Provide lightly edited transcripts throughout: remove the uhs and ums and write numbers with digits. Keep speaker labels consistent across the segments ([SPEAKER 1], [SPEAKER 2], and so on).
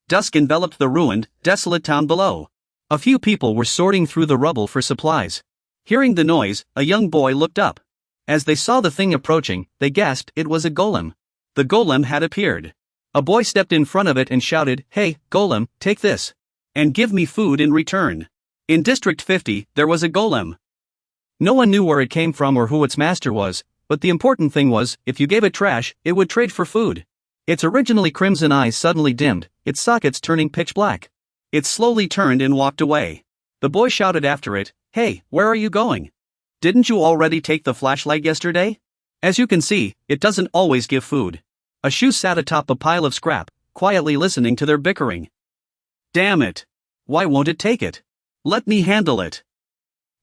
[SPEAKER 1] Dusk enveloped the ruined, desolate town below. A few people were sorting through the rubble for supplies. Hearing the noise, a young boy looked up. As they saw the thing approaching, they gasped it was a golem. The golem had appeared. A boy stepped in front of it and shouted, "Hey, golem, take this. And give me food in return." In District 50, there was a golem. No one knew where it came from or who its master was, but the important thing was, if you gave it trash, it would trade for food. Its originally crimson eyes suddenly dimmed, its sockets turning pitch black. It slowly turned and walked away. The boy shouted after it, "Hey, where are you going? Didn't you already take the flashlight yesterday?" As you can see, it doesn't always give food. A shoe sat atop a pile of scrap, quietly listening to their bickering. "Damn it! Why won't it take it? Let me handle it."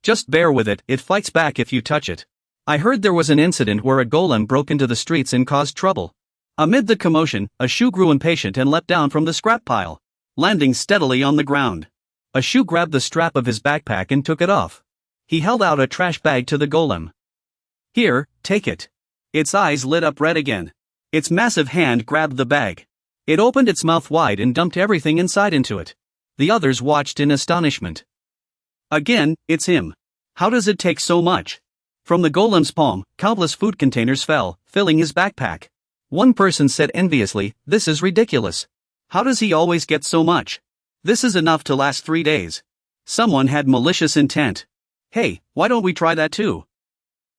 [SPEAKER 1] "Just bear with it, it fights back if you touch it. I heard there was an incident where a golem broke into the streets and caused trouble." Amid the commotion, a shoe grew impatient and leapt down from the scrap pile, landing steadily on the ground. A shoe grabbed the strap of his backpack and took it off. He held out a trash bag to the golem. "Here, take it." Its eyes lit up red again. Its massive hand grabbed the bag. It opened its mouth wide and dumped everything inside into it. The others watched in astonishment. "Again, it's him. How does it take so much?" From the golem's palm, countless food containers fell, filling his backpack. One person said enviously, "This is ridiculous. How does he always get so much? This is enough to last 3 days." Someone had malicious intent. "Hey, why don't we try that too?"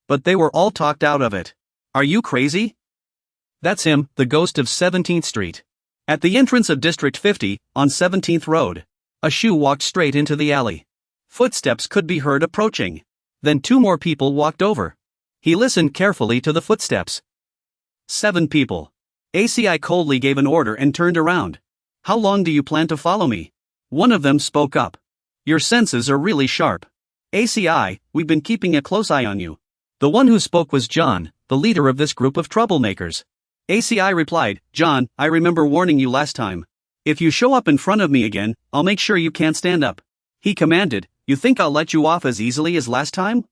[SPEAKER 1] But they were all talked out of it. "Are you crazy?" That's him, the ghost of 17th Street. At the entrance of District 50, on 17th Road, a shoe walked straight into the alley. Footsteps could be heard approaching. Then 2 more people walked over. He listened carefully to the footsteps. 7 people. ACI coldly gave an order and turned around. "How long do you plan to follow me?" One of them spoke up. "Your senses are really sharp. ACI, we've been keeping a close eye on you." The one who spoke was John, the leader of this group of troublemakers. ACI replied, "John, I remember warning you last time. If you show up in front of me again, I'll make sure you can't stand up." He commanded, "You think I'll let you off as easily as last time?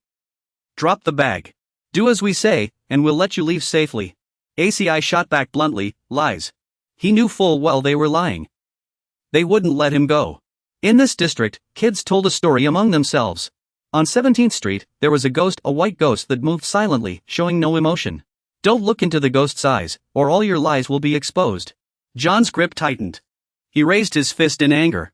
[SPEAKER 1] Drop the bag. Do as we say, and we'll let you leave safely." ACI shot back bluntly, "Lies." He knew full well they were lying. They wouldn't let him go. In this district, kids told a story among themselves. On 17th Street, there was a white ghost that moved silently, showing no emotion. Don't look into the ghost's eyes, or all your lies will be exposed. John's grip tightened. He raised his fist in anger.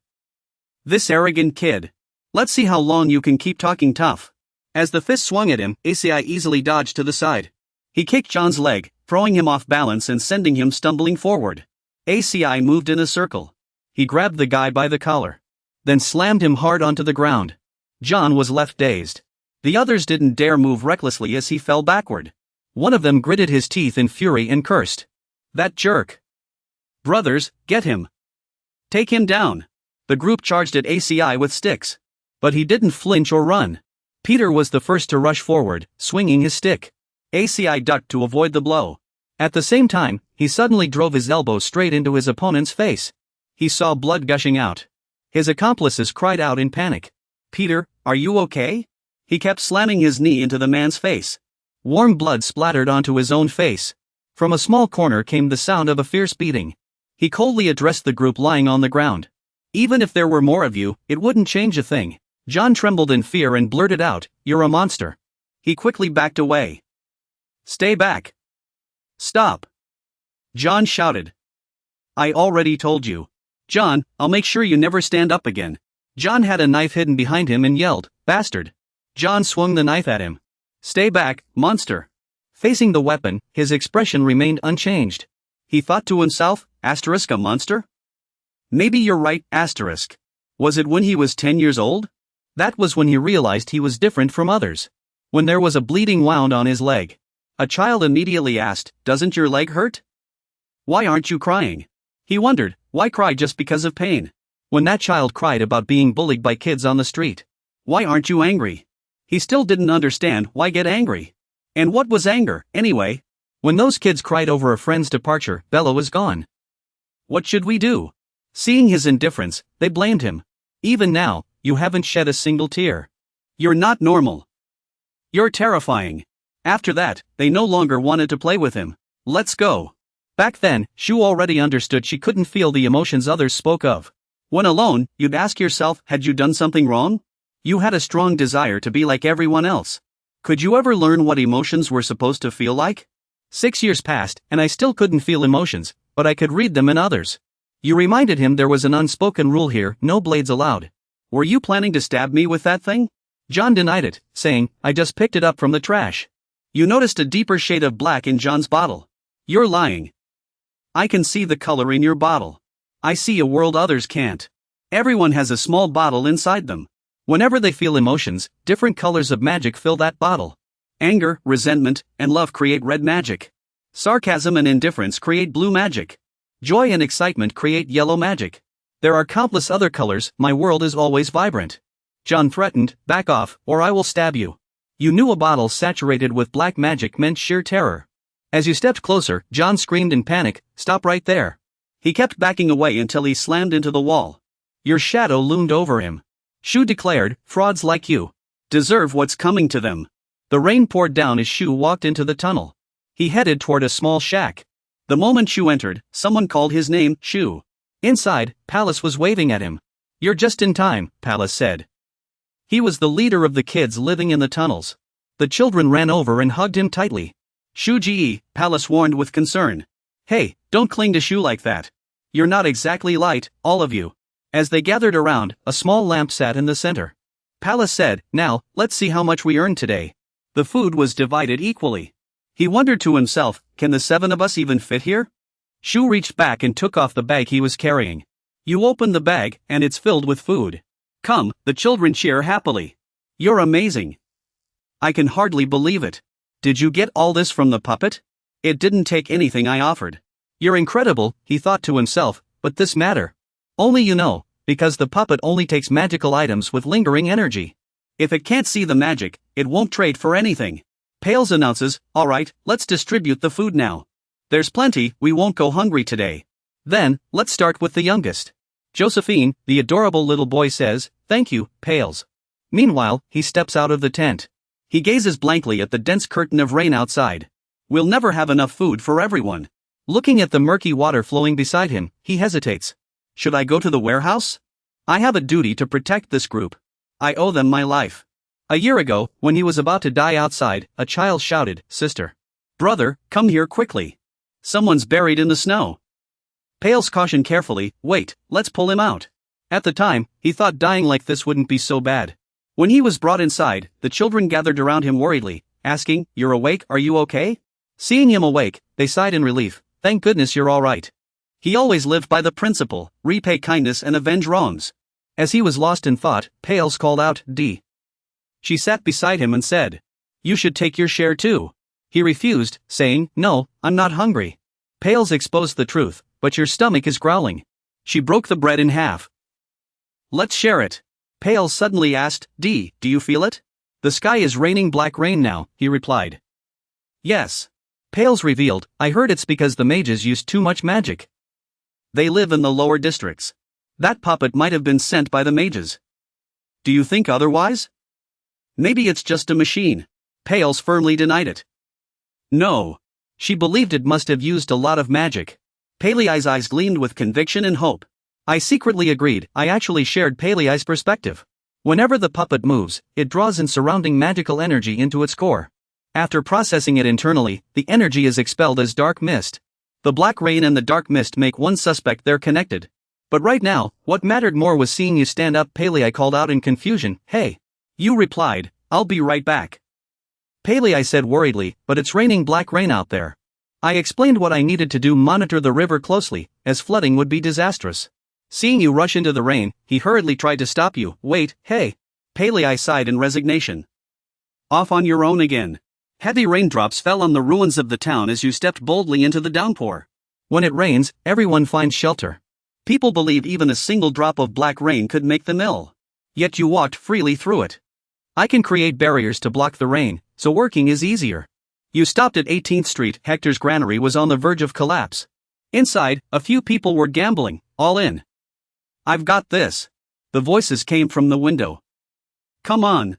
[SPEAKER 1] "This arrogant kid. Let's see how long you can keep talking tough." As the fist swung at him, ACI easily dodged to the side. He kicked John's leg, throwing him off balance and sending him stumbling forward. ACI moved in a circle. He grabbed the guy by the collar. Then slammed him hard onto the ground. John was left dazed. The others didn't dare move recklessly as he fell backward. One of them gritted his teeth in fury and cursed. "That jerk. Brothers, get him. Take him down." The group charged at ACI with sticks. But he didn't flinch or run. Peter was the first to rush forward, swinging his stick. ACI ducked to avoid the blow. At the same time, he suddenly drove his elbow straight into his opponent's face. He saw blood gushing out. His accomplices cried out in panic. "Peter, are you okay?" He kept slamming his knee into the man's face. Warm blood splattered onto his own face. From a small corner came the sound of a fierce beating. He coldly addressed the group lying on the ground. "Even if there were more of you, it wouldn't change a thing." John trembled in fear and blurted out, "You're a monster." He quickly backed away. "Stay back. Stop." John shouted. "I already told you. John, I'll make sure you never stand up again." John had a knife hidden behind him and yelled, "Bastard." John swung the knife at him. "Stay back, monster." Facing the weapon, his expression remained unchanged. He thought to himself, "A monster? Maybe you're right, asterisk. Was it when he was 10 years old? That was when he realized he was different from others. When there was a bleeding wound on his leg. A child immediately asked, "Doesn't your leg hurt? Why aren't you crying?" He wondered, why cry just because of pain? When that child cried about being bullied by kids on the street. Why aren't you angry? He still didn't understand why get angry. And what was anger, anyway? When those kids cried over a friend's departure, Bella was gone. What should we do? Seeing his indifference, they blamed him. Even now, you haven't shed a single tear. You're not normal. You're terrifying. After that, they no longer wanted to play with him. Let's go. Back then, Shu already understood she couldn't feel the emotions others spoke of. When alone, you'd ask yourself, had you done something wrong? You had a strong desire to be like everyone else. Could you ever learn what emotions were supposed to feel like? 6 years passed, and I still couldn't feel emotions, but I could read them in others. You reminded him there was an unspoken rule here, no blades allowed. Were you planning to stab me with that thing? John denied it, saying, I just picked it up from the trash. You noticed a deeper shade of black in John's bottle. You're lying. I can see the color in your bottle. I see a world others can't. Everyone has a small bottle inside them. Whenever they feel emotions, different colors of magic fill that bottle. Anger, resentment, and love create red magic. Sarcasm and indifference create blue magic. Joy and excitement create yellow magic. There are countless other colors, my world is always vibrant. John threatened, back off, or I will stab you. You knew a bottle saturated with black magic meant sheer terror. As you stepped closer, John screamed in panic, stop right there. He kept backing away until he slammed into the wall. Your shadow loomed over him. Shu declared, frauds like you deserve what's coming to them. The rain poured down as Shu walked into the tunnel. He headed toward a small shack. The moment Shu entered, someone called his name, Shu. Inside, Palace was waving at him. You're just in time, Palace said. He was the leader of the kids living in the tunnels. The children ran over and hugged him tightly. Shu-ji, Palace warned with concern. Hey, don't cling to Shu like that. You're not exactly light, all of you. As they gathered around, a small lamp sat in the center. Palace said, now, let's see how much we earned today. The food was divided equally. He wondered to himself, can the 7 of us even fit here? Shu reached back and took off the bag he was carrying. You open the bag, and it's filled with food. Come, the children cheer happily. You're amazing. I can hardly believe it. Did you get all this from the puppet? It didn't take anything I offered. You're incredible, he thought to himself, but this matter. Only you know, because the puppet only takes magical items with lingering energy. If it can't see the magic, it won't trade for anything. Pales announces, alright, let's distribute the food now. There's plenty, we won't go hungry today. Then, let's start with the youngest. Josephine, the adorable little boy says, thank you, Pales. Meanwhile, he steps out of the tent. He gazes blankly at the dense curtain of rain outside. We'll never have enough food for everyone. Looking at the murky water flowing beside him, he hesitates. Should I go to the warehouse? I have a duty to protect this group. I owe them my life. A year ago, when he was about to die outside, a child shouted, Sister. Brother, come here quickly. Someone's buried in the snow. Pales cautioned carefully, wait, let's pull him out. At the time, he thought dying like this wouldn't be so bad. When he was brought inside, the children gathered around him worriedly, asking, you're awake, are you okay? Seeing him awake, they sighed in relief, thank goodness you're all right. He always lived by the principle, repay kindness and avenge wrongs. As he was lost in thought, Pales called out, D. She sat beside him and said, you should take your share too. He refused, saying, no, I'm not hungry. Pales exposed the truth, but your stomach is growling. She broke the bread in half. Let's share it. Pales suddenly asked, D, do you feel it? The sky is raining black rain now, he replied. Yes. Pales revealed, I heard it's because the mages use too much magic. They live in the lower districts. That puppet might have been sent by the mages. Do you think otherwise? Maybe it's just a machine. Pales firmly denied it. No. She believed it must have used a lot of magic. Paley's eyes gleamed with conviction and hope. I secretly agreed, I actually shared Paley's perspective. Whenever the puppet moves, it draws in surrounding magical energy into its core. After processing it internally, the energy is expelled as dark mist. The black rain and the dark mist make one suspect they're connected. But right now, what mattered more was seeing you stand up. Paley called out in confusion, hey. You replied, I'll be right back. Paley said worriedly, but it's raining black rain out there. I explained what I needed to do, monitor the river closely, as flooding would be disastrous. Seeing you rush into the rain, he hurriedly tried to stop you. Wait, hey. Paley sighed in resignation. Off on your own again. Heavy raindrops fell on the ruins of the town as you stepped boldly into the downpour. When it rains, everyone finds shelter. People believe even a single drop of black rain could make them ill. Yet you walked freely through it. I can create barriers to block the rain, so working is easier. You stopped at 18th Street. Hector's granary was on the verge of collapse. Inside, a few people were gambling, all in. I've got this. The voices came from the window. Come on.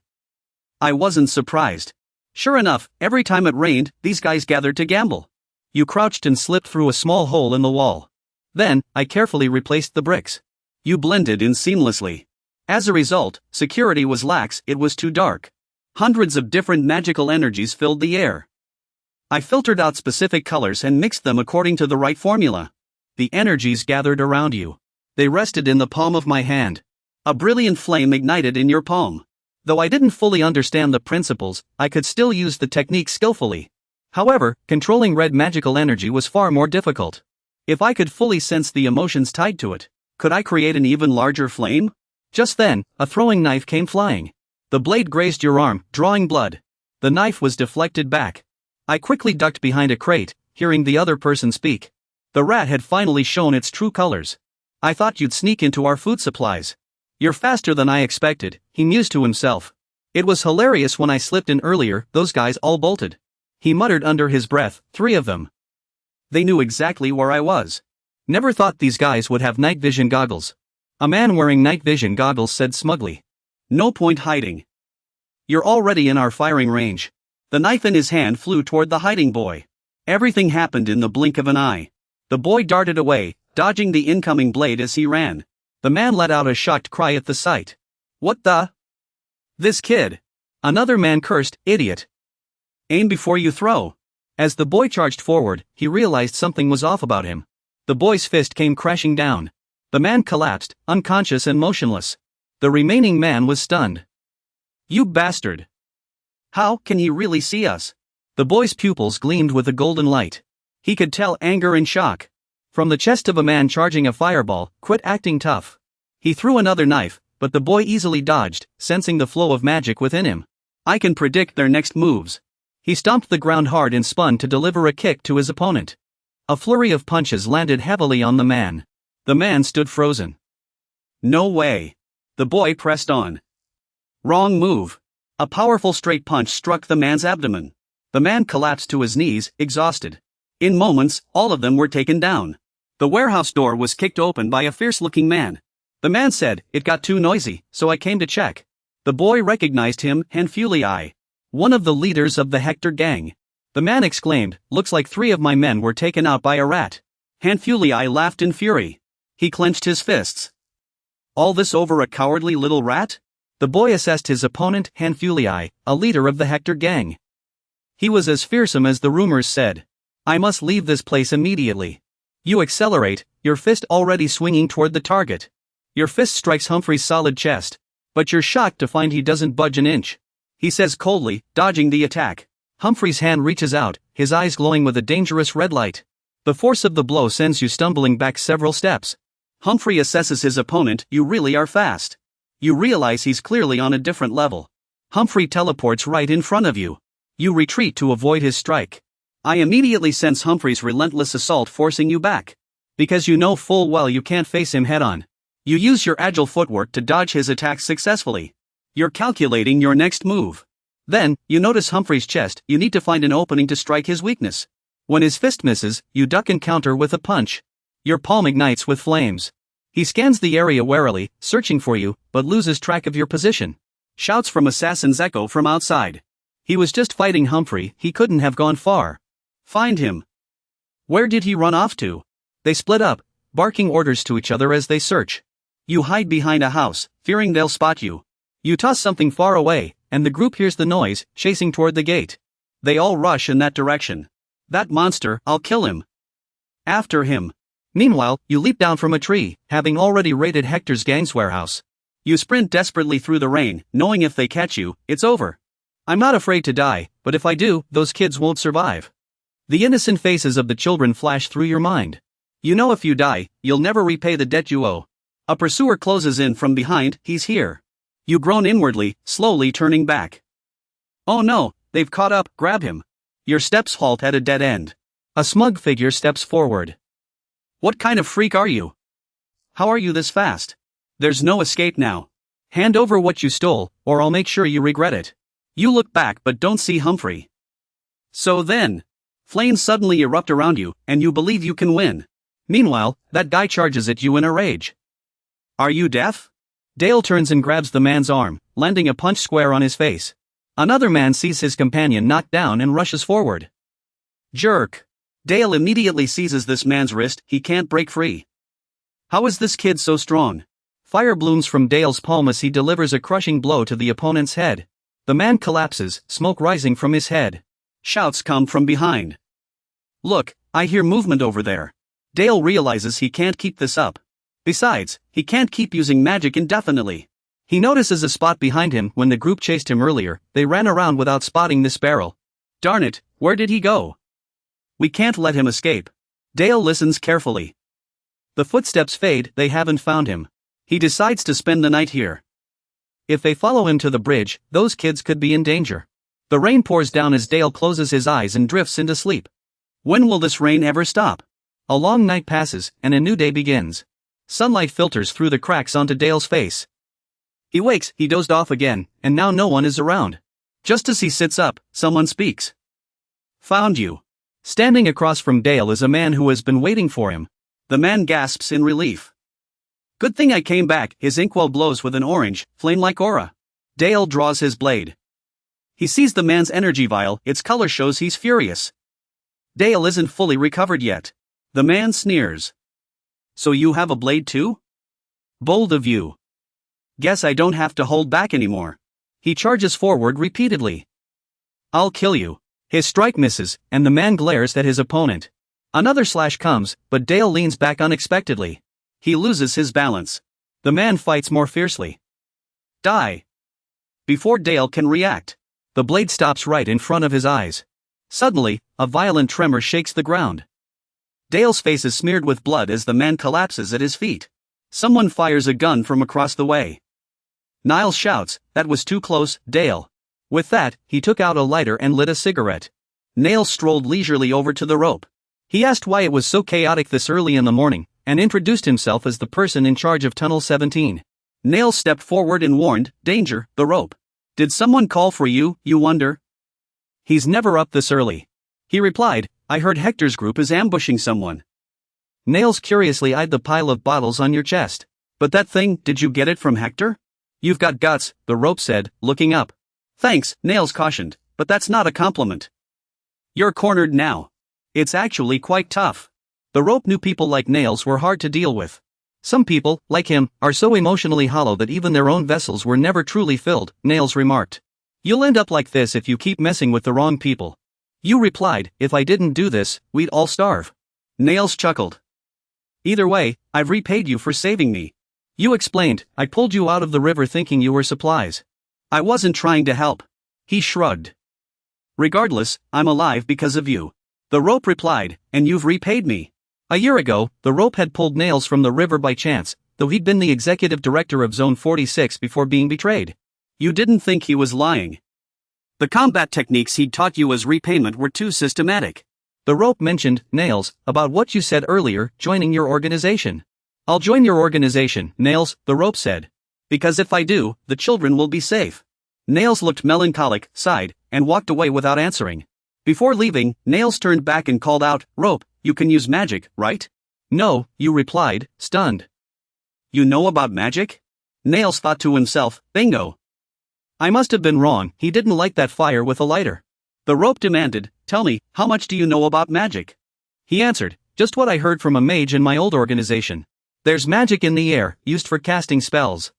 [SPEAKER 1] I wasn't surprised. Sure enough, every time it rained, these guys gathered to gamble. You crouched and slipped through a small hole in the wall. Then, I carefully replaced the bricks. You blended in seamlessly. As a result, security was lax, it was too dark. Hundreds of different magical energies filled the air. I filtered out specific colors and mixed them according to the right formula. The energies gathered around you. They rested in the palm of my hand. A brilliant flame ignited in your palm. Though I didn't fully understand the principles, I could still use the technique skillfully. However, controlling red magical energy was far more difficult. If I could fully sense the emotions tied to it, could I create an even larger flame? Just then, a throwing knife came flying. The blade grazed your arm, drawing blood. The knife was deflected back. I quickly ducked behind a crate, hearing the other person speak. The rat had finally shown its true colors. I thought you'd sneak into our food supplies. You're faster than I expected, he mused to himself. It was hilarious when I slipped in earlier, those guys all bolted. He muttered under his breath, 3 of them. They knew exactly where I was. Never thought these guys would have night vision goggles. A man wearing night vision goggles said smugly. No point hiding. You're already in our firing range. The knife in his hand flew toward the hiding boy. Everything happened in the blink of an eye. The boy darted away, dodging the incoming blade as he ran. The man let out a shocked cry at the sight. What the? This kid. Another man cursed, idiot. Aim before you throw. As the boy charged forward, he realized something was off about him. The boy's fist came crashing down. The man collapsed, unconscious and motionless. The remaining man was stunned. You bastard. How can he really see us? The boy's pupils gleamed with a golden light. He could tell anger and shock. From the chest of a man charging a fireball, quit acting tough. He threw another knife, but the boy easily dodged, sensing the flow of magic within him. I can predict their next moves. He stomped the ground hard and spun to deliver a kick to his opponent. A flurry of punches landed heavily on the man. The man stood frozen. No way. The boy pressed on. Wrong move. A powerful straight punch struck the man's abdomen. The man collapsed to his knees, exhausted. In moments, all of them were taken down. The warehouse door was kicked open by a fierce-looking man. The man said, "It got too noisy, so I came to check." The boy recognized him, Hanfulii, one of the leaders of the Hector gang. The man exclaimed, "Looks like 3 of my men were taken out by a rat." Hanfulii laughed in fury. He clenched his fists. All this over a cowardly little rat? The boy assessed his opponent, Hanfulii, a leader of the Hector gang. He was as fearsome as the rumors said. I must leave this place immediately. You accelerate, your fist already swinging toward the target. Your fist strikes Humphrey's solid chest, but you're shocked to find he doesn't budge an inch. He says coldly, dodging the attack. Humphrey's hand reaches out, his eyes glowing with a dangerous red light. The force of the blow sends you stumbling back several steps. Humphrey assesses his opponent, you really are fast. You realize he's clearly on a different level. Humphrey teleports right in front of you. You retreat to avoid his strike. I immediately sense Humphrey's relentless assault forcing you back. Because you know full well you can't face him head-on. You use your agile footwork to dodge his attacks successfully. You're calculating your next move. Then, you notice Humphrey's chest, you need to find an opening to strike his weakness. When his fist misses, you duck and counter with a punch. Your palm ignites with flames. He scans the area warily, searching for you, but loses track of your position. Shouts from assassins echo from outside. He was just fighting Humphrey, he couldn't have gone far. Find him. Where did he run off to? They split up, barking orders to each other as they search. You hide behind a house, fearing they'll spot you. You toss something far away, and the group hears the noise, chasing toward the gate. They all rush in that direction. That monster, I'll kill him. After him. Meanwhile, you leap down from a tree, having already raided Hector's gang's warehouse. You sprint desperately through the rain, knowing if they catch you, it's over. I'm not afraid to die, but if I do, those kids won't survive. The innocent faces of the children flash through your mind. You know if you die, you'll never repay the debt you owe. A pursuer closes in from behind, he's here. You groan inwardly, slowly turning back. Oh no, they've caught up, grab him. Your steps halt at a dead end. A smug figure steps forward. What kind of freak are you? How are you this fast? There's no escape now. Hand over what you stole, or I'll make sure you regret it. You look back but don't see Humphrey. So then, flames suddenly erupt around you, and you believe you can win. Meanwhile, that guy charges at you in a rage. Are you deaf? Dale turns and grabs the man's arm, landing a punch square on his face. Another man sees his companion knocked down and rushes forward. Jerk. Dale immediately seizes this man's wrist, he can't break free. How is this kid so strong? Fire blooms from Dale's palm as he delivers a crushing blow to the opponent's head. The man collapses, smoke rising from his head. Shouts come from behind. Look, I hear movement over there. Dale realizes he can't keep this up. Besides, he can't keep using magic indefinitely. He notices a spot behind him. When the group chased him earlier, they ran around without spotting this barrel. Darn it, where did he go? We can't let him escape. Dale listens carefully. The footsteps fade, they haven't found him. He decides to spend the night here. If they follow him to the bridge, those kids could be in danger. The rain pours down as Dale closes his eyes and drifts into sleep. When will this rain ever stop? A long night passes, and a new day begins. Sunlight filters through the cracks onto Dale's face. He wakes, he dozed off again, and now no one is around. Just as he sits up, someone speaks. Found you. Standing across from Dale is a man who has been waiting for him. The man gasps in relief. Good thing I came back. His inkwell glows with an orange, flame-like aura. Dale draws his blade. He sees the man's energy vial, its color shows he's furious. Dale isn't fully recovered yet. The man sneers. So you have a blade too? Bold of you. Guess I don't have to hold back anymore. He charges forward repeatedly. I'll kill you. His strike misses, and the man glares at his opponent. Another slash comes, but Dale leans back unexpectedly. He loses his balance. The man fights more fiercely. Die. Before Dale can react, the blade stops right in front of his eyes. Suddenly, a violent tremor shakes the ground. Dale's face is smeared with blood as the man collapses at his feet. Someone fires a gun from across the way. Niles shouts, "That was too close, Dale." With that, he took out a lighter and lit a cigarette. Niles strolled leisurely over to the rope. He asked why it was so chaotic this early in the morning, and introduced himself as the person in charge of Tunnel 17. Niles stepped forward and warned, "Danger, the rope. Did someone call for you, you wonder?" "He's never up this early." He replied, "I heard Hector's group is ambushing someone." Niles curiously eyed the pile of bottles on your chest. "But that thing, did you get it from Hector?" "You've got guts," the rope said, looking up. "Thanks," Niles cautioned, "but that's not a compliment. You're cornered now. It's actually quite tough." The rope knew people like Niles were hard to deal with. Some people, like him, are so emotionally hollow that even their own vessels were never truly filled, Niles remarked. "You'll end up like this if you keep messing with the wrong people." You replied, "If I didn't do this, we'd all starve." Niles chuckled. "Either way, I've repaid you for saving me." You explained, "I pulled you out of the river thinking you were supplies. I wasn't trying to help." He shrugged. "Regardless, I'm alive because of you." The rope replied, "And you've repaid me." A year ago, the rope had pulled Niles from the river by chance, though he'd been the executive director of Zone 46 before being betrayed. You didn't think he was lying. The combat techniques he'd taught you as repayment were too systematic. The rope mentioned, Niles, about what you said earlier, joining your organization. "I'll join your organization, Niles," the rope said. "Because if I do, the children will be safe." Niles looked melancholic, sighed, and walked away without answering. Before leaving, Niles turned back and called out, "Rope, you can use magic, right?" "No," you replied, stunned. "You know about magic?" Niles thought to himself, bingo. I must have been wrong, he didn't light that fire with a lighter. The rope demanded, "Tell me, how much do you know about magic?" He answered, "Just what I heard from a mage in my old organization. There's magic in the air, used for casting spells.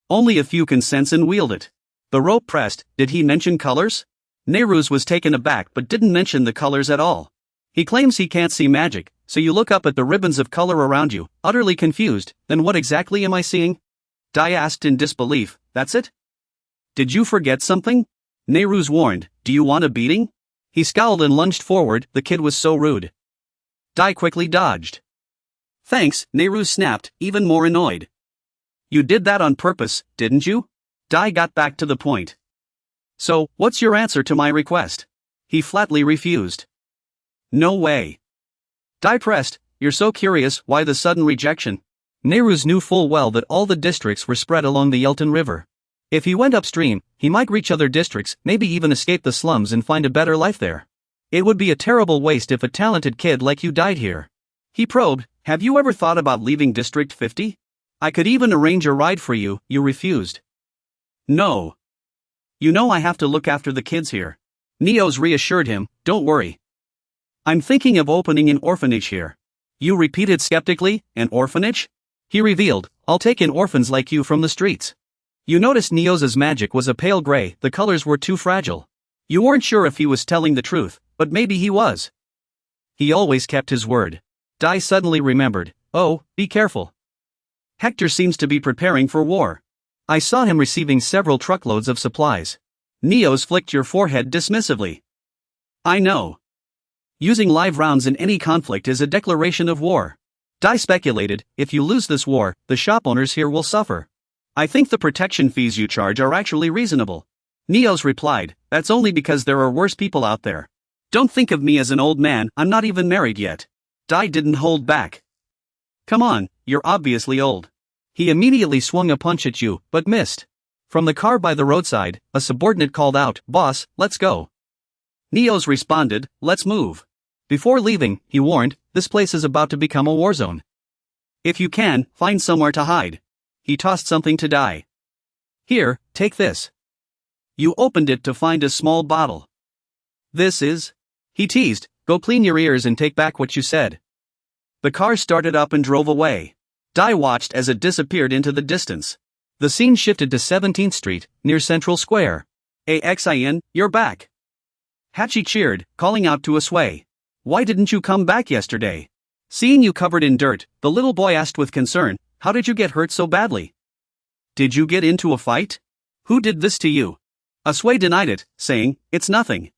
[SPEAKER 1] Only a few can sense and wield it." The rope pressed, "Did he mention colors?" Nehru's was taken aback but didn't mention the colors at all. "He claims he can't see magic, so you look up at the ribbons of color around you, utterly confused, then what exactly am I seeing?" Dai asked in disbelief, "That's it? Did you forget something?" Nehru's warned, "Do you want a beating?" He scowled and lunged forward, the kid was so rude. Dai quickly dodged. "Thanks," Nehru snapped, even more annoyed. "You did that on purpose, didn't you?" Dai got back to the point. "So, what's your answer to my request?" He flatly refused. "No way." Dai pressed, "You're so curious, why the sudden rejection?" Nehru's knew full well that all the districts were spread along the Yelton River. If he went upstream, he might reach other districts, maybe even escape the slums and find a better life there. It would be a terrible waste if a talented kid like you died here. He probed, "Have you ever thought about leaving District 50? I could even arrange a ride for you," you refused. "No. You know I have to look after the kids here." Neos reassured him, "Don't worry. I'm thinking of opening an orphanage here. You repeated skeptically, an orphanage? He revealed, I'll take in orphans like you from the streets. You noticed Neo's magic was a pale gray, the colors were too fragile. You weren't sure if he was telling the truth, but maybe he was. He always kept his word. Dai suddenly remembered, oh, be careful. Hector seems to be preparing for war. I saw him receiving several truckloads of supplies. Neo's flicked your forehead dismissively. I know. Using live rounds in any conflict is a declaration of war. Dai speculated, if you lose this war, the shop owners here will suffer. I think the protection fees you charge are actually reasonable. Neo's replied, that's only because there are worse people out there. Don't think of me as an old man, I'm not even married yet. Dai didn't hold back. Come on, you're obviously old. He immediately swung a punch at you, but missed. From the car by the roadside, a subordinate called out, boss, let's go. Neo's responded, let's move. Before leaving, he warned, this place is about to become a war zone. If you can, find somewhere to hide. He tossed something to Dai. Here, take this. You opened it to find a small bottle. This is? He teased, go clean your ears and take back what you said. The car started up and drove away. Dai watched as it disappeared into the distance. The scene shifted to 17th Street, near Central Square. AXIN, you're back. Hachi cheered, calling out to Asway. Why didn't you come back yesterday? Seeing you covered in dirt, the little boy asked with concern, how did you get hurt so badly? Did you get into a fight? Who did this to you? Asway denied it, saying, it's nothing.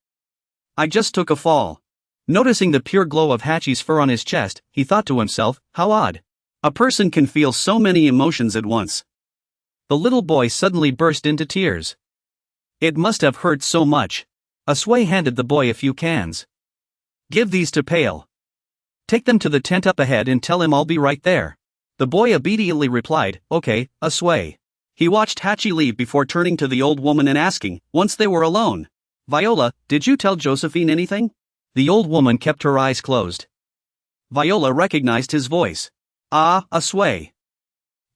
[SPEAKER 1] I just took a fall. Noticing the pure glow of Hachi's fur on his chest, he thought to himself, how odd. A person can feel so many emotions at once. The little boy suddenly burst into tears. It must have hurt so much. Asway handed the boy a few cans. Give these to Pale. Take them to the tent up ahead and tell him I'll be right there. The boy obediently replied, okay, Asway. He watched Hachi leave before turning to the old woman and asking, once they were alone, Viola, did you tell Josephine anything? The old woman kept her eyes closed. Viola recognized his voice. Ah, Asway.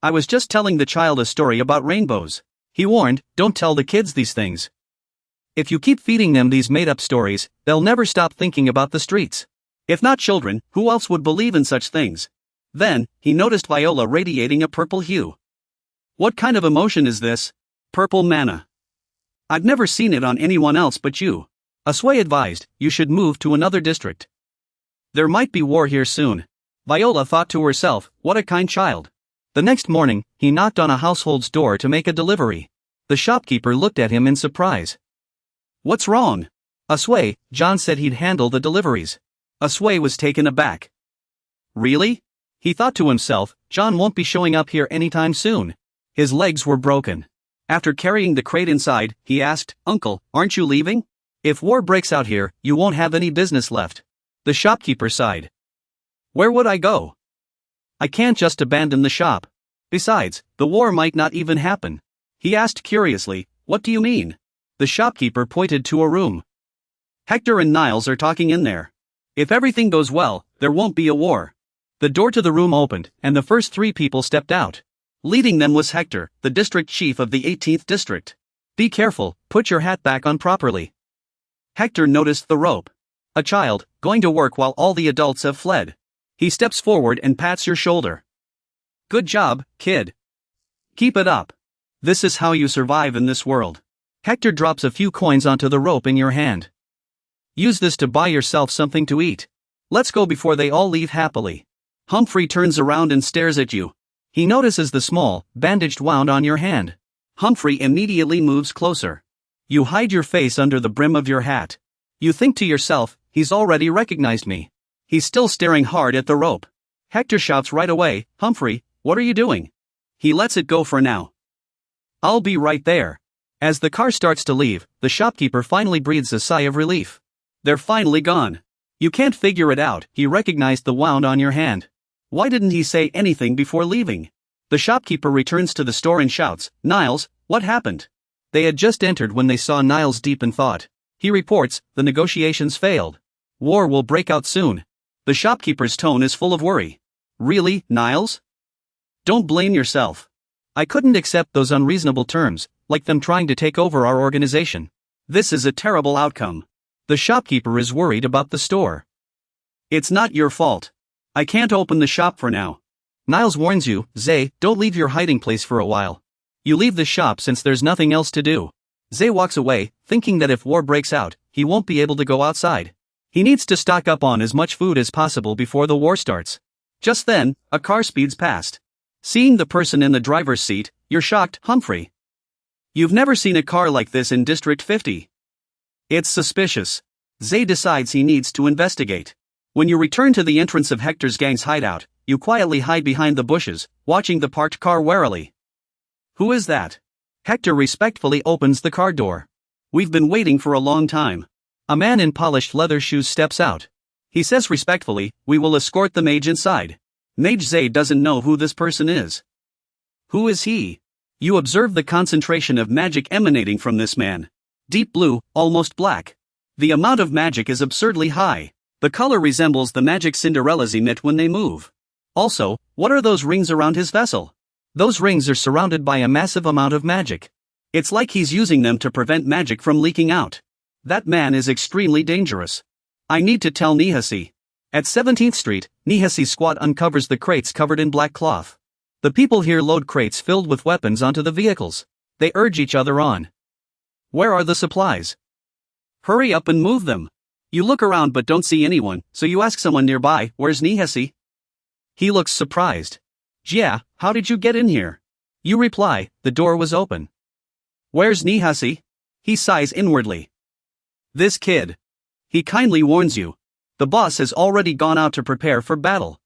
[SPEAKER 1] I was just telling the child a story about rainbows. He warned, don't tell the kids these things. If you keep feeding them these made-up stories, they'll never stop thinking about the streets. If not children, who else would believe in such things? Then, he noticed Viola radiating a purple hue. What kind of emotion is this? Purple mana. I've never seen it on anyone else but you. Asway advised, you should move to another district. There might be war here soon. Viola thought to herself, what a kind child. The next morning, he knocked on a household's door to make a delivery. The shopkeeper looked at him in surprise. What's wrong? Asway, John said he'd handle the deliveries. Asway was taken aback. Really? He thought to himself, John won't be showing up here anytime soon. His legs were broken. After carrying the crate inside, he asked, Uncle, aren't you leaving? If war breaks out here, you won't have any business left. The shopkeeper sighed. Where would I go? I can't just abandon the shop. Besides, the war might not even happen. He asked curiously, what do you mean? The shopkeeper pointed to a room. Hector and Niles are talking in there. If everything goes well, there won't be a war. The door to the room opened, and the first 3 people stepped out. Leading them was Hector, the district chief of the 18th district. Be careful, put your hat back on properly. Hector noticed the rope. A child, going to work while all the adults have fled. He steps forward and pats your shoulder. Good job, kid. Keep it up. This is how you survive in this world. Hector drops a few coins onto the rope in your hand. Use this to buy yourself something to eat. Let's go before they all leave happily. Humphrey turns around and stares at you. He notices the small, bandaged wound on your hand. Humphrey immediately moves closer. You hide your face under the brim of your hat. You think to yourself, he's already recognized me. He's still staring hard at the rope. Hector shouts right away, Humphrey, what are you doing? He lets it go for now. I'll be right there. As the car starts to leave, the shopkeeper finally breathes a sigh of relief. They're finally gone. You can't figure it out, he recognized the wound on your hand. Why didn't he say anything before leaving? The shopkeeper returns to the store and shouts, Niles, what happened? They had just entered when they saw Niles deep in thought. He reports, the negotiations failed. War will break out soon. The shopkeeper's tone is full of worry. Really, Niles? Don't blame yourself. I couldn't accept those unreasonable terms, like them trying to take over our organization. This is a terrible outcome. The shopkeeper is worried about the store. It's not your fault. I can't open the shop for now. Niles warns you, Zay, don't leave your hiding place for a while. You leave the shop since there's nothing else to do. Zay walks away, thinking that if war breaks out, he won't be able to go outside. He needs to stock up on as much food as possible before the war starts. Just then, a car speeds past. Seeing the person in the driver's seat, you're shocked, Humphrey. You've never seen a car like this in District 50. It's suspicious. Zay decides he needs to investigate. When you return to the entrance of Hector's gang's hideout, you quietly hide behind the bushes, watching the parked car warily. Who is that? Hector respectfully opens the car door. We've been waiting for a long time. A man in polished leather shoes steps out. He says respectfully, we will escort the mage inside. Mage Zay doesn't know who this person is. Who is he? You observe the concentration of magic emanating from this man. Deep blue, almost black. The amount of magic is absurdly high. The color resembles the magic Cinderellas emit when they move. Also, what are those rings around his vessel? Those rings are surrounded by a massive amount of magic. It's like he's using them to prevent magic from leaking out. That man is extremely dangerous. I need to tell Nihasi. At 17th Street, Nihasi's squad uncovers the crates covered in black cloth. The people here load crates filled with weapons onto the vehicles. They urge each other on. Where are the supplies? Hurry up and move them. You look around but don't see anyone, so you ask someone nearby, where's Nihasi? He looks surprised. Jia, how did you get in here? You reply, the door was open. Where's Nihasi? He sighs inwardly. This kid. He kindly warns you. The boss has already gone out to prepare for battle.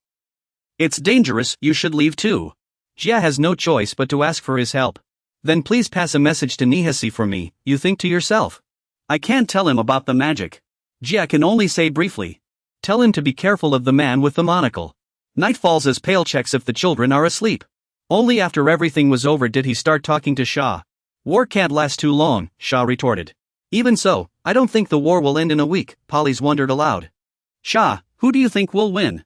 [SPEAKER 1] It's dangerous, you should leave too. Jia has no choice but to ask for his help. Then please pass a message to Nihasi for me, you think to yourself. I can't tell him about the magic. Jia can only say briefly. Tell him to be careful of the man with the monocle. Night falls as Pale checks if the children are asleep. Only after everything was over did he start talking to Shah. War can't last too long, Shah retorted. Even so, I don't think the war will end in a week, Polly's wondered aloud. Shah, who do you think will win?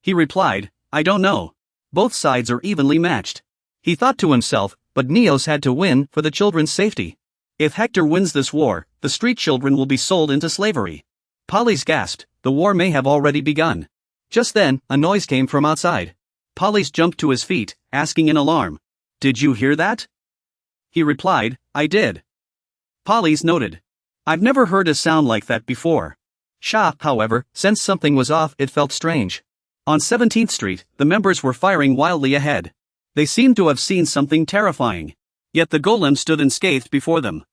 [SPEAKER 1] He replied, I don't know. Both sides are evenly matched. He thought to himself, but Neos had to win for the children's safety. If Hector wins this war, the street children will be sold into slavery. Polly's gasped, the war may have already begun. Just then, a noise came from outside. Polly's jumped to his feet, asking in alarm. Did you hear that? He replied, I did. Polly's noted. I've never heard a sound like that before. Shah, however, sensed something was off, it felt strange. On 17th Street, the members were firing wildly ahead. They seemed to have seen something terrifying. Yet the golem stood unscathed before them.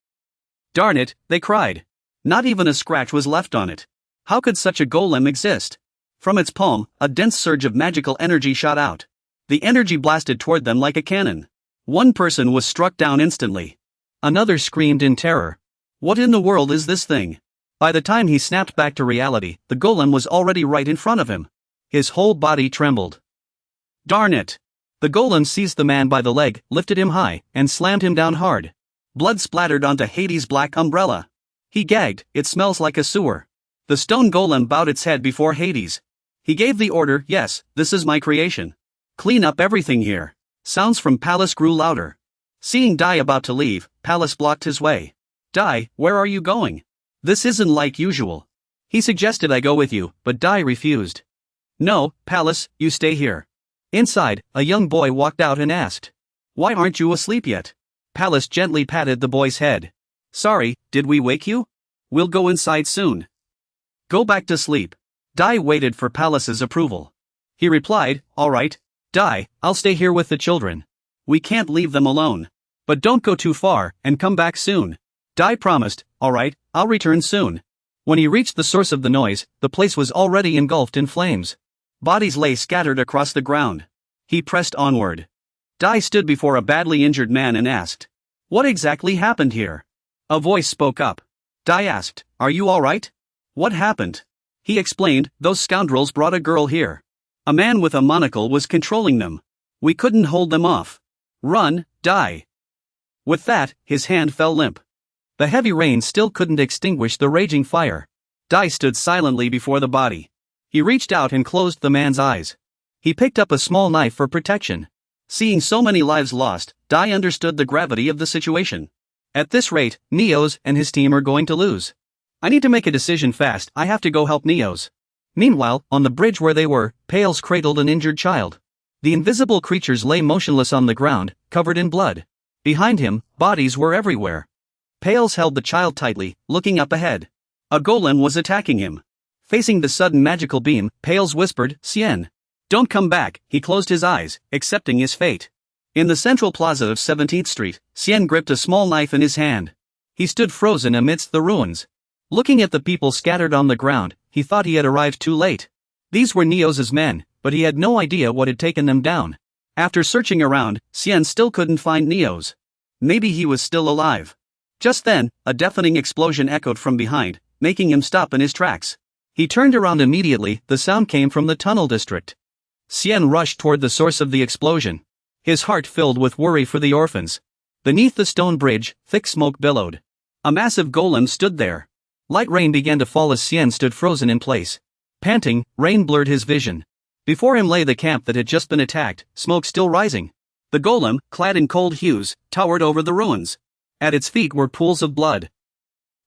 [SPEAKER 1] Darn it, they cried. Not even a scratch was left on it. How could such a golem exist? From its palm, a dense surge of magical energy shot out. The energy blasted toward them like a cannon. One person was struck down instantly. Another screamed in terror. What in the world is this thing? By the time he snapped back to reality, the golem was already right in front of him. His whole body trembled. Darn it! The golem seized the man by the leg, lifted him high, and slammed him down hard. Blood splattered onto Hades' black umbrella. He gagged, it smells like a sewer. The stone golem bowed its head before Hades. He gave the order, yes, this is my creation. Clean up everything here. Sounds from Palace grew louder. Seeing Dai about to leave, Palace blocked his way. Dai, where are you going? This isn't like usual. He suggested I go with you, but Dai refused. No, Palace, you stay here. Inside, a young boy walked out and asked. Why aren't you asleep yet? Palace gently patted the boy's head. Sorry, did we wake you? We'll go inside soon. Go back to sleep. Dai waited for Palace's approval. He replied, all right, Dai, I'll stay here with the children. We can't leave them alone. But don't go too far, and come back soon. Dai promised, all right, I'll return soon. When he reached the source of the noise, the place was already engulfed in flames. Bodies lay scattered across the ground. He pressed onward. Dai stood before a badly injured man and asked, what exactly happened here? A voice spoke up. Dai asked, are you all right? What happened? He explained, those scoundrels brought a girl here. A man with a monocle was controlling them. We couldn't hold them off. Run, Dai. With that, his hand fell limp. The heavy rain still couldn't extinguish the raging fire. Dai stood silently before the body. He reached out and closed the man's eyes. He picked up a small knife for protection. Seeing so many lives lost, Dai understood the gravity of the situation. At this rate, Neos and his team are going to lose. I need to make a decision fast, I have to go help Neos. Meanwhile, on the bridge where they were, Pales cradled an injured child. The invisible creatures lay motionless on the ground, covered in blood. Behind him, bodies were everywhere. Pales held the child tightly, looking up ahead. A golem was attacking him. Facing the sudden magical beam, Pales whispered, "Sien. Don't come back." He closed his eyes, accepting his fate. In the central plaza of 17th Street, Sien gripped a small knife in his hand. He stood frozen amidst the ruins. Looking at the people scattered on the ground, he thought he had arrived too late. These were Neos's men, but he had no idea what had taken them down. After searching around, Sien still couldn't find Neos. Maybe he was still alive. Just then, a deafening explosion echoed from behind, making him stop in his tracks. He turned around immediately. The sound came from the tunnel district. Sien rushed toward the source of the explosion. His heart filled with worry for the orphans. Beneath the stone bridge, thick smoke billowed. A massive golem stood there. Light rain began to fall as Sien stood frozen in place. Panting, rain blurred his vision. Before him lay the camp that had just been attacked, smoke still rising. The golem, clad in cold hues, towered over the ruins. At its feet were pools of blood.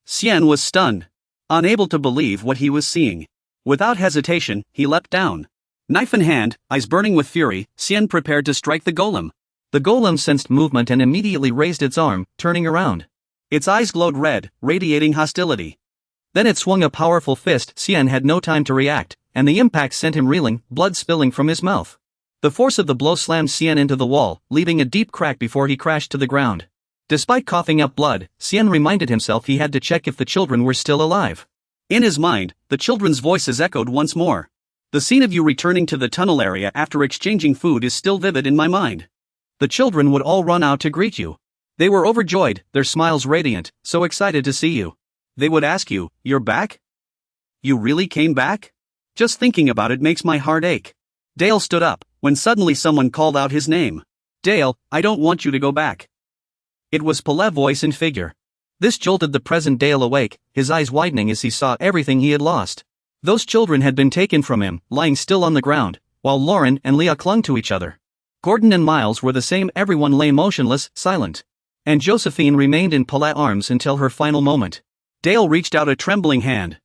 [SPEAKER 1] Sien was stunned, unable to believe what he was seeing. Without hesitation, he leapt down. Knife in hand, eyes burning with fury, Sien prepared to strike the golem. The golem sensed movement and immediately raised its arm, turning around. Its eyes glowed red, radiating hostility. Then it swung a powerful fist. Sien had no time to react, and the impact sent him reeling, blood spilling from his mouth. The force of the blow slammed Sien into the wall, leaving a deep crack before he crashed to the ground. Despite coughing up blood, Sien reminded himself he had to check if the children were still alive. In his mind, the children's voices echoed once more. The scene of you returning to the tunnel area after exchanging food is still vivid in my mind. The children would all run out to greet you. They were overjoyed, their smiles radiant, so excited to see you. They would ask you, "You're back? You really came back?" Just thinking about it makes my heart ache. Dale stood up, when suddenly someone called out his name. "Dale, I don't want you to go back." It was Pale's voice and figure. This jolted the present Dale awake, his eyes widening as he saw everything he had lost. Those children had been taken from him, lying still on the ground, while Lauren and Leah clung to each other. Gordon and Miles were the same. Everyone lay motionless, silent. And Josephine remained in Pale's arms until her final moment. Dale reached out a trembling hand.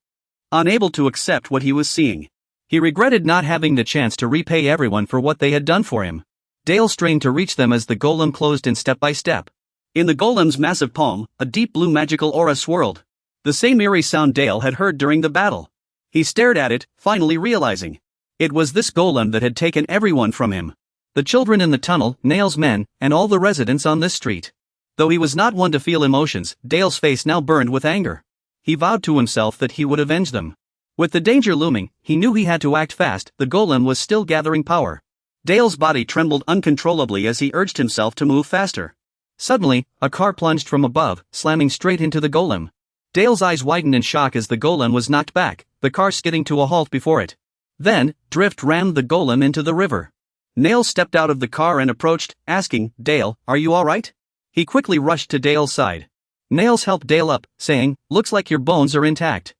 [SPEAKER 1] Unable to accept what he was seeing. He regretted not having the chance to repay everyone for what they had done for him. Dale strained to reach them as the golem closed in step by step. In the golem's massive palm, a deep blue magical aura swirled. The same eerie sound Dale had heard during the battle. He stared at it, finally realizing. It was this golem that had taken everyone from him. The children in the tunnel, Nail's men, and all the residents on this street. Though he was not one to feel emotions, Dale's face now burned with anger. He vowed to himself that he would avenge them. With the danger looming, he knew he had to act fast. The golem was still gathering power. Dale's body trembled uncontrollably as he urged himself to move faster. Suddenly, a car plunged from above, slamming straight into the golem. Dale's eyes widened in shock as the golem was knocked back, the car skidding to a halt before it. Then, drift rammed the golem into the river. Nail stepped out of the car and approached, asking, "Dale, are you alright?" He quickly rushed to Dale's side. Nails helped Dale up, saying, "Looks like your bones are intact."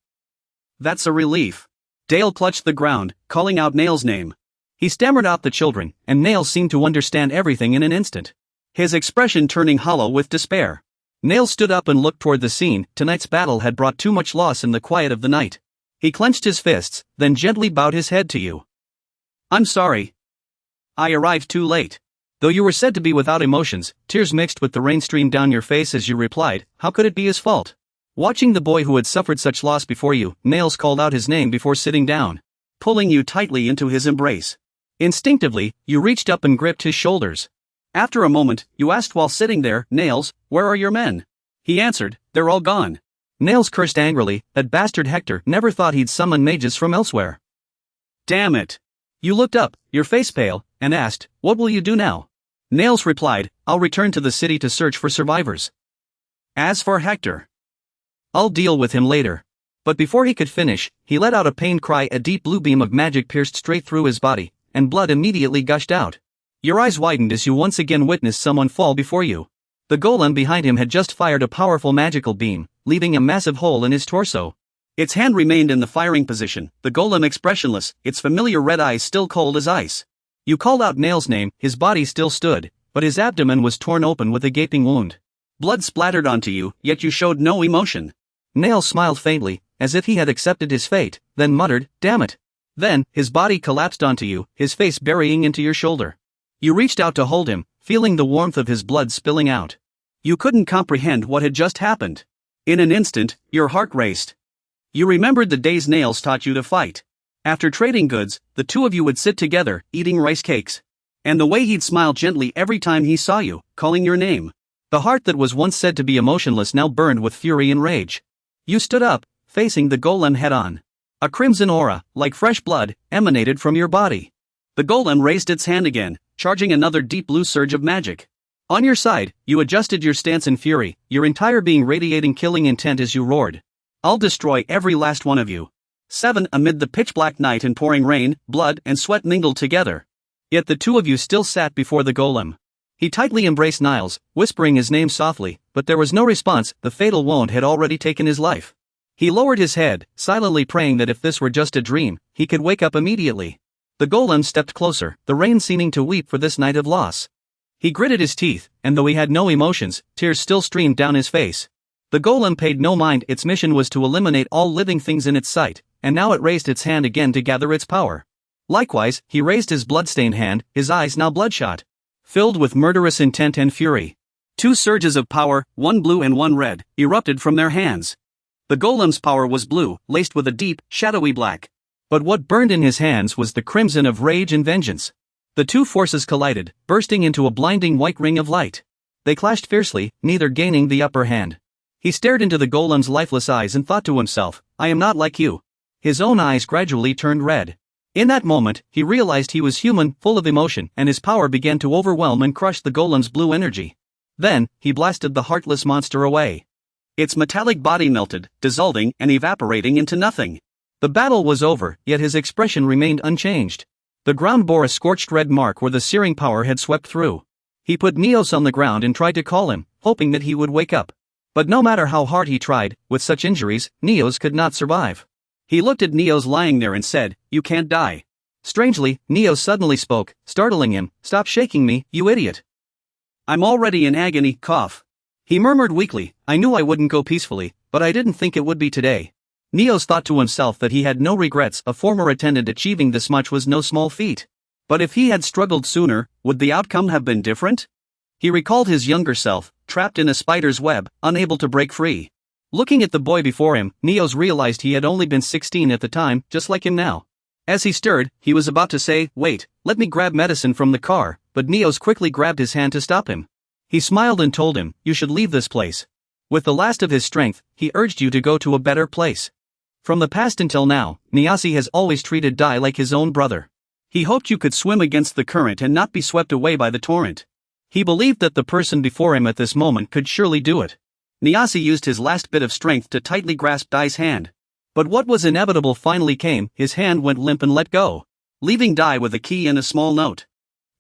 [SPEAKER 1] "That's a relief." Dale clutched the ground, calling out Nail's name. He stammered out the children, and Nails seemed to understand everything in an instant. His expression turning hollow with despair. Nails stood up and looked toward the scene. Tonight's battle had brought too much loss in the quiet of the night. He clenched his fists, then gently bowed his head to you. "I'm sorry. I arrived too late." Though you were said to be without emotions, tears mixed with the rain streamed down your face as you replied, "How could it be his fault?" Watching the boy who had suffered such loss before you, Nails called out his name before sitting down, pulling you tightly into his embrace. Instinctively, you reached up and gripped his shoulders. After a moment, you asked while sitting there, "Nails, where are your men?" He answered, "They're all gone." Nails cursed angrily. That bastard Hector never thought he'd summon mages from elsewhere. "Damn it." You looked up, your face pale, and asked, "What will you do now?" Nails replied, "I'll return to the city to search for survivors. As for Hector, I'll deal with him later." But before he could finish, he let out a pained cry. A deep blue beam of magic pierced straight through his body, and blood immediately gushed out. Your eyes widened as you once again witnessed someone fall before you. The golem behind him had just fired a powerful magical beam, leaving a massive hole in his torso. Its hand remained in the firing position, the golem expressionless, its familiar red eyes still cold as ice. You called out Nail's name. His body still stood, but his abdomen was torn open with a gaping wound. Blood splattered onto you, yet you showed no emotion. Nail smiled faintly, as if he had accepted his fate, then muttered, "Damn it. Then, his body collapsed onto you, his face burying into your shoulder. You reached out to hold him, feeling the warmth of his blood spilling out. You couldn't comprehend what had just happened. In an instant, your heart raced. You remembered the days Nails taught you to fight. After trading goods, the two of you would sit together, eating rice cakes. And the way he'd smile gently every time he saw you, calling your name. The heart that was once said to be emotionless now burned with fury and rage. You stood up, facing the golem head-on. A crimson aura, like fresh blood, emanated from your body. The golem raised its hand again, charging another deep blue surge of magic. On your side, you adjusted your stance in fury, your entire being radiating killing intent as you roared. I'll destroy every last one of you. 7. Amid the pitch-black night and pouring rain, blood and sweat mingled together. Yet the two of you still sat before the golem. He tightly embraced Niles, whispering his name softly, but there was no response. The fatal wound had already taken his life. He lowered his head, silently praying that if this were just a dream, he could wake up immediately. The golem stepped closer, the rain seeming to weep for this night of loss. He gritted his teeth, and though he had no emotions, tears still streamed down his face. The golem paid no mind. Its mission was to eliminate all living things in its sight, and now it raised its hand again to gather its power. Likewise, he raised his bloodstained hand, his eyes now bloodshot, filled with murderous intent and fury. Two surges of power, one blue and one red, erupted from their hands. The golem's power was blue, laced with a deep, shadowy black. But what burned in his hands was the crimson of rage and vengeance. The two forces collided, bursting into a blinding white ring of light. They clashed fiercely, neither gaining the upper hand. He stared into the golem's lifeless eyes and thought to himself, I am not like you. His own eyes gradually turned red. In that moment, he realized he was human, full of emotion, and his power began to overwhelm and crush the golem's blue energy. Then, he blasted the heartless monster away. Its metallic body melted, dissolving and evaporating into nothing. The battle was over, yet his expression remained unchanged. The ground bore a scorched red mark where the searing power had swept through. He put Neos on the ground and tried to call him, hoping that he would wake up. But no matter how hard he tried, with such injuries, Neos could not survive. He looked at Neos lying there and said, You can't die. Strangely, Neos suddenly spoke, startling him, Stop shaking me, you idiot. I'm already in agony, cough. He murmured weakly, I knew I wouldn't go peacefully, but I didn't think it would be today. Neos thought to himself that he had no regrets. A former attendant achieving this much was no small feat. But if he had struggled sooner, would the outcome have been different? He recalled his younger self, trapped in a spider's web, unable to break free. Looking at the boy before him, Neos realized he had only been 16 at the time, just like him now. As he stirred, he was about to say, Wait, let me grab medicine from the car, but Neos quickly grabbed his hand to stop him. He smiled and told him, You should leave this place. With the last of his strength, he urged you to go to a better place. From the past until now, Niasi has always treated Dai like his own brother. He hoped you could swim against the current and not be swept away by the torrent. He believed that the person before him at this moment could surely do it. Niasi used his last bit of strength to tightly grasp Dai's hand. But what was inevitable finally came. His hand went limp and let go, leaving Dai with a key and a small note.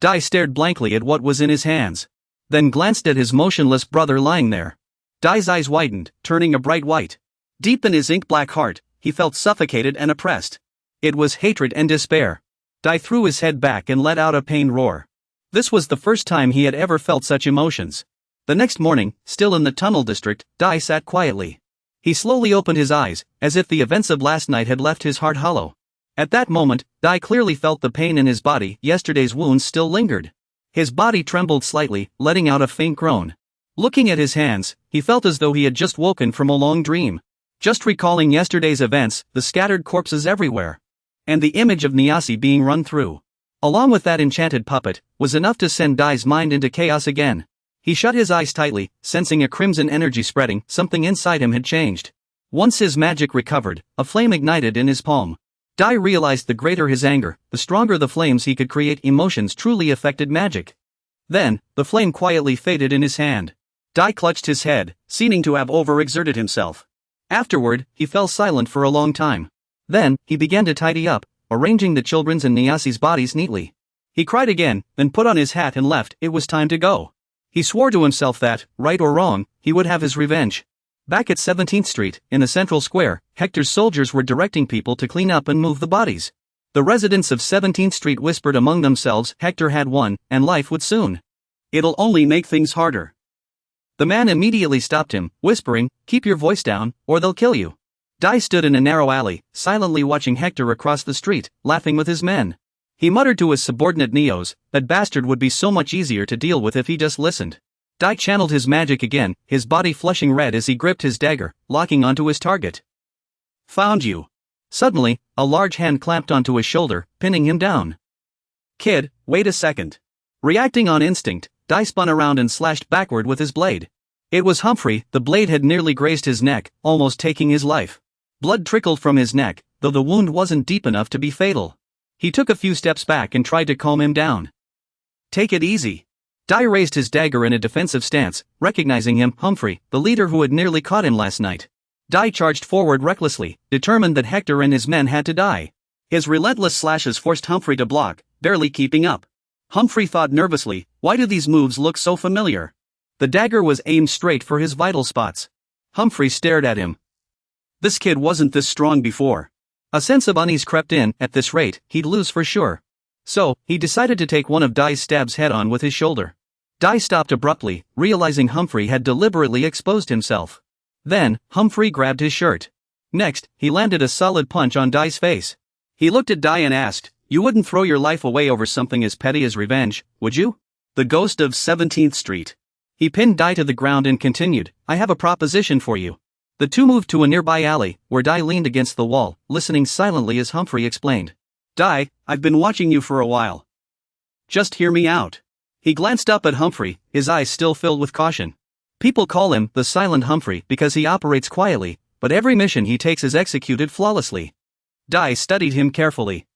[SPEAKER 1] Dai stared blankly at what was in his hands, then glanced at his motionless brother lying there. Dai's eyes widened, turning a bright white. Deep in his ink-black heart, he felt suffocated and oppressed. It was hatred and despair. Dai threw his head back and let out a pained roar. This was the first time he had ever felt such emotions. The next morning, still in the tunnel district, Dai sat quietly. He slowly opened his eyes, as if the events of last night had left his heart hollow. At that moment, Dai clearly felt the pain in his body. Yesterday's wounds still lingered. His body trembled slightly, letting out a faint groan. Looking at his hands, he felt as though he had just woken from a long dream. Just recalling yesterday's events, the scattered corpses everywhere, and the image of Niasi being run through, along with that enchanted puppet, was enough to send Dai's mind into chaos again. He shut his eyes tightly, sensing a crimson energy spreading. Something inside him had changed. Once his magic recovered, a flame ignited in his palm. Dai realized the greater his anger, the stronger the flames he could create. Emotions truly affected magic. Then, the flame quietly faded in his hand. Dai clutched his head, seeming to have overexerted himself. Afterward, he fell silent for a long time. Then, he began to tidy up, arranging the children's and Niasi's bodies neatly. He cried again, then put on his hat and left. It was time to go. He swore to himself that, right or wrong, he would have his revenge. Back at 17th Street, in the central square, Hector's soldiers were directing people to clean up and move the bodies. The residents of 17th Street whispered among themselves Hector had won, and life would soon. It'll only make things harder. The man immediately stopped him, whispering, Keep your voice down, or they'll kill you. Dai stood in a narrow alley, silently watching Hector across the street, laughing with his men. He muttered to his subordinate Neos, that bastard would be so much easier to deal with if he just listened. Dai channeled his magic again, his body flushing red as he gripped his dagger, locking onto his target. Found you. Suddenly, a large hand clamped onto his shoulder, pinning him down. Kid, wait a second. Reacting on instinct, Dai spun around and slashed backward with his blade. It was Humphrey. The blade had nearly grazed his neck, almost taking his life. Blood trickled from his neck, though the wound wasn't deep enough to be fatal. He took a few steps back and tried to calm him down. Take it easy. Dai raised his dagger in a defensive stance, recognizing him, Humphrey, the leader who had nearly caught him last night. Dai charged forward recklessly, determined that Hector and his men had to die. His relentless slashes forced Humphrey to block, barely keeping up. Humphrey thought nervously, why do these moves look so familiar? The dagger was aimed straight for his vital spots. Humphrey stared at him. This kid wasn't this strong before. A sense of unease crept in. At this rate, he'd lose for sure. So, he decided to take one of Dai's stabs head-on with his shoulder. Dai stopped abruptly, realizing Humphrey had deliberately exposed himself. Then, Humphrey grabbed his shirt. Next, he landed a solid punch on Dai's face. He looked at Dai and asked, you wouldn't throw your life away over something as petty as revenge, would you? The ghost of 17th Street. He pinned Dai to the ground and continued, I have a proposition for you. The two moved to a nearby alley, where Dai leaned against the wall, listening silently as Humphrey explained. Dai, I've been watching you for a while. Just hear me out. He glanced up at Humphrey, his eyes still filled with caution. People call him the Silent Humphrey because he operates quietly, but every mission he takes is executed flawlessly. Dai studied him carefully.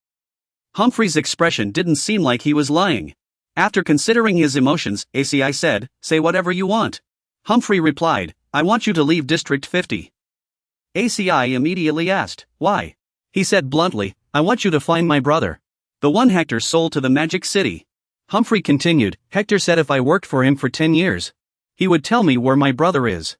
[SPEAKER 1] Humphrey's expression didn't seem like he was lying. After considering his emotions, ACI said, say whatever you want. Humphrey replied, I want you to leave District 50. ACI immediately asked, why? He said bluntly, I want you to find my brother. The one Hector sold to the Magic City. Humphrey continued, Hector said if I worked for him for 10 years, he would tell me where my brother is.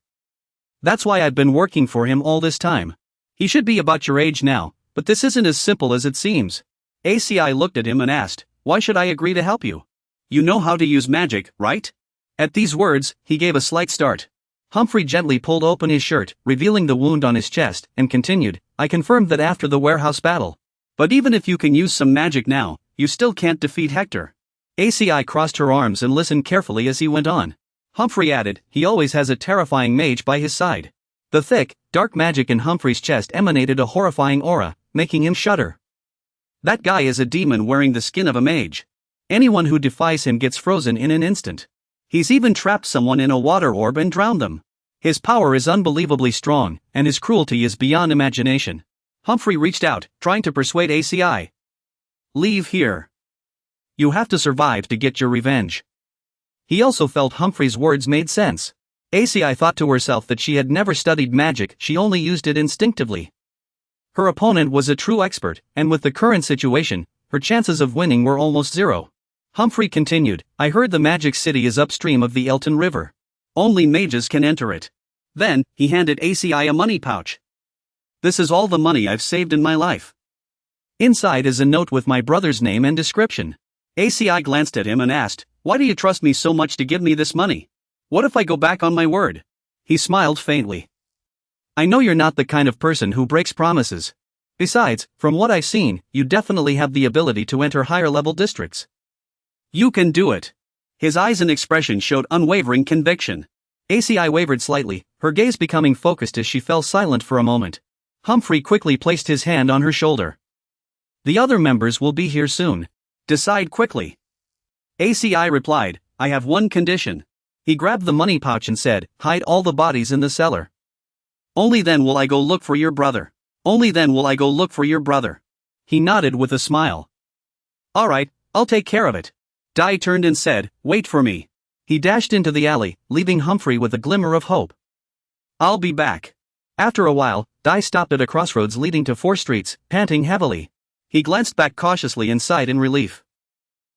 [SPEAKER 1] That's why I've been working for him all this time. He should be about your age now, but this isn't as simple as it seems. ACI looked at him and asked, why should I agree to help you? You know how to use magic, right? At these words, he gave a slight start. Humphrey gently pulled open his shirt, revealing the wound on his chest, and continued, I confirmed that after the warehouse battle. But even if you can use some magic now, you still can't defeat Hector. ACI crossed her arms and listened carefully as he went on. Humphrey added, he always has a terrifying mage by his side. The thick, dark magic in Humphrey's chest emanated a horrifying aura, making him shudder. That guy is a demon wearing the skin of a mage. Anyone who defies him gets frozen in an instant. He's even trapped someone in a water orb and drowned them. His power is unbelievably strong, and his cruelty is beyond imagination. Humphrey reached out, trying to persuade ACI. Leave here. You have to survive to get your revenge. He also felt Humphrey's words made sense. ACI thought to herself that she had never studied magic, she only used it instinctively. Her opponent was a true expert, and with the current situation, her chances of winning were almost zero. Humphrey continued, I heard the Magic City is upstream of the Elton River. Only mages can enter it. Then, he handed ACI a money pouch. This is all the money I've saved in my life. Inside is a note with my brother's name and description. ACI glanced at him and asked, why do you trust me so much to give me this money? What if I go back on my word? He smiled faintly. I know you're not the kind of person who breaks promises. Besides, from what I've seen, you definitely have the ability to enter higher-level districts. You can do it. His eyes and expression showed unwavering conviction. ACI wavered slightly, her gaze becoming focused as she fell silent for a moment. Humphrey quickly placed his hand on her shoulder. The other members will be here soon. Decide quickly. ACI replied, I have one condition. He grabbed the money pouch and said, hide all the bodies in the cellar. Only then will I go look for your brother. Only then will I go look for your brother. He nodded with a smile. All right, I'll take care of it. Dai turned and said, wait for me. He dashed into the alley, leaving Humphrey with a glimmer of hope. I'll be back. After a while, Dai stopped at a crossroads leading to 4 streets, panting heavily. He glanced back cautiously and sighed in relief.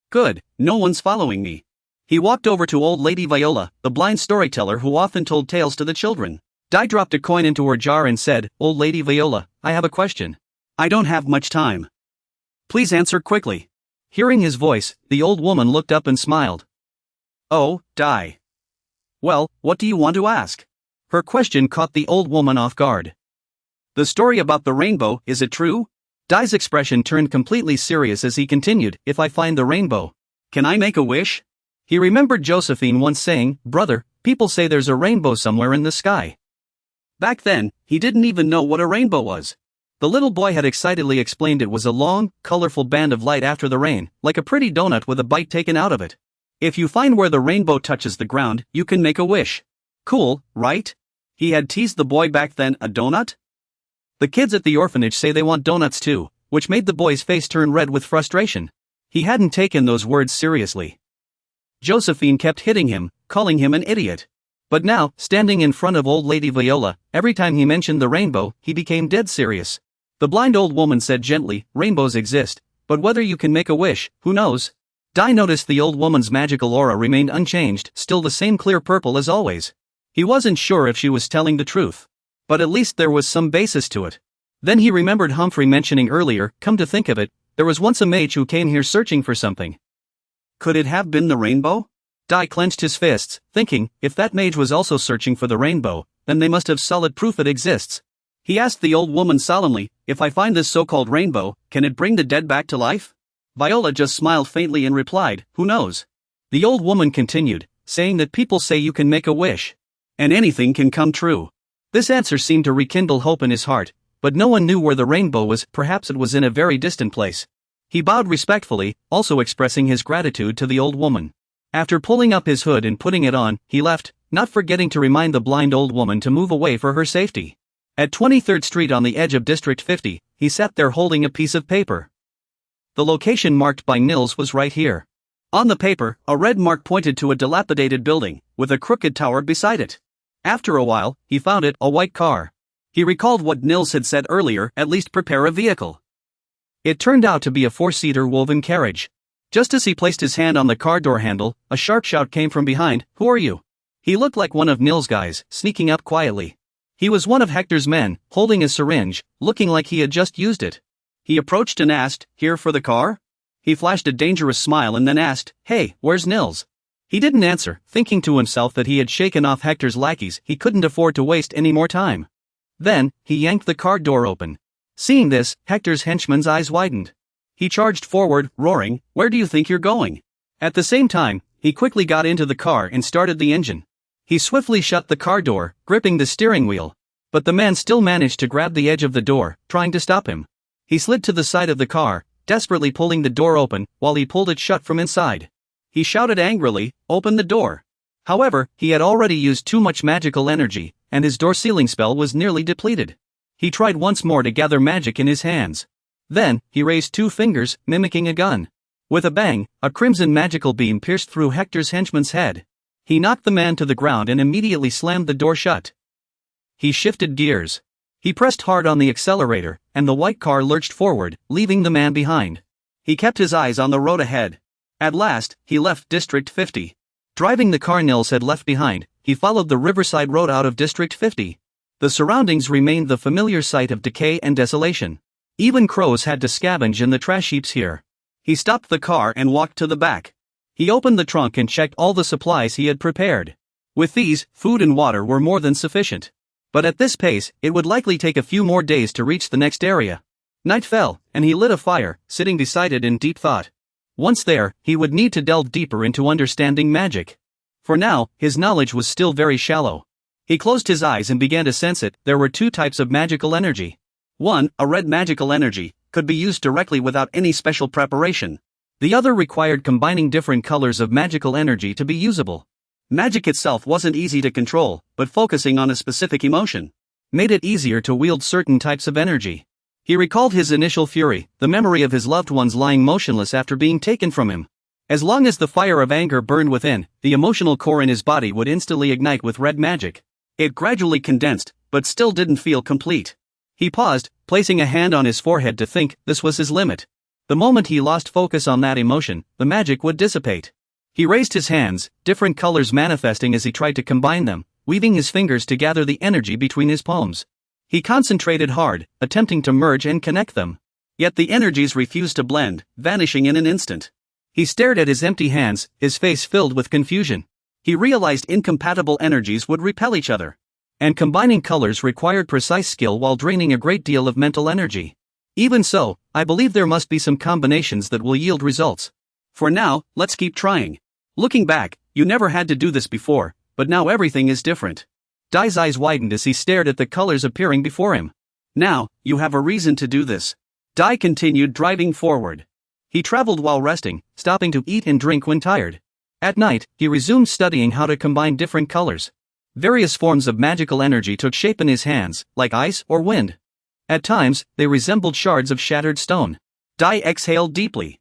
[SPEAKER 1] Good, no one's following me. He walked over to old Lady Viola, the blind storyteller who often told tales to the children. Dai dropped a coin into her jar and said, Old Lady Viola, I have a question. I don't have much time. Please answer quickly. Hearing his voice, the old woman looked up and smiled. Oh, Dai. Well, what do you want to ask? Her question caught the old woman off guard. The story about the rainbow, is it true? Dai's expression turned completely serious as he continued, if I find the rainbow, can I make a wish? He remembered Josephine once saying, brother, people say there's a rainbow somewhere in the sky. Back then, he didn't even know what a rainbow was. The little boy had excitedly explained it was a long, colorful band of light after the rain, like a pretty donut with a bite taken out of it. If you find where the rainbow touches the ground, you can make a wish. Cool, right? He had teased the boy back then, a donut? The kids at the orphanage say they want donuts too, which made the boy's face turn red with frustration. He hadn't taken those words seriously. Josephine kept hitting him, calling him an idiot. But now, standing in front of old lady Viola, every time he mentioned the rainbow, he became dead serious. The blind old woman said gently, rainbows exist, but whether you can make a wish, who knows? Dai noticed the old woman's magical aura remained unchanged, still the same clear purple as always. He wasn't sure if she was telling the truth. But at least there was some basis to it. Then he remembered Humphrey mentioning earlier, come to think of it, there was once a mage who came here searching for something. Could it have been the rainbow? Dai clenched his fists, thinking, if that mage was also searching for the rainbow, then they must have solid proof it exists. He asked the old woman solemnly, if I find this so-called rainbow, can it bring the dead back to life? Viola just smiled faintly and replied, who knows? The old woman continued, saying that people say you can make a wish. And anything can come true. This answer seemed to rekindle hope in his heart, but no one knew where the rainbow was, perhaps it was in a very distant place. He bowed respectfully, also expressing his gratitude to the old woman. After pulling up his hood and putting it on, he left, not forgetting to remind the blind old woman to move away for her safety. At 23rd Street on the edge of District 50, he sat there holding a piece of paper. The location marked by Nils was right here. On the paper, a red mark pointed to a dilapidated building, with a crooked tower beside it. After a while, he found it, a white car. He recalled what Nils had said earlier, at least prepare a vehicle. It turned out to be a four-seater woven carriage. Just as he placed his hand on the car door handle, a sharp shout came from behind, who are you? He looked like one of Nils' guys, sneaking up quietly. He was one of Hector's men, holding a syringe, looking like he had just used it. He approached and asked, here for the car? He flashed a dangerous smile and then asked, hey, where's Nils? He didn't answer, thinking to himself that he had shaken off Hector's lackeys, he couldn't afford to waste any more time. Then, he yanked the car door open. Seeing this, Hector's henchman's eyes widened. He charged forward, roaring, where do you think you're going? At the same time, he quickly got into the car and started the engine. He swiftly shut the car door, gripping the steering wheel. But the man still managed to grab the edge of the door, trying to stop him. He slid to the side of the car, desperately pulling the door open, while he pulled it shut from inside. He shouted angrily, open the door. However, he had already used too much magical energy, and his door sealing spell was nearly depleted. He tried once more to gather magic in his hands. Then, he raised two fingers, mimicking a gun. With a bang, a crimson magical beam pierced through Hector's henchman's head. He knocked the man to the ground and immediately slammed the door shut. He shifted gears. He pressed hard on the accelerator, and the white car lurched forward, leaving the man behind. He kept his eyes on the road ahead. At last, he left District 50. Driving the car Nils had left behind, he followed the Riverside Road out of District 50. The surroundings remained the familiar sight of decay and desolation. Even crows had to scavenge in the trash heaps here. He stopped the car and walked to the back. He opened the trunk and checked all the supplies he had prepared. With these, food and water were more than sufficient. But at this pace, it would likely take a few more days to reach the next area. Night fell, and he lit a fire, sitting beside it in deep thought. Once there, he would need to delve deeper into understanding magic. For now, his knowledge was still very shallow. He closed his eyes and began to sense it. There were two types of magical energy. One, a red magical energy, could be used directly without any special preparation. The other required combining different colors of magical energy to be usable. Magic itself wasn't easy to control, but focusing on a specific emotion made it easier to wield certain types of energy. He recalled his initial fury, the memory of his loved ones lying motionless after being taken from him. As long as the fire of anger burned within, the emotional core in his body would instantly ignite with red magic. It gradually condensed, but still didn't feel complete. He paused, placing a hand on his forehead to think. This was his limit. The moment he lost focus on that emotion, the magic would dissipate. He raised his hands, different colors manifesting as he tried to combine them, weaving his fingers to gather the energy between his palms. He concentrated hard, attempting to merge and connect them. Yet the energies refused to blend, vanishing in an instant. He stared at his empty hands, his face filled with confusion. He realized incompatible energies would repel each other. And combining colors required precise skill while draining a great deal of mental energy. Even so, I believe there must be some combinations that will yield results. For now, let's keep trying. Looking back, you never had to do this before, but now everything is different. Dai's eyes widened as he stared at the colors appearing before him. Now, you have a reason to do this. Dai continued driving forward. He traveled while resting, stopping to eat and drink when tired. At night, he resumed studying how to combine different colors. Various forms of magical energy took shape in his hands, like ice or wind. At times, they resembled shards of shattered stone. Dai exhaled deeply.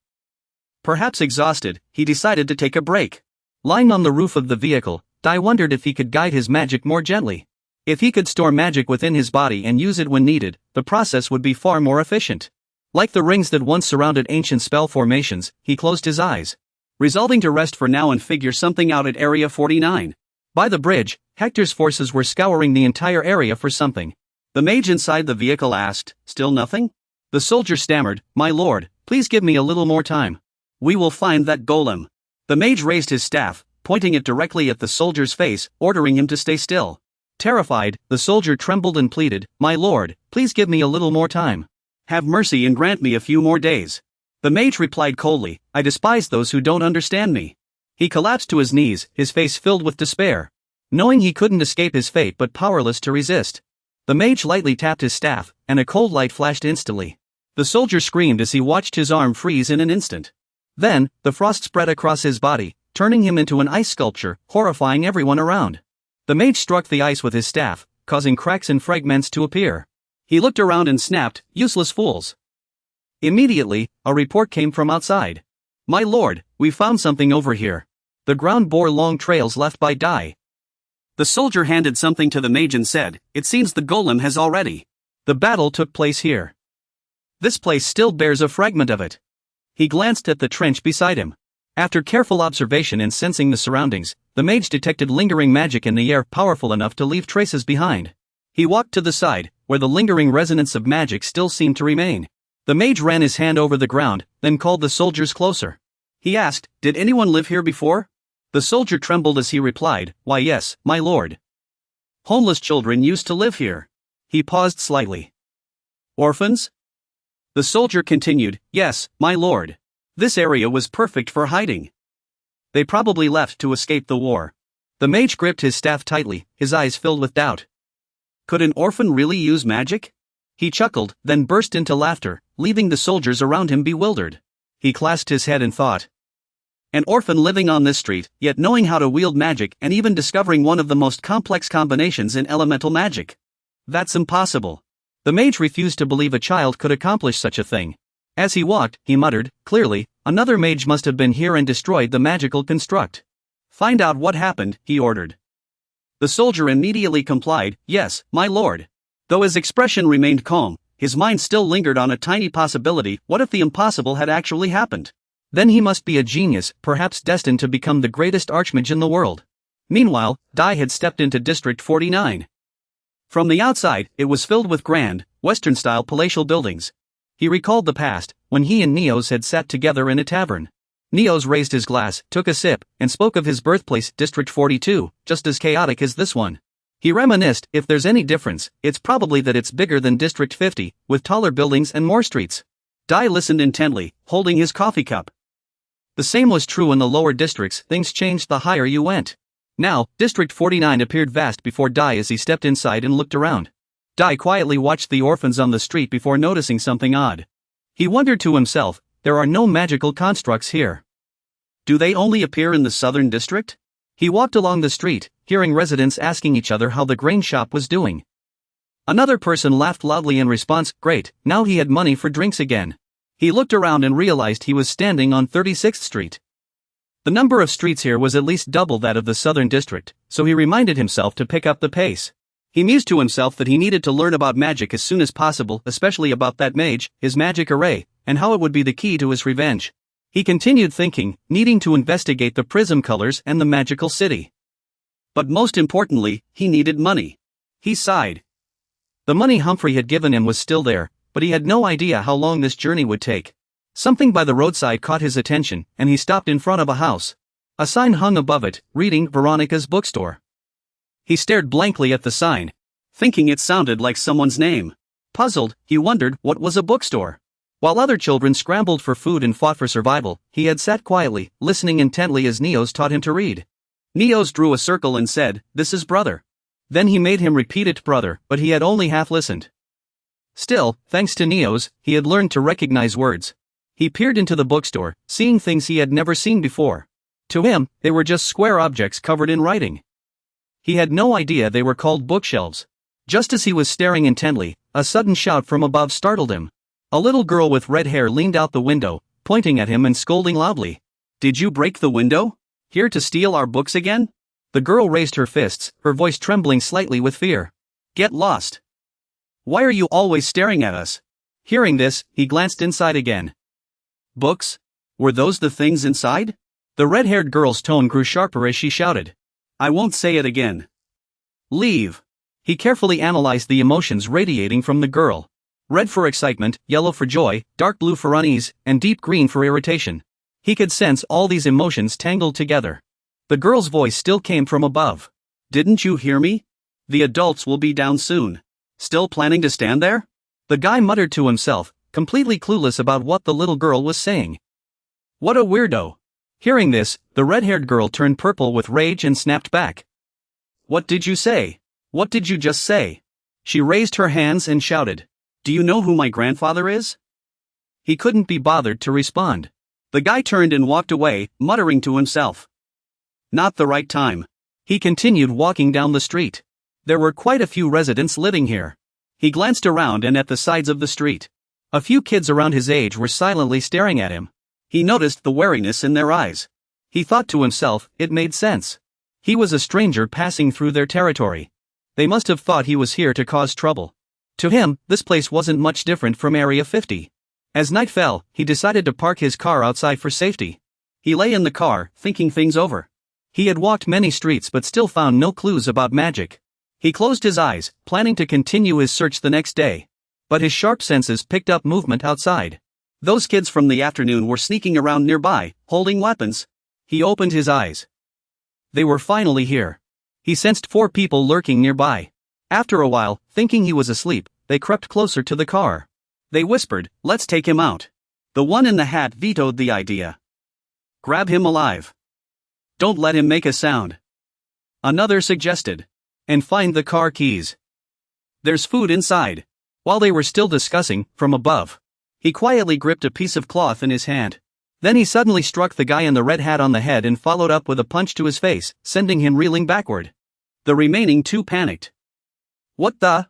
[SPEAKER 1] Perhaps exhausted, he decided to take a break. Lying on the roof of the vehicle, Dai wondered if he could guide his magic more gently. If he could store magic within his body and use it when needed, the process would be far more efficient. Like the rings that once surrounded ancient spell formations, he closed his eyes, resolving to rest for now and figure something out at Area 49. By the bridge, Hector's forces were scouring the entire area for something. The mage inside the vehicle asked, "Still nothing?" The soldier stammered, "My lord, please give me a little more time. We will find that golem." The mage raised his staff, pointing it directly at the soldier's face, ordering him to stay still. Terrified, the soldier trembled and pleaded, "My lord, please give me a little more time. Have mercy and grant me a few more days." The mage replied coldly, "I despise those who don't understand me." He collapsed to his knees, his face filled with despair. Knowing he couldn't escape his fate but powerless to resist. The mage lightly tapped his staff, and a cold light flashed instantly. The soldier screamed as he watched his arm freeze in an instant. Then, the frost spread across his body, turning him into an ice sculpture, horrifying everyone around. The mage struck the ice with his staff, causing cracks and fragments to appear. He looked around and snapped, "Useless fools." Immediately, a report came from outside. "My lord, we found something over here." The ground bore long trails left by Dai. The soldier handed something to the mage and said, "It seems the golem has already." The battle took place here. This place still bears a fragment of it. He glanced at the trench beside him. After careful observation and sensing the surroundings, the mage detected lingering magic in the air powerful enough to leave traces behind. He walked to the side, where the lingering resonance of magic still seemed to remain. The mage ran his hand over the ground, then called the soldiers closer. He asked, "Did anyone live here before?" The soldier trembled as he replied, "Why yes, my lord. Homeless children used to live here." He paused slightly. "Orphans?" The soldier continued, "Yes, my lord. This area was perfect for hiding. They probably left to escape the war." The mage gripped his staff tightly, his eyes filled with doubt. Could an orphan really use magic? He chuckled, then burst into laughter, leaving the soldiers around him bewildered. He clasped his head and thought. An orphan living on this street, yet knowing how to wield magic and even discovering one of the most complex combinations in elemental magic. That's impossible. The mage refused to believe a child could accomplish such a thing. As he walked, he muttered, "Clearly, another mage must have been here and destroyed the magical construct." "Find out what happened," he ordered. The soldier immediately complied, "Yes, my lord." Though his expression remained calm, his mind still lingered on a tiny possibility. What if the impossible had actually happened? Then he must be a genius, perhaps destined to become the greatest archmage in the world. Meanwhile, Dai had stepped into District 49. From the outside, it was filled with grand, Western-style palatial buildings. He recalled the past, when he and Neos had sat together in a tavern. Neos raised his glass, took a sip, and spoke of his birthplace, District 42, just as chaotic as this one. He reminisced, if there's any difference, it's probably that it's bigger than District 50, with taller buildings and more streets. Dai listened intently, holding his coffee cup. The same was true in the lower districts. Things changed the higher you went. Now, District 49 appeared vast before Dai as he stepped inside and looked around. Dai quietly watched the orphans on the street before noticing something odd. He wondered to himself, there are no magical constructs here. Do they only appear in the southern district? He walked along the street, hearing residents asking each other how the grain shop was doing. Another person laughed loudly in response, "Great, now he had money for drinks again." He looked around and realized he was standing on 36th Street. The number of streets here was at least double that of the southern district, so he reminded himself to pick up the pace. He mused to himself that he needed to learn about magic as soon as possible, especially about that mage, his magic array, and how it would be the key to his revenge. He continued thinking, needing to investigate the prism colors and the magical city. But most importantly, he needed money. He sighed. The money Humphrey had given him was still there, but he had no idea how long this journey would take. Something by the roadside caught his attention, and he stopped in front of a house. A sign hung above it, reading Veronica's bookstore. He stared blankly at the sign, thinking it sounded like someone's name. Puzzled, he wondered what was a bookstore. While other children scrambled for food and fought for survival, he had sat quietly, listening intently as Neos taught him to read. Neos drew a circle and said, "This is brother." Then he made him repeat it, brother, but he had only half listened. Still, thanks to Neos, he had learned to recognize words. He peered into the bookstore, seeing things he had never seen before. To him, they were just square objects covered in writing. He had no idea they were called bookshelves. Just as he was staring intently, a sudden shout from above startled him. A little girl with red hair leaned out the window, pointing at him and scolding loudly. "Did you break the window? Here to steal our books again?" The girl raised her fists, her voice trembling slightly with fear. "Get lost. Why are you always staring at us?" Hearing this, he glanced inside again. Books? Were those the things inside? The red-haired girl's tone grew sharper as she shouted. "I won't say it again. Leave." He carefully analyzed the emotions radiating from the girl. Red for excitement, yellow for joy, dark blue for unease, and deep green for irritation. He could sense all these emotions tangled together. The girl's voice still came from above. "Didn't you hear me? The adults will be down soon. Still planning to stand there?" The guy muttered to himself, completely clueless about what the little girl was saying. What a weirdo. Hearing this, the red-haired girl turned purple with rage and snapped back. "What did you say? What did you just say?" She raised her hands and shouted. "Do you know who my grandfather is?" He couldn't be bothered to respond. The guy turned and walked away, muttering to himself. Not the right time. He continued walking down the street. There were quite a few residents living here. He glanced around and at the sides of the street. A few kids around his age were silently staring at him. He noticed the wariness in their eyes. He thought to himself, it made sense. He was a stranger passing through their territory. They must have thought he was here to cause trouble. To him, this place wasn't much different from Area 50. As night fell, he decided to park his car outside for safety. He lay in the car, thinking things over. He had walked many streets but still found no clues about magic. He closed his eyes, planning to continue his search the next day. But his sharp senses picked up movement outside. Those kids from the afternoon were sneaking around nearby, holding weapons. He opened his eyes. They were finally here. He sensed 4 people lurking nearby. After a while, thinking he was asleep, they crept closer to the car. They whispered, "Let's take him out." The one in the hat vetoed the idea. "Grab him alive. Don't let him make a sound." Another suggested. "And find the car keys. There's food inside." While they were still discussing, from above, he quietly gripped a piece of cloth in his hand. Then he suddenly struck the guy in the red hat on the head and followed up with a punch to his face, sending him reeling backward. The remaining 2 panicked. "What the?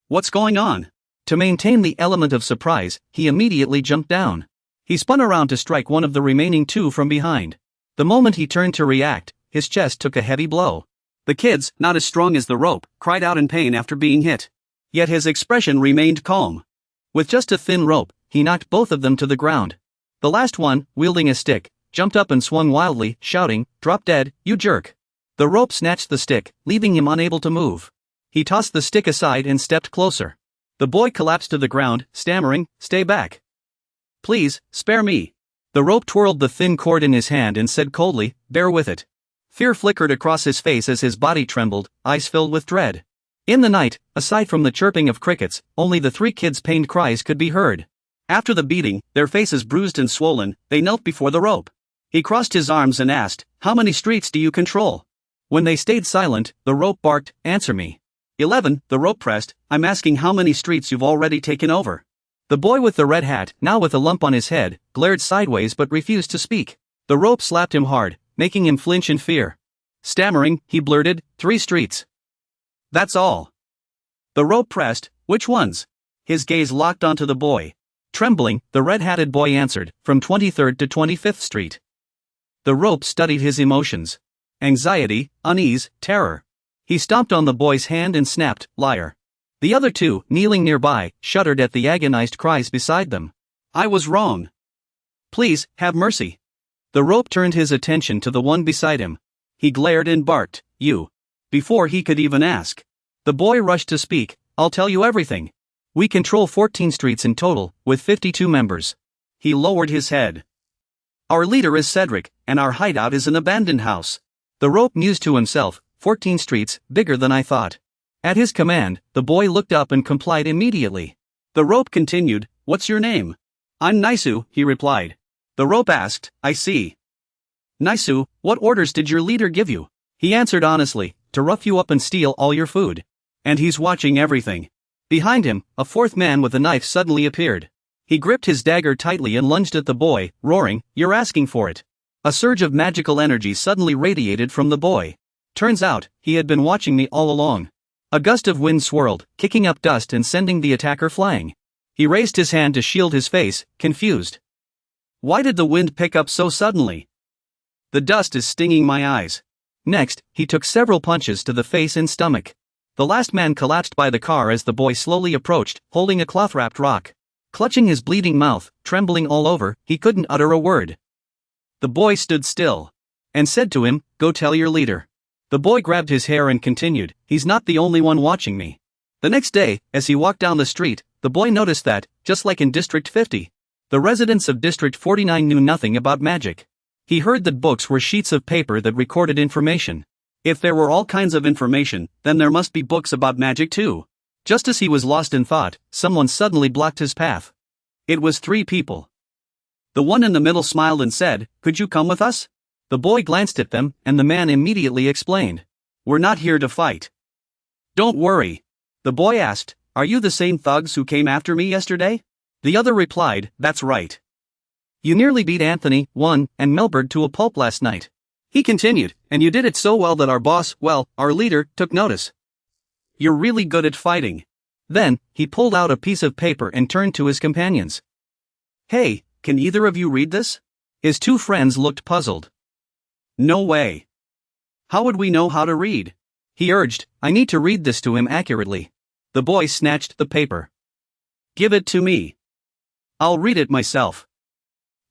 [SPEAKER 1] What's going on?" To maintain the element of surprise, he immediately jumped down. He spun around to strike one of the remaining 2 from behind. The moment he turned to react, his chest took a heavy blow. The kids, not as strong as the rope, cried out in pain after being hit. Yet his expression remained calm. With just a thin rope, he knocked both of them to the ground. The last one, wielding a stick, jumped up and swung wildly, shouting, "Drop dead, you jerk." The rope snatched the stick, leaving him unable to move. He tossed the stick aside and stepped closer. The boy collapsed to the ground, stammering, "Stay back. Please, spare me." The rope twirled the thin cord in his hand and said coldly, "Bear with it." Fear flickered across his face as his body trembled, eyes filled with dread. In the night, aside from the chirping of crickets, only the 3 kids' pained cries could be heard. After the beating, their faces bruised and swollen, they knelt before the rope. He crossed his arms and asked, "How many streets do you control?" When they stayed silent, the rope barked, "Answer me." 11, the rope pressed, "I'm asking how many streets you've already taken over." The boy with the red hat, now with a lump on his head, glared sideways but refused to speak. The rope slapped him hard, making him flinch in fear. Stammering, he blurted, 3 streets. That's all." The rope pressed, "Which ones?" His gaze locked onto the boy. Trembling, the red-hatted boy answered, "From 23rd to 25th Street." The rope studied his emotions. Anxiety, unease, terror. He stomped on the boy's hand and snapped, "Liar." The other 2, kneeling nearby, shuddered at the agonized cries beside them. "I was wrong. Please, have mercy." The rope turned his attention to the one beside him. He glared and barked, "You." Before he could even ask. The boy rushed to speak, "I'll tell you everything. We control 14 streets in total, with 52 members." He lowered his head. "Our leader is Cedric, and our hideout is an abandoned house." The rope mused to himself, 14 streets, bigger than I thought. At his command, the boy looked up and complied immediately. The rope continued, "What's your name?" "I'm Nisu," he replied. The rope asked, "I see. Nisu, what orders did your leader give you?" He answered honestly, "To rough you up and steal all your food. And he's watching everything." Behind him, a fourth man with a knife suddenly appeared. He gripped his dagger tightly and lunged at the boy, roaring, "You're asking for it." A surge of magical energy suddenly radiated from the boy. Turns out, he had been watching me all along. A gust of wind swirled, kicking up dust and sending the attacker flying. He raised his hand to shield his face, confused. Why did the wind pick up so suddenly? The dust is stinging my eyes. Next, he took several punches to the face and stomach. The last man collapsed by the car as the boy slowly approached, holding a cloth-wrapped rock. Clutching his bleeding mouth, trembling all over, he couldn't utter a word. The boy stood still and said to him, "Go tell your leader." The boy grabbed his hair and continued, "He's not the only one watching me." The next day, as he walked down the street, the boy noticed that, just like in District 50, the residents of District 49 knew nothing about magic. He heard that books were sheets of paper that recorded information. If there were all kinds of information, then there must be books about magic too. Just as he was lost in thought, someone suddenly blocked his path. It was 3 people. The one in the middle smiled and said, "Could you come with us?" The boy glanced at them, and the man immediately explained, "We're not here to fight." "Don't worry." The boy asked, "Are you the same thugs who came after me yesterday?" The other replied, "That's right. You nearly beat Anthony, One, and Melberg to a pulp last night." He continued, "And you did it so well that our boss, our leader, took notice. You're really good at fighting." Then, he pulled out a piece of paper and turned to his companions. "Hey, can either of you read this?" His 2 friends looked puzzled. "No way. How would we know how to read?" He urged, "I need to read this to him accurately." The boy snatched the paper. "Give it to me. I'll read it myself."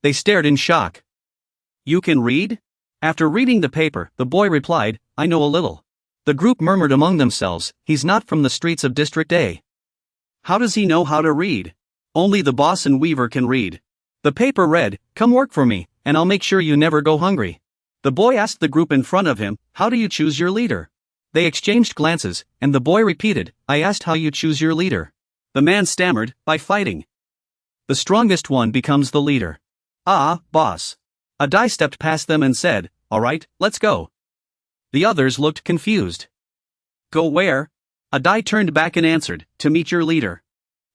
[SPEAKER 1] They stared in shock. "You can read?" After reading the paper, the boy replied, "I know a little." The group murmured among themselves, "He's not from the streets of District A. How does he know how to read? Only the boss and Weaver can read." The paper read, "Come work for me, and I'll make sure you never go hungry." The boy asked the group in front of him, "How do you choose your leader?" They exchanged glances, and the boy repeated, "I asked how you choose your leader." The man stammered, "By fighting. The strongest one becomes the leader." "Ah, boss." Adai stepped past them and said, "All right, let's go." The others looked confused. "Go where?" Adai turned back and answered, "To meet your leader."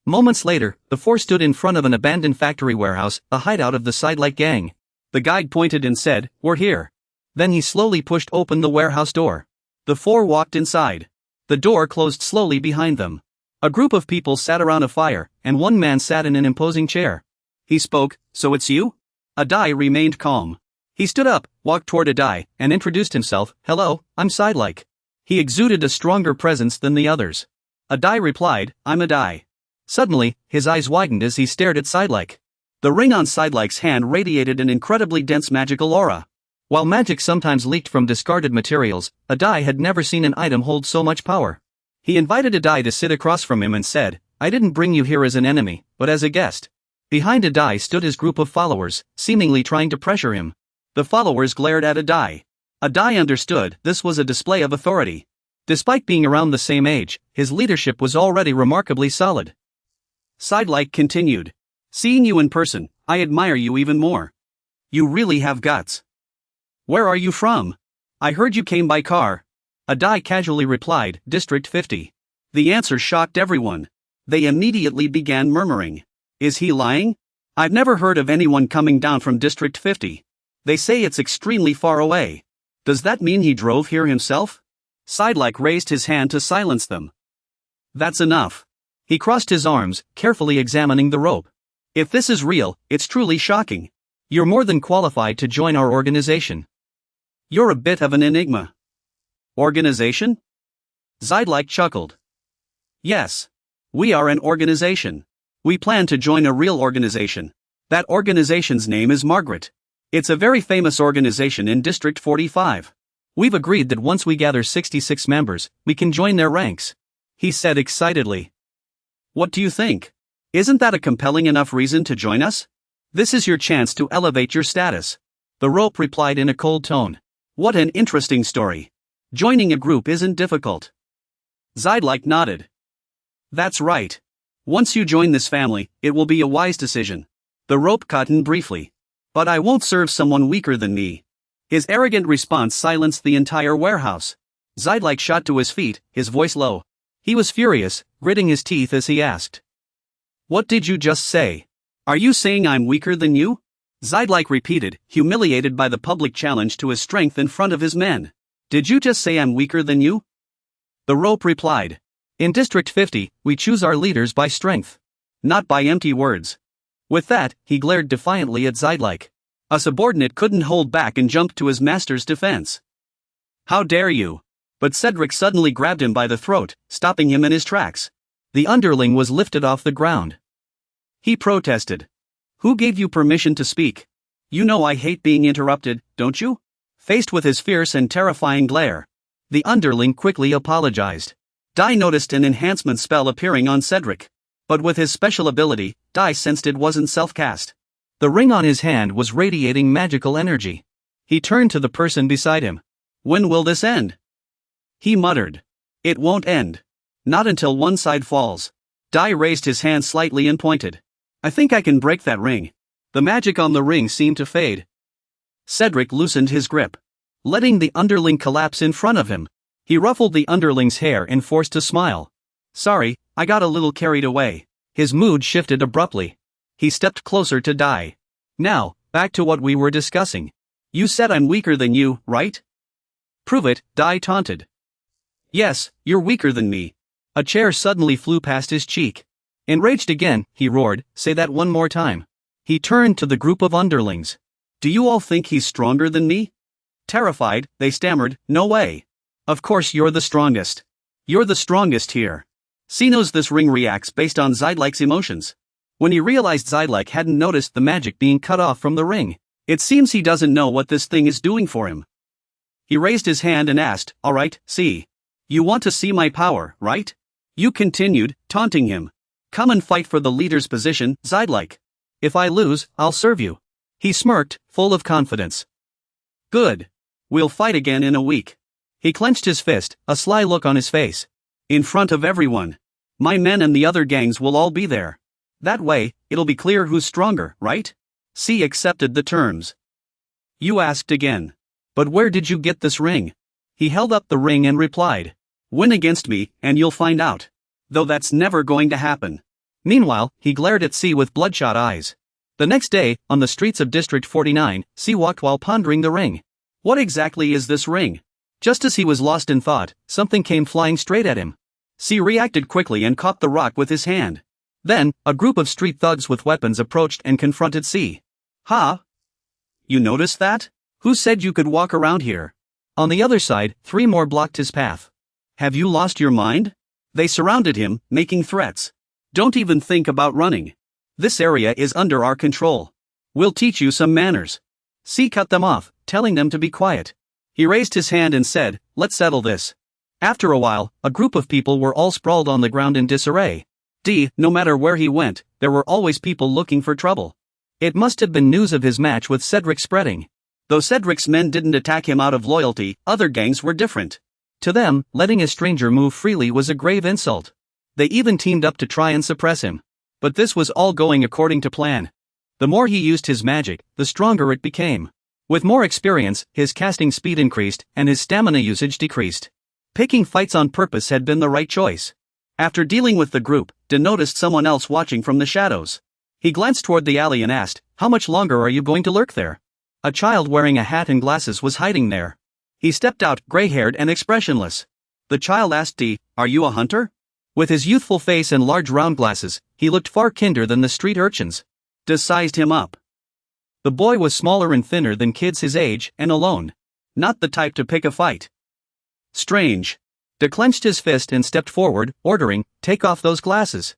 [SPEAKER 1] Moments later, the 4 stood in front of an abandoned factory warehouse, a hideout of the Sidelight gang. The guide pointed and said, "We're here." Then he slowly pushed open the warehouse door. The 4 walked inside. The door closed slowly behind them. A group of people sat around a fire, and one man sat in an imposing chair. He spoke, "So it's you?" Adai remained calm. He stood up, walked toward Adai, and introduced himself, "Hello, I'm Sidelike." He exuded a stronger presence than the others. Adai replied, "I'm Adai." Suddenly, his eyes widened as he stared at Sidelike. The ring on Sidelike's hand radiated an incredibly dense magical aura. While magic sometimes leaked from discarded materials, Adai had never seen an item hold so much power. He invited Adai to sit across from him and said, "I didn't bring you here as an enemy, but as a guest." Behind Adai stood his group of followers, seemingly trying to pressure him. The followers glared at Adai. Adai understood this was a display of authority. Despite being around the same age, his leadership was already remarkably solid. Sidelike continued, "Seeing you in person, I admire you even more. You really have guts. Where are you from? I heard you came by car." Adai casually replied, "District 50. The answer shocked everyone. They immediately began murmuring, "Is he lying? I've never heard of anyone coming down from District 50. They say it's extremely far away. Does that mean he drove here himself?" Sidelike raised his hand to silence them. "That's enough." He crossed his arms, carefully examining the rope. "If this is real, it's truly shocking. You're more than qualified to join our organization. You're a bit of an enigma." "Organization?" Sidelike chuckled. "Yes. We are an organization. We plan to join a real organization. That organization's name is Margaret. It's a very famous organization in District 45. We've agreed that once we gather 66 members, we can join their ranks," he said excitedly. "What do you think? Isn't that a compelling enough reason to join us? This is your chance to elevate your status." The rope replied in a cold tone, "What an interesting story. Joining a group isn't difficult. Zidlike nodded. That's right. Once you join this family, it will be a wise decision. The rope cut in briefly. But I won't serve someone weaker than me. His arrogant response silenced the entire warehouse. Zidlike shot to his feet, his voice low. He was furious, gritting his teeth as he asked. What did you just say? Are you saying I'm weaker than you? Zidlike repeated, humiliated by the public challenge to his strength in front of his men. Did you just say I'm weaker than you? The rope replied. In District 50, we choose our leaders by strength. Not by empty words. With that, he glared defiantly at Zidlike. A subordinate couldn't hold back and jumped to his master's defense. How dare you? But Cedric suddenly grabbed him by the throat, stopping him in his tracks. The underling was lifted off the ground. He protested. Who gave you permission to speak? You know I hate being interrupted, don't you? Faced with his fierce and terrifying glare, the underling quickly apologized. Dai noticed an enhancement spell appearing on Cedric. But with his special ability, Dai sensed it wasn't self-cast. The ring on his hand was radiating magical energy. He turned to the person beside him. When will this end? He muttered. It won't end. Not until one side falls. Dai raised his hand slightly and pointed. I think I can break that ring. The magic on the ring seemed to fade. Cedric loosened his grip, letting the underling collapse in front of him. He ruffled the underling's hair and forced a smile. Sorry, I got a little carried away. His mood shifted abruptly. He stepped closer to Dai. Now, back to what we were discussing. You said I'm weaker than you, right? Prove it, Dai taunted. Yes, you're weaker than me. A chair suddenly flew past his cheek. Enraged again, he roared, say that one more time. He turned to the group of underlings. Do you all think he's stronger than me? Terrified, they stammered, no way. Of course you're the strongest. You're the strongest here. C knows this ring reacts based on Zidlike's emotions. When he realized Zidlike hadn't noticed the magic being cut off from the ring, it seems he doesn't know what this thing is doing for him. He raised his hand and asked, alright, see. You want to see my power, right? You continued, taunting him. Come and fight for the leader's position, Zidlike. If I lose, I'll serve you. He smirked, full of confidence. Good. We'll fight again in a week. He clenched his fist, a sly look on his face. In front of everyone. My men and the other gangs will all be there. That way, it'll be clear who's stronger, right? C accepted the terms. You asked again. But where did you get this ring? He held up the ring and replied. Win against me, and you'll find out. Though that's never going to happen. Meanwhile, he glared at C with bloodshot eyes. The next day, on the streets of District 49, C walked while pondering the ring. What exactly is this ring? Just as he was lost in thought, something came flying straight at him. C reacted quickly and caught the rock with his hand. Then, a group of street thugs with weapons approached and confronted C. Ha! You noticed that? Who said you could walk around here? On the other side, 3 more blocked his path. Have you lost your mind? They surrounded him, making threats. Don't even think about running. This area is under our control. We'll teach you some manners. C cut them off, telling them to be quiet. He raised his hand and said, let's settle this. After a while, a group of people were all sprawled on the ground in disarray. No matter where he went, there were always people looking for trouble. It must have been news of his match with Cedric spreading. Though Cedric's men didn't attack him out of loyalty, other gangs were different. To them, letting a stranger move freely was a grave insult. They even teamed up to try and suppress him. But this was all going according to plan. The more he used his magic, the stronger it became. With more experience, his casting speed increased, and his stamina usage decreased. Picking fights on purpose had been the right choice. After dealing with the group, De noticed someone else watching from the shadows. He glanced toward the alley and asked, how much longer are you going to lurk there? A child wearing a hat and glasses was hiding there. He stepped out, gray-haired and expressionless. The child asked D, are you a hunter? With his youthful face and large round glasses, he looked far kinder than the street urchins. D sized him up. The boy was smaller and thinner than kids his age, and alone. Not the type to pick a fight. Strange. D clenched his fist and stepped forward, ordering, take off those glasses.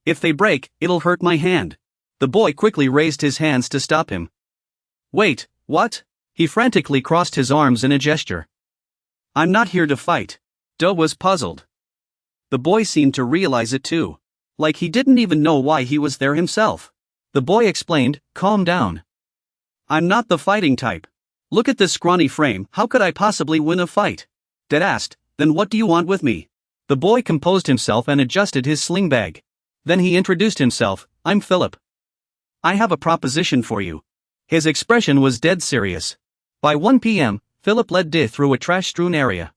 [SPEAKER 1] If they break, it'll hurt my hand. The boy quickly raised his hands to stop him. Wait, what? He frantically crossed his arms in a gesture. I'm not here to fight. D was puzzled. The boy seemed to realize it too. Like he didn't even know why he was there himself. The boy explained, calm down. I'm not the fighting type. Look at this scrawny frame, how could I possibly win a fight? Dad asked, then what do you want with me? The boy composed himself and adjusted his sling bag. Then he introduced himself, I'm Philip. I have a proposition for you. His expression was dead serious. By 1 p.m., Philip led Dai through a trash-strewn area.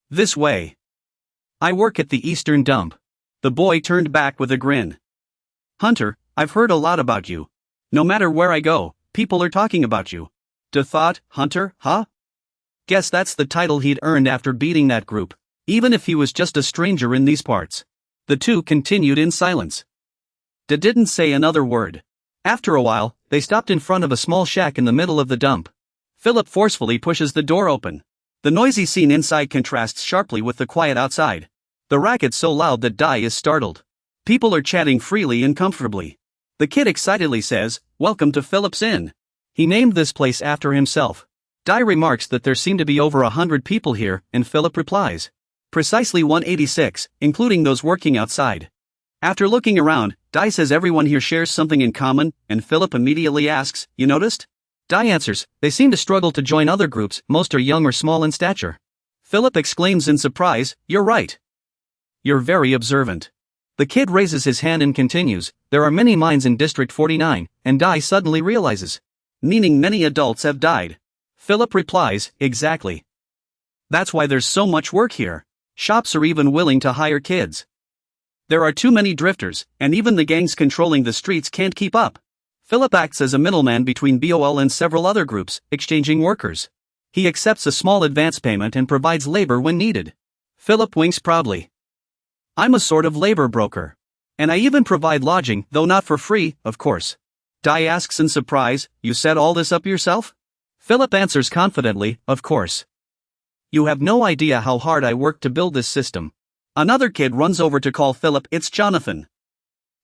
[SPEAKER 1] This way. I work at the Eastern Dump. The boy turned back with a grin. Hunter, I've heard a lot about you. No matter where I go, people are talking about you. Da thought, Hunter, huh? Guess that's the title he'd earned after beating that group, even if he was just a stranger in these parts. The two continued in silence. Da didn't say another word. After a while, they stopped in front of a small shack in the middle of the dump. Philip forcefully pushes the door open. The noisy scene inside contrasts sharply with the quiet outside. The racket's so loud that Dai is startled. People are chatting freely and comfortably. The kid excitedly says, "Welcome to Philip's Inn." He named this place after himself. Dai remarks that there seem to be over 100 people here, and Philip replies, "Precisely 186, including those working outside." After looking around, Dai says everyone here shares something in common, and Philip immediately asks, "You noticed?" Dai answers, "They seem to struggle to join other groups, most are young or small in stature." Philip exclaims in surprise, "You're right. You're very observant." The kid raises his hand and continues, "There are many mines in District 49, and Dai suddenly realizes. Meaning many adults have died. Philip replies, "Exactly. That's why there's so much work here. Shops are even willing to hire kids. There are too many drifters, and even the gangs controlling the streets can't keep up." Philip acts as a middleman between BOL and several other groups, exchanging workers. He accepts a small advance payment and provides labor when needed. Philip winks proudly. "I'm a sort of labor broker. And I even provide lodging, though not for free, of course." Dai asks in surprise, "You set all this up yourself?" Philip answers confidently, "Of course. You have no idea how hard I worked to build this system." Another kid runs over to call Philip, "It's Jonathan."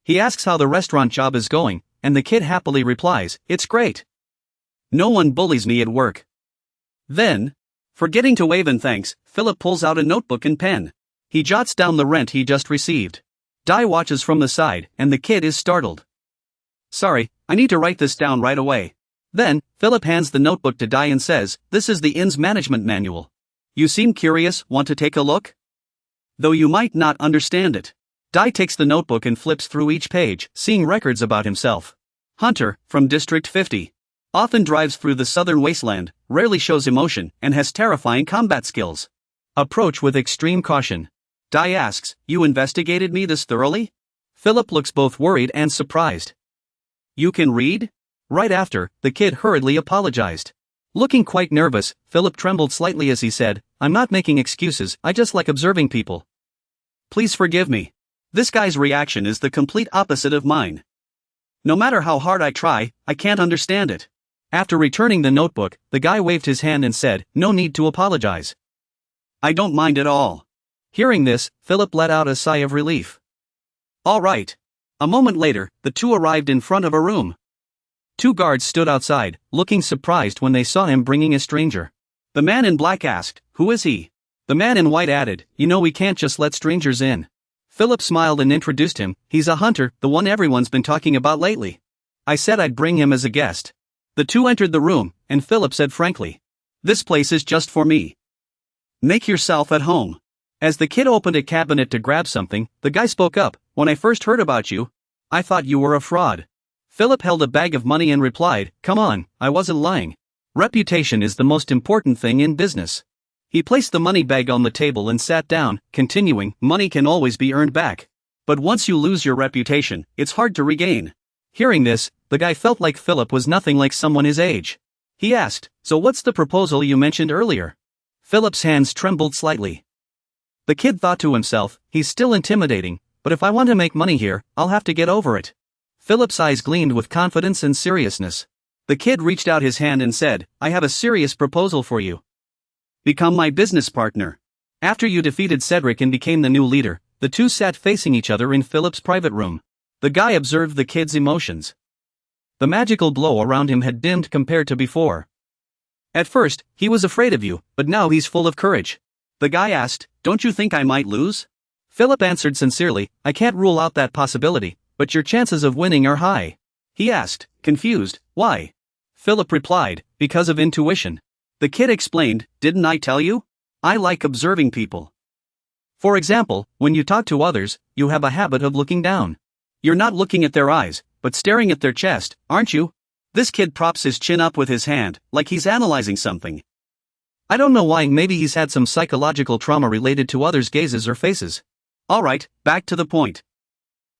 [SPEAKER 1] He asks how the restaurant job is going, and the kid happily replies, "It's great. No one bullies me at work." Then, forgetting to wave in thanks, Philip pulls out a notebook and pen. He jots down the rent he just received. Dai watches from the side, and the kid is startled. "Sorry, I need to write this down right away." Then, Philip hands the notebook to Dai and says, "This is the inn's management manual. You seem curious, want to take a look? Though you might not understand it." Dai takes the notebook and flips through each page, seeing records about himself. Hunter, from District 50. Often drives through the southern wasteland, rarely shows emotion, and has terrifying combat skills. Approach with extreme caution. Dai asks, "You investigated me this thoroughly?" Philip looks both worried and surprised. "You can read?" Right after, the kid hurriedly apologized. Looking quite nervous, Philip trembled slightly as he said, "I'm not making excuses, I just like observing people. Please forgive me. This guy's reaction is the complete opposite of mine. No matter how hard I try, I can't understand it." After returning the notebook, the guy waved his hand and said, "No need to apologize. I don't mind at all." Hearing this, Philip let out a sigh of relief. "All right." A moment later, the two arrived in front of a room. Two guards stood outside, looking surprised when they saw him bringing a stranger. The man in black asked, "Who is he?" The man in white added, "You know we can't just let strangers in." Philip smiled and introduced him, "He's a hunter, the one everyone's been talking about lately. I said I'd bring him as a guest." The two entered the room, and Philip said frankly, "This place is just for me. Make yourself at home." As the kid opened a cabinet to grab something, the guy spoke up, "When I first heard about you, I thought you were a fraud." Philip held a bag of money and replied, "Come on, I wasn't lying. Reputation is the most important thing in business." He placed the money bag on the table and sat down, continuing, "Money can always be earned back. But once you lose your reputation, it's hard to regain." Hearing this, the guy felt like Philip was nothing like someone his age. He asked, "So what's the proposal you mentioned earlier?" Philip's hands trembled slightly. The kid thought to himself, "He's still intimidating, but if I want to make money here, I'll have to get over it." Philip's eyes gleamed with confidence and seriousness. The kid reached out his hand and said, "I have a serious proposal for you. Become my business partner." After you defeated Cedric and became the new leader, the two sat facing each other in Philip's private room. The guy observed the kid's emotions. The magical glow around him had dimmed compared to before. At first, he was afraid of you, but now he's full of courage. The guy asked, "Don't you think I might lose?" Philip answered sincerely, "I can't rule out that possibility, but your chances of winning are high." He asked, confused, "Why?" Philip replied, "Because of intuition." The kid explained, "Didn't I tell you? I like observing people. For example, when you talk to others, you have a habit of looking down. You're not looking at their eyes, but staring at their chest, aren't you? This kid props his chin up with his hand, like he's analyzing something. I don't know why, maybe he's had some psychological trauma related to others' gazes or faces. Alright, back to the point.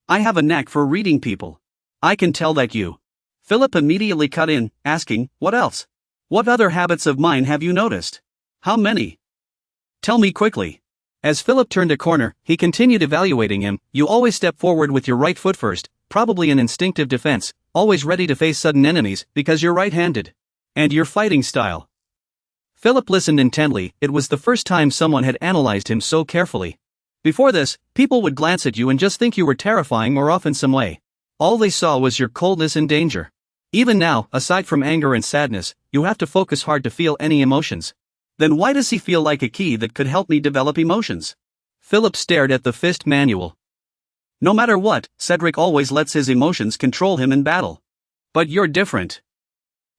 [SPEAKER 1] I have a knack for reading people. I can tell that you. Philip immediately cut in, asking, what else? What other habits of mine have you noticed? How many? Tell me quickly. As Philip turned a corner, he continued evaluating him. You always step forward with your right foot first, probably an instinctive defense, always ready to face sudden enemies because you're right-handed. And your fighting style. Philip listened intently. It was the first time someone had analyzed him so carefully. Before this, people would glance at you and just think you were terrifying or off in some way. All they saw was your coldness and danger. Even now, aside from anger and sadness, you have to focus hard to feel any emotions. Then why does he feel like a key that could help me develop emotions? Philip stared at the fist manual. No matter what, Cedric always lets his emotions control him in battle. But you're different.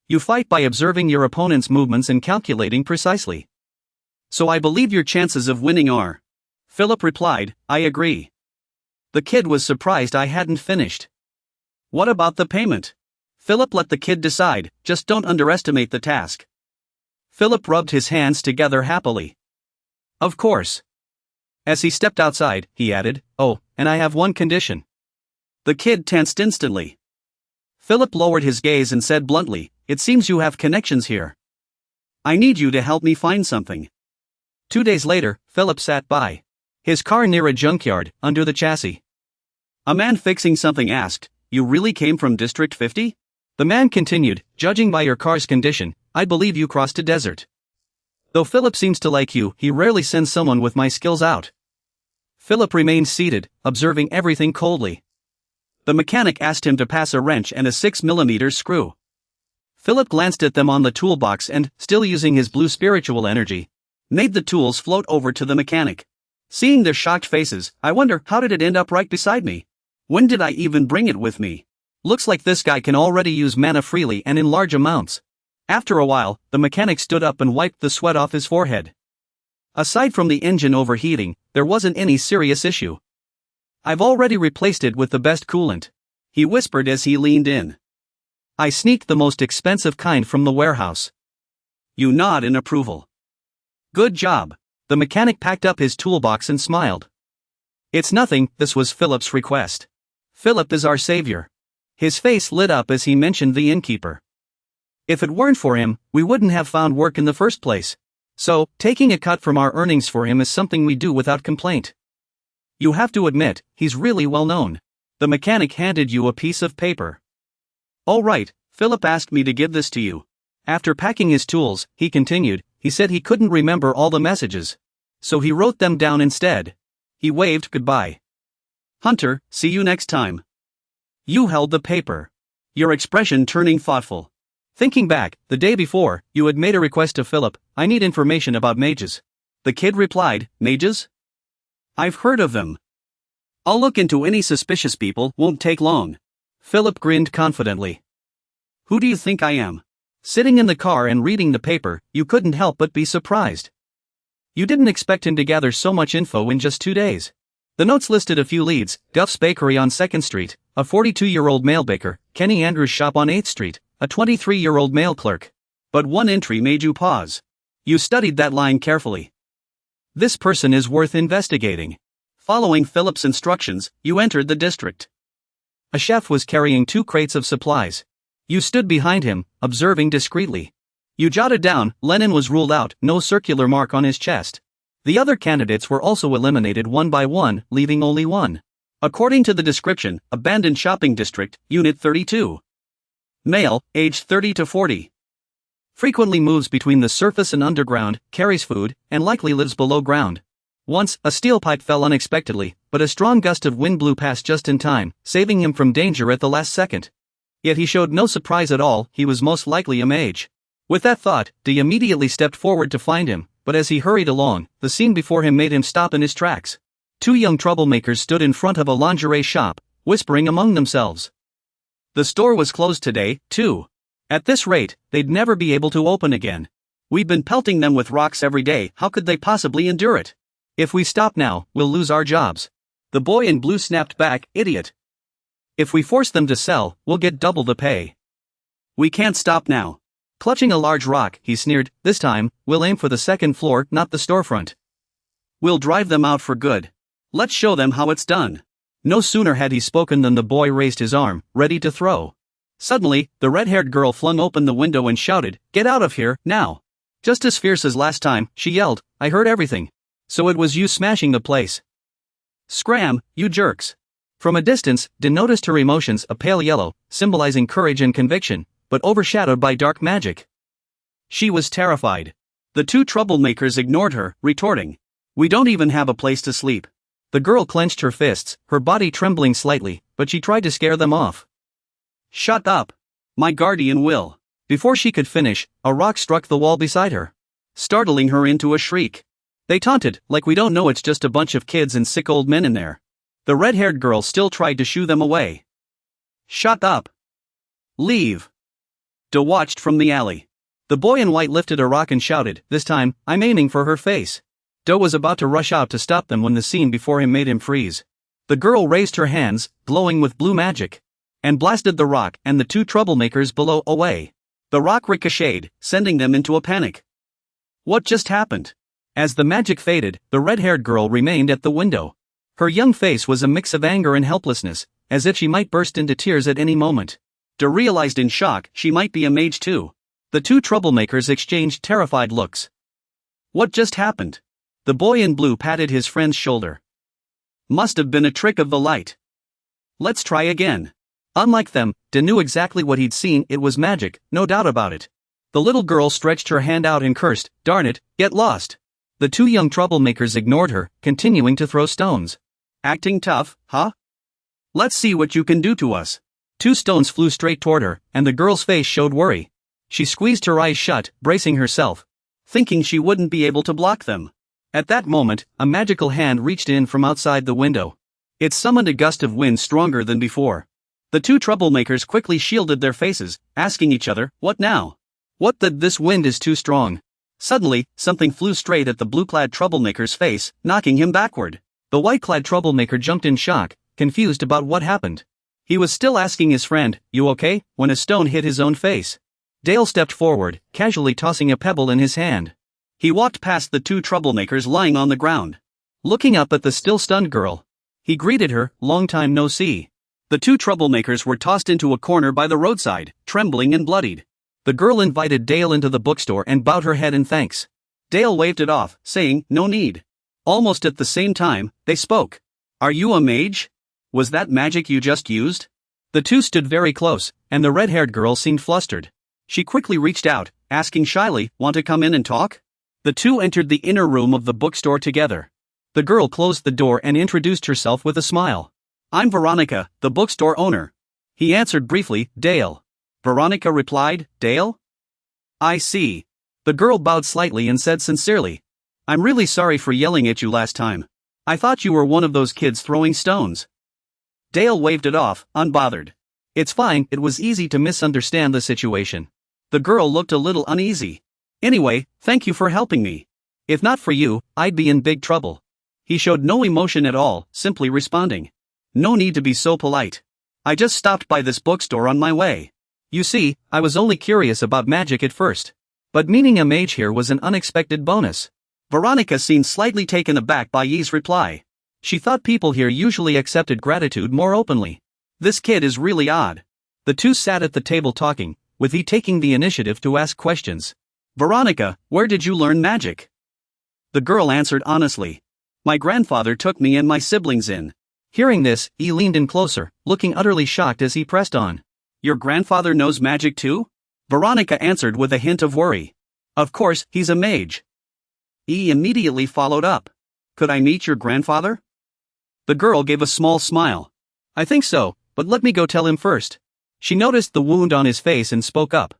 [SPEAKER 1] You fight by observing your opponent's movements and calculating precisely. So I believe your chances of winning are. Philip replied, I agree. The kid was surprised I hadn't finished. What about the payment? Philip let the kid decide, just don't underestimate the task. Philip rubbed his hands together happily. Of course. As he stepped outside, he added, oh, and I have one condition. The kid tensed instantly. Philip lowered his gaze and said bluntly, it seems you have connections here. I need you to help me find something. 2 days later, Philip sat by his car near a junkyard, under the chassis. A man fixing something asked, you really came from District 50? The man continued, judging by your car's condition, I believe you crossed a desert. Though Philip seems to like you, he rarely sends someone with my skills out. Philip remained seated, observing everything coldly. The mechanic asked him to pass a wrench and a 6mm screw. Philip glanced at them on the toolbox and, still using his blue spiritual energy, made the tools float over to the mechanic. Seeing their shocked faces, I wonder, how did it end up right beside me? When did I even bring it with me? Looks like this guy can already use mana freely and in large amounts. After a while, the mechanic stood up and wiped the sweat off his forehead. Aside from the engine overheating, there wasn't any serious issue. I've already replaced it with the best coolant, he whispered as he leaned in. I sneaked the most expensive kind from the warehouse. You nod in approval. Good job. The mechanic packed up his toolbox and smiled. It's nothing, this was Philip's request. Philip is our savior. His face lit up as he mentioned the innkeeper. If it weren't for him, we wouldn't have found work in the first place. So, taking a cut from our earnings for him is something we do without complaint. You have to admit, he's really well known. The mechanic handed you a piece of paper. All right, Philip asked me to give this to you. After packing his tools, he continued, he said he couldn't remember all the messages. So he wrote them down instead. He waved goodbye. Hunter, see you next time. You held the paper. Your expression turning thoughtful. Thinking back, the day before, you had made a request to Philip, I need information about mages. The kid replied, mages? I've heard of them. I'll look into any suspicious people, won't take long. Philip grinned confidently. Who do you think I am? Sitting in the car and reading the paper, you couldn't help but be surprised. You didn't expect him to gather so much info in just 2 days. The notes listed a few leads, Duff's Bakery on 2nd Street, a 42-year-old male baker, Kenny Andrews' shop on 8th Street, a 23-year-old male clerk. But one entry made you pause. You studied that line carefully. This person is worth investigating. Following Philip's instructions, you entered the district. A chef was carrying 2 crates of supplies. You stood behind him, observing discreetly. You jotted down, Lenin was ruled out, no circular mark on his chest. The other candidates were also eliminated one by one, leaving only one. According to the description, abandoned shopping district, Unit 32. Male, aged 30 to 40. Frequently moves between the surface and underground, carries food, and likely lives below ground. Once, a steel pipe fell unexpectedly, but a strong gust of wind blew past just in time, saving him from danger at the last second. Yet he showed no surprise at all, he was most likely a mage. With that thought, Dee immediately stepped forward to find him, but as he hurried along, the scene before him made him stop in his tracks. 2 young troublemakers stood in front of a lingerie shop, whispering among themselves. The store was closed today, too. At this rate, they'd never be able to open again. We've been pelting them with rocks every day, how could they possibly endure it? If we stop now, we'll lose our jobs. The boy in blue snapped back, idiot. If we force them to sell, we'll get double the pay. We can't stop now. Clutching a large rock, he sneered, this time, we'll aim for the second floor, not the storefront. We'll drive them out for good. Let's show them how it's done. No sooner had he spoken than the boy raised his arm, ready to throw. Suddenly, the red-haired girl flung open the window and shouted, get out of here, now. Just as fierce as last time, she yelled, I heard everything. So it was you smashing the place. Scram, you jerks. From a distance, Din noticed her emotions, a pale yellow, symbolizing courage and conviction, but overshadowed by dark magic. She was terrified. The two troublemakers ignored her, retorting, we don't even have a place to sleep. The girl clenched her fists, her body trembling slightly, but she tried to scare them off. Shut up. My guardian will. Before she could finish, a rock struck the wall beside her, startling her into a shriek. They taunted, like we don't know it's just a bunch of kids and sick old men in there. The red-haired girl still tried to shoo them away. Shut up. Leave. Do watched from the alley. The boy in white lifted a rock and shouted, this time, I'm aiming for her face. Do was about to rush out to stop them when the scene before him made him freeze. The girl raised her hands, glowing with blue magic, and blasted the rock and the two troublemakers below away. The rock ricocheted, sending them into a panic. What just happened? As the magic faded, the red-haired girl remained at the window. Her young face was a mix of anger and helplessness, as if she might burst into tears at any moment. Do realized in shock she might be a mage too. The two troublemakers exchanged terrified looks. What just happened? The boy in blue patted his friend's shoulder. Must have been a trick of the light. Let's try again. Unlike them, De knew exactly what he'd seen, it was magic, no doubt about it. The little girl stretched her hand out and cursed, darn it, get lost. The two young troublemakers ignored her, continuing to throw stones. Acting tough, huh? Let's see what you can do to us. Two stones flew straight toward her, and the girl's face showed worry. She squeezed her eyes shut, bracing herself, thinking she wouldn't be able to block them. At that moment, a magical hand reached in from outside the window. It summoned a gust of wind stronger than before. The two troublemakers quickly shielded their faces, asking each other, what now? What the, this wind is too strong. Suddenly, something flew straight at the blue-clad troublemaker's face, knocking him backward. The white-clad troublemaker jumped in shock, confused about what happened. He was still asking his friend, you okay, when a stone hit his own face. Dale stepped forward, casually tossing a pebble in his hand. He walked past the two troublemakers lying on the ground. Looking up at the still stunned girl, he greeted her, long time no see. The two troublemakers were tossed into a corner by the roadside, trembling and bloodied. The girl invited Dale into the bookstore and bowed her head in thanks. Dale waved it off, saying, no need. Almost at the same time, they spoke. Are you a mage? Was that magic you just used? The two stood very close, and the red-haired girl seemed flustered. She quickly reached out, asking shyly, want to come in and talk? The two entered the inner room of the bookstore together. The girl closed the door and introduced herself with a smile. I'm Veronica, the bookstore owner. He answered briefly, Dale. Veronica replied, Dale? I see. The girl bowed slightly and said sincerely, I'm really sorry for yelling at you last time. I thought you were one of those kids throwing stones. Dale waved it off, unbothered. It's fine, it was easy to misunderstand the situation. The girl looked a little uneasy. Anyway, thank you for helping me. If not for you, I'd be in big trouble. He showed no emotion at all, simply responding. No need to be so polite. I just stopped by this bookstore on my way. You see, I was only curious about magic at first. But meeting a mage here was an unexpected bonus. Veronica seemed slightly taken aback by Yi's reply. She thought people here usually accepted gratitude more openly. This kid is really odd. The two sat at the table talking, with Yi taking the initiative to ask questions. Veronica, where did you learn magic? The girl answered honestly. My grandfather took me and my siblings in. Hearing this, Yi leaned in closer, looking utterly shocked as he pressed on. Your grandfather knows magic too? Veronica answered with a hint of worry. Of course, he's a mage. Yi immediately followed up. Could I meet your grandfather? The girl gave a small smile. I think so, but let me go tell him first. She noticed the wound on his face and spoke up.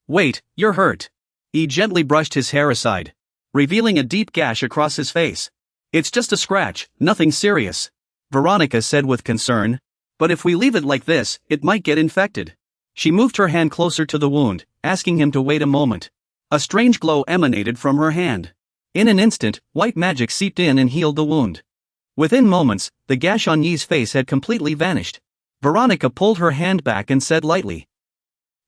[SPEAKER 1] Wait, you're hurt. He gently brushed his hair aside, revealing a deep gash across his face. It's just a scratch, nothing serious. Veronica said with concern. But if we leave it like this, it might get infected. She moved her hand closer to the wound, asking him to wait a moment. A strange glow emanated from her hand. In an instant, white magic seeped in and healed the wound. Within moments, the gash on Yi's face had completely vanished. Veronica pulled her hand back and said lightly,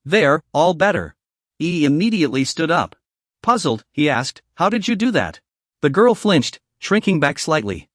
[SPEAKER 1] "There, all better." Yi immediately stood up. Puzzled, he asked, "How did you do that?" The girl flinched, shrinking back slightly.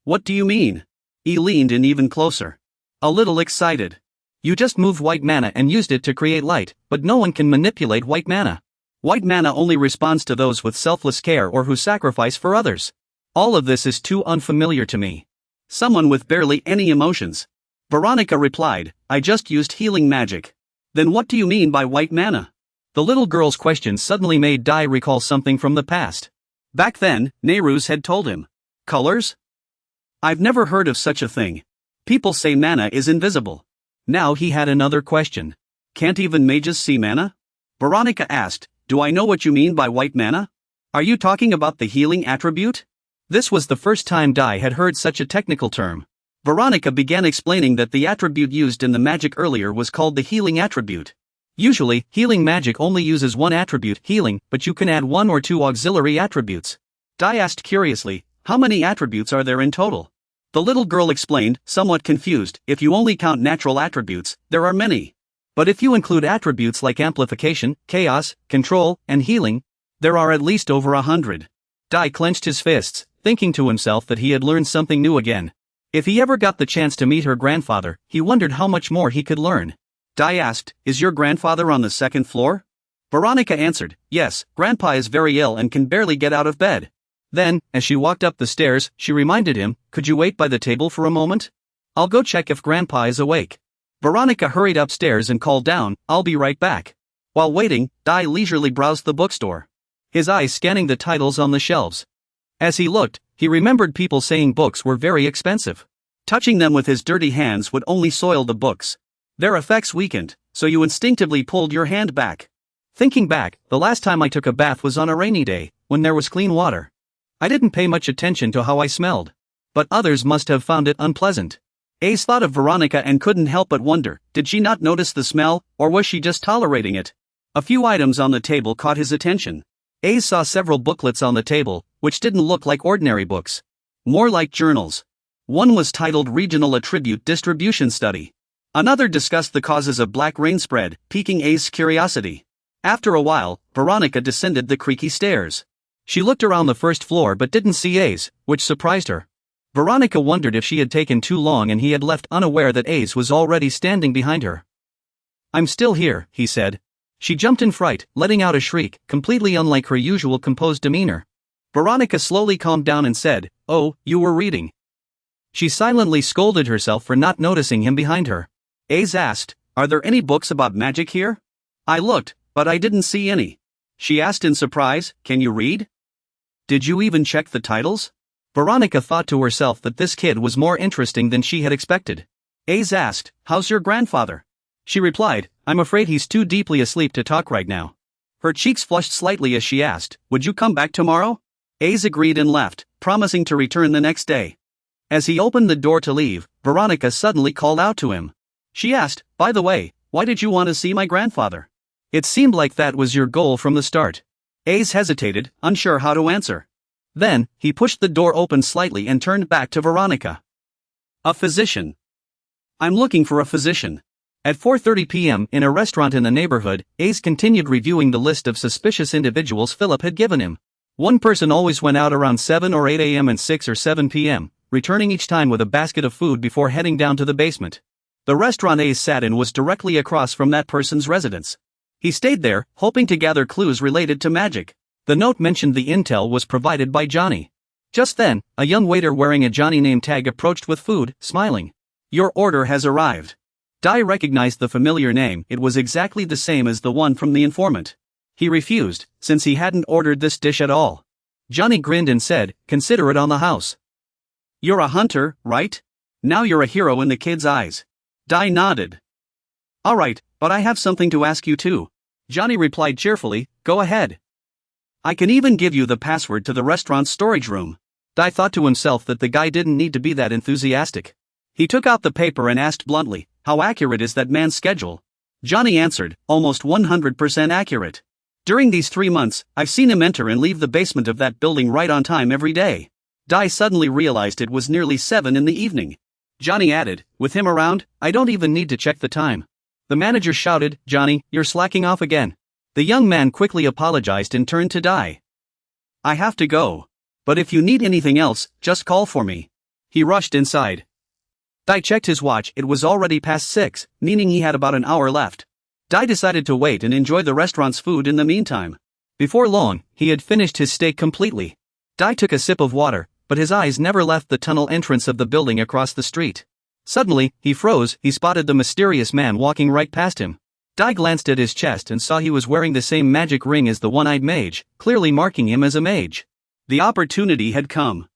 [SPEAKER 1] "What do you mean?" Yi leaned in even closer. A little excited. "You just moved white mana and used it to create light, but no one can manipulate white mana. White mana only responds to those with selfless care or who sacrifice for others. All of this is too unfamiliar to me. Someone with barely any emotions." Veronica replied, "I just used healing magic." "Then what do you mean by white mana?" The little girl's question suddenly made Dai recall something from the past. Back then, Nehru's had told him. Colors? I've never heard of such a thing. People say mana is invisible. Now he had another question. Can't even mages see mana? Veronica asked, "Do I know what you mean by white mana? Are you talking about the healing attribute?" This was the first time Dai had heard such a technical term. Veronica began explaining that the attribute used in the magic earlier was called the healing attribute. Usually, healing magic only uses one attribute, healing, but you can add one or two auxiliary attributes. Dai asked curiously, "How many attributes are there in total?" The little girl explained, somewhat confused, "If you only count natural attributes, there are many. But if you include attributes like amplification, chaos, control, and healing, there are at least over 100. Dai clenched his fists, thinking to himself that he had learned something new again. If he ever got the chance to meet her grandfather, he wondered how much more he could learn. Dai asked, "Is your grandfather on the second floor?" Veronica answered, "Yes, Grandpa is very ill and can barely get out of bed." Then, as she walked up the stairs, she reminded him, "Could you wait by the table for a moment? I'll go check if Grandpa is awake." Veronica hurried upstairs and called down, "I'll be right back." While waiting, Dai leisurely browsed the bookstore. His eyes scanning the titles on the shelves. As he looked, he remembered people saying books were very expensive. Touching them with his dirty hands would only soil the books. Their effects weakened, so you instinctively pulled your hand back. Thinking back, the last time I took a bath was on a rainy day, when there was clean water. I didn't pay much attention to how I smelled. But others must have found it unpleasant. Ace thought of Veronica and couldn't help but wonder, did she not notice the smell, or was she just tolerating it? A few items on the table caught his attention. Ace saw several booklets on the table, which didn't look like ordinary books. More like journals. One was titled Regional Attribute Distribution Study. Another discussed the causes of black rain spread, piquing Ace's curiosity. After a while, Veronica descended the creaky stairs. She looked around the first floor but didn't see Ace, which surprised her. Veronica wondered if she had taken too long and he had left unaware that Ace was already standing behind her. "I'm still here," he said. She jumped in fright, letting out a shriek, completely unlike her usual composed demeanor. Veronica slowly calmed down and said, "Oh, you were reading." She silently scolded herself for not noticing him behind her. Ace asked, "Are there any books about magic here?" "I looked, but I didn't see any." She asked in surprise, "Can you read?" "Did you even check the titles?" Veronica thought to herself that this kid was more interesting than she had expected. Ace asked, "How's your grandfather?" She replied, "I'm afraid he's too deeply asleep to talk right now." Her cheeks flushed slightly as she asked, "Would you come back tomorrow?" Ace agreed and left, promising to return the next day. As he opened the door to leave, Veronica suddenly called out to him. She asked, "By the way, why did you want to see my grandfather? It seemed like that was your goal from the start." Ace hesitated, unsure how to answer. Then, he pushed the door open slightly and turned back to Veronica. "A physician. I'm looking for a physician." At 4:30 p.m. in a restaurant in the neighborhood, Ace continued reviewing the list of suspicious individuals Philip had given him. One person always went out around 7 or 8 a.m. and 6 or 7 p.m., returning each time with a basket of food before heading down to the basement. The restaurant Ace sat in was directly across from that person's residence. He stayed there, hoping to gather clues related to magic. The note mentioned the intel was provided by Johnny. Just then, a young waiter wearing a Johnny name tag approached with food, smiling. "Your order has arrived." Dai recognized the familiar name. It was exactly the same as the one from the informant. He refused, since he hadn't ordered this dish at all. Johnny grinned and said, "Consider it on the house." "You're a hunter, right? Now you're a hero in the kid's eyes." Dai nodded. "All right, but I have something to ask you too." Johnny replied cheerfully, "Go ahead. I can even give you the password to the restaurant's storage room." Dai thought to himself that the guy didn't need to be that enthusiastic. He took out the paper and asked bluntly, "How accurate is that man's schedule?" Johnny answered, "Almost 100% accurate." During these 3 months, I've seen him enter and leave the basement of that building right on time every day. Dai suddenly realized it was nearly 7 in the evening. Johnny added, with him around, I don't even need to check the time. The manager shouted, Johnny, you're slacking off again. The young man quickly apologized and turned to Dai. I have to go. But if you need anything else, just call for me. He rushed inside. Dai checked his watch, it was already past 6, meaning he had about an hour left. Dai decided to wait and enjoy the restaurant's food in the meantime. Before long, he had finished his steak completely. Dai took a sip of water, but his eyes never left the tunnel entrance of the building across the street. Suddenly, he froze, he spotted the mysterious man walking right past him. Dai glanced at his chest and saw he was wearing the same magic ring as the one-eyed mage, clearly marking him as a mage. The opportunity had come.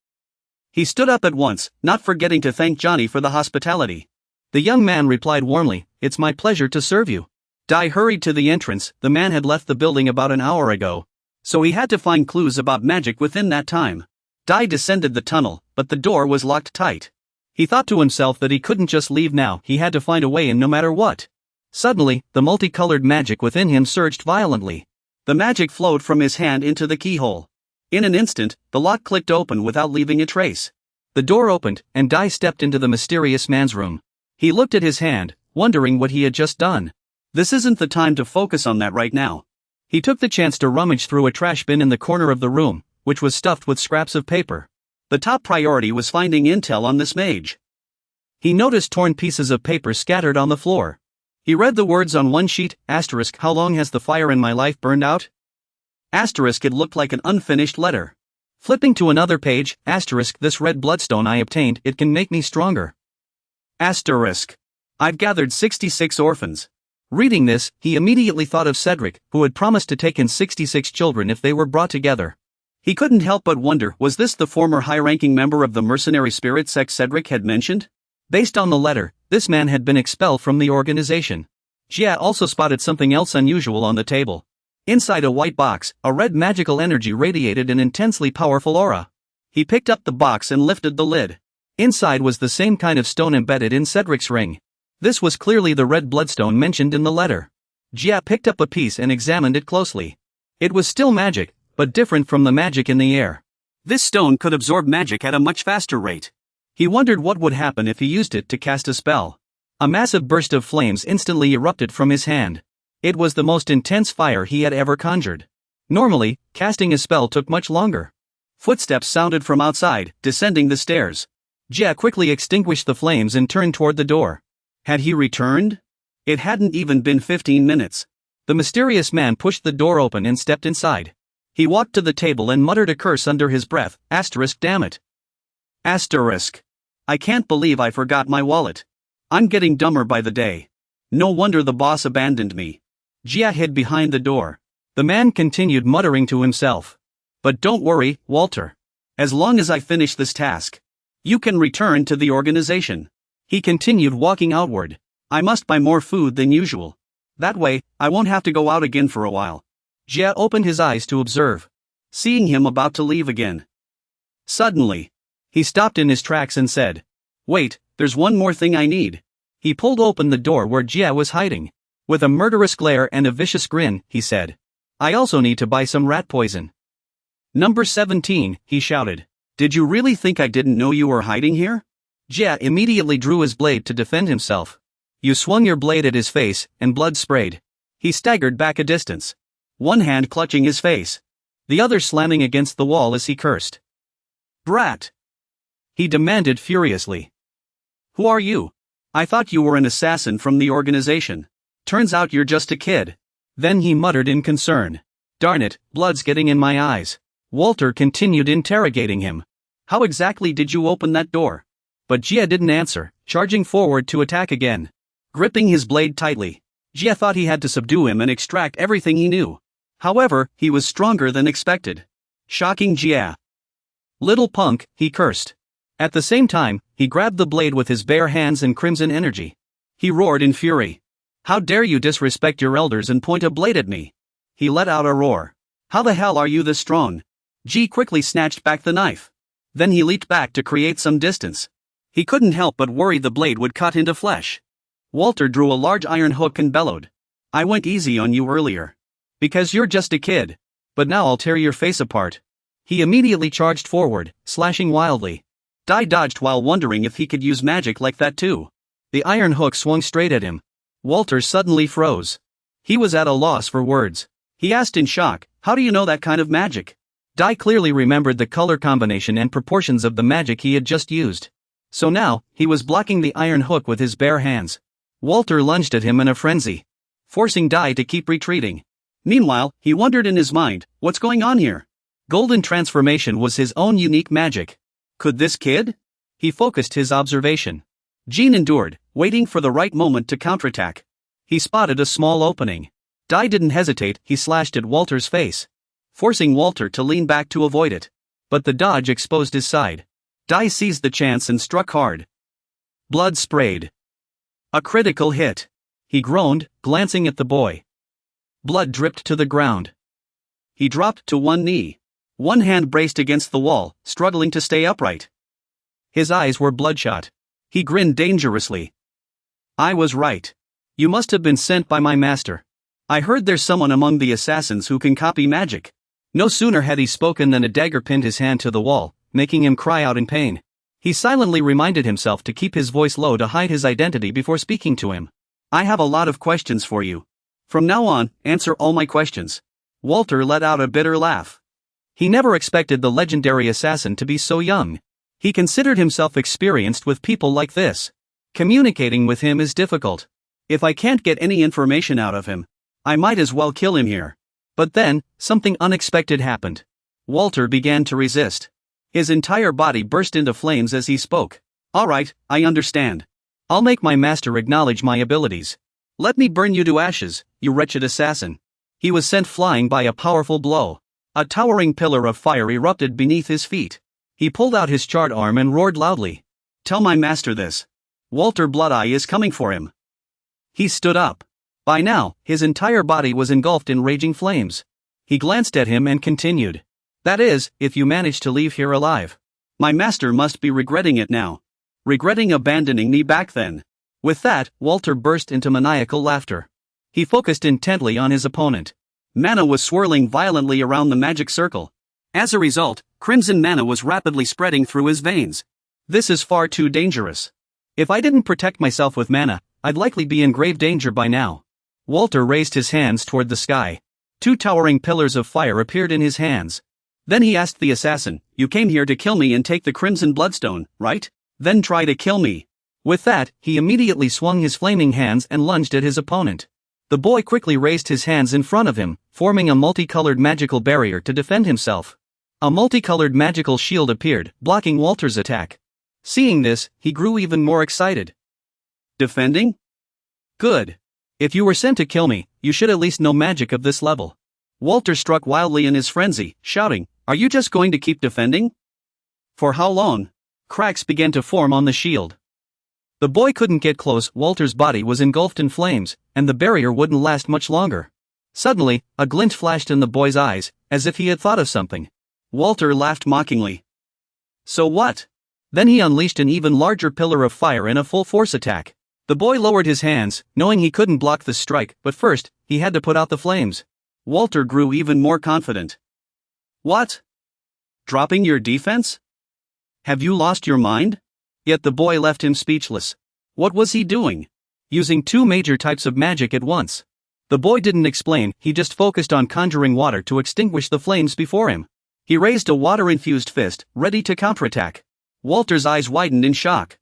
[SPEAKER 1] He stood up at once, not forgetting to thank Johnny for the hospitality. The young man replied warmly, It's my pleasure to serve you. Dai hurried to the entrance, the man had left the building about an hour ago. So he had to find clues about magic within that time. Dai descended the tunnel, but the door was locked tight. He thought to himself that he couldn't just leave now, he had to find a way in no matter what. Suddenly, the multicolored magic within him surged violently. The magic flowed from his hand into the keyhole. In an instant, the lock clicked open without leaving a trace. The door opened, and Dai stepped into the mysterious man's room. He looked at his hand, wondering what he had just done. This isn't the time to focus on that right now. He took the chance to rummage through a trash bin in the corner of the room, which was stuffed with scraps of paper. The top priority was finding intel on this mage. He noticed torn pieces of paper scattered on the floor. He read the words on one sheet, asterisk, how long has the fire in my life burned out? Asterisk, it looked like an unfinished letter. Flipping to another page, asterisk, this red bloodstone I obtained, it can make me stronger. Asterisk. I've gathered 66 orphans. Reading this, he immediately thought of Cedric, who had promised to take in 66 children if they were brought together. He couldn't help but wonder, was this the former high-ranking member of the mercenary spirit sect Cedric had mentioned? Based on the letter, this man had been expelled from the organization. Jia also spotted something else unusual on the table. Inside a white box, a red magical energy radiated an intensely powerful aura. He picked up the box and lifted the lid. Inside was the same kind of stone embedded in Cedric's ring. This was clearly the red bloodstone mentioned in the letter. Jia picked up a piece and examined it closely. It was still magic, but different from the magic in the air. This stone could absorb magic at a much faster rate. He wondered what would happen if he used it to cast a spell. A massive burst of flames instantly erupted from his hand. It was the most intense fire he had ever conjured. Normally, casting a spell took much longer. Footsteps sounded from outside, descending the stairs. Jia quickly extinguished the flames and turned toward the door. Had he returned? It hadn't even been 15 minutes. The mysterious man pushed the door open and stepped inside. He walked to the table and muttered a curse under his breath, asterisk, damn it. Asterisk. I can't believe I forgot my wallet. I'm getting dumber by the day. No wonder the boss abandoned me. Jia hid behind the door. The man continued muttering to himself. But don't worry, Walter. As long as I finish this task, you can return to the organization. He continued walking outward. I must buy more food than usual. That way, I won't have to go out again for a while. Jia opened his eyes to observe. Seeing him about to leave again. Suddenly, he stopped in his tracks and said, Wait, there's one more thing I need. He pulled open the door where Jia was hiding. With a murderous glare and a vicious grin, he said, I also need to buy some rat poison. Number 17, he shouted. Did you really think I didn't know you were hiding here? Jia immediately drew his blade to defend himself. You swung your blade at his face, and blood sprayed. He staggered back a distance. One hand clutching his face. The other slamming against the wall as he cursed. Brat! He demanded furiously. Who are you? I thought you were an assassin from the organization. Turns out you're just a kid. Then he muttered in concern. Darn it, blood's getting in my eyes. Walter continued interrogating him. How exactly did you open that door? But Jia didn't answer, charging forward to attack again. Gripping his blade tightly, Jia thought he had to subdue him and extract everything he knew. However, he was stronger than expected. Shocking Jia. Little punk, he cursed. At the same time, he grabbed the blade with his bare hands and crimson energy. He roared in fury. How dare you disrespect your elders and point a blade at me? He let out a roar. How the hell are you this strong? Ji quickly snatched back the knife. Then he leaped back to create some distance. He couldn't help but worry the blade would cut into flesh. Walter drew a large iron hook and bellowed. I went easy on you earlier. Because you're just a kid. But now I'll tear your face apart. He immediately charged forward, slashing wildly. Dai dodged while wondering if he could use magic like that too. The iron hook swung straight at him. Walter suddenly froze. He was at a loss for words. He asked in shock, "How do you know that kind of magic?" Dai clearly remembered the color combination and proportions of the magic he had just used. So now, he was blocking the iron hook with his bare hands. Walter lunged at him in a frenzy, forcing Dai to keep retreating. Meanwhile, he wondered in his mind, what's going on here? Golden transformation was his own unique magic. Could this kid? He focused his observation. Jean endured, waiting for the right moment to counterattack. He spotted a small opening. Dai didn't hesitate, he slashed at Walter's face, forcing Walter to lean back to avoid it. But the dodge exposed his side. Dai seized the chance and struck hard. Blood sprayed. A critical hit. He groaned, glancing at the boy. Blood dripped to the ground. He dropped to one knee. One hand braced against the wall, struggling to stay upright. His eyes were bloodshot. He grinned dangerously. I was right. You must have been sent by my master. I heard there's someone among the assassins who can copy magic. No sooner had he spoken than a dagger pinned his hand to the wall, making him cry out in pain. He silently reminded himself to keep his voice low to hide his identity before speaking to him. I have a lot of questions for you. From now on, answer all my questions. Walter let out a bitter laugh. He never expected the legendary assassin to be so young. He considered himself experienced with people like this. Communicating with him is difficult. If I can't get any information out of him, I might as well kill him here. But then, something unexpected happened. Walter began to resist. His entire body burst into flames as he spoke. All right, I understand. I'll make my master acknowledge my abilities. Let me burn you to ashes, you wretched assassin. He was sent flying by a powerful blow. A towering pillar of fire erupted beneath his feet. He pulled out his charred arm and roared loudly. Tell my master this. Walter Bloodeye is coming for him. He stood up. By now, his entire body was engulfed in raging flames. He glanced at him and continued. That is, if you manage to leave here alive. My master must be regretting it now. Regretting abandoning me back then. With that, Walter burst into maniacal laughter. He focused intently on his opponent. Mana was swirling violently around the magic circle. As a result, crimson mana was rapidly spreading through his veins. This is far too dangerous. If I didn't protect myself with mana, I'd likely be in grave danger by now. Walter raised his hands toward the sky. Two towering pillars of fire appeared in his hands. Then he asked the assassin, You came here to kill me and take the crimson bloodstone, right? Then try to kill me. With that, he immediately swung his flaming hands and lunged at his opponent. The boy quickly raised his hands in front of him, forming a multicolored magical barrier to defend himself. A multicolored magical shield appeared, blocking Walter's attack. Seeing this, he grew even more excited. Defending? Good. If you were sent to kill me, you should at least know magic of this level. Walter struck wildly in his frenzy, shouting, Are you just going to keep defending? For how long? Cracks began to form on the shield. The boy couldn't get close. Walter's body was engulfed in flames, and the barrier wouldn't last much longer. Suddenly, a glint flashed in the boy's eyes, as if he had thought of something. Walter laughed mockingly. So what? Then he unleashed an even larger pillar of fire in a full-force attack. The boy lowered his hands, knowing he couldn't block the strike, but first, he had to put out the flames. Walter grew even more confident. What? Dropping your defense? Have you lost your mind? Yet the boy left him speechless. What was he doing? Using two major types of magic at once. The boy didn't explain, he just focused on conjuring water to extinguish the flames before him. He raised a water-infused fist, ready to counterattack. Walter's eyes widened in shock.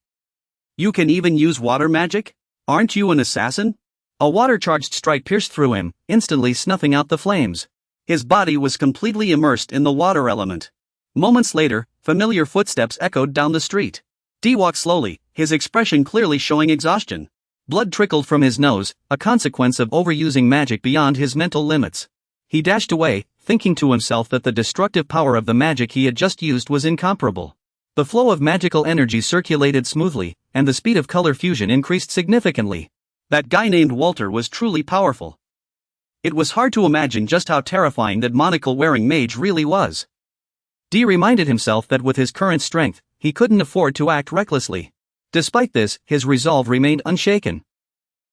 [SPEAKER 1] You can even use water magic? Aren't you an assassin? A water-charged strike pierced through him, instantly snuffing out the flames. His body was completely immersed in the water element. Moments later, familiar footsteps echoed down the street. Dee walked slowly, his expression clearly showing exhaustion. Blood trickled from his nose, a consequence of overusing magic beyond his mental limits. He dashed away, thinking to himself that the destructive power of the magic he had just used was incomparable. The flow of magical energy circulated smoothly, and the speed of color fusion increased significantly. That guy named Walter was truly powerful. It was hard to imagine just how terrifying that monocle-wearing mage really was. Dee reminded himself that with his current strength, he couldn't afford to act recklessly. Despite this, his resolve remained unshaken.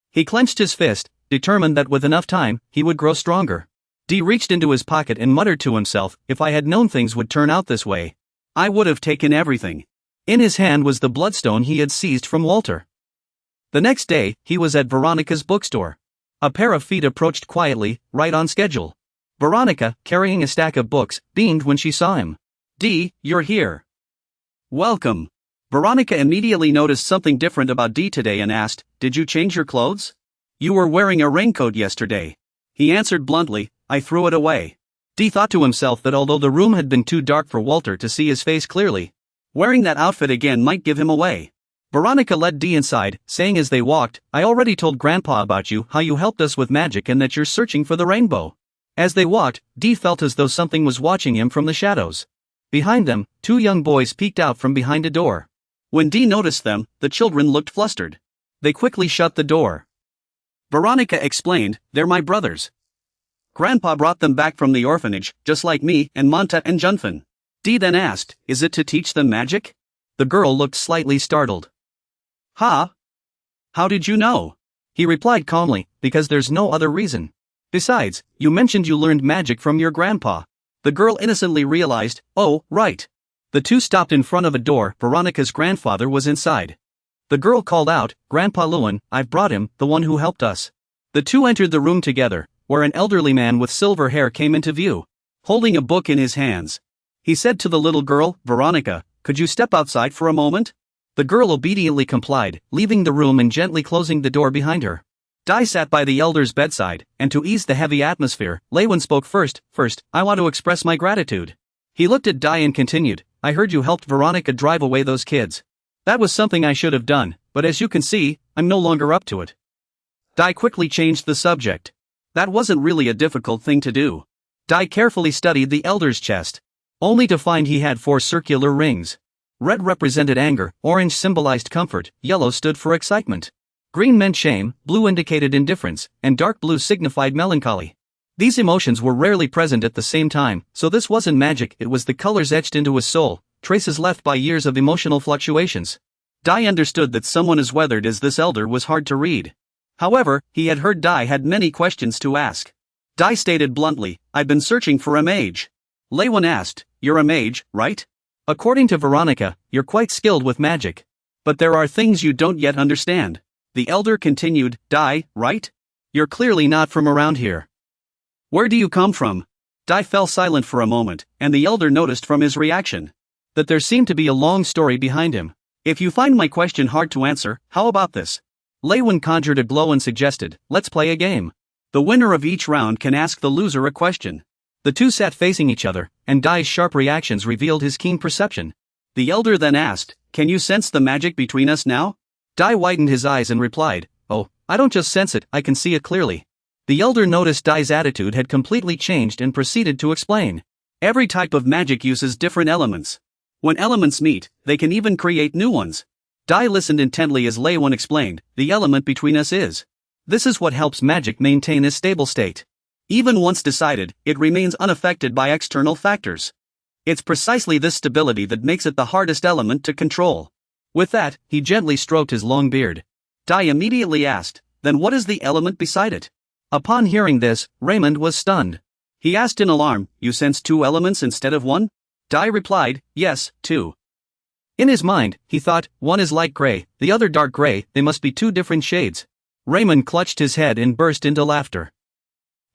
[SPEAKER 1] He clenched his fist, determined that with enough time, he would grow stronger. Dee reached into his pocket and muttered to himself, if I had known things would turn out this way, I would have taken everything. In his hand was the bloodstone he had seized from Walter. The next day, he was at Veronica's bookstore. A pair of feet approached quietly, right on schedule. Veronica, carrying a stack of books, beamed when she saw him. Dee, you're here. Welcome. Veronica immediately noticed something different about Dee today and asked, did you change your clothes? You were wearing a raincoat yesterday. He answered bluntly, I threw it away. Dee thought to himself that although the room had been too dark for Walter to see his face clearly, wearing that outfit again might give him away. Veronica led Dee inside, saying as they walked, I already told Grandpa about you, how you helped us with magic and that you're searching for the rainbow. As they walked, Dee felt as though something was watching him from the shadows. Behind them, two young boys peeked out from behind a door. When Dee noticed them, the children looked flustered. They quickly shut the door. Veronica explained, they're my brothers. Grandpa brought them back from the orphanage, just like me and Monta and Junfin. Dee then asked, is it to teach them magic? The girl looked slightly startled. Huh? How did you know? He replied calmly, because there's no other reason. Besides, you mentioned you learned magic from your grandpa. The girl innocently realized, oh, right. The two stopped in front of a door. Veronica's grandfather was inside. The girl called out, Grandpa Lewin, I've brought him, the one who helped us. The two entered the room together, where an elderly man with silver hair came into view, holding a book in his hands. He said to the little girl, Veronica, could you step outside for a moment? The girl obediently complied, leaving the room and gently closing the door behind her. Dai sat by the elder's bedside, and to ease the heavy atmosphere, Lewin spoke first, I want to express my gratitude. He looked at Dai and continued, I heard you helped Veronica drive away those kids. That was something I should have done, but as you can see, I'm no longer up to it. Dai quickly changed the subject. That wasn't really a difficult thing to do. Dai carefully studied the elder's chest, only to find he had 4 circular rings. Red represented anger, orange symbolized comfort, yellow stood for excitement. Green meant shame, blue indicated indifference, and dark blue signified melancholy. These emotions were rarely present at the same time, so this wasn't magic, it was the colors etched into his soul, traces left by years of emotional fluctuations. Dai understood that someone as weathered as this elder was hard to read. However, he had heard Dai had many questions to ask. Dai stated bluntly, I've been searching for a mage. Lewin asked, you're a mage, right? According to Veronica, you're quite skilled with magic. But there are things you don't yet understand. The elder continued, Dai, right? You're clearly not from around here. Where do you come from? Dai fell silent for a moment, and the elder noticed from his reaction that there seemed to be a long story behind him. If you find my question hard to answer, how about this? Lewin conjured a glow and suggested, let's play a game. The winner of each round can ask the loser a question. The two sat facing each other, and Dai's sharp reactions revealed his keen perception. The elder then asked, can you sense the magic between us now? Dai widened his eyes and replied, oh, I don't just sense it, I can see it clearly. The elder noticed Dai's attitude had completely changed and proceeded to explain. Every type of magic uses different elements. When elements meet, they can even create new ones. Dai listened intently as Lewin explained, the element between us is. This is what helps magic maintain a stable state. Even once decided, it remains unaffected by external factors. It's precisely this stability that makes it the hardest element to control. With that, he gently stroked his long beard. Dai immediately asked, then what is the element beside it? Upon hearing this, Raymond was stunned. He asked in alarm, you sense 2 elements instead of 1? Dai replied, yes, 2. In his mind, he thought, one is light gray, the other dark gray, they must be 2 different shades. Raymond clutched his head and burst into laughter.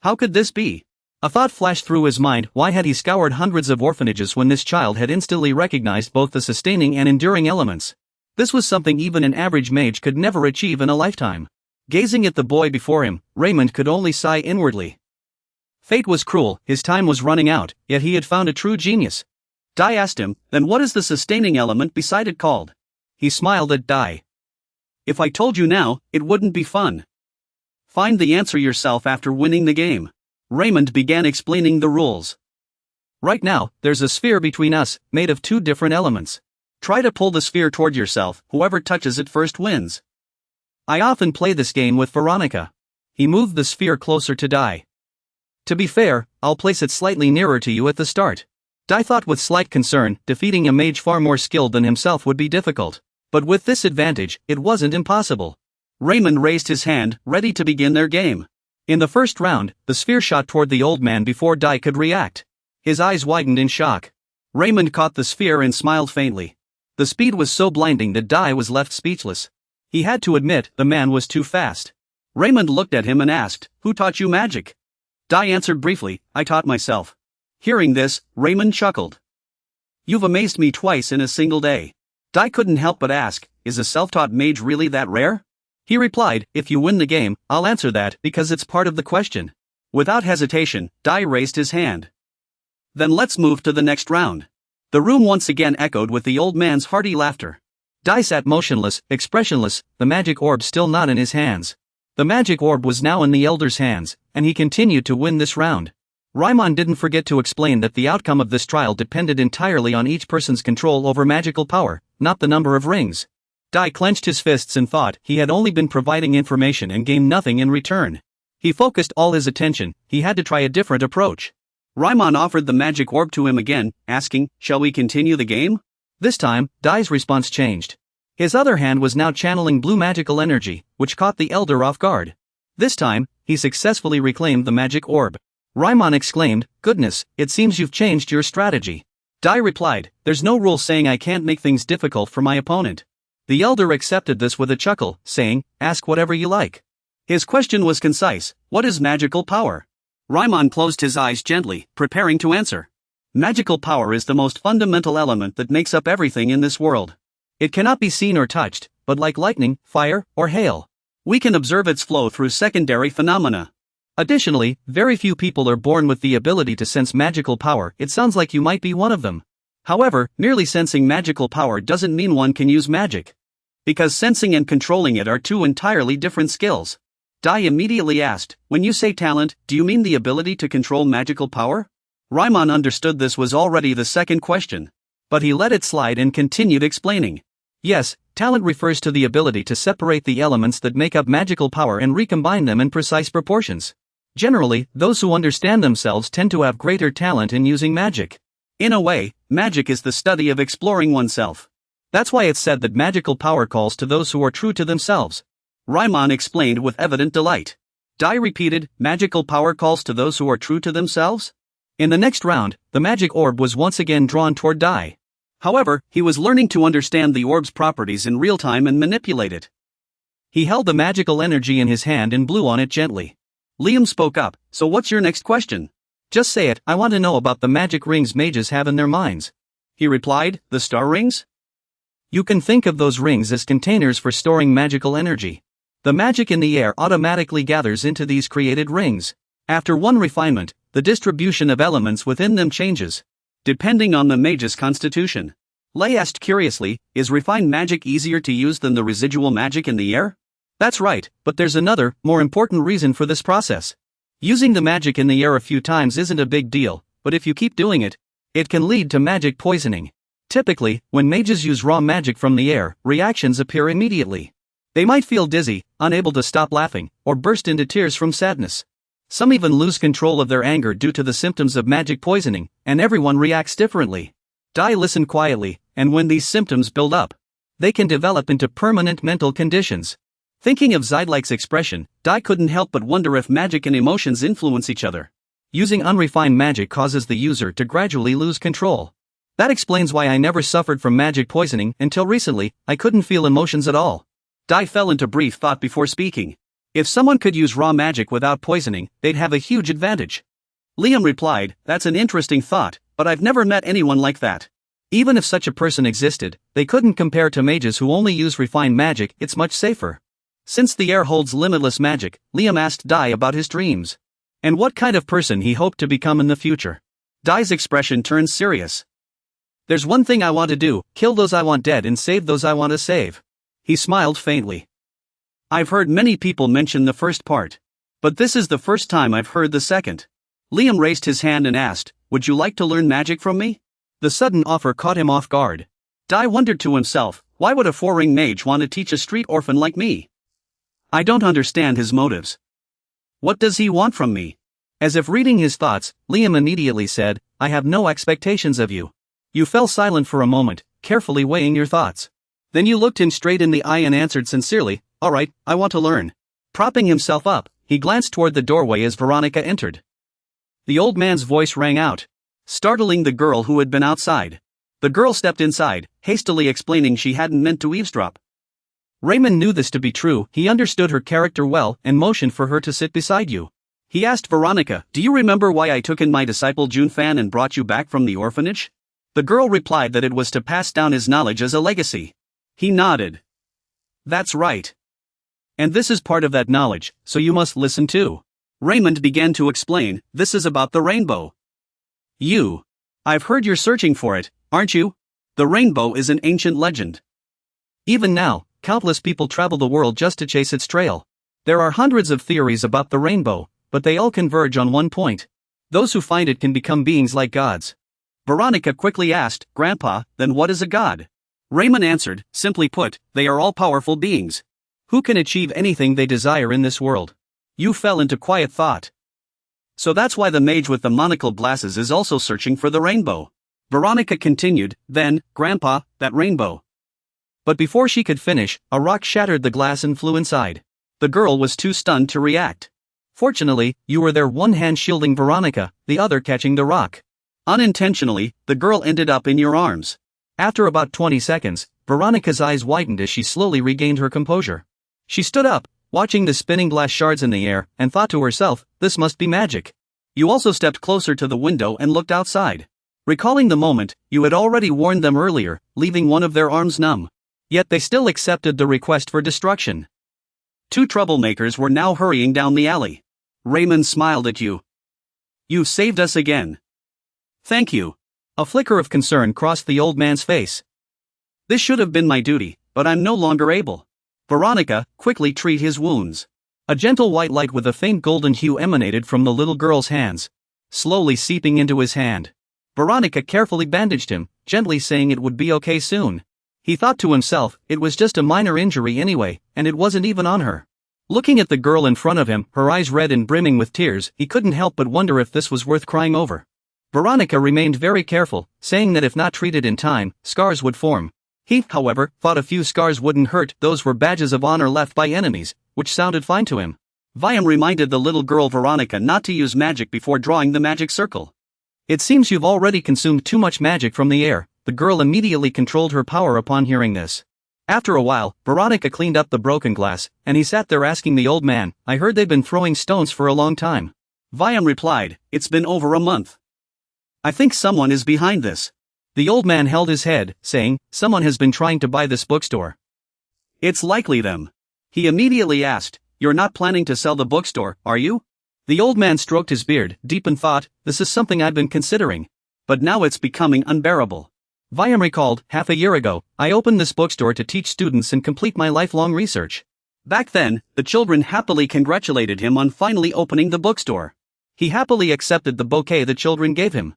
[SPEAKER 1] How could this be? A thought flashed through his mind, why had he scoured hundreds of orphanages when this child had instantly recognized both the sustaining and enduring elements? This was something even an average mage could never achieve in a lifetime. Gazing at the boy before him, Raymond could only sigh inwardly. Fate was cruel, his time was running out, yet he had found a true genius. Dai asked him, then what is the sustaining element beside it called? He smiled at Dai. If I told you now, it wouldn't be fun. Find the answer yourself after winning the game. Raymond began explaining the rules. Right now, there's a sphere between us, made of 2 different elements. Try to pull the sphere toward yourself, whoever touches it first wins. I often play this game with Veronica. He moved the sphere closer to Dai. To be fair, I'll place it slightly nearer to you at the start. Dai thought with slight concern, defeating a mage far more skilled than himself would be difficult. But with this advantage, it wasn't impossible. Raymond raised his hand, ready to begin their game. In the first round, the sphere shot toward the old man before Dai could react. His eyes widened in shock. Raymond caught the sphere and smiled faintly. The speed was so blinding that Dai was left speechless. He had to admit the man was too fast. Raymond looked at him and asked, "Who taught you magic?" Dai answered briefly, "I taught myself." Hearing this, Raymond chuckled. "You've amazed me twice in a single day." Dai couldn't help but ask, "Is a self-taught mage really that rare?" He replied, "If you win the game, I'll answer that because it's part of the question." Without hesitation, Dai raised his hand. "Then let's move to the next round." The room once again echoed with the old man's hearty laughter. Dai sat motionless, expressionless, the magic orb still not in his hands. The magic orb was now in the elder's hands, and he continued to win this round. Raimon didn't forget to explain that the outcome of this trial depended entirely on each person's control over magical power, not the number of rings. Dai clenched his fists and thought he had only been providing information and gained nothing in return. He focused all his attention, he had to try a different approach. Raimon offered the magic orb to him again, asking, "Shall we continue the game?" This time, Dai's response changed. His other hand was now channeling blue magical energy, which caught the elder off guard. This time, he successfully reclaimed the magic orb. Raimon exclaimed, "Goodness, it seems you've changed your strategy." Dai replied, "There's no rule saying I can't make things difficult for my opponent." The elder accepted this with a chuckle, saying, "Ask whatever you like." His question was concise, "What is magical power?" Raimon closed his eyes gently, preparing to answer. Magical power is the most fundamental element that makes up everything in this world. It cannot be seen or touched, but like lightning, fire, or hail, we can observe its flow through secondary phenomena. Additionally, very few people are born with the ability to sense magical power. It sounds like you might be one of them. However, merely sensing magical power doesn't mean one can use magic. Because sensing and controlling it are two entirely different skills. Dai immediately asked, "When you say talent, do you mean the ability to control magical power?" Raimon understood this was already the second question. But he let it slide and continued explaining. Yes, talent refers to the ability to separate the elements that make up magical power and recombine them in precise proportions. Generally, those who understand themselves tend to have greater talent in using magic. In a way, magic is the study of exploring oneself. That's why it's said that magical power calls to those who are true to themselves. Raimon explained with evident delight. Dai repeated, "Magical power calls to those who are true to themselves?" In the next round, the magic orb was once again drawn toward Dai. However, he was learning to understand the orb's properties in real time and manipulate it. He held the magical energy in his hand and blew on it gently. Liam spoke up, "So what's your next question?" "Just say it, I want to know about the magic rings mages have in their minds." He replied, "The star rings?" You can think of those rings as containers for storing magical energy. The magic in the air automatically gathers into these created rings. After one refinement, the distribution of elements within them changes, depending on the mage's constitution. Lei asked curiously, "Is refined magic easier to use than the residual magic in the air?" That's right, but there's another, more important reason for this process. Using the magic in the air a few times isn't a big deal, but if you keep doing it, it can lead to magic poisoning. Typically, when mages use raw magic from the air, reactions appear immediately. They might feel dizzy, unable to stop laughing, or burst into tears from sadness. Some even lose control of their anger due to the symptoms of magic poisoning, and everyone reacts differently. Dai listened quietly, and when these symptoms build up, they can develop into permanent mental conditions. Thinking of Zeidlik's expression, Dai couldn't help but wonder if magic and emotions influence each other. Using unrefined magic causes the user to gradually lose control. That explains why I never suffered from magic poisoning until recently. I couldn't feel emotions at all. Dai fell into brief thought before speaking. If someone could use raw magic without poisoning, they'd have a huge advantage. Liam replied, "That's an interesting thought, but I've never met anyone like that." Even if such a person existed, they couldn't compare to mages who only use refined magic. It's much safer. Since the air holds limitless magic, Liam asked Dai about his dreams and what kind of person he hoped to become in the future. Dai's expression turned serious. "There's one thing I want to do, kill those I want dead and save those I want to save." He smiled faintly. "I've heard many people mention the first part, but this is the first time I've heard the second." Liam raised his hand and asked, "Would you like to learn magic from me?" The sudden offer caught him off guard. Dai wondered to himself, why would a four-ring mage want to teach a street orphan like me? I don't understand his motives. What does he want from me? As if reading his thoughts, Liam immediately said, "I have no expectations of you." You fell silent for a moment, carefully weighing your thoughts. Then you looked him straight in the eye and answered sincerely, "All right, I want to learn." Propping himself up, He glanced toward the doorway as Veronica entered. The old man's voice rang out, startling the girl who had been outside. The girl stepped inside, hastily explaining she hadn't meant to eavesdrop. Raymond knew this to be true. He understood her character well and motioned for her to sit beside you. He asked Veronica, "Do you remember why I took in my disciple Junfan and brought you back from the orphanage?" The girl replied that it was to pass down his knowledge as a legacy. He nodded. "That's right. And this is part of that knowledge, so you must listen too." Raymond began to explain, "This is about the rainbow. I've heard you're searching for it, aren't you? The rainbow is an ancient legend. Even now, countless people travel the world just to chase its trail. There are hundreds of theories about the rainbow, but they all converge on one point. Those who find it can become beings like gods." Veronica quickly asked, "Grandpa, then what is a god?" Raymond answered, "Simply put, they are all powerful beings who can achieve anything they desire in this world." You fell into quiet thought. "So that's why the mage with the monocle glasses is also searching for the rainbow." Veronica continued, "Then, Grandpa, that rainbow." But before she could finish, a rock shattered the glass and flew inside. The girl was too stunned to react. Fortunately, you were there, one hand shielding Veronica, the other catching the rock. Unintentionally, the girl ended up in your arms. After about 20 seconds, Veronica's eyes widened as she slowly regained her composure. She stood up, watching the spinning glass shards in the air, and thought to herself, "This must be magic." You also stepped closer to the window and looked outside. Recalling the moment, you had already warned them earlier, leaving one of their arms numb. Yet they still accepted the request for destruction. Two troublemakers were now hurrying down the alley. Raymond smiled at you. "You saved us again." "Thank you." A flicker of concern crossed the old man's face. "This should have been my duty, but I'm no longer able." Veronica, quickly treat his wounds. A gentle white light with a faint golden hue emanated from the little girl's hands, slowly seeping into his hand. Veronica carefully bandaged him, gently saying it would be okay soon. He thought to himself, it was just a minor injury anyway, and it wasn't even on her. Looking at the girl in front of him, her eyes red and brimming with tears, he couldn't help but wonder if this was worth crying over. Veronica remained very careful, saying that if not treated in time, scars would form. He, however, thought a few scars wouldn't hurt. Those were badges of honor left by enemies, which sounded fine to him. Viam reminded the little girl Veronica not to use magic before drawing the magic circle. "It seems you've already consumed too much magic from the air." The girl immediately controlled her power upon hearing this. After a while, Veronica cleaned up the broken glass, and he sat there asking the old man, "I heard they've been throwing stones for a long time." Viam replied, "It's been over a month. I think someone is behind this." The old man held his head, saying, "Someone has been trying to buy this bookstore." "It's likely them." He immediately asked, "You're not planning to sell the bookstore, are you?" The old man stroked his beard, deep in thought, "This is something I've been considering. But now it's becoming unbearable." Viam recalled, "Half a year ago, I opened this bookstore to teach students and complete my lifelong research. Back then, the children happily congratulated him on finally opening the bookstore. He happily accepted the bouquet the children gave him.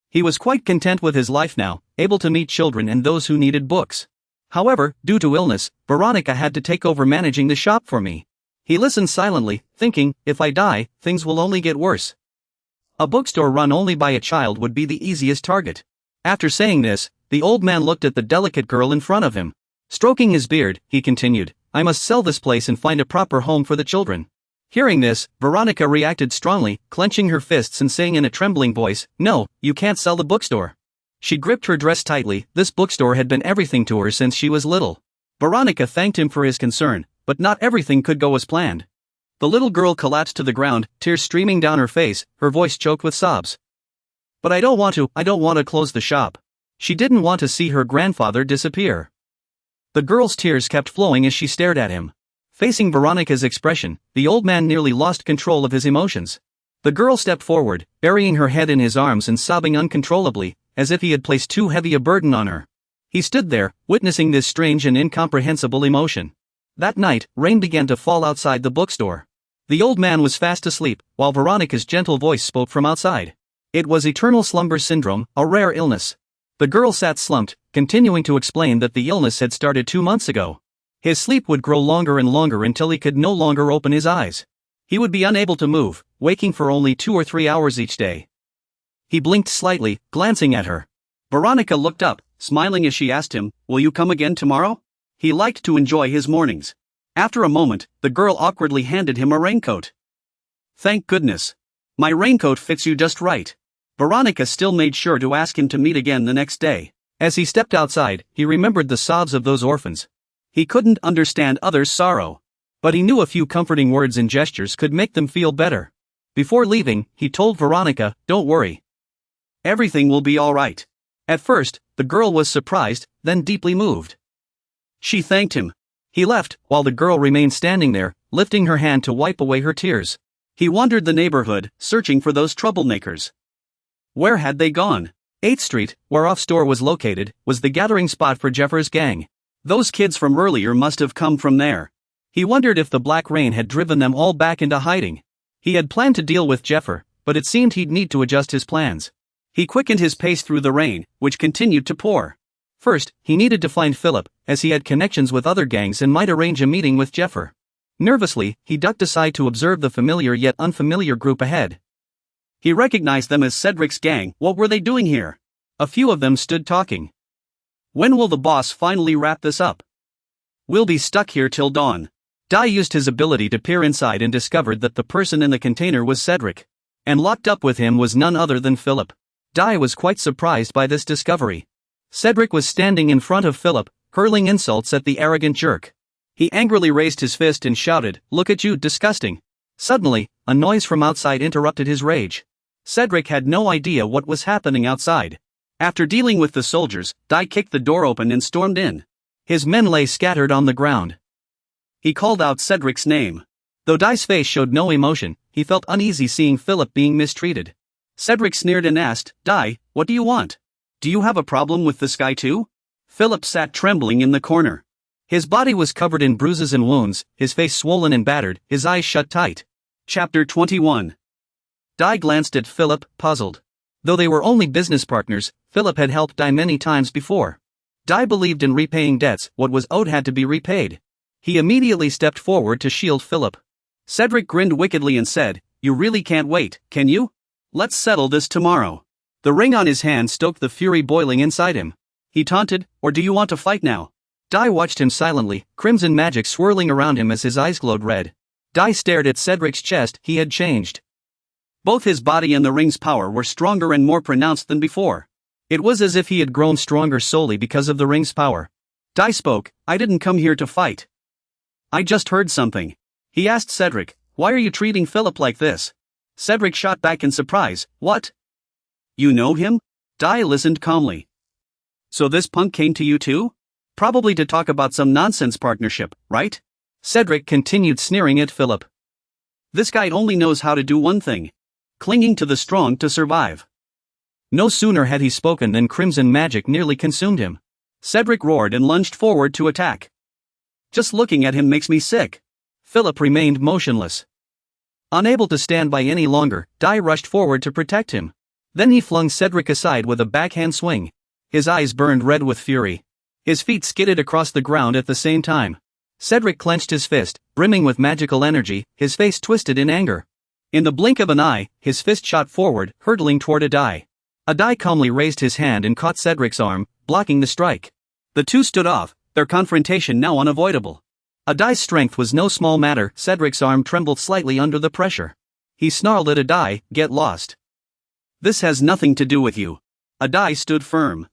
[SPEAKER 1] He was quite content with his life now, able to meet children and those who needed books. However, due to illness, Veronica had to take over managing the shop for me." He listened silently, thinking, "If I die, things will only get worse. A bookstore run only by a child would be the easiest target." After saying this, the old man looked at the delicate girl in front of him. Stroking his beard, he continued, "I must sell this place and find a proper home for the children." Hearing this, Veronica reacted strongly, clenching her fists and saying in a trembling voice, "No, you can't sell the bookstore." She gripped her dress tightly. This bookstore had been everything to her since she was little. Veronica thanked him for his concern, but not everything could go as planned. The little girl collapsed to the ground, tears streaming down her face, her voice choked with sobs. "But I don't want to close the shop." She didn't want to see her grandfather disappear. The girl's tears kept flowing as she stared at him. Facing Veronica's expression, the old man nearly lost control of his emotions. The girl stepped forward, burying her head in his arms and sobbing uncontrollably, as if he had placed too heavy a burden on her. He stood there, witnessing this strange and incomprehensible emotion. That night, rain began to fall outside the bookstore. The old man was fast asleep, while Veronica's gentle voice spoke from outside. It was eternal slumber syndrome, a rare illness. The girl sat slumped, continuing to explain that the illness had started 2 months ago. His sleep would grow longer and longer until he could no longer open his eyes. He would be unable to move, waking for only 2 or 3 hours each day. He blinked slightly, glancing at her. Veronica looked up, smiling as she asked him, "Will you come again tomorrow?" He liked to enjoy his mornings. After a moment, the girl awkwardly handed him a raincoat. Thank goodness. My raincoat fits you just right. Veronica still made sure to ask him to meet again the next day. As he stepped outside, he remembered the sobs of those orphans. He couldn't understand others' sorrow. But he knew a few comforting words and gestures could make them feel better. Before leaving, he told Veronica, "Don't worry. Everything will be all right." At first, the girl was surprised, then deeply moved. She thanked him. He left, while the girl remained standing there, lifting her hand to wipe away her tears. He wandered the neighborhood, searching for those troublemakers. Where had they gone? 8th Street, where Off Store was located, was the gathering spot for Jeffer's gang. Those kids from earlier must have come from there. He wondered if the black rain had driven them all back into hiding. He had planned to deal with Jeffer, but it seemed he'd need to adjust his plans. He quickened his pace through the rain, which continued to pour. First, he needed to find Philip, as he had connections with other gangs and might arrange a meeting with Jeffer. Nervously, he ducked aside to observe the familiar yet unfamiliar group ahead. He recognized them as Cedric's gang. What were they doing here? A few of them stood talking. When will the boss finally wrap this up? We'll be stuck here till dawn. Dai used his ability to peer inside and discovered that the person in the container was Cedric. And locked up with him was none other than Philip. Dai was quite surprised by this discovery. Cedric was standing in front of Philip, hurling insults at the arrogant jerk. He angrily raised his fist and shouted, "Look at you, disgusting!" Suddenly, a noise from outside interrupted his rage. Cedric had no idea what was happening outside. After dealing with the soldiers, Dai kicked the door open and stormed in. His men lay scattered on the ground. He called out Cedric's name. Though Dai's face showed no emotion, he felt uneasy seeing Philip being mistreated. Cedric sneered and asked, "Dai, what do you want? Do you have a problem with this guy too?" Philip sat trembling in the corner. His body was covered in bruises and wounds, his face swollen and battered, his eyes shut tight. Chapter 21. Dai glanced at Philip, puzzled. Though they were only business partners, Philip had helped Dai many times before. Dai believed in repaying debts. What was owed had to be repaid. He immediately stepped forward to shield Philip. Cedric grinned wickedly and said, "You really can't wait, can you? Let's settle this tomorrow." The ring on his hand stoked the fury boiling inside him. He taunted, "Or do you want to fight now?" Dai watched him silently, crimson magic swirling around him as his eyes glowed red. Dai stared at Cedric's chest. He had changed. Both his body and the ring's power were stronger and more pronounced than before. It was as if he had grown stronger solely because of the ring's power. Dai spoke, "I didn't come here to fight. I just heard something." He asked Cedric, "Why are you treating Philip like this?" Cedric shot back in surprise, "What? You know him?" Dai listened calmly. "So this punk came to you too? Probably to talk about some nonsense partnership, right?" Cedric continued sneering at Philip. "This guy only knows how to do one thing: clinging to the strong to survive." No sooner had he spoken than crimson magic nearly consumed him. Cedric roared and lunged forward to attack. "Just looking at him makes me sick." Philip remained motionless. Unable to stand by any longer, Dai rushed forward to protect him. Then he flung Cedric aside with a backhand swing. His eyes burned red with fury. His feet skidded across the ground at the same time. Cedric clenched his fist, brimming with magical energy, his face twisted in anger. In the blink of an eye, his fist shot forward, hurtling toward Adai. Adai calmly raised his hand and caught Cedric's arm, blocking the strike. The two stood off, their confrontation now unavoidable. Adai's strength was no small matter. Cedric's arm trembled slightly under the pressure. He snarled at Adai, "Get lost. This has nothing to do with you." Adai stood firm.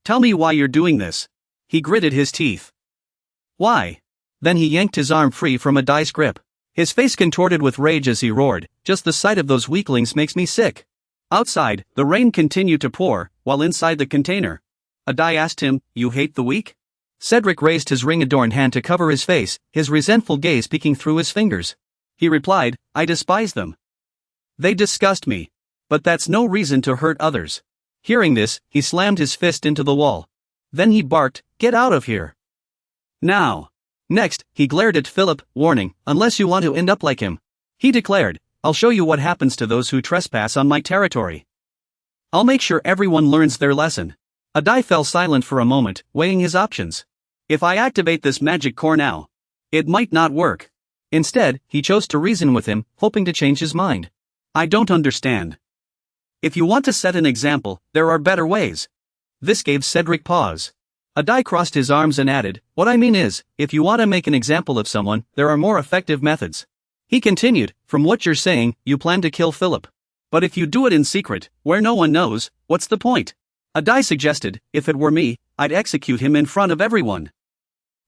[SPEAKER 1] "Tell me why you're doing this." He gritted his teeth. "Why?" Then he yanked his arm free from Adai's grip. His face contorted with rage as he roared, "Just the sight of those weaklings makes me sick." Outside, the rain continued to pour, while inside the container, Adai asked him, "You hate the weak?" Cedric raised his ring-adorned hand to cover his face, his resentful gaze peeking through his fingers. He replied, "I despise them. They disgust me. But that's no reason to hurt others." Hearing this, he slammed his fist into the wall. Then he barked, "Get out of here. Now." Next, he glared at Philip, warning, "Unless you want to end up like him." He declared, "I'll show you what happens to those who trespass on my territory. I'll make sure everyone learns their lesson." Adai fell silent for a moment, weighing his options. "If I activate this magic core now, it might not work." Instead, he chose to reason with him, hoping to change his mind. "I don't understand. If you want to set an example, there are better ways." This gave Cedric pause. Adai crossed his arms and added, "What I mean is, if you want to make an example of someone, there are more effective methods. He continued, from what you're saying, you plan to kill Philip. But if you do it in secret, where no one knows, what's the point? A die suggested, if it were me, I'd execute him in front of everyone.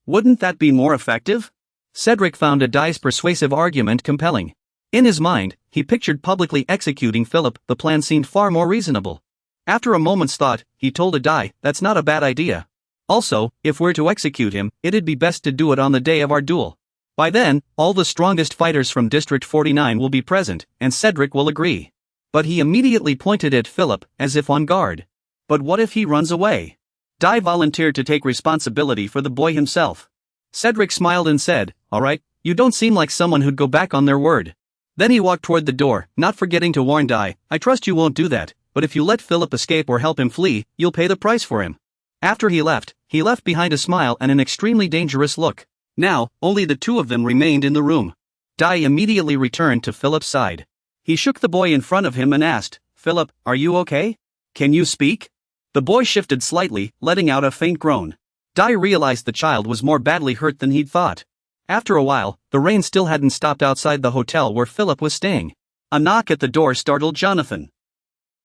[SPEAKER 1] Wouldn't that be more effective? Cedric found a die's persuasive argument compelling. In his mind, he pictured publicly executing Philip. The plan seemed far more reasonable. After a moment's thought, he told a die, that's not a bad idea. Also, if we're to execute him, it'd be best to do it on the day of our duel. By then, all the strongest fighters from District 49 will be present, and Cedric will agree. But he immediately pointed at Philip, as if on guard. But what if he runs away? Dai volunteered to take responsibility for the boy himself. Cedric smiled and said, alright, you don't seem like someone who'd go back on their word. Then he walked toward the door, not forgetting to warn Dai, I trust you won't do that, but if you let Philip escape or help him flee, you'll pay the price for him. After he left behind a smile and an extremely dangerous look. Now, only the two of them remained in the room. Dai immediately returned to Philip's side. He shook the boy in front of him and asked, Philip, are you okay? Can you speak? The boy shifted slightly, letting out a faint groan. Dai realized the child was more badly hurt than he'd thought. After a while, the rain still hadn't stopped outside the hotel where Philip was staying. A knock at the door startled Jonathan.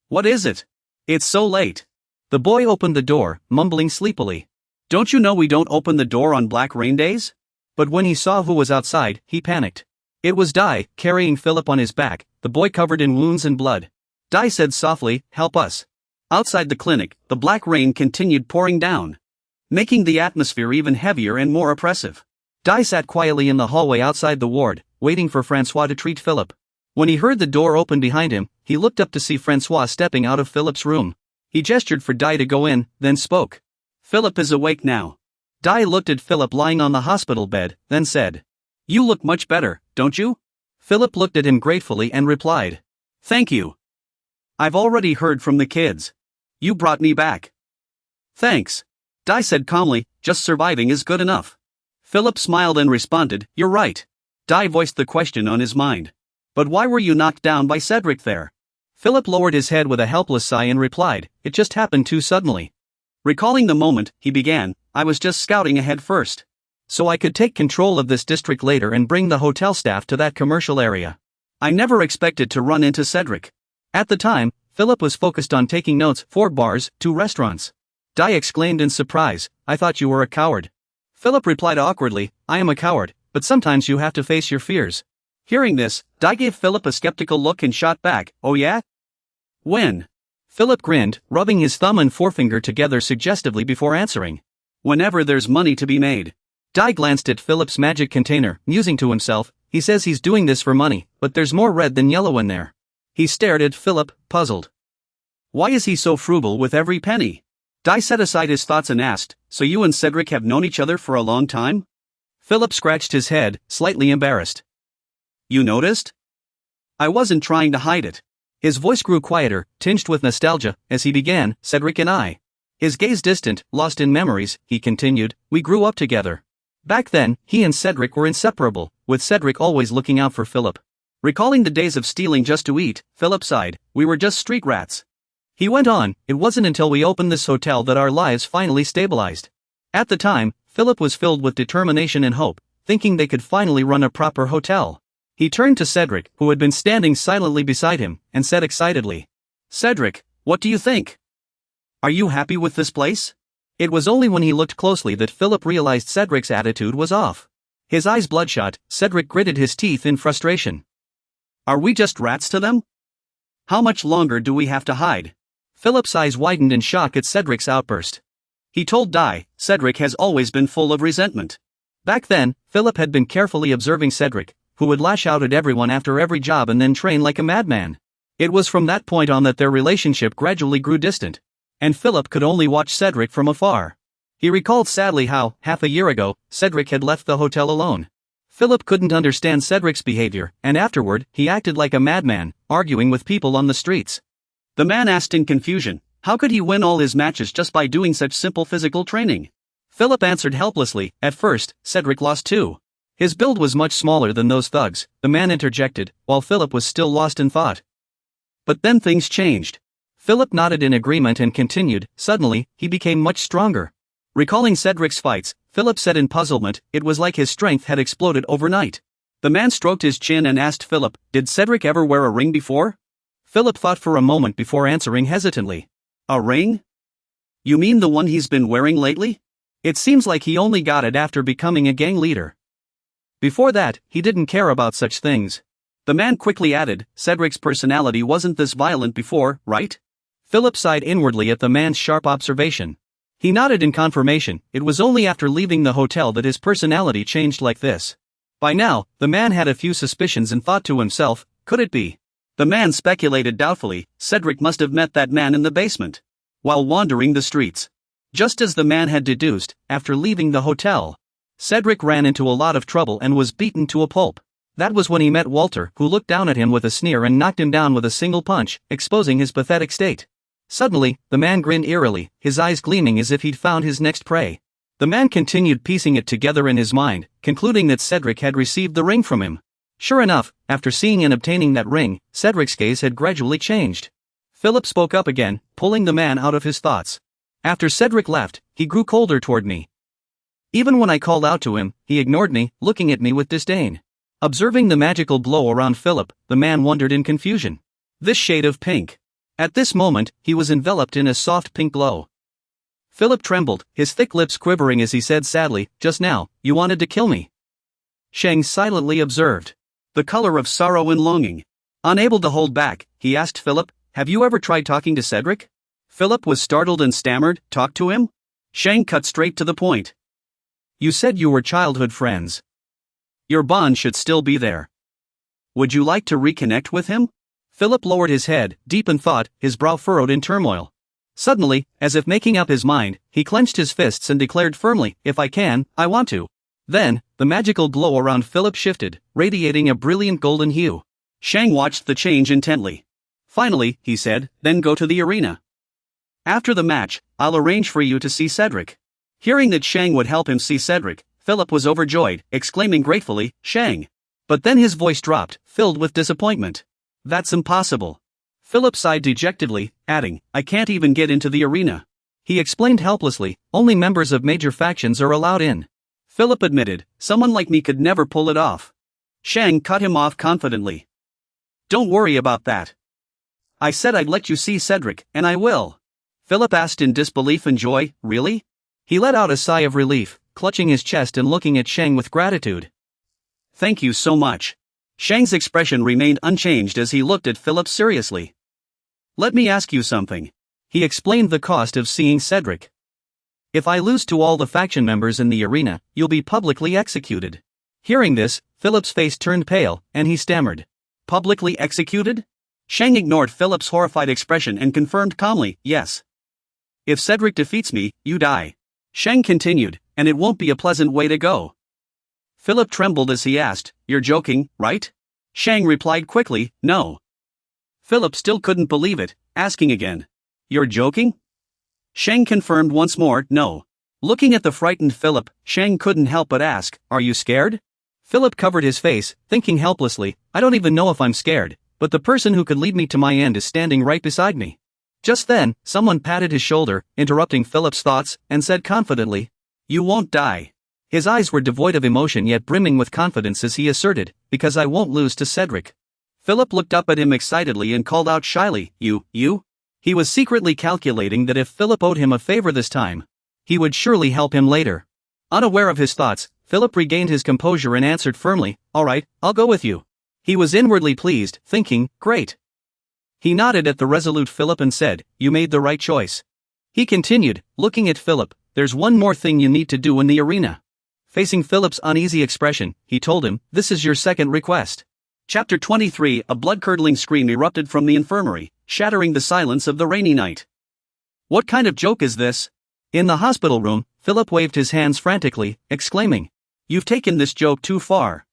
[SPEAKER 1] What is it? It's so late. The boy opened the door, mumbling sleepily. Don't you know we don't open the door on black rain days? But when he saw who was outside, he panicked. It was Dai, carrying Philip on his back, the boy covered in wounds and blood. Dai said softly, help us. Outside the clinic, the black rain continued pouring down, making the atmosphere even heavier and more oppressive. Dai sat quietly in the hallway outside the ward, waiting for Francois to treat Philip. When he heard the door open behind him, he looked up to see Francois stepping out of Philip's room. He gestured for Dai to go in, then spoke. Philip is awake now. Dai looked at Philip lying on the hospital bed, then said, you look much better, don't you? Philip looked at him gratefully and replied, thank you. I've already heard from the kids. You brought me back. Thanks. Dai said calmly, just surviving is good enough. Philip smiled and responded, you're right. Dai voiced the question on his mind. But why were you knocked down by Cedric there? Philip lowered his head with a helpless sigh and replied, it just happened too suddenly. Recalling the moment, he began, I was just scouting ahead first. So I could take control of this district later and bring the hotel staff to that commercial area. I never expected to run into Cedric. At the time, Philip was focused on taking notes, 4 bars, 2 restaurants. Dai exclaimed in surprise, I thought you were a coward. Philip replied awkwardly, I am a coward, but sometimes you have to face your fears. Hearing this, Dai gave Philip a skeptical look and shot back, oh yeah? When? Philip grinned, rubbing his thumb and forefinger together suggestively before answering. Whenever there's money to be made. Dai glanced at Philip's magic container, musing to himself, he says he's doing this for money, but there's more red than yellow in there. He stared at Philip, puzzled. Why is he so frugal with every penny? Dai set aside his thoughts and asked, so you and Cedric have known each other for a long time? Philip scratched his head, slightly embarrassed. You noticed? I wasn't trying to hide it. His voice grew quieter, tinged with nostalgia, as he began, Cedric and I. His gaze distant, lost in memories, he continued, we grew up together. Back then, he and Cedric were inseparable, with Cedric always looking out for Philip. Recalling the days of stealing just to eat, Philip sighed, we were just street rats. He went on, it wasn't until we opened this hotel that our lives finally stabilized. At the time, Philip was filled with determination and hope, thinking they could finally run a proper hotel. He turned to Cedric, who had been standing silently beside him, and said excitedly, Cedric, what do you think? Are you happy with this place? It was only when he looked closely that Philip realized Cedric's attitude was off. His eyes bloodshot, Cedric gritted his teeth in frustration. Are we just rats to them? How much longer do we have to hide? Philip's eyes widened in shock at Cedric's outburst. He told Dai, Cedric has always been full of resentment. Back then, Philip had been carefully observing Cedric, who would lash out at everyone after every job and then train like a madman. It was from that point on that their relationship gradually grew distant, and Philip could only watch Cedric from afar. He recalled sadly how, half a year ago, Cedric had left the hotel alone. Philip couldn't understand Cedric's behavior, and afterward, he acted like a madman, arguing with people on the streets. The man asked in confusion, how could he win all his matches just by doing such simple physical training? Philip answered helplessly, at first, Cedric lost too. His build was much smaller than those thugs, the man interjected, while Philip was still lost in thought. But then things changed. Philip nodded in agreement and continued, suddenly, he became much stronger. Recalling Cedric's fights, Philip said in puzzlement, it was like his strength had exploded overnight. The man stroked his chin and asked Philip, did Cedric ever wear a ring before? Philip thought for a moment before answering hesitantly. A ring? You mean the one he's been wearing lately? It seems like he only got it after becoming a gang leader. Before that, he didn't care about such things. The man quickly added, Cedric's personality wasn't this violent before, right? Philip sighed inwardly at the man's sharp observation. He nodded in confirmation. It was only after leaving the hotel that his personality changed like this. By now, the man had a few suspicions and thought to himself, could it be? The man speculated doubtfully, Cedric must have met that man in the basement, while wandering the streets. Just as the man had deduced, after leaving the hotel, Cedric ran into a lot of trouble and was beaten to a pulp. That was when he met Walter, who looked down at him with a sneer and knocked him down with a single punch, exposing his pathetic state. Suddenly, the man grinned eerily, his eyes gleaming as if he'd found his next prey. The man continued piecing it together in his mind, concluding that Cedric had received the ring from him. Sure enough, after seeing and obtaining that ring, Cedric's gaze had gradually changed. Philip spoke up again, pulling the man out of his thoughts. After Cedric left, he grew colder toward me. Even when I called out to him, he ignored me, looking at me with disdain. Observing the magical glow around Philip, the man wondered in confusion. This shade of pink. At this moment, he was enveloped in a soft pink glow. Philip trembled, his thick lips quivering as he said sadly, just now, you wanted to kill me. Shang silently observed. The color of sorrow and longing. Unable to hold back, he asked Philip, have you ever tried talking to Cedric? Philip was startled and stammered, talk to him? Shang cut straight to the point. You said you were childhood friends. Your bond should still be there. Would you like to reconnect with him? Philip lowered his head, deep in thought, his brow furrowed in turmoil. Suddenly, as if making up his mind, he clenched his fists and declared firmly, if I can, I want to. Then, the magical glow around Philip shifted, radiating a brilliant golden hue. Shang watched the change intently. Finally, he said, then go to the arena. After the match, I'll arrange for you to see Cedric. Hearing that Shang would help him see Cedric, Philip was overjoyed, exclaiming gratefully, Shang. But then his voice dropped, filled with disappointment. That's impossible. Philip sighed dejectedly, adding, I can't even get into the arena. He explained helplessly, only members of major factions are allowed in. Philip admitted, someone like me could never pull it off. Shang cut him off confidently. Don't worry about that. I said I'd let you see Cedric, and I will. Philip asked in disbelief and joy, really? He let out a sigh of relief, clutching his chest and looking at Shang with gratitude. Thank you so much. Shang's expression remained unchanged as he looked at Philip seriously. Let me ask you something. He explained the cost of seeing Cedric. If I lose to all the faction members in the arena, you'll be publicly executed. Hearing this, Philip's face turned pale, and he stammered. Publicly executed? Shang ignored Philip's horrified expression and confirmed calmly, yes. If Cedric defeats me, you die. Shang continued, and it won't be a pleasant way to go. Philip trembled as he asked, you're joking, right? Shang replied quickly, no. Philip still couldn't believe it, asking again. You're joking? Shang confirmed once more, no. Looking at the frightened Philip, Shang couldn't help but ask, are you scared? Philip covered his face, thinking helplessly, I don't even know if I'm scared, but the person who could lead me to my end is standing right beside me. Just then, someone patted his shoulder, interrupting Philip's thoughts, and said confidently, you won't die. His eyes were devoid of emotion yet brimming with confidence as he asserted, because I won't lose to Cedric. Philip looked up at him excitedly and called out shyly, you? He was secretly calculating that if Philip owed him a favor this time, he would surely help him later. Unaware of his thoughts, Philip regained his composure and answered firmly, all right, I'll go with you. He was inwardly pleased, thinking, great. He nodded at the resolute Philip and said, you made the right choice. He continued, looking at Philip, there's one more thing you need to do in the arena. Facing Philip's uneasy expression, he told him, this is your second request. Chapter 23. A blood-curdling scream erupted from the infirmary, shattering the silence of the rainy night. What kind of joke is this? In the hospital room, Philip waved his hands frantically, exclaiming, you've taken this joke too far.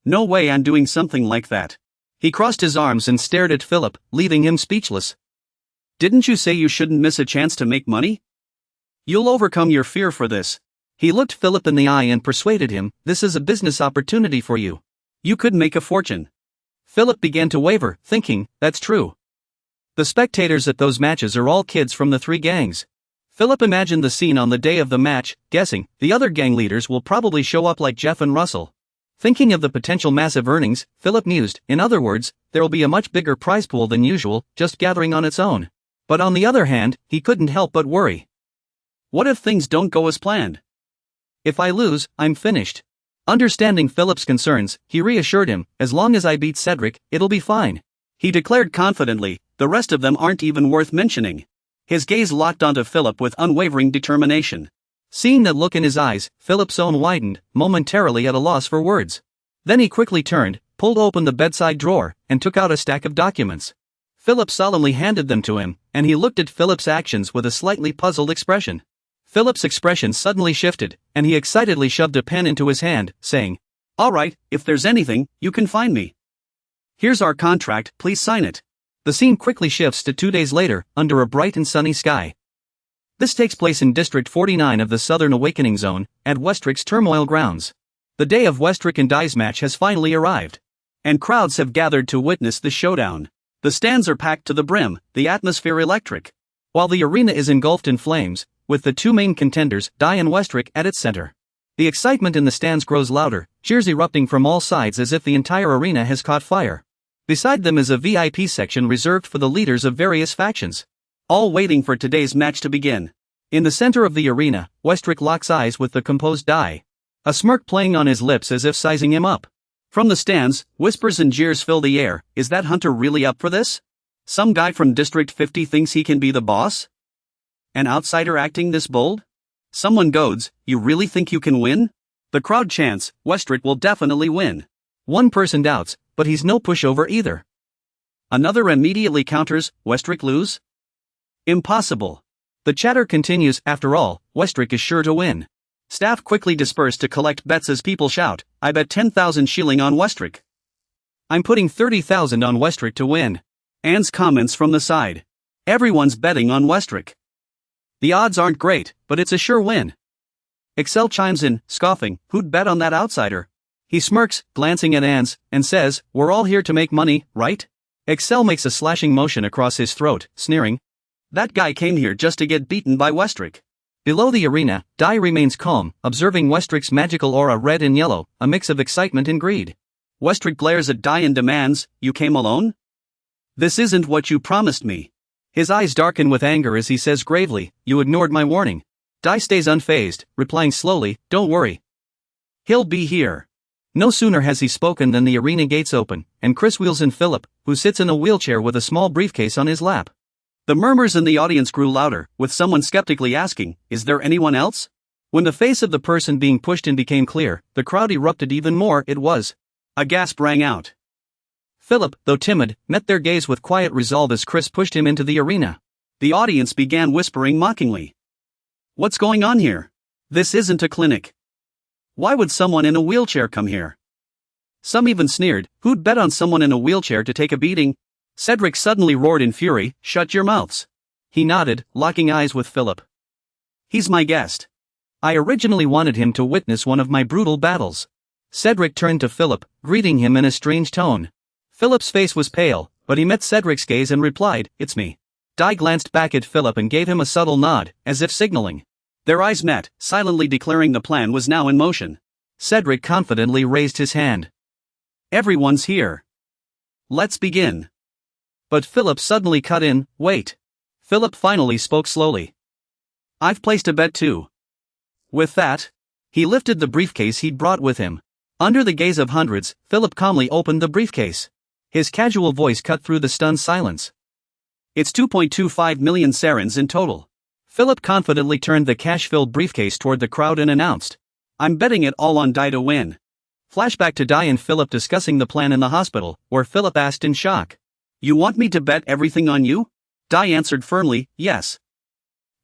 [SPEAKER 1] No way I'm doing something like that. He crossed his arms and stared at Philip, leaving him speechless. Didn't you say you shouldn't miss a chance to make money? You'll overcome your fear for this. He looked Philip in the eye and persuaded him, this is a business opportunity for you. You could make a fortune. Philip began to waver, thinking, that's true. The spectators at those matches are all kids from the three gangs. Philip imagined the scene on the day of the match, guessing, the other gang leaders will probably show up like Jeff and Russell. Thinking of the potential massive earnings, Philip mused, in other words, there'll be a much bigger prize pool than usual, just gathering on its own. But on the other hand, he couldn't help but worry. What if things don't go as planned? If I lose, I'm finished. Understanding Philip's concerns, he reassured him, as long as I beat Cedric, it'll be fine. He declared confidently, the rest of them aren't even worth mentioning. His gaze locked onto Philip with unwavering determination. Seeing that look in his eyes, Philip's own widened, momentarily at a loss for words. Then he quickly turned, pulled open the bedside drawer, and took out a stack of documents. Philip solemnly handed them to him, and he looked at Philip's actions with a slightly puzzled expression. Philip's expression suddenly shifted, and he excitedly shoved a pen into his hand, saying, "All right, if there's anything, you can find me. Here's our contract, please sign it." The scene quickly shifts to 2 days later, under a bright and sunny sky. This takes place in District 49 of the Southern Awakening Zone, at Westrick's Turmoil Grounds. The day of Westrick and Dai's match has finally arrived. And crowds have gathered to witness the showdown. The stands are packed to the brim, the atmosphere electric. While the arena is engulfed in flames, with the two main contenders, Dai and Westrick, at its center. The excitement in the stands grows louder, cheers erupting from all sides as if the entire arena has caught fire. Beside them is a VIP section reserved for the leaders of various factions. All waiting for today's match to begin. In the center of the arena, Westrick locks eyes with the composed Dai. A smirk playing on his lips as if sizing him up. From the stands, whispers and jeers fill the air. Is that Hunter really up for this? Some guy from District 50 thinks he can be the boss? An outsider acting this bold? Someone goads, you really think you can win? The crowd chants, Westrick will definitely win. One person doubts, but he's no pushover either. Another immediately counters, Westrick lose? Impossible. The chatter continues, after all, Westrick is sure to win. Staff quickly disperse to collect bets as people shout, I bet 10,000 shilling on Westrick. I'm putting 30,000 on Westrick to win. Anne's comments from the side. Everyone's betting on Westrick. The odds aren't great, but it's a sure win. Excel chimes in, scoffing, who'd bet on that outsider? He smirks, glancing at Anne's, and says, we're all here to make money, right? Excel makes a slashing motion across his throat, sneering. That guy came here just to get beaten by Westrick. Below the arena, Dai remains calm, observing Westrick's magical aura red and yellow, a mix of excitement and greed. Westrick glares at Dai and demands, you came alone? This isn't what you promised me. His eyes darken with anger as he says gravely, you ignored my warning. Dai stays unfazed, replying slowly, don't worry. He'll be here. No sooner has he spoken than the arena gates open, and Chris wheels in Philip, who sits in a wheelchair with a small briefcase on his lap. The murmurs in the audience grew louder, with someone skeptically asking, is there anyone else? When the face of the person being pushed in became clear, the crowd erupted even more. It was. A gasp rang out. Philip, though timid, met their gaze with quiet resolve as Chris pushed him into the arena. The audience began whispering mockingly. What's going on here? This isn't a clinic. Why would someone in a wheelchair come here? Some even sneered, who'd bet on someone in a wheelchair to take a beating? Cedric suddenly roared in fury, shut your mouths. He nodded, locking eyes with Philip. He's my guest. I originally wanted him to witness one of my brutal battles. Cedric turned to Philip, greeting him in a strange tone. Philip's face was pale, but he met Cedric's gaze and replied, it's me. Dai glanced back at Philip and gave him a subtle nod, as if signaling. Their eyes met, silently declaring the plan was now in motion. Cedric confidently raised his hand. Everyone's here. Let's begin. But Philip suddenly cut in, wait. Philip finally spoke slowly. I've placed a bet too. With that, he lifted the briefcase he'd brought with him. Under the gaze of hundreds, Philip calmly opened the briefcase. His casual voice cut through the stunned silence. It's 2.25 million sarins in total. Philip confidently turned the cash-filled briefcase toward the crowd and announced, I'm betting it all on Dai to win. Flashback to Dai and Philip discussing the plan in the hospital, where Philip asked in shock. You want me to bet everything on you? Dai answered firmly, yes.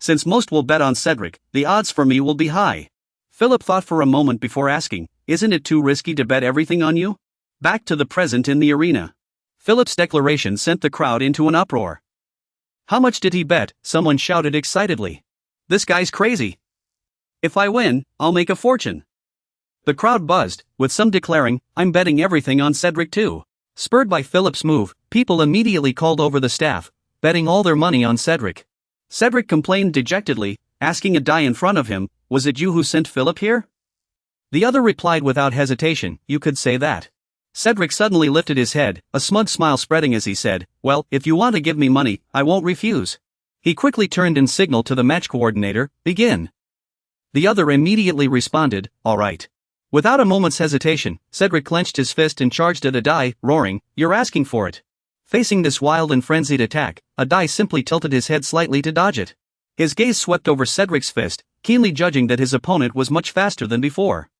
[SPEAKER 1] Since most will bet on Cedric, the odds for me will be high. Philip thought for a moment before asking, isn't it too risky to bet everything on you? Back to the present in the arena. Philip's declaration sent the crowd into an uproar. How much did he bet? Someone shouted excitedly. This guy's crazy. If I win, I'll make a fortune. The crowd buzzed, with some declaring, I'm betting everything on Cedric too. Spurred by Philip's move, people immediately called over the staff, betting all their money on Cedric. Cedric complained dejectedly, asking a Dai in front of him, was it you who sent Philip here? The other replied without hesitation, you could say that. Cedric suddenly lifted his head, a smug smile spreading as he said, well, if you want to give me money, I won't refuse. He quickly turned and signaled to the match coordinator, begin. The other immediately responded, all right. Without a moment's hesitation, Cedric clenched his fist and charged at Adai, roaring, you're asking for it. Facing this wild and frenzied attack, Adai simply tilted his head slightly to dodge it. His gaze swept over Cedric's fist, keenly judging that his opponent was much faster than before.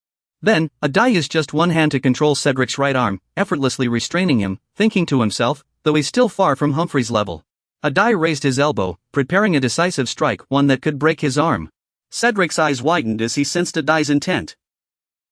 [SPEAKER 1] Then, Adai used just one hand to control Cedric's right arm, effortlessly restraining him, thinking to himself, though he's still far from Humphrey's level. Adai raised his elbow, preparing a decisive strike, one that could break his arm. Cedric's eyes widened as he sensed Adai's intent.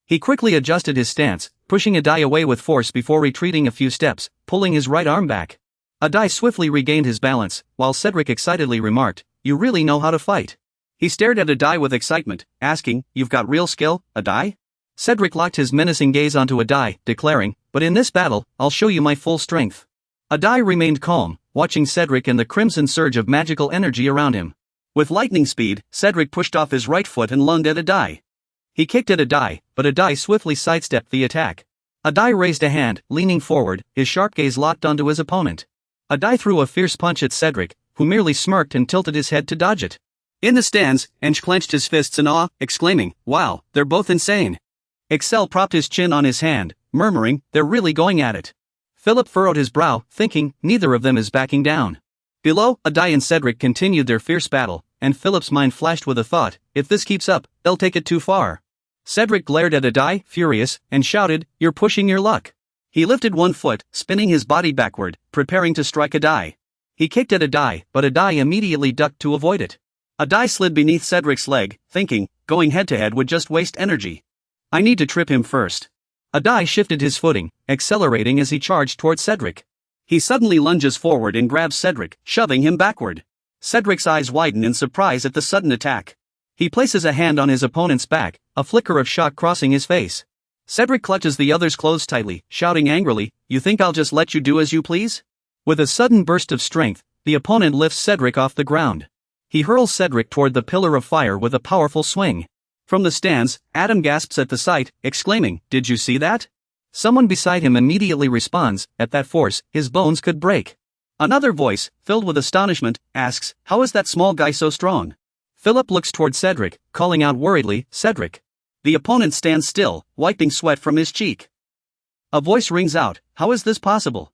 [SPEAKER 1] He quickly adjusted his stance, pushing Adai away with force before retreating a few steps, pulling his right arm back. Adai swiftly regained his balance, while Cedric excitedly remarked, you really know how to fight. He stared at Adai with excitement, asking, you've got real skill, Adai? Cedric locked his menacing gaze onto Adai, declaring, but in this battle, I'll show you my full strength. Adai remained calm, watching Cedric and the crimson surge of magical energy around him. With lightning speed, Cedric pushed off his right foot and lunged at Adai. He kicked at Adai, but Adai swiftly sidestepped the attack. Adai raised a hand, leaning forward, his sharp gaze locked onto his opponent. Adai threw a fierce punch at Cedric, who merely smirked and tilted his head to dodge it. In the stands, Ench clenched his fists in awe, exclaiming, wow, they're both insane. Excel propped his chin on his hand, murmuring, they're really going at it. Philip furrowed his brow, thinking, neither of them is backing down. Below, Adai and Cedric continued their fierce battle, and Philip's mind flashed with a thought, if this keeps up, they'll take it too far. Cedric glared at Adai, furious, and shouted, you're pushing your luck. He lifted one foot, spinning his body backward, preparing to strike Adai. He kicked at Adai, but Adai immediately ducked to avoid it. Adai slid beneath Cedric's leg, thinking, going head-to-head would just waste energy. I need to trip him first. Adai shifted his footing, accelerating as he charged towards Cedric. He suddenly lunges forward and grabs Cedric, shoving him backward. Cedric's eyes widen in surprise at the sudden attack. He places a hand on his opponent's back, a flicker of shock crossing his face. Cedric clutches the other's clothes tightly, shouting angrily, you think I'll just let you do as you please? With a sudden burst of strength, the opponent lifts Cedric off the ground. He hurls Cedric toward the pillar of fire with a powerful swing. From the stands, Adam gasps at the sight, exclaiming, did you see that? Someone beside him immediately responds, at that force, his bones could break. Another voice, filled with astonishment, asks, how is that small guy so strong? Philip looks toward Cedric, calling out worriedly, Cedric. The opponent stands still, wiping sweat from his cheek. A voice rings out, how is this possible?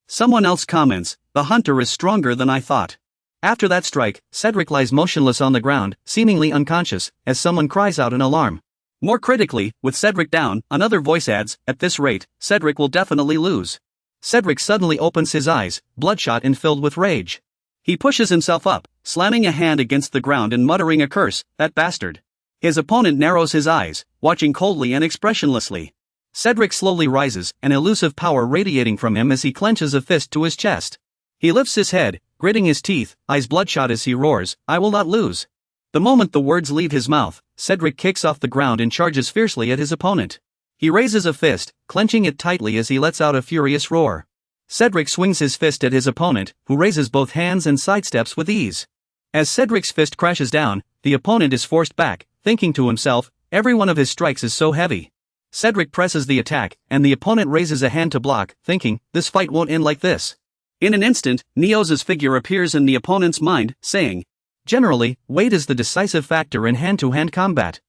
[SPEAKER 1] Someone else comments, the hunter is stronger than I thought. After that strike, Cedric lies motionless on the ground, seemingly unconscious, as someone cries out in alarm. More critically, with Cedric down, another voice adds, at this rate, Cedric will definitely lose. Cedric suddenly opens his eyes, bloodshot and filled with rage. He pushes himself up, slamming a hand against the ground and muttering a curse, that bastard. His opponent narrows his eyes, watching coldly and expressionlessly. Cedric slowly rises, an elusive power radiating from him as he clenches a fist to his chest. He lifts his head, gritting his teeth, eyes bloodshot as he roars, I will not lose. The moment the words leave his mouth, Cedric kicks off the ground and charges fiercely at his opponent. He raises a fist, clenching it tightly as he lets out a furious roar. Cedric swings his fist at his opponent, who raises both hands and sidesteps with ease. As Cedric's fist crashes down, the opponent is forced back, thinking to himself, every one of his strikes is so heavy. Cedric presses the attack, and the opponent raises a hand to block, thinking, this fight won't end like this. In an instant, Neos's figure appears in the opponent's mind, saying, generally, weight is the decisive factor in hand-to-hand combat.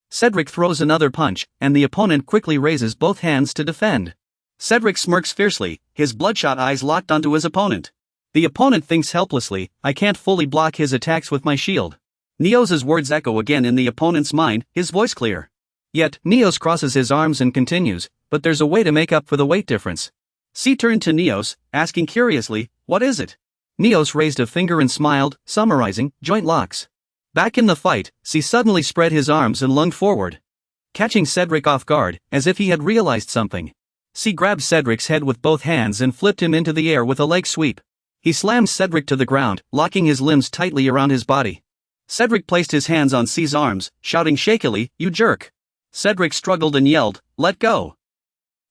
[SPEAKER 1] Cedric throws another punch, and the opponent quickly raises both hands to defend. Cedric smirks fiercely, his bloodshot eyes locked onto his opponent. The opponent thinks helplessly, I can't fully block his attacks with my shield. Neos's words echo again in the opponent's mind, his voice clear. Yet, Neos crosses his arms and continues, but there's a way to make up for the weight difference. C turned to Neos, asking curiously, what is it? Neos raised a finger and smiled, summarizing, joint locks. Back in the fight, C suddenly spread his arms and lunged forward. Catching Cedric off guard, as if he had realized something. C grabbed Cedric's head with both hands and flipped him into the air with a leg sweep. He slammed Cedric to the ground, locking his limbs tightly around his body. Cedric placed his hands on C's arms, shouting shakily, you jerk. Cedric struggled and yelled, let go.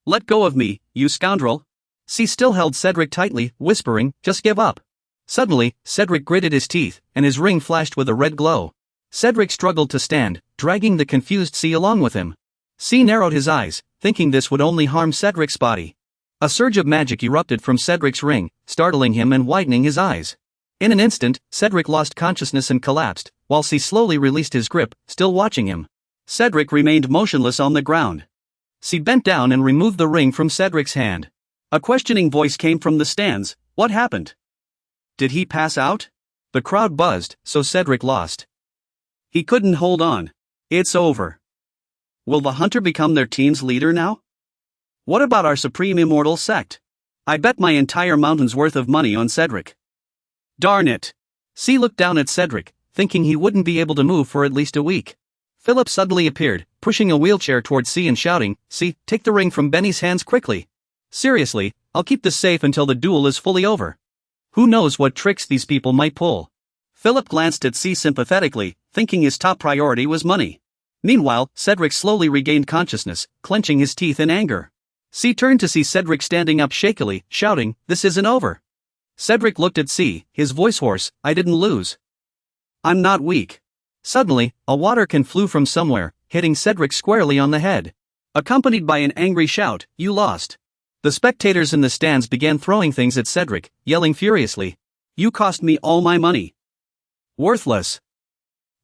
[SPEAKER 1] Let go of me, you scoundrel. C still held Cedric tightly, whispering, just give up. Suddenly, Cedric gritted his teeth, and his ring flashed with a red glow. Cedric struggled to stand, dragging the confused C along with him. C narrowed his eyes, thinking this would only harm Cedric's body. A surge of magic erupted from Cedric's ring, startling him and widening his eyes. In an instant, Cedric lost consciousness and collapsed, while C slowly released his grip, still watching him. Cedric remained motionless on the ground. C bent down and removed the ring from Cedric's hand. A questioning voice came from the stands. What happened? Did he pass out? The crowd buzzed, so Cedric lost. He couldn't hold on. It's over. Will the hunter become their team's leader now? What about our supreme immortal sect? I bet my entire mountain's worth of money on Cedric. Darn it. C looked down at Cedric, thinking he wouldn't be able to move for at least a week. Philip suddenly appeared, pushing a wheelchair towards C and shouting, "C, take the ring from Benny's hands quickly. Seriously, I'll keep this safe until the duel is fully over. Who knows what tricks these people might pull." Philip glanced at C sympathetically, thinking his top priority was money. Meanwhile, Cedric slowly regained consciousness, clenching his teeth in anger. C turned to see Cedric standing up shakily, shouting, "This isn't over." Cedric looked at C, his voice hoarse, "I didn't lose. I'm not weak." Suddenly, a water can flew from somewhere, hitting Cedric squarely on the head. Accompanied by an angry shout, "You lost." The spectators in the stands began throwing things at Cedric, yelling furiously, "You cost me all my money. Worthless.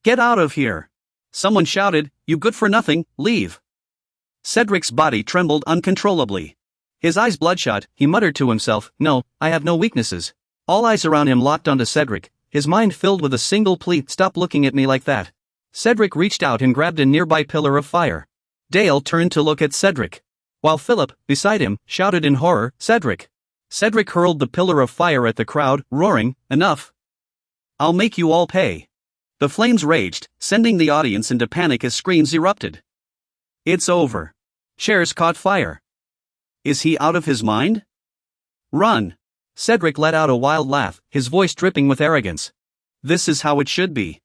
[SPEAKER 1] Get out of here." Someone shouted, "You good for nothing, leave." Cedric's body trembled uncontrollably. His eyes bloodshot, he muttered to himself, "No, I have no weaknesses." All eyes around him locked onto Cedric, his mind filled with a single plea, "Stop looking at me like that." Cedric reached out and grabbed a nearby pillar of fire. Dale turned to look at Cedric. While Philip, beside him, shouted in horror, "Cedric!" Cedric hurled the pillar of fire at the crowd, roaring, "Enough! I'll make you all pay." The flames raged, sending the audience into panic as screams erupted. "It's over." Chairs caught fire. Is he out of his mind? Run! Cedric let out a wild laugh, his voice dripping with arrogance. "This is how it should be.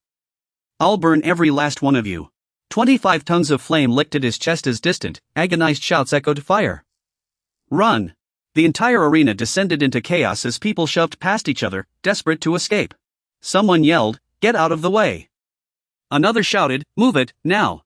[SPEAKER 1] I'll burn every last one of you." 25 tons of flame licked at his chest as distant, agonized shouts echoed fire. "Run!" The entire arena descended into chaos as people shoved past each other, desperate to escape. Someone yelled, "Get out of the way!" Another shouted, "Move it, now!"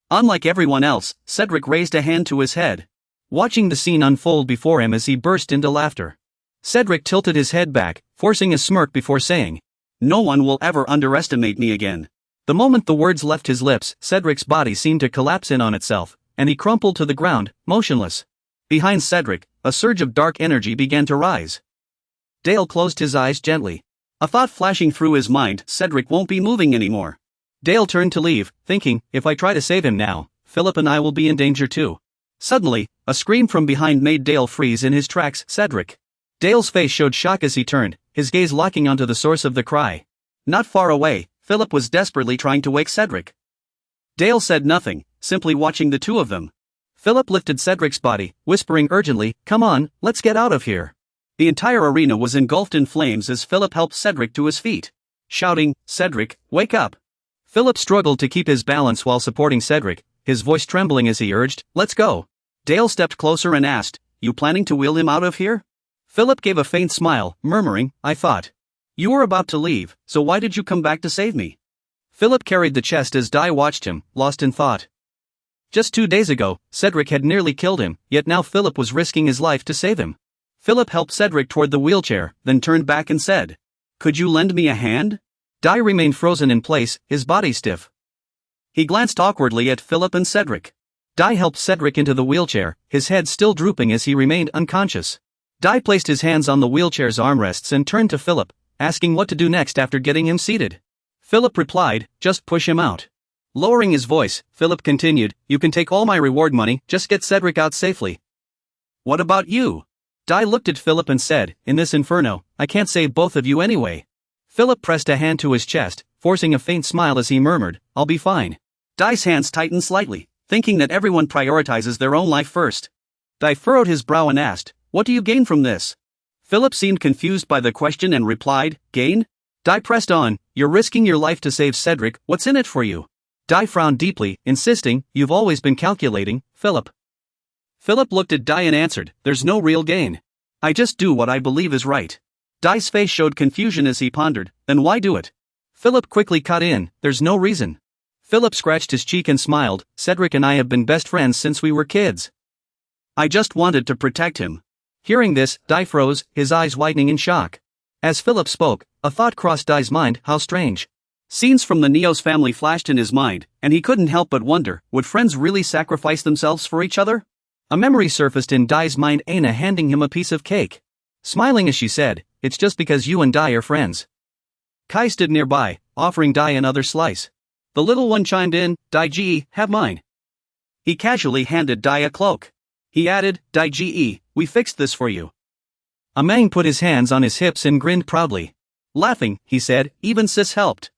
[SPEAKER 1] Unlike everyone else, Cedric raised a hand to his head. Watching the scene unfold before him as he burst into laughter. Cedric tilted his head back, forcing a smirk before saying, "No one will ever underestimate me again." The moment the words left his lips, Cedric's body seemed to collapse in on itself, and he crumpled to the ground, motionless. Behind Cedric, a surge of dark energy began to rise. Dale closed his eyes gently. A thought flashing through his mind, Cedric won't be moving anymore. Dale turned to leave, thinking, if I try to save him now, Philip and I will be in danger too. Suddenly, a scream from behind made Dale freeze in his tracks. "Cedric!" Dale's face showed shock as he turned, his gaze locking onto the source of the cry. Not far away, Philip was desperately trying to wake Cedric. Dale said nothing, simply watching the two of them. Philip lifted Cedric's body, whispering urgently, "Come on, let's get out of here." The entire arena was engulfed in flames as Philip helped Cedric to his feet. Shouting, "Cedric, wake up!" Philip struggled to keep his balance while supporting Cedric, his voice trembling as he urged, "Let's go." Dale stepped closer and asked, "You planning to wheel him out of here?" Philip gave a faint smile, murmuring, "I thought you were about to leave, so why did you come back to save me?" Philip carried the chest as Dai watched him, lost in thought. Just 2 days ago, Cedric had nearly killed him, yet now Philip was risking his life to save him. Philip helped Cedric toward the wheelchair, then turned back and said, "Could you lend me a hand?" Dai remained frozen in place, his body stiff. He glanced awkwardly at Philip and Cedric. Dai helped Cedric into the wheelchair, his head still drooping as he remained unconscious. Dai placed his hands on the wheelchair's armrests and turned to Philip, asking what to do next after getting him seated. Philip replied, "Just push him out." Lowering his voice, Philip continued, "You can take all my reward money, just get Cedric out safely." "What about you?" Dai looked at Philip and said, "In this inferno, I can't save both of you anyway." Philip pressed a hand to his chest, forcing a faint smile as he murmured, "I'll be fine." Dai's hands tightened slightly, thinking that everyone prioritizes their own life first. Dai furrowed his brow and asked, "What do you gain from this?" Philip seemed confused by the question and replied, "Gain?" Dai pressed on, "You're risking your life to save Cedric, what's in it for you?" Dai frowned deeply, insisting, "You've always been calculating, Philip." Philip looked at Dai and answered, "There's no real gain. I just do what I believe is right." Dai's face showed confusion as he pondered, "Then why do it?" Philip quickly cut in, "There's no reason." Philip scratched his cheek and smiled. Cedric and I have been best friends since we were kids. I just wanted to protect him. Hearing this, Dai froze, his eyes widening in shock. As Philip spoke, a thought crossed Dai's mind. How strange. Scenes from the Neos family flashed in his mind, and he couldn't help but wonder, would friends really sacrifice themselves for each other? A memory surfaced in Dai's mind, Aina handing him a piece of cake. Smiling as she said, "It's just because you and Dai are friends." Kai stood nearby, offering Dai another slice. The little one chimed in, "Dai-ji, have mine." He casually handed Dai a cloak. He added, "Dai-ji, we fixed this for you." Amang put his hands on his hips and grinned proudly. Laughing, he said, "Even sis helped."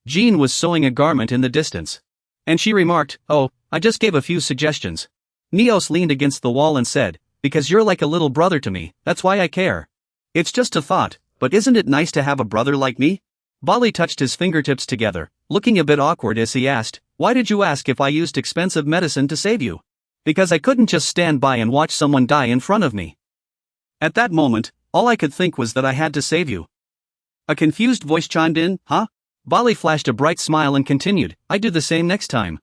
[SPEAKER 1] Jean was sewing a garment in the distance. And she remarked, "Oh, I just gave a few suggestions." Neos leaned against the wall and said, "Because you're like a little brother to me, that's why I care. It's just a thought, but isn't it nice to have a brother like me?" Bali touched his fingertips together, looking a bit awkward as he asked, "Why did you ask if I used expensive medicine to save you?" "Because I couldn't just stand by and watch someone die in front of me." At that moment, all I could think was that I had to save you. A confused voice chimed in, "Huh?" Bali flashed a bright smile and continued, "I do the same next time."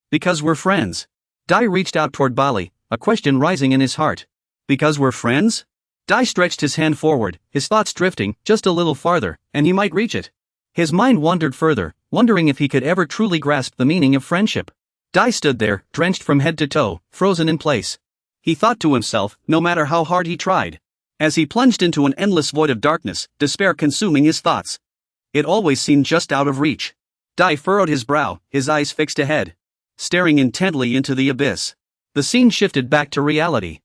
[SPEAKER 1] "Because we're friends." Dai reached out toward Bali, a question rising in his heart. "Because we're friends?" Dai stretched his hand forward, his thoughts drifting just a little farther, and he might reach it. His mind wandered further, wondering if he could ever truly grasp the meaning of friendship. Dai stood there, drenched from head to toe, frozen in place. He thought to himself, no matter how hard he tried. As he plunged into an endless void of darkness, despair consuming his thoughts. It always seemed just out of reach. Dai furrowed his brow, his eyes fixed ahead. Staring intently into the abyss. The scene shifted back to reality.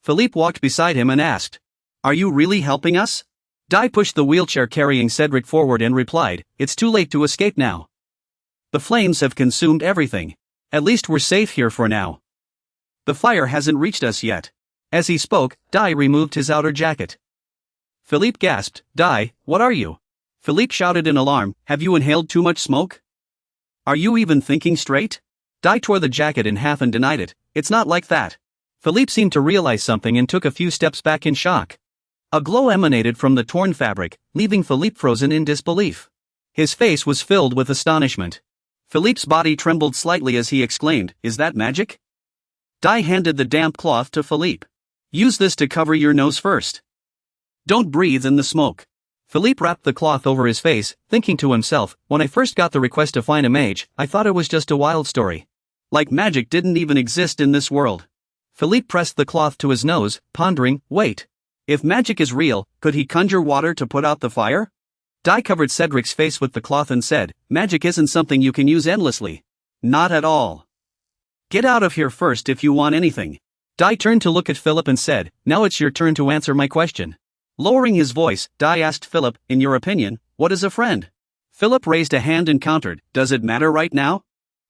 [SPEAKER 1] Philippe walked beside him and asked, "Are you really helping us?" Dai pushed the wheelchair carrying Cedric forward and replied, "It's too late to escape now. The flames have consumed everything. At least we're safe here for now. The fire hasn't reached us yet." As he spoke, Dai removed his outer jacket. Philippe gasped, "Dai, what are you?" Philippe shouted in alarm, "Have you inhaled too much smoke? Are you even thinking straight?" Dai tore the jacket in half and denied it, "It's not like that." Philippe seemed to realize something and took a few steps back in shock. A glow emanated from the torn fabric, leaving Philippe frozen in disbelief. His face was filled with astonishment. Philippe's body trembled slightly as he exclaimed, "Is that magic?" Dai handed the damp cloth to Philippe. "Use this to cover your nose first. Don't breathe in the smoke." Philippe wrapped the cloth over his face, thinking to himself, "When I first got the request to find a mage, I thought it was just a wild story. Like magic didn't even exist in this world." Philippe pressed the cloth to his nose, pondering, "Wait. If magic is real, could he conjure water to put out the fire?" Dai covered Cedric's face with the cloth and said, "Magic isn't something you can use endlessly. Not at all. Get out of here first if you want anything." Dai turned to look at Philip and said, "Now it's your turn to answer my question." Lowering his voice, Dai asked Philip, "In your opinion, what is a friend?" Philip raised a hand and countered, "Does it matter right now?"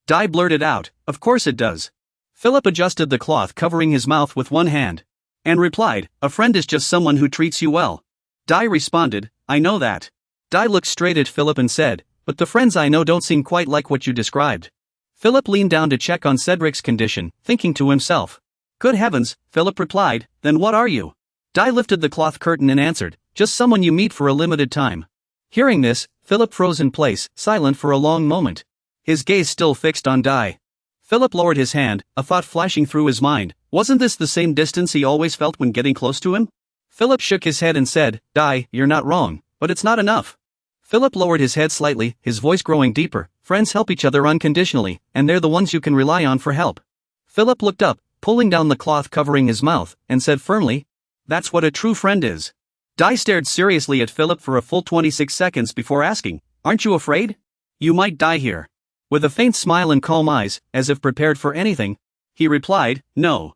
[SPEAKER 1] Dai blurted out, "Of course it does." Philip adjusted the cloth covering his mouth with one hand. And replied, "A friend is just someone who treats you well." Dai responded, "I know that." Dai looked straight at Philip and said, "But the friends I know don't seem quite like what you described." Philip leaned down to check on Cedric's condition, thinking to himself. "Good heavens," Philip replied, "then what are you?" Dai lifted the cloth curtain and answered, "Just someone you meet for a limited time." Hearing this, Philip froze in place, silent for a long moment. His gaze still fixed on Dai. Philip lowered his hand, a thought flashing through his mind. Wasn't this the same distance he always felt when getting close to him? Philip shook his head and said, "Dai, you're not wrong, but it's not enough." Philip lowered his head slightly, his voice growing deeper. "Friends help each other unconditionally, and they're the ones you can rely on for help." Philip looked up, pulling down the cloth covering his mouth, and said firmly, "That's what a true friend is." Dai stared seriously at Philip for a full 26 seconds before asking, "Aren't you afraid? You might die here." With a faint smile and calm eyes, as if prepared for anything, he replied, "No.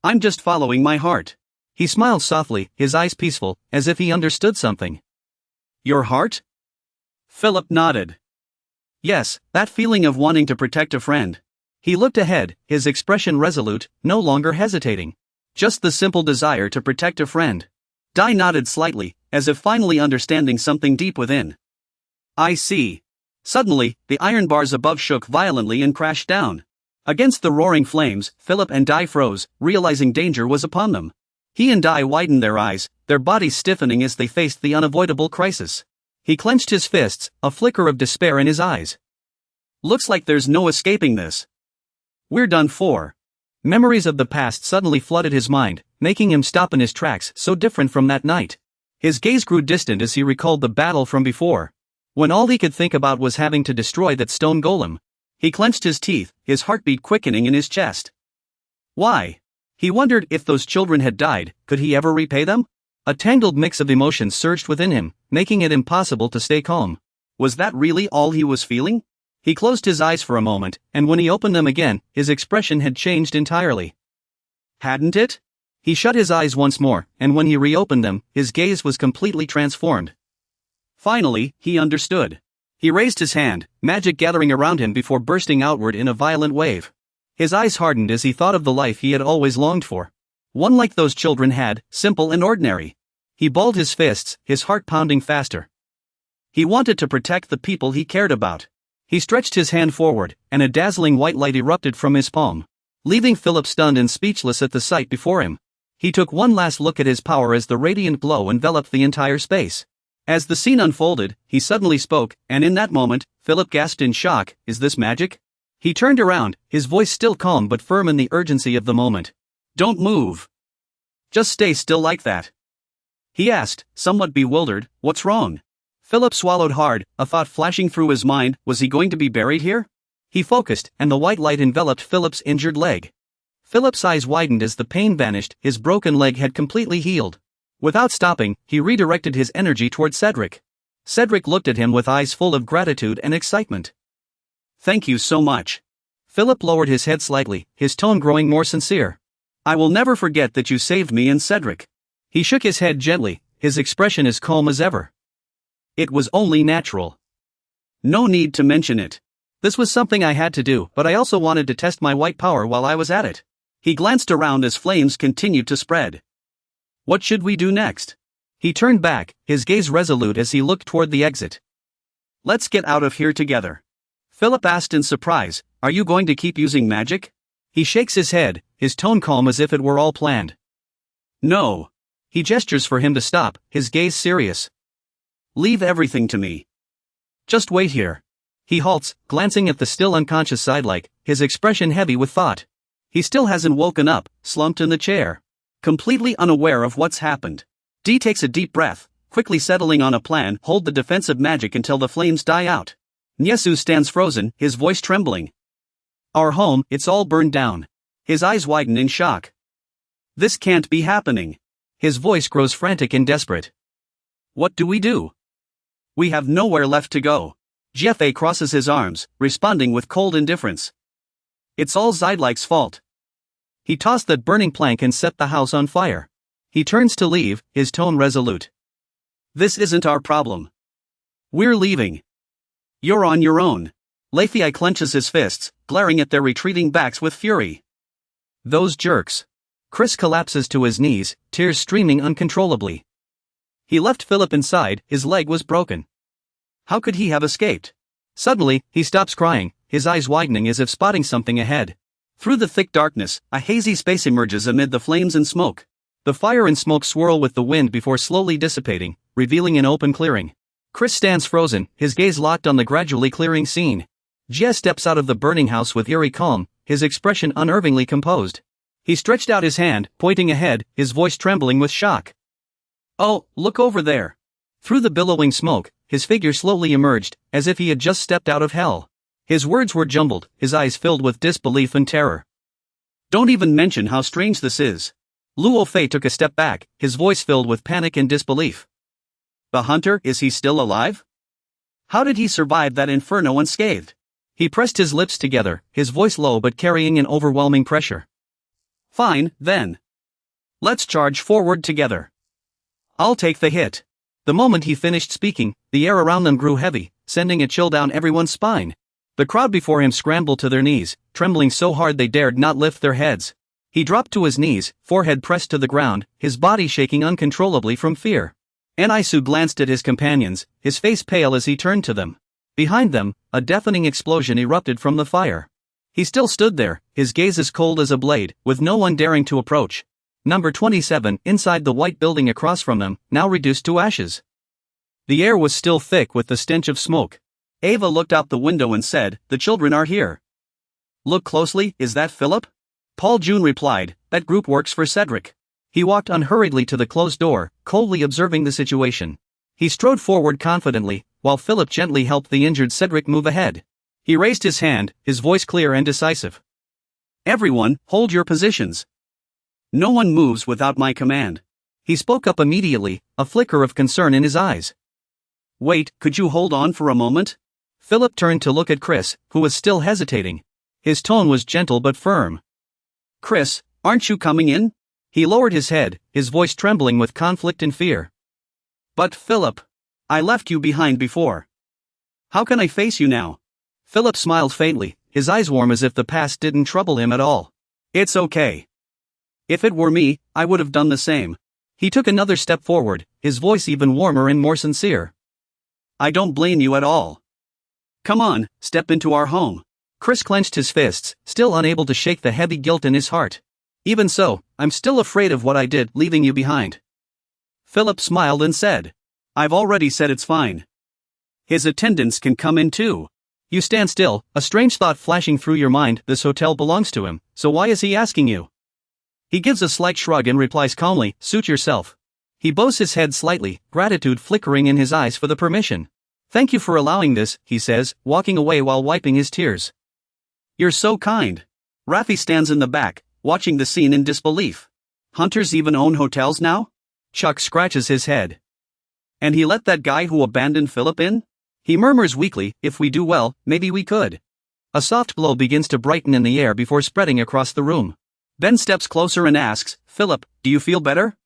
[SPEAKER 1] I'm just following my heart." He smiled softly, his eyes peaceful, as if he understood something. "Your heart?" Philip nodded. "Yes, that feeling of wanting to protect a friend." He looked ahead, his expression resolute, no longer hesitating. Just the simple desire to protect a friend. Dai nodded slightly, as if finally understanding something deep within. "I see." Suddenly, the iron bars above shook violently and crashed down. Against the roaring flames, Philip and Dai froze, realizing danger was upon them. He and Dai widened their eyes, their bodies stiffening as they faced the unavoidable crisis. He clenched his fists, a flicker of despair in his eyes. Looks like there's no escaping this. We're done for. Memories of the past suddenly flooded his mind, making him stop in his tracks, so different from that night. His gaze grew distant as he recalled the battle from before, when all he could think about was having to destroy that stone golem. He clenched his teeth, his heartbeat quickening in his chest. Why? He wondered if those children had died, could he ever repay them? A tangled mix of emotions surged within him, making it impossible to stay calm. Was that really all he was feeling? He closed his eyes for a moment, and when he opened them again, his expression had changed entirely. Hadn't it? He shut his eyes once more, and when he reopened them, his gaze was completely transformed. Finally, he understood. He raised his hand, magic gathering around him before bursting outward in a violent wave. His eyes hardened as he thought of the life he had always longed for. One like those children had, simple and ordinary. He balled his fists, his heart pounding faster. He wanted to protect the people he cared about. He stretched his hand forward, and a dazzling white light erupted from his palm, leaving Philip stunned and speechless at the sight before him. He took one last look at his power as the radiant glow enveloped the entire space. As the scene unfolded, he suddenly spoke, and in that moment, Philip gasped in shock, "Is this magic?" He turned around, his voice still calm but firm in the urgency of the moment. "Don't move. Just stay still like that." He asked, somewhat bewildered, "What's wrong?" Philip swallowed hard, a thought flashing through his mind, was he going to be buried here? He focused, and the white light enveloped Philip's injured leg. Philip's eyes widened as the pain vanished, his broken leg had completely healed. Without stopping, he redirected his energy toward Cedric. Cedric looked at him with eyes full of gratitude and excitement. "Thank you so much." Philip lowered his head slightly, his tone growing more sincere. "I will never forget that you saved me and Cedric." He shook his head gently, his expression as calm as ever. "It was only natural. No need to mention it. This was something I had to do, but I also wanted to test my white power while I was at it." He glanced around as flames continued to spread. "What should we do next?" He turned back, his gaze resolute as he looked toward the exit. "Let's get out of here together." Philip asked in surprise, "Are you going to keep using magic?" He shakes his head, his tone calm as if it were all planned. "No." He gestures for him to stop, his gaze serious. "Leave everything to me. Just wait here." He halts, glancing at the still unconscious Sidelike, his expression heavy with thought. He still hasn't woken up, slumped in the chair, completely unaware of what's happened. D takes a deep breath, quickly settling on a plan: hold the defensive magic until the flames die out. Nyesu stands frozen, his voice trembling. "Our home, it's all burned down." His eyes widen in shock. "This can't be happening." His voice grows frantic and desperate. "What do we do? We have nowhere left to go." Jeffy crosses his arms, responding with cold indifference. "It's all Zidlike's fault. He tossed that burning plank and set the house on fire." He turns to leave, his tone resolute. "This isn't our problem. We're leaving. You're on your own." Leafy clenches his fists, glaring at their retreating backs with fury. "Those jerks." Chris collapses to his knees, tears streaming uncontrollably. He left Philip inside, his leg was broken. How could he have escaped? Suddenly, he stops crying, his eyes widening as if spotting something ahead. Through the thick darkness, a hazy space emerges amid the flames and smoke. The fire and smoke swirl with the wind before slowly dissipating, revealing an open clearing. Chris stands frozen, his gaze locked on the gradually clearing scene. Jia steps out of the burning house with eerie calm, his expression unnervingly composed. He stretched out his hand, pointing ahead, his voice trembling with shock. "Oh, look over there." Through the billowing smoke, his figure slowly emerged, as if he had just stepped out of hell. His words were jumbled, his eyes filled with disbelief and terror. "Don't even mention how strange this is." Luo Fei took a step back, his voice filled with panic and disbelief. "The hunter, is he still alive? How did he survive that inferno unscathed?" He pressed his lips together, his voice low but carrying an overwhelming pressure. "Fine, then. Let's charge forward together. I'll take the hit." The moment he finished speaking, the air around them grew heavy, sending a chill down everyone's spine. The crowd before him scrambled to their knees, trembling so hard they dared not lift their heads. He dropped to his knees, forehead pressed to the ground, his body shaking uncontrollably from fear. Enisu glanced at his companions, his face pale as he turned to them. Behind them, a deafening explosion erupted from the fire. He still stood there, his gaze as cold as a blade, with no one daring to approach. Number 27, inside the white building across from them, now reduced to ashes. The air was still thick with the stench of smoke. Ava looked out the window and said, "The children are here." "Look closely, is that Philip?" Paul June replied, "That group works for Cedric." He walked unhurriedly to the closed door, coldly observing the situation. He strode forward confidently, while Philip gently helped the injured Cedric move ahead. He raised his hand, his voice clear and decisive. "Everyone, hold your positions. No one moves without my command." He spoke up immediately, a flicker of concern in his eyes. "Wait, could you hold on for a moment?" Philip turned to look at Chris, who was still hesitating. His tone was gentle but firm. "Chris, aren't you coming in?" He lowered his head, his voice trembling with conflict and fear. "But Philip, I left you behind before. How can I face you now?" Philip smiled faintly, his eyes warm as if the past didn't trouble him at all. "It's okay. If it were me, I would have done the same." He took another step forward, his voice even warmer and more sincere. "I don't blame you at all. Come on, step into our home." Chris clenched his fists, still unable to shake the heavy guilt in his heart. "Even so, I'm still afraid of what I did, leaving you behind." Philip smiled and said, "I've already said it's fine. His attendants can come in too." You stand still, a strange thought flashing through your mind. This hotel belongs to him, so why is he asking you? He gives a slight shrug and replies calmly, "Suit yourself." He bows his head slightly, gratitude flickering in his eyes for the permission. "Thank you for allowing this," he says, walking away while wiping his tears. "You're so kind." Raffi stands in the back, watching the scene in disbelief. "Hunters even own hotels now?" Chuck scratches his head. "And he let that guy who abandoned Philip in?" He murmurs weakly, "If we do well, maybe we could." A soft glow begins to brighten in the air before spreading across the room. Ben steps closer and asks, "Philip, do you feel better?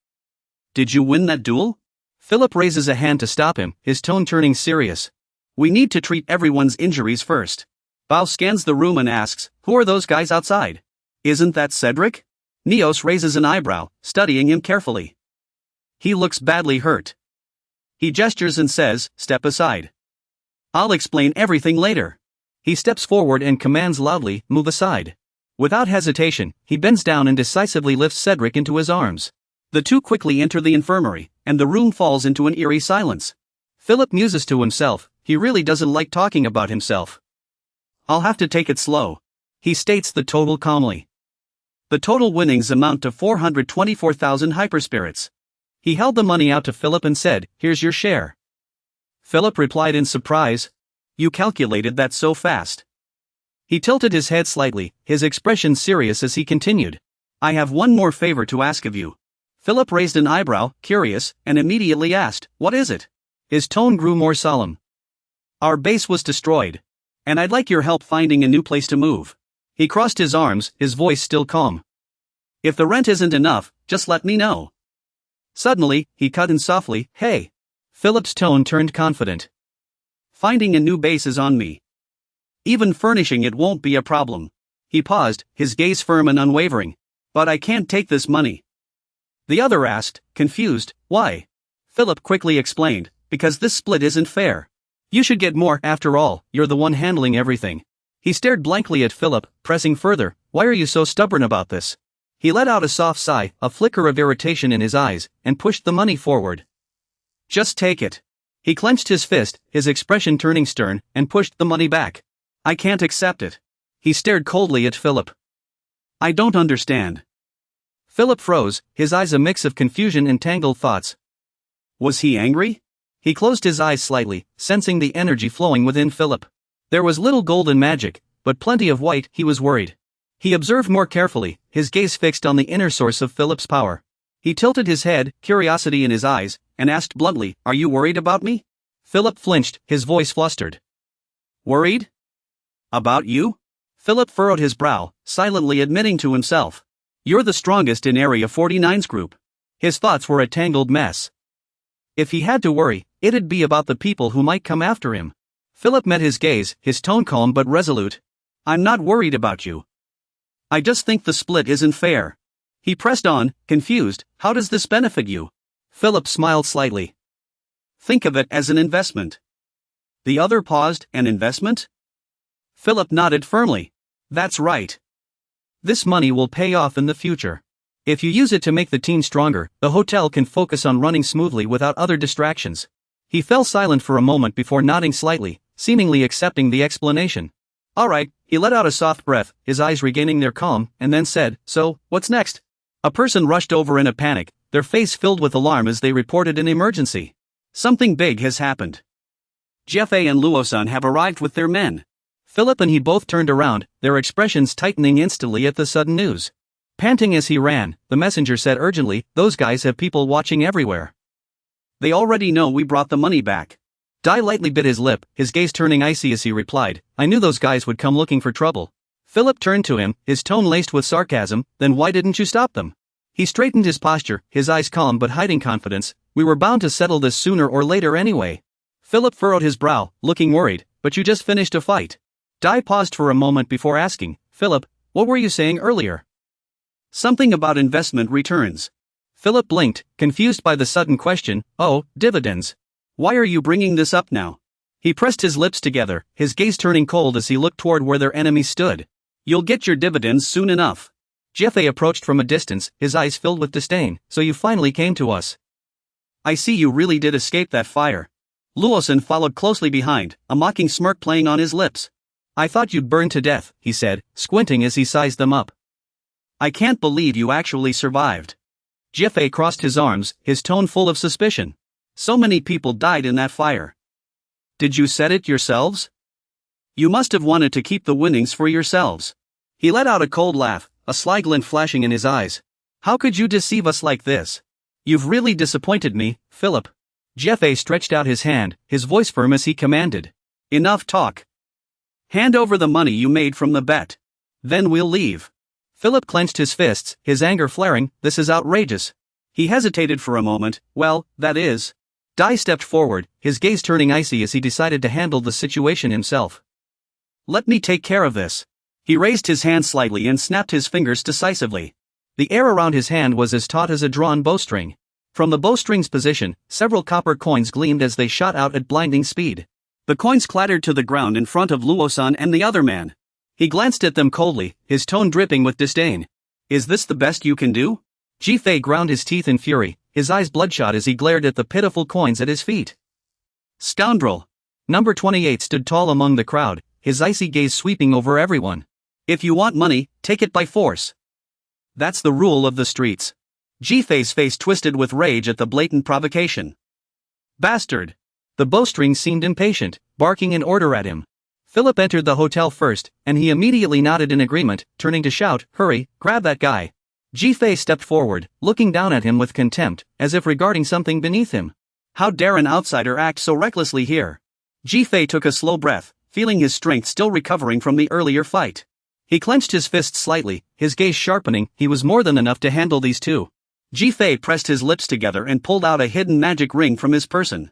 [SPEAKER 1] Did you win that duel?" Philip raises a hand to stop him, his tone turning serious. "We need to treat everyone's injuries first." Bao scans the room and asks, "Who are those guys outside? Isn't that Cedric?" Neos raises an eyebrow, studying him carefully. "He looks badly hurt." He gestures and says, "Step aside. I'll explain everything later." He steps forward and commands loudly, "Move aside." Without hesitation, he bends down and decisively lifts Cedric into his arms. The two quickly enter the infirmary, and the room falls into an eerie silence. Philip muses to himself, he really doesn't like talking about himself. "I'll have to take it slow." He states the total calmly. The total winnings amount to 424,000 hyperspirits. He held the money out to Philip and said, "Here's your share." Philip replied in surprise, "You calculated that so fast?" He tilted his head slightly, his expression serious as he continued, "I have one more favor to ask of you." Philip raised an eyebrow, curious, and immediately asked, "What is it?" His tone grew more solemn. "Our base was destroyed, and I'd like your help finding a new place to move." He crossed his arms, his voice still calm. "If the rent isn't enough, just let me know." Suddenly, he cut in softly, "Hey." Philip's tone turned confident. "Finding a new base is on me. Even furnishing it won't be a problem." He paused, his gaze firm and unwavering. "But I can't take this money." The other asked, confused, "Why?" Philip quickly explained, "Because this split isn't fair. You should get more, after all, you're the one handling everything." He stared blankly at Philip, pressing further, "Why are you so stubborn about this?" He let out a soft sigh, a flicker of irritation in his eyes, and pushed the money forward. "Just take it." He clenched his fist, his expression turning stern, and pushed the money back. "I can't accept it." He stared coldly at Philip. "I don't understand." Philip froze, his eyes a mix of confusion and tangled thoughts. Was he angry? He closed his eyes slightly, sensing the energy flowing within Philip. There was little golden magic, but plenty of white. He was worried. He observed more carefully, his gaze fixed on the inner source of Philip's power. He tilted his head, curiosity in his eyes, and asked bluntly, "Are you worried about me?" Philip flinched, his voice flustered. "Worried? About you?" Philip furrowed his brow, silently admitting to himself, "You're the strongest in Area 49's group." His thoughts were a tangled mess. If he had to worry, it'd be about the people who might come after him. Philip met his gaze, his tone calm but resolute. "I'm not worried about you. I just think the split isn't fair." He pressed on, confused, "How does this benefit you?" Philip smiled slightly. "Think of it as an investment." The other paused, "An investment?" Philip nodded firmly. "That's right. This money will pay off in the future. If you use it to make the team stronger, the hotel can focus on running smoothly without other distractions." He fell silent for a moment before nodding slightly, seemingly accepting the explanation. Alright, he let out a soft breath, his eyes regaining their calm, and then said, so, what's next? A person rushed over in a panic, their face filled with alarm as they reported an emergency. Something big has happened. Jefei and Luosan have arrived with their men. Philip and he both turned around, their expressions tightening instantly at the sudden news. Panting as he ran, the messenger said urgently, those guys have people watching everywhere. They already know we brought the money back. Dai lightly bit his lip, his gaze turning icy as he replied, I knew those guys would come looking for trouble. Philip turned to him, his tone laced with sarcasm, then why didn't you stop them? He straightened his posture, his eyes calm but hiding confidence, we were bound to settle this sooner or later anyway. Philip furrowed his brow, looking worried, but you just finished a fight. Dai paused for a moment before asking, Philip, what were you saying earlier? Something about investment returns. Philip blinked, confused by the sudden question, oh, dividends. Why are you bringing this up now? He pressed his lips together, his gaze turning cold as he looked toward where their enemies stood. You'll get your dividends soon enough. Jefei approached from a distance, his eyes filled with disdain, so you finally came to us. I see you really did escape that fire. Luosan followed closely behind, a mocking smirk playing on his lips. I thought you'd burn to death, he said, squinting as he sized them up. I can't believe you actually survived. Jefei crossed his arms, his tone full of suspicion. So many people died in that fire. Did you set it yourselves? You must have wanted to keep the winnings for yourselves. He let out a cold laugh, a sly glint flashing in his eyes. How could you deceive us like this? You've really disappointed me, Philip. Jefei stretched out his hand, his voice firm as he commanded. Enough talk. Hand over the money you made from the bet. Then we'll leave. Philip clenched his fists, his anger flaring, this is outrageous. He hesitated for a moment, well, that is. Dai stepped forward, his gaze turning icy as he decided to handle the situation himself. Let me take care of this. He raised his hand slightly and snapped his fingers decisively. The air around his hand was as taut as a drawn bowstring. From the bowstring's position, several copper coins gleamed as they shot out at blinding speed. The coins clattered to the ground in front of Luosan and the other man. He glanced at them coldly, his tone dripping with disdain. Is this the best you can do? Jefei ground his teeth in fury, his eyes bloodshot as he glared at the pitiful coins at his feet. Scoundrel! Number 28 stood tall among the crowd, his icy gaze sweeping over everyone. If you want money, take it by force. That's the rule of the streets. Jifei's face twisted with rage at the blatant provocation. Bastard! The bowstring seemed impatient, barking an order at him. Philip entered the hotel first, and he immediately nodded in agreement, turning to shout, hurry, grab that guy. Jefei stepped forward, looking down at him with contempt, as if regarding something beneath him. How dare an outsider act so recklessly here? Jefei took a slow breath, feeling his strength still recovering from the earlier fight. He clenched his fists slightly, his gaze sharpening, he was more than enough to handle these two. Jefei pressed his lips together and pulled out a hidden magic ring from his person.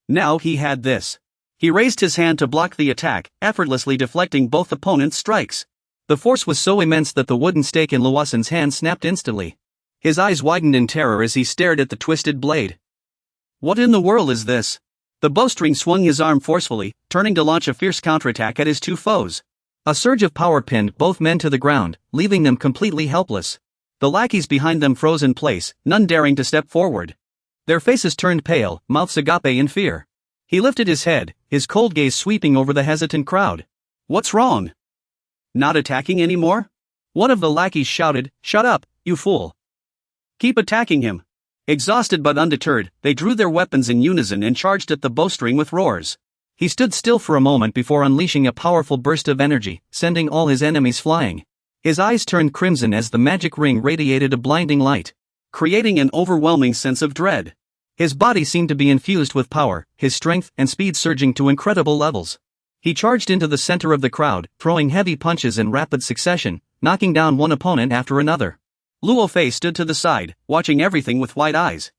[SPEAKER 1] Now he had this. He raised his hand to block the attack, effortlessly deflecting both opponents' strikes. The force was so immense that the wooden stake in Luosan's hand snapped instantly. His eyes widened in terror as he stared at the twisted blade. What in the world is this? The bowstring swung his arm forcefully, turning to launch a fierce counterattack at his two foes. A surge of power pinned both men to the ground, leaving them completely helpless. The lackeys behind them froze in place, none daring to step forward. Their faces turned pale, mouths agape in fear. He lifted his head, his cold gaze sweeping over the hesitant crowd. What's wrong? Not attacking anymore? One of the lackeys shouted, shut up, you fool. Keep attacking him. Exhausted but undeterred, they drew their weapons in unison and charged at the bowstring with roars. He stood still for a moment before unleashing a powerful burst of energy, sending all his enemies flying. His eyes turned crimson as the magic ring radiated a blinding light, creating an overwhelming sense of dread. His body seemed to be infused with power, his strength and speed surging to incredible levels. He charged into the center of the crowd, throwing heavy punches in rapid succession, knocking down one opponent after another. Luo Fei stood to the side, watching everything with wide eyes.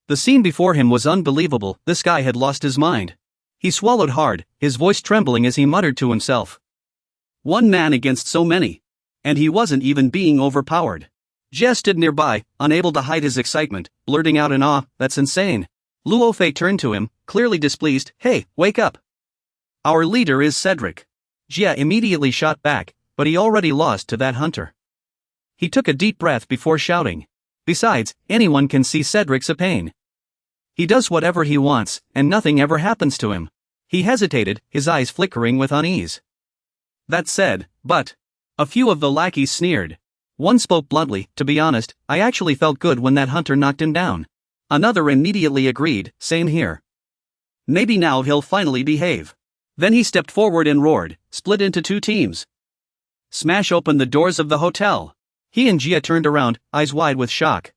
[SPEAKER 1] The scene before him was unbelievable, this guy had lost his mind. He swallowed hard, his voice trembling as he muttered to himself. One man against so many. And he wasn't even being overpowered. Jie stood nearby, unable to hide his excitement, blurting out in awe, that's insane. Luo Fei turned to him, clearly displeased, hey, wake up. Our leader is Cedric. Jie immediately shot back, but he already lost to that hunter. He took a deep breath before shouting. Besides, anyone can see Cedric's a pain. He does whatever he wants, and nothing ever happens to him. He hesitated, his eyes flickering with unease. That said, but. A few of the lackeys sneered. One spoke bluntly, to be honest, I actually felt good when that hunter knocked him down. Another immediately agreed, same here. Maybe now he'll finally behave. Then he stepped forward and roared, split into two teams. Smash open the doors of the hotel. He and Jia turned around, eyes wide with shock.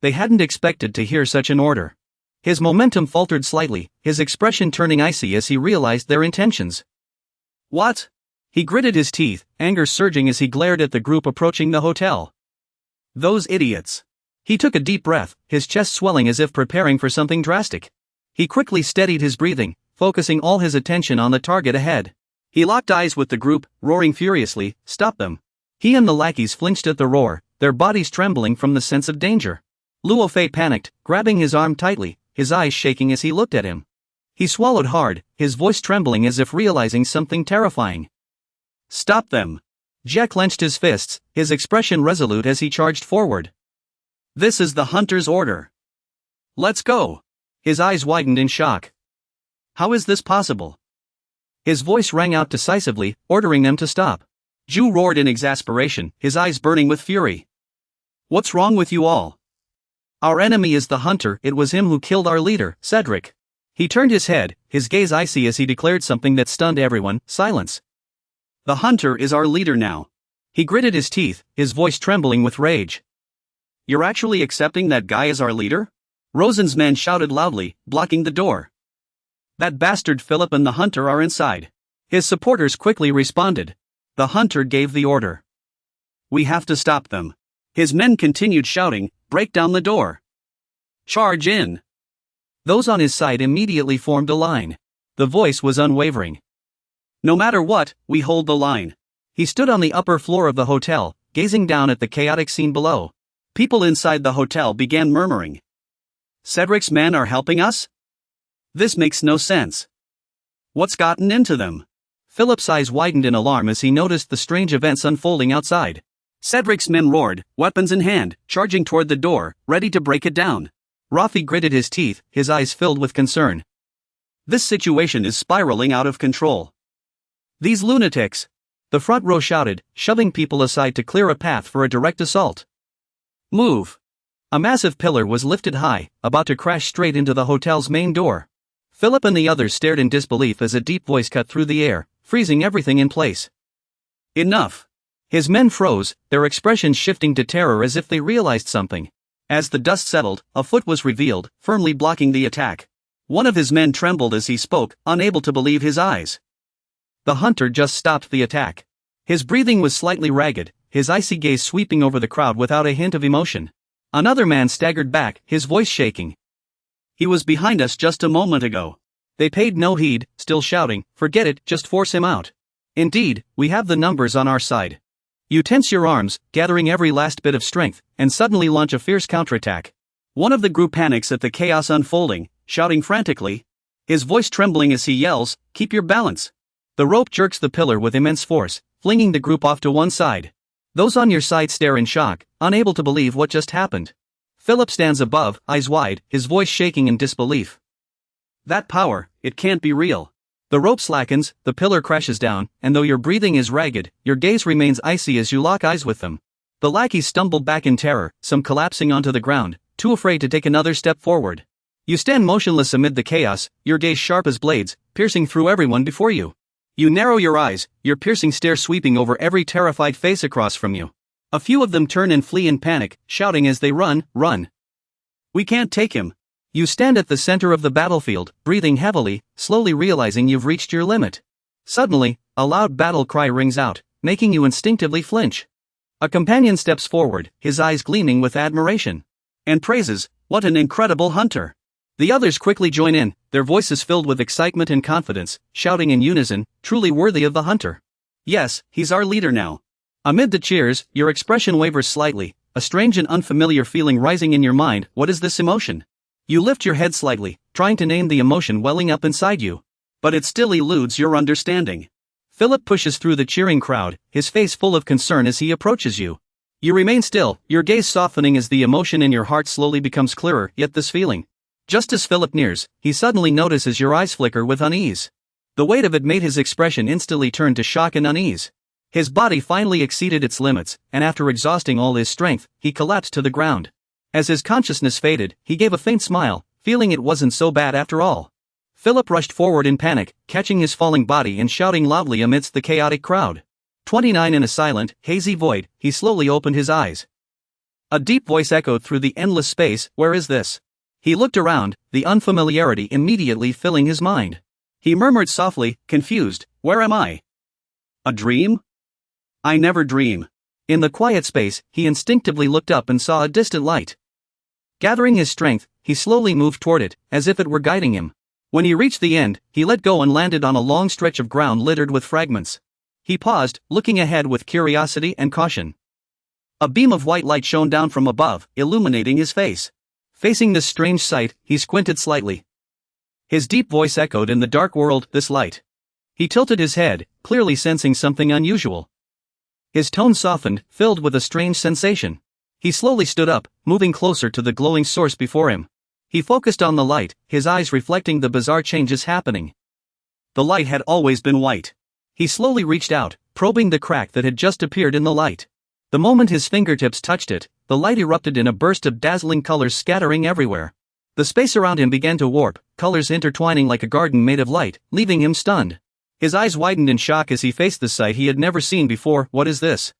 [SPEAKER 1] They hadn't expected to hear such an order. His momentum faltered slightly, his expression turning icy as he realized their intentions. What? He gritted his teeth, anger surging as he glared at the group approaching the hotel. Those idiots. He took a deep breath, his chest swelling as if preparing for something drastic. He quickly steadied his breathing, focusing all his attention on the target ahead. He locked eyes with the group, roaring furiously, "Stop them!" He and the lackeys flinched at the roar, their bodies trembling from the sense of danger. Luo Fei panicked, grabbing his arm tightly, his eyes shaking as he looked at him. He swallowed hard, his voice trembling as if realizing something terrifying. Stop them! Jia clenched his fists, his expression resolute as he charged forward. This is the hunter's order. Let's go! His eyes widened in shock. How is this possible? His voice rang out decisively, ordering them to stop. Zhu roared in exasperation, his eyes burning with fury. What's wrong with you all? Our enemy is the hunter, it was him who killed our leader, Cedric. He turned his head, his gaze icy as he declared something that stunned everyone, silence. The hunter is our leader now. He gritted his teeth, his voice trembling with rage. You're actually accepting that guy as our leader? Rosen's men shouted loudly, blocking the door. That bastard Philip and the hunter are inside. His supporters quickly responded. The hunter gave the order. We have to stop them. His men continued shouting, break down the door. Charge in. Those on his side immediately formed a line. The voice was unwavering. No matter what, we hold the line. He stood on the upper floor of the hotel, gazing down at the chaotic scene below. People inside the hotel began murmuring. Cedric's men are helping us? This makes no sense. What's gotten into them? Philip's eyes widened in alarm as he noticed the strange events unfolding outside. Cedric's men roared, weapons in hand, charging toward the door, ready to break it down. Rafi gritted his teeth, his eyes filled with concern. This situation is spiraling out of control. These lunatics! The front row shouted, shoving people aside to clear a path for a direct assault. Move! A massive pillar was lifted high, about to crash straight into the hotel's main door. Philip and the others stared in disbelief as a deep voice cut through the air, freezing everything in place. Enough! His men froze, their expressions shifting to terror as if they realized something. As the dust settled, a foot was revealed, firmly blocking the attack. One of his men trembled as he spoke, unable to believe his eyes. The hunter just stopped the attack. His breathing was slightly ragged, his icy gaze sweeping over the crowd without a hint of emotion. Another man staggered back, his voice shaking. He was behind us just a moment ago. They paid no heed, still shouting, forget it, just force him out. Indeed, we have the numbers on our side. You tense your arms, gathering every last bit of strength, and suddenly launch a fierce counterattack. One of the group panics at the chaos unfolding, shouting frantically. His voice trembling as he yells, keep your balance. The rope jerks the pillar with immense force, flinging the group off to one side. Those on your side stare in shock, unable to believe what just happened. Philip stands above, eyes wide, his voice shaking in disbelief. That power, it can't be real. The rope slackens, the pillar crashes down, and though your breathing is ragged, your gaze remains icy as you lock eyes with them. The lackeys stumbled back in terror, some collapsing onto the ground, too afraid to take another step forward. You stand motionless amid the chaos, your gaze sharp as blades, piercing through everyone before you. You narrow your eyes, your piercing stare sweeping over every terrified face across from you. A few of them turn and flee in panic, shouting as they run, run. We can't take him. You stand at the center of the battlefield, breathing heavily, slowly realizing you've reached your limit. Suddenly, a loud battle cry rings out, making you instinctively flinch. A companion steps forward, his eyes gleaming with admiration. And praises, what an incredible hunter. The others quickly join in, their voices filled with excitement and confidence, shouting in unison, truly worthy of the hunter. Yes, he's our leader now. Amid the cheers, your expression wavers slightly, a strange and unfamiliar feeling rising in your mind. What is this emotion? You lift your head slightly, trying to name the emotion welling up inside you. But it still eludes your understanding. Philip pushes through the cheering crowd, his face full of concern as he approaches you. You remain still, your gaze softening as the emotion in your heart slowly becomes clearer, yet this feeling. Just as Philip nears, he suddenly notices your eyes flicker with unease. The weight of it made his expression instantly turn to shock and unease. His body finally exceeded its limits, and after exhausting all his strength, he collapsed to the ground. As his consciousness faded, he gave a faint smile, feeling it wasn't so bad after all. Philip rushed forward in panic, catching his falling body and shouting loudly amidst the chaotic crowd. 29 In a silent, hazy void, he slowly opened his eyes. A deep voice echoed through the endless space, "Where is this?" He looked around, the unfamiliarity immediately filling his mind. He murmured softly, confused, "Where am I? A dream? I never dream." In the quiet space, he instinctively looked up and saw a distant light. Gathering his strength, he slowly moved toward it, as if it were guiding him. When he reached the end, he let go and landed on a long stretch of ground littered with fragments. He paused, looking ahead with curiosity and caution. A beam of white light shone down from above, illuminating his face. Facing this strange sight, he squinted slightly. His deep voice echoed in the dark world, "This light." He tilted his head, clearly sensing something unusual. His tone softened, filled with a strange sensation. He slowly stood up, moving closer to the glowing source before him. He focused on the light, his eyes reflecting the bizarre changes happening. The light had always been white. He slowly reached out, probing the crack that had just appeared in the light. The moment his fingertips touched it, the light erupted in a burst of dazzling colors scattering everywhere. The space around him began to warp, colors intertwining like a garden made of light, leaving him stunned. His eyes widened in shock as he faced the sight he had never seen before. "What is this?"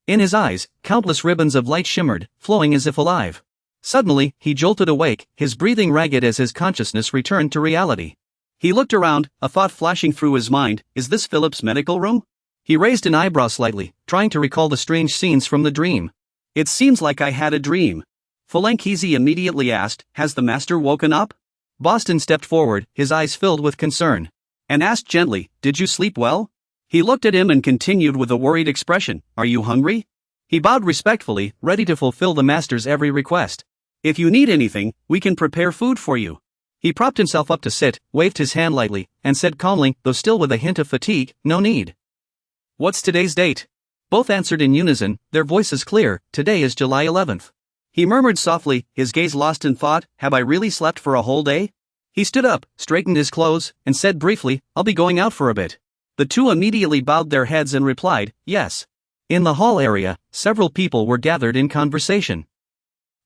[SPEAKER 1] In his eyes, countless ribbons of light shimmered, flowing as if alive. Suddenly, he jolted awake, his breathing ragged as his consciousness returned to reality. He looked around, a thought flashing through his mind, "Is this Philip's medical room?" He raised an eyebrow slightly, trying to recall the strange scenes from the dream. "It seems like I had a dream." Fulankizi immediately asked, "Has the master woken up?" Boston stepped forward, his eyes filled with concern, and asked gently, "Did you sleep well?" He looked at him and continued with a worried expression, "Are you hungry?" He bowed respectfully, ready to fulfill the master's every request. "If you need anything, we can prepare food for you." He propped himself up to sit, waved his hand lightly, and said calmly, though still with a hint of fatigue, "No need." "What's today's date?" Both answered in unison, their voices clear, "Today is July 11th. He murmured softly, his gaze lost in thought, "Have I really slept for a whole day?" He stood up, straightened his clothes, and said briefly, "I'll be going out for a bit." The two immediately bowed their heads and replied, "Yes." In the hall area, several people were gathered in conversation.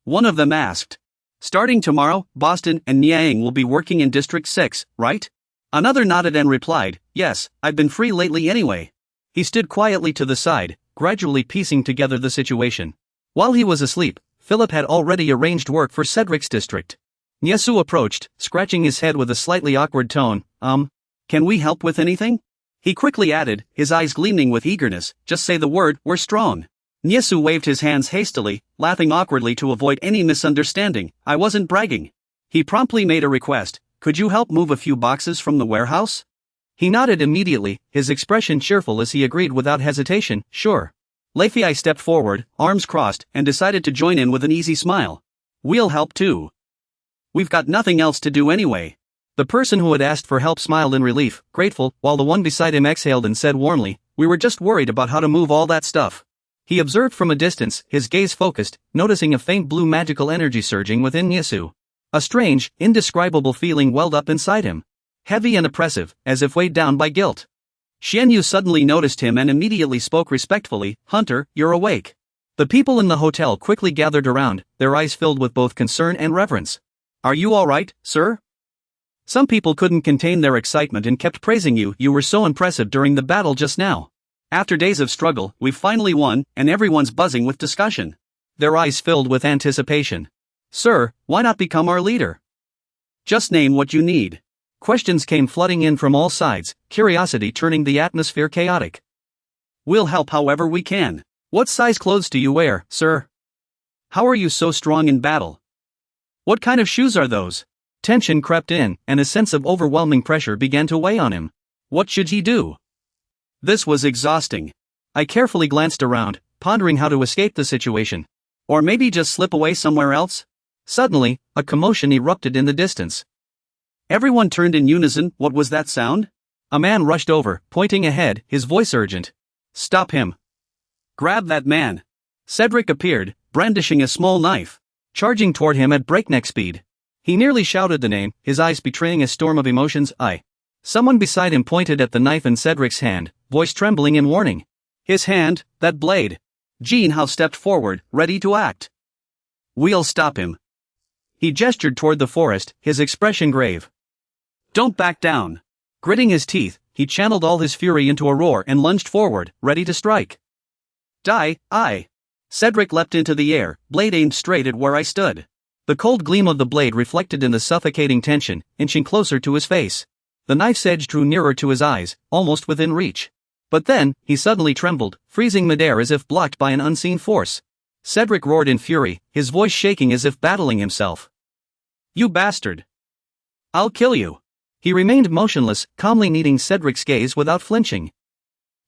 [SPEAKER 1] One of them asked, "Starting tomorrow, Boston and Niang will be working in District 6, right?" Another nodded and replied, "Yes, I've been free lately anyway." He stood quietly to the side, gradually piecing together the situation. While he was asleep, Philip had already arranged work for Cedric's district. Nyesu approached, scratching his head with a slightly awkward tone, Can we help with anything?" He quickly added, his eyes gleaming with eagerness, "Just say the word, we're strong." Nyesu waved his hands hastily, laughing awkwardly to avoid any misunderstanding. "I wasn't bragging." He promptly made a request, "Could you help move a few boxes from the warehouse?" He nodded immediately, his expression cheerful as he agreed without hesitation, "Sure." Leifei stepped forward, arms crossed, and decided to join in with an easy smile. "We'll help too. We've got nothing else to do anyway." The person who had asked for help smiled in relief, grateful, while the one beside him exhaled and said warmly, "We were just worried about how to move all that stuff." He observed from a distance, his gaze focused, noticing a faint blue magical energy surging within Nyesu. A strange, indescribable feeling welled up inside him. Heavy and oppressive, as if weighed down by guilt. Xianyu suddenly noticed him and immediately spoke respectfully, "Hunter, you're awake." The people in the hotel quickly gathered around, their eyes filled with both concern and reverence. "Are you all right, sir?" Some people couldn't contain their excitement and kept praising you. "You were so impressive during the battle just now. After days of struggle, we've finally won, and everyone's buzzing with discussion." Their eyes filled with anticipation. "Sir, why not become our leader? Just name what you need." Questions came flooding in from all sides, curiosity turning the atmosphere chaotic. "We'll help however we can. What size clothes do you wear, sir? How are you so strong in battle? What kind of shoes are those?" Tension crept in, and a sense of overwhelming pressure began to weigh on him. What should he do? This was exhausting. I carefully glanced around, pondering how to escape the situation. Or maybe just slip away somewhere else? Suddenly, a commotion erupted in the distance. Everyone turned in unison. What was that sound? A man rushed over, pointing ahead, his voice urgent. "Stop him. Grab that man." Cedric appeared, brandishing a small knife, charging toward him at breakneck speed. He nearly shouted the name, his eyes betraying a storm of emotions. Someone beside him pointed at the knife in Cedric's hand, voice trembling in warning. His hand, that blade. Jean Hao stepped forward, ready to act. We'll stop him. He gestured toward the forest, his expression grave. Don't back down. Gritting his teeth, he channeled all his fury into a roar and lunged forward, ready to strike. Die, I. Cedric leapt into the air, blade aimed straight at where I stood. The cold gleam of the blade reflected in the suffocating tension, inching closer to his face. The knife's edge drew nearer to his eyes, almost within reach. But then, he suddenly trembled, freezing midair as if blocked by an unseen force. Cedric roared in fury, his voice shaking as if battling himself. You bastard! I'll kill you! He remained motionless, calmly meeting Cedric's gaze without flinching.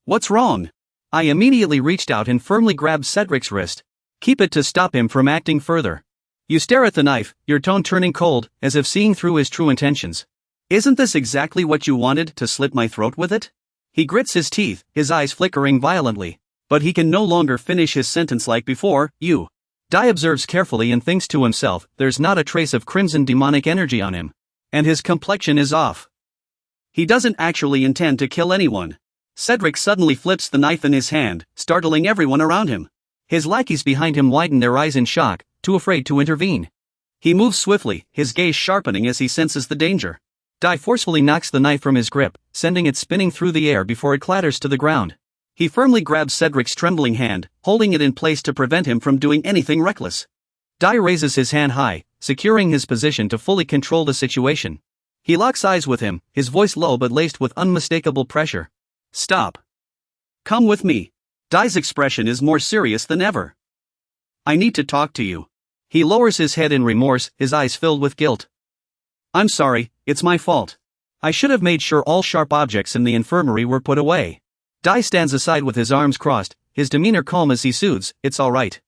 [SPEAKER 1] What's wrong? I immediately reached out and firmly grabbed Cedric's wrist. Keep it to stop him from acting further. You stare at the knife, your tone turning cold, as if seeing through his true intentions. Isn't this exactly what you wanted, to slit my throat with it? He grits his teeth, his eyes flickering violently. But he can no longer finish his sentence like before. You. Dai observes carefully and thinks to himself, there's not a trace of crimson demonic energy on him. And his complexion is off. He doesn't actually intend to kill anyone. Cedric suddenly flips the knife in his hand, startling everyone around him. His lackeys behind him widen their eyes in shock, too afraid to intervene. He moves swiftly, his gaze sharpening as he senses the danger. Dai forcefully knocks the knife from his grip, sending it spinning through the air before it clatters to the ground. He firmly grabs Cedric's trembling hand, holding it in place to prevent him from doing anything reckless. Dai raises his hand high, securing his position to fully control the situation. He locks eyes with him, his voice low but laced with unmistakable pressure. Stop. Come with me. Dai's expression is more serious than ever. I need to talk to you. He lowers his head in remorse, his eyes filled with guilt. I'm sorry, it's my fault. I should have made sure all sharp objects in the infirmary were put away. Dai stands aside with his arms crossed, his demeanor calm as he soothes, it's all right.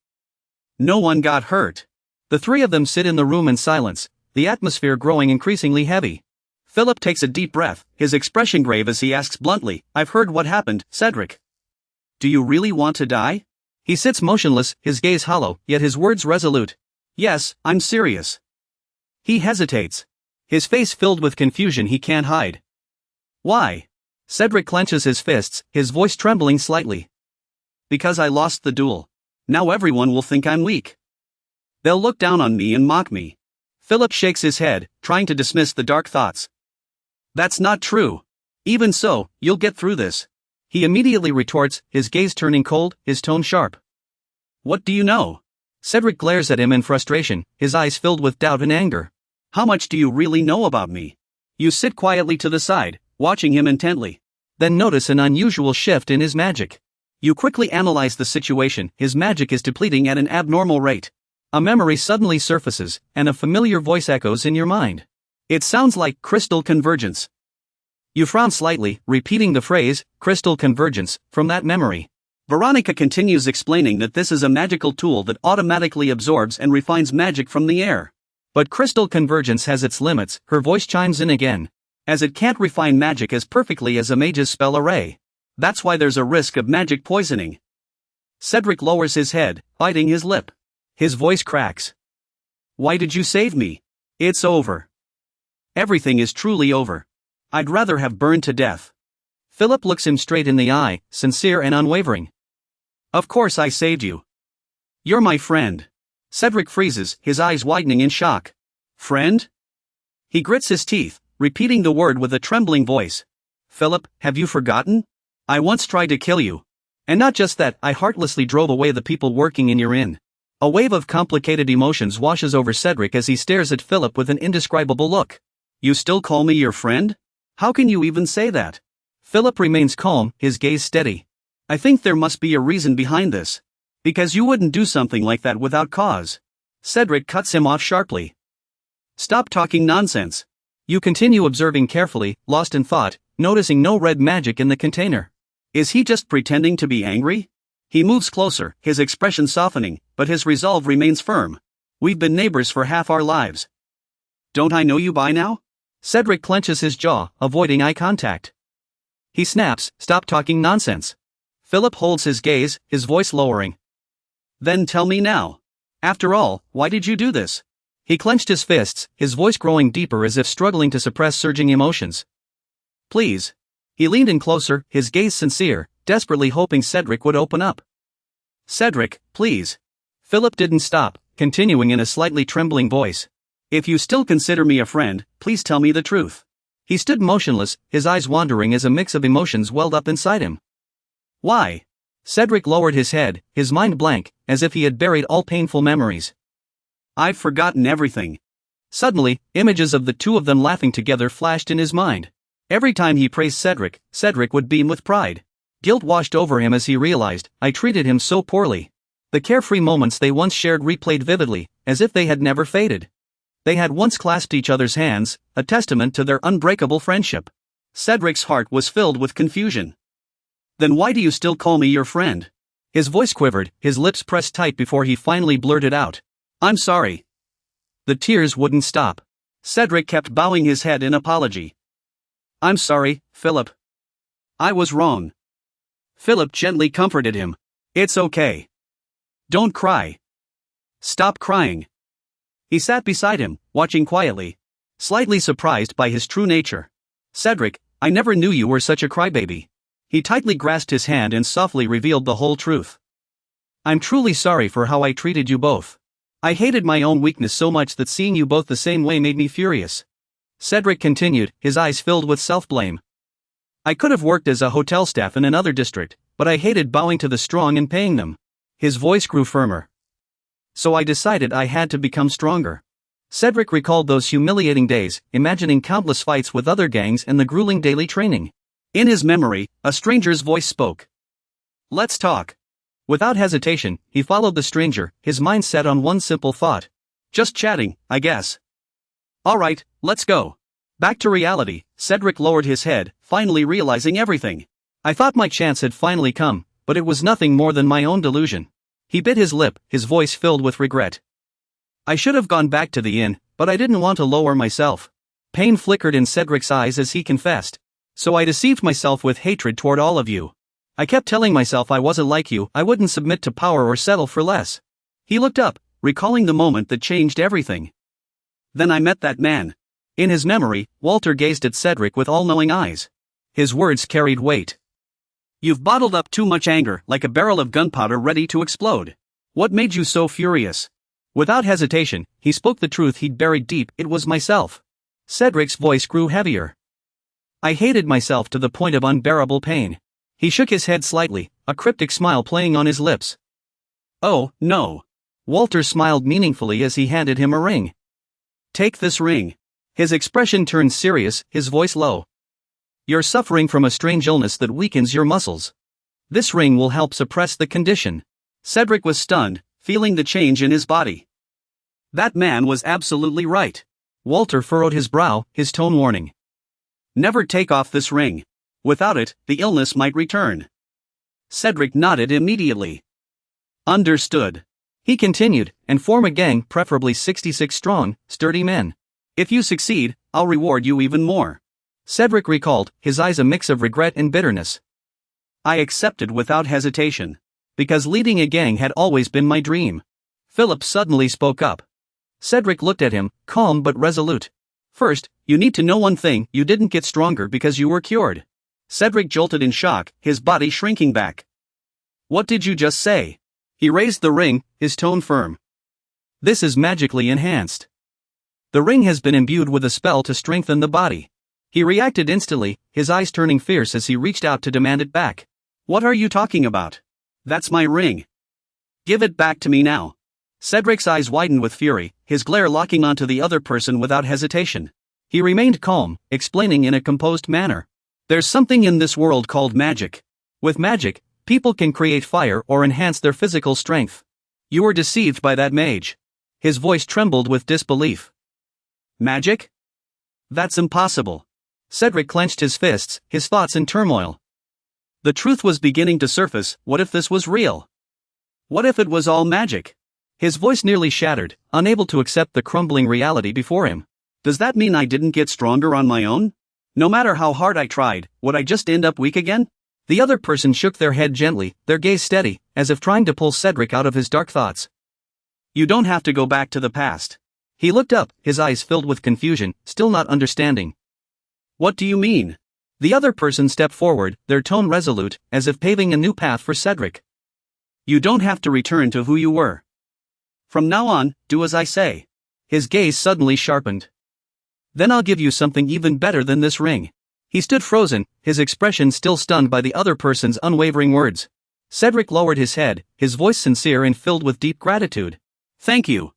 [SPEAKER 1] No one got hurt. The three of them sit in the room in silence, the atmosphere growing increasingly heavy. Philip takes a deep breath, his expression grave as he asks bluntly, I've heard what happened, Cedric. Do you really want to die? He sits motionless, his gaze hollow, yet his words resolute. Yes, I'm serious. He hesitates. His face filled with confusion he can't hide. Why? Cedric clenches his fists, his voice trembling slightly. Because I lost the duel. Now everyone will think I'm weak. They'll look down on me and mock me. Philip shakes his head, trying to dismiss the dark thoughts. That's not true. Even so, you'll get through this. He immediately retorts, his gaze turning cold, his tone sharp. What do you know? Cedric glares at him in frustration, his eyes filled with doubt and anger. How much do you really know about me? You sit quietly to the side, watching him intently. Then notice an unusual shift in his magic. You quickly analyze the situation, his magic is depleting at an abnormal rate. A memory suddenly surfaces, and a familiar voice echoes in your mind. It sounds like crystal convergence. You frown slightly, repeating the phrase, crystal convergence, from that memory. Veronica continues explaining that this is a magical tool that automatically absorbs and refines magic from the air. But crystal convergence has its limits, her voice chimes in again. As it can't refine magic as perfectly as a mage's spell array. That's why there's a risk of magic poisoning. Cedric lowers his head, biting his lip. His voice cracks. Why did you save me? It's over. Everything is truly over. I'd rather have burned to death. Philip looks him straight in the eye, sincere and unwavering. Of course I saved you. You're my friend. Cedric freezes, his eyes widening in shock. Friend? He grits his teeth, repeating the word with a trembling voice. Philip, have you forgotten? I once tried to kill you. And not just that, I heartlessly drove away the people working in your inn. A wave of complicated emotions washes over Cedric as he stares at Philip with an indescribable look. You still call me your friend? How can you even say that? Philip remains calm, his gaze steady. I think there must be a reason behind this. Because you wouldn't do something like that without cause. Cedric cuts him off sharply. Stop talking nonsense. You continue observing carefully, lost in thought, noticing no red magic in the container. Is he just pretending to be angry? He moves closer, his expression softening, but his resolve remains firm. We've been neighbors for half our lives. Don't I know you by now? Cedric clenches his jaw, avoiding eye contact. He snaps, stop talking nonsense. Philip holds his gaze, his voice lowering. Then tell me now. After all, why did you do this? He clenched his fists, his voice growing deeper as if struggling to suppress surging emotions. Please. He leaned in closer, his gaze sincere, desperately hoping Cedric would open up. Cedric, please. Philip didn't stop, continuing in a slightly trembling voice. If you still consider me a friend, please tell me the truth. He stood motionless, his eyes wandering as a mix of emotions welled up inside him. Why? Cedric lowered his head, his mind blank, as if he had buried all painful memories. I've forgotten everything. Suddenly, images of the two of them laughing together flashed in his mind. Every time he praised Cedric, Cedric would beam with pride. Guilt washed over him as he realized, I treated him so poorly. The carefree moments they once shared replayed vividly, as if they had never faded. They had once clasped each other's hands, a testament to their unbreakable friendship. Cedric's heart was filled with confusion. Then why do you still call me your friend? His voice quivered, his lips pressed tight before he finally blurted out. I'm sorry. The tears wouldn't stop. Cedric kept bowing his head in apology. I'm sorry, Philip. I was wrong. Philip gently comforted him. It's okay. Don't cry. Stop crying. He sat beside him, watching quietly, slightly surprised by his true nature. Cedric, I never knew you were such a crybaby. He tightly grasped his hand and softly revealed the whole truth. I'm truly sorry for how I treated you both. I hated my own weakness so much that seeing you both the same way made me furious. Cedric continued, his eyes filled with self-blame. I could have worked as a hotel staff in another district, but I hated bowing to the strong and paying them. His voice grew firmer. So I decided I had to become stronger. Cedric recalled those humiliating days, imagining countless fights with other gangs and the grueling daily training. In his memory, a stranger's voice spoke. Let's talk. Without hesitation, he followed the stranger, his mind set on one simple thought. Just chatting, I guess. Alright, let's go. Back to reality, Cedric lowered his head, finally realizing everything. I thought my chance had finally come, but it was nothing more than my own delusion. He bit his lip, his voice filled with regret. I should have gone back to the inn, but I didn't want to lower myself. Pain flickered in Cedric's eyes as he confessed. So I deceived myself with hatred toward all of you. I kept telling myself I wasn't like you, I wouldn't submit to power or settle for less. He looked up, recalling the moment that changed everything. Then I met that man. In his memory, Walter gazed at Cedric with all-knowing eyes. His words carried weight. You've bottled up too much anger, like a barrel of gunpowder ready to explode. What made you so furious? Without hesitation, he spoke the truth he'd buried deep, it was myself. Cedric's voice grew heavier. I hated myself to the point of unbearable pain. He shook his head slightly, a cryptic smile playing on his lips. Oh, no. Walter smiled meaningfully as he handed him a ring. Take this ring. His expression turned serious, his voice low. You're suffering from a strange illness that weakens your muscles. This ring will help suppress the condition. Cedric was stunned, feeling the change in his body. That man was absolutely right. Walter furrowed his brow, his tone warning. Never take off this ring. Without it, the illness might return. Cedric nodded immediately. Understood. He continued, and form a gang, preferably 66 strong, sturdy men. If you succeed, I'll reward you even more. Cedric recalled, his eyes a mix of regret and bitterness. I accepted without hesitation. Because leading a gang had always been my dream. Philip suddenly spoke up. Cedric looked at him, calm but resolute. First, you need to know one thing, you didn't get stronger because you were cured. Cedric jolted in shock, his body shrinking back. What did you just say? He raised the ring, his tone firm. This is magically enhanced. The ring has been imbued with a spell to strengthen the body. He reacted instantly, his eyes turning fierce as he reached out to demand it back. What are you talking about? That's my ring. Give it back to me now. Cedric's eyes widened with fury, his glare locking onto the other person without hesitation. He remained calm, explaining in a composed manner. There's something in this world called magic. With magic, people can create fire or enhance their physical strength. You were deceived by that mage. His voice trembled with disbelief. Magic? That's impossible. Cedric clenched his fists, his thoughts in turmoil. The truth was beginning to surface, what if this was real? What if it was all magic? His voice nearly shattered, unable to accept the crumbling reality before him. Does that mean I didn't get stronger on my own? No matter how hard I tried, would I just end up weak again? The other person shook their head gently, their gaze steady, as if trying to pull Cedric out of his dark thoughts. You don't have to go back to the past. He looked up, his eyes filled with confusion, still not understanding. What do you mean? The other person stepped forward, their tone resolute, as if paving a new path for Cedric. You don't have to return to who you were. From now on, do as I say. His gaze suddenly sharpened. Then I'll give you something even better than this ring. He stood frozen, his expression still stunned by the other person's unwavering words. Cedric lowered his head, his voice sincere and filled with deep gratitude. Thank you.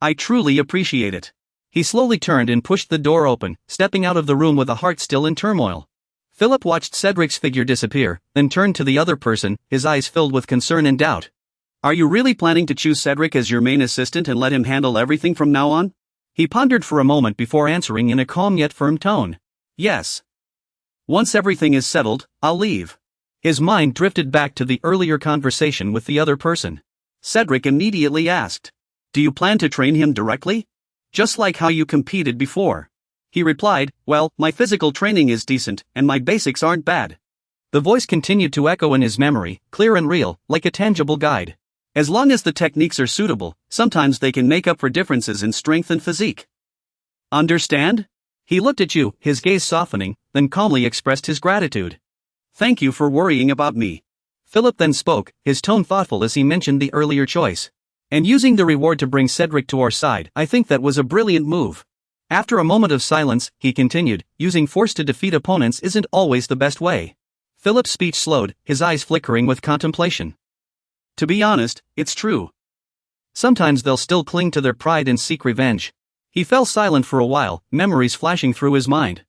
[SPEAKER 1] I truly appreciate it. He slowly turned and pushed the door open, stepping out of the room with a heart still in turmoil. Philip watched Cedric's figure disappear, then turned to the other person, his eyes filled with concern and doubt. Are you really planning to choose Cedric as your main assistant and let him handle everything from now on? He pondered for a moment before answering in a calm yet firm tone. Yes. Once everything is settled, I'll leave. His mind drifted back to the earlier conversation with the other person. Cedric immediately asked, do you plan to train him directly? Just like how you competed before. He replied, well, my physical training is decent, and my basics aren't bad. The voice continued to echo in his memory, clear and real, like a tangible guide. As long as the techniques are suitable, sometimes they can make up for differences in strength and physique. Understand? He looked at you, his gaze softening, then calmly expressed his gratitude. Thank you for worrying about me. Philip then spoke, his tone thoughtful as he mentioned the earlier choice. And using the reward to bring Cedric to our side, I think that was a brilliant move. After a moment of silence, he continued, using force to defeat opponents isn't always the best way. Philip's speech slowed, his eyes flickering with contemplation. To be honest, it's true. Sometimes they'll still cling to their pride and seek revenge. He fell silent for a while, memories flashing through his mind.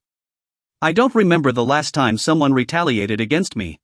[SPEAKER 1] I don't remember the last time someone retaliated against me.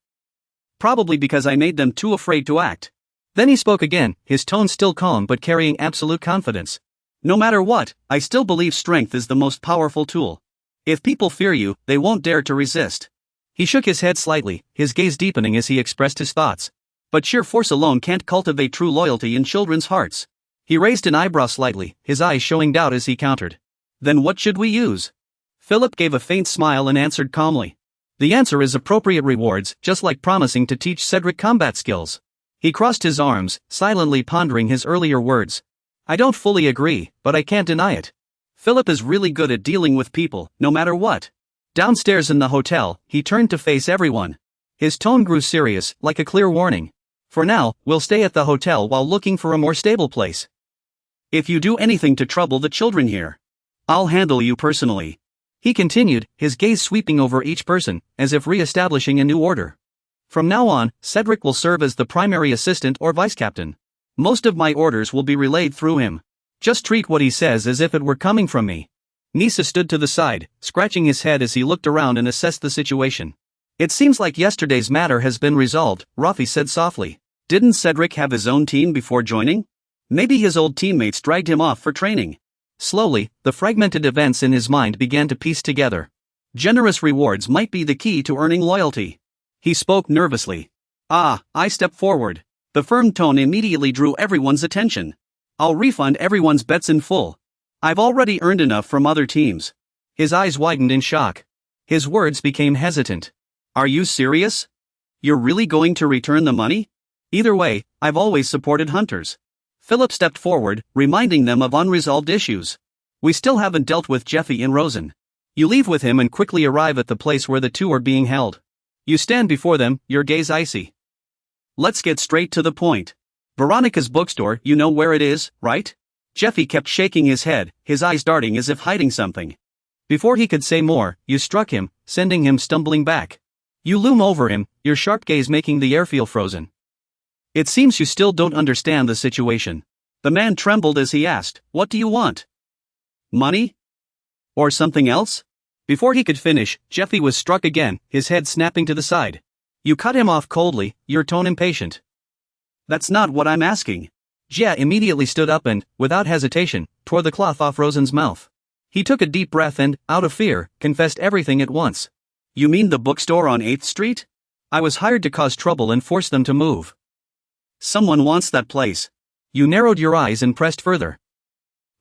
[SPEAKER 1] Probably because I made them too afraid to act. Then he spoke again, his tone still calm but carrying absolute confidence. No matter what, I still believe strength is the most powerful tool. If people fear you, they won't dare to resist. He shook his head slightly, his gaze deepening as he expressed his thoughts. But sheer force alone can't cultivate true loyalty in children's hearts. He raised an eyebrow slightly, his eyes showing doubt as he countered. Then what should we use? Philip gave a faint smile and answered calmly. The answer is appropriate rewards, just like promising to teach Cedric combat skills. He crossed his arms, silently pondering his earlier words. I don't fully agree, but I can't deny it. Philip is really good at dealing with people, no matter what. Downstairs in the hotel, he turned to face everyone. His tone grew serious, like a clear warning. For now, we'll stay at the hotel while looking for a more stable place. If you do anything to trouble the children here, I'll handle you personally. He continued, his gaze sweeping over each person, as if re-establishing a new order. From now on, Cedric will serve as the primary assistant or vice-captain. Most of my orders will be relayed through him. Just treat what he says as if it were coming from me. Nisa stood to the side, scratching his head as he looked around and assessed the situation. It seems like yesterday's matter has been resolved, Rafi said softly. Didn't Cedric have his own team before joining? Maybe his old teammates dragged him off for training. Slowly, the fragmented events in his mind began to piece together. Generous rewards might be the key to earning loyalty. He spoke nervously. I stepped forward. The firm tone immediately drew everyone's attention. I'll refund everyone's bets in full. I've already earned enough from other teams. His eyes widened in shock. His words became hesitant. Are you serious? You're really going to return the money? Either way, I've always supported hunters. Philip stepped forward, reminding them of unresolved issues. We still haven't dealt with Jeffy and Rosen. You leave with him and quickly arrive at the place where the two are being held. You stand before them, your gaze icy. Let's get straight to the point. Veronica's bookstore, you know where it is, right? Jeffy kept shaking his head, his eyes darting as if hiding something. Before he could say more, you struck him, sending him stumbling back. You loom over him, your sharp gaze making the air feel frozen. It seems you still don't understand the situation. The man trembled as he asked, what do you want? Money? Or something else? Before he could finish, Jeffy was struck again, his head snapping to the side. You cut him off coldly, your tone impatient. That's not what I'm asking. Jia immediately stood up and, without hesitation, tore the cloth off Rosen's mouth. He took a deep breath and, out of fear, confessed everything at once. You mean the bookstore on 8th Street? I was hired to cause trouble and force them to move. Someone wants that place. You narrowed your eyes and pressed further.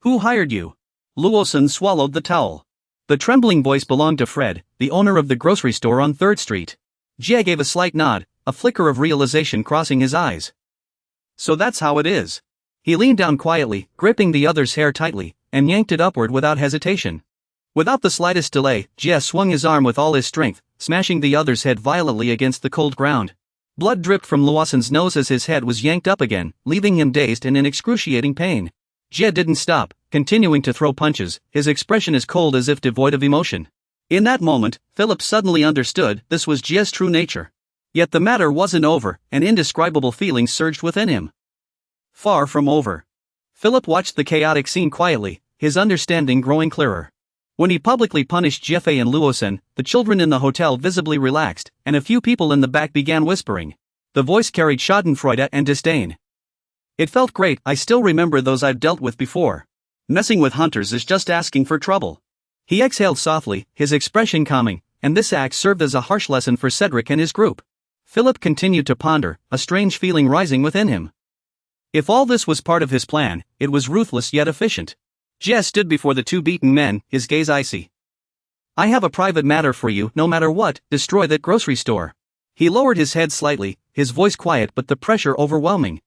[SPEAKER 1] Who hired you? Luosun swallowed the towel. The trembling voice belonged to Fred, the owner of the grocery store on 3rd Street. Jia gave a slight nod, a flicker of realization crossing his eyes. So that's how it is. He leaned down quietly, gripping the other's hair tightly, and yanked it upward without hesitation. Without the slightest delay, Jia swung his arm with all his strength, smashing the other's head violently against the cold ground. Blood dripped from Luosan's nose as his head was yanked up again, leaving him dazed and in excruciating pain. Jia didn't stop, continuing to throw punches, his expression as cold as if devoid of emotion. In that moment, Philip suddenly understood this was Jia's true nature. Yet the matter wasn't over, and indescribable feelings surged within him. Far from over. Philip watched the chaotic scene quietly, his understanding growing clearer. When he publicly punished Jiefei and Luosan, the children in the hotel visibly relaxed, and a few people in the back began whispering. The voice carried schadenfreude and disdain. It felt great. I still remember those I've dealt with before. Messing with hunters is just asking for trouble. He exhaled softly, his expression calming, and this act served as a harsh lesson for Cedric and his group. Philip continued to ponder, a strange feeling rising within him. If all this was part of his plan, it was ruthless yet efficient. Jia stood before the two beaten men, his gaze icy. I have a private matter for you. No matter what, destroy that grocery store. He lowered his head slightly, his voice quiet but the pressure overwhelming.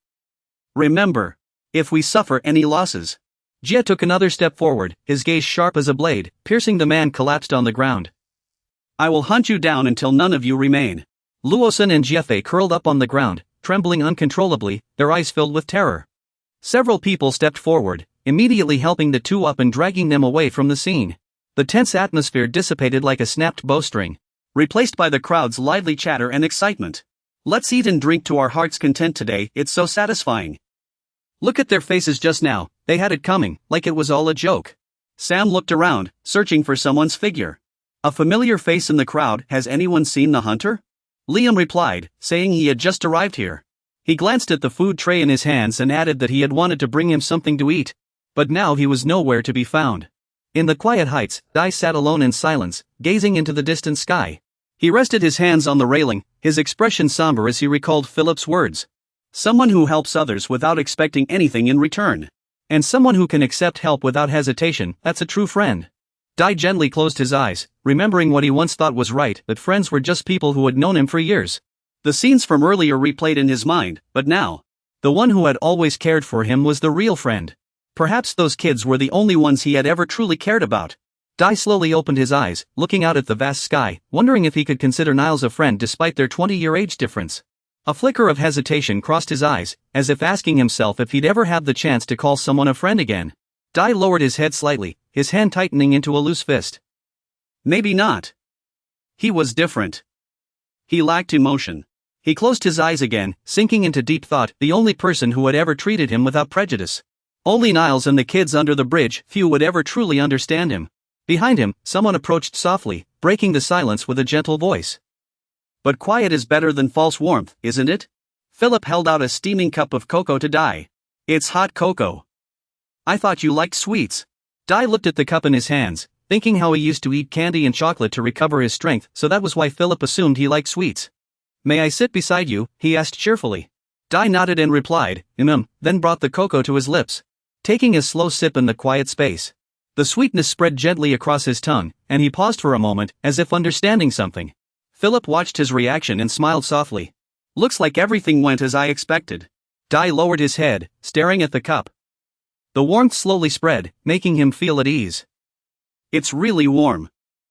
[SPEAKER 1] Remember, if we suffer any losses. Jia took another step forward, his gaze sharp as a blade, piercing the man collapsed on the ground. I will hunt you down until none of you remain. Luosan and Jiefei curled up on the ground, trembling uncontrollably, their eyes filled with terror. Several people stepped forward, immediately helping the two up and dragging them away from the scene. The tense atmosphere dissipated like a snapped bowstring, replaced by the crowd's lively chatter and excitement. Let's eat and drink to our heart's content today, it's so satisfying. Look at their faces just now, they had it coming, like it was all a joke. Sam looked around, searching for someone's figure. A familiar face in the crowd. Has anyone seen the hunter? Liam replied, saying he had just arrived here. He glanced at the food tray in his hands and added that he had wanted to bring him something to eat. But now he was nowhere to be found. In the quiet heights, Dai sat alone in silence, gazing into the distant sky. He rested his hands on the railing, his expression somber as he recalled Philip's words. Someone who helps others without expecting anything in return. And someone who can accept help without hesitation, that's a true friend. Dai gently closed his eyes, remembering what he once thought was right, that friends were just people who had known him for years. The scenes from earlier replayed in his mind, but now, the one who had always cared for him was the real friend. Perhaps those kids were the only ones he had ever truly cared about. Dai slowly opened his eyes, looking out at the vast sky, wondering if he could consider Niles a friend despite their 20-year age difference. A flicker of hesitation crossed his eyes, as if asking himself if he'd ever have the chance to call someone a friend again. Dai lowered his head slightly, his hand tightening into a loose fist. Maybe not. He was different. He lacked emotion. He closed his eyes again, sinking into deep thought, the only person who had ever treated him without prejudice. Only Niles and the kids under the bridge, few would ever truly understand him. Behind him, someone approached softly, breaking the silence with a gentle voice. But quiet is better than false warmth, isn't it? Philip held out a steaming cup of cocoa to Dai. It's hot cocoa. I thought you liked sweets. Dai looked at the cup in his hands, thinking how he used to eat candy and chocolate to recover his strength, so that was why Philip assumed he liked sweets. May I sit beside you? He asked cheerfully. Dai nodded and replied, then brought the cocoa to his lips. Taking a slow sip in the quiet space. The sweetness spread gently across his tongue, and he paused for a moment, as if understanding something. Philip watched his reaction and smiled softly. Looks like everything went as I expected. Dai lowered his head, staring at the cup. The warmth slowly spread, making him feel at ease. It's really warm.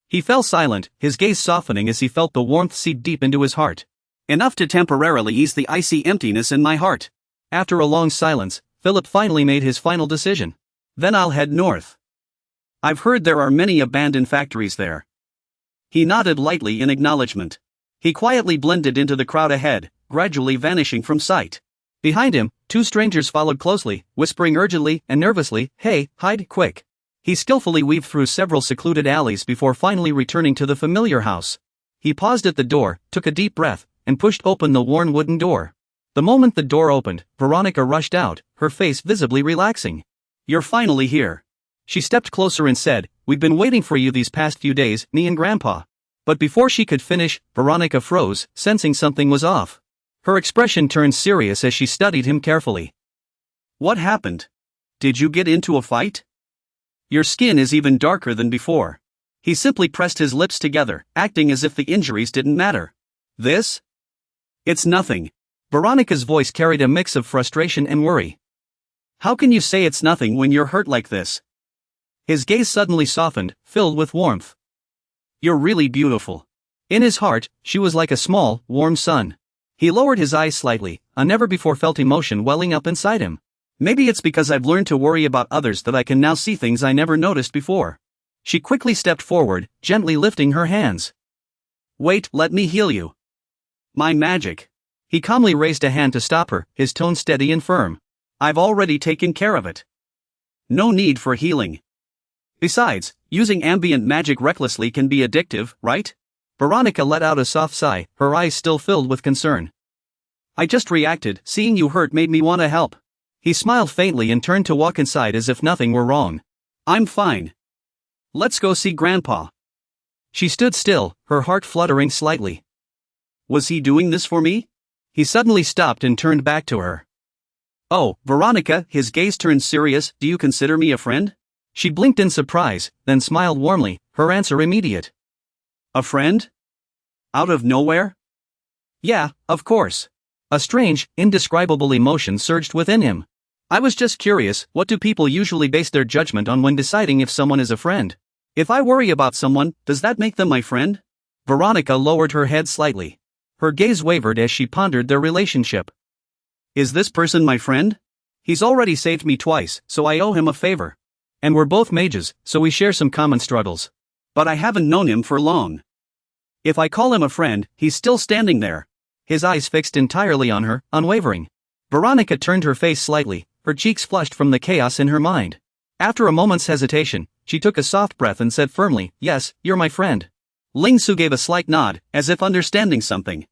[SPEAKER 1] He fell silent, his gaze softening as he felt the warmth seep deep into his heart. Enough to temporarily ease the icy emptiness in my heart. After a long silence, Philip finally made his final decision. Then I'll head north. I've heard there are many abandoned factories there. He nodded lightly in acknowledgement. He quietly blended into the crowd ahead, gradually vanishing from sight. Behind him, two strangers followed closely, whispering urgently and nervously, "Hey, hide, quick." He skillfully weaved through several secluded alleys before finally returning to the familiar house. He paused at the door, took a deep breath, and pushed open the worn wooden door. The moment the door opened, Veronica rushed out, her face visibly relaxing. You're finally here. She stepped closer and said, We've been waiting for you these past few days, me and Grandpa. But before she could finish, Veronica froze, sensing something was off. Her expression turned serious as she studied him carefully. What happened? Did you get into a fight? Your skin is even darker than before. He simply pressed his lips together, acting as if the injuries didn't matter. This? It's nothing. Veronica's voice carried a mix of frustration and worry. How can you say it's nothing when you're hurt like this? His gaze suddenly softened, filled with warmth. You're really beautiful. In his heart, she was like a small, warm sun. He lowered his eyes slightly, a never-before-felt emotion welling up inside him. Maybe it's because I've learned to worry about others that I can now see things I never noticed before. She quickly stepped forward, gently lifting her hands. Wait, let me heal you. My magic. He calmly raised a hand to stop her, his tone steady and firm. I've already taken care of it. No need for healing. Besides, using ambient magic recklessly can be addictive, right? Veronica let out a soft sigh, her eyes still filled with concern. I just reacted, seeing you hurt made me want to help. He smiled faintly and turned to walk inside as if nothing were wrong. I'm fine. Let's go see Grandpa. She stood still, her heart fluttering slightly. Was he doing this for me? He suddenly stopped and turned back to her. Oh, Veronica, his gaze turned serious, do you consider me a friend? She blinked in surprise, then smiled warmly, her answer immediate. A friend? Out of nowhere? Yeah, of course. A strange, indescribable emotion surged within him. I was just curious, what do people usually base their judgment on when deciding if someone is a friend? If I worry about someone, does that make them my friend? Veronica lowered her head slightly. Her gaze wavered as she pondered their relationship. Is this person my friend? He's already saved me twice, so I owe him a favor. And we're both mages, so we share some common struggles. But I haven't known him for long. If I call him a friend, he's still standing there. His eyes fixed entirely on her, unwavering. Veronica turned her face slightly, her cheeks flushed from the chaos in her mind. After a moment's hesitation, she took a soft breath and said firmly, yes, you're my friend. Ling Su gave a slight nod, as if understanding something.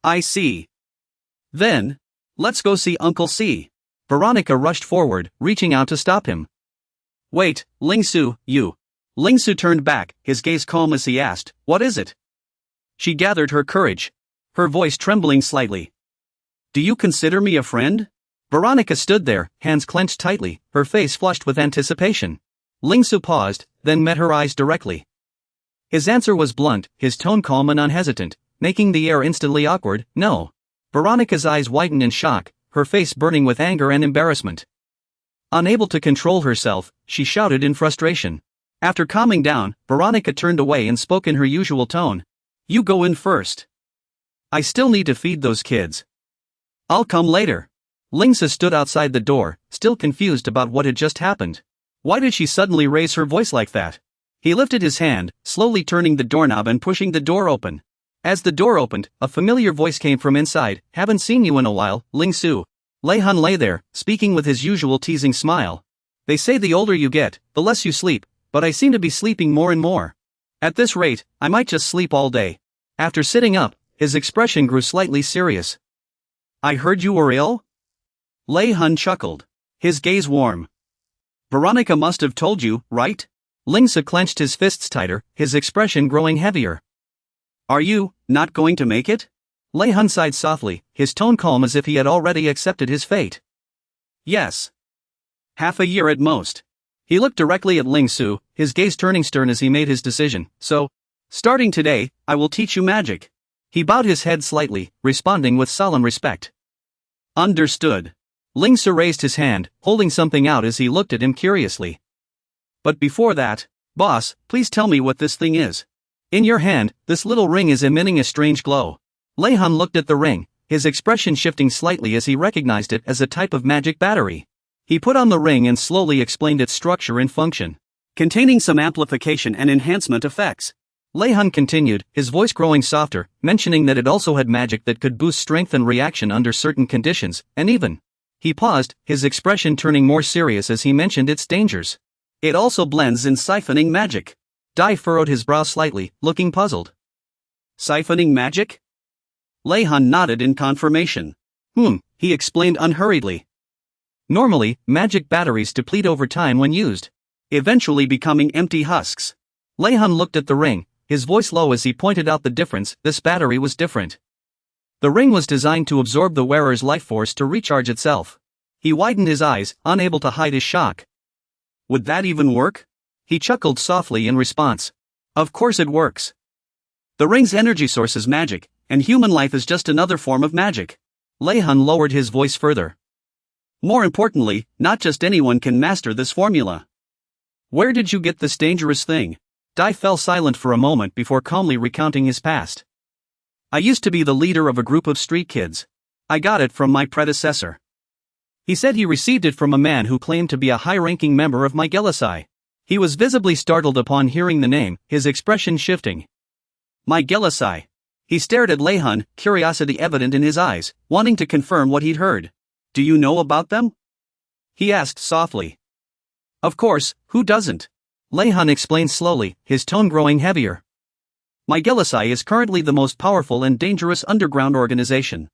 [SPEAKER 1] I see. Then, let's go see Uncle C. Veronica rushed forward, reaching out to stop him. Wait, Ling Su, you. Ling Su turned back, his gaze calm as he asked, what is it? She gathered her courage, her voice trembling slightly. Do you consider me a friend? Veronica stood there, hands clenched tightly, her face flushed with anticipation. Ling Su paused, then met her eyes directly. His answer was blunt, his tone calm and unhesitant, making the air instantly awkward. No. Veronica's eyes widened in shock, her face burning with anger and embarrassment. Unable to control herself, she shouted in frustration. After calming down, Veronica turned away and spoke in her usual tone. You go in first. I still need to feed those kids. I'll come later. Ling Su stood outside the door, still confused about what had just happened. Why did she suddenly raise her voice like that? He lifted his hand, slowly turning the doorknob and pushing the door open. As the door opened, a familiar voice came from inside. Haven't seen you in a while, Ling Su. Lei Han lay there, speaking with his usual teasing smile. They say the older you get, the less you sleep, but I seem to be sleeping more and more. At this rate, I might just sleep all day. After sitting up, his expression grew slightly serious. I heard you were ill? Lei Han chuckled, his gaze warm. Veronica must have told you, right? Ling Su clenched his fists tighter, his expression growing heavier. Are you not going to make it? Lei Han sighed softly, his tone calm as if he had already accepted his fate. Yes. Half a year at most. He looked directly at Ling Su, his gaze turning stern as he made his decision. So, starting today, I will teach you magic. He bowed his head slightly, responding with solemn respect. Understood. Ling Su raised his hand, holding something out as he looked at him curiously. But before that, boss, please tell me what this thing is. In your hand, this little ring is emitting a strange glow. Lei Han looked at the ring, his expression shifting slightly as he recognized it as a type of magic battery. He put on the ring and slowly explained its structure and function, containing some amplification and enhancement effects. Lei Han continued, his voice growing softer, mentioning that it also had magic that could boost strength and reaction under certain conditions, and even. He paused, his expression turning more serious as he mentioned its dangers. It also blends in siphoning magic. Dai furrowed his brow slightly, looking puzzled. Siphoning magic? Lei Han nodded in confirmation. He explained unhurriedly. Normally, magic batteries deplete over time when used, eventually becoming empty husks. Lei Han looked at the ring, his voice low as he pointed out the difference. This battery was different. The ring was designed to absorb the wearer's life force to recharge itself. He widened his eyes, unable to hide his shock. Would that even work? He chuckled softly in response. Of course it works. The ring's energy source is magic, and human life is just another form of magic. Lei Han lowered his voice further. More importantly, not just anyone can master this formula. Where did you get this dangerous thing? Dai fell silent for a moment before calmly recounting his past. I used to be the leader of a group of street kids. I got it from my predecessor. He said he received it from a man who claimed to be a high-ranking member of my Gelasai. He was visibly startled upon hearing the name, his expression shifting. My Gelasai. He stared at Lei-hun, curiosity evident in his eyes, wanting to confirm what he'd heard. Do you know about them? He asked softly. Of course, who doesn't? Lei-hun explained slowly, his tone growing heavier. My Gelasai is currently the most powerful and dangerous underground organization.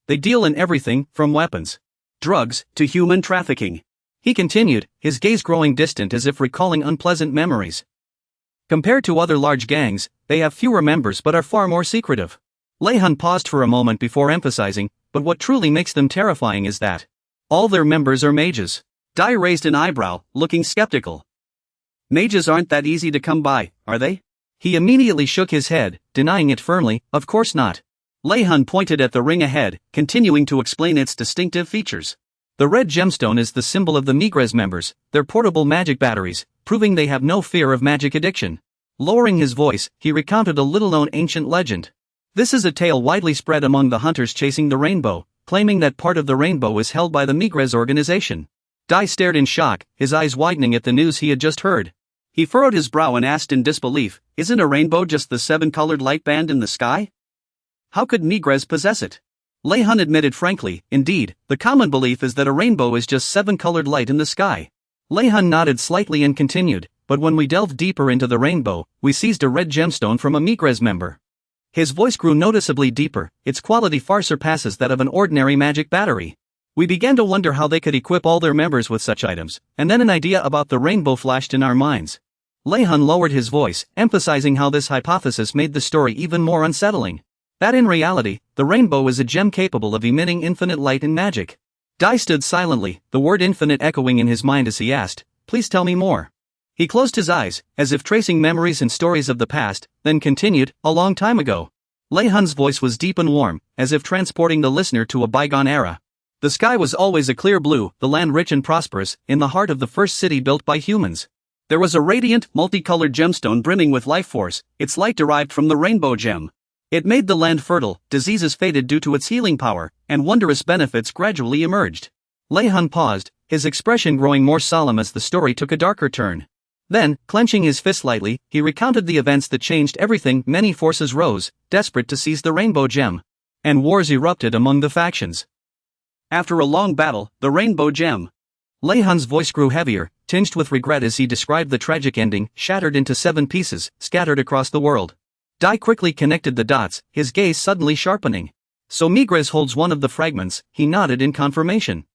[SPEAKER 1] They deal in everything, from weapons, drugs, to human trafficking. He continued, his gaze growing distant as if recalling unpleasant memories. Compared to other large gangs, they have fewer members but are far more secretive. Lei-hun paused for a moment before emphasizing, but what truly makes them terrifying is that all their members are mages. Dai raised an eyebrow, looking skeptical. Mages aren't that easy to come by, are they? He immediately shook his head, denying it firmly, of course not. Lei-hun pointed at the ring ahead, continuing to explain its distinctive features. The red gemstone is the symbol of the Migres members, their portable magic batteries, proving they have no fear of magic addiction. Lowering his voice, he recounted a little-known ancient legend. This is a tale widely spread among the hunters chasing the rainbow, claiming that part of the rainbow is held by the Migres organization. Dai stared in shock, his eyes widening at the news he had just heard. He furrowed his brow and asked in disbelief, isn't a rainbow just the 7-colored light band in the sky? How could Migres possess it? Lei-hun admitted frankly, indeed, the common belief is that a rainbow is just 7-colored light in the sky. Lei-hun nodded slightly and continued, but when we delved deeper into the rainbow, we seized a red gemstone from a Migres member. His voice grew noticeably deeper, its quality far surpasses that of an ordinary magic battery. We began to wonder how they could equip all their members with such items, and then an idea about the rainbow flashed in our minds. Lei-hun lowered his voice, emphasizing how this hypothesis made the story even more unsettling. That in reality, the rainbow is a gem capable of emitting infinite light and magic. Dai stood silently, the word infinite echoing in his mind as he asked, please tell me more. He closed his eyes, as if tracing memories and stories of the past, then continued, a long time ago. Lei-hun's voice was deep and warm, as if transporting the listener to a bygone era. The sky was always a clear blue, the land rich and prosperous, in the heart of the first city built by humans. There was a radiant, multicolored gemstone brimming with life force, its light derived from the rainbow gem. It made the land fertile, diseases faded due to its healing power, and wondrous benefits gradually emerged. Lei-hun paused, his expression growing more solemn as the story took a darker turn. Then, clenching his fist lightly, he recounted the events that changed everything. Many forces rose, desperate to seize the rainbow gem. And wars erupted among the factions. After a long battle, the rainbow gem. Lei-hun's voice grew heavier, tinged with regret as he described the tragic ending, shattered into 7 pieces, scattered across the world. Dai quickly connected the dots, his gaze suddenly sharpening. So Migres holds one of the fragments, he nodded in confirmation.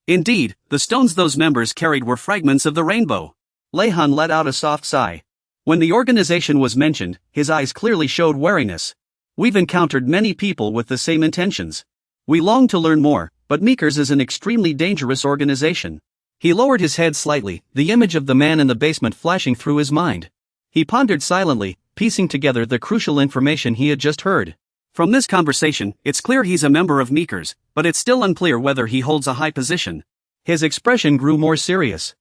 [SPEAKER 1] Indeed, the stones those members carried were fragments of the rainbow. Lei-hun let out a soft sigh. When the organization was mentioned, his eyes clearly showed wariness. We've encountered many people with the same intentions. We long to learn more, but Migres is an extremely dangerous organization. He lowered his head slightly, the image of the man in the basement flashing through his mind. He pondered silently, piecing together the crucial information he had just heard. From this conversation, it's clear he's a member of Migres, but it's still unclear whether he holds a high position. His expression grew more serious.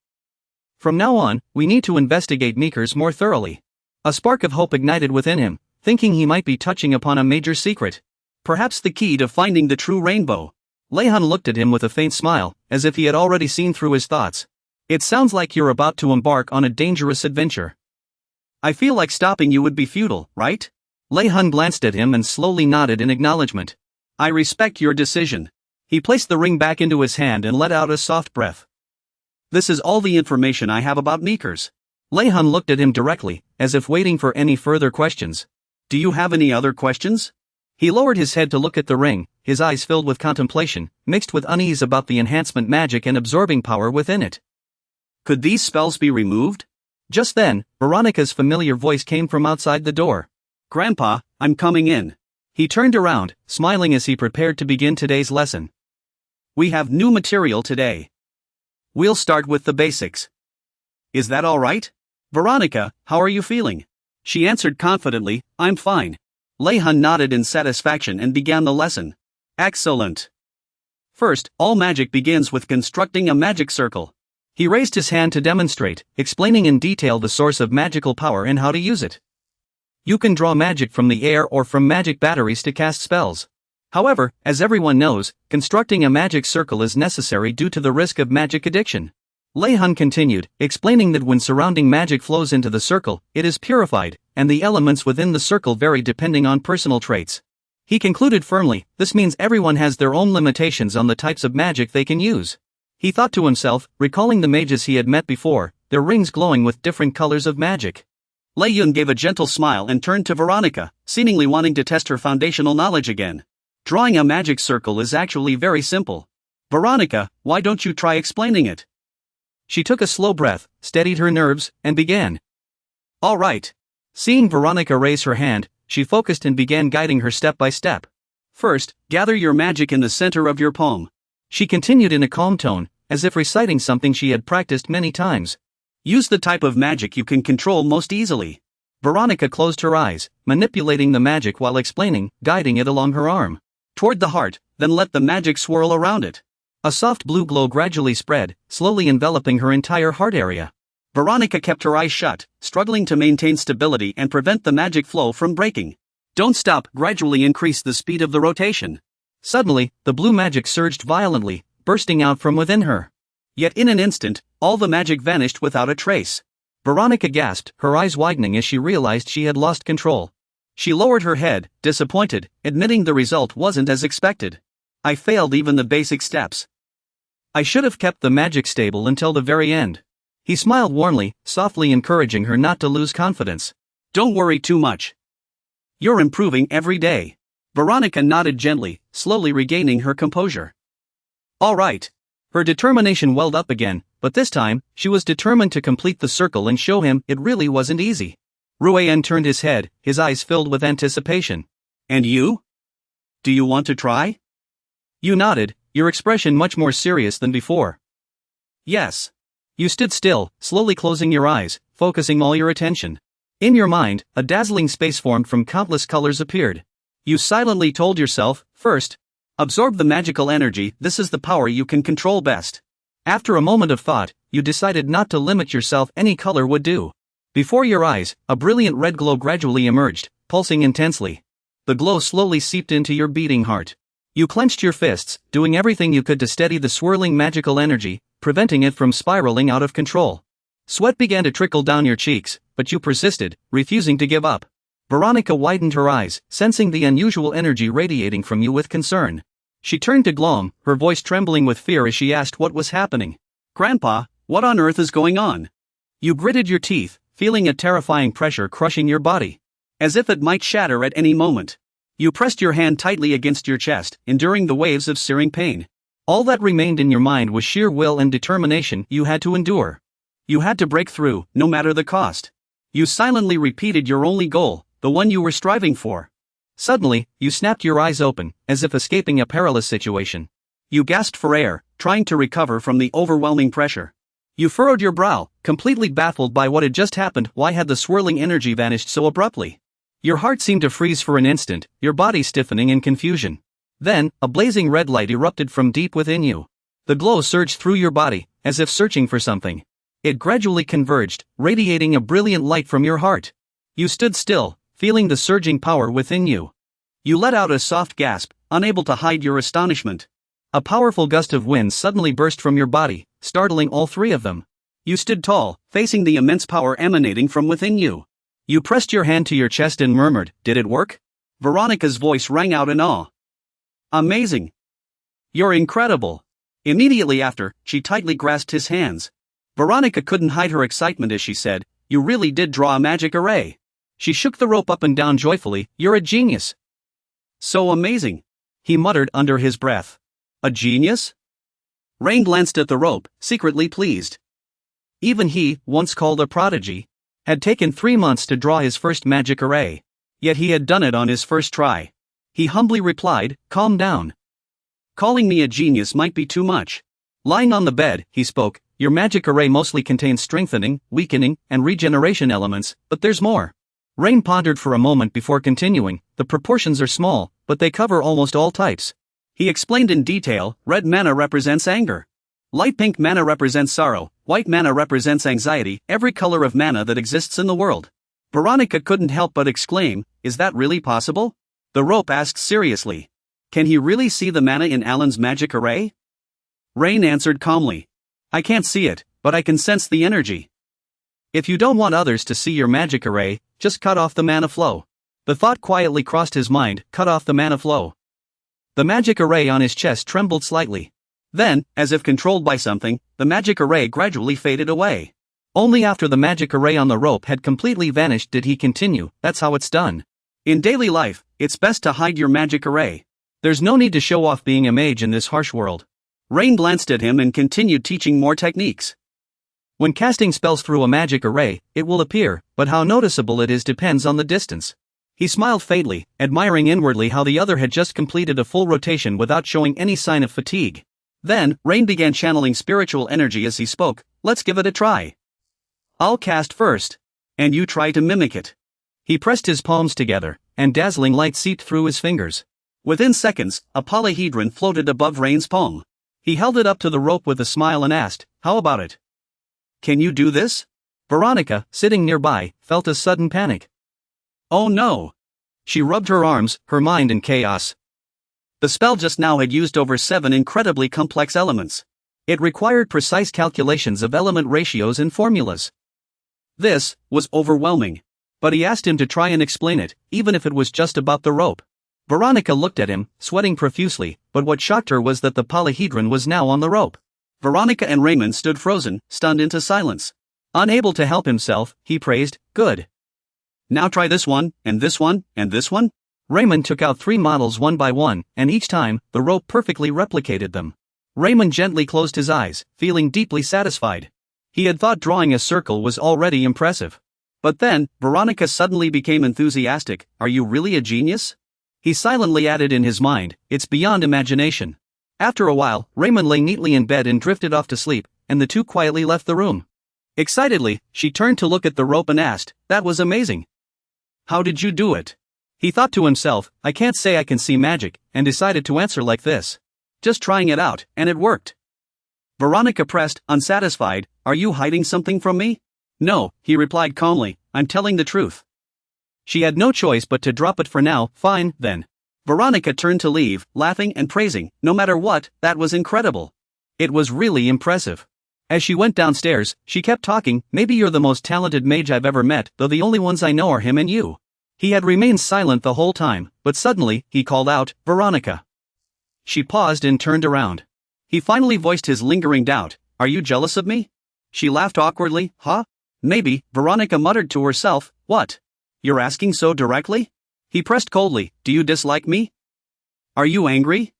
[SPEAKER 1] From now on, we need to investigate Migres more thoroughly. A spark of hope ignited within him, thinking he might be touching upon a major secret. Perhaps the key to finding the true rainbow. Lei-hun looked at him with a faint smile, as if he had already seen through his thoughts. It sounds like you're about to embark on a dangerous adventure. I feel like stopping you would be futile, right? Lei-hun glanced at him and slowly nodded in acknowledgement. I respect your decision. He placed the ring back into his hand and let out a soft breath. This is all the information I have about Migres. Lei-hun looked at him directly, as if waiting for any further questions. Do you have any other questions? He lowered his head to look at the ring, his eyes filled with contemplation, mixed with unease about the enhancement magic and absorbing power within it. Could these spells be removed? Just then, Veronica's familiar voice came from outside the door. Grandpa, I'm coming in. He turned around, smiling as he prepared to begin today's lesson. We have new material today. We'll start with the basics. Is that all right? Veronica, how are you feeling? She answered confidently, I'm fine. Lei-hun nodded in satisfaction and began the lesson. Excellent. First, all magic begins with constructing a magic circle. He raised his hand to demonstrate, explaining in detail the source of magical power and how to use it. You can draw magic from the air or from magic batteries to cast spells. However, as everyone knows, constructing a magic circle is necessary due to the risk of magic addiction. Lei Hun continued, explaining that when surrounding magic flows into the circle, it is purified, and the elements within the circle vary depending on personal traits. He concluded firmly, this means everyone has their own limitations on the types of magic they can use. He thought to himself, recalling the mages he had met before, their rings glowing with different colors of magic. Lei Yun gave a gentle smile and turned to Veronica, seemingly wanting to test her foundational knowledge again. Drawing a magic circle is actually very simple. Veronica, why don't you try explaining it? She took a slow breath, steadied her nerves, and began. All right. Seeing Veronica raise her hand, she focused and began guiding her step by step. First, gather your magic in the center of your palm. She continued in a calm tone, as if reciting something she had practiced many times. Use the type of magic you can control most easily. Veronica closed her eyes, manipulating the magic while explaining, guiding it along her arm. Toward the heart, then let the magic swirl around it. A soft blue glow gradually spread, slowly enveloping her entire heart area. Veronica kept her eyes shut, struggling to maintain stability and prevent the magic flow from breaking. Don't stop, gradually increase the speed of the rotation. Suddenly, the blue magic surged violently, bursting out from within her. Yet in an instant, all the magic vanished without a trace. Veronica gasped, her eyes widening as she realized she had lost control. She lowered her head, disappointed, admitting the result wasn't as expected. I failed even the basic steps. I should have kept the magic stable until the very end. He smiled warmly, softly encouraging her not to lose confidence. Don't worry too much. You're improving every day. Veronica nodded gently, slowly regaining her composure. All right. Her determination welled up again, but this time, she was determined to complete the circle and show him it really wasn't easy. Ruian turned his head, his eyes filled with anticipation. And you? Do you want to try? You nodded, your expression much more serious than before. Yes. You stood still, slowly closing your eyes, focusing all your attention. In your mind, a dazzling space formed from countless colors appeared. You silently told yourself, first, absorb the magical energy, this is the power you can control best. After a moment of thought, you decided not to limit yourself, any color would do. Before your eyes, a brilliant red glow gradually emerged, pulsing intensely. The glow slowly seeped into your beating heart. You clenched your fists, doing everything you could to steady the swirling magical energy, preventing it from spiraling out of control. Sweat began to trickle down your cheeks, but you persisted, refusing to give up. Veronica widened her eyes, sensing the unusual energy radiating from you with concern. She turned to Glom, her voice trembling with fear as she asked what was happening. Grandpa, what on earth is going on? You gritted your teeth, feeling a terrifying pressure crushing your body. As if it might shatter at any moment. You pressed your hand tightly against your chest, enduring the waves of searing pain. All that remained in your mind was sheer will and determination you had to endure. You had to break through, no matter the cost. You silently repeated your only goal, the one you were striving for. Suddenly, you snapped your eyes open, as if escaping a perilous situation. You gasped for air, trying to recover from the overwhelming pressure. You furrowed your brow, completely baffled by what had just happened. Why had the swirling energy vanished so abruptly? Your heart seemed to freeze for an instant, your body stiffening in confusion. Then, a blazing red light erupted from deep within you. The glow surged through your body, as if searching for something. It gradually converged, radiating a brilliant light from your heart. You stood still, feeling the surging power within you. You let out a soft gasp, unable to hide your astonishment. A powerful gust of wind suddenly burst from your body, startling all three of them. You stood tall, facing the immense power emanating from within you. You pressed your hand to your chest and murmured, "Did it work?" Veronica's voice rang out in awe. "Amazing! You're incredible!" Immediately after, she tightly grasped his hands. Veronica couldn't hide her excitement as she said, "You really did draw a magic array." She shook the rope up and down joyfully, "You're a genius." "So amazing," he muttered under his breath. "A genius?" Rain glanced at the rope, secretly pleased. Even he, once called a prodigy, had taken 3 months to draw his first magic array. Yet he had done it on his first try. He humbly replied, "Calm down. Calling me a genius might be too much." Lying on the bed, he spoke, "Your magic array mostly contains strengthening, weakening, and regeneration elements, but there's more." Rain pondered for a moment before continuing, "The proportions are small, but they cover almost all types." He explained in detail, red mana represents anger. Light pink mana represents sorrow, white mana represents anxiety, every color of mana that exists in the world. Veronica couldn't help but exclaim, is that really possible? The rope asked seriously. Can he really see the mana in Alan's magic array? Rain answered calmly. I can't see it, but I can sense the energy. If you don't want others to see your magic array, just cut off the mana flow. The thought quietly crossed his mind, cut off the mana flow. The magic array on his chest trembled slightly. Then, as if controlled by something, the magic array gradually faded away. Only after the magic array on the rope had completely vanished did he continue, that's how it's done. In daily life, it's best to hide your magic array. There's no need to show off being a mage in this harsh world. Rain glanced at him and continued teaching more techniques. When casting spells through a magic array, it will appear, but how noticeable it is depends on the distance. He smiled faintly, admiring inwardly how the other had just completed a full rotation without showing any sign of fatigue. Then, Rain began channeling spiritual energy as he spoke, let's give it a try. I'll cast first. And you try to mimic it. He pressed his palms together, and dazzling light seeped through his fingers. Within seconds, a polyhedron floated above Rain's palm. He held it up to the rope with a smile and asked, how about it? Can you do this? Veronica, sitting nearby, felt a sudden panic. Oh no! She rubbed her arms, her mind in chaos. The spell just now had used over 7 incredibly complex elements. It required precise calculations of element ratios and formulas. This was overwhelming. But he asked him to try and explain it, even if it was just about the rope. Veronica looked at him, sweating profusely, but what shocked her was that the polyhedron was now on the rope. Veronica and Raymond stood frozen, stunned into silence. Unable to help himself, he praised, good. Now try this one, and this one, and this one. Raymond took out 3 models one by one, and each time, the rope perfectly replicated them. Raymond gently closed his eyes, feeling deeply satisfied. He had thought drawing a circle was already impressive. But then, Veronica suddenly became enthusiastic, are you really a genius? He silently added in his mind, it's beyond imagination. After a while, Raymond lay neatly in bed and drifted off to sleep, and the two quietly left the room. Excitedly, she turned to look at the rope and asked, that was amazing. How did you do it? He thought to himself, I can't say I can see magic, and decided to answer like this. Just trying it out, and it worked. Veronica pressed, unsatisfied, are you hiding something from me? No, he replied calmly, I'm telling the truth. She had no choice but to drop it for now, fine, then. Veronica turned to leave, laughing and praising, no matter what, that was incredible. It was really impressive. As she went downstairs, she kept talking, maybe you're the most talented mage I've ever met, though the only ones I know are him and you. He had remained silent the whole time, but suddenly, he called out, Veronica. She paused and turned around. He finally voiced his lingering doubt, are you jealous of me? She laughed awkwardly, huh? Maybe, Veronica muttered to herself, what? You're asking so directly? He pressed coldly, do you dislike me? Are you angry?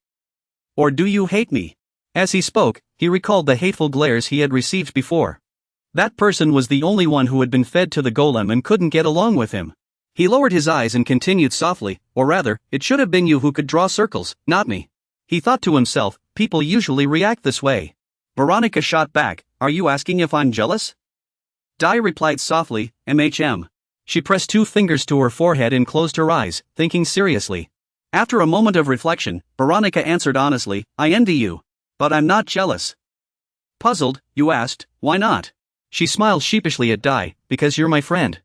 [SPEAKER 1] Or do you hate me? As he spoke, he recalled the hateful glares he had received before. That person was the only one who had been fed to the golem and couldn't get along with him. He lowered his eyes and continued softly, or rather, it should have been you who could draw circles, not me. He thought to himself, people usually react this way. Veronica shot back, are you asking if I'm jealous? Dai replied softly, MHM. She pressed 2 fingers to her forehead and closed her eyes, thinking seriously. After a moment of reflection, Veronica answered honestly, I envy you. But I'm not jealous. Puzzled, you asked, why not? She smiled sheepishly at Dai, because you're my friend.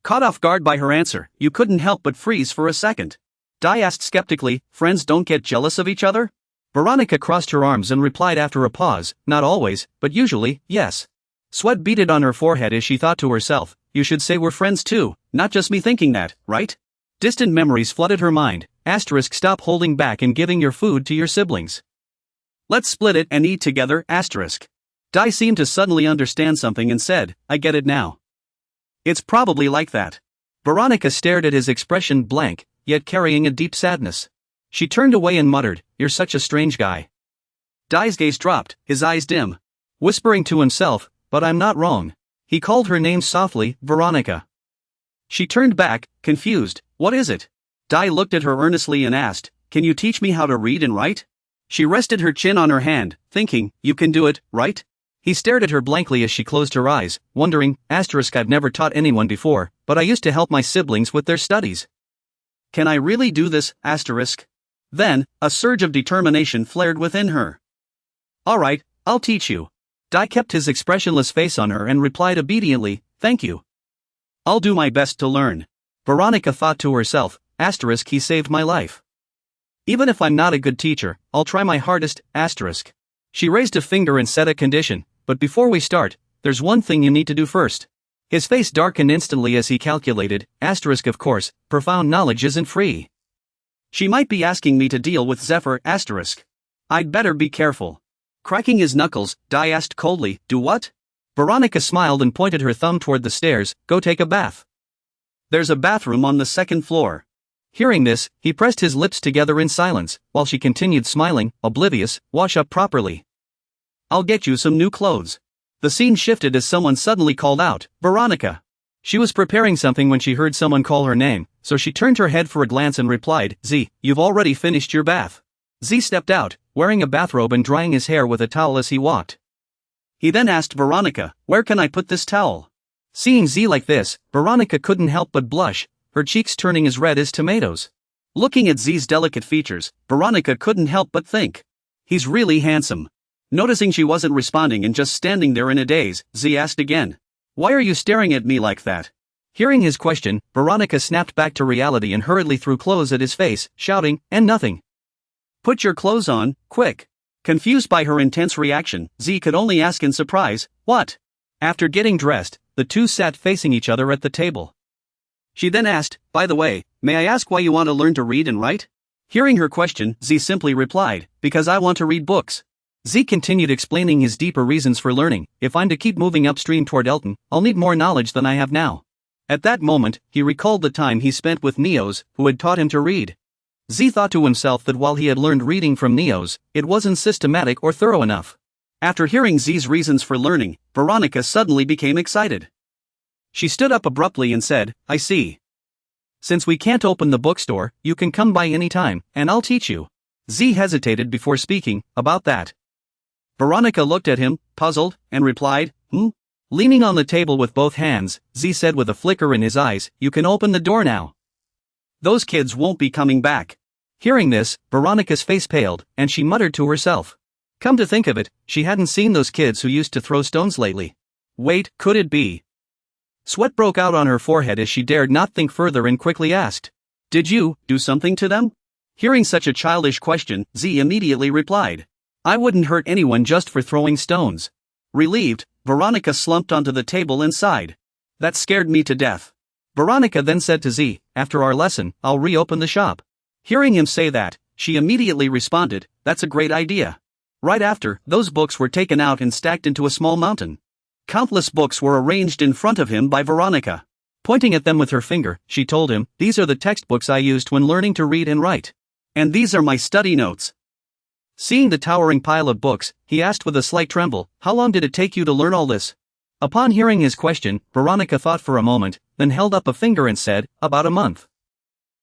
[SPEAKER 1] Caught off guard by her answer, you couldn't help but freeze for a second. Dai asked skeptically, friends don't get jealous of each other? Veronica crossed her arms and replied after a pause, not always, but usually, yes. Sweat beaded on her forehead as she thought to herself, you should say we're friends too, not just me thinking that, right? Distant memories flooded her mind, asterisk stop holding back and giving your food to your siblings. Let's split it and eat together, asterisk. Dai seemed to suddenly understand something and said, I get it now. It's probably like that. Veronica stared at his expression blank, yet carrying a deep sadness. She turned away and muttered, you're such a strange guy. Dai's gaze dropped, his eyes dim. Whispering to himself, but I'm not wrong. He called her name softly, Veronica. She turned back, confused, what is it? Dai looked at her earnestly and asked, can you teach me how to read and write? She rested her chin on her hand, thinking, you can do it, right? He stared at her blankly as she closed her eyes, wondering, asterisk I've never taught anyone before, but I used to help my siblings with their studies. Can I really do this, asterisk? Then, a surge of determination flared within her. Alright, I'll teach you. Dai kept his expressionless face on her and replied obediently, thank you. I'll do my best to learn. Veronica thought to herself, asterisk, he saved my life. Even if I'm not a good teacher, I'll try my hardest, asterisk. She raised a finger and set a condition, but before we start, there's one thing you need to do first. His face darkened instantly as he calculated, asterisk, of course, profound knowledge isn't free. She might be asking me to deal with Zephyr, asterisk. I'd better be careful. Cracking his knuckles, Dai asked coldly, do what? Veronica smiled and pointed her thumb toward the stairs, go take a bath. There's a bathroom on the second floor. Hearing this, he pressed his lips together in silence, while she continued smiling, oblivious, wash up properly. I'll get you some new clothes. The scene shifted as someone suddenly called out, Veronica. She was preparing something when she heard someone call her name, so she turned her head for a glance and replied, Z, you've already finished your bath. Z stepped out, wearing a bathrobe and drying his hair with a towel as he walked. He then asked Veronica, where can I put this towel? Seeing Z like this, Veronica couldn't help but blush, her cheeks turning as red as tomatoes. Looking at Z's delicate features, Veronica couldn't help but think, he's really handsome. Noticing she wasn't responding and just standing there in a daze, Z asked again, why are you staring at me like that? Hearing his question, Veronica snapped back to reality and hurriedly threw clothes at his face, shouting, and nothing. Put your clothes on, quick. Confused by her intense reaction, Z could only ask in surprise, what? After getting dressed, the two sat facing each other at the table. She then asked, by the way, may I ask why you want to learn to read and write? Hearing her question, Z simply replied, because I want to read books. Z continued explaining his deeper reasons for learning, if I'm to keep moving upstream toward Elton, I'll need more knowledge than I have now. At that moment, he recalled the time he spent with Neos, who had taught him to read. Z thought to himself that while he had learned reading from Neos, it wasn't systematic or thorough enough. After hearing Z's reasons for learning, Veronica suddenly became excited. She stood up abruptly and said, I see. Since we can't open the bookstore, you can come by any time, and I'll teach you. Z hesitated before speaking, about that. Veronica looked at him, puzzled, and replied, Leaning on the table with both hands, Z said with a flicker in his eyes, you can open the door now. Those kids won't be coming back. Hearing this, Veronica's face paled, and she muttered to herself. Come to think of it, she hadn't seen those kids who used to throw stones lately. Wait, could it be? Sweat broke out on her forehead as she dared not think further and quickly asked, did you do something to them? Hearing such a childish question, Z immediately replied, I wouldn't hurt anyone just for throwing stones. Relieved, Veronica slumped onto the table and sighed. That scared me to death. Veronica then said to Z, after our lesson, I'll reopen the shop. Hearing him say that, she immediately responded, that's a great idea. Right after, those books were taken out and stacked into a small mountain. Countless books were arranged in front of him by Veronica. Pointing at them with her finger, she told him, these are the textbooks I used when learning to read and write. And these are my study notes. Seeing the towering pile of books, he asked with a slight tremble, how long did it take you to learn all this? Upon hearing his question, Veronica thought for a moment, then held up a finger and said, about a month.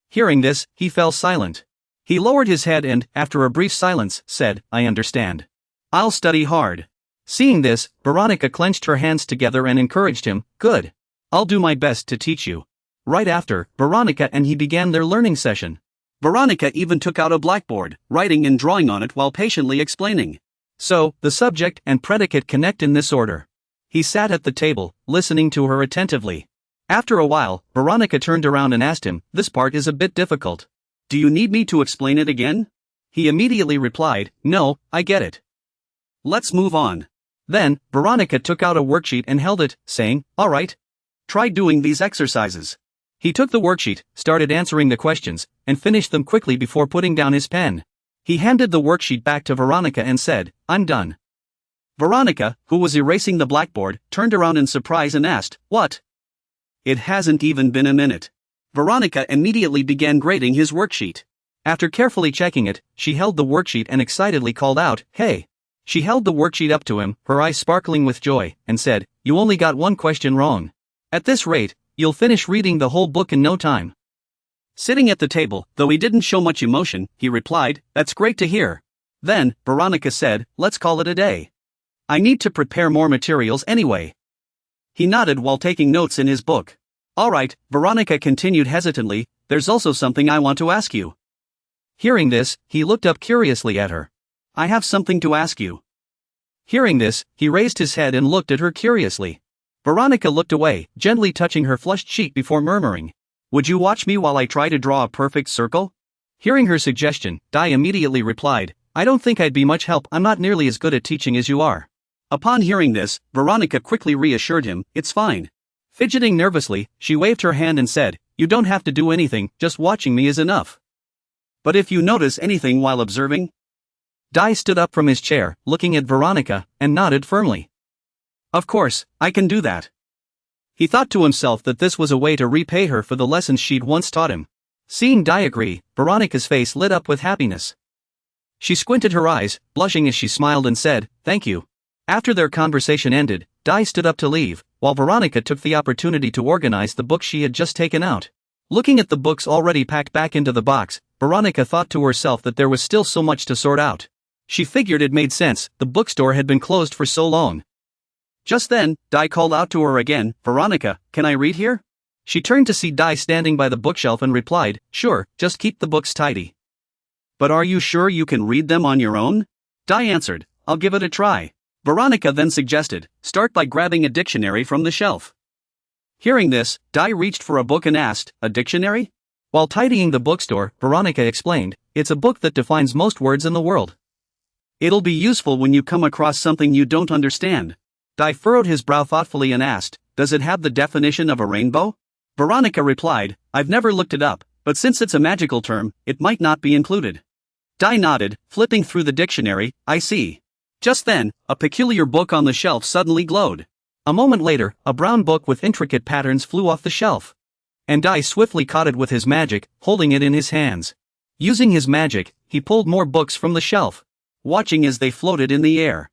[SPEAKER 1] Hearing this, he fell silent. He lowered his head and, after a brief silence, said, I understand. I'll study hard. Seeing this, Veronica clenched her hands together and encouraged him, good. I'll do my best to teach you. Right after, Veronica and he began their learning session. Veronica even took out a blackboard, writing and drawing on it while patiently explaining. So, the subject and predicate connect in this order. He sat at the table, listening to her attentively. After a while, Veronica turned around and asked him, this part is a bit difficult. Do you need me to explain it again? He immediately replied, no, I get it. Let's move on. Then, Veronica took out a worksheet and held it, saying, all right. Try doing these exercises. He took the worksheet, started answering the questions, and finished them quickly before putting down his pen. He handed the worksheet back to Veronica and said, I'm done. Veronica, who was erasing the blackboard, turned around in surprise and asked, what? It hasn't even been a minute. Veronica immediately began grading his worksheet. After carefully checking it, she held the worksheet and excitedly called out, hey. She held the worksheet up to him, her eyes sparkling with joy, and said, you only got one question wrong. At this rate, you'll finish reading the whole book in no time. Sitting at the table, though he didn't show much emotion, he replied, that's great to hear. Then, Veronica said, let's call it a day. I need to prepare more materials anyway. He nodded while taking notes in his book. All right, Veronica continued hesitantly, there's also something I want to ask you. Hearing this, he looked up curiously at her. I have something to ask you. Hearing this, he raised his head and looked at her curiously. Veronica looked away, gently touching her flushed cheek before murmuring, "Would you watch me while I try to draw a perfect circle?" Hearing her suggestion, Dai immediately replied, "I don't think I'd be much help, I'm not nearly as good at teaching as you are." Upon hearing this, Veronica quickly reassured him, "It's fine." Fidgeting nervously, she waved her hand and said, "You don't have to do anything, just watching me is enough. But if you notice anything while observing?" Dai stood up from his chair, looking at Veronica, and nodded firmly. "Of course, I can do that." He thought to himself that this was a way to repay her for the lessons she'd once taught him. Seeing Dai agree, Veronica's face lit up with happiness. She squinted her eyes, blushing as she smiled and said, "Thank you." After their conversation ended, Dai stood up to leave, while Veronica took the opportunity to organize the books she had just taken out. Looking at the books already packed back into the box, Veronica thought to herself that there was still so much to sort out. She figured it made sense, the bookstore had been closed for so long. Just then, Dai called out to her again, "Veronica, can I read here?" She turned to see Dai standing by the bookshelf and replied, "Sure, just keep the books tidy." "But are you sure you can read them on your own?" Dai answered, "I'll give it a try." Veronica then suggested, "Start by grabbing a dictionary from the shelf." Hearing this, Dai reached for a book and asked, "A dictionary?" While tidying the bookstore, Veronica explained, "It's a book that defines most words in the world. It'll be useful when you come across something you don't understand." Dai furrowed his brow thoughtfully and asked, "Does it have the definition of a rainbow?" Veronica replied, "I've never looked it up, but since it's a magical term, it might not be included." Dai nodded, flipping through the dictionary, "I see." Just then, a peculiar book on the shelf suddenly glowed. A moment later, a brown book with intricate patterns flew off the shelf. And Dai swiftly caught it with his magic, holding it in his hands. Using his magic, he pulled more books from the shelf, watching as they floated in the air.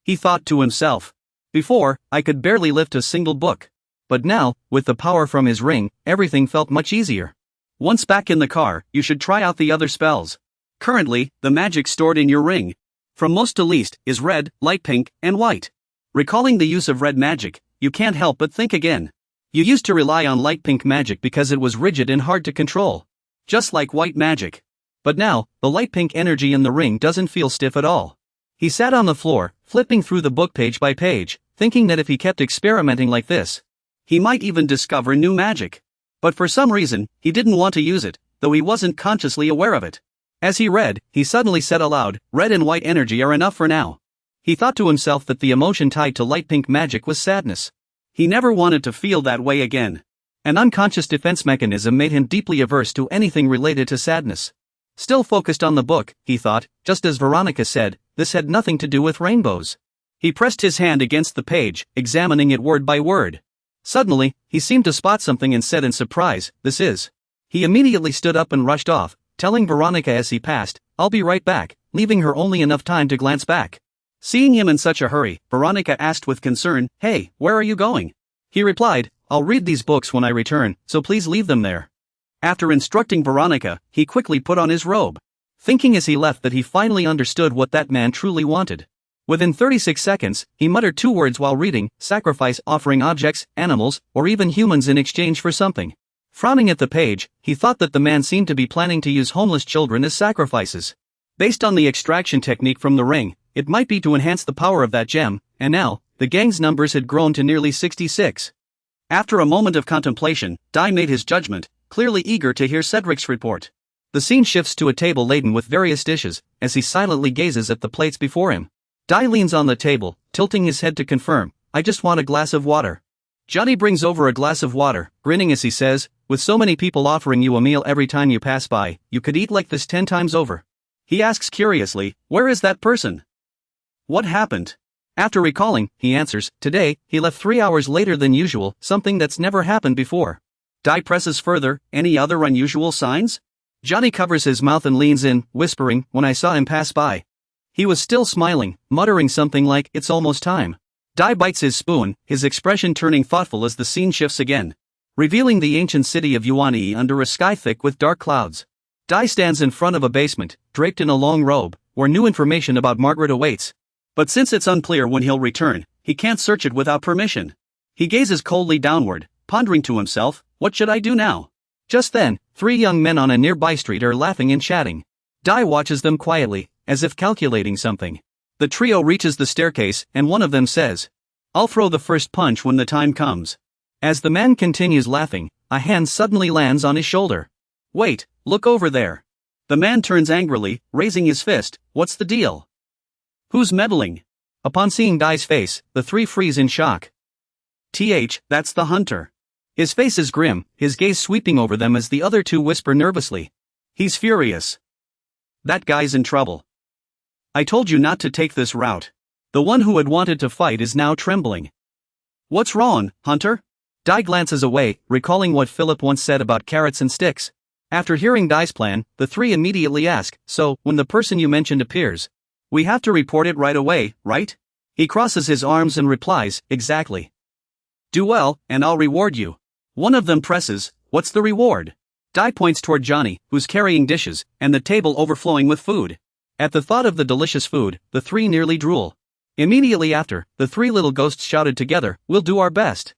[SPEAKER 1] He thought to himself, "Before, I could barely lift a single book. But now, with the power from his ring, everything felt much easier." Once back in the car, you should try out the other spells. Currently, the magic stored in your ring, from most to least, is red, light pink, and white. Recalling the use of red magic, you can't help but think again. You used to rely on light pink magic because it was rigid and hard to control, just like white magic. But now, the light pink energy in the ring doesn't feel stiff at all. He sat on the floor, flipping through the book page by page, thinking that if he kept experimenting like this, he might even discover new magic. But for some reason, he didn't want to use it, though he wasn't consciously aware of it. As he read, he suddenly said aloud, "Red and white energy are enough for now." He thought to himself that the emotion tied to light pink magic was sadness. He never wanted to feel that way again. An unconscious defense mechanism made him deeply averse to anything related to sadness. Still focused on the book, he thought, just as Veronica said, this had nothing to do with rainbows. He pressed his hand against the page, examining it word by word. Suddenly, he seemed to spot something and said in surprise, "This is." He immediately stood up and rushed off, telling Veronica as he passed, "I'll be right back," leaving her only enough time to glance back. Seeing him in such a hurry, Veronica asked with concern, "Hey, where are you going?" He replied, "I'll read these books when I return, so please leave them there." After instructing Veronica, he quickly put on his robe, thinking as he left that he finally understood what that man truly wanted. Within 36 seconds, he muttered 2 words while reading, sacrifice, offering objects, animals, or even humans in exchange for something. Frowning at the page, he thought that the man seemed to be planning to use homeless children as sacrifices. Based on the extraction technique from the ring, it might be to enhance the power of that gem, and now, the gang's numbers had grown to nearly 66. After a moment of contemplation, Dai made his judgment, clearly eager to hear Cedric's report. The scene shifts to a table laden with various dishes, as he silently gazes at the plates before him. Dai leans on the table, tilting his head to confirm, "I just want a glass of water." Johnny brings over a glass of water, grinning as he says, "With so many people offering you a meal every time you pass by, you could eat like this 10 times over." He asks curiously, "Where is that person? What happened?" After recalling, he answers, "Today, he left 3 hours later than usual, something that's never happened before." Dai presses further, "Any other unusual signs?" Johnny covers his mouth and leans in, whispering, "When I saw him pass by, he was still smiling, muttering something like, 'It's almost time.'" Dai bites his spoon, his expression turning thoughtful as the scene shifts again, revealing the ancient city of Yuan-Yi under a sky thick with dark clouds. Dai stands in front of a basement, draped in a long robe, where new information about Margaret awaits. But since it's unclear when he'll return, he can't search it without permission. He gazes coldly downward, pondering to himself, "What should I do now?" Just then, 3 young men on a nearby street are laughing and chatting. Dai watches them quietly, as if calculating something. The trio reaches the staircase and one of them says, "I'll throw the first punch when the time comes." As the man continues laughing, a hand suddenly lands on his shoulder. "Wait, look over there." The man turns angrily, raising his fist. "What's the deal? Who's meddling?" Upon seeing Dai's face, the three freeze in shock. That's the hunter. His face is grim, his gaze sweeping over them as the other two whisper nervously. He's furious. That guy's in trouble. I told you not to take this route. The one who had wanted to fight is now trembling. What's wrong, Hunter? Dai glances away, recalling what Philip once said about carrots and sticks. After hearing Dai's plan, the three immediately ask, "So, when the person you mentioned appears, we have to report it right away, right?" He crosses his arms and replies, "Exactly. Do well, and I'll reward you." One of them presses, "What's the reward?" Dai points toward Johnny, who's carrying dishes, and the table overflowing with food. At the thought of the delicious food, the three nearly drool. Immediately after, the three little ghosts shouted together, "We'll do our best."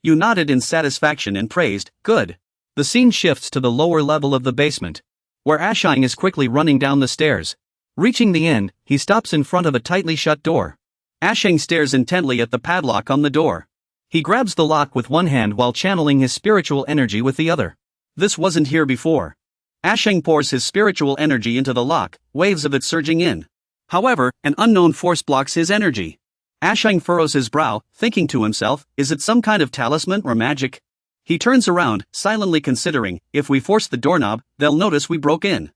[SPEAKER 1] You nodded in satisfaction and praised, "Good." The scene shifts to the lower level of the basement, where Ashine is quickly running down the stairs. Reaching the end, he stops in front of a tightly shut door. Ashine stares intently at the padlock on the door. He grabs the lock with one hand while channeling his spiritual energy with the other. This wasn't here before. Ashine pours his spiritual energy into the lock, waves of it surging in. However, an unknown force blocks his energy. Ashine furrows his brow, thinking to himself, is it some kind of talisman or magic? He turns around, silently considering, if we force the doorknob, they'll notice we broke in.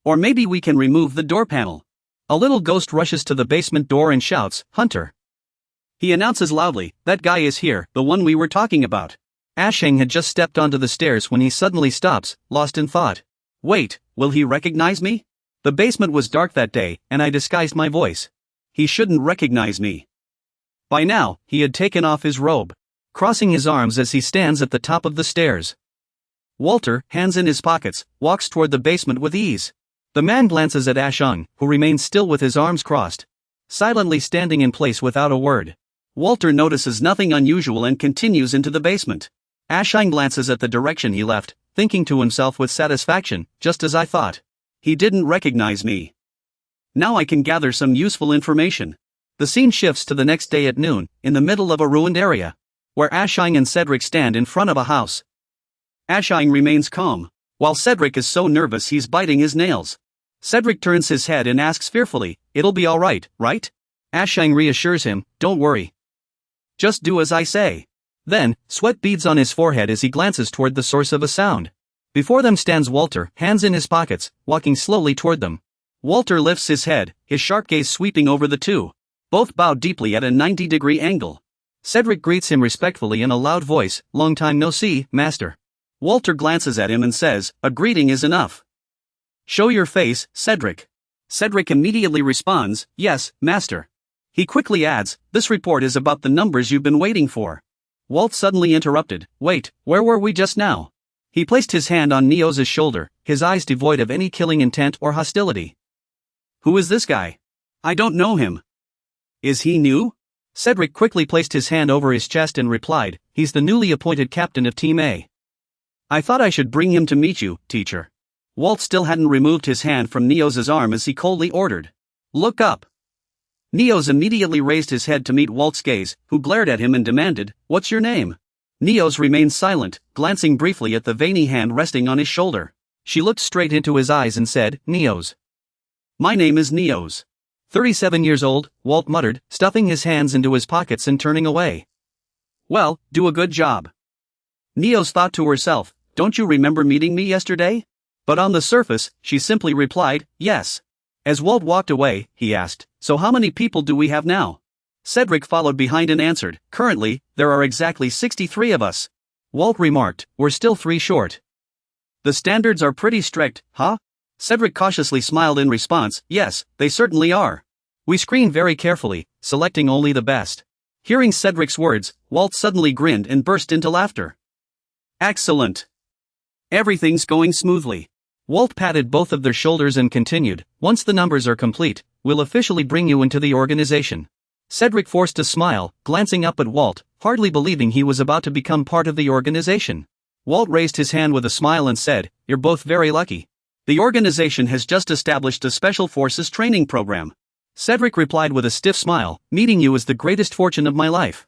[SPEAKER 1] Or maybe we can remove the door panel. A little ghost rushes to the basement door and shouts, "Hunter." He announces loudly, "That guy is here, the one we were talking about." Ashine had just stepped onto the stairs when he suddenly stops, lost in thought. Wait, will he recognize me? The basement was dark that day, and I disguised my voice. He shouldn't recognize me. By now, he had taken off his robe, crossing his arms as he stands at the top of the stairs. Walter, hands in his pockets, walks toward the basement with ease. The man glances at Ashine, who remains still with his arms crossed, silently standing in place without a word. Walter notices nothing unusual and continues into the basement. Ashine glances at the direction he left, thinking to himself with satisfaction, just as I thought. He didn't recognize me. Now I can gather some useful information. The scene shifts to the next day at noon, in the middle of a ruined area, where Ashine and Cedric stand in front of a house. Ashine remains calm, while Cedric is so nervous he's biting his nails. Cedric turns his head and asks fearfully, "It'll be alright, right?" Ashine reassures him, "Don't worry. Just do as I say." Then, sweat beads on his forehead as he glances toward the source of a sound. Before them stands Walter, hands in his pockets, walking slowly toward them. Walter lifts his head, his sharp gaze sweeping over the two. Both bow deeply at a 90-degree angle. Cedric greets him respectfully in a loud voice, "Long time no see, master." Walter glances at him and says, "A greeting is enough. Show your face, Cedric." Cedric immediately responds, "Yes, master." He quickly adds, "This report is about the numbers you've been waiting for." Walt suddenly interrupted, "Wait, where were we just now?" He placed his hand on Neoz's shoulder, his eyes devoid of any killing intent or hostility. "Who is this guy? I don't know him. Is he new?" Cedric quickly placed his hand over his chest and replied, "He's the newly appointed captain of Team A. I thought I should bring him to meet you, teacher." Walt still hadn't removed his hand from Neoz's arm as he coldly ordered, "Look up." Neos immediately raised his head to meet Walt's gaze, who glared at him and demanded, "What's your name?" Neos remained silent, glancing briefly at the veiny hand resting on his shoulder. She looked straight into his eyes and said, "Neos. My name is Neos." 37 years old, Walt muttered, stuffing his hands into his pockets and turning away. "Well, do a good job." Neos thought to herself, "Don't you remember meeting me yesterday?" But on the surface, she simply replied, "Yes." As Walt walked away, he asked, "So how many people do we have now?" Cedric followed behind and answered, "Currently, there are exactly 63 of us." Walt remarked, "We're still 3 short." "The standards are pretty strict, huh?" Cedric cautiously smiled in response, "Yes, they certainly are. We screen very carefully, selecting only the best." Hearing Cedric's words, Walt suddenly grinned and burst into laughter. "Excellent. Everything's going smoothly." Walt patted both of their shoulders and continued, "Once the numbers are complete, we'll officially bring you into the organization." Cedric forced a smile, glancing up at Walt, hardly believing he was about to become part of the organization. Walt raised his hand with a smile and said, "You're both very lucky. The organization has just established a Special Forces training program. Cedric replied with a stiff smile, meeting you is the greatest fortune of my life.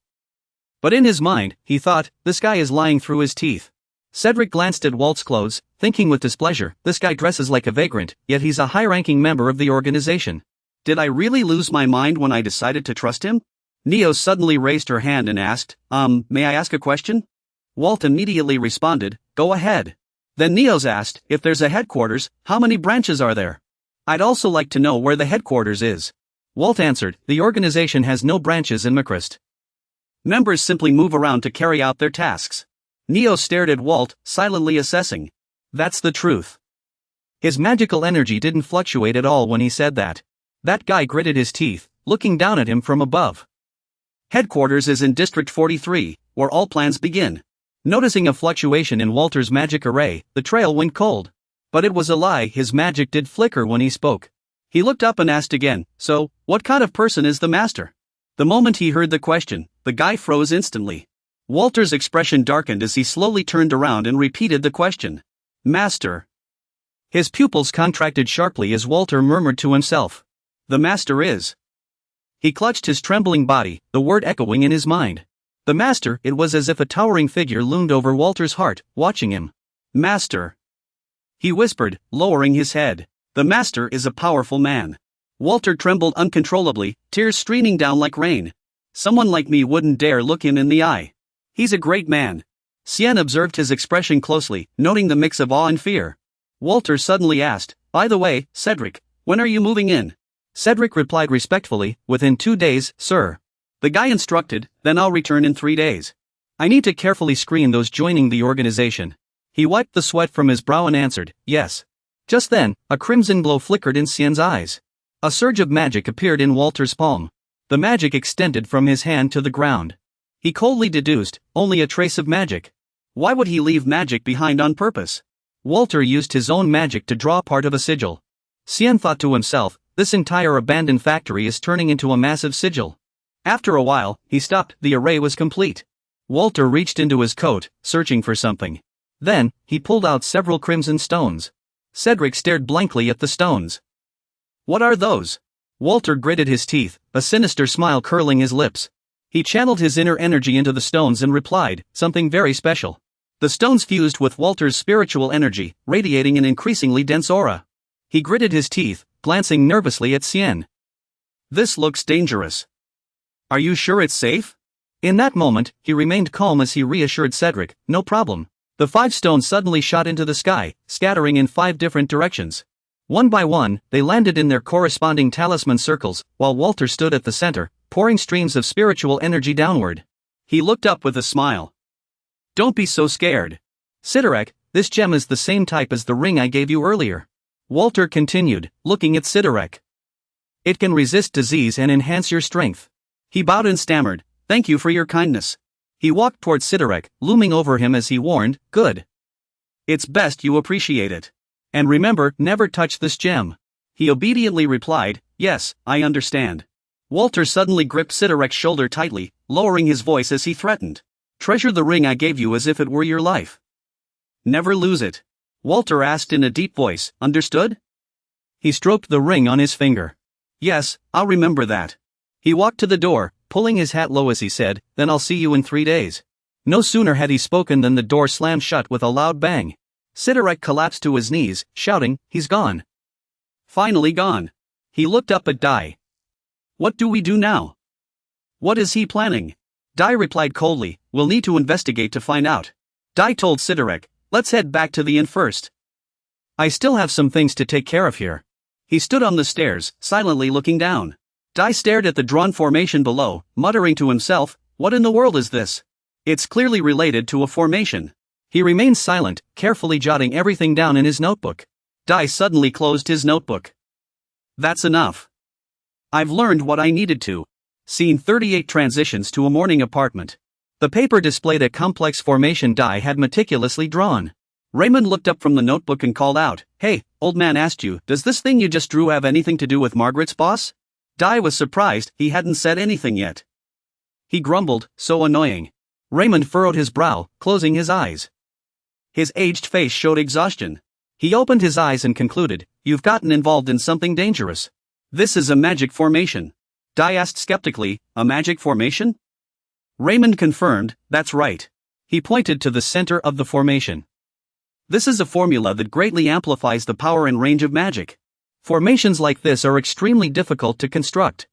[SPEAKER 1] But in his mind, he thought, this guy is lying through his teeth. Cedric glanced at Walt's clothes, thinking with displeasure, this guy dresses like a vagrant, yet he's a high-ranking member of the organization. Did I really lose my mind when I decided to trust him? Neo suddenly raised her hand and asked, may I ask a question? Walt immediately responded, go ahead. Then Neo's asked, if there's a headquarters, how many branches are there? I'd also like to know where the headquarters is. Walt answered, the organization has no branches in Macrist. Members simply move around to carry out their tasks. Neo stared at Walt, silently assessing. That's the truth. His magical energy didn't fluctuate at all when he said that. That guy gritted his teeth, looking down at him from above. Headquarters is in District 43, where all plans begin. Noticing a fluctuation in Walter's magic array, the trail went cold. But it was a lie, his magic did flicker when he spoke. He looked up and asked again, so, what kind of person is the master? The moment he heard the question, the guy froze instantly. Walter's expression darkened as he slowly turned around and repeated the question. Master. His pupils contracted sharply as Walter murmured to himself. The master is. He clutched his trembling body, the word echoing in his mind. The master, it was as if a towering figure loomed over Walter's heart, watching him. Master. He whispered, lowering his head. The master is a powerful man. Walter trembled uncontrollably, tears streaming down like rain. Someone like me wouldn't dare look him in the eye. He's a great man. Cien observed his expression closely, noting the mix of awe and fear. Walter suddenly asked, by the way, Cedric, when are you moving in? Cedric replied respectfully, within 2 days, sir. The guy instructed, then I'll return in 3 days. I need to carefully screen those joining the organization. He wiped the sweat from his brow and answered, yes. Just then, a crimson glow flickered in Cien's eyes. A surge of magic appeared in Walter's palm. The magic extended from his hand to the ground. He coldly deduced, only a trace of magic. Why would he leave magic behind on purpose? Walter used his own magic to draw part of a sigil. Cien thought to himself, this entire abandoned factory is turning into a massive sigil. After a while, he stopped, the array was complete. Walter reached into his coat, searching for something. Then, he pulled out several crimson stones. Cedric stared blankly at the stones. What are those? Walter gritted his teeth, a sinister smile curling his lips. He channeled his inner energy into the stones and replied, something very special. The stones fused with Walter's spiritual energy, radiating an increasingly dense aura. He gritted his teeth, glancing nervously at Cien. This looks dangerous. Are you sure it's safe? In that moment, he remained calm as he reassured Cedric, no problem. The 5 stones suddenly shot into the sky, scattering in 5 different directions. One by one, they landed in their corresponding talisman circles, while Walter stood at the center, pouring streams of spiritual energy downward. He looked up with a smile. Don't be so scared. Sidorak, this gem is the same type as the ring I gave you earlier. Walter continued, looking at Sidorak. It can resist disease and enhance your strength. He bowed and stammered, thank you for your kindness. He walked toward Sidorak, looming over him as he warned, good. It's best you appreciate it. And remember, never touch this gem. He obediently replied, yes, I understand. Walter suddenly gripped Sidorak's shoulder tightly, lowering his voice as he threatened. Treasure the ring I gave you as if it were your life. Never lose it. Walter asked in a deep voice, understood? He stroked the ring on his finger. Yes, I'll remember that. He walked to the door, pulling his hat low as he said, then I'll see you in 3 days. No sooner had he spoken than the door slammed shut with a loud bang. Sidorak collapsed to his knees, shouting, he's gone. Finally gone. He looked up at Dai. What do we do now? What is he planning? Dai replied coldly, we'll need to investigate to find out. Dai told Sidorak, let's head back to the inn first. I still have some things to take care of here. He stood on the stairs, silently looking down. Dai stared at the drawn formation below, muttering to himself, what in the world is this? It's clearly related to a formation. He remained silent, carefully jotting everything down in his notebook. Dai suddenly closed his notebook. That's enough. I've learned what I needed to. Scene 38 transitions to a morning apartment. The paper displayed a complex formation Dai had meticulously drawn. Raymond looked up from the notebook and called out, hey, old man asked you, does this thing you just drew have anything to do with Margaret's boss? Dai was surprised, he hadn't said anything yet. He grumbled, so annoying. Raymond furrowed his brow, closing his eyes. His aged face showed exhaustion. He opened his eyes and concluded, you've gotten involved in something dangerous. This is a magic formation. Dai asked skeptically, a magic formation? Raymond confirmed, that's right. He pointed to the center of the formation. This is a formula that greatly amplifies the power and range of magic. Formations like this are extremely difficult to construct.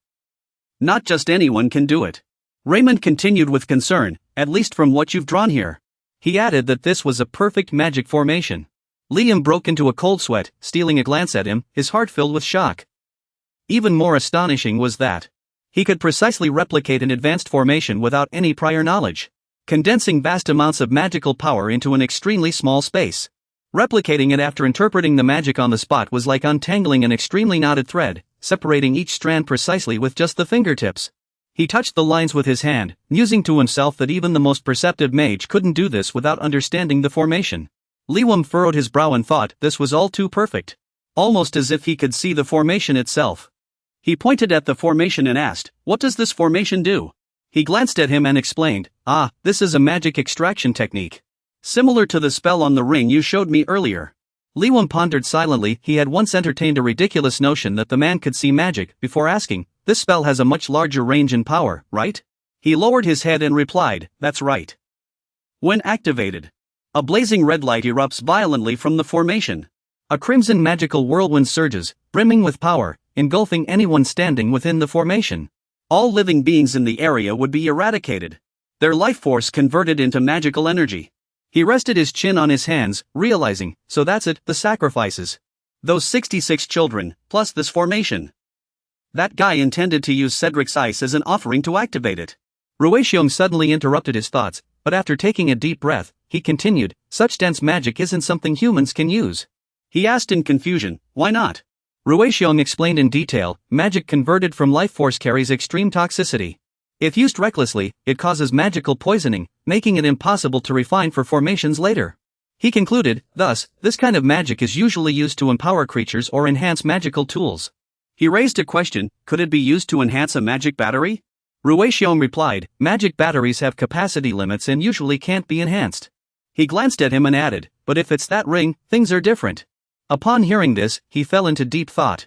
[SPEAKER 1] Not just anyone can do it. Raymond continued with concern, at least from what you've drawn here. He added that this was a perfect magic formation. Liam broke into a cold sweat, stealing a glance at him, his heart filled with shock. Even more astonishing was that he could precisely replicate an advanced formation without any prior knowledge, condensing vast amounts of magical power into an extremely small space. Replicating it after interpreting the magic on the spot was like untangling an extremely knotted thread, separating each strand precisely with just the fingertips. He touched the lines with his hand, musing to himself that even the most perceptive mage couldn't do this without understanding the formation. Liam furrowed his brow and thought this was all too perfect. Almost as if he could see the formation itself. He pointed at the formation and asked, what does this formation do? He glanced at him and explained, this is a magic extraction technique. Similar to the spell on the ring you showed me earlier. Liam pondered silently. He had once entertained a ridiculous notion that the man could see magic, before asking, this spell has a much larger range and power, right? He lowered his head and replied, that's right. When activated, a blazing red light erupts violently from the formation. A crimson magical whirlwind surges, brimming with power, engulfing anyone standing within the formation. All living beings in the area would be eradicated. Their life force converted into magical energy. He rested his chin on his hands, realizing, so that's it, the sacrifices. Those 66 children, plus this formation. That guy intended to use Cedric's ice as an offering to activate it. Ruexiong suddenly interrupted his thoughts, but after taking a deep breath, he continued, such dense magic isn't something humans can use. He asked in confusion, why not? Ruexiong explained in detail, magic converted from life force carries extreme toxicity. If used recklessly, it causes magical poisoning, making it impossible to refine for formations later. He concluded, thus, this kind of magic is usually used to empower creatures or enhance magical tools. He raised a question, could it be used to enhance a magic battery? Ruexiong replied, magic batteries have capacity limits and usually can't be enhanced. He glanced at him and added, but if it's that ring, things are different. Upon hearing this, he fell into deep thought.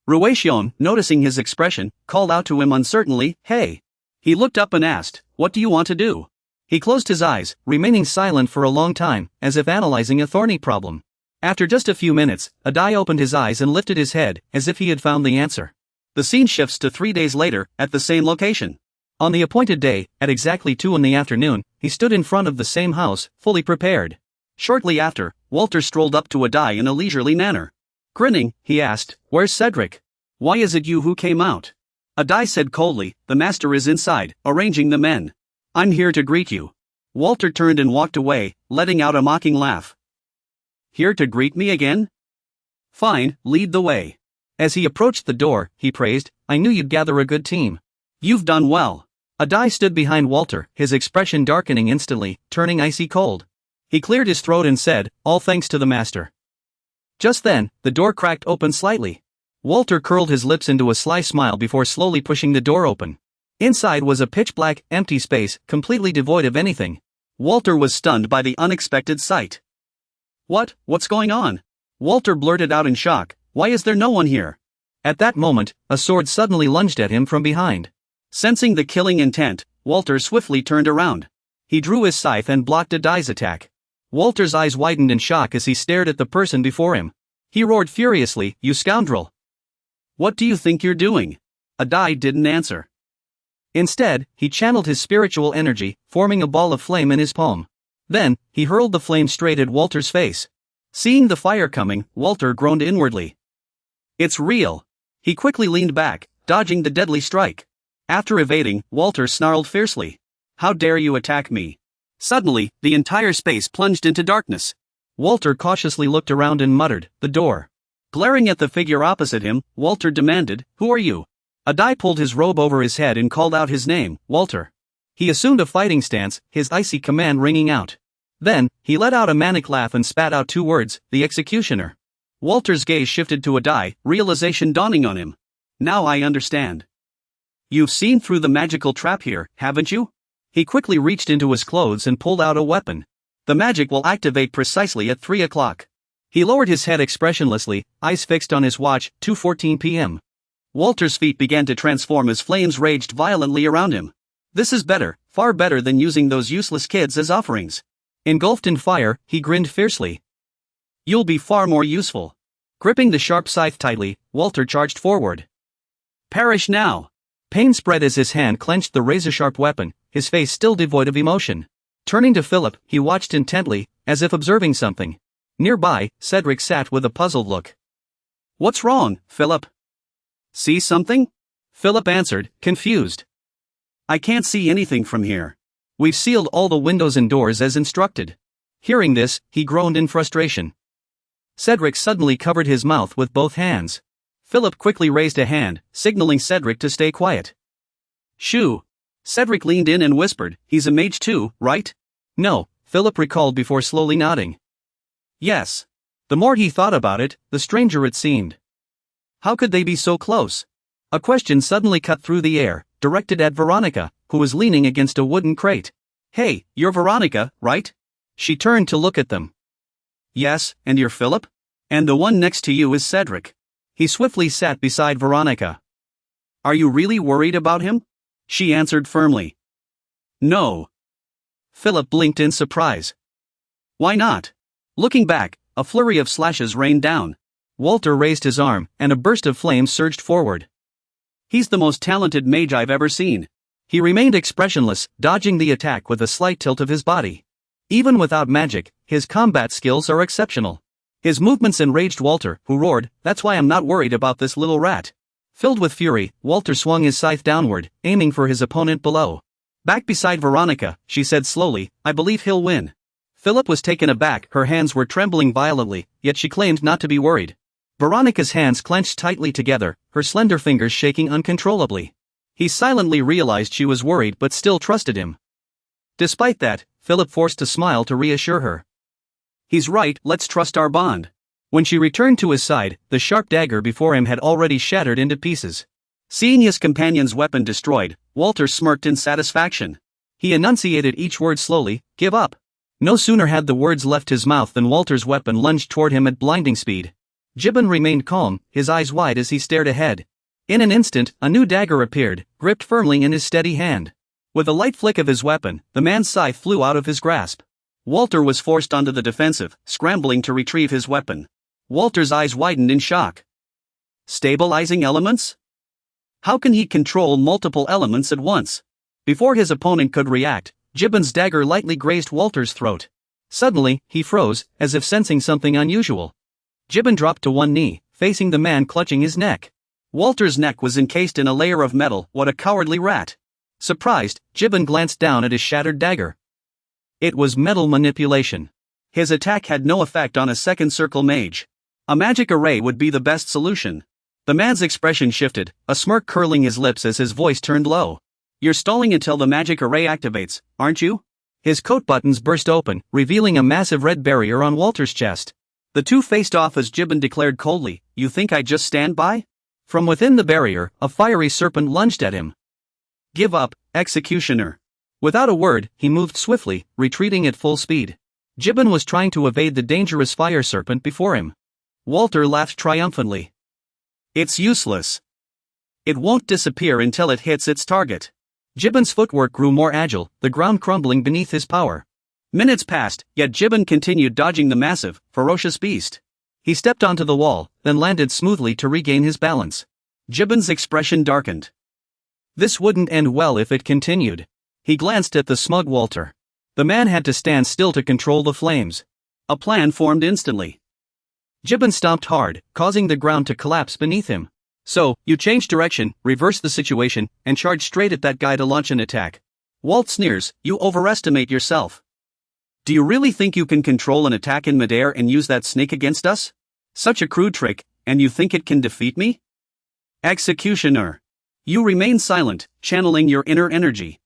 [SPEAKER 1] Ruexiong, noticing his expression, called out to him uncertainly, hey. He looked up and asked, what do you want to do? He closed his eyes, remaining silent for a long time, as if analyzing a thorny problem. After just a few minutes, Adai opened his eyes and lifted his head, as if he had found the answer. The scene shifts to 3 days later, at the same location. On the appointed day, at exactly 2 in the afternoon, he stood in front of the same house, fully prepared. Shortly after, Walter strolled up to Adai in a leisurely manner. Grinning, he asked, where's Cedric? Why is it you who came out? Adai said coldly, the master is inside, arranging the men. I'm here to greet you. Walter turned and walked away, letting out a mocking laugh. Here to greet me again? Fine, lead the way. As he approached the door, he praised, I knew you'd gather a good team. You've done well. Adai stood behind Walter, his expression darkening instantly, turning icy cold. He cleared his throat and said, all thanks to the master. Just then, the door cracked open slightly. Walter curled his lips into a sly smile before slowly pushing the door open. Inside was a pitch-black, empty space, completely devoid of anything. Walter was stunned by the unexpected sight. What's going on? Walter blurted out in shock, why is there no one here? At that moment, a sword suddenly lunged at him from behind. Sensing the killing intent, Walter swiftly turned around. He drew his scythe and blocked Adai's attack. Walter's eyes widened in shock as he stared at the person before him. He roared furiously, you scoundrel! What do you think you're doing? Adai didn't answer. Instead, he channeled his spiritual energy, forming a ball of flame in his palm. Then, he hurled the flame straight at Walter's face. Seeing the fire coming, Walter groaned inwardly. It's real. He quickly leaned back, dodging the deadly strike. After evading, Walter snarled fiercely. How dare you attack me? Suddenly, the entire space plunged into darkness. Walter cautiously looked around and muttered, the door. Glaring at the figure opposite him, Walter demanded, who are you? Adai pulled his robe over his head and called out his name, Walter. He assumed a fighting stance, his icy command ringing out. Then, he let out a manic laugh and spat out 2 words, the executioner. Walter's gaze shifted to Adai, realization dawning on him. Now I understand. You've seen through the magical trap here, haven't you? He quickly reached into his clothes and pulled out a weapon. The magic will activate precisely at 3 o'clock. He lowered his head expressionlessly, eyes fixed on his watch, 2:14 p.m. Walter's feet began to transform as flames raged violently around him. This is better, far better than using those useless kids as offerings. Engulfed in fire, he grinned fiercely. You'll be far more useful. Gripping the sharp scythe tightly, Walter charged forward. Perish now! Pain spread as his hand clenched the razor-sharp weapon, his face still devoid of emotion. Turning to Philip, he watched intently, as if observing something. Nearby, Cedric sat with a puzzled look. What's wrong, Philip? See something? Philip answered, confused. I can't see anything from here. We've sealed all the windows and doors as instructed. Hearing this, he groaned in frustration. Cedric suddenly covered his mouth with both hands. Philip quickly raised a hand, signaling Cedric to stay quiet. Shoo! Cedric leaned in and whispered, he's a mage too, right? No, Philip recalled before slowly nodding. Yes. The more he thought about it, the stranger it seemed. How could they be so close? A question suddenly cut through the air, directed at Veronica, who was leaning against a wooden crate. Hey, you're Veronica, right? She turned to look at them. Yes, and you're Philip? And the one next to you is Cedric. He swiftly sat beside Veronica. Are you really worried about him? She answered firmly. No. Philip blinked in surprise. Why not? Looking back, a flurry of slashes rained down. Walter raised his arm, and a burst of flames surged forward. He's the most talented mage I've ever seen. He remained expressionless, dodging the attack with a slight tilt of his body. Even without magic, his combat skills are exceptional. His movements enraged Walter, who roared, "That's why I'm not worried about this little rat." Filled with fury, Walter swung his scythe downward, aiming for his opponent below. Back beside Veronica, she said slowly, "I believe he'll win." Philip was taken aback, her hands were trembling violently, yet she claimed not to be worried. Veronica's hands clenched tightly together, her slender fingers shaking uncontrollably. He silently realized she was worried but still trusted him. Despite that, Philip forced a smile to reassure her. He's right, let's trust our bond. When she returned to his side, the sharp dagger before him had already shattered into pieces. Seeing his companion's weapon destroyed, Walter smirked in satisfaction. He enunciated each word slowly, "Give up." No sooner had the words left his mouth than Walter's weapon lunged toward him at blinding speed. Gibbon remained calm, his eyes wide as he stared ahead. In an instant, a new dagger appeared, gripped firmly in his steady hand. With a light flick of his weapon, the man's scythe flew out of his grasp. Walter was forced onto the defensive, scrambling to retrieve his weapon. Walter's eyes widened in shock. Stabilizing elements? How can he control multiple elements at once? Before his opponent could react, Gibbon's dagger lightly grazed Walter's throat. Suddenly, he froze, as if sensing something unusual. Gibbon dropped to one knee, facing the man clutching his neck. Walter's neck was encased in a layer of metal. What a cowardly rat! Surprised, Gibbon glanced down at his shattered dagger. It was metal manipulation. His attack had no effect on a second circle mage. A magic array would be the best solution. The man's expression shifted, a smirk curling his lips as his voice turned low. You're stalling until the magic array activates, aren't you? His coat buttons burst open, revealing a massive red barrier on Walter's chest. The two faced off as Gibbon declared coldly, "You think I'd just stand by?" From within the barrier, a fiery serpent lunged at him. "Give up, executioner." Without a word, he moved swiftly, retreating at full speed. Gibbon was trying to evade the dangerous fire serpent before him. Walter laughed triumphantly. It's useless. It won't disappear until it hits its target. Gibbon's footwork grew more agile, the ground crumbling beneath his power. Minutes passed, yet Gibbon continued dodging the massive, ferocious beast. He stepped onto the wall, then landed smoothly to regain his balance. Gibbon's expression darkened. This wouldn't end well if it continued. He glanced at the smug Walter. The man had to stand still to control the flames. A plan formed instantly. Gibbon stomped hard, causing the ground to collapse beneath him. "So, you changed direction, reversed the situation, and charged straight at that guy to launch an attack." Walt sneers, "You overestimate yourself. Do you really think you can control an attack in midair and use that snake against us? Such a crude trick, and you think it can defeat me?" Executioner. You remain silent, channeling your inner energy.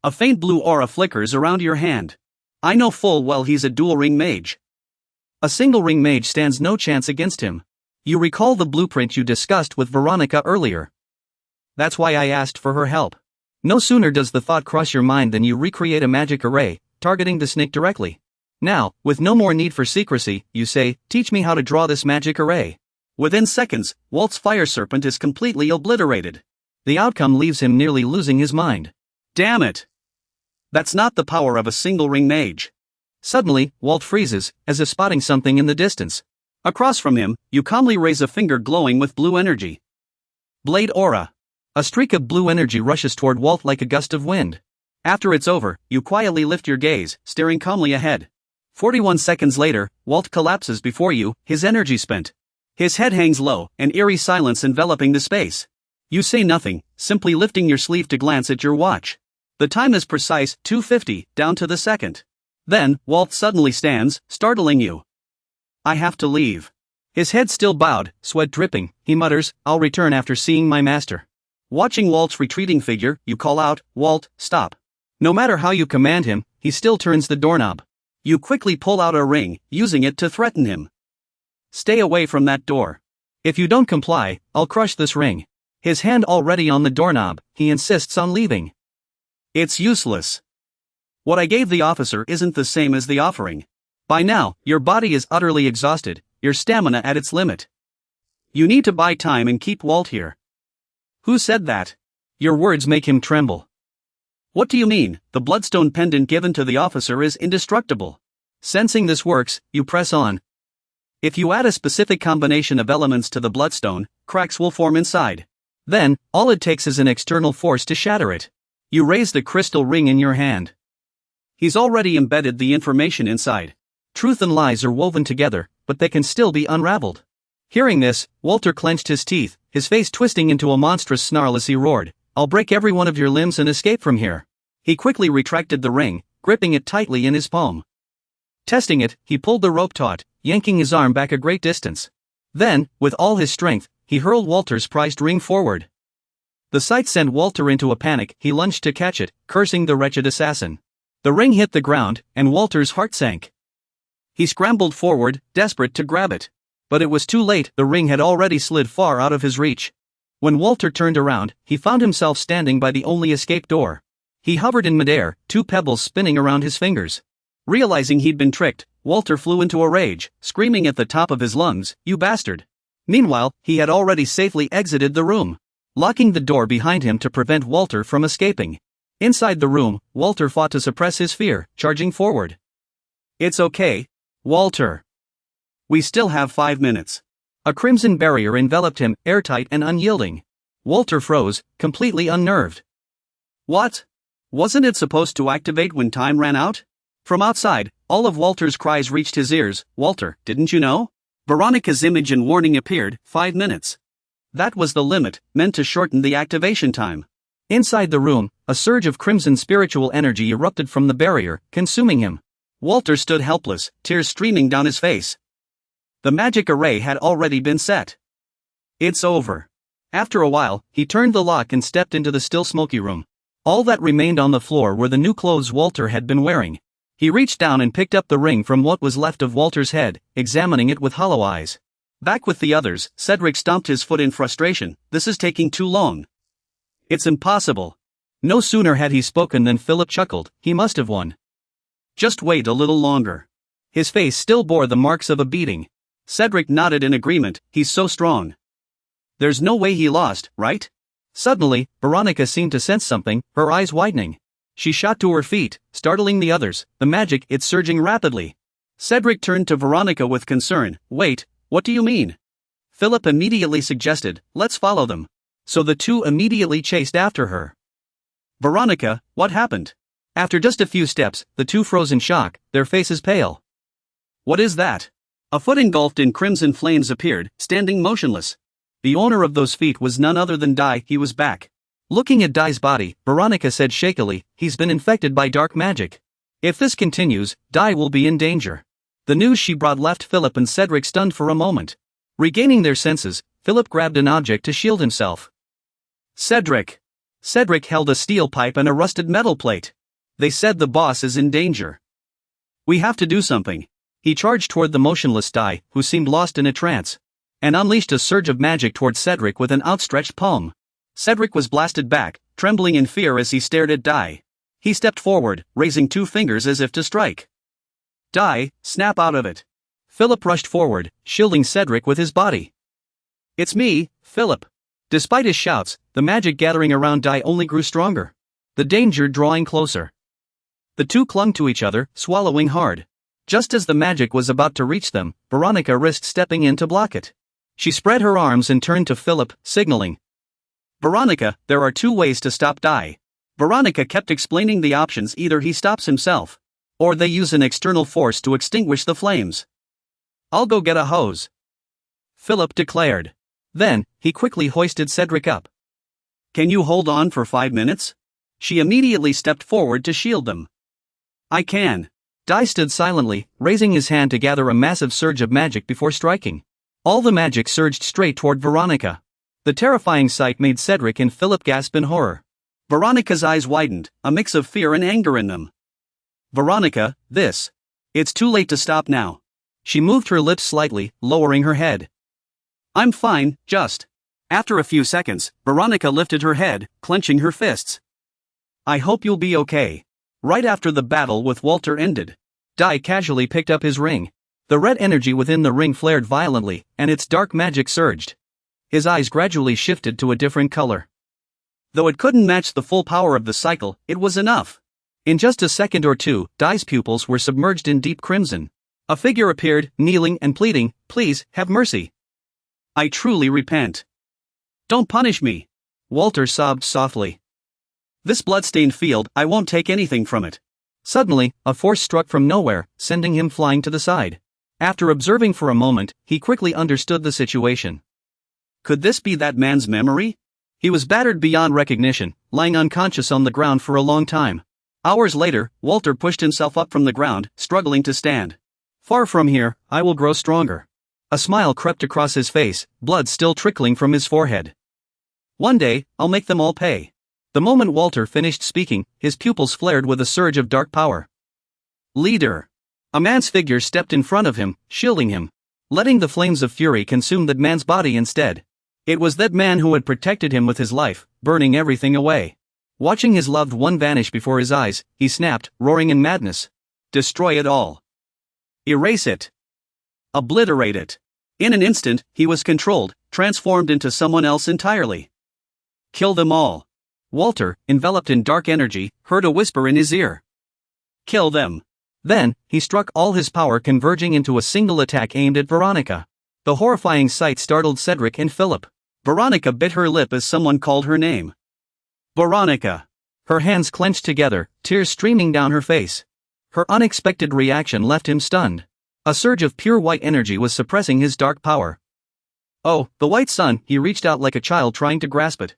[SPEAKER 1] A faint blue aura flickers around your hand. I know full well he's a dual-ring mage. A single-ring mage stands no chance against him. You recall the blueprint you discussed with Veronica earlier. That's why I asked for her help. No sooner does the thought cross your mind than you recreate a magic array, targeting the snake directly. Now, with no more need for secrecy, you say, "Teach me how to draw this magic array." Within seconds, Walt's fire serpent is completely obliterated. The outcome leaves him nearly losing his mind. Damn it! That's not the power of a single ring mage. Suddenly, Walt freezes, as if spotting something in the distance. Across from him, you calmly raise a finger glowing with blue energy. Blade Aura. A streak of blue energy rushes toward Walt like a gust of wind. After it's over, you quietly lift your gaze, staring calmly ahead. 41 seconds later, Walt collapses before you, his energy spent. His head hangs low, an eerie silence enveloping the space. You say nothing, simply lifting your sleeve to glance at your watch. The time is precise, 2:50, down to the second. Then, Walt suddenly stands, startling you. I have to leave. His head still bowed, sweat dripping, he mutters, I'll return after seeing my master. Watching Walt's retreating figure, you call out, Walt, stop. No matter how you command him, he still turns the doorknob. You quickly pull out a ring, using it to threaten him. Stay away from that door. If you don't comply, I'll crush this ring. His hand already on the doorknob, he insists on leaving. It's useless. What I gave the officer isn't the same as the offering. By now, your body is utterly exhausted, your stamina at its limit. You need to buy time and keep Walt here. Who said that? Your words make him tremble. What do you mean? The bloodstone pendant given to the officer is indestructible. Sensing this works, you press on. If you add a specific combination of elements to the bloodstone, cracks will form inside. Then, all it takes is an external force to shatter it. You raise the crystal ring in your hand. He's already embedded the information inside. Truth and lies are woven together, but they can still be unraveled. Hearing this, Walter clenched his teeth, his face twisting into a monstrous snarl as he roared, I'll break every one of your limbs and escape from here. He quickly retracted the ring, gripping it tightly in his palm. Testing it, he pulled the rope taut, yanking his arm back a great distance. Then, with all his strength, he hurled Walter's prized ring forward. The sight sent Walter into a panic. He lunged to catch it, cursing the wretched assassin. The ring hit the ground, and Walter's heart sank. He scrambled forward, desperate to grab it. But it was too late, the ring had already slid far out of his reach. When Walter turned around, he found himself standing by the only escape door. He hovered in midair, 2 pebbles spinning around his fingers. Realizing he'd been tricked, Walter flew into a rage, screaming at the top of his lungs, "You bastard!" Meanwhile, he had already safely exited the room, locking the door behind him to prevent Walter from escaping. Inside the room, Walter fought to suppress his fear, charging forward. It's okay, Walter. We still have 5 minutes. A crimson barrier enveloped him, airtight and unyielding. Walter froze, completely unnerved. What? Wasn't it supposed to activate when time ran out? From outside, all of Walter's cries reached his ears. Walter, didn't you know? Veronica's image and warning appeared, 5 minutes. That was the limit, meant to shorten the activation time. Inside the room, a surge of crimson spiritual energy erupted from the barrier, consuming him. Walter stood helpless, tears streaming down his face. The magic array had already been set. It's over. After a while, he turned the lock and stepped into the still smoky room. All that remained on the floor were the new clothes Walter had been wearing. He reached down and picked up the ring from what was left of Walter's head, examining it with hollow eyes. Back with the others, Cedric stomped his foot in frustration. This is taking too long. It's impossible. No sooner had he spoken than Philip chuckled. He must have won. Just wait a little longer. His face still bore the marks of a beating. Cedric nodded in agreement. He's so strong. There's no way he lost, right? Suddenly, Veronica seemed to sense something, her eyes widening. She shot to her feet, startling the others. The magic, it's surging rapidly. Cedric turned to Veronica with concern. Wait, what do you mean? Philip immediately suggested, let's follow them. So the two immediately chased after her. Veronica, what happened? After just a few steps, the two froze in shock, their faces pale. What is that? A foot engulfed in crimson flames appeared, standing motionless. The owner of those feet was none other than Dai. He was back. Looking at Dai's body, Veronica said shakily, he's been infected by dark magic. If this continues, Dai will be in danger. The news she brought left Philip and Cedric stunned for a moment. Regaining their senses, Philip grabbed an object to shield himself. Cedric! Cedric held a steel pipe and a rusted metal plate. They said the boss is in danger. We have to do something. He charged toward the motionless Dai, who seemed lost in a trance, and unleashed a surge of magic toward Cedric with an outstretched palm. Cedric was blasted back, trembling in fear as he stared at Dai. He stepped forward, raising 2 fingers as if to strike. Dai, snap out of it. Philip rushed forward, shielding Cedric with his body. It's me, Philip. Despite his shouts, the magic gathering around Dai only grew stronger. The danger drawing closer. The two clung to each other, swallowing hard. Just as the magic was about to reach them, Veronica risked stepping in to block it. She spread her arms and turned to Philip, signaling. Veronica, there are two ways to stop Dai. Veronica kept explaining the options: either he stops himself, or they use an external force to extinguish the flames. I'll go get a hose, Philip declared. Then, he quickly hoisted Cedric up. Can you hold on for 5 minutes? She immediately stepped forward to shield them. I can. Dai stood silently, raising his hand to gather a massive surge of magic before striking. All the magic surged straight toward Veronica. The terrifying sight made Cedric and Philip gasp in horror. Veronica's eyes widened, a mix of fear and anger in them. Veronica, this. It's too late to stop now. She moved her lips slightly, lowering her head. I'm fine, just. After a few seconds, Veronica lifted her head, clenching her fists. I hope you'll be okay. Right after the battle with Walter ended, Dai casually picked up his ring. The red energy within the ring flared violently, and its dark magic surged. His eyes gradually shifted to a different color. Though it couldn't match the full power of the cycle, it was enough. In just a second or two, Dai's pupils were submerged in deep crimson. A figure appeared, kneeling and pleading, Please, have mercy. I truly repent. Don't punish me. Walter sobbed softly. This blood-stained field, I won't take anything from it. Suddenly, a force struck from nowhere, sending him flying to the side. After observing for a moment, he quickly understood the situation. Could this be that man's memory? He was battered beyond recognition, lying unconscious on the ground for a long time. Hours later, Walter pushed himself up from the ground, struggling to stand. Far from here, I will grow stronger. A smile crept across his face, blood still trickling from his forehead. One day, I'll make them all pay. The moment Walter finished speaking, his pupils flared with a surge of dark power. Leader. A man's figure stepped in front of him, shielding him, letting the flames of fury consume that man's body instead. It was that man who had protected him with his life, burning everything away. Watching his loved one vanish before his eyes, he snapped, roaring in madness. Destroy it all. Erase it. Obliterate it. In an instant, he was controlled, transformed into someone else entirely. Kill them all. Walter, enveloped in dark energy, heard a whisper in his ear. Kill them. Then, he struck all his power, converging into a single attack aimed at Veronica. The horrifying sight startled Cedric and Philip. Veronica bit her lip as someone called her name. Veronica. Her hands clenched together, tears streaming down her face. Her unexpected reaction left him stunned. A surge of pure white energy was suppressing his dark power. Oh, the white sun, he reached out like a child trying to grasp it.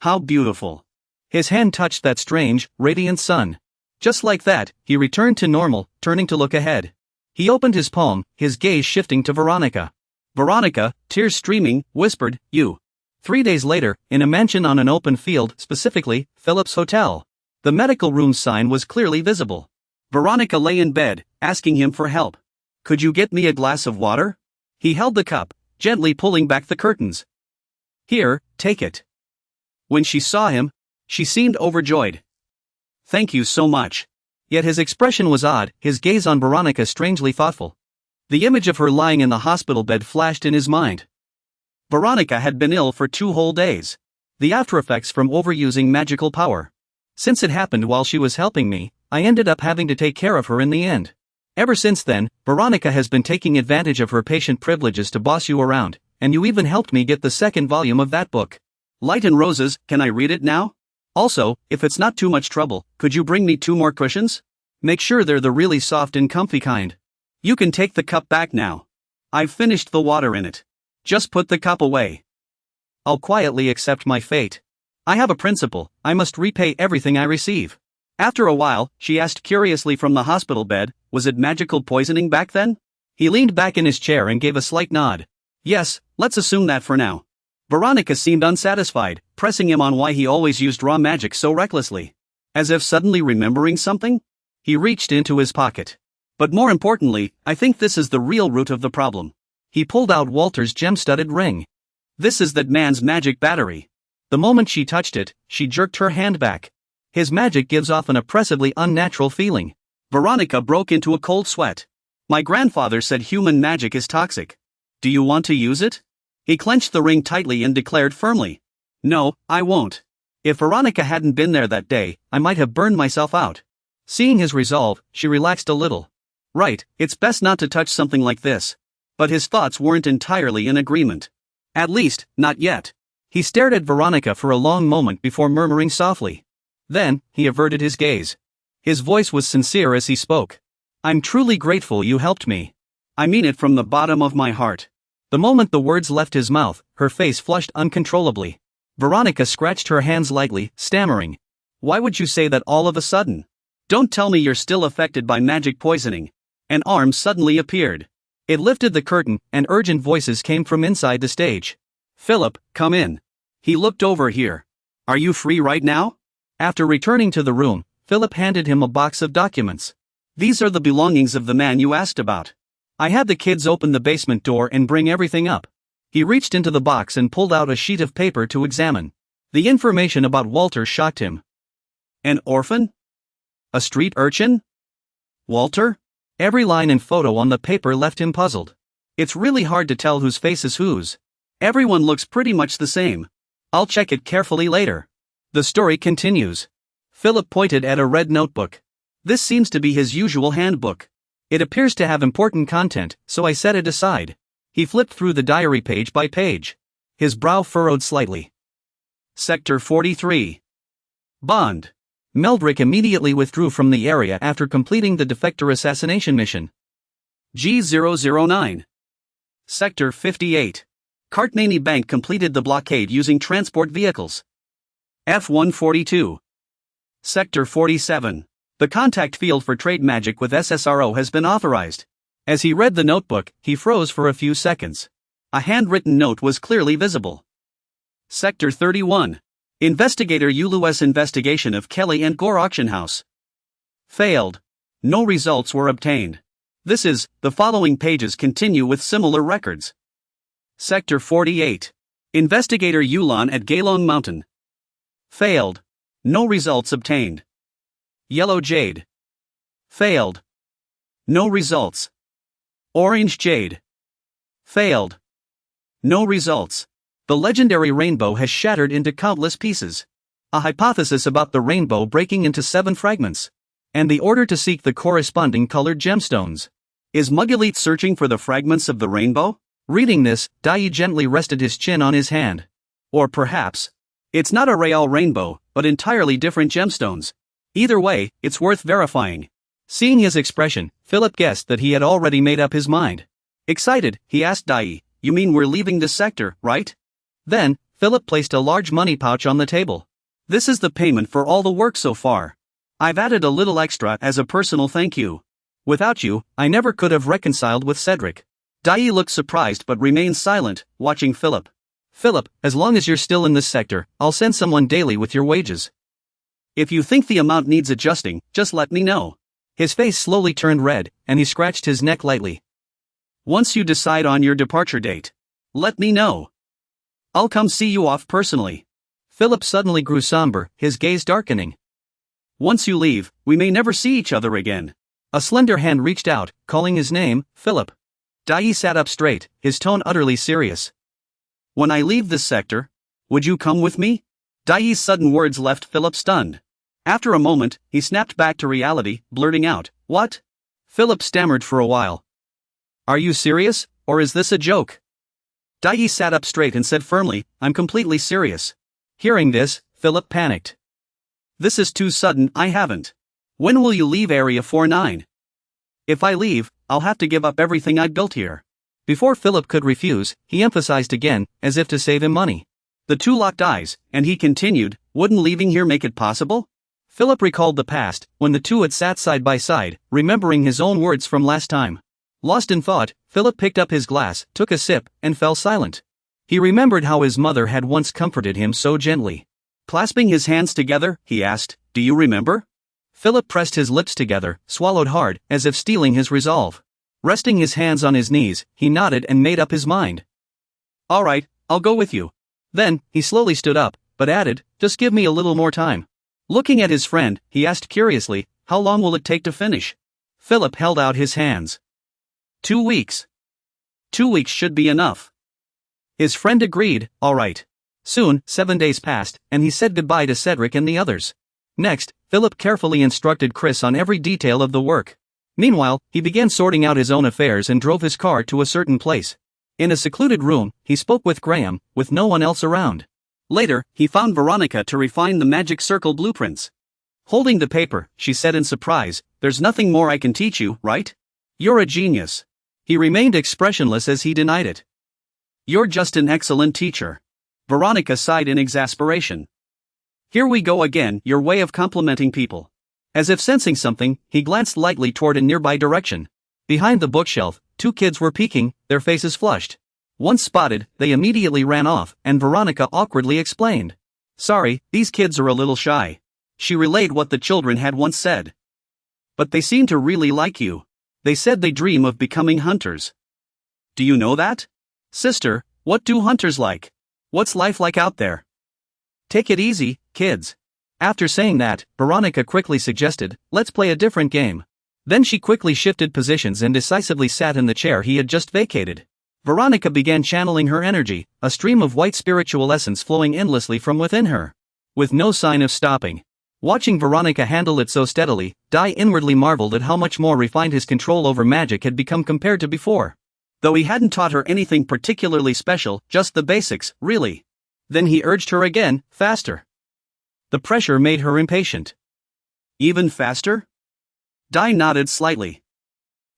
[SPEAKER 1] How beautiful. His hand touched that strange, radiant sun. Just like that, he returned to normal, turning to look ahead. He opened his palm, his gaze shifting to Veronica. Veronica, tears streaming, whispered, You. 3 days later, in a mansion on an open field, specifically, Philip's hotel. The medical room sign was clearly visible. Veronica lay in bed, asking him for help. Could you get me a glass of water? He held the cup, gently pulling back the curtains. Here, take it. When she saw him, she seemed overjoyed. Thank you so much. Yet his expression was odd, his gaze on Veronica strangely thoughtful. The image of her lying in the hospital bed flashed in his mind. Veronica had been ill for 2 whole days. The aftereffects from overusing magical power. Since it happened while she was helping me, I ended up having to take care of her in the end. Ever since then, Veronica has been taking advantage of her patient privileges to boss you around, and you even helped me get the 2nd volume of that book. Light and Roses, can I read it now? Also, if it's not too much trouble, could you bring me 2 more cushions? Make sure they're the really soft and comfy kind. You can take the cup back now. I've finished the water in it. Just put the cup away. I'll quietly accept my fate. I have a principle, I must repay everything I receive. After a while, she asked curiously from the hospital bed, was it magical poisoning back then? He leaned back in his chair and gave a slight nod. Yes, let's assume that for now. Veronica seemed unsatisfied, pressing him on why he always used raw magic so recklessly. As if suddenly remembering something, he reached into his pocket. But more importantly, I think this is the real root of the problem. He pulled out Walter's gem-studded ring. This is that man's magic battery. The moment she touched it, she jerked her hand back. His magic gives off an oppressively unnatural feeling. Veronica broke into a cold sweat. My grandfather said human magic is toxic. Do you want to use it? He clenched the ring tightly and declared firmly, "No, I won't. If Veronica hadn't been there that day, I might have burned myself out." Seeing his resolve, she relaxed a little. Right, it's best not to touch something like this. But his thoughts weren't entirely in agreement. At least, not yet. He stared at Veronica for a long moment before murmuring softly. Then, he averted his gaze. His voice was sincere as he spoke. "I'm truly grateful you helped me. I mean it from the bottom of my heart." The moment the words left his mouth, her face flushed uncontrollably. Veronica scratched her hands lightly, stammering, "Why would you say that all of a sudden? Don't tell me you're still affected by magic poisoning." An arm suddenly appeared. It lifted the curtain, and urgent voices came from inside the stage. "Philip, come in." He looked over here. "Are you free right now?" After returning to the room, Philip handed him a box of documents. "These are the belongings of the man you asked about. I had the kids open the basement door and bring everything up." He reached into the box and pulled out a sheet of paper to examine. The information about Walter shocked him. An orphan? A street urchin? Walter? Every line and photo on the paper left him puzzled. It's really hard to tell whose face is whose. Everyone looks pretty much the same. I'll check it carefully later. The story continues. Philip pointed at a red notebook. This seems to be his usual handbook. It appears to have important content, so I set it aside. He flipped through the diary page by page. His brow furrowed slightly. Sector 43. Bond. Meldrick immediately withdrew from the area after completing the defector assassination mission. G009. Sector 58. Kartnani Bank completed the blockade using transport vehicles. F-142. Sector 47. The contact field for trade magic with SSRO has been authorized. As he read the notebook, he froze for a few seconds. A handwritten note was clearly visible. Sector 31. Investigator Yulu's investigation of Kelly and Gore auction house. Failed. No results were obtained. The following pages continue with similar records. Sector 48. Investigator Yulon at Gaelong Mountain. Failed. No results obtained. Yellow Jade. Failed. No results. Orange Jade. Failed. No results. The legendary rainbow has shattered into countless pieces. A hypothesis about the rainbow breaking into 7 fragments. And the order to seek the corresponding colored gemstones. Is Mugalit searching for the fragments of the rainbow? Reading this, Dai gently rested his chin on his hand. Or perhaps, it's not a real rainbow, but entirely different gemstones. Either way, it's worth verifying. Seeing his expression, Philip guessed that he had already made up his mind. Excited, he asked Dai, "You mean we're leaving this sector, right?" Then, Philip placed a large money pouch on the table. "This is the payment for all the work so far. I've added a little extra as a personal thank you. Without you, I never could have reconciled with Cedric." Dai looked surprised but remained silent, watching Philip. "Philip, as long as you're still in this sector, I'll send someone daily with your wages. If you think the amount needs adjusting, just let me know." His face slowly turned red, and he scratched his neck lightly. "Once you decide on your departure date, let me know. I'll come see you off personally." Philip suddenly grew somber, his gaze darkening. "Once you leave, we may never see each other again." A slender hand reached out, calling his name, Philip. Dai sat up straight, his tone utterly serious. "When I leave this sector, would you come with me?" Dai's sudden words left Philip stunned. After a moment, he snapped back to reality, blurting out, "What?" Philip stammered for a while. "Are you serious, or is this a joke?" Dai sat up straight and said firmly, "I'm completely serious." Hearing this, Philip panicked. "This is too sudden, I haven't. When will you leave Area 49? If I leave, I'll have to give up everything I built here." Before Philip could refuse, he emphasized again, as if to save him money. The two locked eyes, and he continued, "Wouldn't leaving here make it possible?" Philip recalled the past, when the two had sat side by side, remembering his own words from last time. Lost in thought, Philip picked up his glass, took a sip, and fell silent. He remembered how his mother had once comforted him so gently. Clasping his hands together, he asked, "Do you remember?" Philip pressed his lips together, swallowed hard, as if steeling his resolve. Resting his hands on his knees, he nodded and made up his mind. "All right, I'll go with you." Then, he slowly stood up, but added, "Just give me a little more time." Looking at his friend, he asked curiously, "How long will it take to finish?" Philip held out his hands. 2 weeks. 2 weeks should be enough. His friend agreed, alright. Soon, 7 days passed, and he said goodbye to Cedric and the others. Next, Philip carefully instructed Chris on every detail of the work. Meanwhile, he began sorting out his own affairs and drove his car to a certain place. In a secluded room, he spoke with Graham, with no one else around. Later, he found Veronica to refine the magic circle blueprints. Holding the paper, she said in surprise, "There's nothing more I can teach you, right? You're a genius." He remained expressionless as he denied it. "You're just an excellent teacher." Veronica sighed in exasperation. "Here we go again, your way of complimenting people." As if sensing something, he glanced lightly toward a nearby direction. Behind the bookshelf, 2 kids were peeking, their faces flushed. Once spotted, they immediately ran off, and Veronica awkwardly explained. "Sorry, these kids are a little shy." She relayed what the children had once said. "But they seem to really like you. They said they dream of becoming hunters." "Do you know that? Sister, what do hunters like? What's life like out there?" "Take it easy, kids." After saying that, Veronica quickly suggested, "Let's play a different game." Then she quickly shifted positions and decisively sat in the chair he had just vacated. Veronica began channeling her energy, a stream of white spiritual essence flowing endlessly from within her. With no sign of stopping. Watching Veronica handle it so steadily, Dai inwardly marveled at how much more refined his control over magic had become compared to before. Though he hadn't taught her anything particularly special, just the basics, really. Then he urged her again, faster. The pressure made her impatient. "Even faster?" Dai nodded slightly.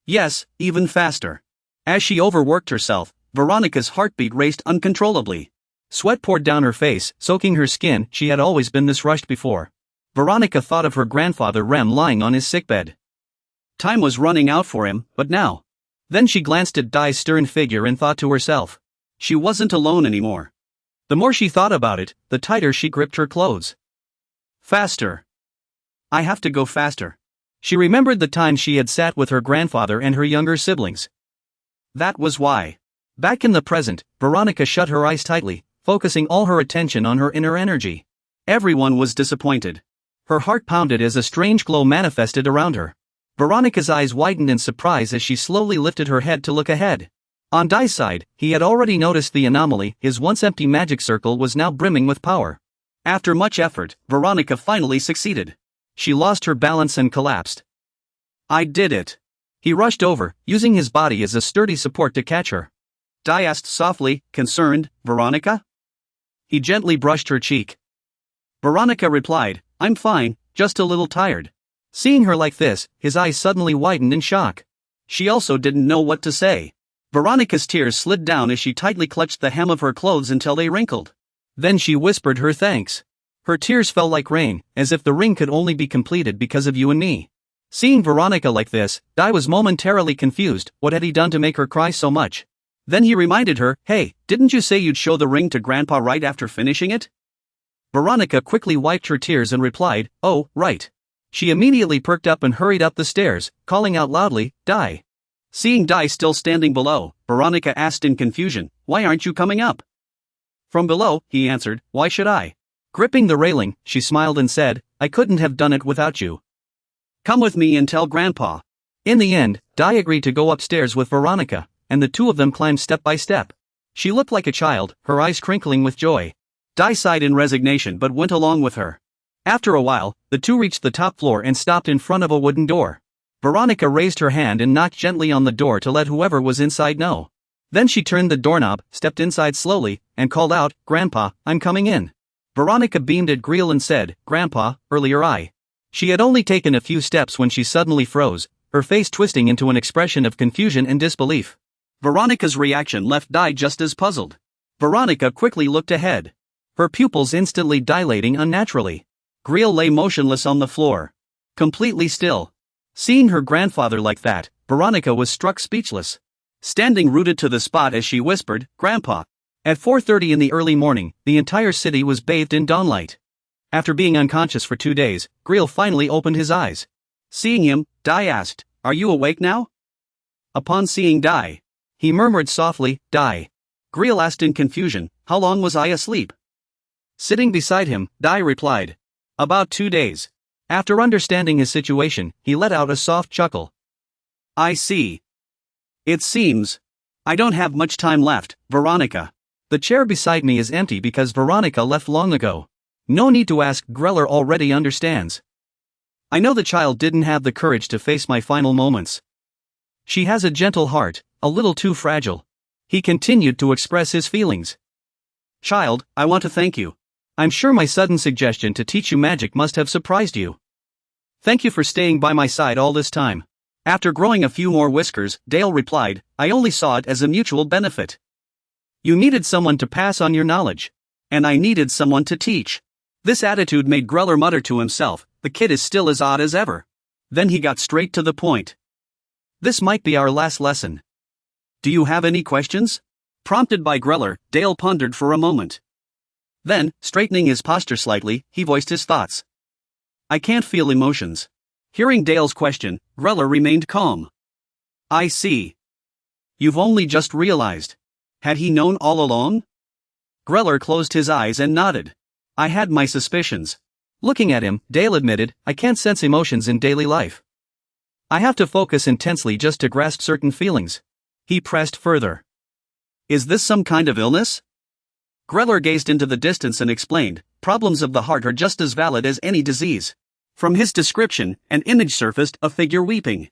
[SPEAKER 1] "Yes, even faster." As she overworked herself, Veronica's heartbeat raced uncontrollably. Sweat poured down her face, soaking her skin. She had always been this rushed before. Veronica thought of her grandfather Rem lying on his sickbed. Time was running out for him, but now. Then she glanced at Dai's stern figure and thought to herself. She wasn't alone anymore. The more she thought about it, the tighter she gripped her clothes. Faster. I have to go faster. She remembered the time she had sat with her grandfather and her younger siblings. That was why. Back in the present, Veronica shut her eyes tightly, focusing all her attention on her inner energy. Everyone was disappointed. Her heart pounded as a strange glow manifested around her. Veronica's eyes widened in surprise as she slowly lifted her head to look ahead. On Dai's side, he had already noticed the anomaly. His once empty magic circle was now brimming with power. After much effort, Veronica finally succeeded. She lost her balance and collapsed. I did it. He rushed over, using his body as a sturdy support to catch her. Dai asked softly, concerned, Veronica? He gently brushed her cheek. Veronica replied, I'm fine, just a little tired. Seeing her like this, his eyes suddenly widened in shock. She also didn't know what to say. Veronica's tears slid down as she tightly clutched the hem of her clothes until they wrinkled. Then she whispered her thanks. Her tears fell like rain, as if the ring could only be completed because of you and me. Seeing Veronica like this, Dai was momentarily confused. What had he done to make her cry so much? Then he reminded her, hey, didn't you say you'd show the ring to Grandpa right after finishing it? Veronica quickly wiped her tears and replied, oh, right. She immediately perked up and hurried up the stairs, calling out loudly, Dai. Seeing Dai still standing below, Veronica asked in confusion, why aren't you coming up? From below, he answered, why should I? Gripping the railing, she smiled and said, I couldn't have done it without you. Come with me and tell Grandpa. In the end, Dai agreed to go upstairs with Veronica, and the two of them climbed step by step. She looked like a child, her eyes crinkling with joy. Dai sighed in resignation but went along with her. After a while, the two reached the top floor and stopped in front of a wooden door. Veronica raised her hand and knocked gently on the door to let whoever was inside know. Then she turned the doorknob, stepped inside slowly, and called out, Grandpa, I'm coming in. Veronica beamed at Greel and said, Grandpa, earlier I. She had only taken a few steps when she suddenly froze, her face twisting into an expression of confusion and disbelief. Veronica's reaction left Dai just as puzzled. Veronica quickly looked ahead. Her pupils instantly dilating unnaturally. Greel lay motionless on the floor. Completely still. Seeing her grandfather like that, Veronica was struck speechless. Standing rooted to the spot as she whispered, Grandpa. At 4:30 in the early morning, the entire city was bathed in dawnlight. After being unconscious for 2 days, Greel finally opened his eyes. Seeing him, Dai asked, Are you awake now? Upon seeing Dai, he murmured softly, Dai. Greel asked in confusion, How long was I asleep? Sitting beside him, Dai replied, About 2 days. After understanding his situation, he let out a soft chuckle. I see. It seems. I don't have much time left, Veronica. The chair beside me is empty because Veronica left long ago. No need to ask, Greller already understands. I know the child didn't have the courage to face my final moments. She has a gentle heart, a little too fragile. He continued to express his feelings. Child, I want to thank you. I'm sure my sudden suggestion to teach you magic must have surprised you. Thank you for staying by my side all this time. After growing a few more whiskers, Dale replied, I only saw it as a mutual benefit. You needed someone to pass on your knowledge. And I needed someone to teach. This attitude made Greller mutter to himself, the kid is still as odd as ever. Then he got straight to the point. This might be our last lesson. Do you have any questions? Prompted by Greller, Dale pondered for a moment. Then, straightening his posture slightly, he voiced his thoughts. I can't feel emotions. Hearing Dale's question, Greller remained calm. I see. You've only just realized. Had he known all along? Greller closed his eyes and nodded. I had my suspicions. Looking at him, Dale admitted, I can't sense emotions in daily life. I have to focus intensely just to grasp certain feelings. He pressed further. Is this some kind of illness? Greller gazed into the distance and explained, problems of the heart are just as valid as any disease. From his description, an image surfaced, a figure weeping.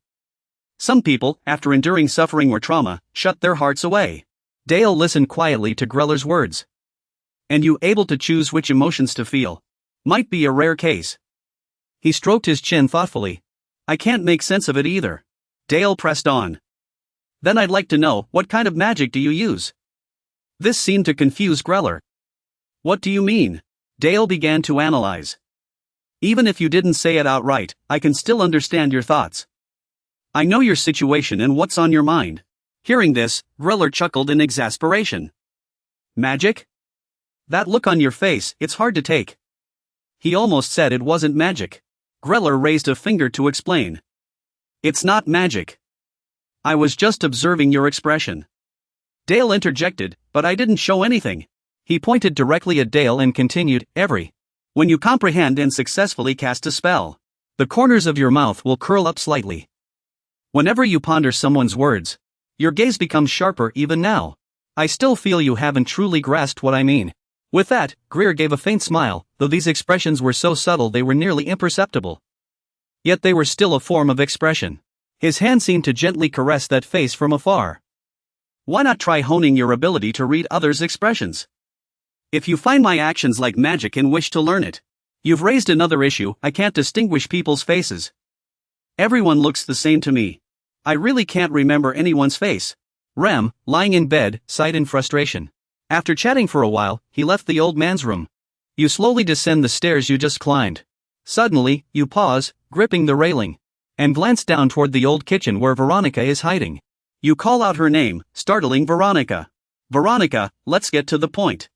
[SPEAKER 1] Some people, after enduring suffering or trauma, shut their hearts away. Dale listened quietly to Greller's words. And you able to choose which emotions to feel? Might be a rare case. He stroked his chin thoughtfully. I can't make sense of it either. Dale pressed on. Then I'd like to know, what kind of magic do you use? This seemed to confuse Greller. What do you mean? Dale began to analyze. Even if you didn't say it outright, I can still understand your thoughts. I know your situation and what's on your mind. Hearing this, Greller chuckled in exasperation. Magic? That look on your face, it's hard to take. He almost said it wasn't magic. Greller raised a finger to explain. It's not magic. I was just observing your expression. Dale interjected, but I didn't show anything. He pointed directly at Dale and continued, when you comprehend and successfully cast a spell, the corners of your mouth will curl up slightly. Whenever you ponder someone's words, your gaze becomes sharper even now. I still feel you haven't truly grasped what I mean. With that, Greer gave a faint smile, though these expressions were so subtle they were nearly imperceptible. Yet they were still a form of expression. His hand seemed to gently caress that face from afar. Why not try honing your ability to read others' expressions? If you find my actions like magic and wish to learn it, you've raised another issue. I can't distinguish people's faces. Everyone looks the same to me. I really can't remember anyone's face. Rem, lying in bed, sighed in frustration. After chatting for a while, he left the old man's room. You slowly descend the stairs you just climbed. Suddenly, you pause, gripping the railing, and glance down toward the old kitchen where Veronica is hiding. You call out her name, startling Veronica. Veronica, let's get to the point.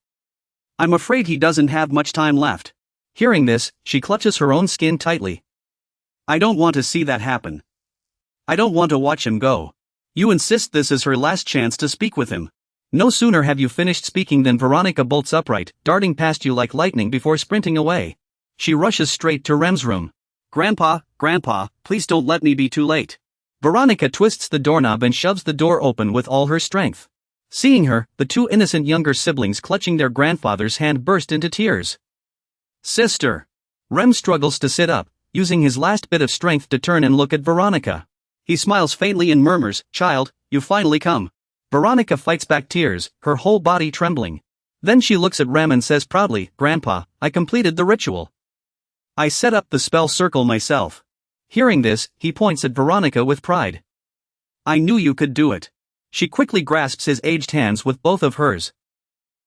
[SPEAKER 1] I'm afraid he doesn't have much time left. Hearing this, she clutches her own skin tightly. I don't want to see that happen. I don't want to watch him go. You insist this is her last chance to speak with him. No sooner have you finished speaking than Veronica bolts upright, darting past you like lightning before sprinting away. She rushes straight to Rem's room. Grandpa, please don't let me be too late. Veronica twists the doorknob and shoves the door open with all her strength. Seeing her, the two innocent younger siblings clutching their grandfather's hand burst into tears. Sister! Rem struggles to sit up, using his last bit of strength to turn and look at Veronica. He smiles faintly and murmurs, Child, you've finally come. Veronica fights back tears, her whole body trembling. Then she looks at Rem and says proudly, Grandpa, I completed the ritual. I set up the spell circle myself. Hearing this, he points at Veronica with pride. I knew you could do it. She quickly grasps his aged hands with both of hers.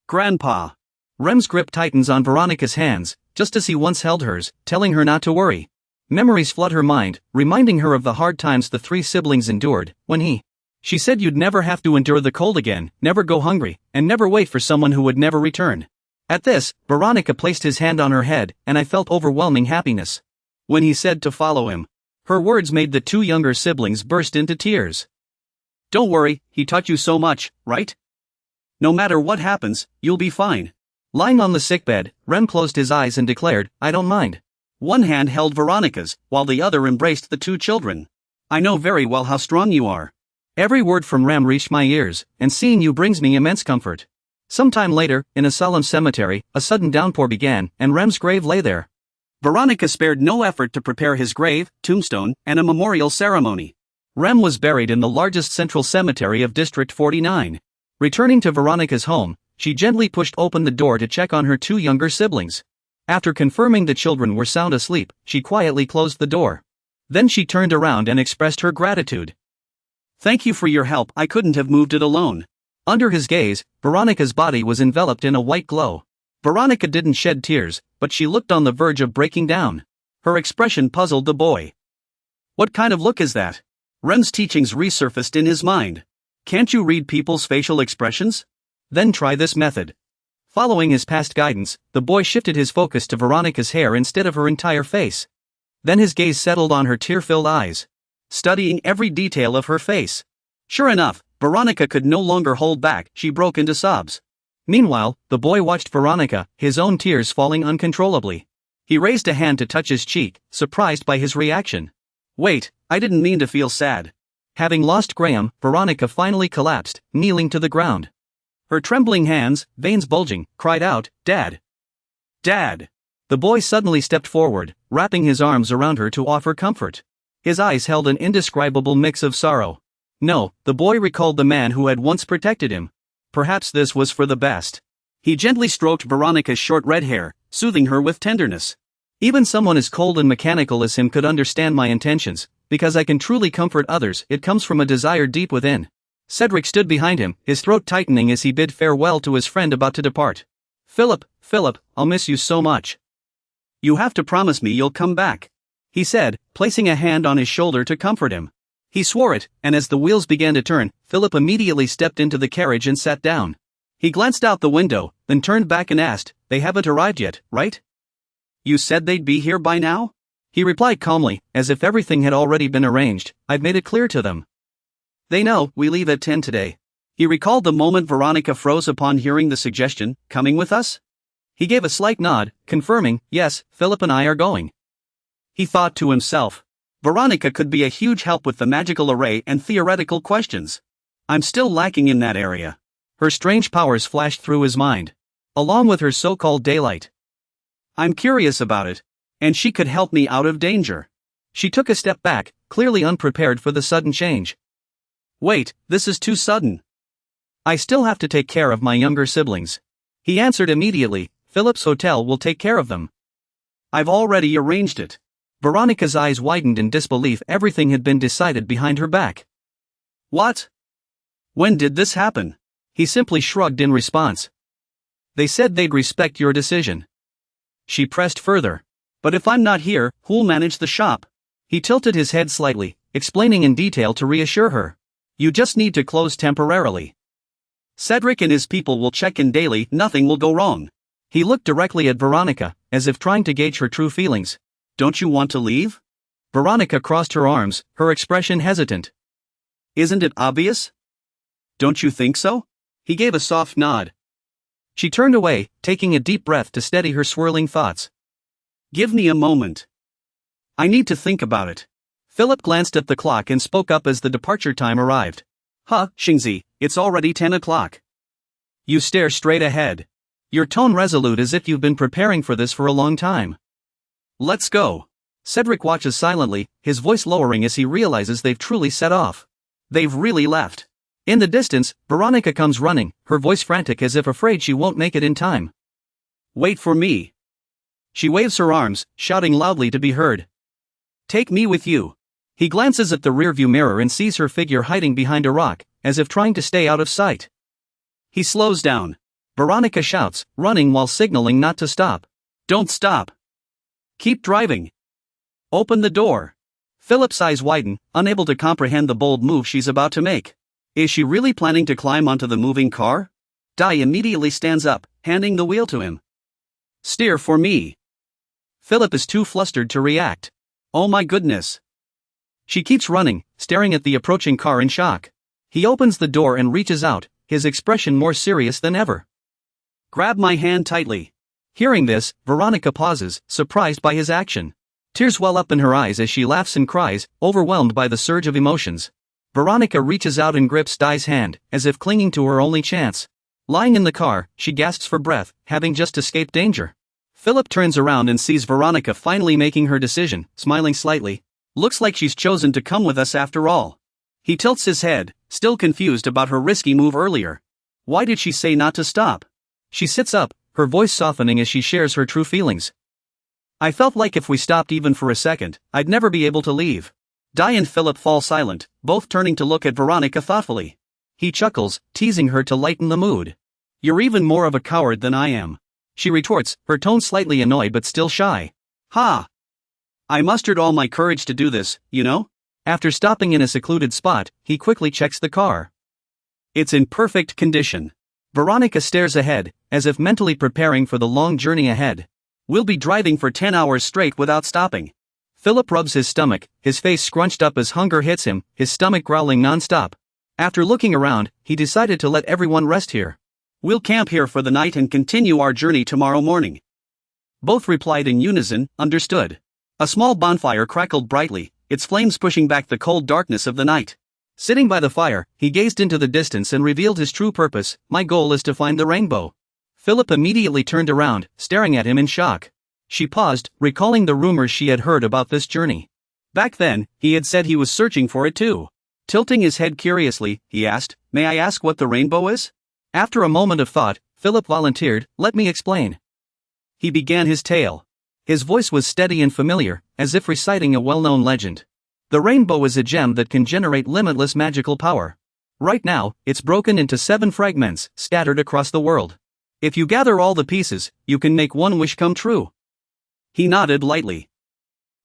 [SPEAKER 1] Grandpa. Rem's grip tightens on Veronica's hands, just as he once held hers, telling her not to worry. Memories flood her mind, reminding her of the hard times the three siblings endured, when She said you'd never have to endure the cold again, never go hungry, and never wait for someone who would never return. At this, Veronica placed his hand on her head, and I felt overwhelming happiness. When he said to follow him, her words made the two younger siblings burst into tears. Don't worry, he taught you so much, right? No matter what happens, you'll be fine. Lying on the sickbed, Rem closed his eyes and declared, I don't mind. One hand held Veronica's, while the other embraced the two children. I know very well how strong you are. Every word from Rem reached my ears, and seeing you brings me immense comfort. Sometime later, in a solemn cemetery, a sudden downpour began, and Rem's grave lay there. Veronica spared no effort to prepare his grave, tombstone, and a memorial ceremony. Rem was buried in the largest central cemetery of District 49. Returning to Veronica's home, she gently pushed open the door to check on her two younger siblings. After confirming the children were sound asleep, she quietly closed the door. Then she turned around and expressed her gratitude. "Thank you for your help, I couldn't have moved it alone." Under his gaze, Veronica's body was enveloped in a white glow. Veronica didn't shed tears, but she looked on the verge of breaking down. Her expression puzzled the boy. What kind of look is that? Rem's teachings resurfaced in his mind. Can't you read people's facial expressions? Then try this method. Following his past guidance, the boy shifted his focus to Veronica's hair instead of her entire face. Then his gaze settled on her tear-filled eyes, studying every detail of her face. Sure enough, Veronica could no longer hold back, she broke into sobs. Meanwhile, the boy watched Veronica, his own tears falling uncontrollably. He raised a hand to touch his cheek, surprised by his reaction. "Wait, I didn't mean to feel sad." Having lost Graham, Veronica finally collapsed, kneeling to the ground. Her trembling hands, veins bulging, cried out, "Dad! Dad!" The boy suddenly stepped forward, wrapping his arms around her to offer comfort. His eyes held an indescribable mix of sorrow. No, the boy recalled the man who had once protected him. Perhaps this was for the best. He gently stroked Veronica's short red hair, soothing her with tenderness. "Even someone as cold and mechanical as him could understand my intentions, because I can truly comfort others, it comes from a desire deep within." Cedric stood behind him, his throat tightening as he bid farewell to his friend about to depart. Philip, I'll miss you so much. You have to promise me you'll come back," he said, placing a hand on his shoulder to comfort him. He swore it, and as the wheels began to turn, Philip immediately stepped into the carriage and sat down. He glanced out the window, then turned back and asked, "They haven't arrived yet, right? You said they'd be here by now?" He replied calmly, as if everything had already been arranged. "I've made it clear to them. They know we leave at 10 today." He recalled the moment Veronica froze upon hearing the suggestion, "Coming with us?" He gave a slight nod, confirming, "Yes, Philip and I are going." He thought to himself, Veronica could be a huge help with the magical array and theoretical questions. I'm still lacking in that area. Her strange powers flashed through his mind, along with her so-called daylight. I'm curious about it, and she could help me out of danger. She took a step back, clearly unprepared for the sudden change. Wait, this is too sudden. I still have to take care of my younger siblings. He answered immediately, Philip's hotel will take care of them. I've already arranged it. Veronica's eyes widened in disbelief. Everything had been decided behind her back. What? When did this happen? He simply shrugged in response. They said they'd respect your decision. She pressed further. But if I'm not here, who'll manage the shop? He tilted his head slightly, explaining in detail to reassure her. You just need to close temporarily. Cedric and his people will check in daily, nothing will go wrong. He looked directly at Veronica, as if trying to gauge her true feelings. Don't you want to leave? Veronica crossed her arms, her expression hesitant. Isn't it obvious? Don't you think so? He gave a soft nod. She turned away, taking a deep breath to steady her swirling thoughts. Give me a moment. I need to think about it. Philip glanced at the clock and spoke up as the departure time arrived. Xingzi, it's already 10 o'clock. You stare straight ahead. Your tone resolute as if you've been preparing for this for a long time. Let's go. Cedric watches silently, his voice lowering as he realizes they've truly set off. They've really left. In the distance, Veronica comes running, her voice frantic as if afraid she won't make it in time. Wait for me. She waves her arms, shouting loudly to be heard. Take me with you. He glances at the rearview mirror and sees her figure hiding behind a rock, as if trying to stay out of sight. He slows down. Veronica shouts, running while signaling not to stop. Don't stop. Keep driving. Open the door. Philip's eyes widen, unable to comprehend the bold move she's about to make. Is she really planning to climb onto the moving car? Dai immediately stands up, handing the wheel to him. Steer for me. Philip is too flustered to react. Oh my goodness. She keeps running, staring at the approaching car in shock. He opens the door and reaches out, his expression more serious than ever. Grab my hand tightly. Hearing this, Veronica pauses, surprised by his action. Tears well up in her eyes as she laughs and cries, overwhelmed by the surge of emotions. Veronica reaches out and grips Dai's hand, as if clinging to her only chance. Lying in the car, she gasps for breath, having just escaped danger. Philip turns around and sees Veronica finally making her decision, smiling slightly. Looks like she's chosen to come with us after all. He tilts his head, still confused about her risky move earlier. Why did she say not to stop? She sits up, her voice softening as she shares her true feelings. I felt like if we stopped even for a second, I'd never be able to leave. Dai and Philip fall silent, both turning to look at Veronica thoughtfully. He chuckles, teasing her to lighten the mood. You're even more of a coward than I am. She retorts, her tone slightly annoyed but still shy. Ha! I mustered all my courage to do this, you know? After stopping in a secluded spot, he quickly checks the car. It's in perfect condition. Veronica stares ahead, as if mentally preparing for the long journey ahead. We'll be driving for 10 hours straight without stopping. Philip rubs his stomach, his face scrunched up as hunger hits him, his stomach growling non-stop. After looking around, he decided to let everyone rest here. We'll camp here for the night and continue our journey tomorrow morning. Both replied in unison, understood. A small bonfire crackled brightly, its flames pushing back the cold darkness of the night. Sitting by the fire, he gazed into the distance and revealed his true purpose. My goal is to find the rainbow. Philip immediately turned around, staring at him in shock. She paused, recalling the rumors she had heard about this journey. Back then, he had said he was searching for it too. Tilting his head curiously, he asked, May I ask what the rainbow is? After a moment of thought, Philip volunteered, Let me explain. He began his tale. His voice was steady and familiar, as if reciting a well-known legend. The rainbow is a gem that can generate limitless magical power. Right now, it's broken into 7 fragments, scattered across the world. If you gather all the pieces, you can make one wish come true. He nodded lightly.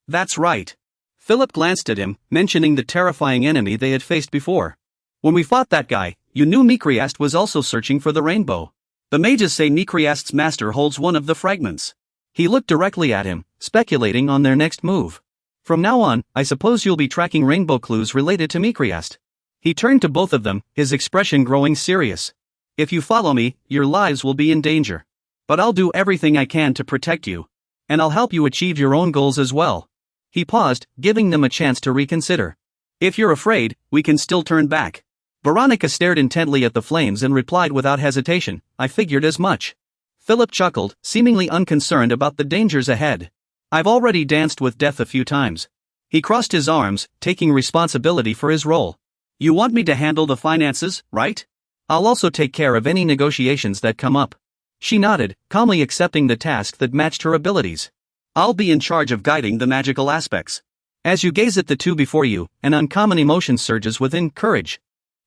[SPEAKER 1] That's right. Philip glanced at him, mentioning the terrifying enemy they had faced before. When we fought that guy, you knew Mikriast was also searching for the rainbow. The mages say Mikriast's master holds one of the fragments. He looked directly at him, speculating on their next move. From now on, I suppose you'll be tracking rainbow clues related to Mikriast. He turned to both of them, his expression growing serious. If you follow me, your lives will be in danger. But I'll do everything I can to protect you. And I'll help you achieve your own goals as well. He paused, giving them a chance to reconsider. If you're afraid, we can still turn back. Veronica stared intently at the flames and replied without hesitation, I figured as much. Philip chuckled, seemingly unconcerned about the dangers ahead. I've already danced with death a few times. He crossed his arms, taking responsibility for his role. You want me to handle the finances, right? I'll also take care of any negotiations that come up. She nodded, calmly accepting the task that matched her abilities. I'll be in charge of guiding the magical aspects. As you gaze at the two before you, an uncommon emotion surges within, courage.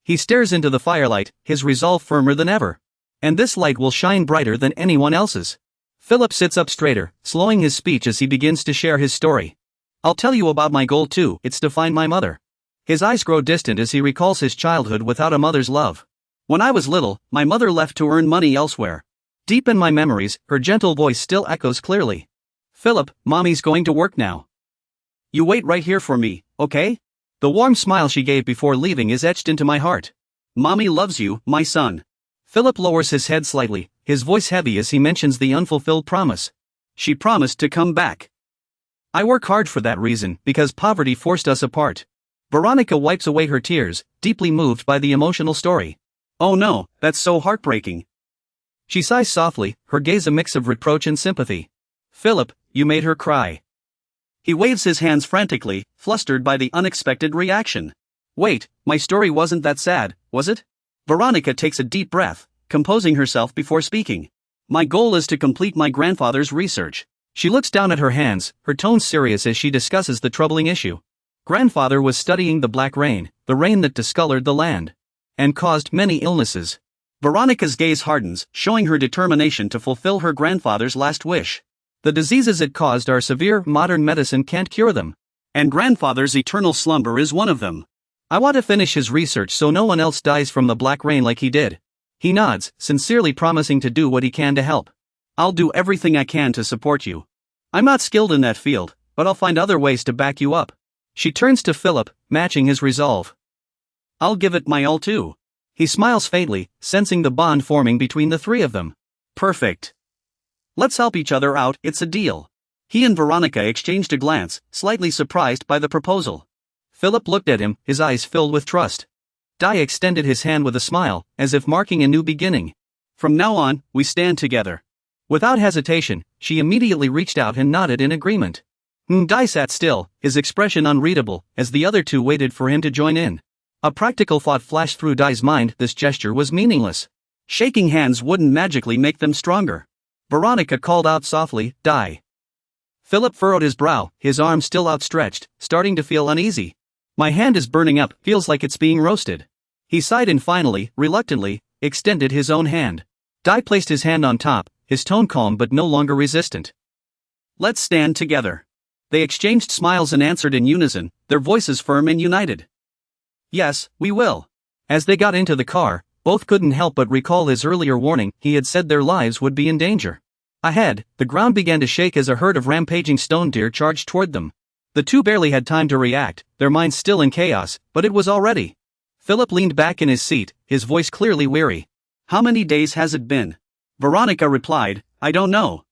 [SPEAKER 1] He stares into the firelight, his resolve firmer than ever. And this light will shine brighter than anyone else's. Philip sits up straighter, slowing his speech as he begins to share his story. I'll tell you about my goal too, it's to find my mother. His eyes grow distant as he recalls his childhood without a mother's love. When I was little, my mother left to earn money elsewhere. Deep in my memories, her gentle voice still echoes clearly. Philip, Mommy's going to work now. You wait right here for me, okay? The warm smile she gave before leaving is etched into my heart. Mommy loves you, my son. Philip lowers his head slightly, his voice heavy as he mentions the unfulfilled promise. She promised to come back. I work hard for that reason, because poverty forced us apart. Veronica wipes away her tears, deeply moved by the emotional story. Oh no, that's so heartbreaking. She sighs softly, her gaze a mix of reproach and sympathy. Philip, you made her cry. He waves his hands frantically, flustered by the unexpected reaction. Wait, my story wasn't that sad, was it? Veronica takes a deep breath, composing herself before speaking. My goal is to complete my grandfather's research. She looks down at her hands, her tone serious as she discusses the troubling issue. Grandfather was studying the black rain, the rain that discolored the land. And caused many illnesses. Veronica's gaze hardens, showing her determination to fulfill her grandfather's last wish. The diseases it caused are severe, modern medicine can't cure them. And grandfather's eternal slumber is one of them. I want to finish his research so no one else dies from the black rain like he did. He nods, sincerely promising to do what he can to help. I'll do everything I can to support you. I'm not skilled in that field, but I'll find other ways to back you up. She turns to Philip, matching his resolve. I'll give it my all too. He smiles faintly, sensing the bond forming between the three of them. Perfect. Let's help each other out, it's a deal. He and Veronica exchanged a glance, slightly surprised by the proposal. Philip looked at him, his eyes filled with trust. Dai extended his hand with a smile, as if marking a new beginning. From now on, we stand together." Without hesitation, she immediately reached out and nodded in agreement. Dai sat still, his expression unreadable, as the other two waited for him to join in. A practical thought flashed through Dai's mind: this gesture was meaningless. Shaking hands wouldn't magically make them stronger. Veronica called out softly, "Dai." Philip furrowed his brow, his arm still outstretched, starting to feel uneasy. "My hand is burning up, feels like it's being roasted." He sighed and finally, reluctantly, extended his own hand. Dai placed his hand on top, his tone calm but no longer resistant. "Let's stand together." They exchanged smiles and answered in unison, their voices firm and united. "Yes, we will." As they got into the car, both couldn't help but recall his earlier warning. He had said their lives would be in danger. Ahead, the ground began to shake as a herd of rampaging stone deer charged toward them. The two barely had time to react, their minds still in chaos, but it was already. Philip leaned back in his seat, his voice clearly weary. "How many days has it been?" Veronica replied, "I don't know.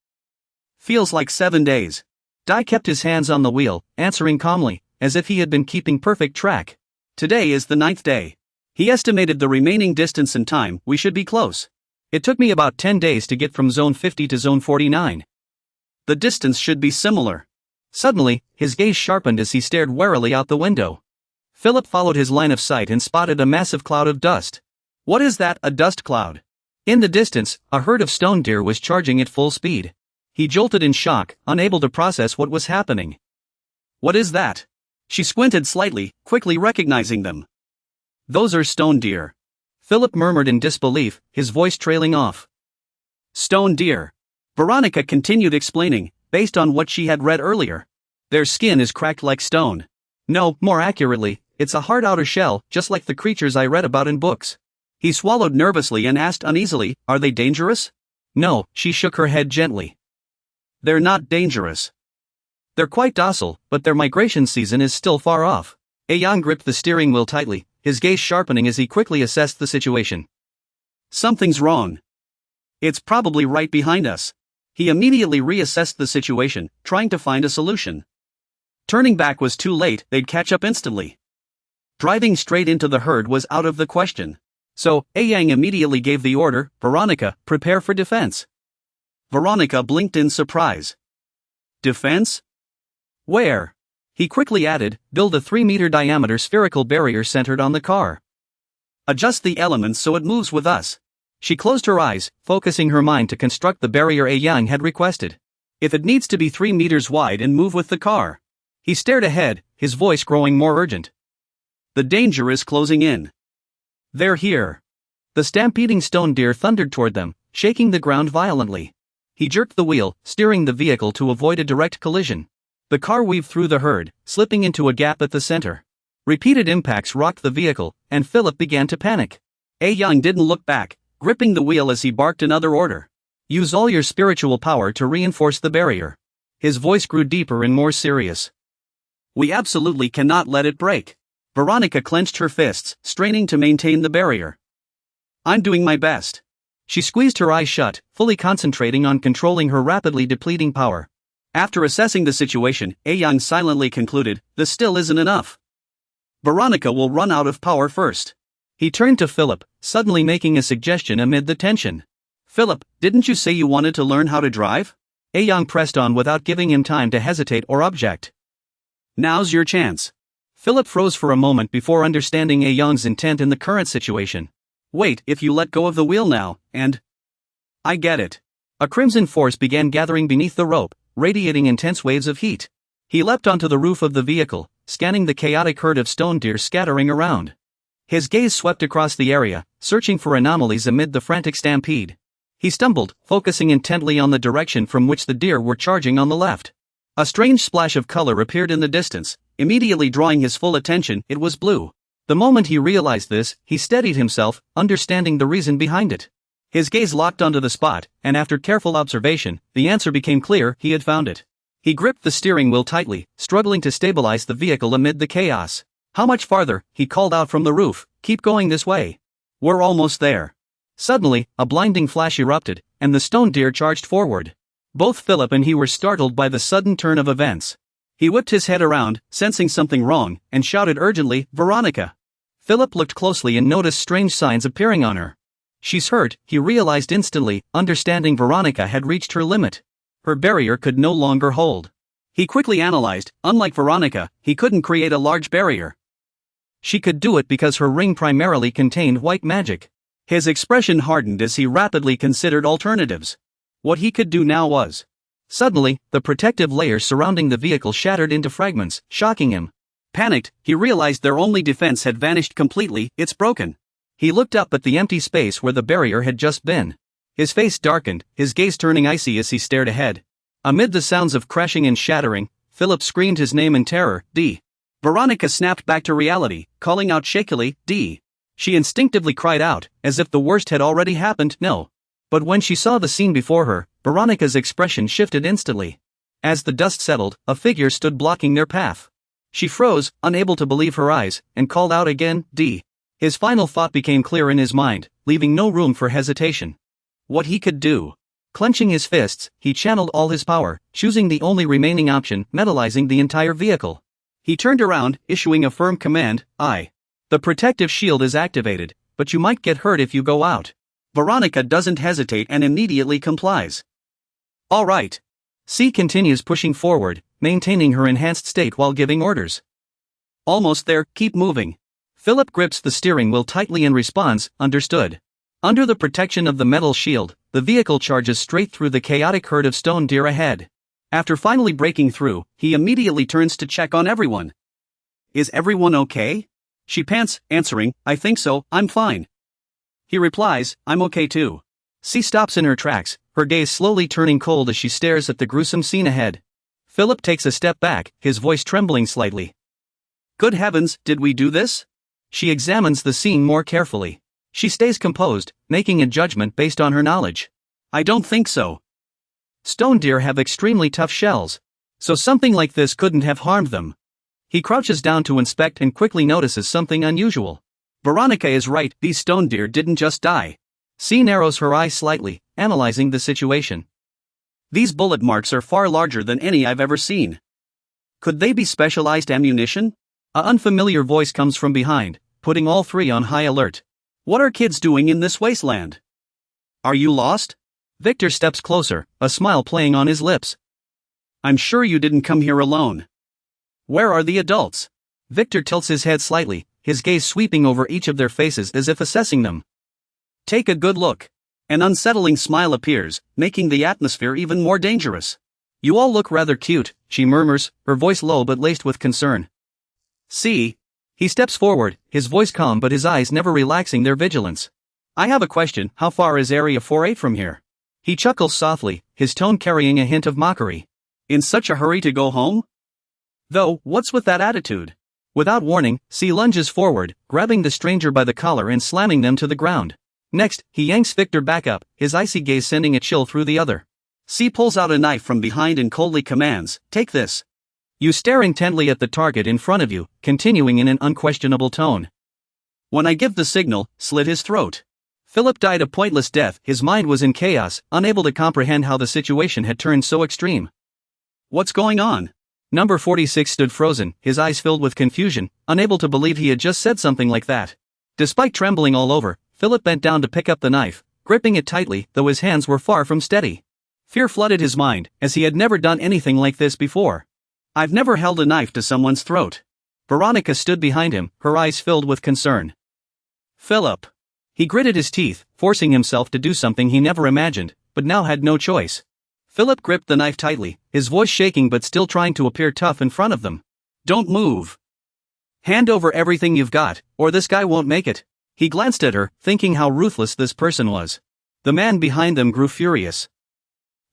[SPEAKER 1] Feels like 7 days." Dai kept his hands on the wheel, answering calmly, as if he had been keeping perfect track. "Today is the 9th day. He estimated the remaining distance and time. We should be close. It took me about 10 days to get from Zone 50 to Zone 49. The distance should be similar." Suddenly, his gaze sharpened as he stared warily out the window. Philip followed his line of sight and spotted a massive cloud of dust. "What is that, a dust cloud?" In the distance, a herd of stone deer was charging at full speed. He jolted in shock, unable to process what was happening. "What is that?" She squinted slightly, quickly recognizing them. "Those are stone deer." Philip murmured in disbelief, his voice trailing off. "Stone deer." Veronica continued explaining, based on what she had read earlier. "Their skin is cracked like stone. No, more accurately, it's a hard outer shell, just like the creatures I read about in books." He swallowed nervously and asked uneasily, "Are they dangerous?" "No," she shook her head gently. "They're not dangerous. They're quite docile, but their migration season is still far off." Ayan gripped the steering wheel tightly, his gaze sharpening as he quickly assessed the situation. "Something's wrong. It's probably right behind us." He immediately reassessed the situation, trying to find a solution. Turning back was too late, they'd catch up instantly. Driving straight into the herd was out of the question. So, Ayan immediately gave the order, "Veronica, prepare for defense." Veronica blinked in surprise. "Defense? Where?" He quickly added, "Build a 3-meter diameter spherical barrier centered on the car. Adjust the elements so it moves with us." She closed her eyes, focusing her mind to construct the barrier Ayan had requested. "If it needs to be 3 meters wide and move with the car." He stared ahead, his voice growing more urgent. "The danger is closing in. They're here." The stampeding stone deer thundered toward them, shaking the ground violently. He jerked the wheel, steering the vehicle to avoid a direct collision. The car weaved through the herd, slipping into a gap at the center. Repeated impacts rocked the vehicle, and Philip began to panic. Ayan didn't look back, gripping the wheel as he barked another order. "Use all your spiritual power to reinforce the barrier." His voice grew deeper and more serious. "We absolutely cannot let it break." Veronica clenched her fists, straining to maintain the barrier. "I'm doing my best." She squeezed her eyes shut, fully concentrating on controlling her rapidly depleting power. After assessing the situation, Ayan silently concluded, "This still isn't enough. Veronica will run out of power first." He turned to Philip, suddenly making a suggestion amid the tension. "Philip, didn't you say you wanted to learn how to drive?" Ayan pressed on without giving him time to hesitate or object. "Now's your chance." Philip froze for a moment before understanding Ayan's intent in the current situation. "Wait, if you let go of the wheel now, and..." "I get it." A crimson force began gathering beneath the rope, radiating intense waves of heat. He leapt onto the roof of the vehicle, scanning the chaotic herd of stone deer scattering around. His gaze swept across the area, searching for anomalies amid the frantic stampede. He stumbled, focusing intently on the direction from which the deer were charging on the left. A strange splash of color appeared in the distance, immediately drawing his full attention. It was blue. The moment he realized this, he steadied himself, understanding the reason behind it. His gaze locked onto the spot, and after careful observation, the answer became clear: he had found it. He gripped the steering wheel tightly, struggling to stabilize the vehicle amid the chaos. "How much farther?" he called out from the roof. "Keep going this way." "We're almost there." Suddenly, a blinding flash erupted, and the stone deer charged forward. Both Philip and he were startled by the sudden turn of events. He whipped his head around, sensing something wrong, and shouted urgently, "Veronica!" Philip looked closely and noticed strange signs appearing on her. She's hurt, he realized instantly, understanding Veronica had reached her limit. Her barrier could no longer hold. He quickly analyzed, unlike Veronica, he couldn't create a large barrier. She could do it because her ring primarily contained white magic. His expression hardened as he rapidly considered alternatives. What he could do now was. Suddenly, the protective layer surrounding the vehicle shattered into fragments, shocking him. Panicked, he realized their only defense had vanished completely. It's broken. He looked up at the empty space where the barrier had just been. His face darkened, his gaze turning icy as he stared ahead. Amid the sounds of crashing and shattering, Philip screamed his name in terror, D. Veronica snapped back to reality, calling out shakily, D. She instinctively cried out, as if the worst had already happened. No. But when she saw the scene before her, Veronica's expression shifted instantly. As the dust settled, a figure stood blocking their path. She froze, unable to believe her eyes, and called out again, D. His final thought became clear in his mind, leaving no room for hesitation. What he could do. Clenching his fists, he channeled all his power, choosing the only remaining option, metallizing the entire vehicle. He turned around, issuing a firm command, I. The protective shield is activated, but you might get hurt if you go out. Veronica doesn't hesitate and immediately complies. All right. C continues pushing forward, maintaining her enhanced state while giving orders. Almost there, keep moving. Philip grips the steering wheel tightly and responds, understood. Under the protection of the metal shield, the vehicle charges straight through the chaotic herd of stone deer ahead. After finally breaking through, he immediately turns to check on everyone. Is everyone okay? She pants, answering, I think so, I'm fine. He replies, I'm okay too. C stops in her tracks, her gaze slowly turning cold as she stares at the gruesome scene ahead. Philip takes a step back, his voice trembling slightly. Good heavens, did we do this? She examines the scene more carefully. She stays composed, making a judgment based on her knowledge. I don't think so. Stone deer have extremely tough shells, so something like this couldn't have harmed them. He crouches down to inspect and quickly notices something unusual. Veronica is right, these stone deer didn't just die. C narrows her eyes slightly, analyzing the situation. These bullet marks are far larger than any I've ever seen. Could they be specialized ammunition? An unfamiliar voice comes from behind, putting all three on high alert. What are kids doing in this wasteland? Are you lost? Victor steps closer, a smile playing on his lips. I'm sure you didn't come here alone. Where are the adults? Victor tilts his head slightly, his gaze sweeping over each of their faces as if assessing them. Take a good look. An unsettling smile appears, making the atmosphere even more dangerous. You all look rather cute, she murmurs, her voice low but laced with concern. See? He steps forward, his voice calm but his eyes never relaxing their vigilance. I have a question, how far is Area 48 from here? He chuckles softly, his tone carrying a hint of mockery. In such a hurry to go home? Though, what's with that attitude? Without warning, C lunges forward, grabbing the stranger by the collar and slamming them to the ground. Next, he yanks Victor back up, his icy gaze sending a chill through the other. C pulls out a knife from behind and coldly commands, take this. You stare intently at the target in front of you, continuing in an unquestionable tone. When I give the signal, slit his throat. Philip died a pointless death, his mind was in chaos, unable to comprehend how the situation had turned so extreme. What's going on? Number 46 stood frozen, his eyes filled with confusion, unable to believe he had just said something like that. Despite trembling all over, Philip bent down to pick up the knife, gripping it tightly, though his hands were far from steady. Fear flooded his mind, as he had never done anything like this before. I've never held a knife to someone's throat. Veronica stood behind him, her eyes filled with concern. Philip. He gritted his teeth, forcing himself to do something he never imagined, but now had no choice. Philip gripped the knife tightly, his voice shaking but still trying to appear tough in front of them. Don't move. Hand over everything you've got, or this guy won't make it. He glanced at her, thinking how ruthless this person was. The man behind them grew furious.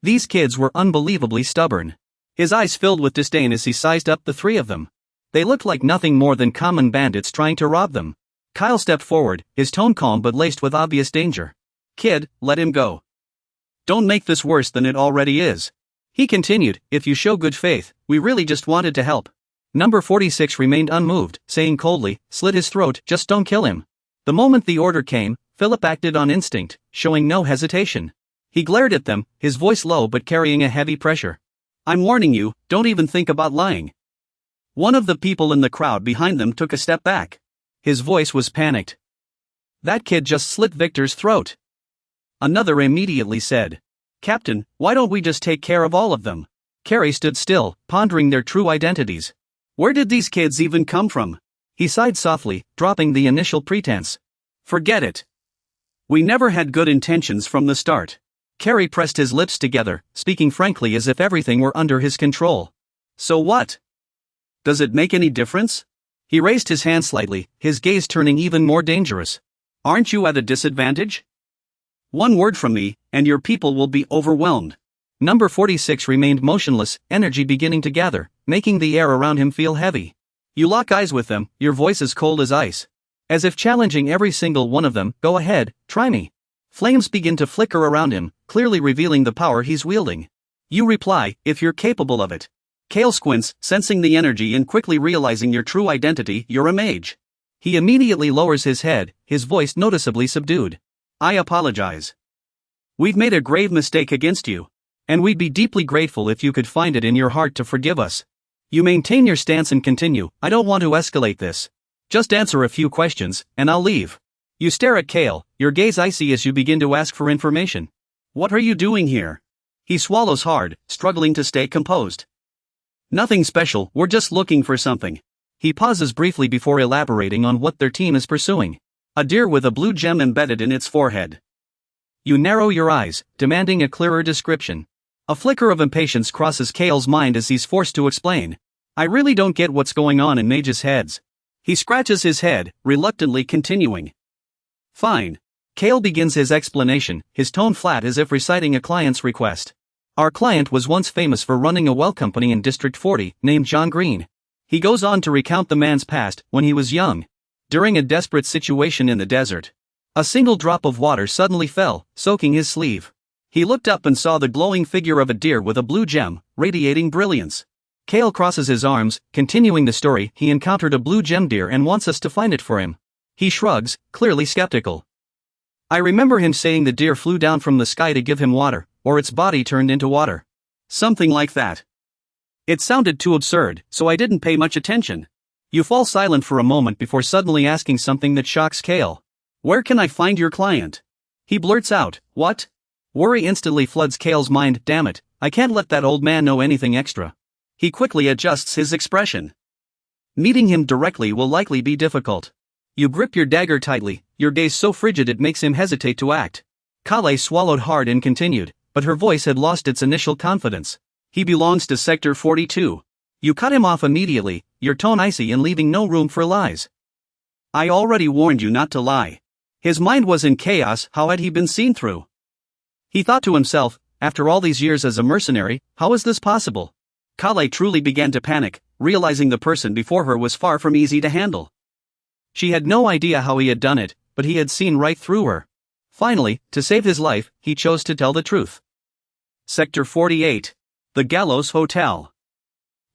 [SPEAKER 1] These kids were unbelievably stubborn. His eyes filled with disdain as he sized up the three of them. They looked like nothing more than common bandits trying to rob them. Kyle stepped forward, his tone calm but laced with obvious danger. Kid, let him go. Don't make this worse than it already is. He continued, if you show good faith, we really just wanted to help. Number 46 remained unmoved, saying coldly, slit his throat, just don't kill him. The moment the order came, Philip acted on instinct, showing no hesitation. He glared at them, his voice low but carrying a heavy pressure. I'm warning you, don't even think about lying. One of the people in the crowd behind them took a step back. His voice was panicked. That kid just slit Victor's throat. Another immediately said, Captain, why don't we just take care of all of them? Carrie stood still, pondering their true identities. Where did these kids even come from? He sighed softly, dropping the initial pretense. Forget it. We never had good intentions from the start. Carrie pressed his lips together, speaking frankly as if everything were under his control. So what? Does it make any difference? He raised his hand slightly, his gaze turning even more dangerous. Aren't you at a disadvantage? One word from me, and your people will be overwhelmed. Number 46 remained motionless, energy beginning to gather, making the air around him feel heavy. You lock eyes with them, your voice as cold as ice. As if challenging every single one of them, go ahead, try me. Flames begin to flicker around him, clearly revealing the power he's wielding. You reply, if you're capable of it. Kale squints, sensing the energy and quickly realizing your true identity, you're a mage. He immediately lowers his head, his voice noticeably subdued. I apologize. We've made a grave mistake against you. And we'd be deeply grateful if you could find it in your heart to forgive us. You maintain your stance and continue, I don't want to escalate this. Just answer a few questions, and I'll leave. You stare at Kale, your gaze icy as you begin to ask for information. What are you doing here? He swallows hard, struggling to stay composed. Nothing special, we're just looking for something. He pauses briefly before elaborating on what their team is pursuing. A deer with a blue gem embedded in its forehead. You narrow your eyes, demanding a clearer description. A flicker of impatience crosses Kale's mind as he's forced to explain. I really don't get what's going on in mages' heads. He scratches his head, reluctantly continuing. Fine. Kale begins his explanation, his tone flat as if reciting a client's request. Our client was once famous for running a well company in District 40, named John Green. He goes on to recount the man's past, when he was young. During a desperate situation in the desert. A single drop of water suddenly fell, soaking his sleeve. He looked up and saw the glowing figure of a deer with a blue gem, radiating brilliance. Kale crosses his arms, continuing the story. He encountered a blue gem deer and wants us to find it for him. He shrugs, clearly skeptical. I remember him saying the deer flew down from the sky to give him water, or its body turned into water. Something like that. It sounded too absurd, so I didn't pay much attention. You fall silent for a moment before suddenly asking something that shocks Kale. Where can I find your client? He blurts out, what? Worry instantly floods Kale's mind. Damn it, I can't let that old man know anything extra. He quickly adjusts his expression. Meeting him directly will likely be difficult. You grip your dagger tightly, your gaze so frigid it makes him hesitate to act. Kale swallowed hard and continued, but her voice had lost its initial confidence. He belongs to Sector 42. You cut him off immediately, your tone icy and leaving no room for lies. I already warned you not to lie. His mind was in chaos. How had he been seen through? He thought to himself, after all these years as a mercenary, how is this possible? Kale truly began to panic, realizing the person before her was far from easy to handle. She had no idea how he had done it, but he had seen right through her. Finally, to save his life, he chose to tell the truth. Sector 48. The Gallows Hotel.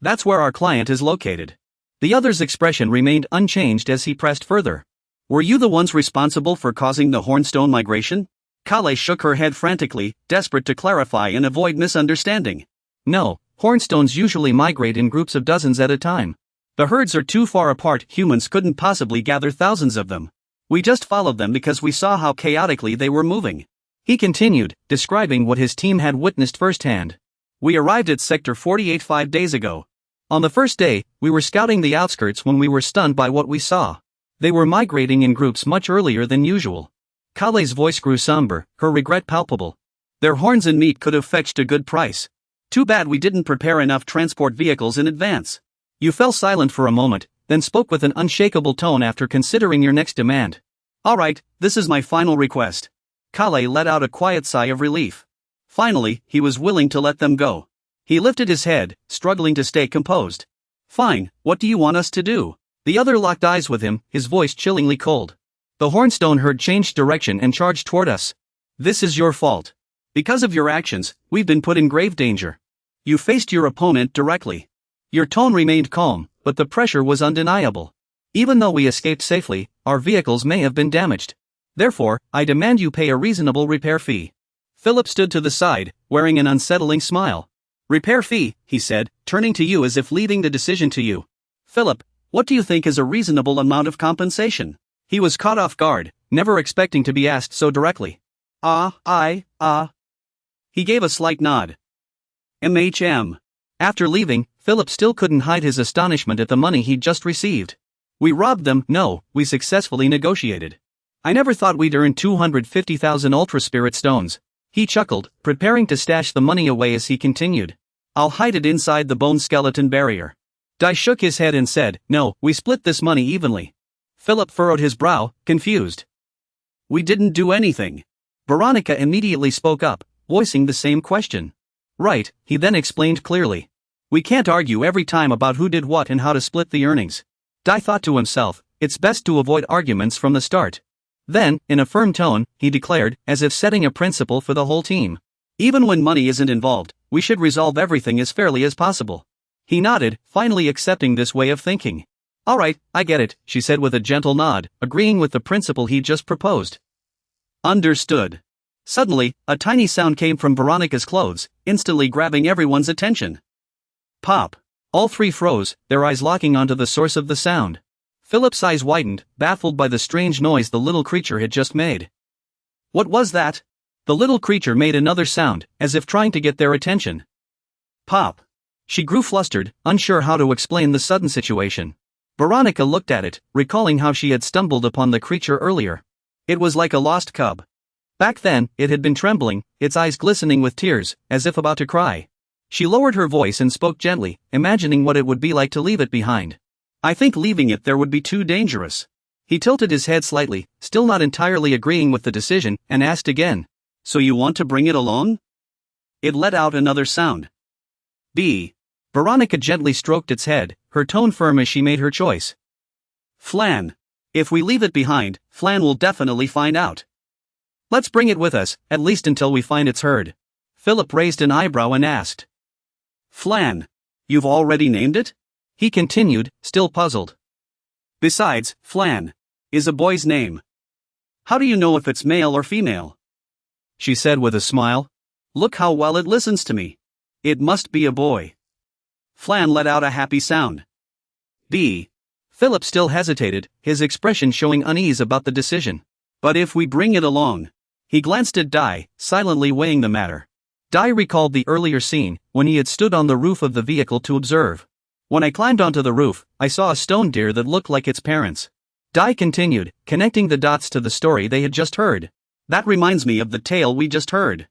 [SPEAKER 1] That's where our client is located. The other's expression remained unchanged as he pressed further. Were you the ones responsible for causing the Hornstone migration? Kale shook her head frantically, desperate to clarify and avoid misunderstanding. No, Hornstones usually migrate in groups of dozens at a time. The herds are too far apart, humans couldn't possibly gather thousands of them. We just followed them because we saw how chaotically they were moving. He continued, describing what his team had witnessed firsthand. We arrived at Sector 48 5 days ago. On the first day, we were scouting the outskirts when we were stunned by what we saw. They were migrating in groups much earlier than usual. Kale's voice grew somber, her regret palpable. Their horns and meat could have fetched a good price. Too bad we didn't prepare enough transport vehicles in advance. You fell silent for a moment, then spoke with an unshakable tone after considering your next demand. All right, this is my final request. Kale let out a quiet sigh of relief. Finally, he was willing to let them go. He lifted his head, struggling to stay composed. Fine, what do you want us to do? The other locked eyes with him, his voice chillingly cold. The Hornstone herd changed direction and charged toward us. This is your fault. Because of your actions, we've been put in grave danger. You faced your opponent directly. Your tone remained calm, but the pressure was undeniable. Even though we escaped safely, our vehicles may have been damaged. Therefore, I demand you pay a reasonable repair fee. Philip stood to the side, wearing an unsettling smile. Repair fee, he said, turning to you as if leaving the decision to you. Philip, what do you think is a reasonable amount of compensation? He was caught off guard, never expecting to be asked so directly. He gave a slight nod. MHM. After leaving, Philip still couldn't hide his astonishment at the money he'd just received. We robbed them, no, we successfully negotiated. I never thought we'd earn 250,000 Ultra Spirit Stones. He chuckled, preparing to stash the money away as he continued. I'll hide it inside the bone skeleton barrier. Dai shook his head and said, no, we split this money evenly. Philip furrowed his brow, confused. We didn't do anything. Veronica immediately spoke up, voicing the same question. Right, he then explained clearly. We can't argue every time about who did what and how to split the earnings. Dai thought to himself, it's best to avoid arguments from the start. Then, in a firm tone, he declared, as if setting a principle for the whole team. Even when money isn't involved, we should resolve everything as fairly as possible. He nodded, finally accepting this way of thinking. All right, I get it, she said with a gentle nod, agreeing with the principle he just proposed. Understood. Suddenly, a tiny sound came from Veronica's clothes, instantly grabbing everyone's attention. Pop. All three froze, their eyes locking onto the source of the sound. Philip's eyes widened, baffled by the strange noise the little creature had just made. What was that? The little creature made another sound, as if trying to get their attention. Pop. She grew flustered, unsure how to explain the sudden situation. Veronica looked at it, recalling how she had stumbled upon the creature earlier. It was like a lost cub. Back then, it had been trembling, its eyes glistening with tears, as if about to cry. She lowered her voice and spoke gently, imagining what it would be like to leave it behind. I think leaving it there would be too dangerous. He tilted his head slightly, still not entirely agreeing with the decision, and asked again. So you want to bring it along? It let out another sound. B. Veronica gently stroked its head, her tone firm as she made her choice. Flan. If we leave it behind, Flan will definitely find out. Let's bring it with us, at least until we find its herd. Philip raised an eyebrow and asked. Flan. You've already named it? He continued, still puzzled. Besides, Flan is a boy's name. How do you know if it's male or female? She said with a smile. Look how well it listens to me. It must be a boy. Flan let out a happy sound. B. Philip still hesitated, his expression showing unease about the decision. But if we bring it along? He glanced at Dai, silently weighing the matter. Dai recalled the earlier scene, when he had stood on the roof of the vehicle to observe. When I climbed onto the roof, I saw a stone deer that looked like its parents. Dai continued, connecting the dots to the story they had just heard. That reminds me of the tale we just heard.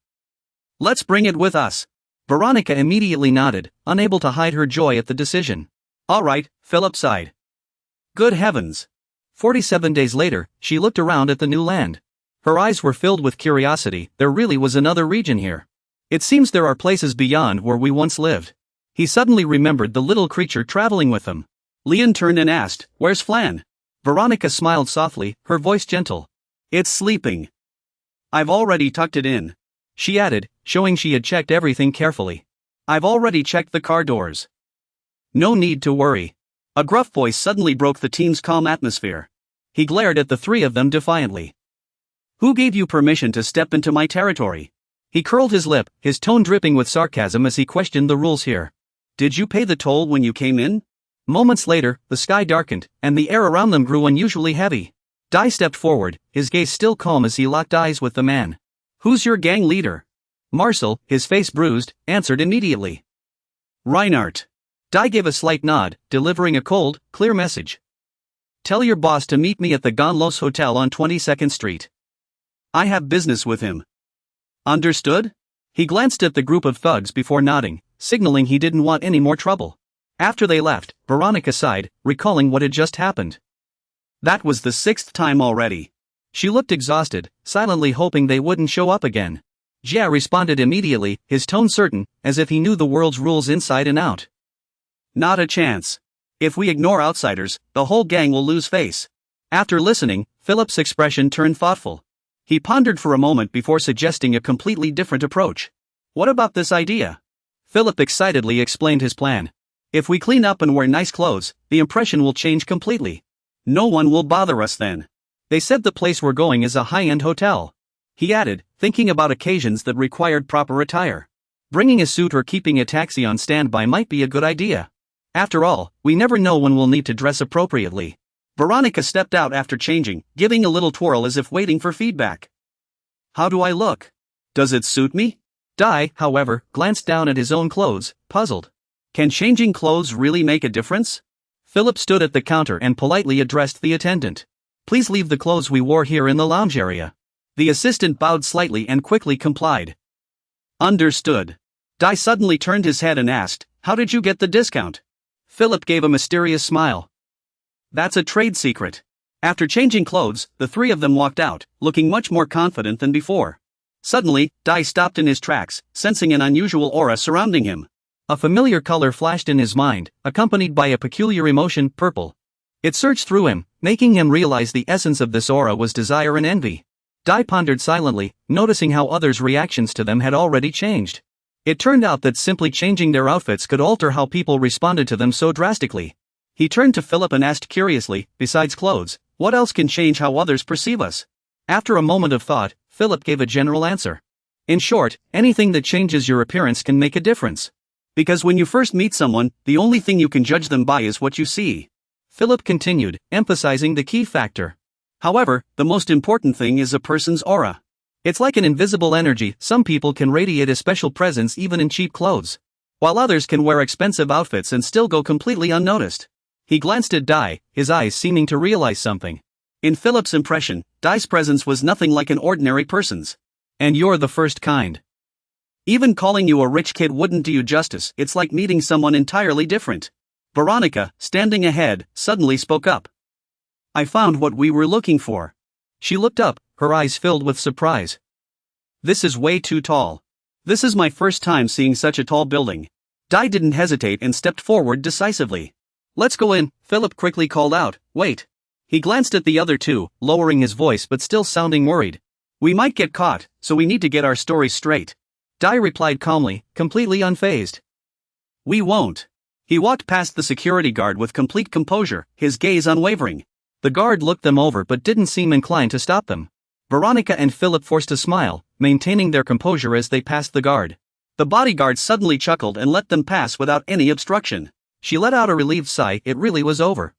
[SPEAKER 1] Let's bring it with us. Veronica immediately nodded, unable to hide her joy at the decision. All right, Philip sighed. Good heavens. 47 days later, she looked around at the new land. Her eyes were filled with curiosity, there really was another region here. It seems there are places beyond where we once lived. He suddenly remembered the little creature traveling with them. Leon turned and asked, Where's Flan? Veronica smiled softly, her voice gentle. It's sleeping. I've already tucked it in. She added, showing she had checked everything carefully. I've already checked the car doors. No need to worry. A gruff voice suddenly broke the team's calm atmosphere. He glared at the three of them defiantly. Who gave you permission to step into my territory? He curled his lip, his tone dripping with sarcasm as he questioned the rules here. Did you pay the toll when you came in? Moments later, the sky darkened, and the air around them grew unusually heavy. Dai stepped forward, his gaze still calm as he locked eyes with the man. Who's your gang leader? Marcel, his face bruised, answered immediately. Reinhardt. Dai gave a slight nod, delivering a cold, clear message. Tell your boss to meet me at the Gonlos Hotel on 22nd Street. I have business with him. Understood? He glanced at the group of thugs before nodding, signaling he didn't want any more trouble. After they left, Veronica sighed, recalling what had just happened. That was the 6th time already. She looked exhausted, silently hoping they wouldn't show up again. Jia responded immediately, his tone certain, as if he knew the world's rules inside and out. Not a chance. If we ignore outsiders, the whole gang will lose face. After listening, Philip's expression turned thoughtful. He pondered for a moment before suggesting a completely different approach. What about this idea? Philip excitedly explained his plan. If we clean up and wear nice clothes, the impression will change completely. No one will bother us then. They said the place we're going is a high-end hotel. He added, thinking about occasions that required proper attire. Bringing a suit or keeping a taxi on standby might be a good idea. After all, we never know when we'll need to dress appropriately. Veronica stepped out after changing, giving a little twirl as if waiting for feedback. How do I look? Does it suit me? Dai, however, glanced down at his own clothes, puzzled. Can changing clothes really make a difference? Philip stood at the counter and politely addressed the attendant. Please leave the clothes we wore here in the lounge area. The assistant bowed slightly and quickly complied. Understood. Dai suddenly turned his head and asked, how did you get the discount? Philip gave a mysterious smile. That's a trade secret. After changing clothes, the three of them walked out, looking much more confident than before. Suddenly, Dai stopped in his tracks, sensing an unusual aura surrounding him. A familiar color flashed in his mind, accompanied by a peculiar emotion, purple. It surged through him, making him realize the essence of this aura was desire and envy. Dai pondered silently, noticing how others' reactions to them had already changed. It turned out that simply changing their outfits could alter how people responded to them so drastically. He turned to Philip and asked curiously, besides clothes, what else can change how others perceive us? After a moment of thought, Philip gave a general answer. In short, anything that changes your appearance can make a difference. Because when you first meet someone, the only thing you can judge them by is what you see. Philip continued, emphasizing the key factor. However, the most important thing is a person's aura. It's like an invisible energy. Some people can radiate a special presence even in cheap clothes, while others can wear expensive outfits and still go completely unnoticed. He glanced at Dai, his eyes seeming to realize something. In Philip's impression, Dai's presence was nothing like an ordinary person's. And you're the first kind. Even calling you a rich kid wouldn't do you justice. It's like meeting someone entirely different. Veronica, standing ahead, suddenly spoke up. I found what we were looking for. She looked up, her eyes filled with surprise. This is way too tall. This is my first time seeing such a tall building. Dai didn't hesitate and stepped forward decisively. Let's go in, Philip quickly called out. Wait. He glanced at the other two, lowering his voice but still sounding worried. We might get caught, so we need to get our story straight. Dai replied calmly, completely unfazed. We won't. He walked past the security guard with complete composure, his gaze unwavering. The guard looked them over but didn't seem inclined to stop them. Veronica and Philip forced a smile, maintaining their composure as they passed the guard. The bodyguard suddenly chuckled and let them pass without any obstruction. She let out a relieved sigh. It really was over.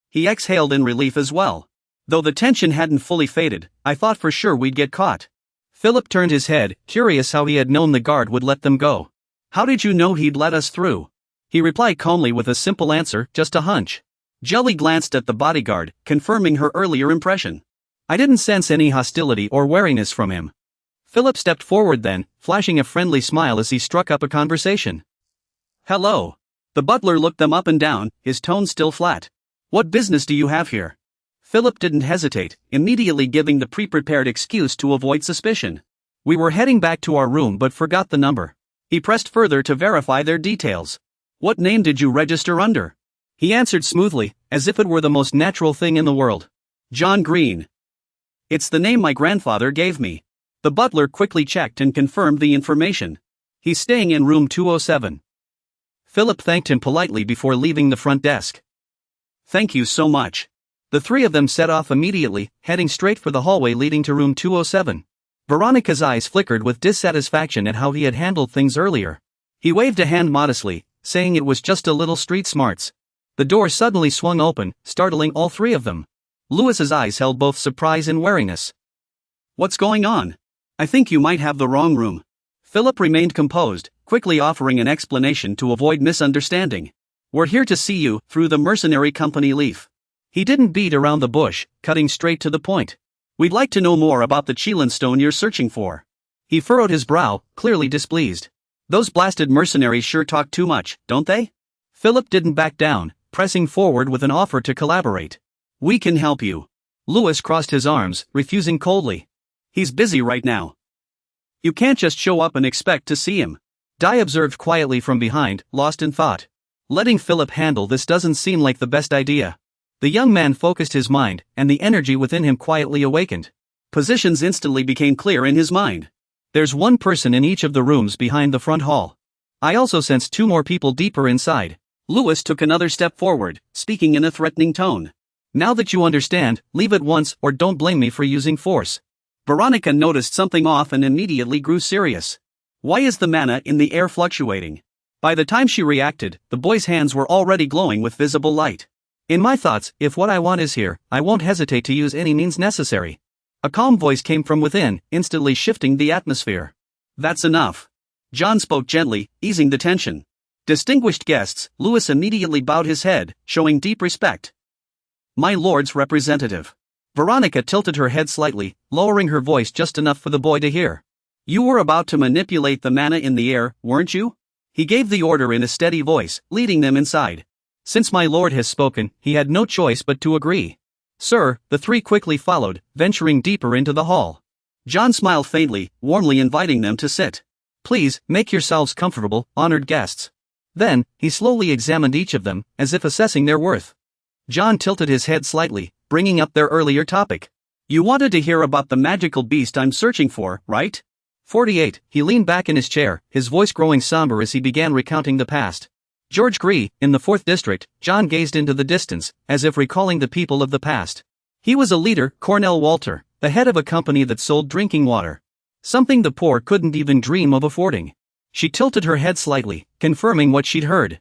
[SPEAKER 1] He exhaled in relief as well. Though the tension hadn't fully faded, I thought for sure we'd get caught. Philip turned his head, curious how he had known the guard would let them go. How did you know he'd let us through? He replied calmly with a simple answer, just a hunch. Jelly glanced at the bodyguard, confirming her earlier impression. I didn't sense any hostility or wariness from him. Philip stepped forward then, flashing a friendly smile as he struck up a conversation. Hello. The butler looked them up and down, his tone still flat. What business do you have here? Philip didn't hesitate, immediately giving the pre-prepared excuse to avoid suspicion. We were heading back to our room but forgot the number. He pressed further to verify their details. What name did you register under? He answered smoothly, as if it were the most natural thing in the world. John Green. It's the name my grandfather gave me. The butler quickly checked and confirmed the information. He's staying in room 207. Philip thanked him politely before leaving the front desk. Thank you so much. The three of them set off immediately, heading straight for the hallway leading to room 207. Veronica's eyes flickered with dissatisfaction at how he had handled things earlier. He waved a hand modestly, saying it was just a little street smarts. The door suddenly swung open, startling all three of them. Louis's eyes held both surprise and wariness. What's going on? I think you might have the wrong room. Philip remained composed, quickly offering an explanation to avoid misunderstanding. We're here to see you, through the mercenary company Leaf. He didn't beat around the bush, cutting straight to the point. We'd like to know more about the Qilin stone you're searching for. He furrowed his brow, clearly displeased. Those blasted mercenaries sure talk too much, don't they? Philip didn't back down, pressing forward with an offer to collaborate. We can help you. Louis crossed his arms, refusing coldly. He's busy right now. You can't just show up and expect to see him. Dai observed quietly from behind, lost in thought. Letting Philip handle this doesn't seem like the best idea. The young man focused his mind, and the energy within him quietly awakened. Positions instantly became clear in his mind. There's one person in each of the rooms behind the front hall. I also sense two more people deeper inside. Louis took another step forward, speaking in a threatening tone. Now that you understand, leave at once or don't blame me for using force. Veronica noticed something off and immediately grew serious. Why is the mana in the air fluctuating? By the time she reacted, the boy's hands were already glowing with visible light. In my thoughts, if what I want is here, I won't hesitate to use any means necessary. A calm voice came from within, instantly shifting the atmosphere. That's enough. John spoke gently, easing the tension. Distinguished guests, Louis immediately bowed his head, showing deep respect. My lord's representative. Veronica tilted her head slightly, lowering her voice just enough for the boy to hear. You were about to manipulate the mana in the air, weren't you? He gave the order in a steady voice, leading them inside. Since my lord has spoken, he had no choice but to agree. Sir, the three quickly followed, venturing deeper into the hall. John smiled faintly, warmly inviting them to sit. Please, make yourselves comfortable, honored guests. Then, he slowly examined each of them, as if assessing their worth. John tilted his head slightly, bringing up their earlier topic. You wanted to hear about the magical beast I'm searching for, right? 48, he leaned back in his chair, his voice growing somber as he began recounting the past. George Gree, in the 4th District, John gazed into the distance, as if recalling the people of the past. He was a leader, Cornell Walter, the head of a company that sold drinking water. Something the poor couldn't even dream of affording. She tilted her head slightly, confirming what she'd heard.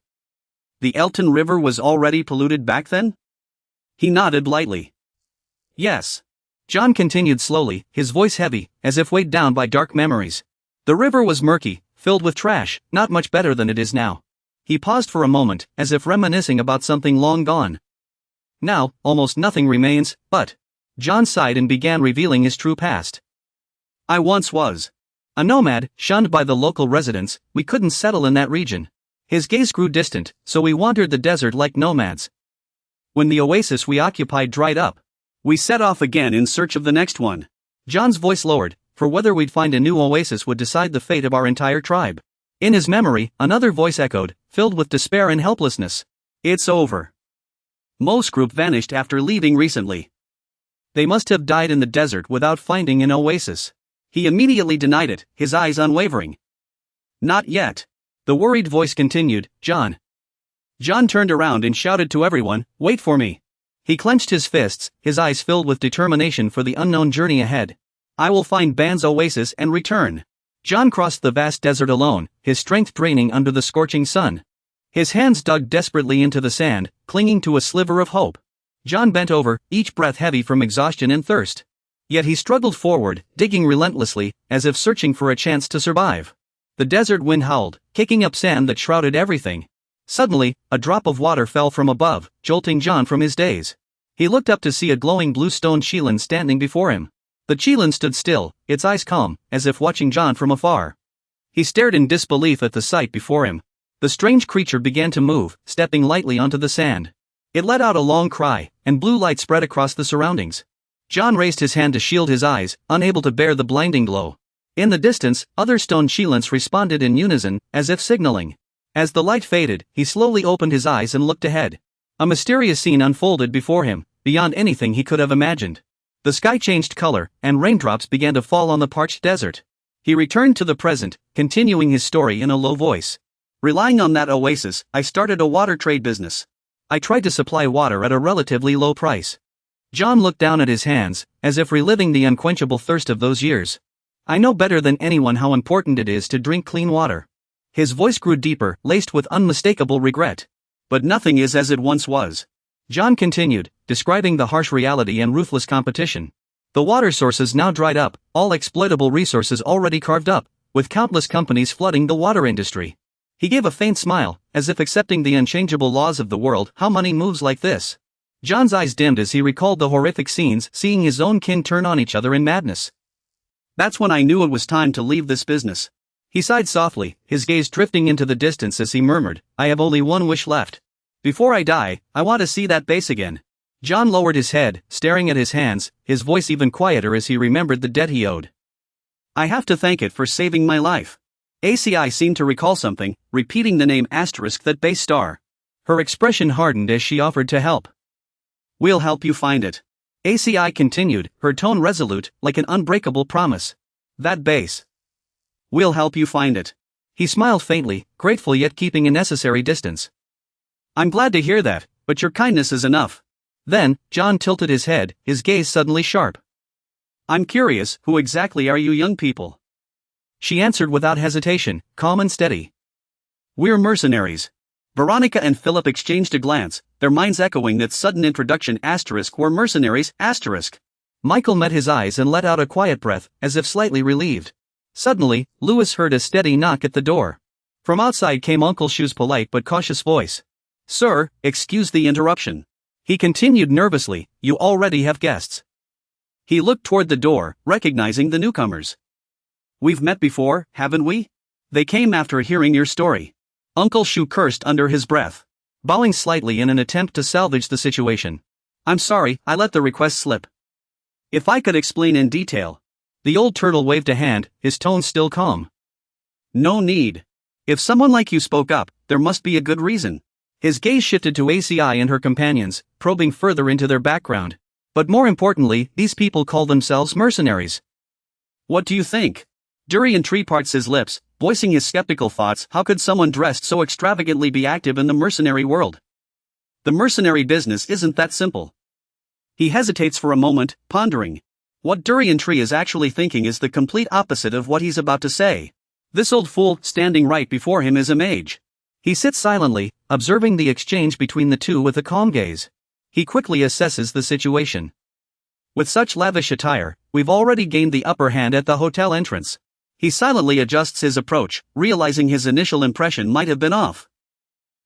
[SPEAKER 1] The Elton River was already polluted back then? He nodded lightly. Yes. John continued slowly, his voice heavy, as if weighed down by dark memories. The river was murky, filled with trash, not much better than it is now. He paused for a moment, as if reminiscing about something long gone. Now, almost nothing remains, but... John sighed and began revealing his true past. I once was a nomad, shunned by the local residents. We couldn't settle in that region. His gaze grew distant, so we wandered the desert like nomads. When the oasis we occupied dried up, we set off again in search of the next one. John's voice lowered, for whether we'd find a new oasis would decide the fate of our entire tribe. In his memory, another voice echoed, filled with despair and helplessness. It's over. Most group vanished after leaving recently. They must have died in the desert without finding an oasis. He immediately denied it, his eyes unwavering. Not yet. The worried voice continued, John. John turned around and shouted to everyone, wait for me. He clenched his fists, his eyes filled with determination for the unknown journey ahead. I will find Ban's oasis and return. John crossed the vast desert alone, his strength draining under the scorching sun. His hands dug desperately into the sand, clinging to a sliver of hope. John bent over, each breath heavy from exhaustion and thirst. Yet he struggled forward, digging relentlessly, as if searching for a chance to survive. The desert wind howled, kicking up sand that shrouded everything. Suddenly, a drop of water fell from above, jolting John from his daze. He looked up to see a glowing blue stone Qilin standing before him. The Qilin stood still, its eyes calm, as if watching John from afar. He stared in disbelief at the sight before him. The strange creature began to move, stepping lightly onto the sand. It let out a long cry, and blue light spread across the surroundings. John raised his hand to shield his eyes, unable to bear the blinding glow. In the distance, other stone Qilins responded in unison, as if signaling. As the light faded, he slowly opened his eyes and looked ahead. A mysterious scene unfolded before him, beyond anything he could have imagined. The sky changed color, and raindrops began to fall on the parched desert. He returned to the present, continuing his story in a low voice. Relying on that oasis, I started a water trade business. I tried to supply water at a relatively low price. John looked down at his hands, as if reliving the unquenchable thirst of those years. I know better than anyone how important it is to drink clean water. His voice grew deeper, laced with unmistakable regret. But nothing is as it once was. John continued, describing the harsh reality and ruthless competition. The water sources now dried up, all exploitable resources already carved up, with countless companies flooding the water industry. He gave a faint smile, as if accepting the unchangeable laws of the world. How money moves like this? John's eyes dimmed as he recalled the horrific scenes, seeing his own kin turn on each other in madness. That's when I knew it was time to leave this business. He sighed softly, his gaze drifting into the distance as he murmured, I have only one wish left. Before I die, I want to see that base again. John lowered his head, staring at his hands, his voice even quieter as he remembered the debt he owed. I have to thank it for saving my life. ACI seemed to recall something, repeating the name asterisk that base star. Her expression hardened as she offered to help. We'll help you find it. ACI continued, her tone resolute, like an unbreakable promise. That base. We'll help you find it. He smiled faintly, grateful yet keeping a necessary distance. I'm glad to hear that, but your kindness is enough. Then, John tilted his head, his gaze suddenly sharp. I'm curious, who exactly are you young people? She answered without hesitation, calm and steady. We're mercenaries. Veronica and Philip exchanged a glance, their minds echoing that sudden introduction were mercenaries Michael met his eyes and let out a quiet breath, as if slightly relieved. Suddenly, Louis heard a steady knock at the door. From outside came Uncle Shu's polite but cautious voice. Sir, excuse the interruption. He continued nervously, you already have guests. He looked toward the door, recognizing the newcomers. We've met before, haven't we? They came after hearing your story. Uncle Shu cursed under his breath, bowing slightly in an attempt to salvage the situation. I'm sorry, I let the request slip. If I could explain in detail. The old turtle waved a hand, his tone still calm. No need. If someone like you spoke up, there must be a good reason. His gaze shifted to ACI and her companions, probing further into their background. But more importantly, these people call themselves mercenaries. What do you think? Durian Tree parts his lips, voicing his skeptical thoughts. How could someone dressed so extravagantly be active in the mercenary world? The mercenary business isn't that simple. He hesitates for a moment, pondering. What Durian Tree is actually thinking is the complete opposite of what he's about to say. This old fool, standing right before him, is a mage. He sits silently, observing the exchange between the two with a calm gaze. He quickly assesses the situation. With such lavish attire, we've already gained the upper hand at the hotel entrance. He silently adjusts his approach, realizing his initial impression might have been off.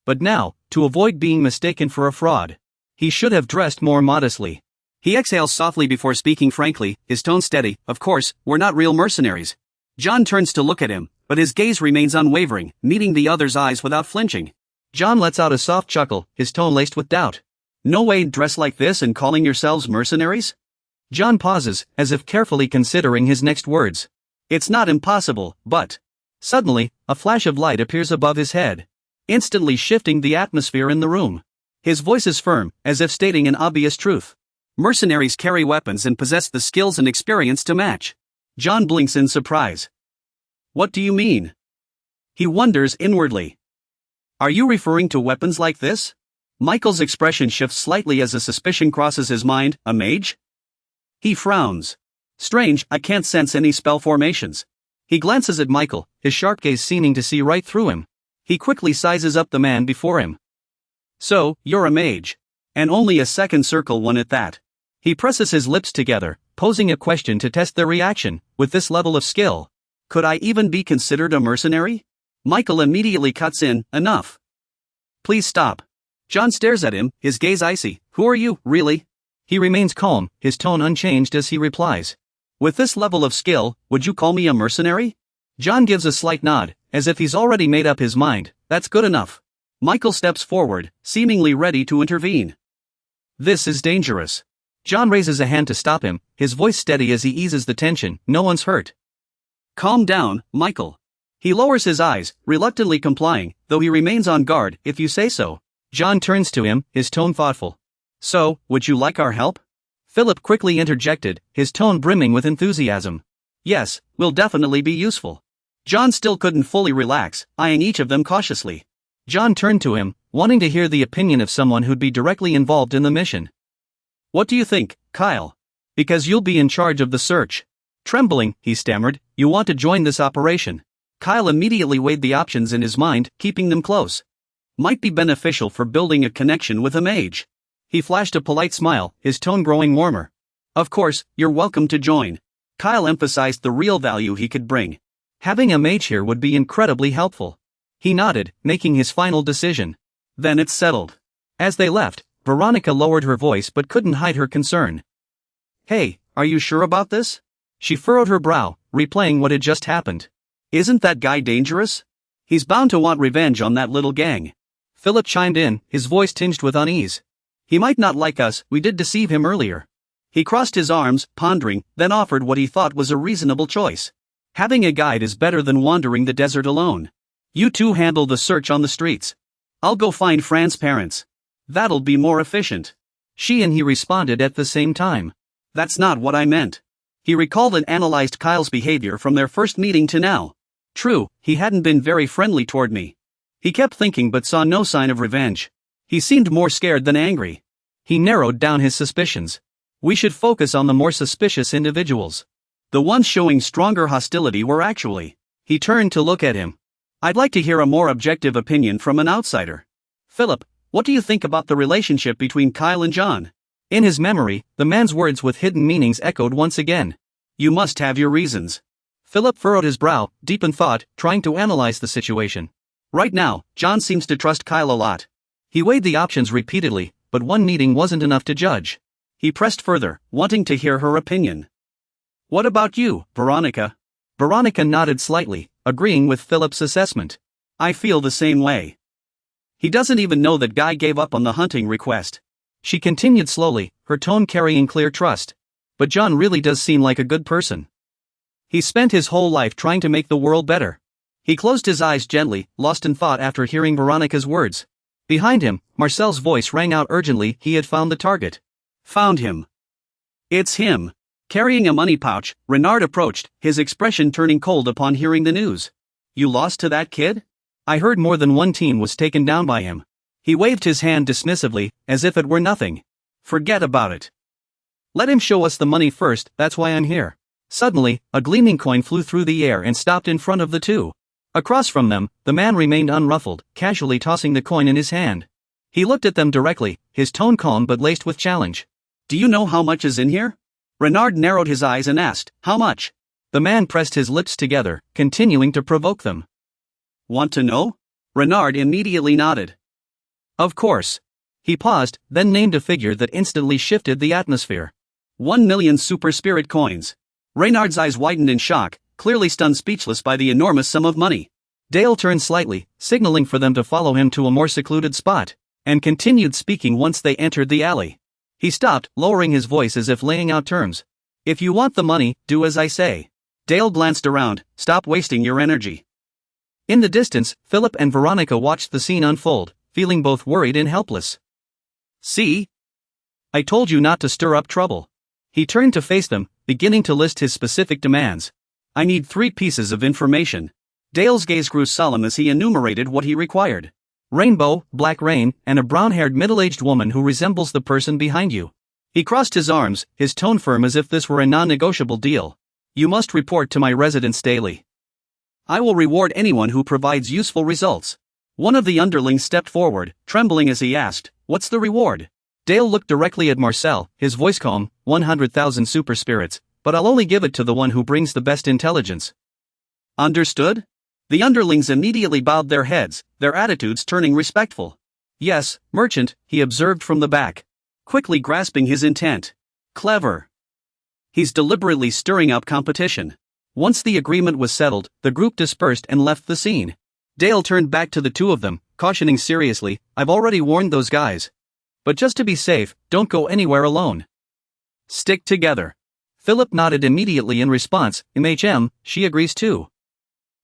[SPEAKER 1] But now, to avoid being mistaken for a fraud, he should have dressed more modestly. He exhales softly before speaking frankly, his tone steady. Of course, we're not real mercenaries. John turns to look at him, but his gaze remains unwavering, meeting the other's eyes without flinching. John lets out a soft chuckle, his tone laced with doubt. No way, dress like this and calling yourselves mercenaries? John pauses, as if carefully considering his next words. It's not impossible, but... Suddenly, a flash of light appears above his head, instantly shifting the atmosphere in the room. His voice is firm, as if stating an obvious truth. Mercenaries carry weapons and possess the skills and experience to match. John blinks in surprise. What do you mean? He wonders inwardly. Are you referring to weapons like this? Michael's expression shifts slightly as a suspicion crosses his mind. A mage? He frowns. Strange, I can't sense any spell formations. He glances at Michael, his sharp gaze seeming to see right through him. He quickly sizes up the man before him. So, you're a mage. And only a second circle one at that. He presses his lips together, posing a question to test their reaction. With this level of skill, could I even be considered a mercenary? Michael immediately cuts in. Enough. Please stop. John stares at him, his gaze icy. Who are you, really? He remains calm, his tone unchanged as he replies. With this level of skill, would you call me a mercenary? John gives a slight nod, as if he's already made up his mind. That's good enough. Michael steps forward, seemingly ready to intervene. This is dangerous. John raises a hand to stop him, his voice steady as he eases the tension. No one's hurt. Calm down, Michael. He lowers his eyes, reluctantly complying, though he remains on guard. If you say so. John turns to him, his tone thoughtful. So, would you like our help? Philip quickly interjected, his tone brimming with enthusiasm. Yes, we'll definitely be useful. John still couldn't fully relax, eyeing each of them cautiously. John turned to him, wanting to hear the opinion of someone who'd be directly involved in the mission. What do you think, Kyle? Because you'll be in charge of the search. Trembling, he stammered, you want to join this operation. Kyle immediately weighed the options in his mind, keeping them close. Might be beneficial for building a connection with a mage. He flashed a polite smile, his tone growing warmer. Of course, you're welcome to join. Kyle emphasized the real value he could bring. Having a mage here would be incredibly helpful. He nodded, making his final decision. Then it's settled. As they left, Veronica lowered her voice but couldn't hide her concern. Hey, are you sure about this? She furrowed her brow, replaying what had just happened. Isn't that guy dangerous? He's bound to want revenge on that little gang. Philip chimed in, his voice tinged with unease. He might not like us, we did deceive him earlier. He crossed his arms, pondering, then offered what he thought was a reasonable choice. Having a guide is better than wandering the desert alone. You two handle the search on the streets. I'll go find Fran's parents. That'll be more efficient. She and he responded at the same time. That's not what I meant. He recalled and analyzed Kyle's behavior from their first meeting to now. True, he hadn't been very friendly toward me. He kept thinking but saw no sign of revenge. He seemed more scared than angry. He narrowed down his suspicions. We should focus on the more suspicious individuals. The ones showing stronger hostility were actually. He turned to look at him. I'd like to hear a more objective opinion from an outsider. Philip, What do you think about the relationship between Kyle and John? In his memory, the man's words with hidden meanings echoed once again. You must have your reasons. Philip furrowed his brow, deep in thought, trying to analyze the situation. Right now, John seems to trust Kyle a lot. He weighed the options repeatedly, but one meeting wasn't enough to judge. He pressed further, wanting to hear her opinion. What about you, Veronica? Veronica nodded slightly, agreeing with Philip's assessment. I feel the same way. He doesn't even know that Guy gave up on the hunting request. She continued slowly, her tone carrying clear trust. But John really does seem like a good person. He spent his whole life trying to make the world better. He closed his eyes gently, lost in thought after hearing Veronica's words. Behind him, Marcel's voice rang out urgently. He had found the target. Found him. It's him. Carrying a money pouch, Renard approached, his expression turning cold upon hearing the news. You lost to that kid? I heard more than one teen was taken down by him. He waved his hand dismissively, as if it were nothing. Forget about it. Let him show us the money first, that's why I'm here. Suddenly, a gleaming coin flew through the air and stopped in front of the two. Across from them, the man remained unruffled, casually tossing the coin in his hand. He looked at them directly, his tone calm but laced with challenge. Do you know how much is in here? Renard narrowed his eyes and asked, how much? The man pressed his lips together, continuing to provoke them. Want to know? Renard immediately nodded. Of course. He paused, then named a figure that instantly shifted the atmosphere. 1 million super spirit coins. Renard's eyes widened in shock, clearly stunned speechless by the enormous sum of money. Dale turned slightly, signaling for them to follow him to a more secluded spot, and continued speaking once they entered the alley. He stopped, lowering his voice as if laying out terms. If you want the money, do as I say. Dale glanced around, stop wasting your energy. In the distance, Philip and Veronica watched the scene unfold, feeling both worried and helpless. See? I told you not to stir up trouble. He turned to face them, beginning to list his specific demands. I need 3 pieces of information. Dale's gaze grew solemn as he enumerated what he required. Rainbow, black rain, and a brown-haired middle-aged woman who resembles the person behind you. He crossed his arms, his tone firm as if this were a non-negotiable deal. You must report to my residence daily. I will reward anyone who provides useful results. One of the underlings stepped forward, trembling as he asked, what's the reward? Dale looked directly at Marcel, his voice calm, 100,000 super spirits, but I'll only give it to the one who brings the best intelligence. Understood? The underlings immediately bowed their heads, their attitudes turning respectful. Yes, merchant, he observed from the back. Quickly grasping his intent. Clever. He's deliberately stirring up competition. Once the agreement was settled, the group dispersed and left the scene. Dale turned back to the two of them, cautioning seriously, I've already warned those guys. But just to be safe, don't go anywhere alone. Stick together. Philip nodded immediately in response, she agrees too.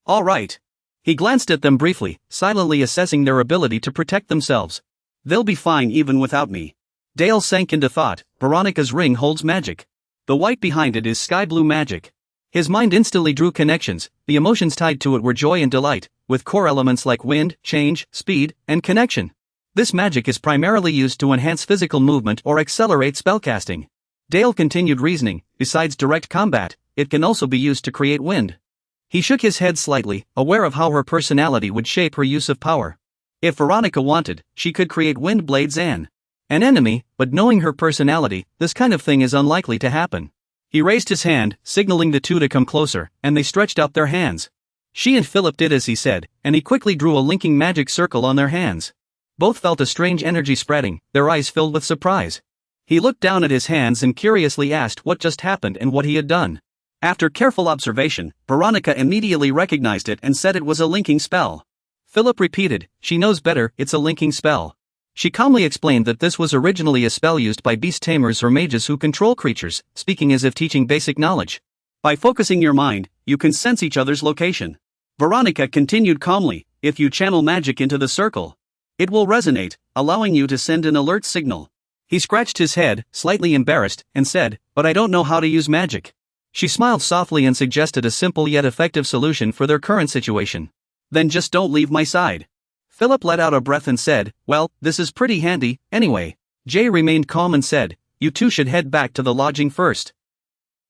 [SPEAKER 1] All right. He glanced at them briefly, silently assessing their ability to protect themselves. They'll be fine even without me. Dale sank into thought, Veronica's ring holds magic. The white behind it is sky blue magic. His mind instantly drew connections, the emotions tied to it were joy and delight, with core elements like wind, change, speed, and connection. This magic is primarily used to enhance physical movement or accelerate spellcasting. Dale continued reasoning, besides direct combat, it can also be used to create wind. He shook his head slightly, aware of how her personality would shape her use of power. If Veronica wanted, she could create wind blades and an enemy, but knowing her personality, this kind of thing is unlikely to happen. He raised his hand, signaling the two to come closer, and they stretched out their hands. She and Philip did as he said, and he quickly drew a linking magic circle on their hands. Both felt a strange energy spreading, their eyes filled with surprise. He looked down at his hands and curiously asked what just happened and what he had done. After careful observation, Veronica immediately recognized it and said it was a linking spell. Philip repeated, she knows better, it's a linking spell. She calmly explained that this was originally a spell used by beast tamers or mages who control creatures, speaking as if teaching basic knowledge. By focusing your mind, you can sense each other's location. Veronica continued calmly, if you channel magic into the circle, it will resonate, allowing you to send an alert signal. He scratched his head, slightly embarrassed, and said, but I don't know how to use magic. She smiled softly and suggested a simple yet effective solution for their current situation. Then just don't leave my side. Philip let out a breath and said, well, this is pretty handy, anyway. Jay remained calm and said, you two should head back to the lodging first.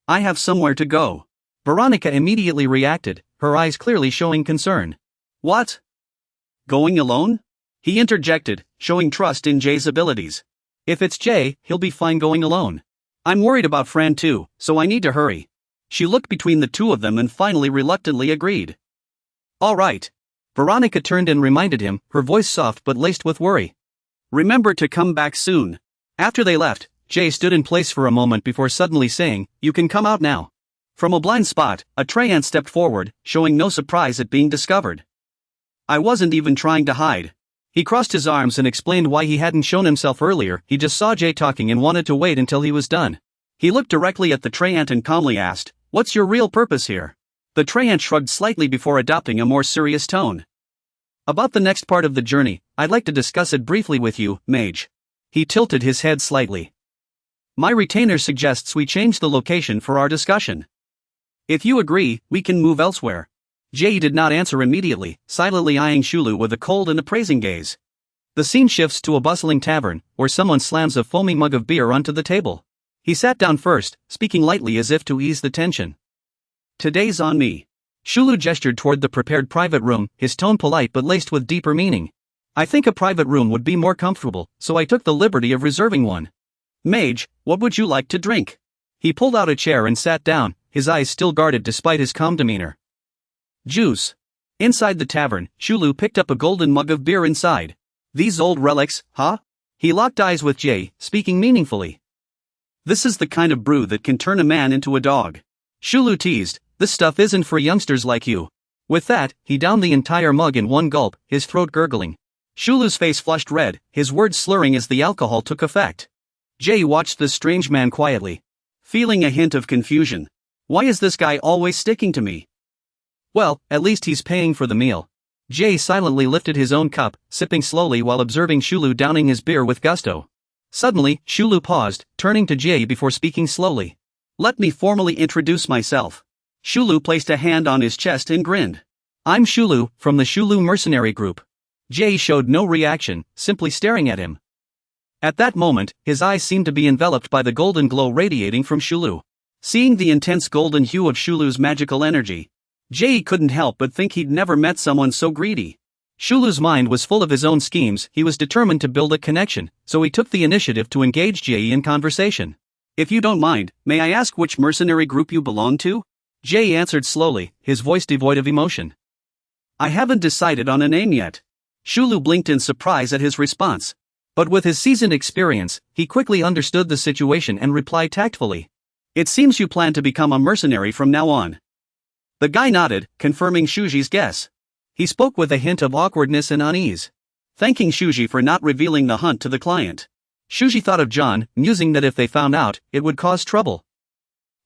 [SPEAKER 1] I have somewhere to go. Veronica immediately reacted, her eyes clearly showing concern. What? Going alone? He interjected, showing trust in Jay's abilities. If it's Jay, he'll be fine going alone. I'm worried about Fran too, so I need to hurry. She looked between the two of them and finally reluctantly agreed. All right. Veronica turned and reminded him, her voice soft but laced with worry. Remember to come back soon. After they left, Jay stood in place for a moment before suddenly saying, you can come out now. From a blind spot, a Treant stepped forward, showing no surprise at being discovered. I wasn't even trying to hide. He crossed his arms and explained why he hadn't shown himself earlier. He just saw Jay talking and wanted to wait until he was done. He looked directly at the Treant and calmly asked, what's your real purpose here? The Treant shrugged slightly before adopting a more serious tone. About the next part of the journey, I'd like to discuss it briefly with you, Mage. He tilted his head slightly. My retainer suggests we change the location for our discussion. If you agree, we can move elsewhere. Jay did not answer immediately, silently eyeing Shulu with a cold and appraising gaze. The scene shifts to a bustling tavern, where someone slams a foaming mug of beer onto the table. He sat down first, speaking lightly as if to ease the tension. Today's on me. Shulu gestured toward the prepared private room, his tone polite but laced with deeper meaning. I think a private room would be more comfortable, so I took the liberty of reserving one. Mage, what would you like to drink? He pulled out a chair and sat down, his eyes still guarded despite his calm demeanor. Juice. Inside the tavern, Shulu picked up a golden mug of beer inside. These old relics, huh? He locked eyes with Jay, speaking meaningfully. This is the kind of brew that can turn a man into a dog. Shulu teased, this stuff isn't for youngsters like you. With that, he downed the entire mug in one gulp, his throat gurgling. Shulu's face flushed red, his words slurring as the alcohol took effect. Jay watched the strange man quietly, feeling a hint of confusion. Why is this guy always sticking to me? Well, at least he's paying for the meal. Jay silently lifted his own cup, sipping slowly while observing Shulu downing his beer with gusto. Suddenly, Shulu paused, turning to Jay before speaking slowly. Let me formally introduce myself. Shulu placed a hand on his chest and grinned. I'm Shulu, from the Shulu mercenary group. Jay showed no reaction, simply staring at him. At that moment, his eyes seemed to be enveloped by the golden glow radiating from Shulu. Seeing the intense golden hue of Shulu's magical energy, Jay couldn't help but think he'd never met someone so greedy. Shulu's mind was full of his own schemes. He was determined to build a connection, so he took the initiative to engage Jay in conversation. If you don't mind, may I ask which mercenary group you belong to? Jay answered slowly, his voice devoid of emotion. I haven't decided on a name yet. Shulu blinked in surprise at his response. But with his seasoned experience, he quickly understood the situation and replied tactfully. It seems you plan to become a mercenary from now on. The guy nodded, confirming Shuji's guess. He spoke with a hint of awkwardness and unease, thanking Shuji for not revealing the hunt to the client. Shuji thought of John, musing that if they found out, it would cause trouble.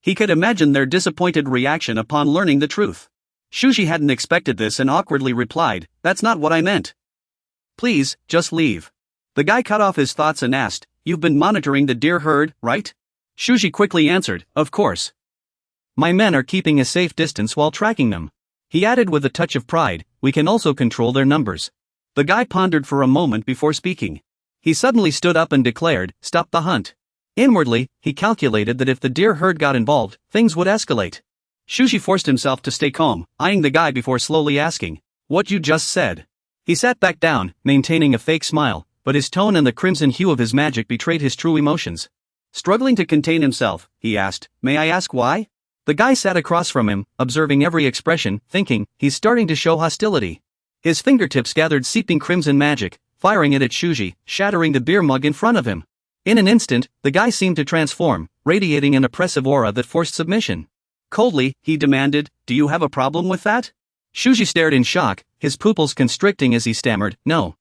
[SPEAKER 1] He could imagine their disappointed reaction upon learning the truth. Shuji hadn't expected this and awkwardly replied, that's not what I meant. Please, just leave. The guy cut off his thoughts and asked, you've been monitoring the deer herd, right? Shuji quickly answered, of course. My men are keeping a safe distance while tracking them. He added with a touch of pride, we can also control their numbers. The guy pondered for a moment before speaking. He suddenly stood up and declared, stop the hunt. Inwardly, he calculated that if the deer herd got involved, things would escalate. Shuji forced himself to stay calm, eyeing the guy before slowly asking, what you just said. He sat back down, maintaining a fake smile, but his tone and the crimson hue of his magic betrayed his true emotions. Struggling to contain himself, he asked, may I ask why? The guy sat across from him, observing every expression, thinking, he's starting to show hostility. His fingertips gathered seeping crimson magic, firing it at Shuji, shattering the beer mug in front of him. In an instant, the guy seemed to transform, radiating an oppressive aura that forced submission. Coldly, he demanded, do you have a problem with that? Shuji stared in shock, his pupils constricting as he stammered, no.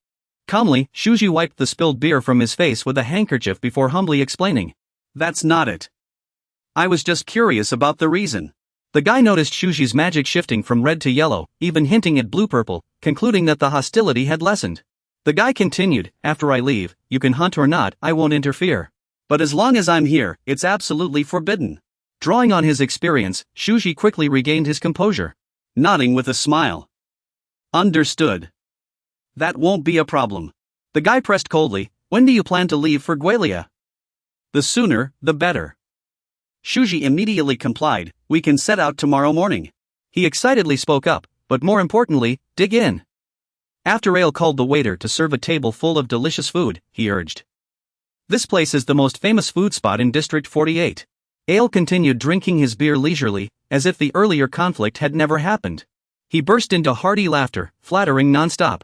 [SPEAKER 1] Calmly, Shuji wiped the spilled beer from his face with a handkerchief before humbly explaining. That's not it. I was just curious about the reason. The guy noticed Shuji's magic shifting from red to yellow, even hinting at blue-purple, concluding that the hostility had lessened. The guy continued, after I leave, you can hunt or not, I won't interfere. But as long as I'm here, it's absolutely forbidden. Drawing on his experience, Shuji quickly regained his composure, nodding with a smile. Understood. That won't be a problem. The guy pressed coldly, when do you plan to leave for Gualia? The sooner, the better. Shuji immediately complied, we can set out tomorrow morning. He excitedly spoke up, but more importantly, dig in. After Ale called the waiter to serve a table full of delicious food, he urged. This place is the most famous food spot in District 48. Ale continued drinking his beer leisurely, as if the earlier conflict had never happened. He burst into hearty laughter, flattering non-stop.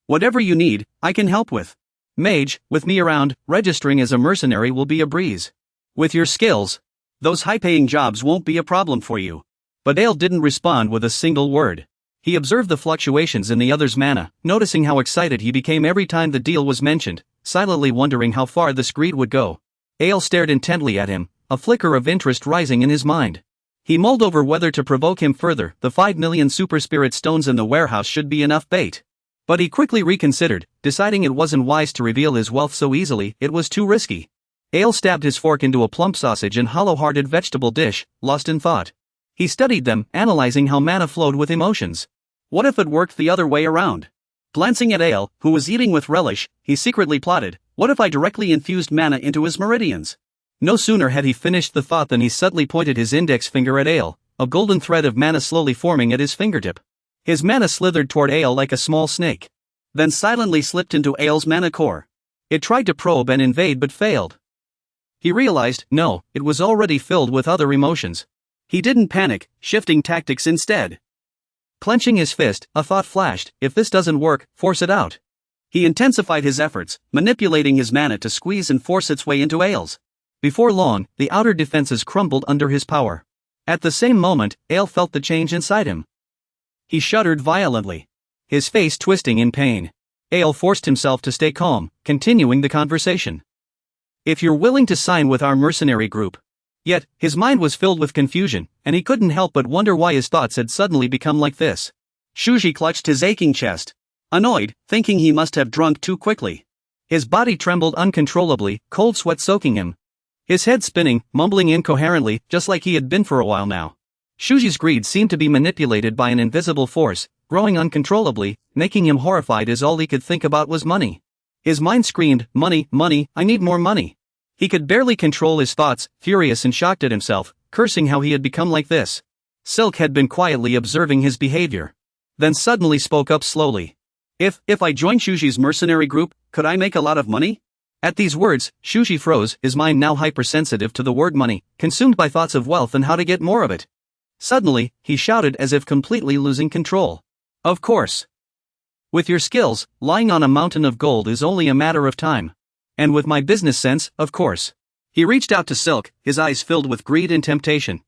[SPEAKER 1] Whatever you need, I can help with. Mage, with me around, registering as a mercenary will be a breeze. With your skills, those high-paying jobs won't be a problem for you. But Ale didn't respond with a single word. He observed the fluctuations in the other's mana, noticing how excited he became every time the deal was mentioned, silently wondering how far this greed would go. Ale stared intently at him, a flicker of interest rising in his mind. He mulled over whether to provoke him further. The 5 million super spirit stones in the warehouse should be enough bait. But he quickly reconsidered, deciding it wasn't wise to reveal his wealth so easily. It was too risky. Ale stabbed his fork into a plump sausage and hollow-hearted vegetable dish, lost in thought. He studied them, analyzing how mana flowed with emotions. What if it worked the other way around? Glancing at Ale, who was eating with relish, he secretly plotted, what if I directly infused mana into his meridians? No sooner had he finished the thought than he suddenly pointed his index finger at Ale, a golden thread of mana slowly forming at his fingertip. His mana slithered toward Ale like a small snake. Then silently slipped into Ale's mana core. It tried to probe and invade but failed. He realized, no, it was already filled with other emotions. He didn't panic, shifting tactics instead. Clenching his fist, a thought flashed, if this doesn't work, force it out. He intensified his efforts, manipulating his mana to squeeze and force its way into Ale's. Before long, the outer defenses crumbled under his power. At the same moment, Ale felt the change inside him. He shuddered violently, his face twisting in pain. Ale forced himself to stay calm, continuing the conversation. If you're willing to sign with our mercenary group. Yet, his mind was filled with confusion, and he couldn't help but wonder why his thoughts had suddenly become like this. Shuji clutched his aching chest, annoyed, thinking he must have drunk too quickly. His body trembled uncontrollably, cold sweat soaking him. His head spinning, mumbling incoherently, just like he had been for a while now. Shuji's greed seemed to be manipulated by an invisible force, growing uncontrollably, making him horrified as all he could think about was money. His mind screamed, money, money, I need more money. He could barely control his thoughts, furious and shocked at himself, cursing how he had become like this. Silk had been quietly observing his behavior. Then suddenly spoke up slowly. If I join Shuji's mercenary group, could I make a lot of money? At these words, Shuji froze, his mind now hypersensitive to the word money, consumed by thoughts of wealth and how to get more of it. Suddenly, he shouted as if completely losing control. Of course. With your skills, lying on a mountain of gold is only a matter of time. And with my business sense, of course. He reached out to Silk, his eyes filled with greed and temptation.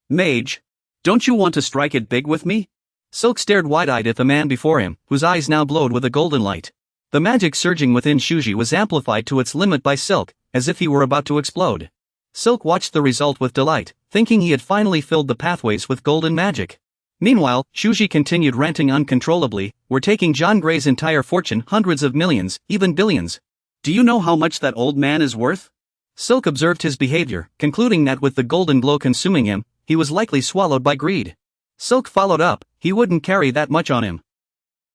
[SPEAKER 1] Mage, don't you want to strike it big with me? Silk stared wide-eyed at the man before him, whose eyes now glowed with a golden light. The magic surging within Shuji was amplified to its limit by Silk, as if he were about to explode. Silk watched the result with delight, thinking he had finally filled the pathways with golden magic. Meanwhile, Shuji continued ranting uncontrollably, we're taking John Gray's entire fortune, hundreds of millions, even billions. Do you know how much that old man is worth? Silk observed his behavior, concluding that with the golden glow consuming him, he was likely swallowed by greed. Silk followed up, he wouldn't carry that much on him.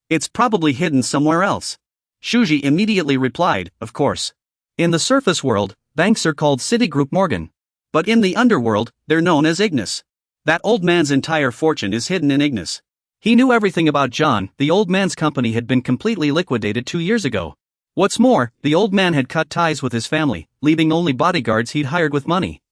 [SPEAKER 1] It's probably hidden somewhere else. Shuji immediately replied, of course. In the surface world, banks are called Citigroup Morgan. But in the underworld, they're known as Ignis. That old man's entire fortune is hidden in Ignis. He knew everything about John. The old man's company had been completely liquidated 2 years ago. What's more, the old man had cut ties with his family, leaving only bodyguards he'd hired with money.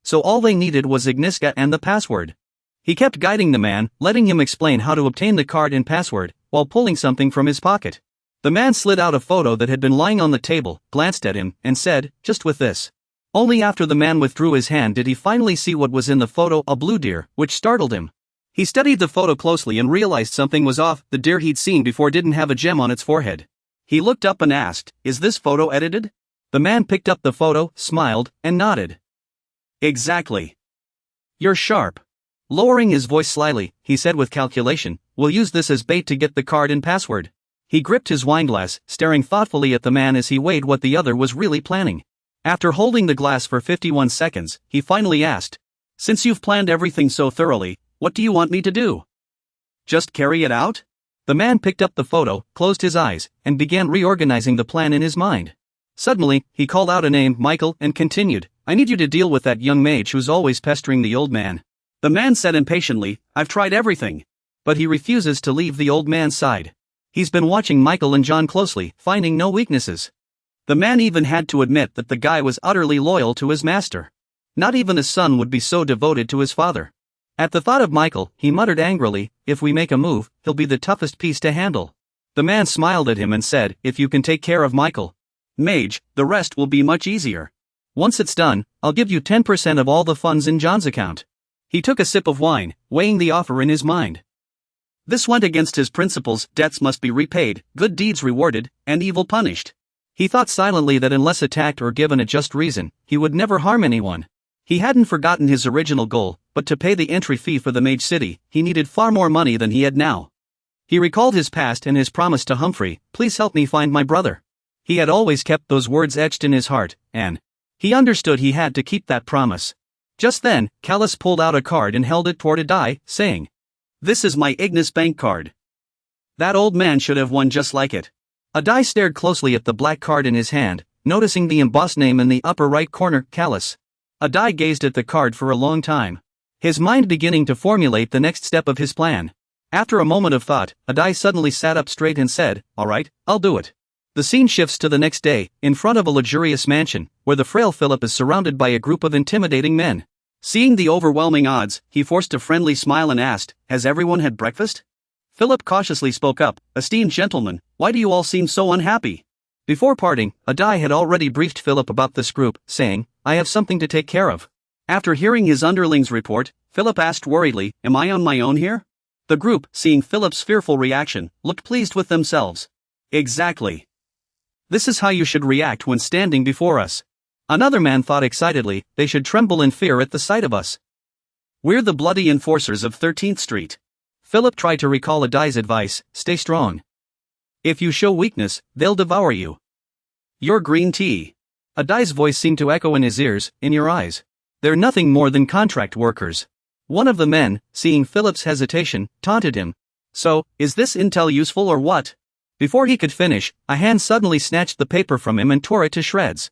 [SPEAKER 1] So all they needed was Igniska and the password. He kept guiding the man, letting him explain how to obtain the card and password, while pulling something from his pocket. The man slid out a photo that had been lying on the table, glanced at him, and said, just with this. Only after the man withdrew his hand did he finally see what was in the photo, a blue deer, which startled him. He studied the photo closely and realized something was off. The deer he'd seen before didn't have a gem on its forehead. He looked up and asked, is this photo edited? The man picked up the photo, smiled, and nodded. Exactly. You're sharp. Lowering his voice slyly, he said with calculation, we'll use this as bait to get the card and password. He gripped his wineglass, staring thoughtfully at the man as he weighed what the other was really planning. After holding the glass for 51 seconds, he finally asked, since you've planned everything so thoroughly, what do you want me to do? Just carry it out? The man picked up the photo, closed his eyes, and began reorganizing the plan in his mind. Suddenly, he called out a name, Michael, and continued, I need you to deal with that young mage who's always pestering the old man. The man said impatiently, I've tried everything. But he refuses to leave the old man's side. He's been watching Michael and John closely, finding no weaknesses. The man even had to admit that the guy was utterly loyal to his master. Not even a son would be so devoted to his father. At the thought of Michael, he muttered angrily, "If we make a move, he'll be the toughest piece to handle." The man smiled at him and said, "If you can take care of Michael, Mage, the rest will be much easier. Once it's done, I'll give you 10% of all the funds in John's account." He took a sip of wine, weighing the offer in his mind. This went against his principles: debts must be repaid, good deeds rewarded, and evil punished. He thought silently that unless attacked or given a just reason, he would never harm anyone. He hadn't forgotten his original goal, but to pay the entry fee for the Mage City, he needed far more money than he had now. He recalled his past and his promise to Humphrey, "Please help me find my brother." He had always kept those words etched in his heart, and he understood he had to keep that promise. Just then, Callus pulled out a card and held it toward Adai, saying, "This is my Ignis Bank card. That old man should have one just like it." Adai stared closely at the black card in his hand, noticing the embossed name in the upper right corner, Callus. Adai gazed at the card for a long time, his mind beginning to formulate the next step of his plan. After a moment of thought, Adai suddenly sat up straight and said, "All right, I'll do it." The scene shifts to the next day, in front of a luxurious mansion, where the frail Philip is surrounded by a group of intimidating men. Seeing the overwhelming odds, he forced a friendly smile and asked, "Has everyone had breakfast?" Philip cautiously spoke up, "Esteemed gentlemen, why do you all seem so unhappy?" Before parting, Adai had already briefed Philip about this group, saying, "I have something to take care of." After hearing his underlings' report, Philip asked worriedly, "Am I on my own here?" The group, seeing Philip's fearful reaction, looked pleased with themselves. "Exactly. This is how you should react when standing before us." Another man thought excitedly, "They should tremble in fear at the sight of us. We're the bloody enforcers of 13th Street. Philip tried to recall Adai's advice, "Stay strong. If you show weakness, they'll devour you. Your green tea." Adai's voice seemed to echo in his ears, "In your eyes. They're nothing more than contract workers." One of the men, seeing Philip's hesitation, taunted him. "So, is this intel useful or what?" Before he could finish, a hand suddenly snatched the paper from him and tore it to shreds.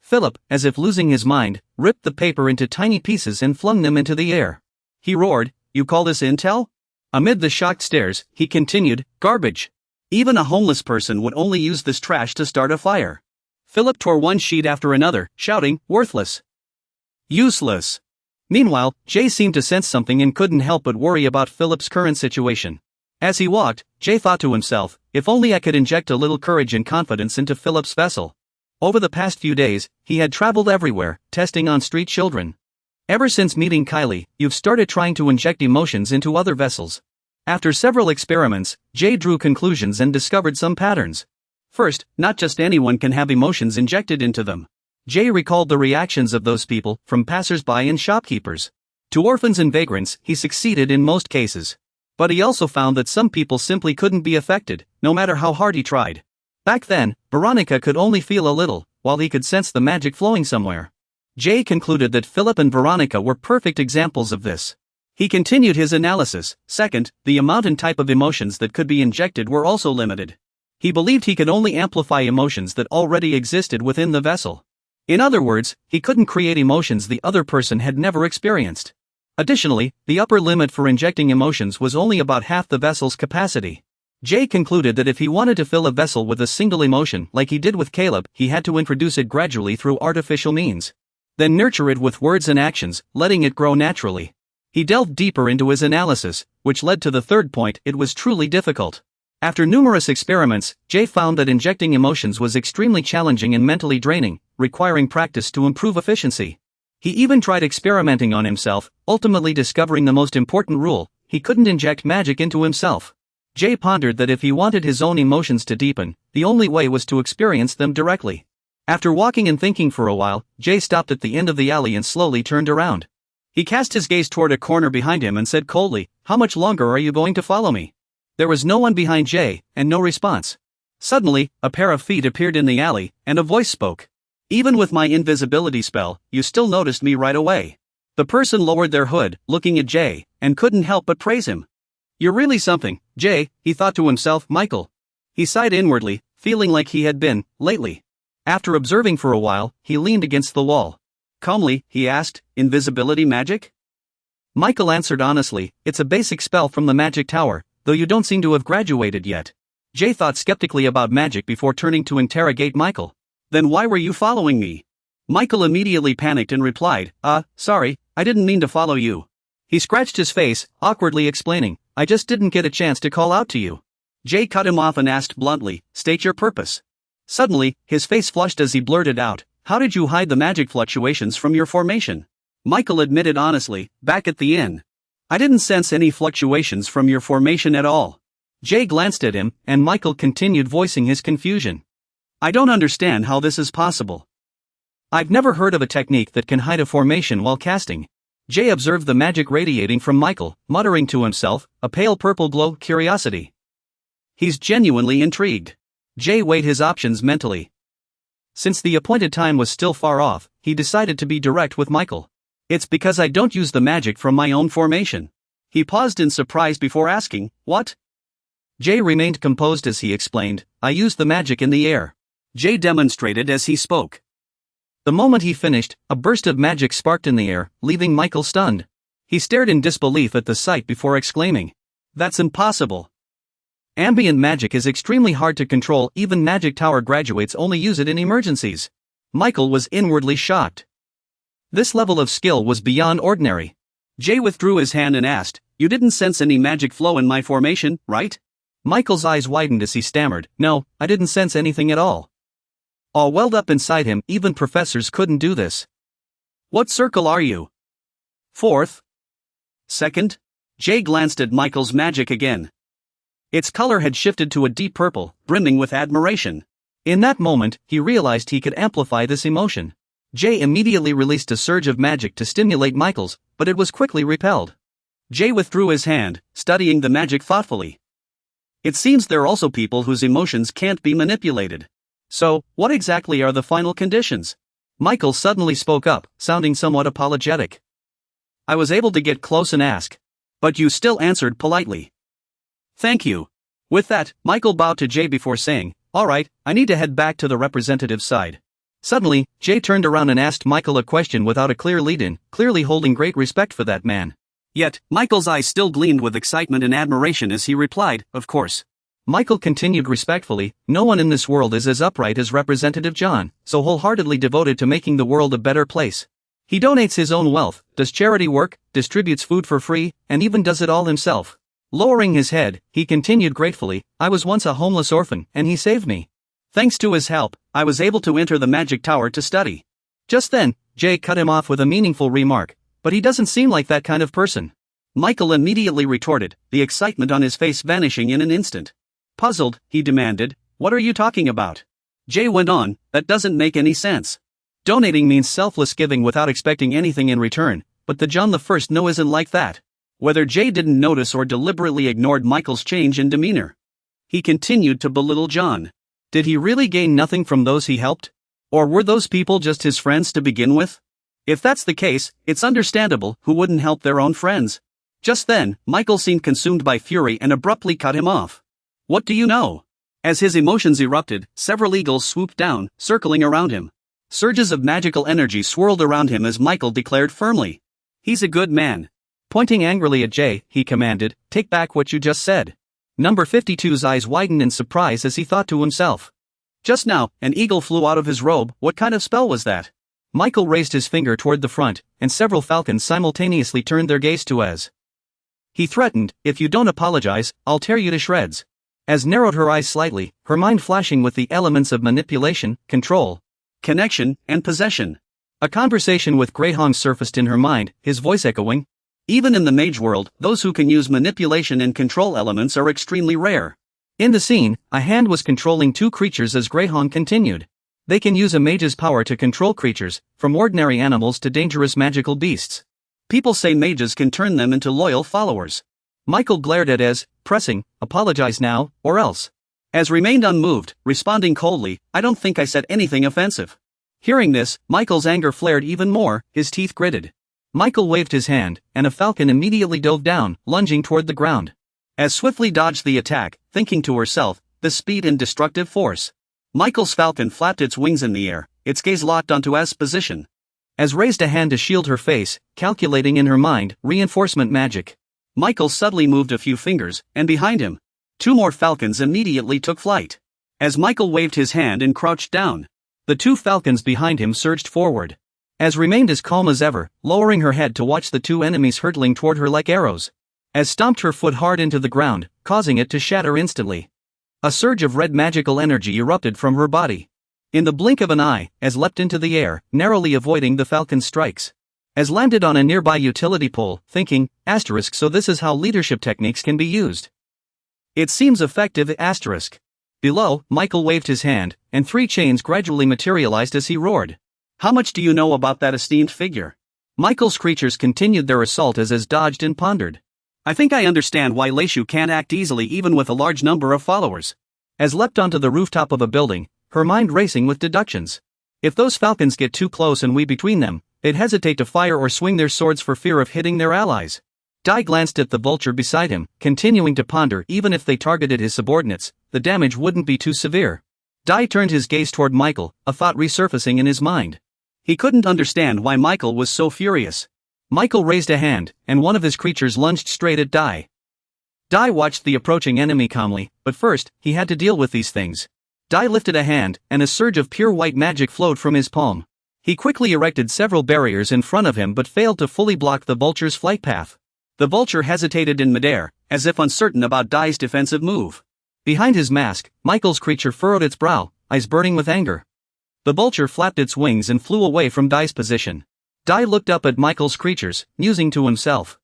[SPEAKER 1] Philip, as if losing his mind, ripped the paper into tiny pieces and flung them into the air. He roared, "You call this intel?" Amid the shocked stares, he continued, "Garbage. Even a homeless person would only use this trash to start a fire." Philip tore one sheet after another, shouting, "Worthless. Useless." Meanwhile, Jay seemed to sense something and couldn't help but worry about Philip's current situation. As he walked, Jay thought to himself, "If only I could inject a little courage and confidence into Philip's vessel." Over the past few days, he had traveled everywhere, testing on street children. Ever since meeting Kylie, you've started trying to inject emotions into other vessels. After several experiments, Jay drew conclusions and discovered some patterns. First, not just anyone can have emotions injected into them. Jay recalled the reactions of those people, from passers-by and shopkeepers to orphans and vagrants. He succeeded in most cases. But he also found that some people simply couldn't be affected, no matter how hard he tried. Back then, Veronica could only feel a little, while he could sense the magic flowing somewhere. Jay concluded that Philip and Veronica were perfect examples of this. He continued his analysis. Second, the amount and type of emotions that could be injected were also limited. He believed he could only amplify emotions that already existed within the vessel. In other words, he couldn't create emotions the other person had never experienced. Additionally, the upper limit for injecting emotions was only about half the vessel's capacity. Jay concluded that if he wanted to fill a vessel with a single emotion like he did with Caleb, he had to introduce it gradually through artificial means. Then nurture it with words and actions, letting it grow naturally. He delved deeper into his analysis, which led to the third point: it was truly difficult. After numerous experiments, Jay found that injecting emotions was extremely challenging and mentally draining, requiring practice to improve efficiency. He even tried experimenting on himself, ultimately discovering the most important rule: he couldn't inject magic into himself. Jay pondered that if he wanted his own emotions to deepen, the only way was to experience them directly. After walking and thinking for a while, Jay stopped at the end of the alley and slowly turned around. He cast his gaze toward a corner behind him and said coldly, "How much longer are you going to follow me?" There was no one behind Jay, and no response. Suddenly, a pair of feet appeared in the alley, and a voice spoke. "Even with my invisibility spell, you still noticed me right away." The person lowered their hood, looking at Jay, and couldn't help but praise him. "You're really something, Jay," he thought to himself. "Michael." He sighed inwardly, feeling like he had been, lately. After observing for a while, he leaned against the wall. Calmly, he asked, "Invisibility magic?" Michael answered honestly, "It's a basic spell from the magic tower, though you don't seem to have graduated yet." Jay thought skeptically about magic before turning to interrogate Michael. Then why were you following me? Michael immediately panicked and replied, sorry, I didn't mean to follow you. He scratched his face, awkwardly explaining, I just didn't get a chance to call out to you. Jay cut him off and asked bluntly, state your purpose. Suddenly, his face flushed as he blurted out, how did you hide the magic fluctuations from your formation? Michael admitted honestly, back at the inn. I didn't sense any fluctuations from your formation at all. Jay glanced at him, and Michael continued voicing his confusion. I don't understand how this is possible. I've never heard of a technique that can hide a formation while casting. Jay observed the magic radiating from Michael, muttering to himself, a pale purple glow, curiosity. He's genuinely intrigued. Jay weighed his options mentally. Since the appointed time was still far off, he decided to be direct with Michael. It's because I don't use the magic from my own formation. He paused in surprise before asking, what? Jay remained composed as he explained, I use the magic in the air. Jay demonstrated as he spoke. The moment he finished, a burst of magic sparked in the air, leaving Michael stunned. He stared in disbelief at the sight before exclaiming, that's impossible. Ambient magic is extremely hard to control, even Magic Tower graduates only use it in emergencies. Michael was inwardly shocked. This level of skill was beyond ordinary. Jay withdrew his hand and asked, you didn't sense any magic flow in my formation, right? Michael's eyes widened as he stammered, no, I didn't sense anything at all. All welled up inside him, even professors couldn't do this. What circle are you? Fourth? Second? Jay glanced at Michael's magic again. Its color had shifted to a deep purple, brimming with admiration. In that moment, he realized he could amplify this emotion. Jay immediately released a surge of magic to stimulate Michael's, but it was quickly repelled. Jay withdrew his hand, studying the magic thoughtfully. It seems there are also people whose emotions can't be manipulated. So, what exactly are the final conditions? Michael suddenly spoke up, sounding somewhat apologetic. I was able to get close and ask. But you still answered politely. Thank you. With that, Michael bowed to Jay before saying, alright, I need to head back to the representative side. Suddenly, Jay turned around and asked Michael a question without a clear lead-in, clearly holding great respect for that man. Yet, Michael's eyes still gleamed with excitement and admiration as he replied, of course. Michael continued respectfully, no one in this world is as upright as Representative John, so wholeheartedly devoted to making the world a better place. He donates his own wealth, does charity work, distributes food for free, and even does it all himself. Lowering his head, he continued gratefully, I was once a homeless orphan, and he saved me. Thanks to his help, I was able to enter the Magic Tower to study. Just then, Jay cut him off with a meaningful remark, but he doesn't seem like that kind of person. Michael immediately retorted, the excitement on his face vanishing in an instant. Puzzled, he demanded, what are you talking about? Jay went on, that doesn't make any sense. Donating means selfless giving without expecting anything in return, but the John I No isn't like that. Whether Jay didn't notice or deliberately ignored Michael's change in demeanor. He continued to belittle John. Did he really gain nothing from those he helped? Or were those people just his friends to begin with? If that's the case, it's understandable who wouldn't help their own friends. Just then, Michael seemed consumed by fury and abruptly cut him off. What do you know? As his emotions erupted, several eagles swooped down, circling around him. Surges of magical energy swirled around him as Michael declared firmly. He's a good man. Pointing angrily at Jay, he commanded, take back what you just said. Number 52's eyes widened in surprise as he thought to himself. Just now, an eagle flew out of his robe, what kind of spell was that? Michael raised his finger toward the front, and several falcons simultaneously turned their gaze to Az. He threatened, if you don't apologize, I'll tear you to shreds. Az narrowed her eyes slightly, her mind flashing with the elements of manipulation, control, connection, and possession. A conversation with Greyhound surfaced in her mind, his voice echoing. Even in the mage world, those who can use manipulation and control elements are extremely rare. In the scene, a hand was controlling two creatures as Greyhound continued. They can use a mage's power to control creatures, from ordinary animals to dangerous magical beasts. People say mages can turn them into loyal followers. Michael glared at Az, pressing, apologize now, or else. Az remained unmoved, responding coldly, I don't think I said anything offensive. Hearing this, Michael's anger flared even more, his teeth gritted. Michael waved his hand, and a falcon immediately dove down, lunging toward the ground. Az swiftly dodged the attack, thinking to herself, the speed and destructive force. Michael's falcon flapped its wings in the air, its gaze locked onto Az's position. Az raised a hand to shield her face, calculating in her mind, reinforcement magic. Michael subtly moved a few fingers, and behind him, 2 more falcons immediately took flight. As Michael waved his hand and crouched down, the 2 falcons behind him surged forward. As remained as calm as ever, lowering her head to watch the 2 enemies hurtling toward her like arrows. As stomped her foot hard into the ground, causing it to shatter instantly. A surge of red magical energy erupted from her body. In the blink of an eye, as leapt into the air, narrowly avoiding the falcon's strikes. As landed on a nearby utility pole, thinking, asterisk, so this is how leadership techniques can be used. It seems effective, asterisk. Below, Michael waved his hand, and 3 chains gradually materialized as he roared. How much do you know about that esteemed figure? Michael's creatures continued their assault as dodged and pondered. I think I understand why Leishu can't act easily even with a large number of followers. As leapt onto the rooftop of a building, her mind racing with deductions. If those falcons get too close and we between them, they'd hesitate to fire or swing their swords for fear of hitting their allies. Dai glanced at the vulture beside him, continuing to ponder even if they targeted his subordinates, the damage wouldn't be too severe. Dai turned his gaze toward Michael, a thought resurfacing in his mind. He couldn't understand why Michael was so furious. Michael raised a hand, and one of his creatures lunged straight at Dai. Dai watched the approaching enemy calmly, but first, he had to deal with these things. Dai lifted a hand, and a surge of pure white magic flowed from his palm. He quickly erected several barriers in front of him but failed to fully block the vulture's flight path. The vulture hesitated in midair, as if uncertain about Dai's defensive move. Behind his mask, Michael's creature furrowed its brow, eyes burning with anger. The vulture flapped its wings and flew away from Dai's position. Dai looked up at Michael's creatures, musing to himself.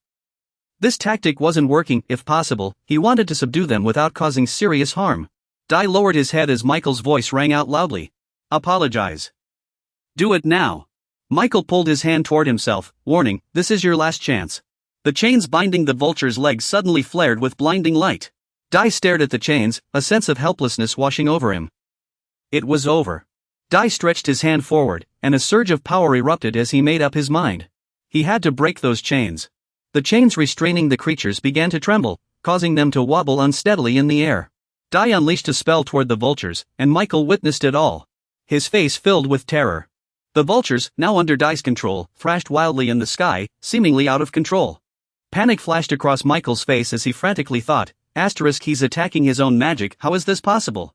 [SPEAKER 1] This tactic wasn't working. If possible, he wanted to subdue them without causing serious harm. Dai lowered his head as Michael's voice rang out loudly. Apologize. Do it now. Michael pulled his hand toward himself, warning, this is your last chance. The chains binding the vulture's legs suddenly flared with blinding light. Dai stared at the chains, a sense of helplessness washing over him. It was over. Dai stretched his hand forward, and a surge of power erupted as he made up his mind. He had to break those chains. The chains restraining the creatures began to tremble, causing them to wobble unsteadily in the air. Dai unleashed a spell toward the vultures, and Michael witnessed it all. His face filled with terror. The vultures, now under Dai's control, thrashed wildly in the sky, seemingly out of control. Panic flashed across Michael's face as he frantically thought, asterisk, he's attacking his own magic, how is this possible?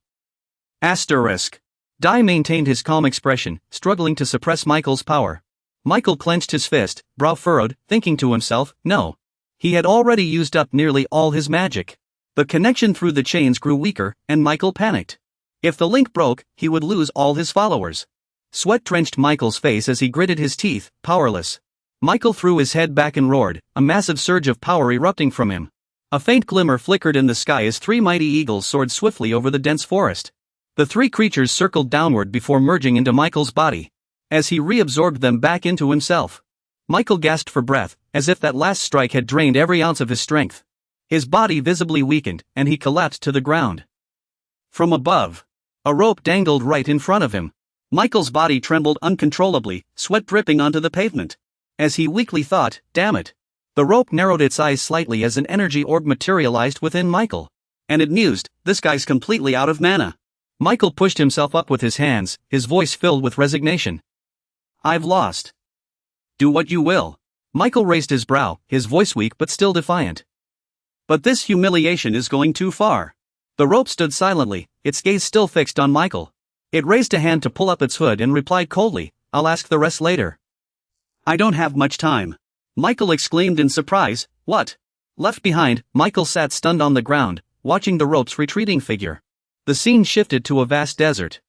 [SPEAKER 1] Asterisk. Dai maintained his calm expression, struggling to suppress Michael's power. Michael clenched his fist, brow furrowed, thinking to himself, no. He had already used up nearly all his magic. The connection through the chains grew weaker, and Michael panicked. If the link broke, he would lose all his followers. Sweat drenched Michael's face as he gritted his teeth, powerless. Michael threw his head back and roared, a massive surge of power erupting from him. A faint glimmer flickered in the sky as 3 mighty eagles soared swiftly over the dense forest. The 3 creatures circled downward before merging into Michael's body. As he reabsorbed them back into himself, Michael gasped for breath, as if that last strike had drained every ounce of his strength. His body visibly weakened, and he collapsed to the ground. From above, a rope dangled right in front of him. Michael's body trembled uncontrollably, sweat dripping onto the pavement. As he weakly thought, damn it. The rope narrowed its eyes slightly as an energy orb materialized within Michael. And it mused, this guy's completely out of mana. Michael pushed himself up with his hands, his voice filled with resignation. I've lost. Do what you will. Michael raised his brow, his voice weak but still defiant. But this humiliation is going too far. The rope stood silently, its gaze still fixed on Michael. It raised a hand to pull up its hood and replied coldly, I'll ask the rest later. I don't have much time. Michael exclaimed in surprise, what? Left behind, Michael sat stunned on the ground, watching the rope's retreating figure. The scene shifted to a vast desert,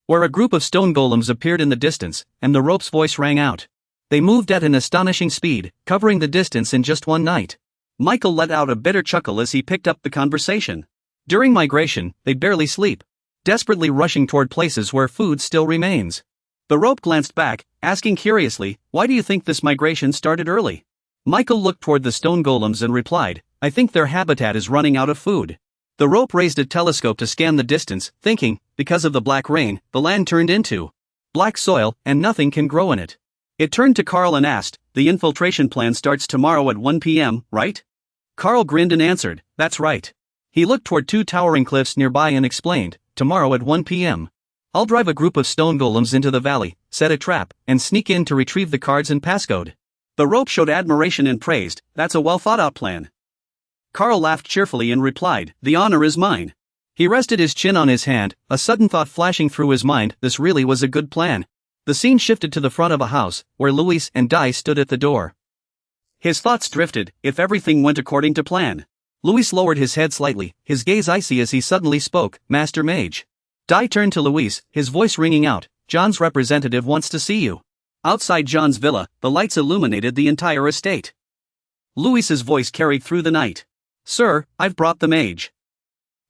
[SPEAKER 1] where a group of stone golems appeared in the distance, and the rope's voice rang out. They moved at an astonishing speed, covering the distance in just one night. Michael let out a bitter chuckle as he picked up the conversation. During migration, they barely sleep, desperately rushing toward places where food still remains. The rope glanced back, asking curiously, why do you think this migration started early? Michael looked toward the stone golems and replied, I think their habitat is running out of food. The rope raised a telescope to scan the distance, thinking, because of the black rain, the land turned into black soil, and nothing can grow in it. It turned to Carl and asked, the infiltration plan starts tomorrow at 1 p.m., right? Carl grinned and answered, that's right. He looked toward 2 towering cliffs nearby and explained, tomorrow at 1 p.m. I'll drive a group of stone golems into the valley, set a trap, and sneak in to retrieve the cards and passcode. The rope showed admiration and praised, that's a well thought out plan. Carl laughed cheerfully and replied, "The honor is mine." He rested his chin on his hand, a sudden thought flashing through his mind. This really was a good plan. The scene shifted to the front of a house, where Luis and Dai stood at the door. His thoughts drifted. If everything went according to plan. Luis lowered his head slightly, his gaze icy as he suddenly spoke, "Master Mage." Dai turned to Luis, his voice ringing out, "John's representative wants to see you." Outside John's villa, the lights illuminated the entire estate. Luis's voice carried through the night. "Sir, I've brought the mage.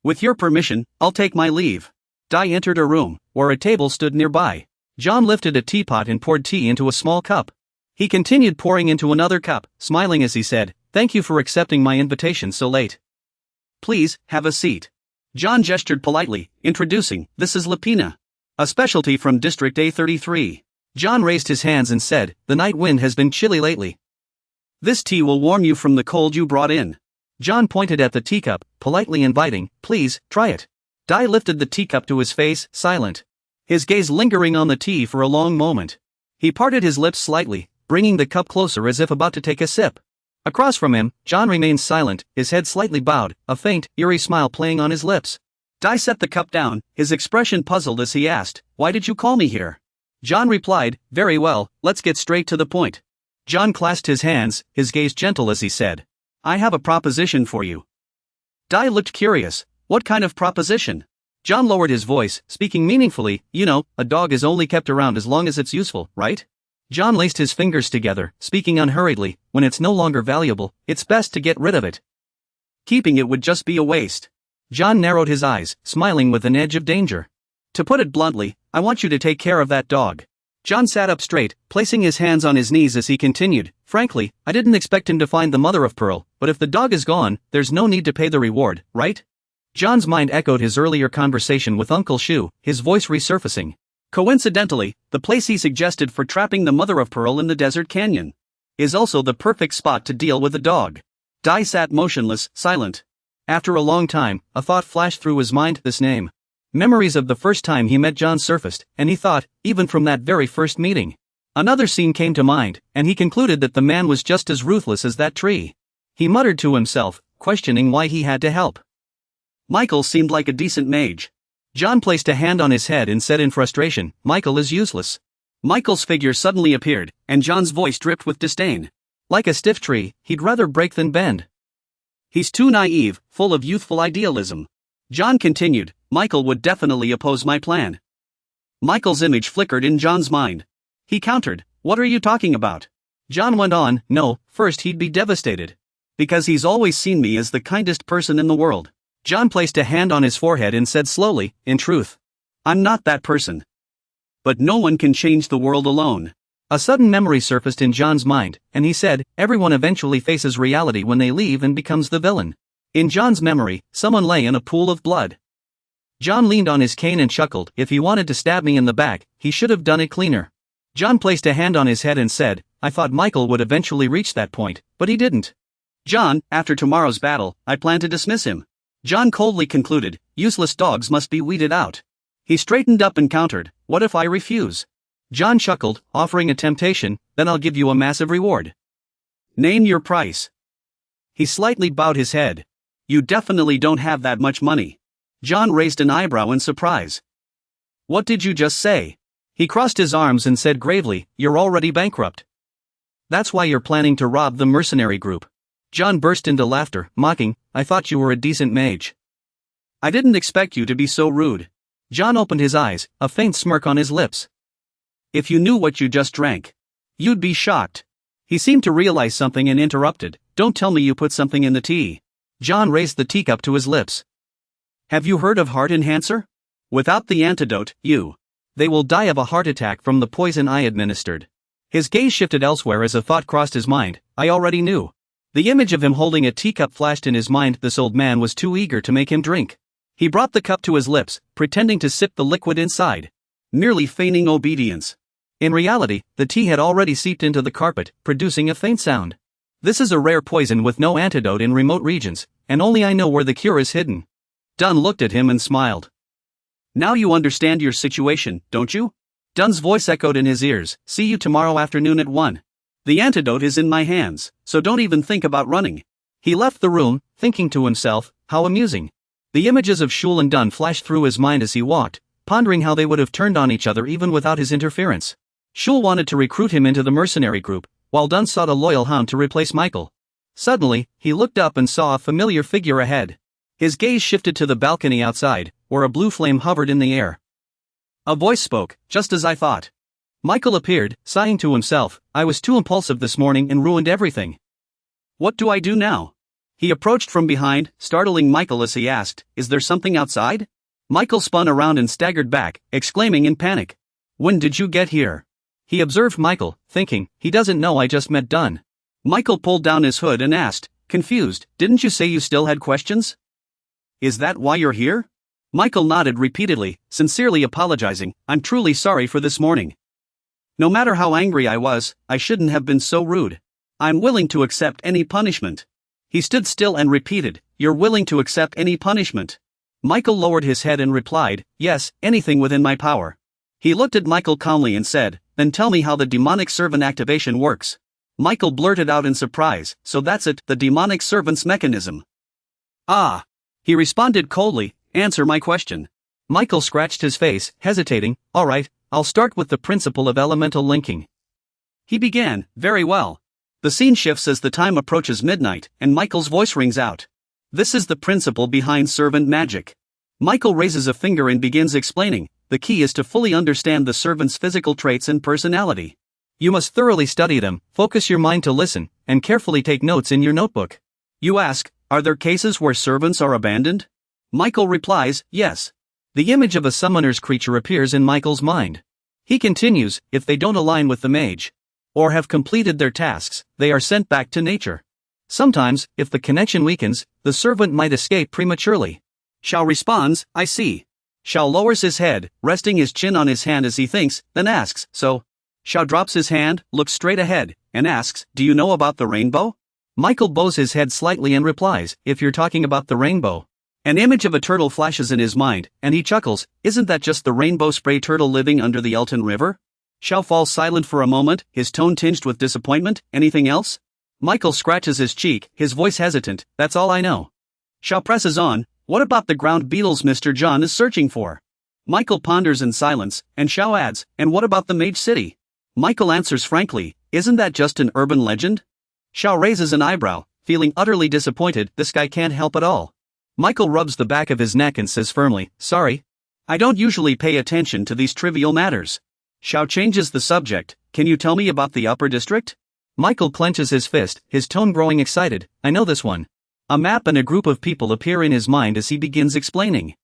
[SPEAKER 1] With your permission, I'll take my leave." Dai entered a room, where a table stood nearby. John lifted a teapot and poured tea into a small cup. He continued pouring into another cup, smiling as he said, "Thank you for accepting my invitation so late. Please, have a seat." John gestured politely, introducing, "This is Lapina, a specialty from District A33. John raised his hands and said, "The night wind has been chilly lately. This tea will warm you from the cold you brought in." John pointed at the teacup, politely inviting, "Please, try it." Dai lifted the teacup to his face, silent. His gaze lingering on the tea for a long moment. He parted his lips slightly, bringing the cup closer as if about to take a sip. Across from him, John remained silent, his head slightly bowed, a faint, eerie smile playing on his lips. Dai set the cup down, his expression puzzled as he asked, "Why did you call me here?" John replied, "Very well, let's get straight to the point." John clasped his hands, his gaze gentle as he said, "I have a proposition for you." Dai looked curious. What kind of proposition? John lowered his voice, speaking meaningfully, "You know, a dog is only kept around as long as it's useful, right?" John laced his fingers together, speaking unhurriedly, "When it's no longer valuable, it's best to get rid of it. Keeping it would just be a waste." John narrowed his eyes, smiling with an edge of danger. "To put it bluntly, I want you to take care of that dog." John sat up straight, placing his hands on his knees as he continued, "Frankly, I didn't expect him to find the mother of pearl, but if the dog is gone, there's no need to pay the reward, right?" John's mind echoed his earlier conversation with Uncle Shu, his voice resurfacing. Coincidentally, the place he suggested for trapping the mother of pearl in the desert canyon is also the perfect spot to deal with the dog. Dai sat motionless, silent. After a long time, a thought flashed through his mind, this name. Memories of the first time he met John surfaced, and he thought, even from that very first meeting. Another scene came to mind, and he concluded that the man was just as ruthless as that tree. He muttered to himself, questioning why he had to help. Michael seemed like a decent mage. John placed a hand on his head and said in frustration, "Michael is useless." Michael's figure suddenly appeared, and John's voice dripped with disdain. "Like a stiff tree, he'd rather break than bend. He's too naive, full of youthful idealism." John continued, "Michael would definitely oppose my plan." Michael's image flickered in John's mind. He countered, "What are you talking about?" John went on, "No, first he'd be devastated. Because he's always seen me as the kindest person in the world." John placed a hand on his forehead and said slowly, "In truth, I'm not that person. But no one can change the world alone." A sudden memory surfaced in John's mind, and he said, "Everyone eventually faces reality when they leave and becomes the villain." In John's memory, someone lay in a pool of blood. John leaned on his cane and chuckled, "If he wanted to stab me in the back, he should have done it cleaner." John placed a hand on his head and said, "I thought Michael would eventually reach that point, but he didn't." "John, after tomorrow's battle, I plan to dismiss him." John coldly concluded, "Useless dogs must be weeded out." He straightened up and countered, "What if I refuse?" John chuckled, offering a temptation, "Then I'll give you a massive reward." "Name your price." He slightly bowed his head. "You definitely don't have that much money." John raised an eyebrow in surprise. "What did you just say?" He crossed his arms and said gravely, "You're already bankrupt. That's why you're planning to rob the mercenary group." John burst into laughter, mocking, "I thought you were a decent mage. I didn't expect you to be so rude." John opened his eyes, a faint smirk on his lips. "If you knew what you just drank, you'd be shocked." He seemed to realize something and interrupted, "Don't tell me you put something in the tea." John raised the teacup to his lips. "Have you heard of Heart Enhancer? Without the antidote, they will die of a heart attack from the poison I administered." His gaze shifted elsewhere as a thought crossed his mind, "I already knew." The image of him holding a teacup flashed in his mind. This old man was too eager to make him drink. He brought the cup to his lips, pretending to sip the liquid inside, merely feigning obedience. In reality, the tea had already seeped into the carpet, producing a faint sound. "This is a rare poison with no antidote in remote regions, and only I know where the cure is hidden." Dunn looked at him and smiled. "Now you understand your situation, don't you?" Dunn's voice echoed in his ears, "See you tomorrow afternoon at 1. The antidote is in my hands, so don't even think about running." He left the room, thinking to himself, how amusing. The images of Shul and Dunn flashed through his mind as he walked, pondering how they would have turned on each other even without his interference. Shul wanted to recruit him into the mercenary group, while Dunn sought a loyal hound to replace Michael. Suddenly, he looked up and saw a familiar figure ahead. His gaze shifted to the balcony outside, where a blue flame hovered in the air. A voice spoke, just as I thought. Michael appeared, sighing to himself, I was too impulsive this morning and ruined everything. What do I do now? He approached from behind, startling Michael as he asked, is there something outside? Michael spun around and staggered back, exclaiming in panic. When did you get here? He observed Michael, thinking, he doesn't know I just met Dunn. Michael pulled down his hood and asked, confused, didn't you say you still had questions? Is that why you're here? Michael nodded repeatedly, sincerely apologizing, I'm truly sorry for this morning. No matter how angry I was, I shouldn't have been so rude. I'm willing to accept any punishment. He stood still and repeated, you're willing to accept any punishment? Michael lowered his head and replied, yes, anything within my power. He looked at Michael calmly and said, then tell me how the demonic servant activation works. Michael blurted out in surprise, so that's it, the demonic servant's mechanism. Ah. He responded coldly, answer my question. Michael scratched his face, hesitating, alright, I'll start with the principle of elemental linking. He began, very well. The scene shifts as the time approaches midnight, and Michael's voice rings out. This is the principle behind servant magic. Michael raises a finger and begins explaining, the key is to fully understand the servant's physical traits and personality. You must thoroughly study them, focus your mind to listen, and carefully take notes in your notebook. You ask, are there cases where servants are abandoned? Michael replies, yes. The image of a summoner's creature appears in Michael's mind. He continues, if they don't align with the mage, or have completed their tasks, they are sent back to nature. Sometimes, if the connection weakens, the servant might escape prematurely. Shao responds, I see. Shao lowers his head, resting his chin on his hand as he thinks, then asks, so? Shao drops his hand, looks straight ahead, and asks, do you know about the rainbow? Michael bows his head slightly and replies, if you're talking about the rainbow. An image of a turtle flashes in his mind, and he chuckles, isn't that just the rainbow spray turtle living under the Elton River? Shao falls silent for a moment, his tone tinged with disappointment, anything else? Michael scratches his cheek, his voice hesitant, that's all I know. Shao presses on, what about the ground beetles Mr. John is searching for? Michael ponders in silence, and Shao adds, and what about the Mage City? Michael answers frankly, isn't that just an urban legend? Shao raises an eyebrow, feeling utterly disappointed, this guy can't help at all. Michael rubs the back of his neck and says firmly, sorry. I don't usually pay attention to these trivial matters. Shao changes the subject, can you tell me about the upper district? Michael clenches his fist, his tone growing excited, I know this one. A map and a group of people appear in his mind as he begins explaining.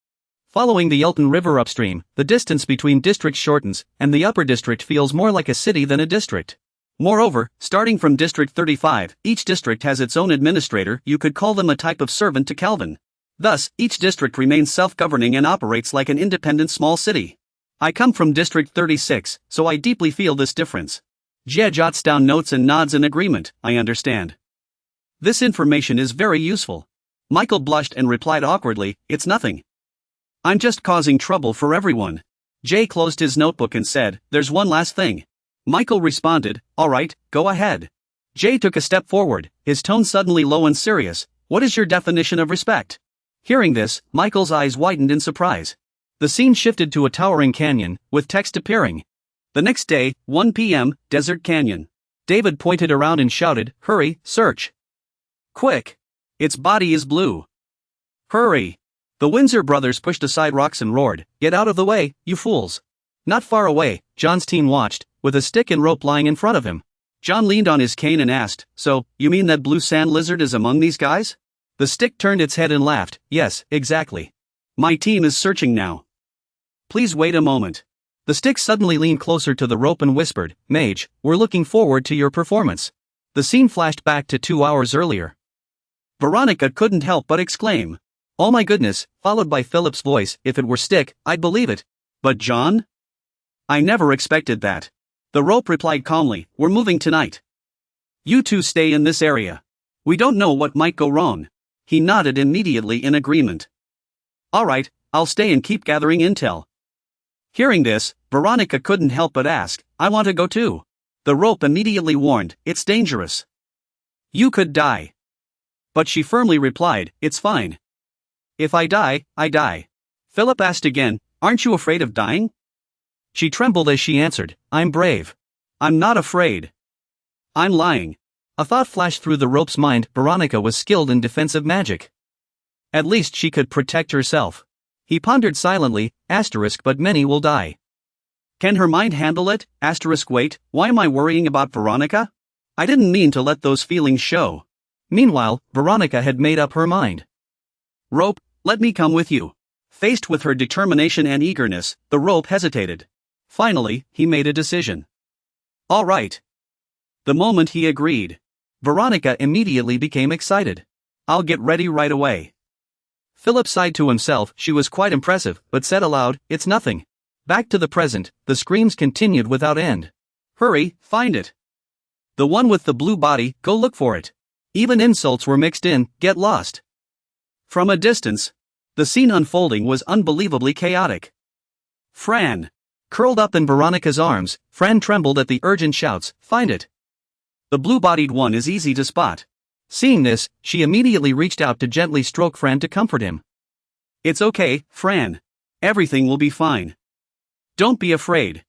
[SPEAKER 1] Following the Elton River upstream, the distance between districts shortens, and the upper district feels more like a city than a district. Moreover, starting from District 35, each district has its own administrator, you could call them a type of servant to Calvin. Thus, each district remains self-governing and operates like an independent small city. I come from District 36, so I deeply feel this difference. Jia jots down notes and nods in agreement, I understand. This information is very useful. Michael blushed and replied awkwardly, it's nothing. I'm just causing trouble for everyone. Jay closed his notebook and said, there's one last thing. Michael responded, alright, go ahead. Jay took a step forward, his tone suddenly low and serious, what is your definition of respect? Hearing this, Michael's eyes widened in surprise. The scene shifted to a towering canyon, with text appearing. The next day, 1 p.m., Desert Canyon. David pointed around and shouted, hurry, search. Quick! Its body is blue. Hurry! The Windsor brothers pushed aside rocks and roared, get out of the way, you fools. Not far away, John's team watched, with a stick and rope lying in front of him. John leaned on his cane and asked, so, you mean that blue sand lizard is among these guys? The stick turned its head and laughed, yes, exactly. My team is searching now. Please wait a moment. The stick suddenly leaned closer to the rope and whispered, Mage, we're looking forward to your performance. The scene flashed back to 2 hours earlier. Veronica couldn't help but exclaim, oh my goodness, followed by Philip's voice, if it were Stick, I'd believe it. But John? I never expected that. The rope replied calmly, we're moving tonight. You two stay in this area. We don't know what might go wrong. He nodded immediately in agreement. Alright, I'll stay and keep gathering intel. Hearing this, Veronica couldn't help but ask, I want to go too. The rope immediately warned, it's dangerous. You could die. But she firmly replied, "It's fine. If I die, I die." Philip asked again, "Aren't you afraid of dying?" She trembled as she answered, "I'm brave. I'm not afraid. I'm lying." A thought flashed through the rope's mind. Veronica was skilled in defensive magic. At least she could protect herself. He pondered silently, but many will die. Can her mind handle it? Wait, why am I worrying about Veronica? I didn't mean to let those feelings show. Meanwhile, Veronica had made up her mind. Rope, let me come with you. Faced with her determination and eagerness, the rope hesitated. Finally, he made a decision. All right. The moment he agreed, Veronica immediately became excited. I'll get ready right away. Philip sighed to himself. She was quite impressive, but said aloud, "It's nothing." Back to the present, the screams continued without end. Hurry, find it. The one with the blue body, go look for it. Even insults were mixed in, get lost. From a distance, the scene unfolding was unbelievably chaotic. Fran. Curled up in Veronica's arms, Fran trembled at the urgent shouts, "Find it." The blue-bodied one is easy to spot. Seeing this, she immediately reached out to gently stroke Fran to comfort him. It's okay, Fran. Everything will be fine. Don't be afraid.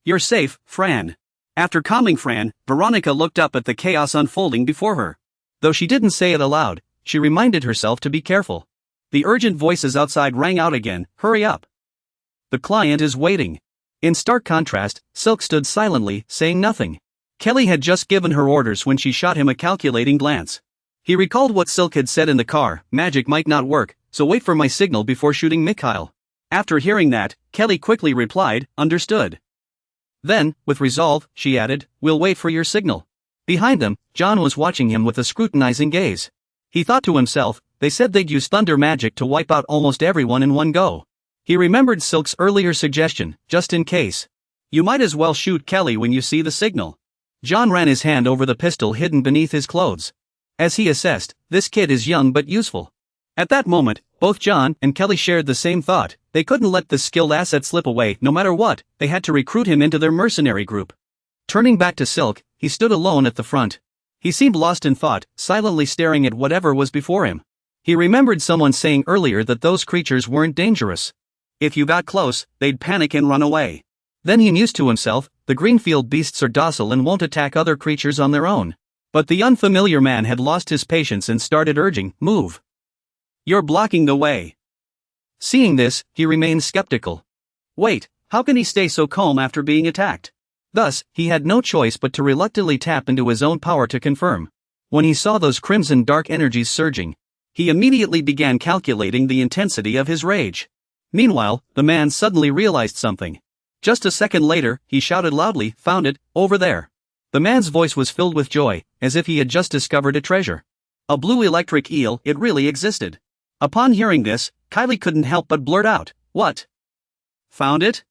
[SPEAKER 1] You're safe, Fran. After calming Fran, Veronica looked up at the chaos unfolding before her. Though she didn't say it aloud, she reminded herself to be careful. The urgent voices outside rang out again, "Hurry up. The client is waiting." In stark contrast, Silk stood silently, saying nothing. Kelly had just given her orders when she shot him a calculating glance. He recalled what Silk had said in the car, "Magic might not work, so wait for my signal before shooting Mikhail." After hearing that, Kelly quickly replied, "Understood." Then, with resolve, she added, "We'll wait for your signal." Behind them, John was watching him with a scrutinizing gaze. He thought to himself, they said they'd use thunder magic to wipe out almost everyone in one go. He remembered Silk's earlier suggestion, just in case. You might as well shoot Kelly when you see the signal. John ran his hand over the pistol hidden beneath his clothes. As he assessed, this kid is young but useful. At that moment, both John and Kelly shared the same thought. They couldn't let this skilled asset slip away. No matter what, they had to recruit him into their mercenary group. Turning back to Silk, he stood alone at the front. He seemed lost in thought, silently staring at whatever was before him. He remembered someone saying earlier that those creatures weren't dangerous. If you got close, they'd panic and run away. Then he mused to himself, the Greenfield beasts are docile and won't attack other creatures on their own. But the unfamiliar man had lost his patience and started urging, "Move. You're blocking the way." Seeing this, he remained skeptical. Wait, how can he stay so calm after being attacked? Thus, he had no choice but to reluctantly tap into his own power to confirm. When he saw those crimson dark energies surging, he immediately began calculating the intensity of his rage. Meanwhile, the man suddenly realized something. Just a second later, he shouted loudly, "Found it, over there." The man's voice was filled with joy, as if he had just discovered a treasure. A blue electric eel, it really existed. Upon hearing this, Kylie couldn't help but blurt out, "What? Found it?"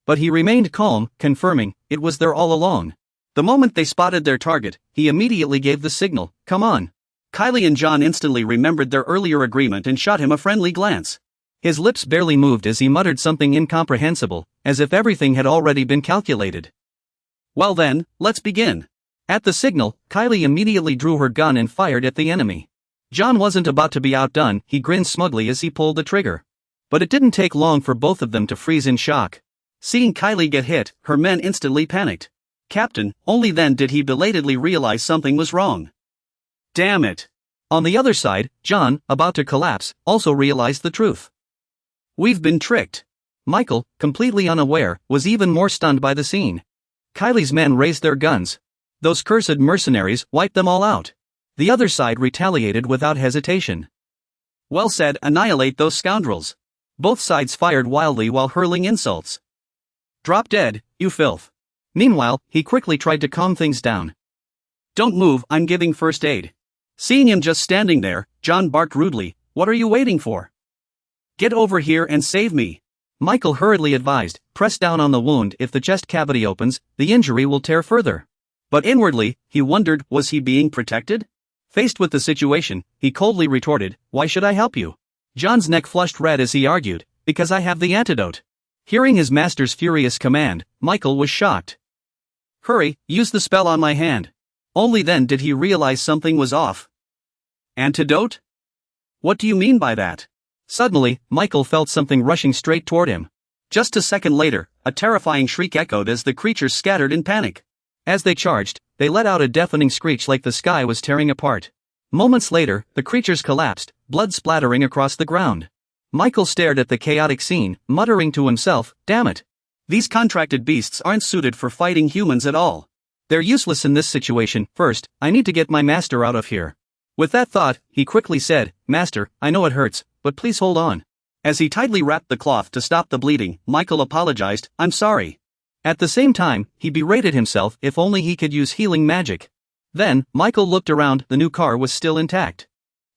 [SPEAKER 1] But he remained calm, confirming, it was there all along. The moment they spotted their target, he immediately gave the signal, "Come on." Kylie and John instantly remembered their earlier agreement and shot him a friendly glance. His lips barely moved as he muttered something incomprehensible, as if everything had already been calculated. Well then, let's begin. At the signal, Kylie immediately drew her gun and fired at the enemy. John wasn't about to be outdone. He grinned smugly as he pulled the trigger. But it didn't take long for both of them to freeze in shock. Seeing Kylie get hit, her men instantly panicked. "Captain," only then did he belatedly realize something was wrong. Damn it. On the other side, John, about to collapse, also realized the truth. We've been tricked. Michael, completely unaware, was even more stunned by the scene. Kylie's men raised their guns. Those cursed mercenaries wiped them all out. The other side retaliated without hesitation. Well said, annihilate those scoundrels. Both sides fired wildly while hurling insults. Drop dead, you filth. Meanwhile, he quickly tried to calm things down. Don't move, I'm giving first aid. Seeing him just standing there, John barked rudely, "What are you waiting for? Get over here and save me." Michael hurriedly advised, "Press down on the wound. If the chest cavity opens, the injury will tear further." But inwardly, he wondered, was he being protected? Faced with the situation, he coldly retorted, "Why should I help you?" John's neck flushed red as he argued, "Because I have the antidote." Hearing his master's furious command, Michael was shocked. "Hurry, use the spell on my hand." Only then did he realize something was off. Antidote? What do you mean by that? Suddenly, Michael felt something rushing straight toward him. Just a second later, a terrifying shriek echoed as the creatures scattered in panic. As they charged, they let out a deafening screech like the sky was tearing apart. Moments later, the creatures collapsed, blood splattering across the ground. Michael stared at the chaotic scene, muttering to himself, "Damn it. These contracted beasts aren't suited for fighting humans at all. They're useless in this situation. First, I need to get my master out of here." With that thought, he quickly said, "Master, I know it hurts, but please hold on." As he tightly wrapped the cloth to stop the bleeding, Michael apologized, "I'm sorry." At the same time, he berated himself if only he could use healing magic. Then, Michael looked around. The new car was still intact.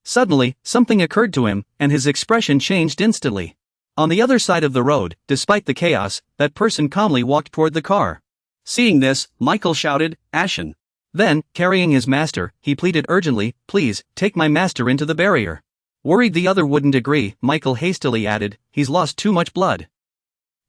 [SPEAKER 1] Suddenly, something occurred to him, and his expression changed instantly. On the other side of the road, despite the chaos, that person calmly walked toward the car. Seeing this, Michael shouted, "Ashen." Then, carrying his master, he pleaded urgently, "Please, take my master into the barrier." Worried the other wouldn't agree, Michael hastily added, "He's lost too much blood.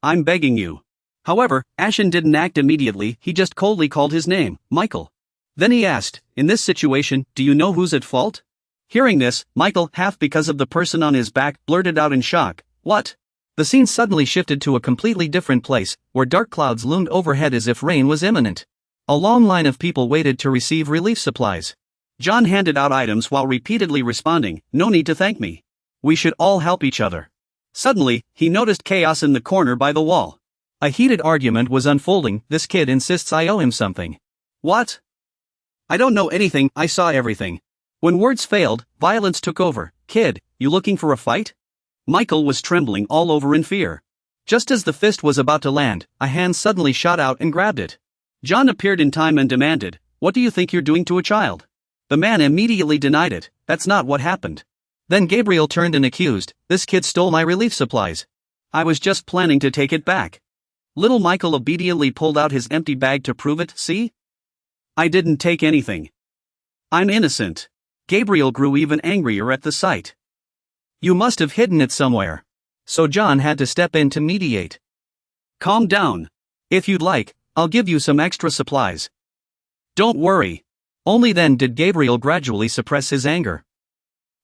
[SPEAKER 1] I'm begging you." However, Ashen didn't act immediately. He just coldly called his name, Michael. Then he asked, "In this situation, do you know who's at fault?" Hearing this, Michael, half because of the person on his back, blurted out in shock, "What?" The scene suddenly shifted to a completely different place, where dark clouds loomed overhead as if rain was imminent. A long line of people waited to receive relief supplies. John handed out items while repeatedly responding, "No need to thank me. We should all help each other." Suddenly, he noticed chaos in the corner by the wall. A heated argument was unfolding. "This kid insists I owe him something." "What?" "I don't know anything, I saw everything." When words failed, violence took over. "Kid, you looking for a fight?" Michael was trembling all over in fear. Just as the fist was about to land, a hand suddenly shot out and grabbed it. John appeared in time and demanded, "What do you think you're doing to a child?" The man immediately denied it. "That's not what happened." Then Gabriel turned and accused, "This kid stole my relief supplies. I was just planning to take it back." Little Michael obediently pulled out his empty bag to prove it. "See? I didn't take anything. I'm innocent." Gabriel grew even angrier at the sight. "You must have hidden it somewhere." So John had to step in to mediate. "Calm down. If you'd like, I'll give you some extra supplies." "Don't worry." Only then did Gabriel gradually suppress his anger.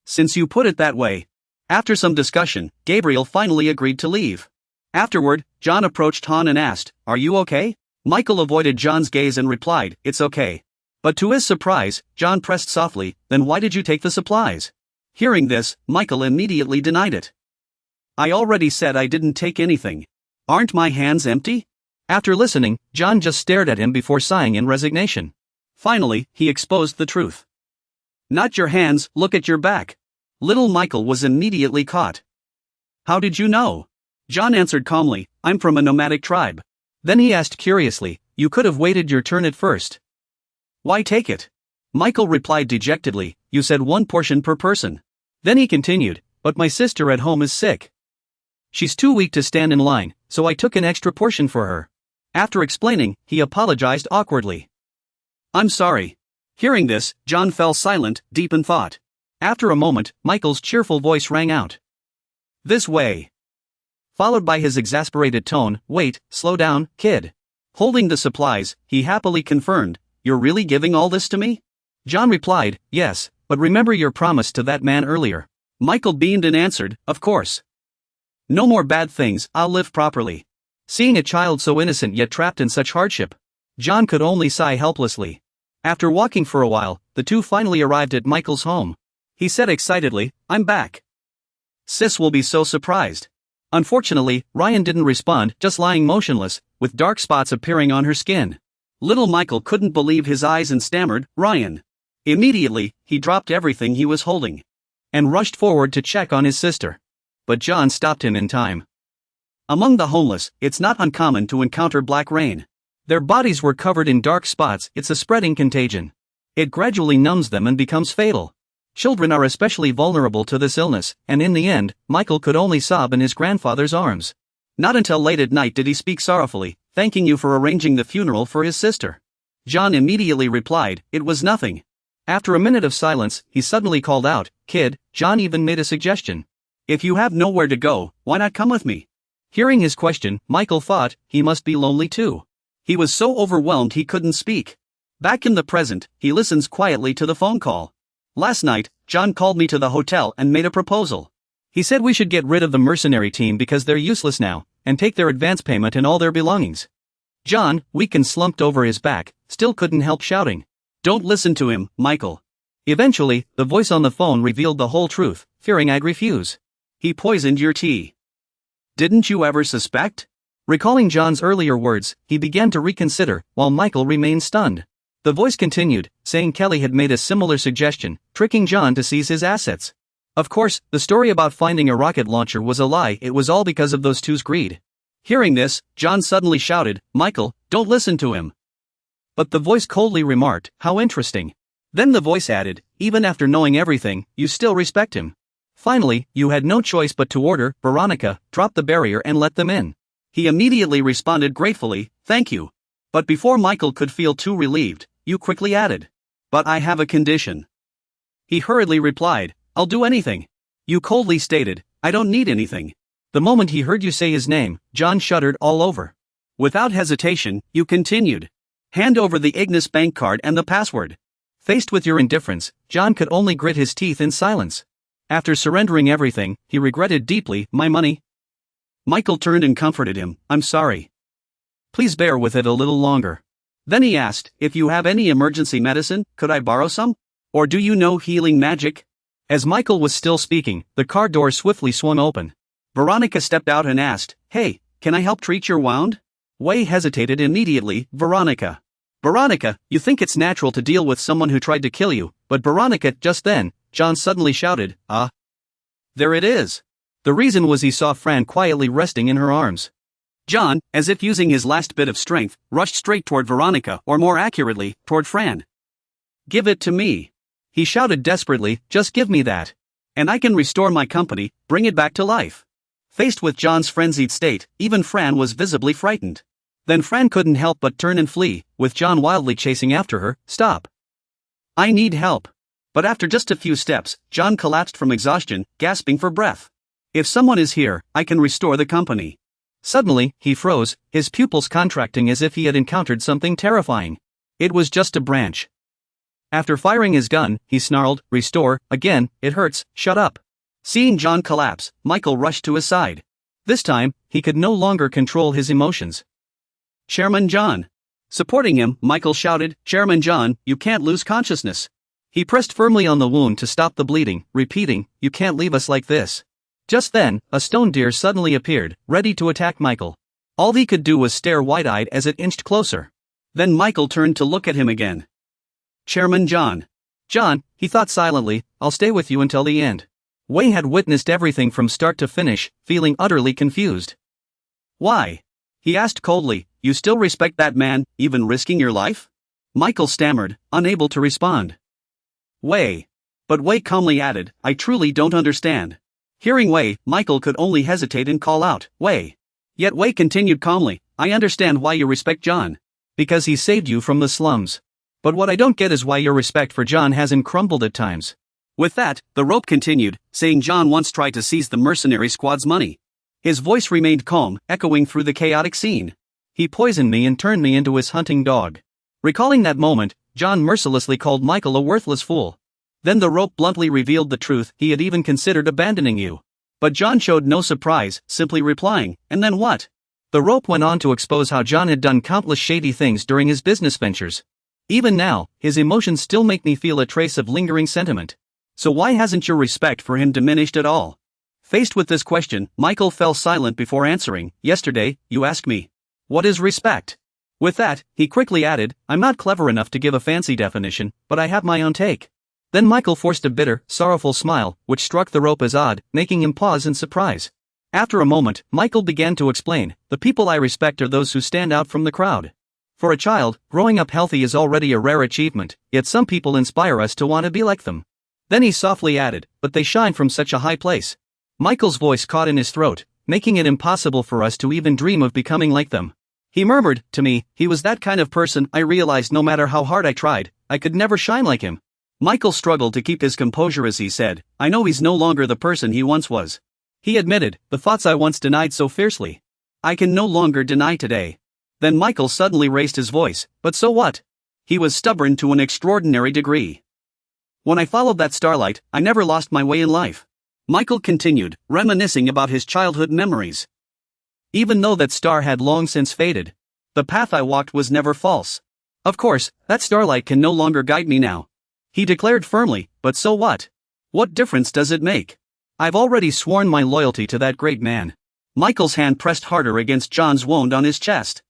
[SPEAKER 1] "Since you put it that way." After some discussion, Gabriel finally agreed to leave. Afterward, John approached Han and asked, "Are you okay?" Michael avoided John's gaze and replied, "It's okay." But to his surprise, John pressed softly, "Then why did you take the supplies?" Hearing this, Michael immediately denied it. "I already said I didn't take anything. Aren't my hands empty?" After listening, John just stared at him before sighing in resignation. Finally, he exposed the truth. "Not your hands, look at your back." Little Michael was immediately caught. "How did you know?" John answered calmly, "I'm from a nomadic tribe." Then he asked curiously, "You could have waited your turn at first. Why take it?" Michael replied dejectedly, "You said one portion per person." Then he continued, "But my sister at home is sick. She's too weak to stand in line, so I took an extra portion for her." After explaining, he apologized awkwardly. "I'm sorry." Hearing this, John fell silent, deep in thought. After a moment, Michael's cheerful voice rang out. "This way." Followed by his exasperated tone, "Wait, slow down, kid." Holding the supplies, he happily confirmed, "You're really giving all this to me?" John replied, "Yes, but remember your promise to that man earlier." Michael beamed and answered, "Of course. No more bad things, I'll live properly." Seeing a child so innocent yet trapped in such hardship, John could only sigh helplessly. After walking for a while, the two finally arrived at Michael's home. He said excitedly, "I'm back. Sis will be so surprised." Unfortunately, Ryan didn't respond, just lying motionless, with dark spots appearing on her skin. Little Michael couldn't believe his eyes and stammered, "Ryan." Immediately, he dropped everything he was holding and rushed forward to check on his sister. But John stopped him in time. Among the homeless, it's not uncommon to encounter black rain. Their bodies were covered in dark spots. It's a spreading contagion. It gradually numbs them and becomes fatal. Children are especially vulnerable to this illness, and in the end, Michael could only sob in his grandfather's arms. Not until late at night did he speak sorrowfully, thanking you for arranging the funeral for his sister. John immediately replied, "It was nothing." After a minute of silence, he suddenly called out, "Kid," John even made a suggestion. "If you have nowhere to go, why not come with me?" Hearing his question, Michael thought, he must be lonely too. He was so overwhelmed he couldn't speak. Back in the present, he listens quietly to the phone call. Last night, John called me to the hotel and made a proposal. He said we should get rid of the mercenary team because they're useless now, and take their advance payment and all their belongings. John, weak and slumped over his back, still couldn't help shouting. Don't listen to him, Michael. Eventually, the voice on the phone revealed the whole truth, fearing I'd refuse. He poisoned your tea. Didn't you ever suspect? Recalling John's earlier words, he began to reconsider, while Michael remained stunned. The voice continued, saying Kelly had made a similar suggestion, tricking John to seize his assets. Of course, the story about finding a rocket launcher was a lie. It was all because of those two's greed. Hearing this, John suddenly shouted, Michael, don't listen to him. But the voice coldly remarked, how interesting. Then the voice added, even after knowing everything, you still respect him. Finally, you had no choice but to order, Veronica, drop the barrier and let them in. He immediately responded gratefully, thank you. But before Michael could feel too relieved, you quickly added. But I have a condition. He hurriedly replied, I'll do anything. You coldly stated, I don't need anything. The moment he heard you say his name, John shuddered all over. Without hesitation, you continued. Hand over the Ignis bank card and the password. Faced with your indifference, John could only grit his teeth in silence. After surrendering everything, he regretted deeply, my money. Michael turned and comforted him, I'm sorry. Please bear with it a little longer. Then he asked, if you have any emergency medicine, could I borrow some? Or do you know healing magic? As Michael was still speaking, the car door swiftly swung open. Veronica stepped out and asked, hey, can I help treat your wound? Wei hesitated immediately, Veronica. Veronica, you think it's natural to deal with someone who tried to kill you, but Veronica, just then, John suddenly shouted, there it is. The reason was he saw Fran quietly resting in her arms. John, as if using his last bit of strength, rushed straight toward Veronica, or more accurately, toward Fran. Give it to me. He shouted desperately, just give me that. And I can restore my company, bring it back to life. Faced with John's frenzied state, even Fran was visibly frightened. Then Fran couldn't help but turn and flee, with John wildly chasing after her, stop. I need help. But after just a few steps, John collapsed from exhaustion, gasping for breath. If someone is here, I can restore the company. Suddenly, he froze, his pupils contracting as if he had encountered something terrifying. It was just a branch. After firing his gun, he snarled, restore, again, it hurts, shut up. Seeing John collapse, Michael rushed to his side. This time, he could no longer control his emotions. Chairman John. Supporting him, Michael shouted, Chairman John, you can't lose consciousness. He pressed firmly on the wound to stop the bleeding, repeating, you can't leave us like this. Just then, a stone deer suddenly appeared, ready to attack Michael. All he could do was stare wide-eyed as it inched closer. Then Michael turned to look at him again. Chairman John. John, he thought silently, I'll stay with you until the end. Wei had witnessed everything from start to finish, feeling utterly confused. Why? He asked coldly, you still respect that man, even risking your life? Michael stammered, unable to respond. Wei. But Wei calmly added, I truly don't understand. Hearing Wei, Michael could only hesitate and call out, Wei. Yet Wei continued calmly, I understand why you respect John. Because he saved you from the slums. But what I don't get is why your respect for John hasn't crumbled at times. With that, the rope continued, saying John once tried to seize the mercenary squad's money. His voice remained calm, echoing through the chaotic scene. He poisoned me and turned me into his hunting dog. Recalling that moment, John mercilessly called Michael a worthless fool. Then the rope bluntly revealed the truth, he had even considered abandoning you. But John showed no surprise, simply replying, and then what? The rope went on to expose how John had done countless shady things during his business ventures. Even now, his emotions still make me feel a trace of lingering sentiment. So why hasn't your respect for him diminished at all? Faced with this question, Michael fell silent before answering, yesterday, you asked me, what is respect? With that, he quickly added, I'm not clever enough to give a fancy definition, but I have my own take. Then Michael forced a bitter, sorrowful smile, which struck the rope as odd, making him pause in surprise. After a moment, Michael began to explain, the people I respect are those who stand out from the crowd. For a child, growing up healthy is already a rare achievement, yet some people inspire us to want to be like them. Then he softly added, but they shine from such a high place. Michael's voice caught in his throat, making it impossible for us to even dream of becoming like them. He murmured, to me, he was that kind of person. I realized no matter how hard I tried, I could never shine like him. Michael struggled to keep his composure as he said, I know he's no longer the person he once was. He admitted, the thoughts I once denied so fiercely, I can no longer deny today. Then Michael suddenly raised his voice, but so what? He was stubborn to an extraordinary degree. When I followed that starlight, I never lost my way in life. Michael continued, reminiscing about his childhood memories. Even though that star had long since faded, the path I walked was never false. Of course, that starlight can no longer guide me now. He declared firmly, but so what? What difference does it make? I've already sworn my loyalty to that great man. Michael's hand pressed harder against John's wound on his chest.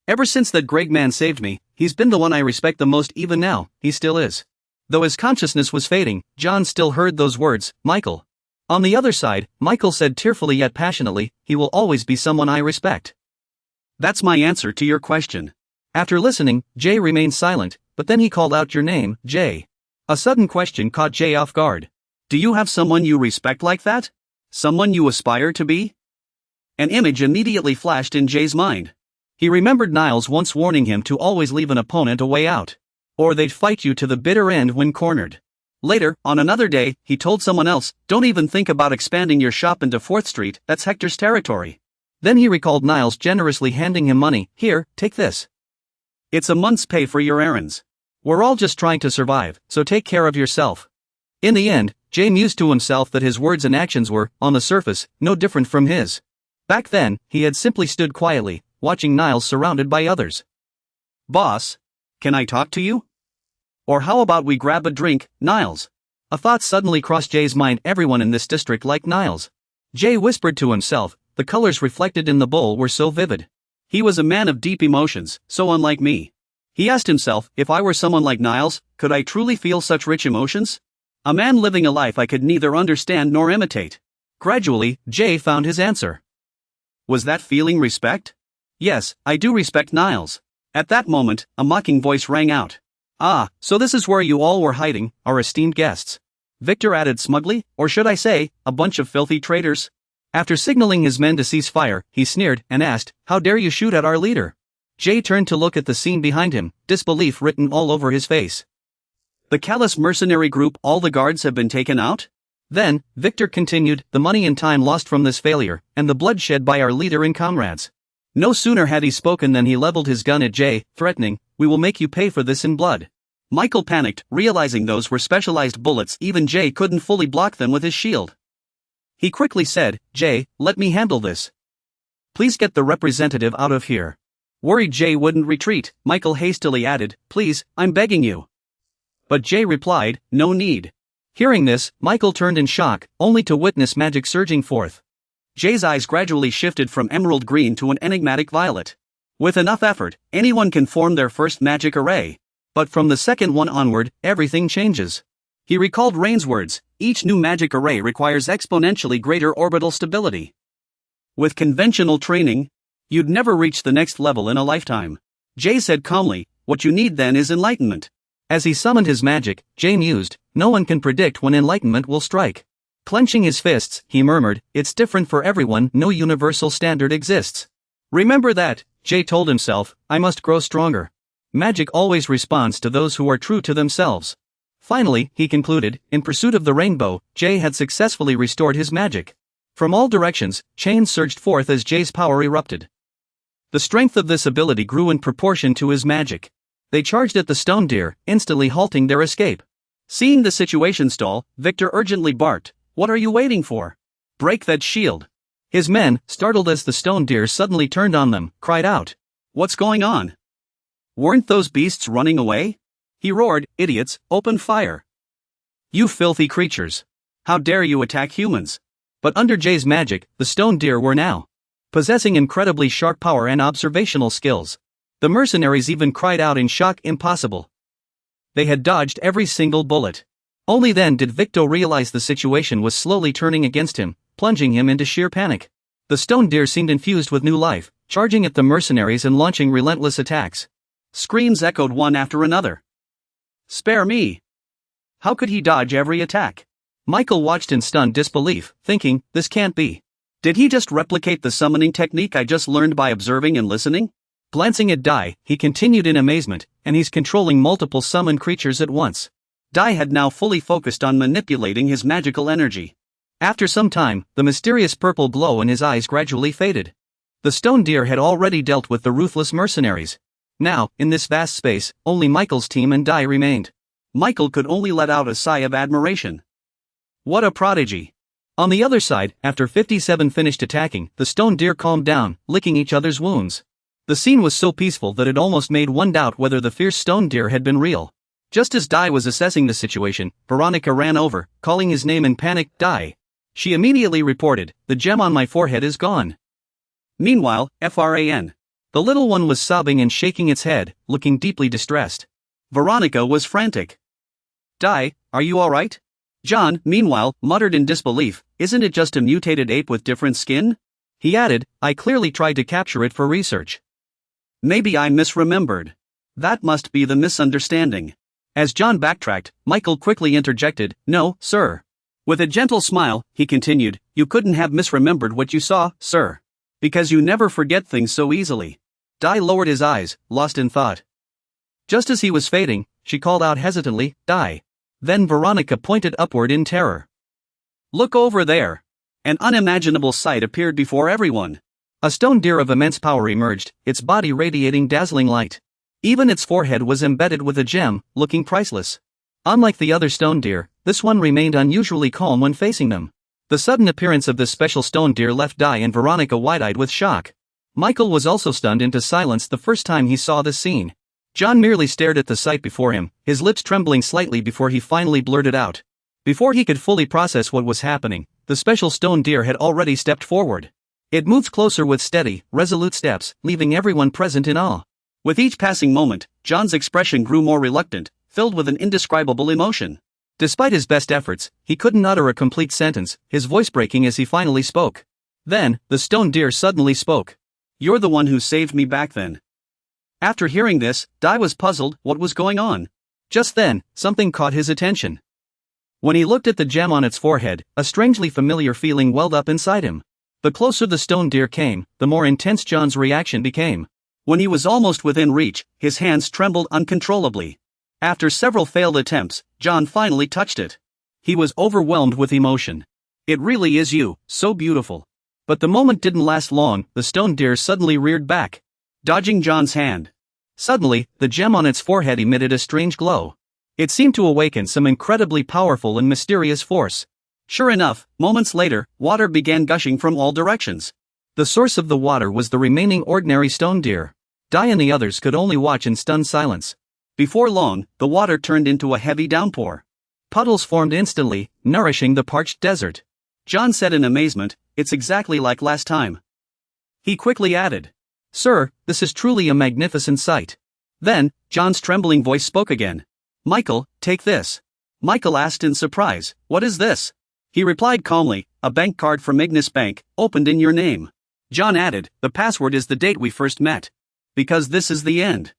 [SPEAKER 1] Ever since that great man saved me, he's been the one I respect the most. Even now, he still is. Though his consciousness was fading, John still heard those words, Michael. On the other side, Michael said tearfully yet passionately, he will always be someone I respect. That's my answer to your question. After listening, Jay remained silent, but then he called out, your name, Jay. A sudden question caught Jay off guard. Do you have someone you respect like that? Someone you aspire to be? An image immediately flashed in Jay's mind. He remembered Niles once warning him to always leave an opponent a way out, or they'd fight you to the bitter end when cornered. Later, on another day, he told someone else, don't even think about expanding your shop into 4th Street, that's Hector's territory. Then he recalled Niles generously handing him money, here, take this. It's a month's pay for your errands. We're all just trying to survive, so take care of yourself. In the end, Jay mused to himself that his words and actions were, on the surface, no different from his. Back then, he had simply stood quietly, watching Niles surrounded by others. Boss, can I talk to you? Or how about we grab a drink, Niles? A thought suddenly crossed Jay's mind, everyone in this district liked Niles. Jay whispered to himself, the colors reflected in the bowl were so vivid. He was a man of deep emotions, so unlike me. He asked himself, if I were someone like Niles, could I truly feel such rich emotions? A man living a life I could neither understand nor imitate. Gradually, Jay found his answer. Was that feeling respect? Yes, I do respect Niles. At that moment, a mocking voice rang out. Ah, so this is where you all were hiding, our esteemed guests. Victor added smugly, or should I say, a bunch of filthy traitors? After signaling his men to cease fire, he sneered and asked, how dare you shoot at our leader? Jay turned to look at the scene behind him, disbelief written all over his face. The callous mercenary group, all the guards have been taken out? Then, Victor continued, the money and time lost from this failure, and the blood shed by our leader and comrades. No sooner had he spoken than he leveled his gun at Jay, threatening, we will make you pay for this in blood. Michael panicked, realizing those were specialized bullets, even Jay couldn't fully block them with his shield. He quickly said, Jay, let me handle this. Please get the representative out of here. Worried Jay wouldn't retreat, Michael hastily added, please, I'm begging you. But Jay replied, no need. Hearing this, Michael turned in shock, only to witness magic surging forth. Jay's eyes gradually shifted from emerald green to an enigmatic violet. With enough effort, anyone can form their first magic array. But from the second one onward, everything changes. He recalled Rain's words, each new magic array requires exponentially greater orbital stability. With conventional training, you'd never reach the next level in a lifetime. Jay said calmly, what you need then is enlightenment. As he summoned his magic, Jay mused, no one can predict when enlightenment will strike. Clenching his fists, he murmured, it's different for everyone, no universal standard exists. Remember that, Jay told himself, I must grow stronger. Magic always responds to those who are true to themselves. Finally, he concluded, in pursuit of the rainbow, Jay had successfully restored his magic. From all directions, chains surged forth as Jay's power erupted. The strength of this ability grew in proportion to his magic. They charged at the stone deer, instantly halting their escape. Seeing the situation stall, Victor urgently barked, what are you waiting for? Break that shield. His men, startled as the stone deer suddenly turned on them, cried out. What's going on? Weren't those beasts running away? He roared, idiots, open fire. You filthy creatures. How dare you attack humans? But under Jay's magic, the stone deer were now possessing incredibly sharp power and observational skills. The mercenaries even cried out in shock, impossible. They had dodged every single bullet. Only then did Victor realize the situation was slowly turning against him, plunging him into sheer panic. The stone deer seemed infused with new life, charging at the mercenaries and launching relentless attacks. Screams echoed one after another. Spare me! How could he dodge every attack? Michael watched in stunned disbelief, thinking, this can't be. Did he just replicate the summoning technique I just learned by observing and listening? Glancing at Dai, he continued in amazement, and he's controlling multiple summoned creatures at once. Dai had now fully focused on manipulating his magical energy. After some time, the mysterious purple glow in his eyes gradually faded. The stone deer had already dealt with the ruthless mercenaries. Now, in this vast space, only Michael's team and Dai remained. Michael could only let out a sigh of admiration. What a prodigy! On the other side, after 57 finished attacking, the stone deer calmed down, licking each other's wounds. The scene was so peaceful that it almost made one doubt whether the fierce stone deer had been real. Just as Dai was assessing the situation, Veronica ran over, calling his name in panic, Dai. She immediately reported, the gem on my forehead is gone. Meanwhile, Fran. The little one was sobbing and shaking its head, looking deeply distressed. Veronica was frantic. Dai, are you alright? John, meanwhile, muttered in disbelief, isn't it just a mutated ape with different skin? He added, I clearly tried to capture it for research. Maybe I misremembered. That must be the misunderstanding. As John backtracked, Michael quickly interjected, no, sir. With a gentle smile, he continued, you couldn't have misremembered what you saw, sir. Because you never forget things so easily. Dai lowered his eyes, lost in thought. Just as he was fading, she called out hesitantly, Dai. Then Veronica pointed upward in terror. Look over there. An unimaginable sight appeared before everyone. A stone deer of immense power emerged, its body radiating dazzling light. Even its forehead was embedded with a gem, looking priceless. Unlike the other stone deer, this one remained unusually calm when facing them. The sudden appearance of this special stone deer left Dai and Veronica wide-eyed with shock. Michael was also stunned into silence the first time he saw this scene. John merely stared at the sight before him, his lips trembling slightly before he finally blurted out. Before he could fully process what was happening, the special stone deer had already stepped forward. It moved closer with steady, resolute steps, leaving everyone present in awe. With each passing moment, John's expression grew more reluctant, filled with an indescribable emotion. Despite his best efforts, he couldn't utter a complete sentence, his voice breaking as he finally spoke. Then, the stone deer suddenly spoke. You're the one who saved me back then. After hearing this, Dai was puzzled what was going on. Just then, something caught his attention. When he looked at the gem on its forehead, a strangely familiar feeling welled up inside him. The closer the stone deer came, the more intense John's reaction became. When he was almost within reach, his hands trembled uncontrollably. After several failed attempts, John finally touched it. He was overwhelmed with emotion. It really is you, so beautiful. But the moment didn't last long, the stone deer suddenly reared back, dodging John's hand. Suddenly, the gem on its forehead emitted a strange glow. It seemed to awaken some incredibly powerful and mysterious force. Sure enough, moments later, water began gushing from all directions. The source of the water was the remaining ordinary stone deer. Dai and the others could only watch in stunned silence. Before long, the water turned into a heavy downpour. Puddles formed instantly, nourishing the parched desert. John said in amazement, it's exactly like last time. He quickly added, Sir, this is truly a magnificent sight. Then, John's trembling voice spoke again. Michael, take this. Michael asked in surprise, what is this? He replied calmly, a bank card from Ignis Bank, opened in your name. John added, the password is the date we first met. Because this is the end.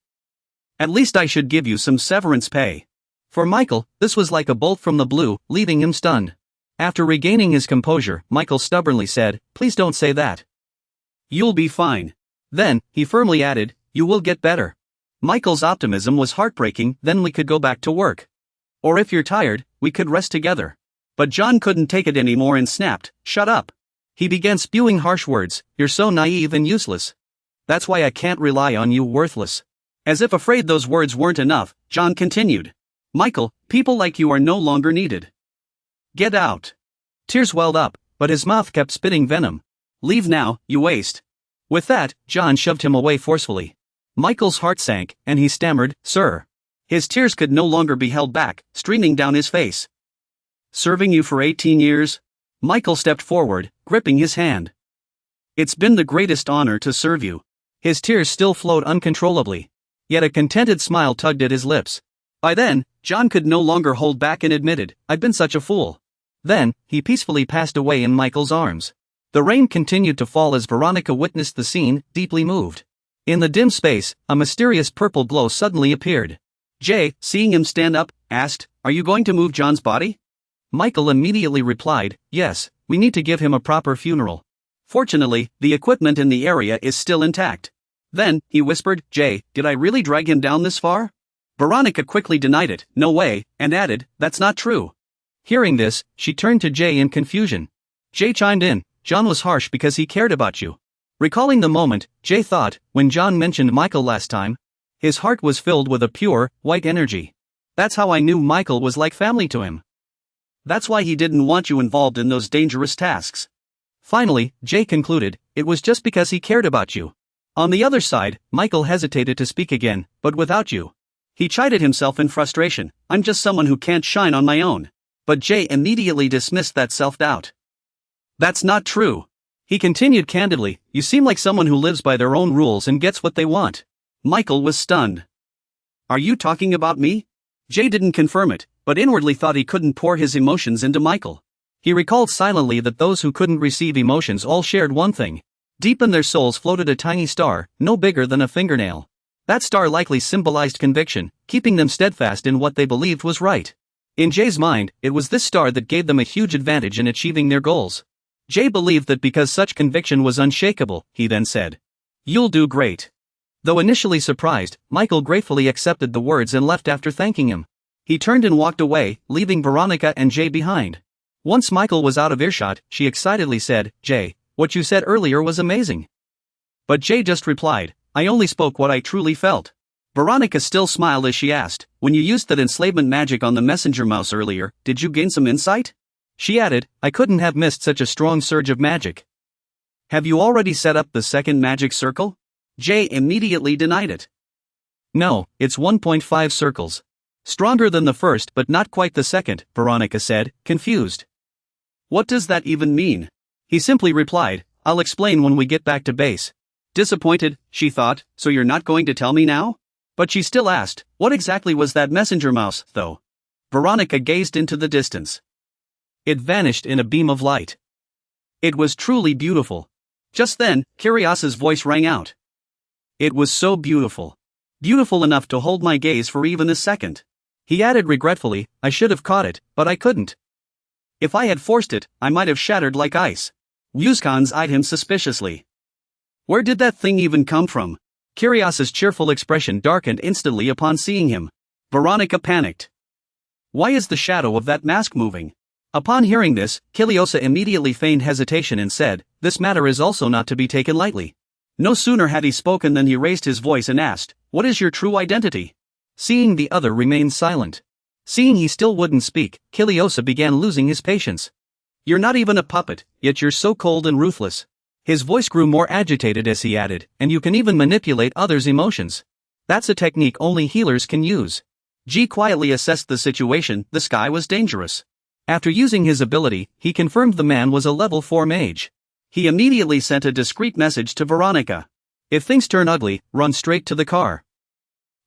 [SPEAKER 1] At least I should give you some severance pay. For Michael, this was like a bolt from the blue, leaving him stunned. After regaining his composure, Michael stubbornly said, please don't say that. You'll be fine. Then, he firmly added, you will get better. Michael's optimism was heartbreaking, then we could go back to work. Or if you're tired, we could rest together. But John couldn't take it anymore and snapped, shut up. He began spewing harsh words, you're so naive and useless. That's why I can't rely on you, worthless. As if afraid those words weren't enough, John continued. Michael, people like you are no longer needed. Get out. Tears welled up, but his mouth kept spitting venom. Leave now, you waste. With that, John shoved him away forcefully. Michael's heart sank, and he stammered, Sir. His tears could no longer be held back, streaming down his face. Serving you for 18 years? Michael stepped forward, gripping his hand. It's been the greatest honor to serve you. His tears still flowed uncontrollably. Yet a contented smile tugged at his lips. By then, John could no longer hold back and admitted, I've been such a fool. Then, he peacefully passed away in Michael's arms. The rain continued to fall as Veronica witnessed the scene, deeply moved. In the dim space, a mysterious purple glow suddenly appeared. Jay, seeing him stand up, asked, Are you going to move John's body? Michael immediately replied, Yes, we need to give him a proper funeral. Fortunately, the equipment in the area is still intact. Then, he whispered, Jay, did I really drag him down this far? Veronica quickly denied it, no way, and added, That's not true. Hearing this, she turned to Jay in confusion. Jay chimed in, John was harsh because he cared about you. Recalling the moment, Jay thought, when John mentioned Michael last time, his heart was filled with a pure, white energy. That's how I knew Michael was like family to him. That's why he didn't want you involved in those dangerous tasks. Finally, Jay concluded, it was just because he cared about you. On the other side, Michael hesitated to speak again, but without you. He chided himself in frustration, I'm just someone who can't shine on my own. But Jay immediately dismissed that self-doubt. That's not true. He continued candidly, you seem like someone who lives by their own rules and gets what they want. Michael was stunned. Are you talking about me? Jay didn't confirm it, but inwardly thought he couldn't pour his emotions into Michael. He recalled silently that those who couldn't receive emotions all shared one thing. Deep in their souls floated a tiny star, no bigger than a fingernail. That star likely symbolized conviction, keeping them steadfast in what they believed was right. In Jay's mind, it was this star that gave them a huge advantage in achieving their goals. Jay believed that because such conviction was unshakable, he then said, "You'll do great." Though initially surprised, Michael gratefully accepted the words and left after thanking him. He turned and walked away, leaving Veronica and Jay behind. Once Michael was out of earshot, she excitedly said, "Jay, what you said earlier was amazing." But Jay just replied, "I only spoke what I truly felt." Veronica still smiled as she asked, "When you used that enslavement magic on the messenger mouse earlier, did you gain some insight?" She added, "I couldn't have missed such a strong surge of magic." "Have you already set up the second magic circle?" Jay immediately denied it. "No, it's 1.5 circles. Stronger than the first but not quite the second," Veronica said, confused. "What does that even mean?" He simply replied, "I'll explain when we get back to base." Disappointed, she thought, "So you're not going to tell me now?" But she still asked, "What exactly was that messenger mouse, though?" Veronica gazed into the distance. It vanished in a beam of light. It was truly beautiful. Just then, Curios's voice rang out. It was so beautiful. Beautiful enough to hold my gaze for even a second. He added regretfully, "I should have caught it, but I couldn't. If I had forced it, I might have shattered like ice." Wuskans eyed him suspiciously. "Where did that thing even come from?" Curios's cheerful expression darkened instantly upon seeing him. Veronica panicked. "Why is the shadow of that mask moving?" Upon hearing this, Kiliosa immediately feigned hesitation and said, "This matter is also not to be taken lightly." No sooner had he spoken than he raised his voice and asked, "What is your true identity?" Seeing the other remain silent. Seeing he still wouldn't speak, Kiliosa began losing his patience. "You're not even a puppet, yet you're so cold and ruthless." His voice grew more agitated as he added, "And you can even manipulate others' emotions. That's a technique only healers can use." G quietly assessed the situation. The sky was dangerous. After using his ability, he confirmed the man was a level 4 mage. He immediately sent a discreet message to Veronica. "If things turn ugly, run straight to the car.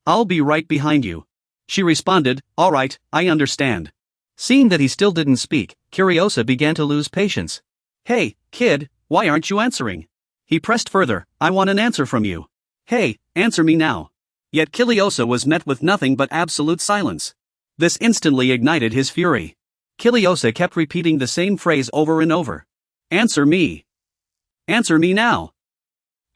[SPEAKER 1] I'll be right behind you." She responded, "All right, I understand." Seeing that he still didn't speak, Curiosa began to lose patience. "Hey, kid, why aren't you answering?" He pressed further, "I want an answer from you. Hey, answer me now." Yet Kiliosa was met with nothing but absolute silence. This instantly ignited his fury. Kiliosa kept repeating the same phrase over and over. "Answer me. Answer me now.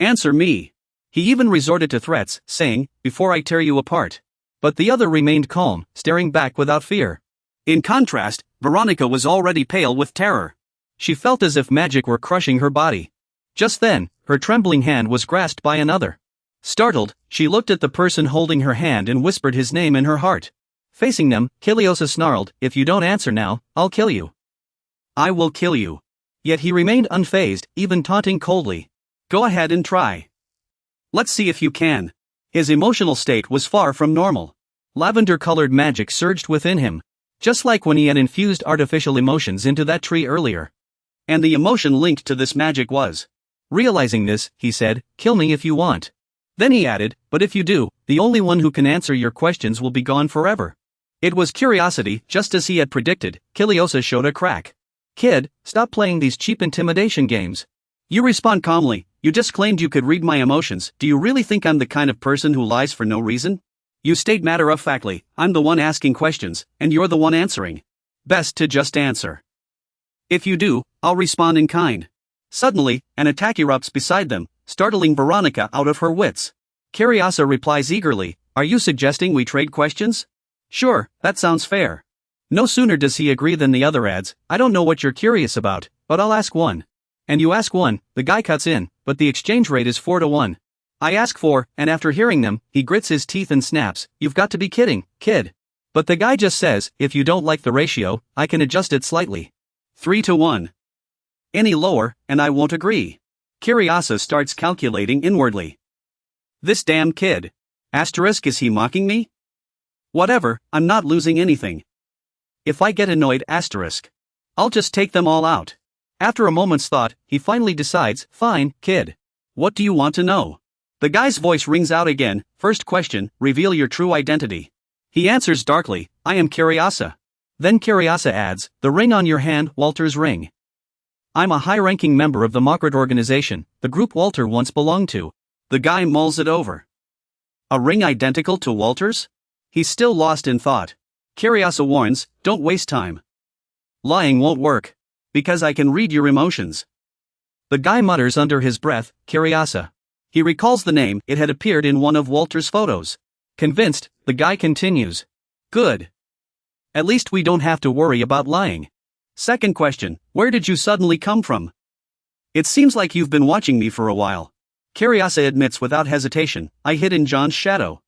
[SPEAKER 1] Answer me." He even resorted to threats, saying, "Before I tear you apart." But the other remained calm, staring back without fear. In contrast, Veronica was already pale with terror. She felt as if magic were crushing her body. Just then, her trembling hand was grasped by another. Startled, she looked at the person holding her hand and whispered his name in her heart. Facing them, Kiliosa snarled, "If you don't answer now, I'll kill you. I will kill you." Yet he remained unfazed, even taunting coldly. "Go ahead and try. Let's see if you can." His emotional state was far from normal. Lavender-colored magic surged within him. Just like when he had infused artificial emotions into that tree earlier. And the emotion linked to this magic was. Realizing this, he said, "Kill me if you want." Then he added, "But if you do, the only one who can answer your questions will be gone forever." It was curiosity, just as he had predicted. Kiliosa showed a crack. "Kid, stop playing these cheap intimidation games. You respond calmly, you just claimed you could read my emotions. Do you really think I'm the kind of person who lies for no reason? You state matter-of-factly, I'm the one asking questions, and you're the one answering. Best to just answer. If you do, I'll respond in kind." Suddenly, an attack erupts beside them, startling Veronica out of her wits. Curiosa replies eagerly, "Are you suggesting we trade questions?" "Sure, that sounds fair." No sooner does he agree than the other adds, "I don't know what you're curious about, but I'll ask one." And you ask one, the guy cuts in, "But the exchange rate is 4-1. I ask 4, and after hearing them, he grits his teeth and snaps, "You've got to be kidding, kid." But the guy just says, if you don't like the ratio, I can adjust it slightly. 3 to 1. Any lower, and I won't agree. Curiasa starts calculating inwardly. This damn kid. Is he mocking me? Whatever, I'm not losing anything. If I get annoyed, I'll just take them all out. After a moment's thought, he finally decides, fine, kid. What do you want to know? The guy's voice rings out again. First question, reveal your true identity. He answers darkly, I am Curiasa. Then Curiasa adds, the ring on your hand, Walter's ring. I'm a high-ranking member of the Mokrit organization, the group Walter once belonged to. The guy mulls it over. A ring identical to Walter's? He's still lost in thought. Curiasa warns, don't waste time. Lying won't work. Because I can read your emotions. The guy mutters under his breath, Curiasa. He recalls the name, it had appeared in one of Walter's photos. Convinced, the guy continues. Good. At least we don't have to worry about lying. Second question, where did you suddenly come from? It seems like you've been watching me for a while. Curiasa admits without hesitation, I hid in John's shadow.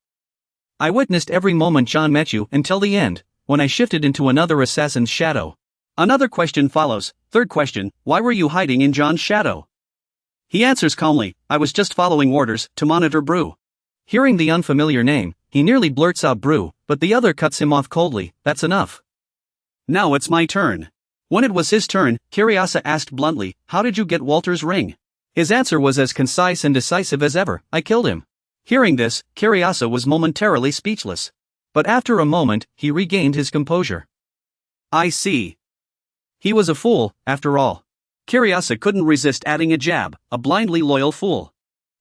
[SPEAKER 1] I witnessed every moment John met you until the end, when I shifted into another assassin's shadow. Another question follows. Third question, why were you hiding in John's shadow? He answers calmly, I was just following orders to monitor Brew. Hearing the unfamiliar name, he nearly blurts out Brew, but the other cuts him off coldly, that's enough. Now it's my turn. When it was his turn, Curiasa asked bluntly, how did you get Walter's ring? His answer was as concise and decisive as ever, I killed him. Hearing this, Curiasa was momentarily speechless. But after a moment, he regained his composure. I see. He was a fool, after all. Curiasa couldn't resist adding a jab, a blindly loyal fool.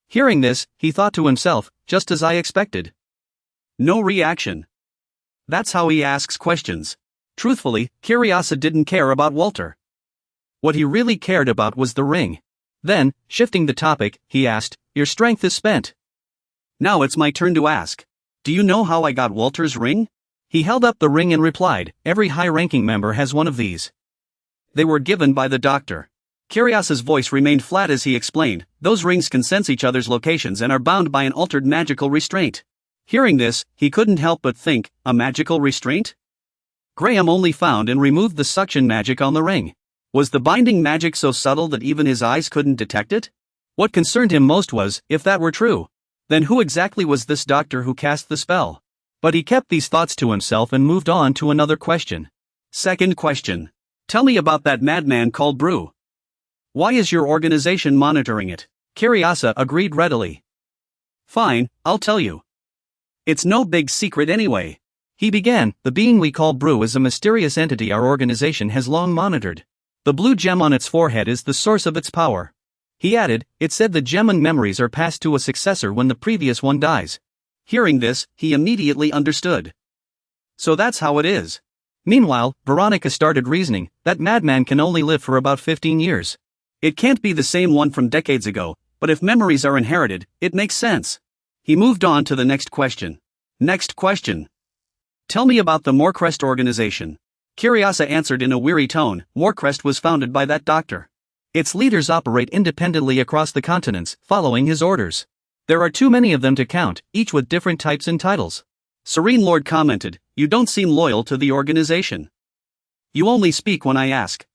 [SPEAKER 1] Hearing this, he thought to himself, just as I expected. No reaction. That's how he asks questions. Truthfully, Curiasa didn't care about Walter. What he really cared about was the ring. Then, shifting the topic, he asked, your strength is spent. Now it's my turn to ask. Do you know how I got Walter's ring? He held up the ring and replied, every high-ranking member has one of these. They were given by the doctor. Curiasa's voice remained flat as he explained, those rings can sense each other's locations and are bound by an altered magical restraint. Hearing this, he couldn't help but think, a magical restraint? Graham only found and removed the suction magic on the ring. Was the binding magic so subtle that even his eyes couldn't detect it? What concerned him most was, if that were true, then who exactly was this doctor who cast the spell? But he kept these thoughts to himself and moved on to another question. Second question. Tell me about that madman called Brew. Why is your organization monitoring it? Curiasa agreed readily. Fine, I'll tell you. It's no big secret anyway. He began, the being we call Brew is a mysterious entity our organization has long monitored. The blue gem on its forehead is the source of its power. He added, it said the gem and memories are passed to a successor when the previous one dies. Hearing this, he immediately understood. So that's how it is. Meanwhile, Veronica started reasoning, that madman can only live for about 15 years. It can't be the same one from decades ago, but if memories are inherited, it makes sense. He moved on to the next question. Next question. Tell me about the Morecrest organization. Curiasa answered in a weary tone, Morecrest was founded by that doctor. Its leaders operate independently across the continents, following his orders. There are too many of them to count, each with different types and titles. Serene Lord commented, you don't seem loyal to the organization. You only speak when I ask.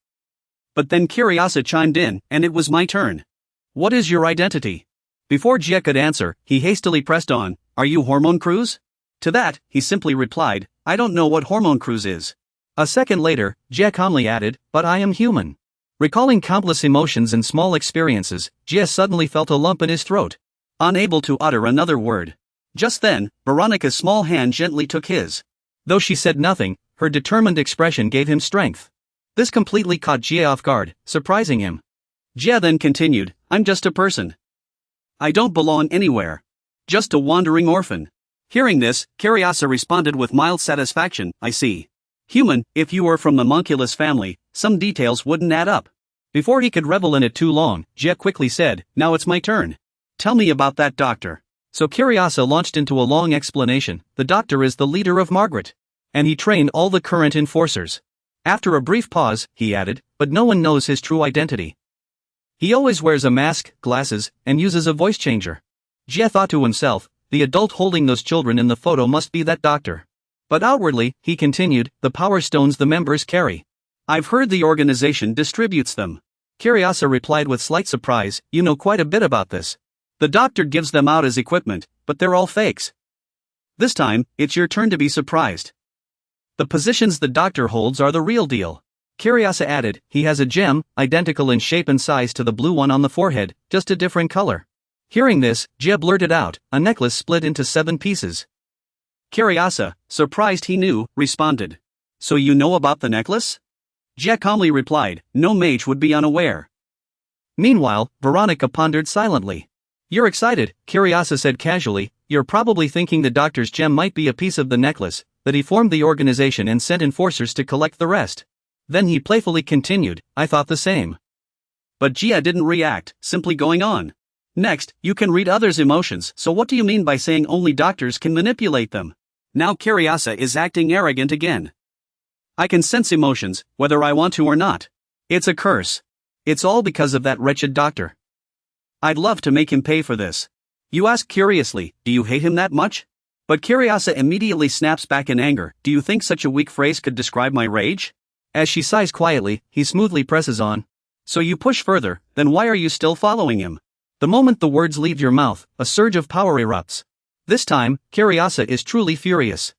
[SPEAKER 1] But then Curiasa chimed in, and it was my turn. What is your identity? Before Jia could answer, he hastily pressed on, are you Hormone Cruise? To that, he simply replied, I don't know what Hormone Cruise is. A second later, Jia calmly added, but I am human. Recalling countless emotions and small experiences, Jia suddenly felt a lump in his throat. Unable to utter another word. Just then, Veronica's small hand gently took his. Though she said nothing, her determined expression gave him strength. This completely caught Jia off guard, surprising him. Jia then continued, I'm just a person. I don't belong anywhere. Just a wandering orphan. Hearing this, Curiasa responded with mild satisfaction, I see. Human, if you were from the Monculus family, some details wouldn't add up. Before he could revel in it too long, Jia quickly said, now it's my turn. Tell me about that doctor. So Curiasa launched into a long explanation, the doctor is the leader of Margaret. And he trained all the current enforcers. After a brief pause, he added, but no one knows his true identity. He always wears a mask, glasses, and uses a voice changer. Jia thought to himself, the adult holding those children in the photo must be that doctor. But outwardly, he continued, the power stones the members carry. I've heard the organization distributes them. Curiasa replied with slight surprise, you know quite a bit about this. The doctor gives them out as equipment, but they're all fakes. This time, it's your turn to be surprised. The positions the doctor holds are the real deal. Curiasa added, he has a gem, identical in shape and size to the blue one on the forehead, just a different color. Hearing this, Jia blurted out, a necklace split into 7 pieces. Curiasa, surprised he knew, responded. So you know about the necklace? Jia calmly replied, no mage would be unaware. Meanwhile, Veronica pondered silently. You're excited, Curiasa said casually, you're probably thinking the doctor's gem might be a piece of the necklace, that he formed the organization and sent enforcers to collect the rest. Then he playfully continued, I thought the same. But Jia didn't react, simply going on. Next, you can read others' emotions, so what do you mean by saying only doctors can manipulate them? Now Curiasa is acting arrogant again. I can sense emotions, whether I want to or not. It's a curse. It's all because of that wretched doctor. I'd love to make him pay for this. You ask curiously, do you hate him that much? But Curiasa immediately snaps back in anger, do you think such a weak phrase could describe my rage? As she sighs quietly, he smoothly presses on. So you push further, then why are you still following him? The moment the words leave your mouth, a surge of power erupts. This time, Curiasa is truly furious.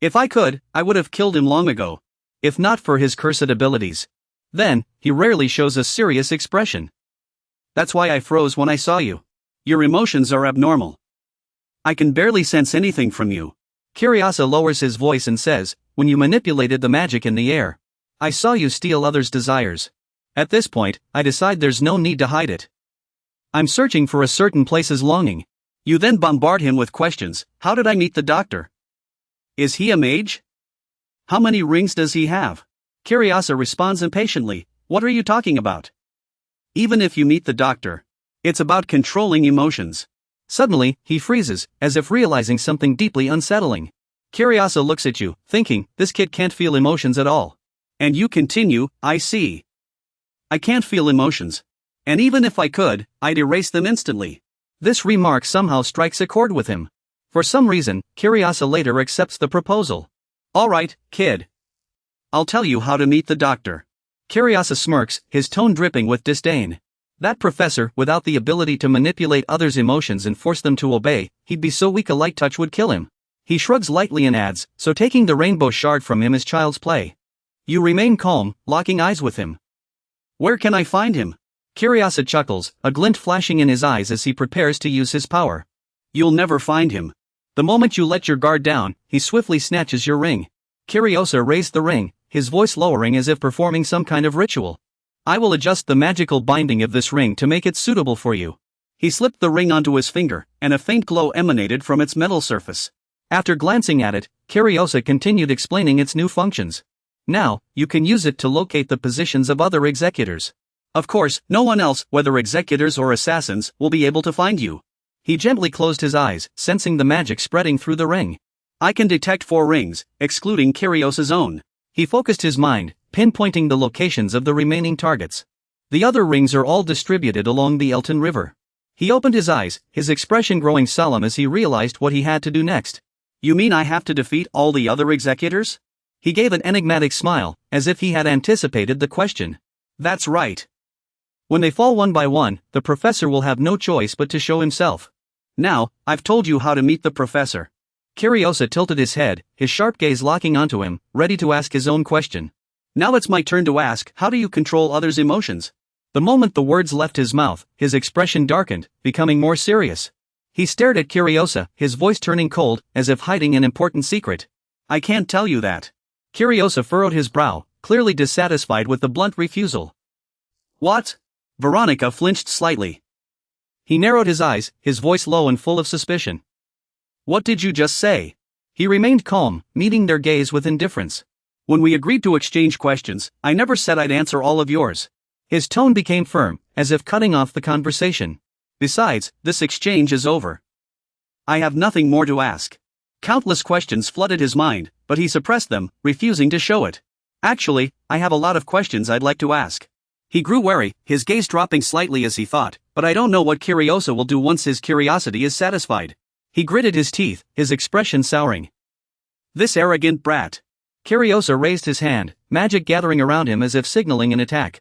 [SPEAKER 1] If I could, I would have killed him long ago. If not for his cursed abilities. Then, he rarely shows a serious expression. That's why I froze when I saw you. Your emotions are abnormal. I can barely sense anything from you. Curiasa lowers his voice and says, when you manipulated the magic in the air, I saw you steal others' desires. At this point, I decide there's no need to hide it. I'm searching for a certain place's longing. You then bombard him with questions. How did I meet the doctor? Is he a mage? How many rings does he have? Curiasa responds impatiently. What are you talking about? Even if you meet the doctor, it's about controlling emotions. Suddenly, he freezes, as if realizing something deeply unsettling. Curiasa looks at you, thinking, this kid can't feel emotions at all. And you continue, I see. I can't feel emotions. And even if I could, I'd erase them instantly. This remark somehow strikes a chord with him. For some reason, Curiasa later accepts the proposal. Alright, kid. I'll tell you how to meet the doctor. Curiasa smirks, his tone dripping with disdain. That professor, without the ability to manipulate others' emotions and force them to obey, he'd be so weak a light touch would kill him. He shrugs lightly and adds, so taking the rainbow shard from him is child's play. You remain calm, locking eyes with him. Where can I find him? Curiasa chuckles, a glint flashing in his eyes as he prepares to use his power. You'll never find him. The moment you let your guard down, he swiftly snatches your ring. Curiasa raised the ring, his voice lowering as if performing some kind of ritual. I will adjust the magical binding of this ring to make it suitable for you. He slipped the ring onto his finger, and a faint glow emanated from its metal surface. After glancing at it, Curiasa continued explaining its new functions. Now, you can use it to locate the positions of other executors. Of course, no one else, whether executors or assassins, will be able to find you. He gently closed his eyes, sensing the magic spreading through the ring. I can detect 4 rings, excluding Curiosa's own. He focused his mind, pinpointing the locations of the remaining targets. The other rings are all distributed along the Elton River. He opened his eyes, his expression growing solemn as he realized what he had to do next. You mean I have to defeat all the other executors? He gave an enigmatic smile, as if he had anticipated the question. That's right. When they fall one by one, the professor will have no choice but to show himself. Now, I've told you how to meet the professor. Curiosa tilted his head, his sharp gaze locking onto him, ready to ask his own question. Now it's my turn to ask, how do you control others' emotions? The moment the words left his mouth, his expression darkened, becoming more serious. He stared at Curiosa, his voice turning cold, as if hiding an important secret. I can't tell you that. Curiosa furrowed his brow, clearly dissatisfied with the blunt refusal. What? Veronica flinched slightly. He narrowed his eyes, his voice low and full of suspicion. What did you just say? He remained calm, meeting their gaze with indifference. When we agreed to exchange questions, I never said I'd answer all of yours. His tone became firm, as if cutting off the conversation. Besides, this exchange is over. I have nothing more to ask. Countless questions flooded his mind, but he suppressed them, refusing to show it. Actually, I have a lot of questions I'd like to ask. He grew wary, his gaze dropping slightly as he thought, but I don't know what Curiosa will do once his curiosity is satisfied. He gritted his teeth, his expression souring. This arrogant brat. Curiosa raised his hand, magic gathering around him as if signaling an attack.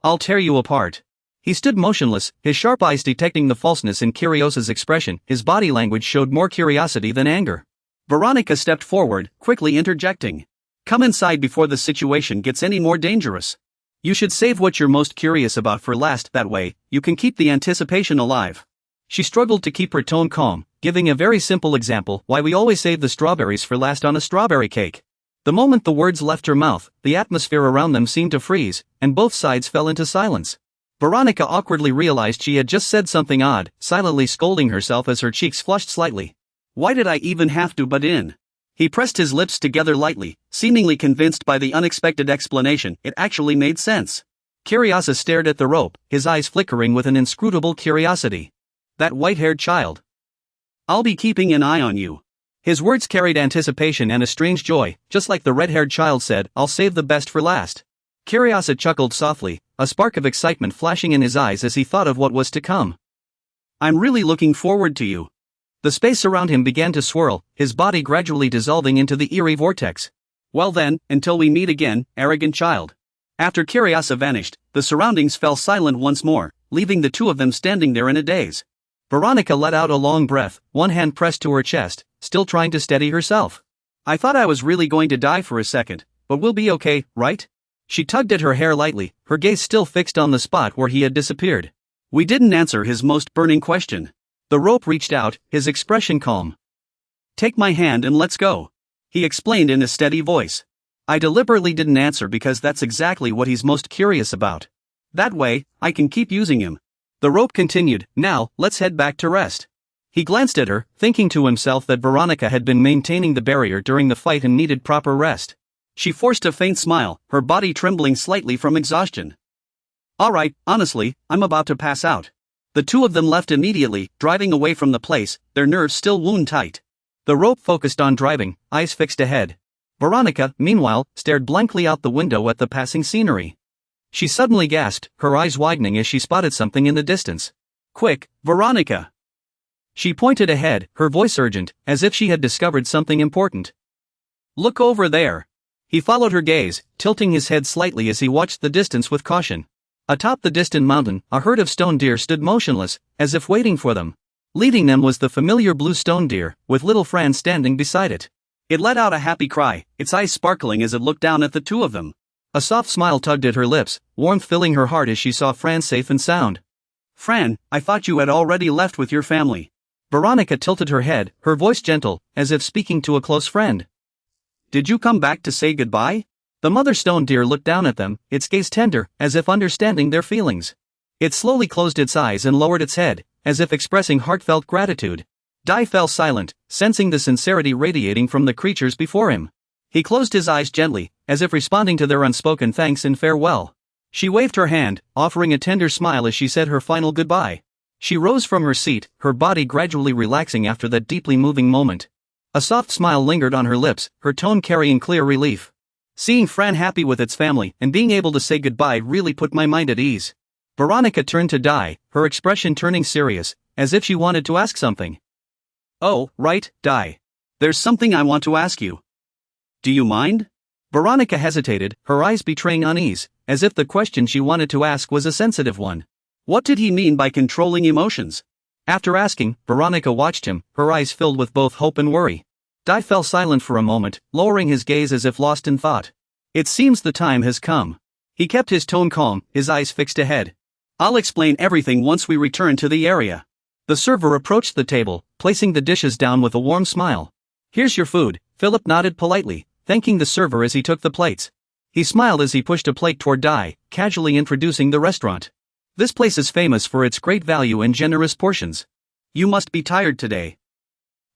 [SPEAKER 1] I'll tear you apart. He stood motionless, his sharp eyes detecting the falseness in Curiosa's expression. His body language showed more curiosity than anger. Veronica stepped forward, quickly interjecting. Come inside before the situation gets any more dangerous. You should save what you're most curious about for last, that way, you can keep the anticipation alive. She struggled to keep her tone calm, giving a very simple example why we always save the strawberries for last on a strawberry cake. The moment the words left her mouth, the atmosphere around them seemed to freeze, and both sides fell into silence. Veronica awkwardly realized she had just said something odd, silently scolding herself as her cheeks flushed slightly. Why did I even have to butt in? He pressed his lips together lightly, seemingly convinced by the unexpected explanation. It actually made sense. Curiosa stared at the rope, his eyes flickering with an inscrutable curiosity. That white-haired child. I'll be keeping an eye on you. His words carried anticipation and a strange joy, just like the red-haired child said, I'll save the best for last. Curiosa chuckled softly, a spark of excitement flashing in his eyes as he thought of what was to come. I'm really looking forward to you. The space around him began to swirl, his body gradually dissolving into the eerie vortex. Well then, until we meet again, arrogant child. After Curiosa vanished, the surroundings fell silent once more, leaving the two of them standing there in a daze. Veronica let out a long breath, one hand pressed to her chest, still trying to steady herself. I thought I was really going to die for a second, but we'll be okay, right? She tugged at her hair lightly, her gaze still fixed on the spot where he had disappeared. We didn't answer his most burning question. The rope reached out, his expression calm. Take my hand and let's go. He explained in a steady voice. I deliberately didn't answer because that's exactly what he's most curious about. That way, I can keep using him. The rope continued. Now, let's head back to rest. He glanced at her, thinking to himself that Veronica had been maintaining the barrier during the fight and needed proper rest. She forced a faint smile, her body trembling slightly from exhaustion. Alright, honestly, I'm about to pass out. The two of them left immediately, driving away from the place, their nerves still wound tight. The rope focused on driving, eyes fixed ahead. Veronica, meanwhile, stared blankly out the window at the passing scenery. She suddenly gasped, her eyes widening as she spotted something in the distance. Quick, Veronica! She pointed ahead, her voice urgent, as if she had discovered something important. Look over there. He followed her gaze, tilting his head slightly as he watched the distance with caution. Atop the distant mountain, a herd of stone deer stood motionless, as if waiting for them. Leading them was the familiar blue stone deer, with little Fran standing beside it. It let out a happy cry, its eyes sparkling as it looked down at the two of them. A soft smile tugged at her lips, warmth filling her heart as she saw Fran safe and sound. Fran, I thought you had already left with your family. Veronica tilted her head, her voice gentle, as if speaking to a close friend. Did you come back to say goodbye? The mother stone deer looked down at them, its gaze tender, as if understanding their feelings. It slowly closed its eyes and lowered its head, as if expressing heartfelt gratitude. Dai fell silent, sensing the sincerity radiating from the creatures before him. He closed his eyes gently, as if responding to their unspoken thanks and farewell. She waved her hand, offering a tender smile as she said her final goodbye. She rose from her seat, her body gradually relaxing after that deeply moving moment. A soft smile lingered on her lips, her tone carrying clear relief. Seeing Fran happy with its family and being able to say goodbye really put my mind at ease. Veronica turned to Dai, her expression turning serious, as if she wanted to ask something. Oh, right, Dai. There's something I want to ask you. Do you mind? Veronica hesitated, her eyes betraying unease, as if the question she wanted to ask was a sensitive one. What did he mean by controlling emotions? After asking, Veronica watched him, her eyes filled with both hope and worry. Dai fell silent for a moment, lowering his gaze as if lost in thought. It seems the time has come. He kept his tone calm, his eyes fixed ahead. I'll explain everything once we return to the area. The server approached the table, placing the dishes down with a warm smile. Here's your food. Philip nodded politely, thanking the server as he took the plates. He smiled as he pushed a plate toward Dai, casually introducing the restaurant. This place is famous for its great value and generous portions. You must be tired today.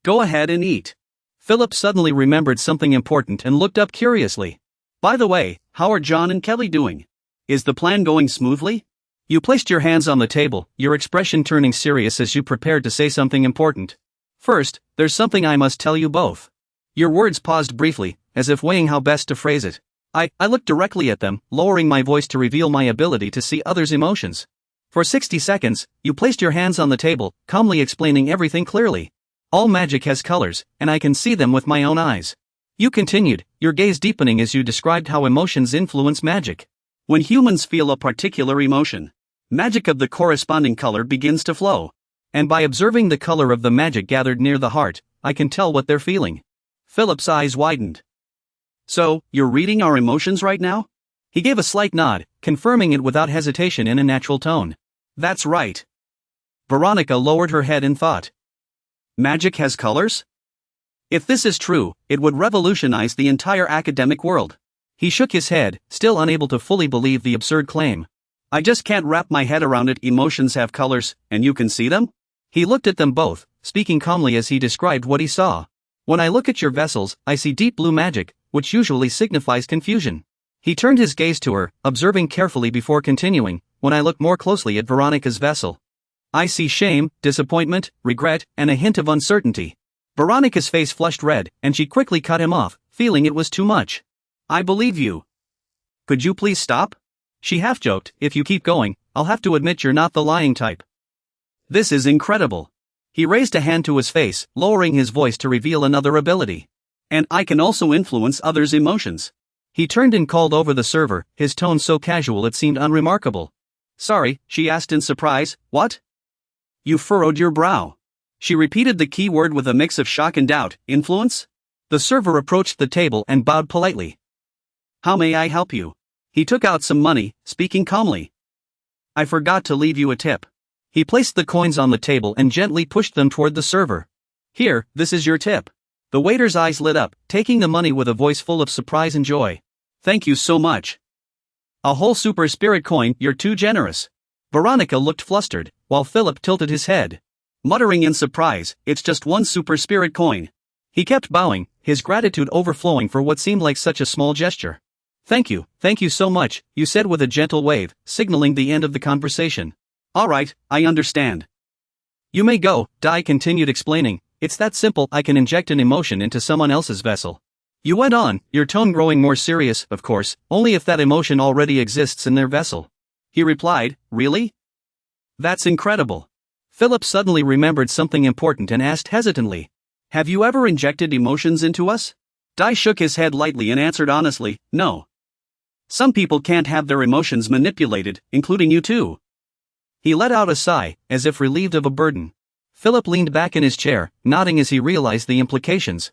[SPEAKER 1] Go ahead and eat. Philip suddenly remembered something important and looked up curiously. By the way, how are John and Kelly doing? Is the plan going smoothly? You placed your hands on the table, your expression turning serious as you prepared to say something important. First, there's something I must tell you both. Your words paused briefly, as if weighing how best to phrase it. I looked directly at them, lowering my voice to reveal my ability to see others' emotions. For 60 seconds, you placed your hands on the table, calmly explaining everything clearly. All magic has colors, and I can see them with my own eyes. You continued, your gaze deepening as you described how emotions influence magic. When humans feel a particular emotion, magic of the corresponding color begins to flow. And by observing the color of the magic gathered near the heart, I can tell what they're feeling. Philip's eyes widened. So, you're reading our emotions right now? He gave a slight nod, confirming it without hesitation in a natural tone. That's right. Veronica lowered her head in thought. Magic has colors? If this is true, it would revolutionize the entire academic world. He shook his head, still unable to fully believe the absurd claim. I just can't wrap my head around it. Emotions have colors, and you can see them? He looked at them both, speaking calmly as he described what he saw. When I look at your vessels, I see deep blue magic, which usually signifies confusion. He turned his gaze to her, observing carefully before continuing. When I look more closely at Veronica's vessel, I see shame, disappointment, regret, and a hint of uncertainty. Veronica's face flushed red, and she quickly cut him off, feeling it was too much. I believe you. Could you please stop? She half-joked, if you keep going, I'll have to admit you're not the lying type. This is incredible. He raised a hand to his face, lowering his voice to reveal another ability. And I can also influence others' emotions. He turned and called over the server, his tone so casual it seemed unremarkable. Sorry, she asked in surprise, what? You furrowed your brow. She repeated the key word with a mix of shock and doubt. Influence? The server approached the table and bowed politely. How may I help you? He took out some money, speaking calmly. I forgot to leave you a tip. He placed the coins on the table and gently pushed them toward the server. Here, this is your tip. The waiter's eyes lit up, taking the money with a voice full of surprise and joy. Thank you so much. A whole super spirit coin, you're too generous. Veronica looked flustered, while Philip tilted his head. Muttering in surprise, it's just one super spirit coin. He kept bowing, his gratitude overflowing for what seemed like such a small gesture. Thank you so much, you said with a gentle wave, signaling the end of the conversation. Alright, I understand. You may go, Dai continued explaining, it's that simple. I can inject an emotion into someone else's vessel. You went on, your tone growing more serious, of course, only if that emotion already exists in their vessel. He replied, really? That's incredible. Philip suddenly remembered something important and asked hesitantly. Have you ever injected emotions into us? Dai shook his head lightly and answered honestly, no. Some people can't have their emotions manipulated, including you too. He let out a sigh, as if relieved of a burden. Philip leaned back in his chair, nodding as he realized the implications.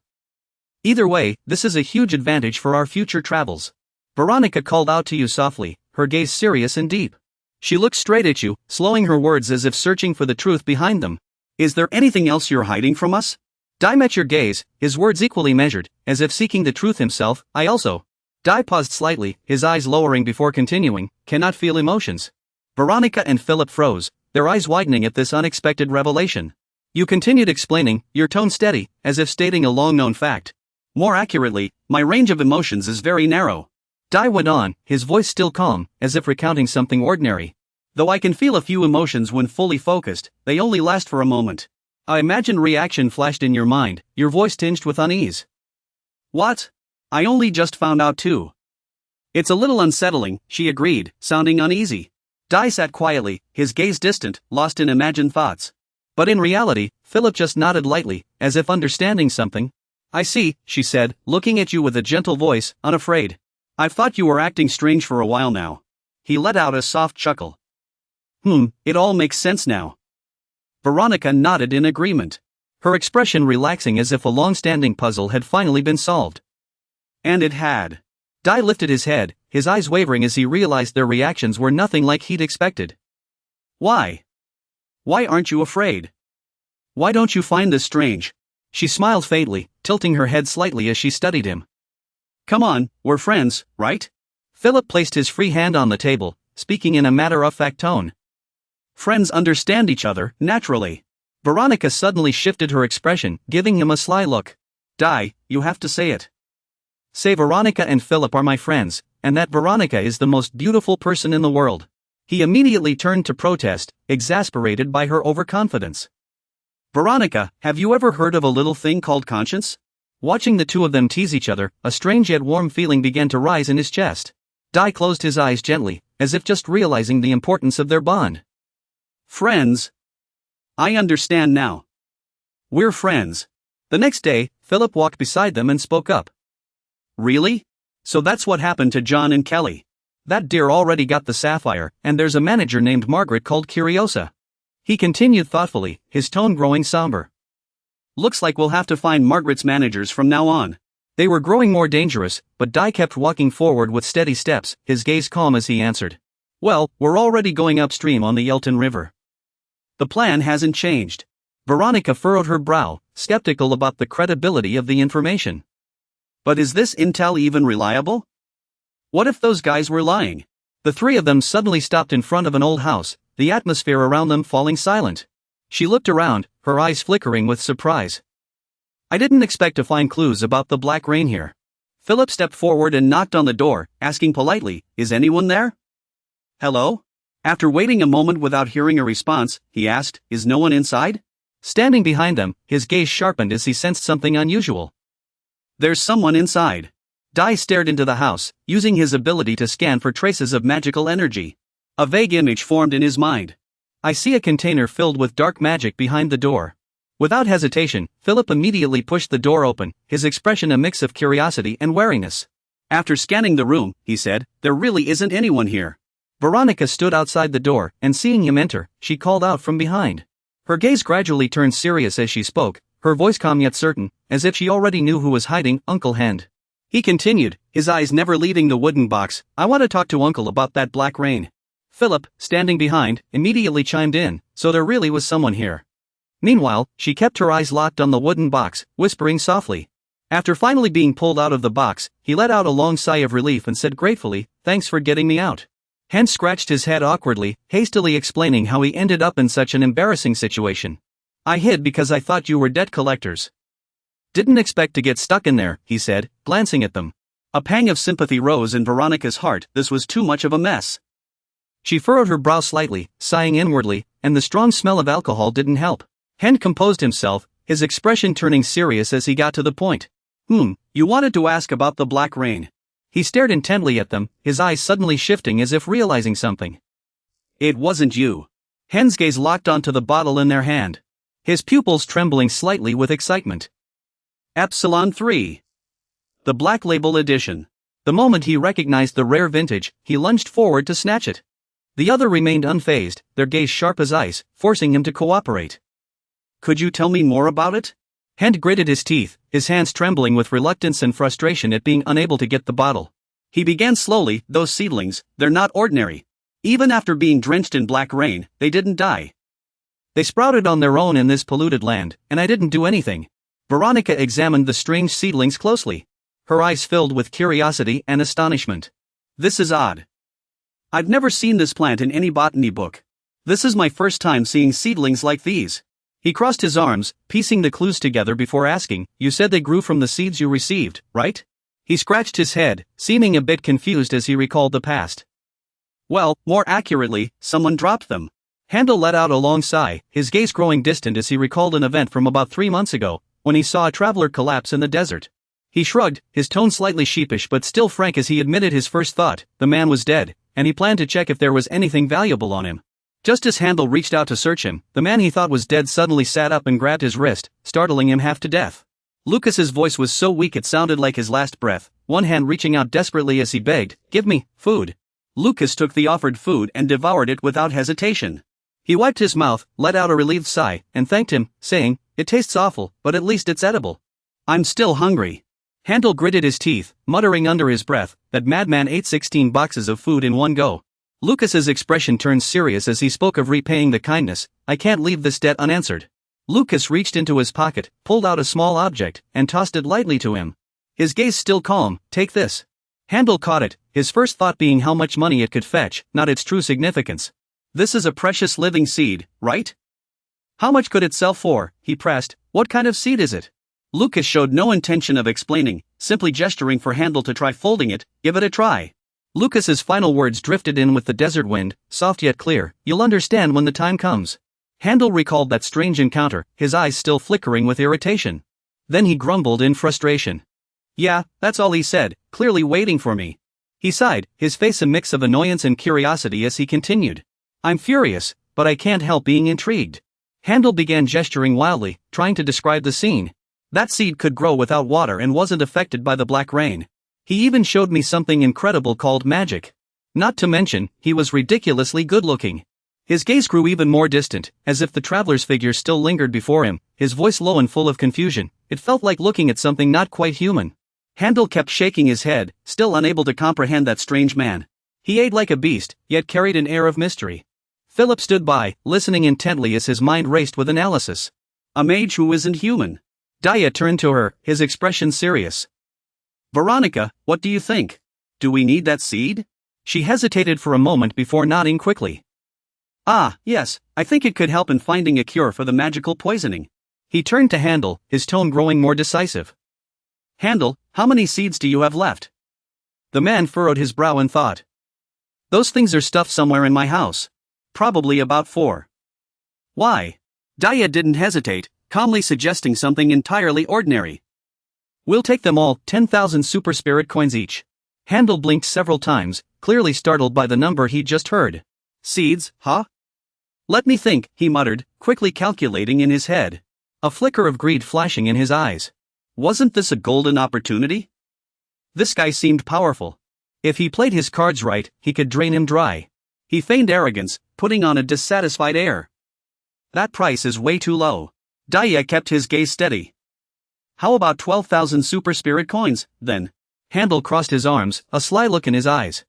[SPEAKER 1] Either way, this is a huge advantage for our future travels. Veronica called out to you softly, her gaze serious and deep. She looked straight at you, slowing her words as if searching for the truth behind them. Is there anything else you're hiding from us? Dai met your gaze, his words equally measured, as if seeking the truth himself. I also. Dai paused slightly, his eyes lowering before continuing, cannot feel emotions. Veronica and Philip froze, their eyes widening at this unexpected revelation. You continued explaining, your tone steady, as if stating a long-known fact. More accurately, my range of emotions is very narrow. Dai went on, his voice still calm, as if recounting something ordinary. Though I can feel a few emotions when fully focused, they only last for a moment. I imagine reaction flashed in your mind, your voice tinged with unease. What? I only just found out too. It's a little unsettling, she agreed, sounding uneasy. Dai sat quietly, his gaze distant, lost in imagined thoughts. But in reality, Philip just nodded lightly, as if understanding something. I see, she said, looking at you with a gentle voice, unafraid. I've thought you were acting strange for a while now. He let out a soft chuckle. It all makes sense now. Veronica nodded in agreement, her expression relaxing as if a long-standing puzzle had finally been solved. And it had. Dai lifted his head, his eyes wavering as he realized their reactions were nothing like he'd expected. Why? Why aren't you afraid? Why don't you find this strange? She smiled faintly, tilting her head slightly as she studied him. Come on, we're friends, right? Philip placed his free hand on the table, speaking in a matter-of-fact tone. Friends understand each other, naturally. Veronica suddenly shifted her expression, giving him a sly look. Dai, you have to say it. Say Veronica and Philip are my friends, and that Veronica is the most beautiful person in the world. He immediately turned to protest, exasperated by her overconfidence. Veronica, have you ever heard of a little thing called conscience? Watching the two of them tease each other, a strange yet warm feeling began to rise in his chest. Dai closed his eyes gently, as if just realizing the importance of their bond. Friends? I understand now. We're friends. The next day, Philip walked beside them and spoke up. Really? So that's what happened to John and Kelly. That dear already got the sapphire, and there's a manager named Margaret called Curiosa. He continued thoughtfully, his tone growing somber. Looks like we'll have to find Margaret's managers from now on. They were growing more dangerous, but Dai kept walking forward with steady steps, his gaze calm as he answered. Well, we're already going upstream on the Yelton River. The plan hasn't changed. Veronica furrowed her brow, skeptical about the credibility of the information. But is this intel even reliable? What if those guys were lying? The three of them suddenly stopped in front of an old house, the atmosphere around them falling silent. She looked around, her eyes flickering with surprise. I didn't expect to find clues about the Black Rain here. Philip stepped forward and knocked on the door, asking politely, is anyone there? Hello? After waiting a moment without hearing a response, he asked, is no one inside? Standing behind them, his gaze sharpened as he sensed something unusual. There's someone inside. Dai stared into the house, using his ability to scan for traces of magical energy. A vague image formed in his mind. I see a container filled with dark magic behind the door. Without hesitation, Philip immediately pushed the door open, his expression a mix of curiosity and wariness. After scanning the room, he said, there really isn't anyone here. Veronica stood outside the door, and seeing him enter, she called out from behind. Her gaze gradually turned serious as she spoke, her voice calm yet certain, as if she already knew who was hiding, Uncle Hend. He continued, his eyes never leaving the wooden box, I want to talk to Uncle about that Black Rain. Philip, standing behind, immediately chimed in, so there really was someone here. Meanwhile, she kept her eyes locked on the wooden box, whispering softly. After finally being pulled out of the box, he let out a long sigh of relief and said gratefully, thanks for getting me out. Hens scratched his head awkwardly, hastily explaining how he ended up in such an embarrassing situation. I hid because I thought you were debt collectors. Didn't expect to get stuck in there, he said, glancing at them. A pang of sympathy rose in Veronica's heart, this was too much of a mess. She furrowed her brow slightly, sighing inwardly, and the strong smell of alcohol didn't help. Hen composed himself, his expression turning serious as he got to the point. You wanted to ask about the Black Rain. He stared intently at them, his eyes suddenly shifting as if realizing something. It wasn't you. Hen's gaze locked onto the bottle in their hand. His pupils trembling slightly with excitement. Epsilon 3. The Black Label Edition. The moment he recognized the rare vintage, he lunged forward to snatch it. The other remained unfazed, their gaze sharp as ice, forcing him to cooperate. Could you tell me more about it? Hend gritted his teeth, his hands trembling with reluctance and frustration at being unable to get the bottle. He began slowly, those seedlings, they're not ordinary. Even after being drenched in black rain, they didn't die. They sprouted on their own in this polluted land, and I didn't do anything. Veronica examined the strange seedlings closely. Her eyes filled with curiosity and astonishment. This is odd. I've never seen this plant in any botany book. This is my first time seeing seedlings like these. He crossed his arms, piecing the clues together before asking, you said they grew from the seeds you received, right? He scratched his head, seeming a bit confused as he recalled the past. Well, more accurately, someone dropped them. Handel let out a long sigh, his gaze growing distant as he recalled an event from about 3 months ago, when he saw a traveler collapse in the desert. He shrugged, his tone slightly sheepish but still frank as he admitted his first thought, the man was dead, and he planned to check if there was anything valuable on him. Just as Handel reached out to search him, the man he thought was dead suddenly sat up and grabbed his wrist, startling him half to death. Lucas's voice was so weak it sounded like his last breath, one hand reaching out desperately as he begged, give me food. Lucas took the offered food and devoured it without hesitation. He wiped his mouth, let out a relieved sigh, and thanked him, saying, it tastes awful, but at least it's edible. I'm still hungry. Handel gritted his teeth, muttering under his breath, that madman ate 16 boxes of food in one go. Lucas's expression turned serious as he spoke of repaying the kindness, I can't leave this debt unanswered. Lucas reached into his pocket, pulled out a small object, and tossed it lightly to him. His gaze still calm, take this. Handel caught it, his first thought being how much money it could fetch, not its true significance. This is a precious living seed, right? How much could it sell for? He pressed, what kind of seed is it? Lucas showed no intention of explaining, simply gesturing for Handel to try folding it, give it a try. Lucas's final words drifted in with the desert wind, soft yet clear, you'll understand when the time comes. Handel recalled that strange encounter, his eyes still flickering with irritation. Then he grumbled in frustration. Yeah, that's all he said, clearly waiting for me. He sighed, his face a mix of annoyance and curiosity as he continued. I'm furious, but I can't help being intrigued. Handel began gesturing wildly, trying to describe the scene. That seed could grow without water and wasn't affected by the black rain. He even showed me something incredible called magic. Not to mention, he was ridiculously good-looking. His gaze grew even more distant, as if the traveler's figure still lingered before him, his voice low and full of confusion. It felt like looking at something not quite human. Handel kept shaking his head, still unable to comprehend that strange man. He ate like a beast, yet carried an air of mystery. Philip stood by, listening intently as his mind raced with analysis. A mage who isn't human. Daya turned to her, his expression serious. Veronica, what do you think? Do we need that seed? She hesitated for a moment before nodding quickly. Ah, yes, I think it could help in finding a cure for the magical poisoning. He turned to Handel, his tone growing more decisive. Handel, how many seeds do you have left? The man furrowed his brow in thought. Those things are stuffed somewhere in my house. Probably about 4. Why? Daya didn't hesitate, calmly suggesting something entirely ordinary. We'll take them all, 10,000 super spirit coins each. Handel blinked several times, clearly startled by the number he'd just heard. Seeds, huh? Let me think, he muttered, quickly calculating in his head. A flicker of greed flashing in his eyes. Wasn't this a golden opportunity? This guy seemed powerful. If he played his cards right, he could drain him dry. He feigned arrogance, putting on a dissatisfied air. That price is way too low. Daya kept his gaze steady. How about 12,000 super spirit coins, then? Handel crossed his arms, a sly look in his eyes.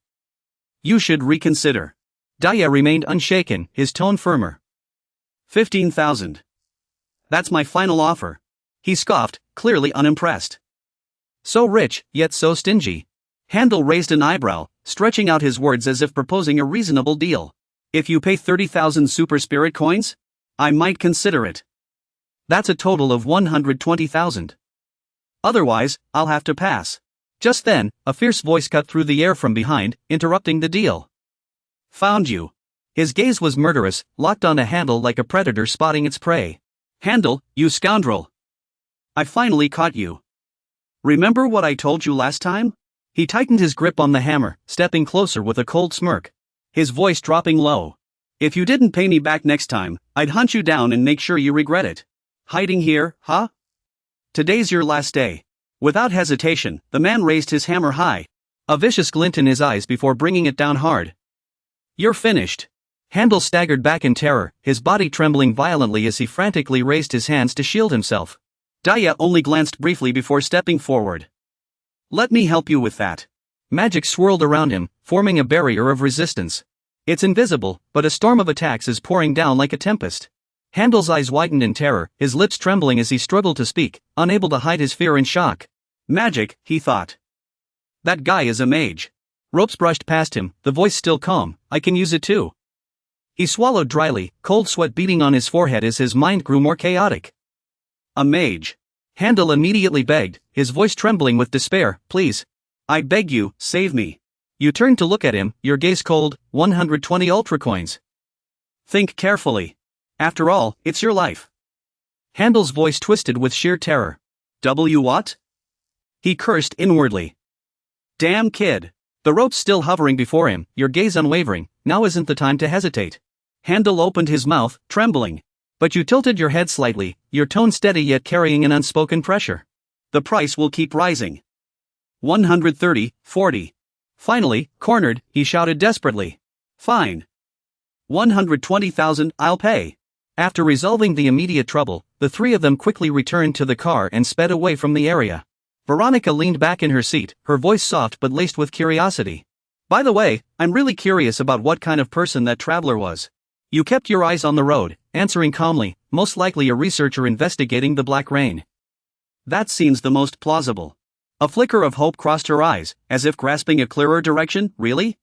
[SPEAKER 1] You should reconsider. Daya remained unshaken, his tone firmer. 15,000. That's my final offer. He scoffed, clearly unimpressed. So rich, yet so stingy. Handel raised an eyebrow, stretching out his words as if proposing a reasonable deal. If you pay 30,000 super spirit coins? I might consider it. That's a total of 120,000. Otherwise, I'll have to pass. Just then, a fierce voice cut through the air from behind, interrupting the deal. Found you. His gaze was murderous, locked on a Handel like a predator spotting its prey. Handel, you scoundrel. I finally caught you. Remember what I told you last time? He tightened his grip on the hammer, stepping closer with a cold smirk. His voice dropping low. If you didn't pay me back next time, I'd hunt you down and make sure you regret it. Hiding here, huh? Today's your last day. Without hesitation, the man raised his hammer high. A vicious glint in his eyes before bringing it down hard. You're finished. Handel staggered back in terror, his body trembling violently as he frantically raised his hands to shield himself. Daya only glanced briefly before stepping forward. Let me help you with that. Magic swirled around him, forming a barrier of resistance. It's invisible, but a storm of attacks is pouring down like a tempest. Handel's eyes widened in terror, his lips trembling as he struggled to speak, unable to hide his fear and shock. Magic, he thought. That guy is a mage. Ropes brushed past him, the voice still calm. I can use it too. He swallowed dryly, cold sweat beating on his forehead as his mind grew more chaotic. A mage. Handel immediately begged, his voice trembling with despair. Please. I beg you, save me. You turned to look at him, your gaze cold. 120 ultra coins. Think carefully. After all, it's your life. Handel's voice twisted with sheer terror. W what? He cursed inwardly. Damn kid. The ropes still hovering before him, your gaze unwavering. Now isn't the time to hesitate. Handel opened his mouth, trembling. But you tilted your head slightly, your tone steady yet carrying an unspoken pressure. The price will keep rising. 130, 40. Finally, cornered, he shouted desperately. Fine. 120,000, I'll pay. After resolving the immediate trouble, the three of them quickly returned to the car and sped away from the area. Veronica leaned back in her seat, her voice soft but laced with curiosity. By the way, I'm really curious about what kind of person that traveler was. You kept your eyes on the road, answering calmly, most likely a researcher investigating the Black Rain. That seems the most plausible. A flicker of hope crossed her eyes, as if grasping a clearer direction. Really?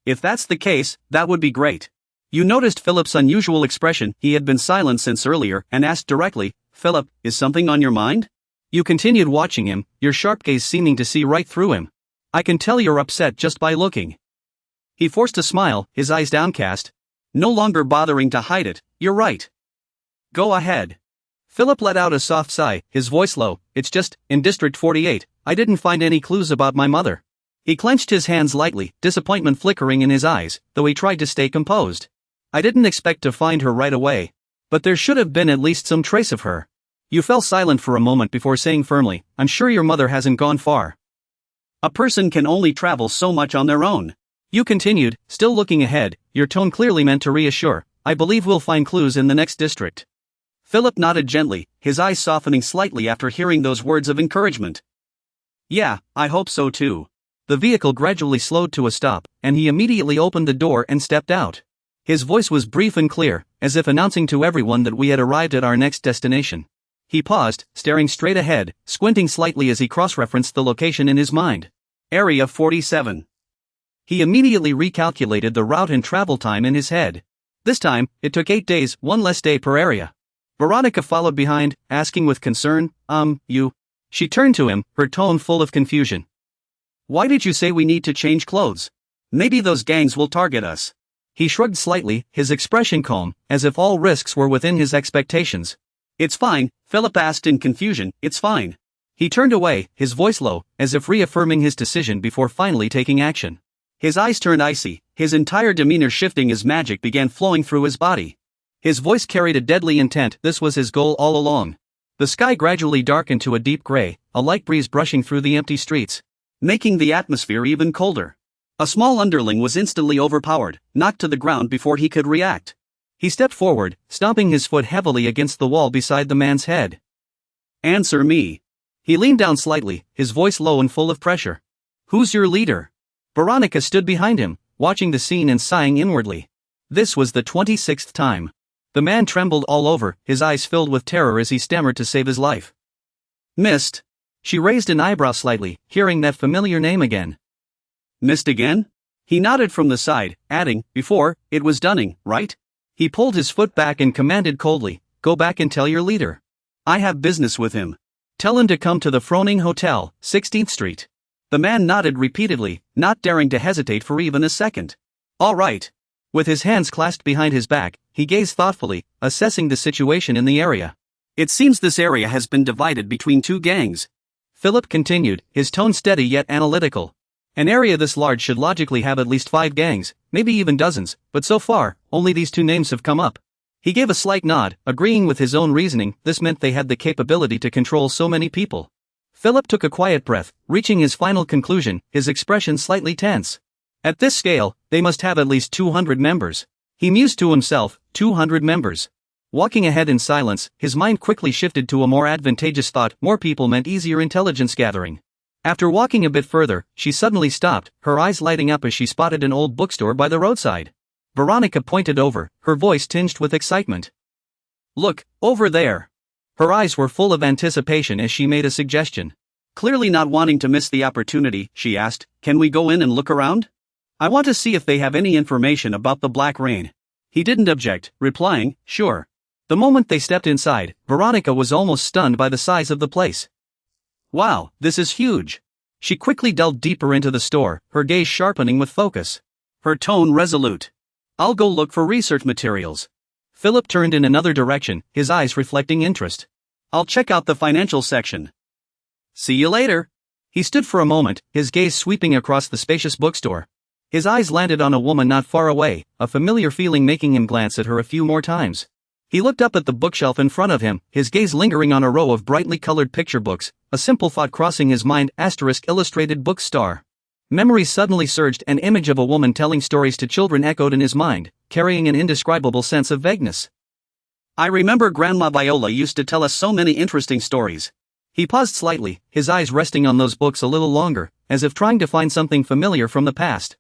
[SPEAKER 1] If that's the case, that would be great. You noticed Philip's unusual expression. He had been silent since earlier and asked directly, Philip, is something on your mind? You continued watching him, your sharp gaze seeming to see right through him. I can tell you're upset just by looking. He forced a smile, his eyes downcast. No longer bothering to hide it. You're right. Go ahead. Philip let out a soft sigh, his voice low. It's just, in District 48, I didn't find any clues about my mother. He clenched his hands lightly, disappointment flickering in his eyes, though he tried to stay composed. I didn't expect to find her right away. But there should have been at least some trace of her. You fell silent for a moment before saying firmly, I'm sure your mother hasn't gone far. A person can only travel so much on their own. You continued, still looking ahead, your tone clearly meant to reassure, I believe we'll find clues in the next district. Philip nodded gently, his eyes softening slightly after hearing those words of encouragement. Yeah, I hope so too. The vehicle gradually slowed to a stop, and he immediately opened the door and stepped out. His voice was brief and clear, as if announcing to everyone that we had arrived at our next destination. He paused, staring straight ahead, squinting slightly as he cross-referenced the location in his mind. Area 47. He immediately recalculated the route and travel time in his head. This time, it took 8 days, one less day per area. Veronica followed behind, asking with concern, you? She turned to him, her tone full of confusion. Why did you say we need to change clothes? Maybe those gangs will target us. He shrugged slightly, his expression calm, as if all risks were within his expectations. It's fine, Philip asked in confusion, it's fine. He turned away, his voice low, as if reaffirming his decision before finally taking action. His eyes turned icy, his entire demeanor shifting as magic began flowing through his body. His voice carried a deadly intent, this was his goal all along. The sky gradually darkened to a deep gray, a light breeze brushing through the empty streets, making the atmosphere even colder. A small underling was instantly overpowered, knocked to the ground before he could react. He stepped forward, stomping his foot heavily against the wall beside the man's head. Answer me. He leaned down slightly, his voice low and full of pressure. Who's your leader? Veronica stood behind him, watching the scene and sighing inwardly. This was the 26th time. The man trembled all over, his eyes filled with terror as he stammered to save his life. Missed. She raised an eyebrow slightly, hearing that familiar name again. Missed again? He nodded from the side, adding, before, it was Dunning, right? He pulled his foot back and commanded coldly, go back and tell your leader. I have business with him. Tell him to come to the Froning Hotel, 16th Street. The man nodded repeatedly, not daring to hesitate for even a second. All right. With his hands clasped behind his back, he gazed thoughtfully, assessing the situation in the area. It seems this area has been divided between two gangs. Philip continued, his tone steady yet analytical. An area this large should logically have at least 5 gangs, maybe even dozens, but so far, only these 2 names have come up. He gave a slight nod, agreeing with his own reasoning, this meant they had the capability to control so many people. Philip took a quiet breath, reaching his final conclusion, his expression slightly tense. At this scale, they must have at least 200 members. He mused to himself, 200 members. Walking ahead in silence, his mind quickly shifted to a more advantageous thought, more people meant easier intelligence gathering. After walking a bit further, she suddenly stopped, her eyes lighting up as she spotted an old bookstore by the roadside. Veronica pointed over, her voice tinged with excitement. Look, over there. Her eyes were full of anticipation as she made a suggestion. Clearly not wanting to miss the opportunity, she asked, can we go in and look around? I want to see if they have any information about the Black Rain. He didn't object, replying, sure. The moment they stepped inside, Veronica was almost stunned by the size of the place. Wow, this is huge. She quickly delved deeper into the store, her gaze sharpening with focus. Her tone resolute. I'll go look for research materials. Philip turned in another direction, his eyes reflecting interest. I'll check out the financial section. See you later. He stood for a moment, his gaze sweeping across the spacious bookstore. His eyes landed on a woman not far away, a familiar feeling making him glance at her a few more times. He looked up at the bookshelf in front of him, his gaze lingering on a row of brightly colored picture books, a simple thought crossing his mind, illustrated book star. Memory suddenly surged, an image of a woman telling stories to children echoed in his mind, carrying an indescribable sense of vagueness. I remember Grandma Viola used to tell us so many interesting stories. He paused slightly, his eyes resting on those books a little longer, as if trying to find something familiar from the past.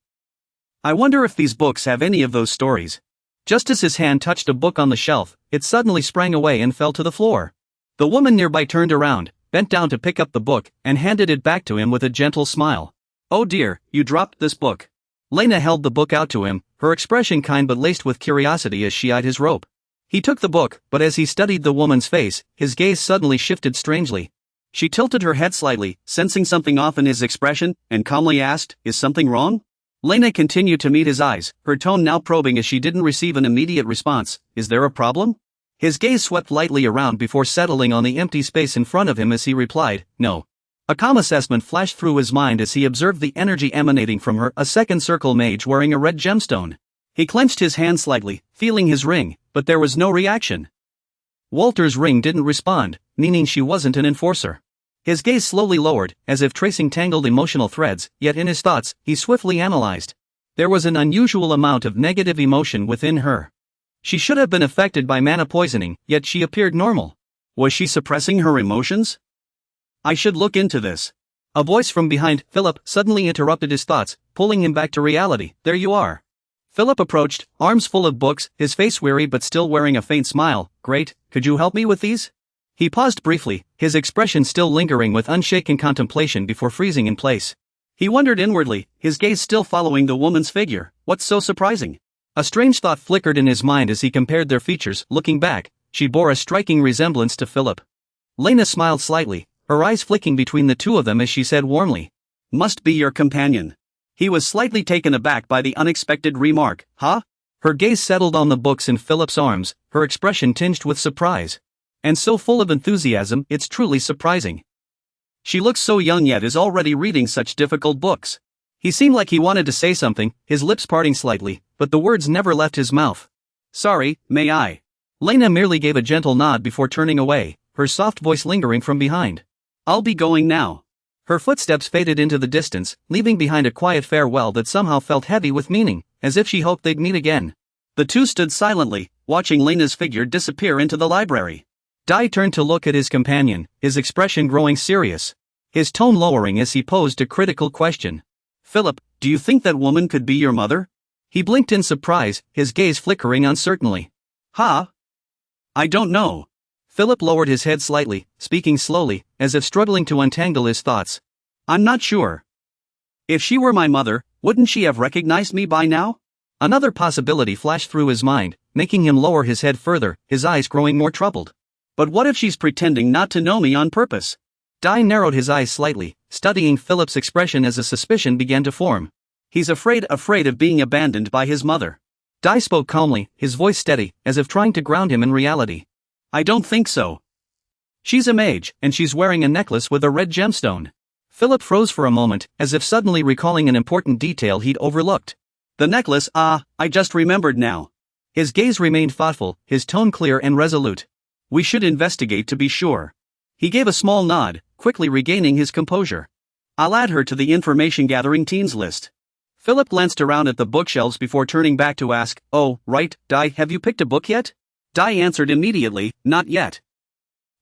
[SPEAKER 1] I wonder if these books have any of those stories. Just as his hand touched a book on the shelf, it suddenly sprang away and fell to the floor. The woman nearby turned around, bent down to pick up the book, and handed it back to him with a gentle smile. Oh dear, you dropped this book. Lena held the book out to him, her expression kind but laced with curiosity as she eyed his rope. He took the book, but as he studied the woman's face, his gaze suddenly shifted strangely. She tilted her head slightly, sensing something off in his expression, and calmly asked, is something wrong? Lena continued to meet his eyes, her tone now probing as she didn't receive an immediate response. Is there a problem? His gaze swept lightly around before settling on the empty space in front of him as he replied, no. A calm assessment flashed through his mind as he observed the energy emanating from her, a second circle mage wearing a red gemstone. He clenched his hand slightly, feeling his ring, but there was no reaction. Walter's ring didn't respond, meaning she wasn't an enforcer. His gaze slowly lowered, as if tracing tangled emotional threads, yet in his thoughts, he swiftly analyzed. There was an unusual amount of negative emotion within her. She should have been affected by mana poisoning, yet she appeared normal. Was she suppressing her emotions? I should look into this. A voice from behind Philip suddenly interrupted his thoughts, pulling him back to reality. There you are. Philip approached, arms full of books, his face weary but still wearing a faint smile. Great, could you help me with these? He paused briefly, his expression still lingering with unshaken contemplation before freezing in place. He wondered inwardly, his gaze still following the woman's figure. What's so surprising? A strange thought flickered in his mind as he compared their features. Looking back, she bore a striking resemblance to Philip. Lena smiled slightly, her eyes flicking between the two of them as she said warmly. Must be your companion. He was slightly taken aback by the unexpected remark. Huh? Her gaze settled on the books in Philip's arms, her expression tinged with surprise. And so full of enthusiasm, it's truly surprising. She looks so young yet is already reading such difficult books. He seemed like he wanted to say something, his lips parting slightly, but the words never left his mouth. Sorry, may I? Lena merely gave a gentle nod before turning away, her soft voice lingering from behind. I'll be going now. Her footsteps faded into the distance, leaving behind a quiet farewell that somehow felt heavy with meaning, as if she hoped they'd meet again. The two stood silently, watching Lena's figure disappear into the library. Dai turned to look at his companion, his expression growing serious. His tone lowering as he posed a critical question. Philip, do you think that woman could be your mother? He blinked in surprise, his gaze flickering uncertainly. Huh? I don't know. Philip lowered his head slightly, speaking slowly, as if struggling to untangle his thoughts. I'm not sure. If she were my mother, wouldn't she have recognized me by now? Another possibility flashed through his mind, making him lower his head further, his eyes growing more troubled. But what if she's pretending not to know me on purpose? Dai narrowed his eyes slightly, studying Philip's expression as a suspicion began to form. He's afraid of being abandoned by his mother. Dai spoke calmly, his voice steady, as if trying to ground him in reality. I don't think so. She's a mage, and she's wearing a necklace with a red gemstone. Philip froze for a moment, as if suddenly recalling an important detail he'd overlooked. The necklace, I just remembered now. His gaze remained thoughtful, his tone clear and resolute. We should investigate to be sure. He gave a small nod, quickly regaining his composure. I'll add her to the information-gathering team's list. Philip glanced around at the bookshelves before turning back to ask, Oh, right, Dai, have you picked a book yet? Dai answered immediately, not yet.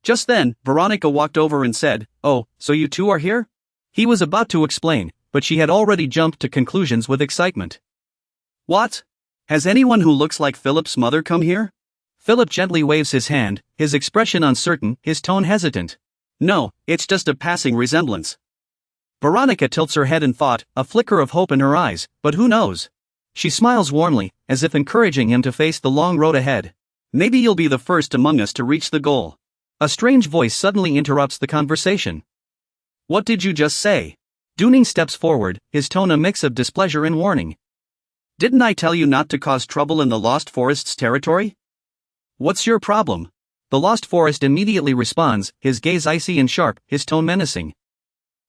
[SPEAKER 1] Just then, Veronica walked over and said, Oh, so you two are here? He was about to explain, but she had already jumped to conclusions with excitement. What? Has anyone who looks like Philip's mother come here? Philip gently waves his hand, his expression uncertain, his tone hesitant. No, it's just a passing resemblance. Veronica tilts her head in thought, a flicker of hope in her eyes, but who knows? She smiles warmly, as if encouraging him to face the long road ahead. Maybe you'll be the first among us to reach the goal. A strange voice suddenly interrupts the conversation. What did you just say? Dooning steps forward, his tone a mix of displeasure and warning. Didn't I tell you not to cause trouble in the Lost Forest's territory? What's your problem? The Lost Forest immediately responds, his gaze icy and sharp, his tone menacing.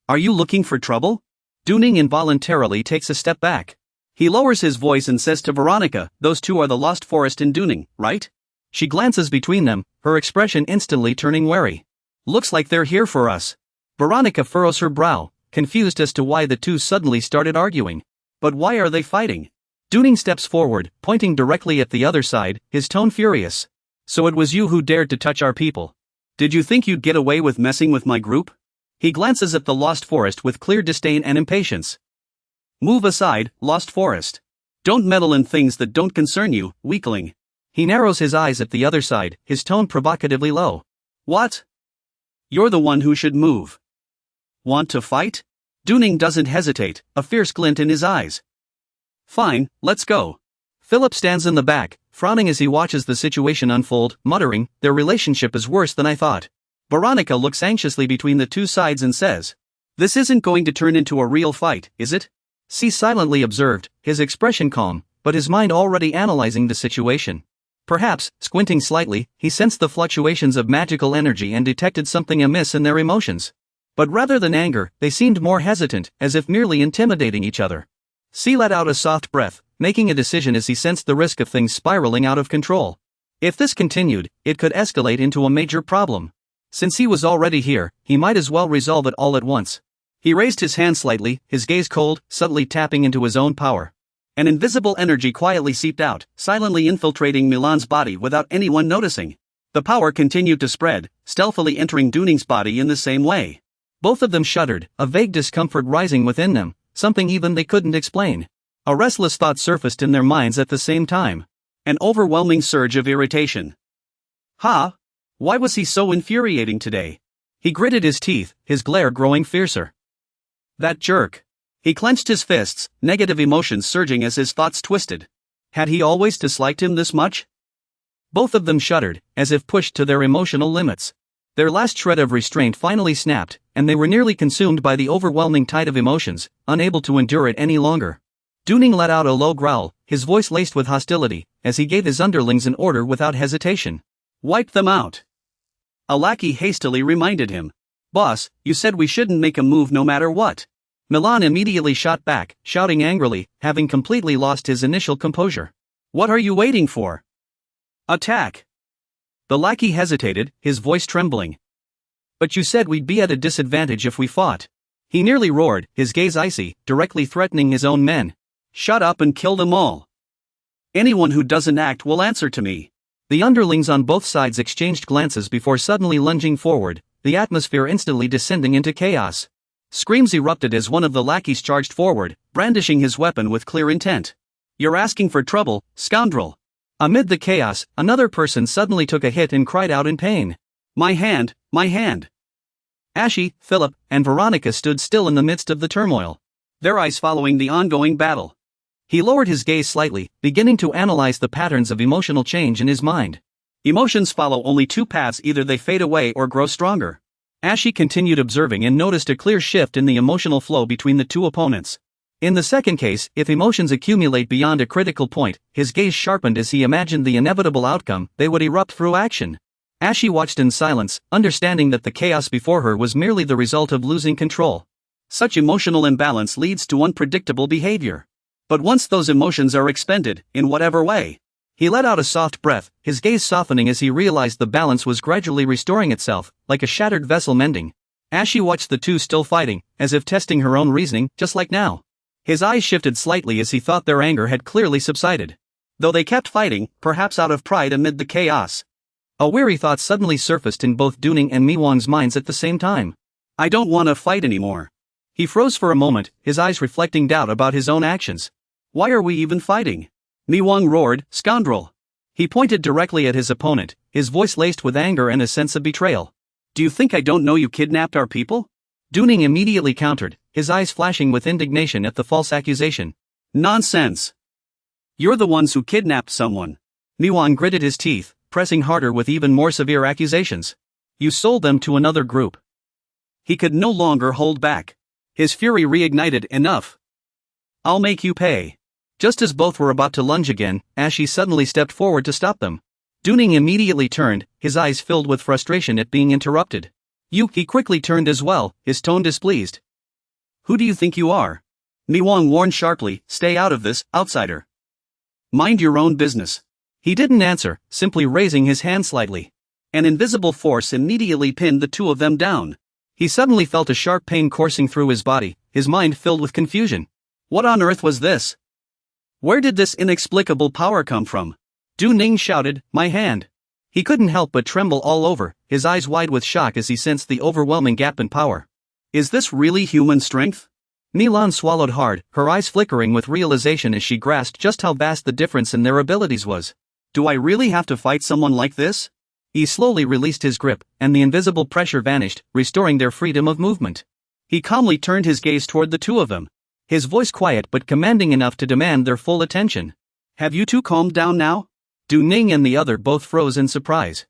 [SPEAKER 1] Are you looking for trouble? Dooning involuntarily takes a step back. He lowers his voice and says to Veronica, Those two are the Lost Forest and Dooning, right? She glances between them, her expression instantly turning wary. Looks like they're here for us. Veronica furrows her brow, confused as to why the two suddenly started arguing. But why are they fighting? Dooning steps forward, pointing directly at the other side, his tone furious. So it was you who dared to touch our people. Did you think you'd get away with messing with my group? He glances at the Lost Forest with clear disdain and impatience. Move aside, Lost Forest. Don't meddle in things that don't concern you, weakling. He narrows his eyes at the other side, his tone provocatively low. What? You're the one who should move. Want to fight? Dooning doesn't hesitate, a fierce glint in his eyes. Fine, let's go. Philip stands in the back, frowning as he watches the situation unfold, muttering, Their relationship is worse than I thought. Veronica looks anxiously between the two sides and says, This isn't going to turn into a real fight, is it? C silently observed, his expression calm, but his mind already analyzing the situation. Perhaps, squinting slightly, he sensed the fluctuations of magical energy and detected something amiss in their emotions. But rather than anger, they seemed more hesitant, as if merely intimidating each other. C let out a soft breath, making a decision as he sensed the risk of things spiraling out of control. If this continued, it could escalate into a major problem. Since he was already here, he might as well resolve it all at once. He raised his hand slightly, his gaze cold, subtly tapping into his own power. An invisible energy quietly seeped out, silently infiltrating Milan's body without anyone noticing. The power continued to spread, stealthily entering Duning's body in the same way. Both of them shuddered, a vague discomfort rising within them, something even they couldn't explain. A restless thought surfaced in their minds at the same time. An overwhelming surge of irritation. Why was he so infuriating today? He gritted his teeth, his glare growing fiercer. That jerk. He clenched his fists, negative emotions surging as his thoughts twisted. Had he always disliked him this much? Both of them shuddered, as if pushed to their emotional limits. Their last shred of restraint finally snapped, and they were nearly consumed by the overwhelming tide of emotions, unable to endure it any longer. Duning let out a low growl, his voice laced with hostility, as he gave his underlings an order without hesitation. Wipe them out. A lackey hastily reminded him. Boss, you said we shouldn't make a move no matter what. Milan immediately shot back, shouting angrily, having completely lost his initial composure. What are you waiting for? Attack. The lackey hesitated, his voice trembling. But you said we'd be at a disadvantage if we fought. He nearly roared, his gaze icy, directly threatening his own men. Shut up and kill them all. Anyone who doesn't act will answer to me. The underlings on both sides exchanged glances before suddenly lunging forward, the atmosphere instantly descending into chaos. Screams erupted as one of the lackeys charged forward, brandishing his weapon with clear intent. You're asking for trouble, scoundrel. Amid the chaos, another person suddenly took a hit and cried out in pain. My hand, my hand. Ashy, Philip, and Veronica stood still in the midst of the turmoil, their eyes following the ongoing battle. He lowered his gaze slightly, beginning to analyze the patterns of emotional change in his mind. Emotions follow only two paths: either they fade away or grow stronger. Ashy continued observing and noticed a clear shift in the emotional flow between the two opponents. In the second case, if emotions accumulate beyond a critical point, his gaze sharpened as he imagined the inevitable outcome: they would erupt through action. Ashy watched in silence, understanding that the chaos before her was merely the result of losing control. Such emotional imbalance leads to unpredictable behavior. But once those emotions are expended, in whatever way, he let out a soft breath, his gaze softening as he realized the balance was gradually restoring itself, like a shattered vessel mending. Ashy watched the two still fighting, as if testing her own reasoning, just like now. His eyes shifted slightly as he thought their anger had clearly subsided. Though they kept fighting, perhaps out of pride amid the chaos. A weary thought suddenly surfaced in both Duning and Miwang's minds at the same time. I don't want to fight anymore. He froze for a moment, his eyes reflecting doubt about his own actions. Why are we even fighting? Miwang roared, scoundrel. He pointed directly at his opponent, his voice laced with anger and a sense of betrayal. Do you think I don't know you kidnapped our people? Duning immediately countered, his eyes flashing with indignation at the false accusation. Nonsense. You're the ones who kidnapped someone. Miwang gritted his teeth, pressing harder with even more severe accusations. You sold them to another group. He could no longer hold back. His fury reignited. Enough. I'll make you pay. Just as both were about to lunge again, Ashy suddenly stepped forward to stop them. Duning immediately turned, his eyes filled with frustration at being interrupted. He quickly turned as well, his tone displeased. Who do you think you are? Miwang warned sharply, stay out of this, outsider. Mind your own business. He didn't answer, simply raising his hand slightly. An invisible force immediately pinned the two of them down. He suddenly felt a sharp pain coursing through his body, his mind filled with confusion. What on earth was this? Where did this inexplicable power come from? Du Ning shouted, my hand. He couldn't help but tremble all over, his eyes wide with shock as he sensed the overwhelming gap in power. Is this really human strength? Milan swallowed hard, her eyes flickering with realization as she grasped just how vast the difference in their abilities was. Do I really have to fight someone like this? He slowly released his grip, and the invisible pressure vanished, restoring their freedom of movement. He calmly turned his gaze toward the two of them, his voice quiet but commanding enough to demand their full attention. Have you two calmed down now? Du Ning and the other both froze in surprise.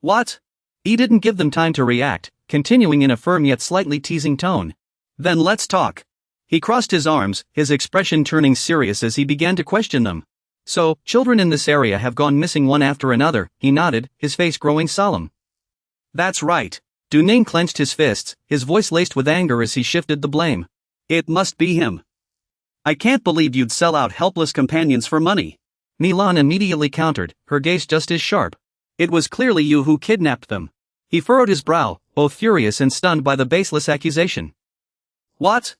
[SPEAKER 1] What? He didn't give them time to react, continuing in a firm yet slightly teasing tone. Then let's talk. He crossed his arms, his expression turning serious as he began to question them. So, children in this area have gone missing one after another, he nodded, his face growing solemn. That's right. Du Ning clenched his fists, his voice laced with anger as he shifted the blame. It must be him. I can't believe you'd sell out helpless companions for money. Milan immediately countered, her gaze just as sharp. It was clearly you who kidnapped them. He furrowed his brow, both furious and stunned by the baseless accusation. What?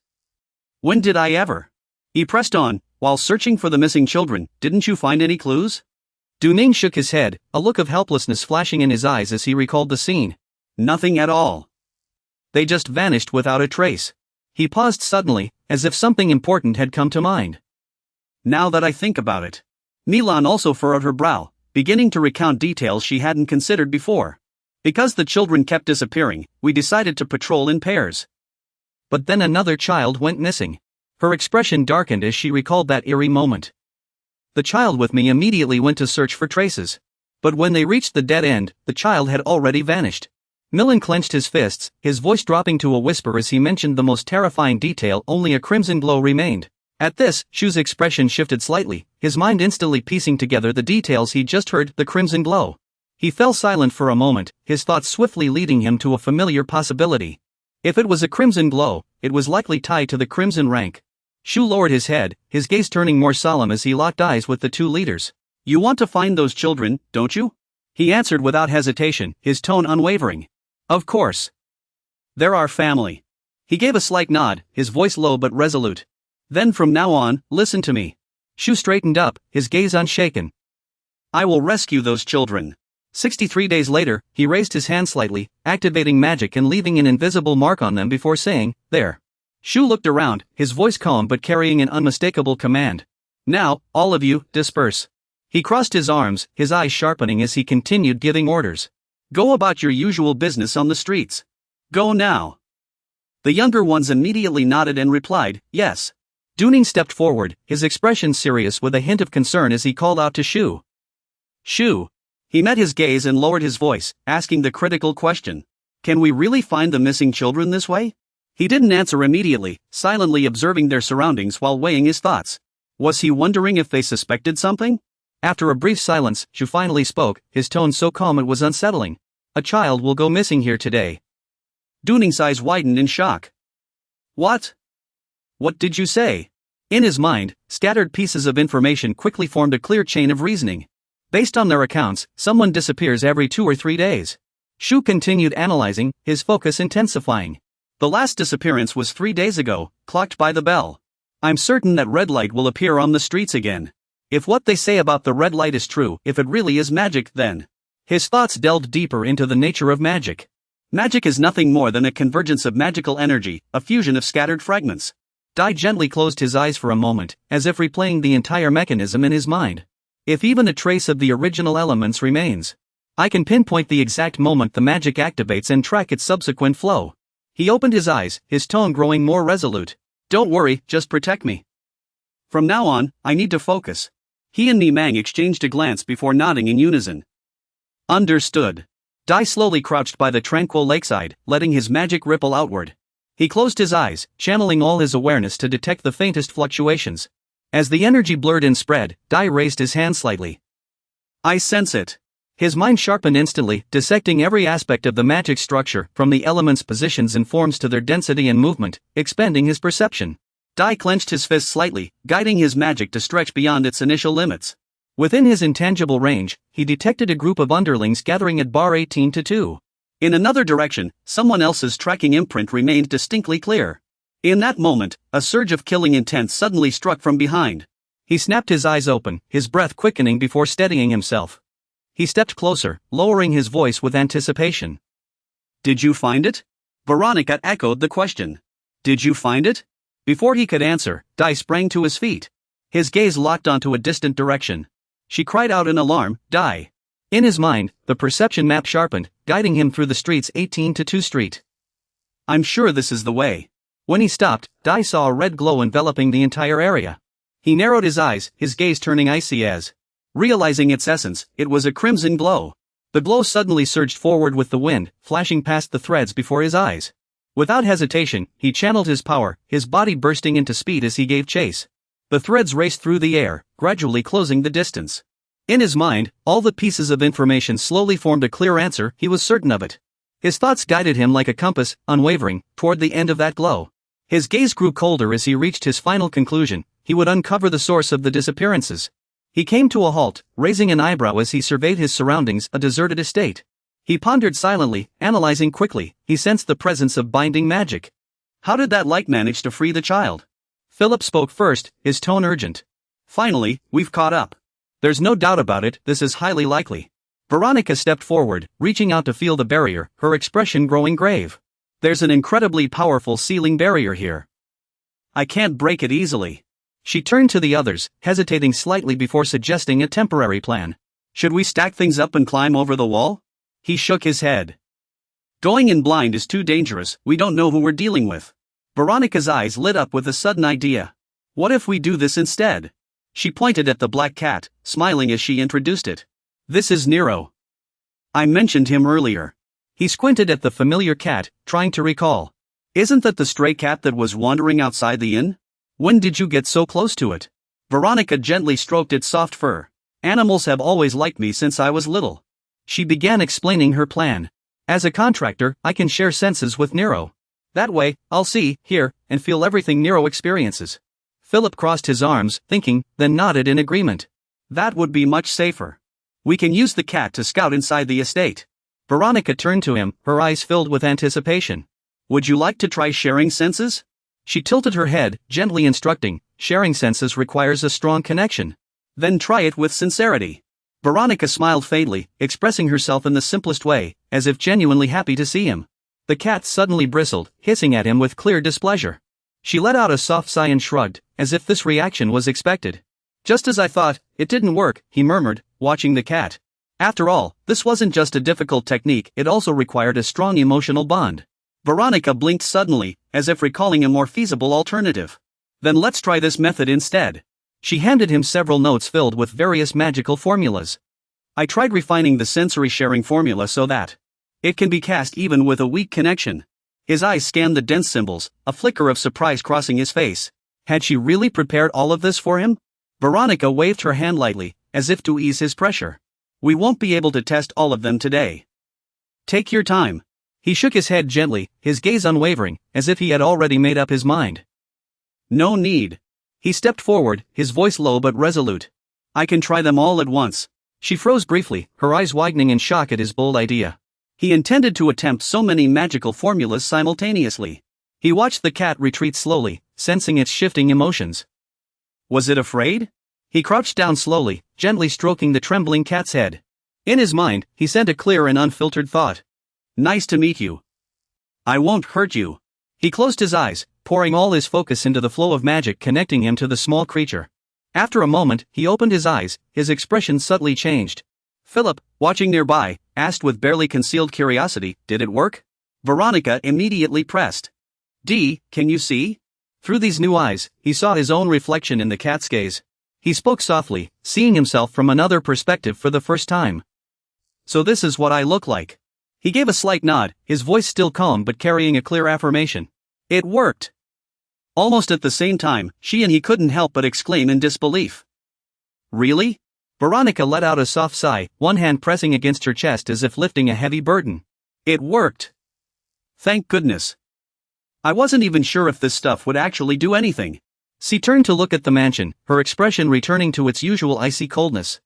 [SPEAKER 1] When did I ever? He pressed on, while searching for the missing children, didn't you find any clues? Dunning shook his head, a look of helplessness flashing in his eyes as he recalled the scene. Nothing at all. They just vanished without a trace. He paused suddenly, as if something important had come to mind. Now that I think about it. Milan also furrowed her brow, beginning to recount details she hadn't considered before. Because the children kept disappearing, we decided to patrol in pairs. But then another child went missing. Her expression darkened as she recalled that eerie moment. The child with me immediately went to search for traces. But when they reached the dead end, the child had already vanished. Milan clenched his fists, his voice dropping to a whisper as he mentioned the most terrifying detail. Only a crimson glow remained. At this, Shu's expression shifted slightly, his mind instantly piecing together the details he just heard. The crimson glow. He fell silent for a moment, his thoughts swiftly leading him to a familiar possibility. If it was a crimson glow, it was likely tied to the crimson rank. Shu lowered his head, his gaze turning more solemn as he locked eyes with the two leaders. You want to find those children, don't you? He answered without hesitation, his tone unwavering. Of course. They're our family. He gave a slight nod, his voice low but resolute. Then from now on, listen to me. Shu straightened up, his gaze unshaken. I will rescue those children. 63 days later, he raised his hand slightly, activating magic and leaving an invisible mark on them before saying, there. Shu looked around, his voice calm but carrying an unmistakable command. Now, all of you, disperse. He crossed his arms, his eyes sharpening as he continued giving orders. Go about your usual business on the streets. Go now. The younger ones immediately nodded and replied, yes. Dunning stepped forward, his expression serious with a hint of concern as he called out to Shu. Shu. He met his gaze and lowered his voice, asking the critical question. Can we really find the missing children this way? He didn't answer immediately, silently observing their surroundings while weighing his thoughts. Was he wondering if they suspected something? After a brief silence, Shu finally spoke, his tone so calm it was unsettling. A child will go missing here today. Dunning's eyes widened in shock. What? What did you say? In his mind, scattered pieces of information quickly formed a clear chain of reasoning. Based on their accounts, someone disappears every 2 or 3 days. Shu continued analyzing, his focus intensifying. The last disappearance was 3 days ago, clocked by the bell. I'm certain that red light will appear on the streets again. If what they say about the red light is true, if it really is magic, then. His thoughts delved deeper into the nature of magic. Magic is nothing more than a convergence of magical energy, a fusion of scattered fragments. Dai gently closed his eyes for a moment, as if replaying the entire mechanism in his mind. If even a trace of the original elements remains, I can pinpoint the exact moment the magic activates and track its subsequent flow. He opened his eyes, his tone growing more resolute. Don't worry, just protect me. From now on, I need to focus. He and Nimang exchanged a glance before nodding in unison. Understood. Dai slowly crouched by the tranquil lakeside, letting his magic ripple outward. He closed his eyes, channeling all his awareness to detect the faintest fluctuations. As the energy blurred and spread, Dai raised his hand slightly. I sense it. His mind sharpened instantly, dissecting every aspect of the magic structure, from the elements' positions and forms to their density and movement, expanding his perception. Dai clenched his fist slightly, guiding his magic to stretch beyond its initial limits. Within his intangible range, he detected a group of underlings gathering at bar 18-2. In another direction, someone else's tracking imprint remained distinctly clear. In that moment, a surge of killing intent suddenly struck from behind. He snapped his eyes open, his breath quickening before steadying himself. He stepped closer, lowering his voice with anticipation. Did you find it? Veronica echoed the question. Did you find it? Before he could answer, Dai sprang to his feet. His gaze locked onto a distant direction. She cried out in alarm, Dai. In his mind, the perception map sharpened, guiding him through the streets 18-2 street. I'm sure this is the way. When he stopped, Dai saw a red glow enveloping the entire area. He narrowed his eyes, his gaze turning icy as, realizing its essence, it was a crimson glow. The glow suddenly surged forward with the wind, flashing past the threads before his eyes. Without hesitation, he channeled his power, his body bursting into speed as he gave chase. The threads raced through the air, gradually closing the distance. In his mind, all the pieces of information slowly formed a clear answer, he was certain of it. His thoughts guided him like a compass, unwavering, toward the end of that glow. His gaze grew colder as he reached his final conclusion, he would uncover the source of the disappearances. He came to a halt, raising an eyebrow as he surveyed his surroundings, a deserted estate. He pondered silently, analyzing quickly. He sensed the presence of binding magic. How did that light manage to free the child? Philip spoke first, his tone urgent. Finally, we've caught up. There's no doubt about it, this is highly likely. Veronica stepped forward, reaching out to feel the barrier, her expression growing grave. There's an incredibly powerful sealing barrier here. I can't break it easily. She turned to the others, hesitating slightly before suggesting a temporary plan. Should we stack things up and climb over the wall? He shook his head. Going in blind is too dangerous, we don't know who we're dealing with. Veronica's eyes lit up with a sudden idea. What if we do this instead? She pointed at the black cat, smiling as she introduced it. This is Nero. I mentioned him earlier. He squinted at the familiar cat, trying to recall. Isn't that the stray cat that was wandering outside the inn? When did you get so close to it? Veronica gently stroked its soft fur. Animals have always liked me since I was little. She began explaining her plan. As a contractor, I can share senses with Nero. That way, I'll see, hear, and feel everything Nero experiences. Philip crossed his arms, thinking, then nodded in agreement. That would be much safer. We can use the cat to scout inside the estate. Veronica turned to him, her eyes filled with anticipation. Would you like to try sharing senses? She tilted her head, gently instructing, sharing senses requires a strong connection. Then try it with sincerity. Veronica smiled faintly, expressing herself in the simplest way, as if genuinely happy to see him. The cat suddenly bristled, hissing at him with clear displeasure. She let out a soft sigh and shrugged, as if this reaction was expected. Just as I thought, it didn't work, he murmured, watching the cat. After all, this wasn't just a difficult technique, it also required a strong emotional bond. Veronica blinked suddenly, as if recalling a more feasible alternative. Then let's try this method instead. She handed him several notes filled with various magical formulas. I tried refining the sensory sharing formula so that it can be cast even with a weak connection. His eyes scanned the dense symbols, a flicker of surprise crossing his face. Had she really prepared all of this for him? Veronica waved her hand lightly, as if to ease his pressure. We won't be able to test all of them today. Take your time. He shook his head gently, his gaze unwavering, as if he had already made up his mind. No need. He stepped forward, his voice low but resolute. I can try them all at once. She froze briefly, her eyes widening in shock at his bold idea. He intended to attempt so many magical formulas simultaneously. He watched the cat retreat slowly, sensing its shifting emotions. Was it afraid? He crouched down slowly, gently stroking the trembling cat's head. In his mind, he sent a clear and unfiltered thought. Nice to meet you. I won't hurt you. He closed his eyes, pouring all his focus into the flow of magic connecting him to the small creature. After a moment, he opened his eyes, his expression subtly changed. Philip, watching nearby, asked with barely concealed curiosity, did it work? Veronica immediately pressed. Can you see? Through these new eyes, he saw his own reflection in the cat's gaze. He spoke softly, seeing himself from another perspective for the first time. So this is what I look like. He gave a slight nod, his voice still calm but carrying a clear affirmation. It worked. Almost at the same time, she and he couldn't help but exclaim in disbelief. Really? Veronica let out a soft sigh, one hand pressing against her chest as if lifting a heavy burden. It worked. Thank goodness. I wasn't even sure if this stuff would actually do anything. She turned to look at the mansion, her expression returning to its usual icy coldness.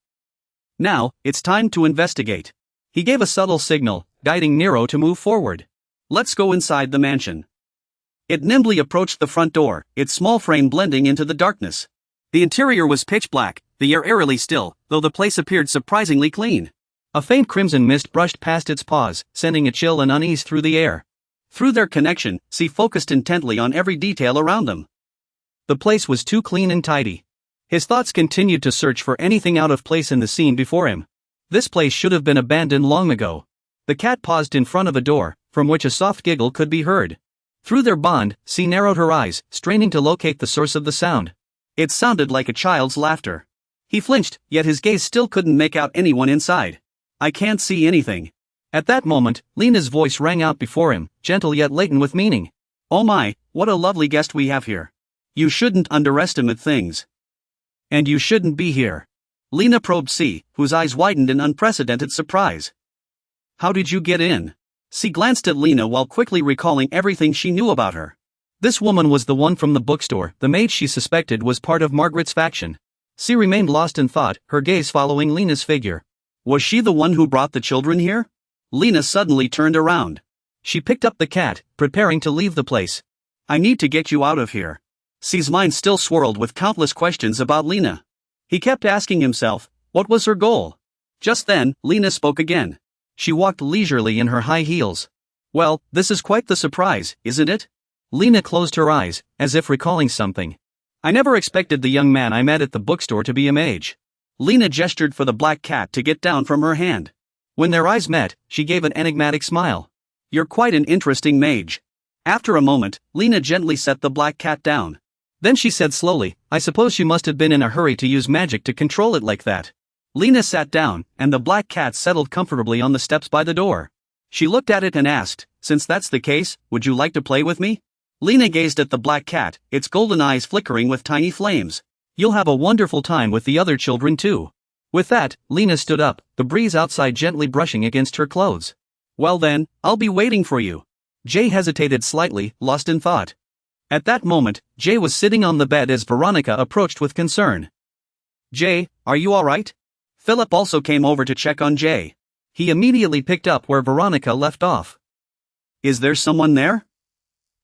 [SPEAKER 1] Now, it's time to investigate. He gave a subtle signal, guiding Nero to move forward. Let's go inside the mansion. It nimbly approached the front door, its small frame blending into the darkness. The interior was pitch black, the air eerily still, though the place appeared surprisingly clean. A faint crimson mist brushed past its paws, sending a chill and unease through the air. Through their connection, she focused intently on every detail around them. The place was too clean and tidy. His thoughts continued to search for anything out of place in the scene before him. This place should have been abandoned long ago. The cat paused in front of a door, from which a soft giggle could be heard. Through their bond, she narrowed her eyes, straining to locate the source of the sound. It sounded like a child's laughter. He flinched, yet his gaze still couldn't make out anyone inside. I can't see anything. At that moment, Lena's voice rang out before him, gentle yet laden with meaning. Oh my, what a lovely guest we have here. You shouldn't underestimate things. And you shouldn't be here. Lena probed C, whose eyes widened in unprecedented surprise. How did you get in? C glanced at Lena while quickly recalling everything she knew about her. This woman was the one from the bookstore, the maid she suspected was part of Margaret's faction. She remained lost in thought, her gaze following Lena's figure. Was she the one who brought the children here? Lena suddenly turned around. She picked up the cat, preparing to leave the place. I need to get you out of here. C's mind still swirled with countless questions about Lena. He kept asking himself, what was her goal? Just then, Lena spoke again. She walked leisurely in her high heels. Well, this is quite the surprise, isn't it? Lena closed her eyes, as if recalling something. I never expected the young man I met at the bookstore to be a mage. Lena gestured for the black cat to get down from her hand. When their eyes met, she gave an enigmatic smile. You're quite an interesting mage. After a moment, Lena gently set the black cat down. Then she said slowly, I suppose you must have been in a hurry to use magic to control it like that. Lena sat down, and the black cat settled comfortably on the steps by the door. She looked at it and asked, since that's the case, would you like to play with me? Lena gazed at the black cat, its golden eyes flickering with tiny flames. You'll have a wonderful time with the other children too. With that, Lena stood up, the breeze outside gently brushing against her clothes. Well then, I'll be waiting for you. Jay hesitated slightly, lost in thought. At that moment, Jay was sitting on the bed as Veronica approached with concern. Jay, are you alright? Philip also came over to check on Jay. He immediately picked up where Veronica left off. Is there someone there?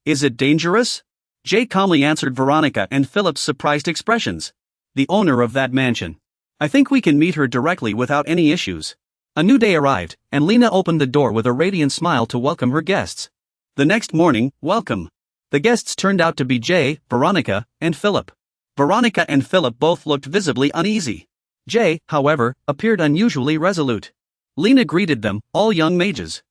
[SPEAKER 1] Is it dangerous? Jay calmly answered Veronica and Philip's surprised expressions. The owner of that mansion. I think we can meet her directly without any issues. A new day arrived, and Lena opened the door with a radiant smile to welcome her guests. The next morning, welcome. The guests turned out to be Jay, Veronica, and Philip. Veronica and Philip both looked visibly uneasy. Jay, however, appeared unusually resolute. Lena greeted them, all young mages.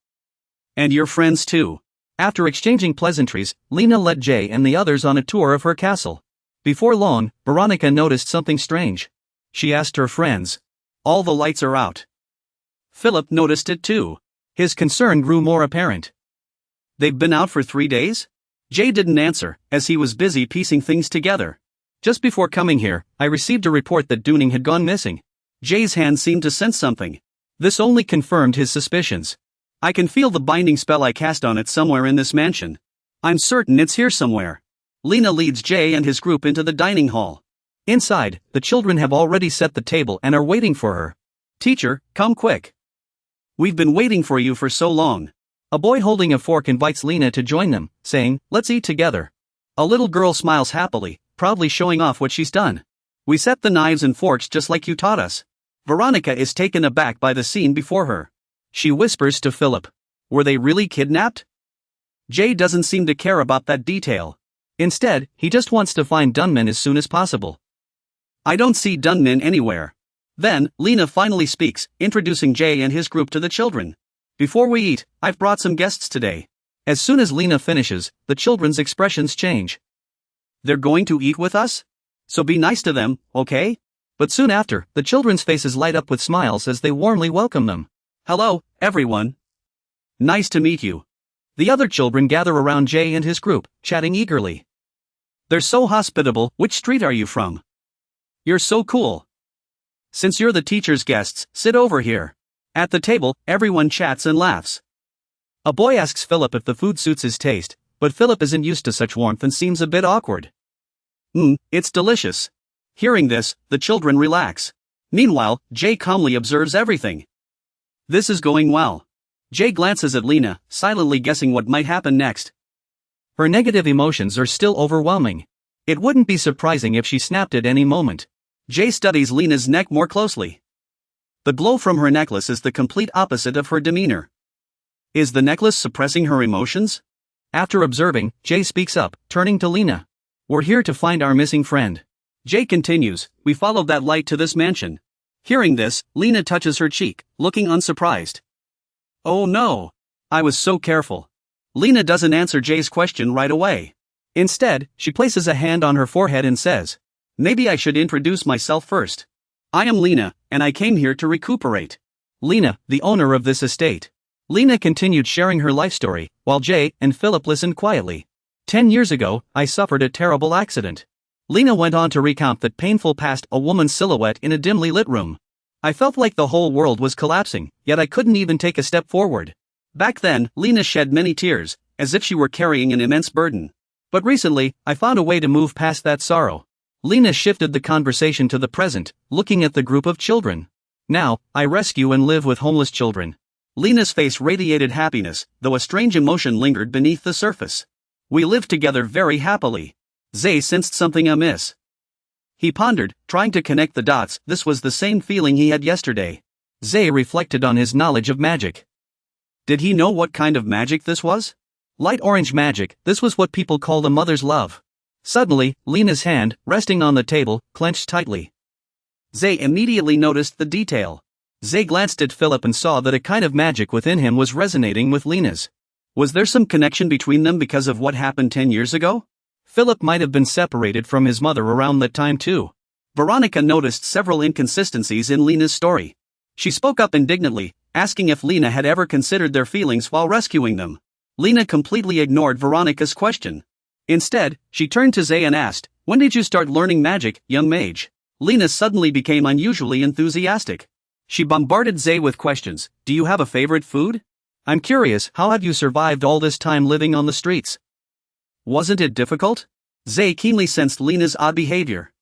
[SPEAKER 1] And your friends too. After exchanging pleasantries, Lena led Jay and the others on a tour of her castle. Before long, Veronica noticed something strange. She asked her friends. All the lights are out. Philip noticed it too. His concern grew more apparent. They've been out for 3 days? Jay didn't answer, as he was busy piecing things together. Just before coming here, I received a report that Dooning had gone missing. Jay's hand seemed to sense something. This only confirmed his suspicions. I can feel the binding spell I cast on it somewhere in this mansion. I'm certain it's here somewhere. Lena leads Jay and his group into the dining hall. Inside, the children have already set the table and are waiting for her. Teacher, come quick. We've been waiting for you for so long. A boy holding a fork invites Lena to join them, saying, let's eat together. A little girl smiles happily, proudly showing off what she's done. We set the knives and forks just like you taught us. Veronica is taken aback by the scene before her. She whispers to Philip. Were they really kidnapped? Jay doesn't seem to care about that detail. Instead, he just wants to find Dunman as soon as possible. I don't see Dunman anywhere. Then, Lena finally speaks, introducing Jay and his group to the children. Before we eat, I've brought some guests today. As soon as Lena finishes, the children's expressions change. They're going to eat with us? So be nice to them, okay? But soon after, the children's faces light up with smiles as they warmly welcome them. Hello, everyone. Nice to meet you. The other children gather around Jay and his group, chatting eagerly. They're so hospitable. Which street are you from? You're so cool. Since you're the teacher's guests, sit over here. At the table, everyone chats and laughs. A boy asks Philip if the food suits his taste, but Philip isn't used to such warmth and seems a bit awkward. It's delicious. Hearing this, the children relax. Meanwhile, Jay calmly observes everything. This is going well. Jay glances at Lena, silently guessing what might happen next. Her negative emotions are still overwhelming. It wouldn't be surprising if she snapped at any moment. Jay studies Lena's neck more closely. The glow from her necklace is the complete opposite of her demeanor. Is the necklace suppressing her emotions? After observing, Jay speaks up, turning to Lena. We're here to find our missing friend. Jay continues, we followed that light to this mansion. Hearing this, Lena touches her cheek, looking unsurprised. Oh no! I was so careful. Lena doesn't answer Jay's question right away. Instead, she places a hand on her forehead and says, maybe I should introduce myself first. I am Lena, and I came here to recuperate. Lena, the owner of this estate. Lena continued sharing her life story, while Jay and Philip listened quietly. 10 years ago, I suffered a terrible accident. Lena went on to recount that painful past, a woman's silhouette in a dimly lit room. I felt like the whole world was collapsing, yet I couldn't even take a step forward. Back then, Lena shed many tears, as if she were carrying an immense burden. But recently, I found a way to move past that sorrow. Lena shifted the conversation to the present, looking at the group of children. Now, I rescue and live with homeless children. Lena's face radiated happiness, though a strange emotion lingered beneath the surface. We live together very happily. Zay sensed something amiss. He pondered, trying to connect the dots. This was the same feeling he had yesterday. Zay reflected on his knowledge of magic. Did he know what kind of magic this was? Light orange magic. This was what people called a mother's love. Suddenly, Lena's hand, resting on the table, clenched tightly. Zay immediately noticed the detail. Zay glanced at Philip and saw that a kind of magic within him was resonating with Lena's. Was there some connection between them because of what happened 10 years ago? Philip might have been separated from his mother around that time too. Veronica noticed several inconsistencies in Lena's story. She spoke up indignantly, asking if Lena had ever considered their feelings while rescuing them. Lena completely ignored Veronica's question. Instead, she turned to Zay and asked, "When did you start learning magic, young mage?" Lena suddenly became unusually enthusiastic. She bombarded Zay with questions. Do you have a favorite food? I'm curious, how have you survived all this time living on the streets? Wasn't it difficult? Zay keenly sensed Lena's odd behavior.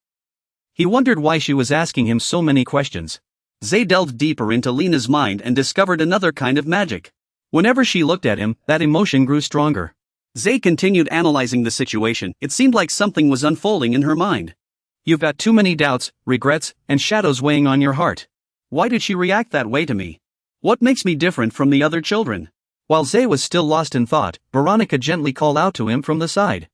[SPEAKER 1] He wondered why she was asking him so many questions. Zay delved deeper into Lena's mind and discovered another kind of magic. Whenever she looked at him, that emotion grew stronger. Zay continued analyzing the situation. It seemed like something was unfolding in her mind. You've got too many doubts, regrets, and shadows weighing on your heart. Why did she react that way to me? What makes me different from the other children? While Zay was still lost in thought, Veronica gently called out to him from the side.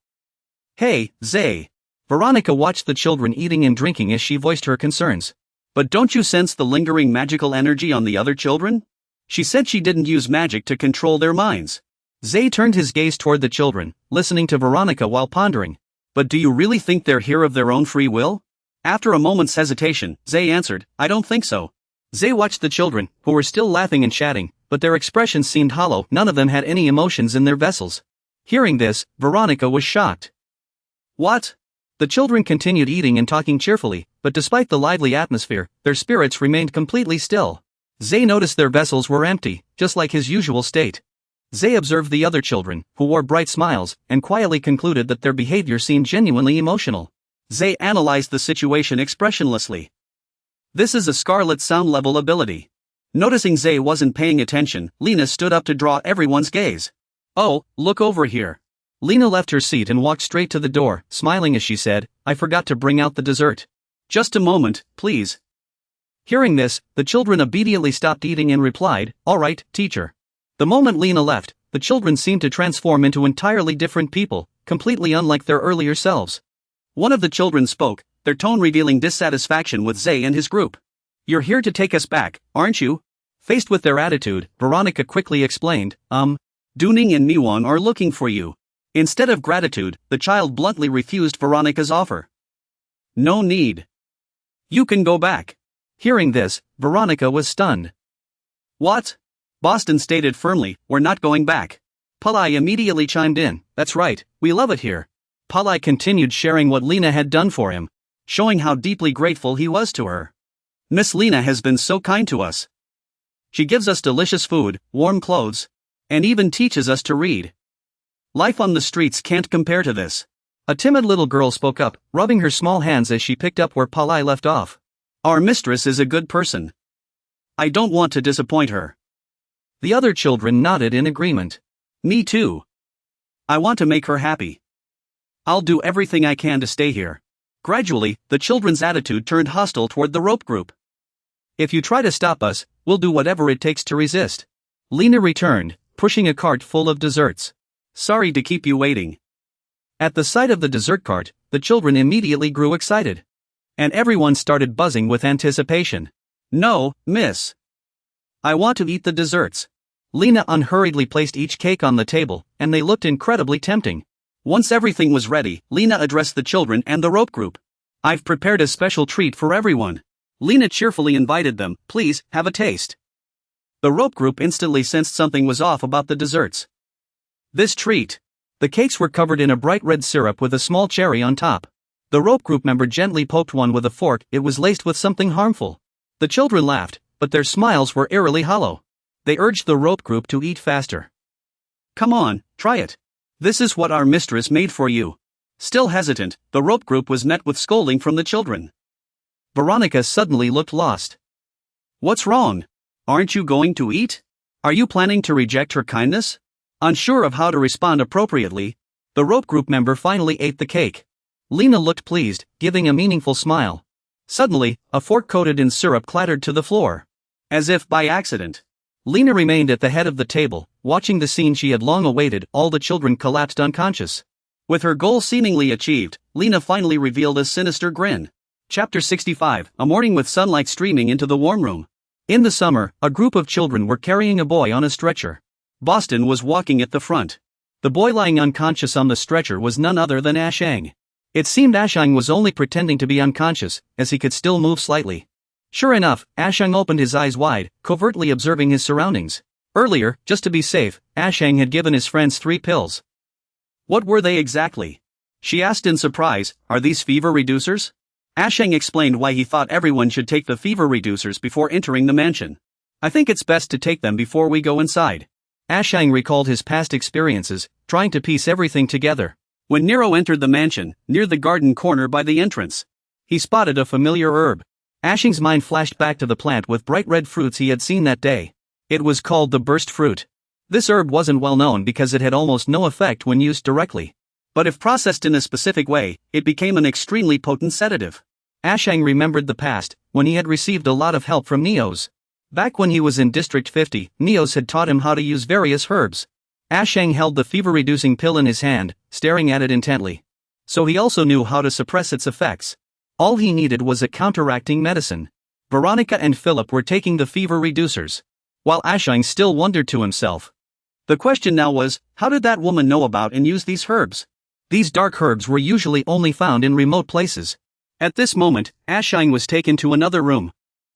[SPEAKER 1] Hey, Zay. Veronica watched the children eating and drinking as she voiced her concerns. But don't you sense the lingering magical energy on the other children? She said she didn't use magic to control their minds. Zay turned his gaze toward the children, listening to Veronica while pondering. But do you really think they're here of their own free will? After a moment's hesitation, Zay answered, I don't think so. Zay watched the children, who were still laughing and chatting, but their expressions seemed hollow. None of them had any emotions in their vessels. Hearing this, Veronica was shocked. What? The children continued eating and talking cheerfully, but despite the lively atmosphere, their spirits remained completely still. Zay noticed their vessels were empty, just like his usual state. Zay observed the other children, who wore bright smiles, and quietly concluded that their behavior seemed genuinely emotional. Zay analyzed the situation expressionlessly. This is a Scarlet Sound level ability. Noticing Zay wasn't paying attention, Lena stood up to draw everyone's gaze. Oh, look over here. Lena left her seat and walked straight to the door, smiling as she said, I forgot to bring out the dessert. Just a moment, please. Hearing this, the children obediently stopped eating and replied, All right, teacher. The moment Lena left, the children seemed to transform into entirely different people, completely unlike their earlier selves. One of the children spoke, their tone revealing dissatisfaction with Zay and his group. You're here to take us back, aren't you? Faced with their attitude, Veronica quickly explained, Dooning and Miwon are looking for you. Instead of gratitude, the child bluntly refused Veronica's offer. No need. You can go back. Hearing this, Veronica was stunned. What? Boston stated firmly, we're not going back. Palai immediately chimed in, that's right, we love it here. Palai continued sharing what Lena had done for him, showing how deeply grateful he was to her. Miss Lena has been so kind to us. She gives us delicious food, warm clothes, and even teaches us to read. Life on the streets can't compare to this. A timid little girl spoke up, rubbing her small hands as she picked up where Palai left off. Our mistress is a good person. I don't want to disappoint her. The other children nodded in agreement. Me too. I want to make her happy. I'll do everything I can to stay here. Gradually, the children's attitude turned hostile toward the rope group. If you try to stop us, we'll do whatever it takes to resist. Lena returned, pushing a cart full of desserts. Sorry to keep you waiting. At the sight of the dessert cart, the children immediately grew excited. And everyone started buzzing with anticipation. No, miss. I want to eat the desserts. Lena unhurriedly placed each cake on the table, and they looked incredibly tempting. Once everything was ready, Lena addressed the children and the rope group. I've prepared a special treat for everyone. Lena cheerfully invited them, please, have a taste. The rope group instantly sensed something was off about the desserts. This treat. The cakes were covered in a bright red syrup with a small cherry on top. The rope group member gently poked one with a fork. It was laced with something harmful. The children laughed, but their smiles were eerily hollow. They urged the rope group to eat faster. Come on, try it. This is what our mistress made for you. Still hesitant, the rope group was met with scolding from the children. Veronica suddenly looked lost. What's wrong? Aren't you going to eat? Are you planning to reject her kindness? Unsure of how to respond appropriately, the rope group member finally ate the cake. Lena looked pleased, giving a meaningful smile. Suddenly, a fork coated in syrup clattered to the floor. As if by accident. Lena remained at the head of the table, watching the scene she had long awaited. All the children collapsed unconscious. With her goal seemingly achieved, Lena finally revealed a sinister grin. Chapter 65, a morning with sunlight streaming into the warm room. In the summer, a group of children were carrying a boy on a stretcher. Boston was walking at the front. The boy lying unconscious on the stretcher was none other than Ashang. It seemed Ashang was only pretending to be unconscious, as he could still move slightly. Sure enough, Ashang opened his eyes wide, covertly observing his surroundings. Earlier, just to be safe, Ashang had given his friends 3 pills. What were they exactly? She asked in surprise. Are these fever reducers? Ashang explained why he thought everyone should take the fever reducers before entering the mansion. I think it's best to take them before we go inside. Ashang recalled his past experiences, trying to piece everything together. When Nero entered the mansion, near the garden corner by the entrance, he spotted a familiar herb. Ashang's mind flashed back to the plant with bright red fruits he had seen that day. It was called the burst fruit. This herb wasn't well known because it had almost no effect when used directly. But if processed in a specific way, it became an extremely potent sedative. Ashang remembered the past, when he had received a lot of help from Neos. Back when he was in District 50, Neos had taught him how to use various herbs. Ashang held the fever-reducing pill in his hand, staring at it intently. So he also knew how to suppress its effects. All he needed was a counteracting medicine. Veronica and Philip were taking the fever reducers, while Ashang still wondered to himself. The question now was, how did that woman know about and use these herbs? These dark herbs were usually only found in remote places. At this moment, Ashang was taken to another room.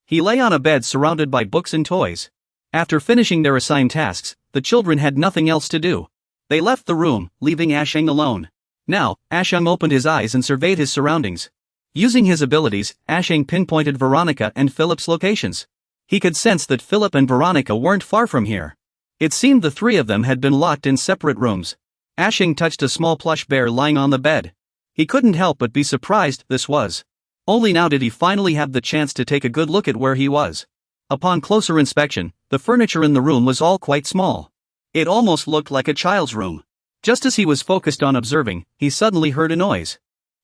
[SPEAKER 1] He lay on a bed surrounded by books and toys. After finishing their assigned tasks, the children had nothing else to do. They left the room, leaving Ashang alone. Now, Ashang opened his eyes and surveyed his surroundings. Using his abilities, Ashang pinpointed Veronica and Philip's locations. He could sense that Philip and Veronica weren't far from here. It seemed the 3 of them had been locked in separate rooms. Ashang touched a small plush bear lying on the bed. He couldn't help but be surprised this was. Only now did he finally have the chance to take a good look at where he was. Upon closer inspection, the furniture in the room was all quite small. It almost looked like a child's room. Just as he was focused on observing, he suddenly heard a noise.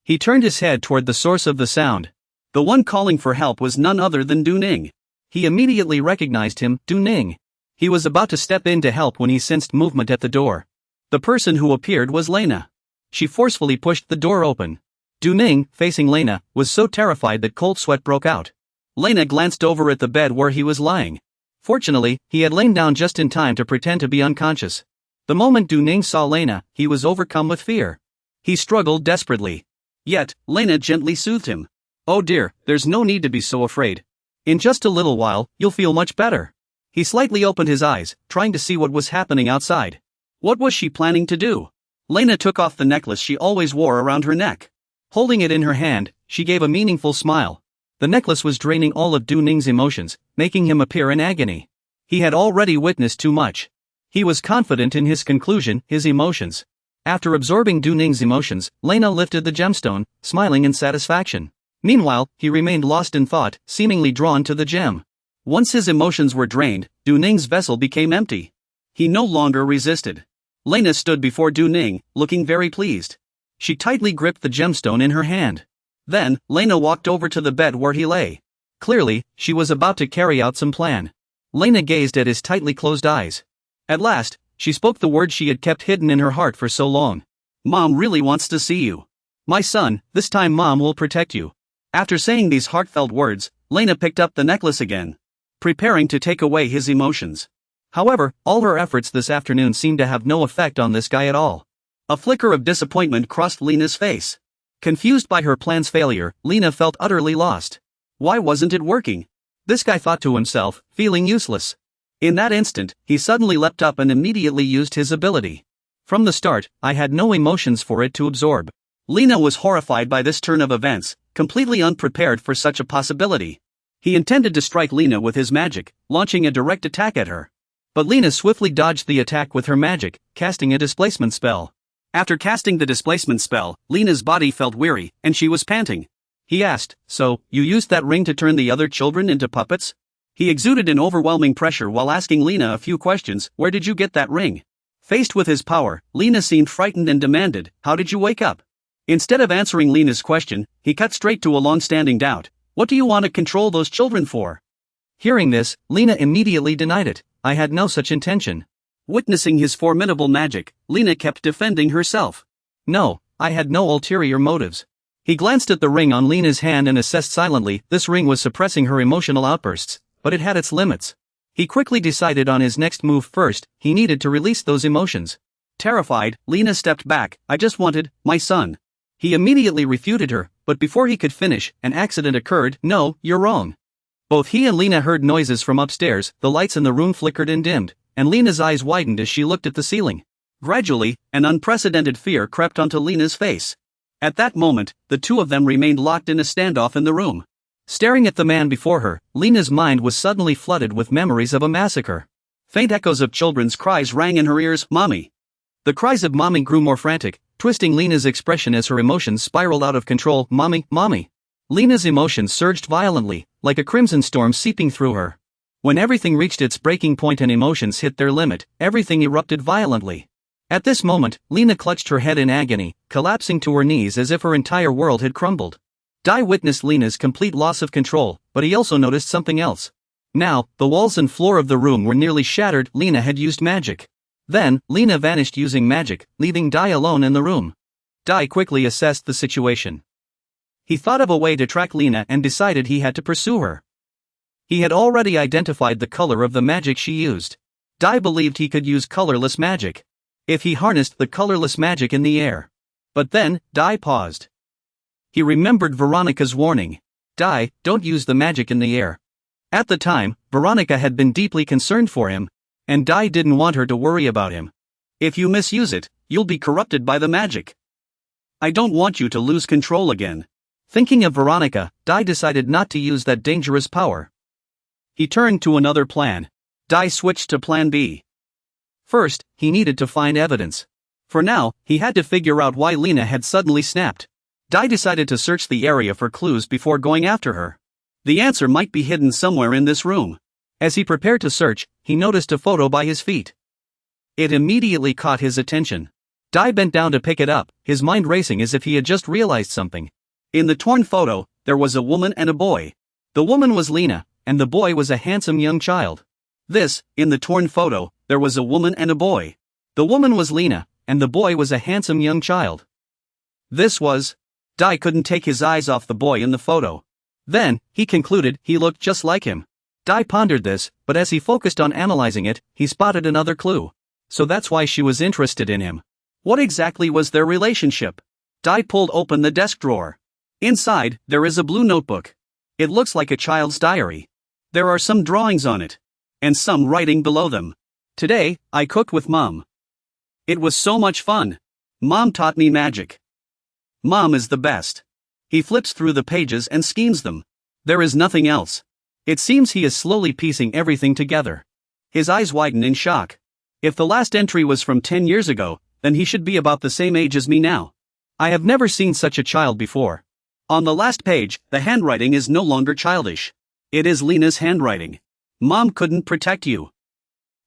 [SPEAKER 1] He turned his head toward the source of the sound. The one calling for help was none other than Du Ning. He immediately recognized him. Du Ning. He was about to step in to help when he sensed movement at the door. The person who appeared was Lena. She forcefully pushed the door open. Du Ning, facing Lena, was so terrified that cold sweat broke out. Lena glanced over at the bed where he was lying. Fortunately, he had lain down just in time to pretend to be unconscious. The moment Du Ning saw Lena, he was overcome with fear. He struggled desperately. Yet, Lena gently soothed him. Oh dear, there's no need to be so afraid. In just a little while, you'll feel much better. He slightly opened his eyes, trying to see what was happening outside. What was she planning to do? Lena took off the necklace she always wore around her neck. Holding it in her hand, she gave a meaningful smile. The necklace was draining all of Du Ning's emotions, making him appear in agony. He had already witnessed too much. He was confident in his conclusion, his emotions. After absorbing Du Ning's emotions, Lena lifted the gemstone, smiling in satisfaction. Meanwhile, he remained lost in thought, seemingly drawn to the gem. Once his emotions were drained, Du Ning's vessel became empty. He no longer resisted. Lena stood before Du Ning, looking very pleased. She tightly gripped the gemstone in her hand. Then, Lena walked over to the bed where he lay. Clearly, she was about to carry out some plan. Lena gazed at his tightly closed eyes. At last, she spoke the words she had kept hidden in her heart for so long. Mom really wants to see you. My son, this time Mom will protect you. After saying these heartfelt words, Lena picked up the necklace again, preparing to take away his emotions. However, all her efforts this afternoon seemed to have no effect on this guy at all. A flicker of disappointment crossed Lena's face. Confused by her plan's failure, Lena felt utterly lost. Why wasn't it working? This guy thought to himself, feeling useless. In that instant, he suddenly leapt up and immediately used his ability. From the start, I had no emotions for it to absorb. Lena was horrified by this turn of events, completely unprepared for such a possibility. He intended to strike Lena with his magic, launching a direct attack at her. But Lena swiftly dodged the attack with her magic, casting a displacement spell. After casting the displacement spell, Lena's body felt weary, and she was panting. He asked, "So, you used that ring to turn the other children into puppets?" He exuded an overwhelming pressure while asking Lena a few questions. "Where did you get that ring?" Faced with his power, Lena seemed frightened and demanded, "How did you wake up?" Instead of answering Lena's question, he cut straight to a long-standing doubt. "What do you want to control those children for?" Hearing this, Lena immediately denied it. "I had no such intention." Witnessing his formidable magic, Lena kept defending herself. "No, I had no ulterior motives." He glanced at the ring on Lena's hand and assessed silently. This ring was suppressing her emotional outbursts, but it had its limits. He quickly decided on his next move. First, he needed to release those emotions. Terrified, Lena stepped back. "I just wanted my son." He immediately refuted her, but before he could finish, an accident occurred. "No, you're wrong." Both he and Lena heard noises from upstairs. The lights in the room flickered and dimmed, and Lena's eyes widened as she looked at the ceiling. Gradually, an unprecedented fear crept onto Lena's face. At that moment, the two of them remained locked in a standoff in the room. Staring at the man before her, Lena's mind was suddenly flooded with memories of a massacre. Faint echoes of children's cries rang in her ears. "Mommy!" The cries of Mommy grew more frantic, twisting Lena's expression as her emotions spiraled out of control. "Mommy, Mommy!" Lena's emotions surged violently, like a crimson storm seeping through her. When everything reached its breaking point and emotions hit their limit, everything erupted violently. At this moment, Lena clutched her head in agony, collapsing to her knees as if her entire world had crumbled. Dai witnessed Lena's complete loss of control, but he also noticed something else. Now, the walls and floor of the room were nearly shattered. Lena had used magic. Then, Lena vanished using magic, leaving Dai alone in the room. Dai quickly assessed the situation. He thought of a way to track Lena and decided he had to pursue her. He had already identified the color of the magic she used. Dai believed he could use colorless magic if he harnessed the colorless magic in the air. But then, Dai paused. He remembered Veronica's warning. "Dai, don't use the magic in the air." At the time, Veronica had been deeply concerned for him, and Dai didn't want her to worry about him. "If you misuse it, you'll be corrupted by the magic. I don't want you to lose control again." Thinking of Veronica, Dai decided not to use that dangerous power. He turned to another plan. Dai switched to plan B. First, he needed to find evidence. For now, he had to figure out why Lena had suddenly snapped. Dai decided to search the area for clues before going after her. The answer might be hidden somewhere in this room. As he prepared to search, he noticed a photo by his feet. It immediately caught his attention. Dai bent down to pick it up, his mind racing as if he had just realized something. In the torn photo, there was a woman and a boy. The woman was Lena, and the boy was a handsome young child. In the torn photo, there was a woman and a boy. The woman was Lena, and the boy was a handsome young child. Dai couldn't take his eyes off the boy in the photo. Then, he concluded he looked just like him. Dai pondered this, but as he focused on analyzing it, he spotted another clue. So that's why she was interested in him. What exactly was their relationship? Dai pulled open the desk drawer. Inside, there is a blue notebook. It looks like a child's diary. There are some drawings on it. And some writing below them. "Today, I cooked with Mom. It was so much fun. Mom taught me magic. Mom is the best." He flips through the pages and schemes them. There is nothing else. It seems he is slowly piecing everything together. His eyes widen in shock. If the last entry was from 10 years ago, then he should be about the same age as me now. I have never seen such a child before. On the last page, the handwriting is no longer childish. It is Lena's handwriting. "Mom couldn't protect you.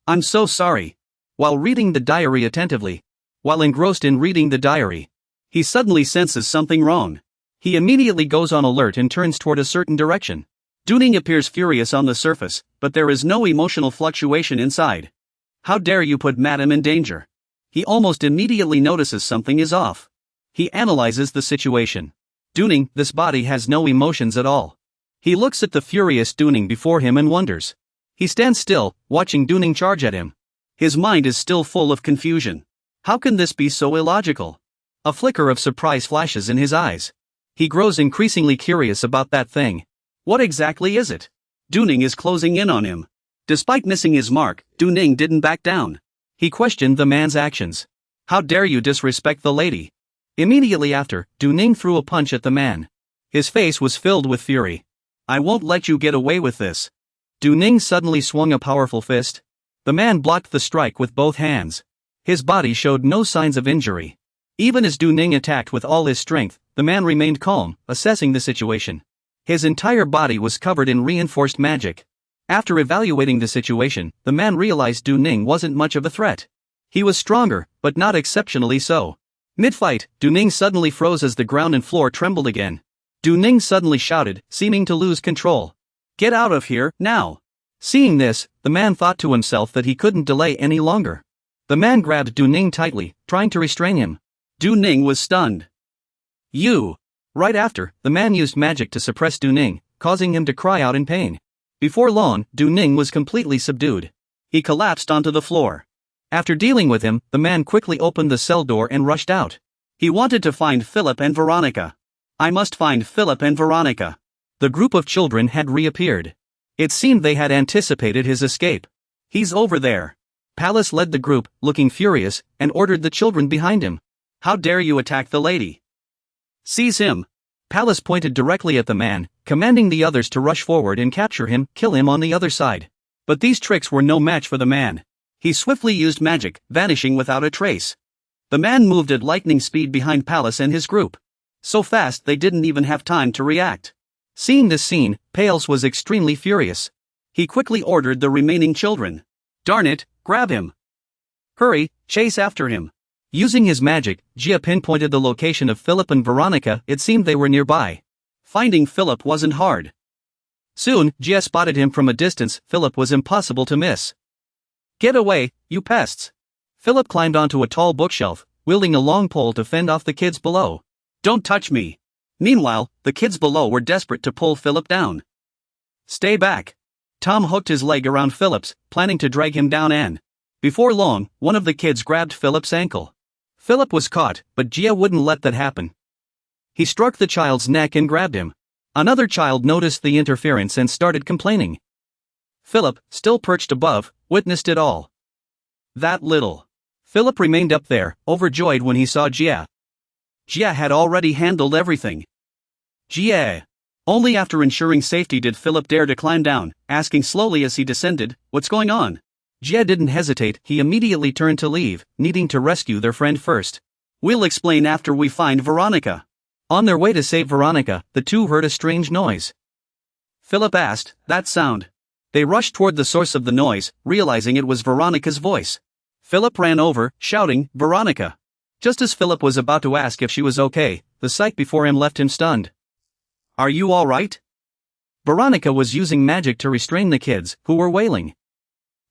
[SPEAKER 1] I'm so sorry." While reading the diary attentively, while engrossed in reading the diary, he suddenly senses something wrong. He immediately goes on alert and turns toward a certain direction. Dooning appears furious on the surface, but there is no emotional fluctuation inside. "How dare you put Madam in danger?" He almost immediately notices something is off. He analyzes the situation. Dooning, this body has no emotions at all. He looks at the furious Dooning before him and wonders. He stands still, watching Dooning charge at him. His mind is still full of confusion. How can this be so illogical? A flicker of surprise flashes in his eyes. He grows increasingly curious about that thing. What exactly is it? Dooning is closing in on him. Despite missing his mark, Dooning didn't back down. He questioned the man's actions. "How dare you disrespect the lady?" Immediately after, Dooning threw a punch at the man. His face was filled with fury. "I won't let you get away with this." Dooning suddenly swung a powerful fist. The man blocked the strike with both hands. His body showed no signs of injury. Even as Du Ning attacked with all his strength, the man remained calm, assessing the situation. His entire body was covered in reinforced magic. After evaluating the situation, the man realized Du Ning wasn't much of a threat. He was stronger, but not exceptionally so. Mid-fight, Du Ning suddenly froze as the ground and floor trembled again. Du Ning suddenly shouted, seeming to lose control. "Get out of here, now!" Seeing this, the man thought to himself that he couldn't delay any longer. The man grabbed Du Ning tightly, trying to restrain him. Du Ning was stunned. "You!" Right after, the man used magic to suppress Du Ning, causing him to cry out in pain. Before long, Du Ning was completely subdued. He collapsed onto the floor. After dealing with him, the man quickly opened the cell door and rushed out. He wanted to find Philip and Veronica. "I must find Philip and Veronica." The group of children had reappeared. It seemed they had anticipated his escape. "He's over there." Palace led the group, looking furious, and ordered the children behind him. "How dare you attack the lady? Seize him." Palace pointed directly at the man, commanding the others to rush forward and capture him, kill him on the other side. But these tricks were no match for the man. He swiftly used magic, vanishing without a trace. The man moved at lightning speed behind Palace and his group. So fast they didn't even have time to react. Seeing this scene, Pales was extremely furious. He quickly ordered the remaining children. "Darn it, grab him! Hurry, chase after him!" Using his magic, Jia pinpointed the location of Philip and Veronica. It seemed they were nearby. Finding Philip wasn't hard. Soon, Jia spotted him from a distance. Philip was impossible to miss. "Get away, you pests!" Philip climbed onto a tall bookshelf, wielding a long pole to fend off the kids below. "Don't touch me!" Meanwhile, the kids below were desperate to pull Philip down. "Stay back!" Tom hooked his leg around Philip's, planning to drag him down and... Before long, one of the kids grabbed Philip's ankle. Philip was caught, but Jia wouldn't let that happen. He struck the child's neck and grabbed him. Another child noticed the interference and started complaining. Philip, still perched above, witnessed it all. That little. Philip remained up there, overjoyed when he saw Jia. Jia had already handled everything. Jia. Only after ensuring safety did Philip dare to climb down, asking slowly as he descended, "What's going on?" Jia didn't hesitate. He immediately turned to leave, needing to rescue their friend first. "We'll explain after we find Veronica." On their way to save Veronica, the two heard a strange noise. Philip asked, "That sound?" They rushed toward the source of the noise, realizing it was Veronica's voice. Philip ran over, shouting, "Veronica!" Just as Philip was about to ask if she was okay, the sight before him left him stunned. "Are you all right?" Veronica was using magic to restrain the kids, who were wailing.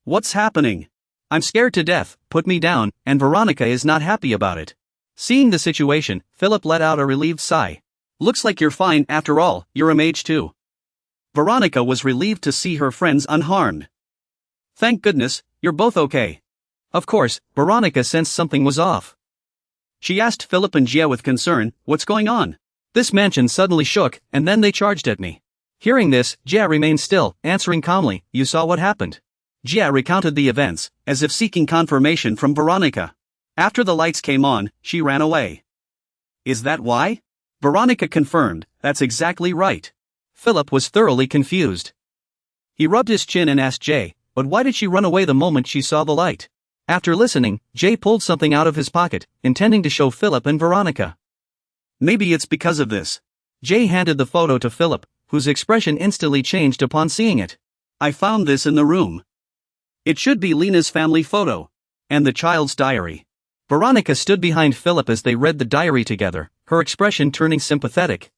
[SPEAKER 1] "What's happening? I'm scared to death, put me down," and Veronica is not happy about it. Seeing the situation, Philip let out a relieved sigh. "Looks like you're fine after all, you're a mage too." Veronica was relieved to see her friends unharmed. "Thank goodness, you're both okay." Of course, Veronica sensed something was off. She asked Philip and Jia with concern, "What's going on? This mansion suddenly shook, and then they charged at me." Hearing this, Jia remained still, answering calmly, "You saw what happened." Jia recounted the events, as if seeking confirmation from Veronica. After the lights came on, she ran away. "Is that why?" Veronica confirmed, "That's exactly right." Philip was thoroughly confused. He rubbed his chin and asked Jay, "But why did she run away the moment she saw the light?" After listening, Jay pulled something out of his pocket, intending to show Philip and Veronica. "Maybe it's because of this." Jay handed the photo to Philip, whose expression instantly changed upon seeing it. "I found this in the room. It should be Lena's family photo. And the child's diary." Veronica stood behind Philip as they read the diary together, her expression turning sympathetic.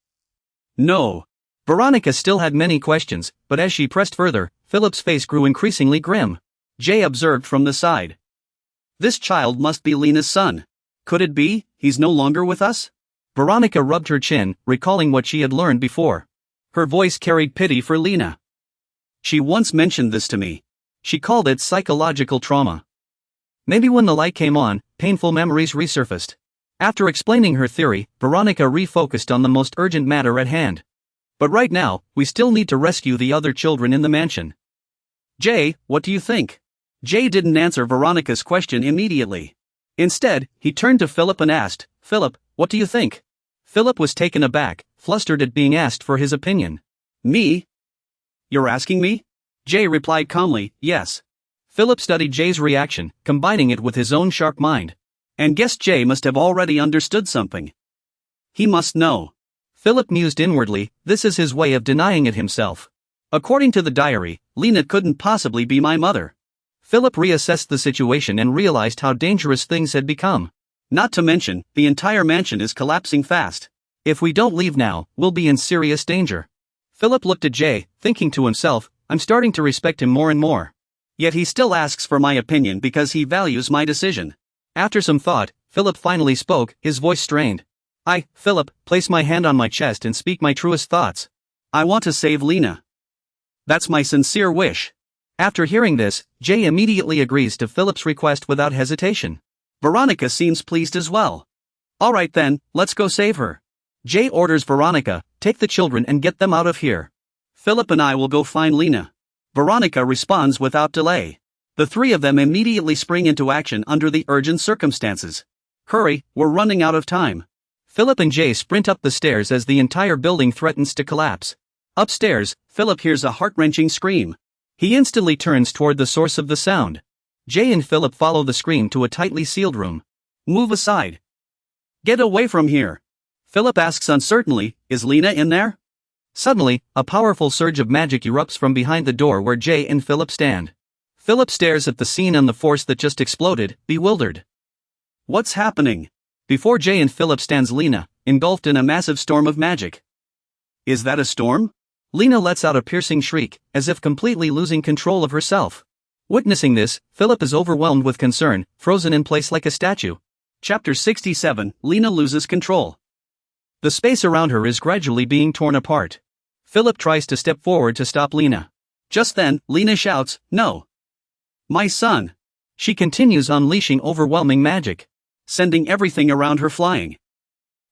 [SPEAKER 1] "No." Veronica still had many questions, but as she pressed further, Philip's face grew increasingly grim. Jay observed from the side. "This child must be Lena's son. Could it be, he's no longer with us?" Veronica rubbed her chin, recalling what she had learned before. Her voice carried pity for Lena. "She once mentioned this to me. She called it psychological trauma." Maybe when the light came on, painful memories resurfaced. After explaining her theory, Veronica refocused on the most urgent matter at hand. "But right now, we still need to rescue the other children in the mansion." "Jay, what do you think?" Jay didn't answer Veronica's question immediately. Instead, he turned to Philip and asked, "Philip, what do you think?" Philip was taken aback, flustered at being asked for his opinion. "Me? You're asking me?" Jay replied calmly, "Yes." Philip studied Jay's reaction, combining it with his own sharp mind. And guess Jay must have already understood something. He must know. Philip mused inwardly, this is his way of denying it himself. According to the diary, Lena couldn't possibly be my mother. Philip reassessed the situation and realized how dangerous things had become. Not to mention, the entire mansion is collapsing fast. If we don't leave now, we'll be in serious danger. Philip looked at Jay, thinking to himself, I'm starting to respect him more and more. Yet he still asks for my opinion because he values my decision. After some thought, Philip finally spoke, his voice strained. I, Philip, place my hand on my chest and speak my truest thoughts. I want to save Lena. That's my sincere wish. After hearing this, Jay immediately agrees to Philip's request without hesitation. Veronica seems pleased as well. Alright then, let's go save her. Jay orders Veronica, take the children and get them out of here. Philip and I will go find Lena. Veronica responds without delay. The three of them immediately spring into action under the urgent circumstances. Hurry, we're running out of time. Philip and Jay sprint up the stairs as the entire building threatens to collapse. Upstairs, Philip hears a heart-wrenching scream. He instantly turns toward the source of the sound. Jay and Philip follow the scream to a tightly sealed room. Move aside. Get away from here. Philip asks uncertainly, is Lena in there? Suddenly, a powerful surge of magic erupts from behind the door where Jay and Philip stand. Philip stares at the scene and the force that just exploded, bewildered. What's happening? Before Jay and Philip stands Lena, engulfed in a massive storm of magic. Is that a storm? Lena lets out a piercing shriek, as if completely losing control of herself. Witnessing this, Philip is overwhelmed with concern, frozen in place like a statue. Chapter 67, Lena loses control. The space around her is gradually being torn apart. Philip tries to step forward to stop Lena. Just then, Lena shouts, no. My son. She continues unleashing overwhelming magic, sending everything around her flying.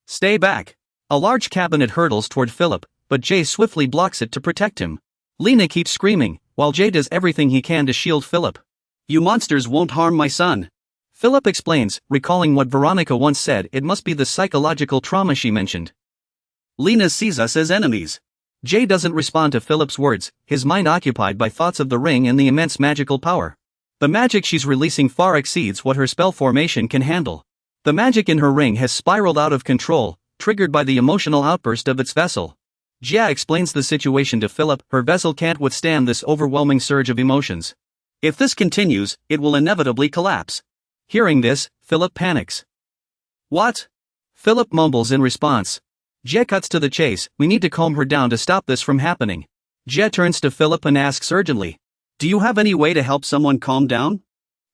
[SPEAKER 1] Stay back. A large cabinet hurtles toward Philip, but Jay swiftly blocks it to protect him. Lena keeps screaming, while Jay does everything he can to shield Philip. You monsters won't harm my son. Philip explains, recalling what Veronica once said, it must be the psychological trauma she mentioned. Lena sees us as enemies. Jay doesn't respond to Philip's words, his mind occupied by thoughts of the ring and the immense magical power. The magic she's releasing far exceeds what her spell formation can handle. The magic in her ring has spiraled out of control, triggered by the emotional outburst of its vessel. Jia explains the situation to Philip, her vessel can't withstand this overwhelming surge of emotions. If this continues, it will inevitably collapse. Hearing this, Philip panics. What? Philip mumbles in response. Jia cuts to the chase, we need to calm her down to stop this from happening. Jia turns to Philip and asks urgently. Do you have any way to help someone calm down?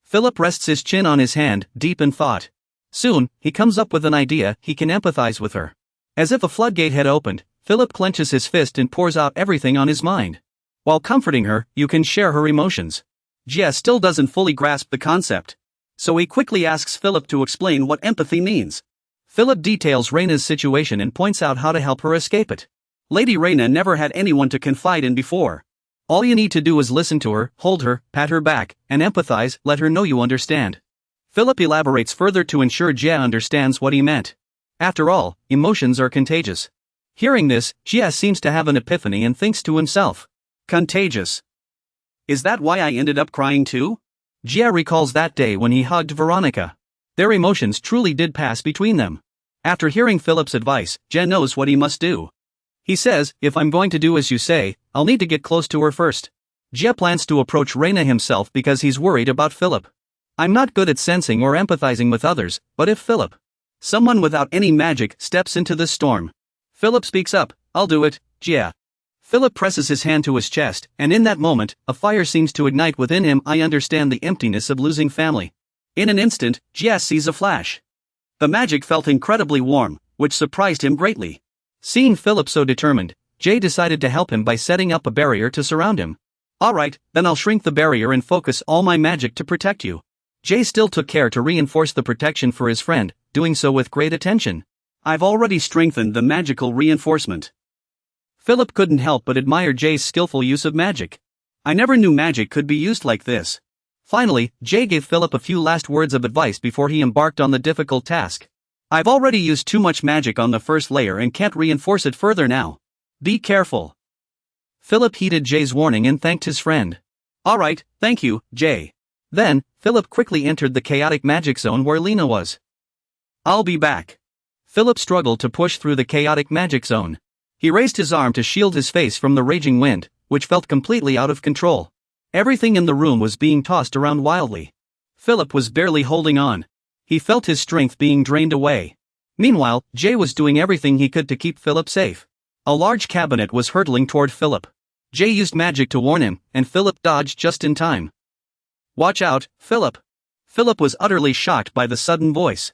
[SPEAKER 1] Philip rests his chin on his hand, deep in thought. Soon, he comes up with an idea, he can empathize with her. As if a floodgate had opened, Philip clenches his fist and pours out everything on his mind. While comforting her, you can share her emotions. Jia still doesn't fully grasp the concept. So he quickly asks Philip to explain what empathy means. Philip details Reina's situation and points out how to help her escape it. Lady Reina never had anyone to confide in before. All you need to do is listen to her, hold her, pat her back, and empathize, let her know you understand. Philip elaborates further to ensure Jia understands what he meant. After all, emotions are contagious. Hearing this, Jia seems to have an epiphany and thinks to himself. Contagious. Is that why I ended up crying too? Jia recalls that day when he hugged Veronica. Their emotions truly did pass between them. After hearing Philip's advice, Jia knows what he must do. He says, if I'm going to do as you say, I'll need to get close to her first. Jia plans to approach Reina himself because he's worried about Philip. I'm not good at sensing or empathizing with others, but if Philip, someone without any magic, steps into this storm. Philip speaks up, I'll do it, Jia. Philip presses his hand to his chest, and in that moment, a fire seems to ignite within him. I understand the emptiness of losing family. In an instant, Jia sees a flash. The magic felt incredibly warm, which surprised him greatly. Seeing Philip so determined, Jay decided to help him by setting up a barrier to surround him. Alright, then I'll shrink the barrier and focus all my magic to protect you. Jay still took care to reinforce the protection for his friend, doing so with great attention. I've already strengthened the magical reinforcement. Philip couldn't help but admire Jay's skillful use of magic. I never knew magic could be used like this. Finally, Jay gave Philip a few last words of advice before he embarked on the difficult task. I've already used too much magic on the first layer and can't reinforce it further now. Be careful. Philip heeded Jay's warning and thanked his friend. Alright, thank you, Jay. Then, Philip quickly entered the chaotic magic zone where Lena was. "I'll be back." Philip struggled to push through the chaotic magic zone. He raised his arm to shield his face from the raging wind, which felt completely out of control. Everything in the room was being tossed around wildly. Philip was barely holding on. He felt his strength being drained away. Meanwhile, Jay was doing everything he could to keep Philip safe. A large cabinet was hurtling toward Philip. Jay used magic to warn him, and Philip dodged just in time. "Watch out, Philip." Philip was utterly shocked by the sudden voice.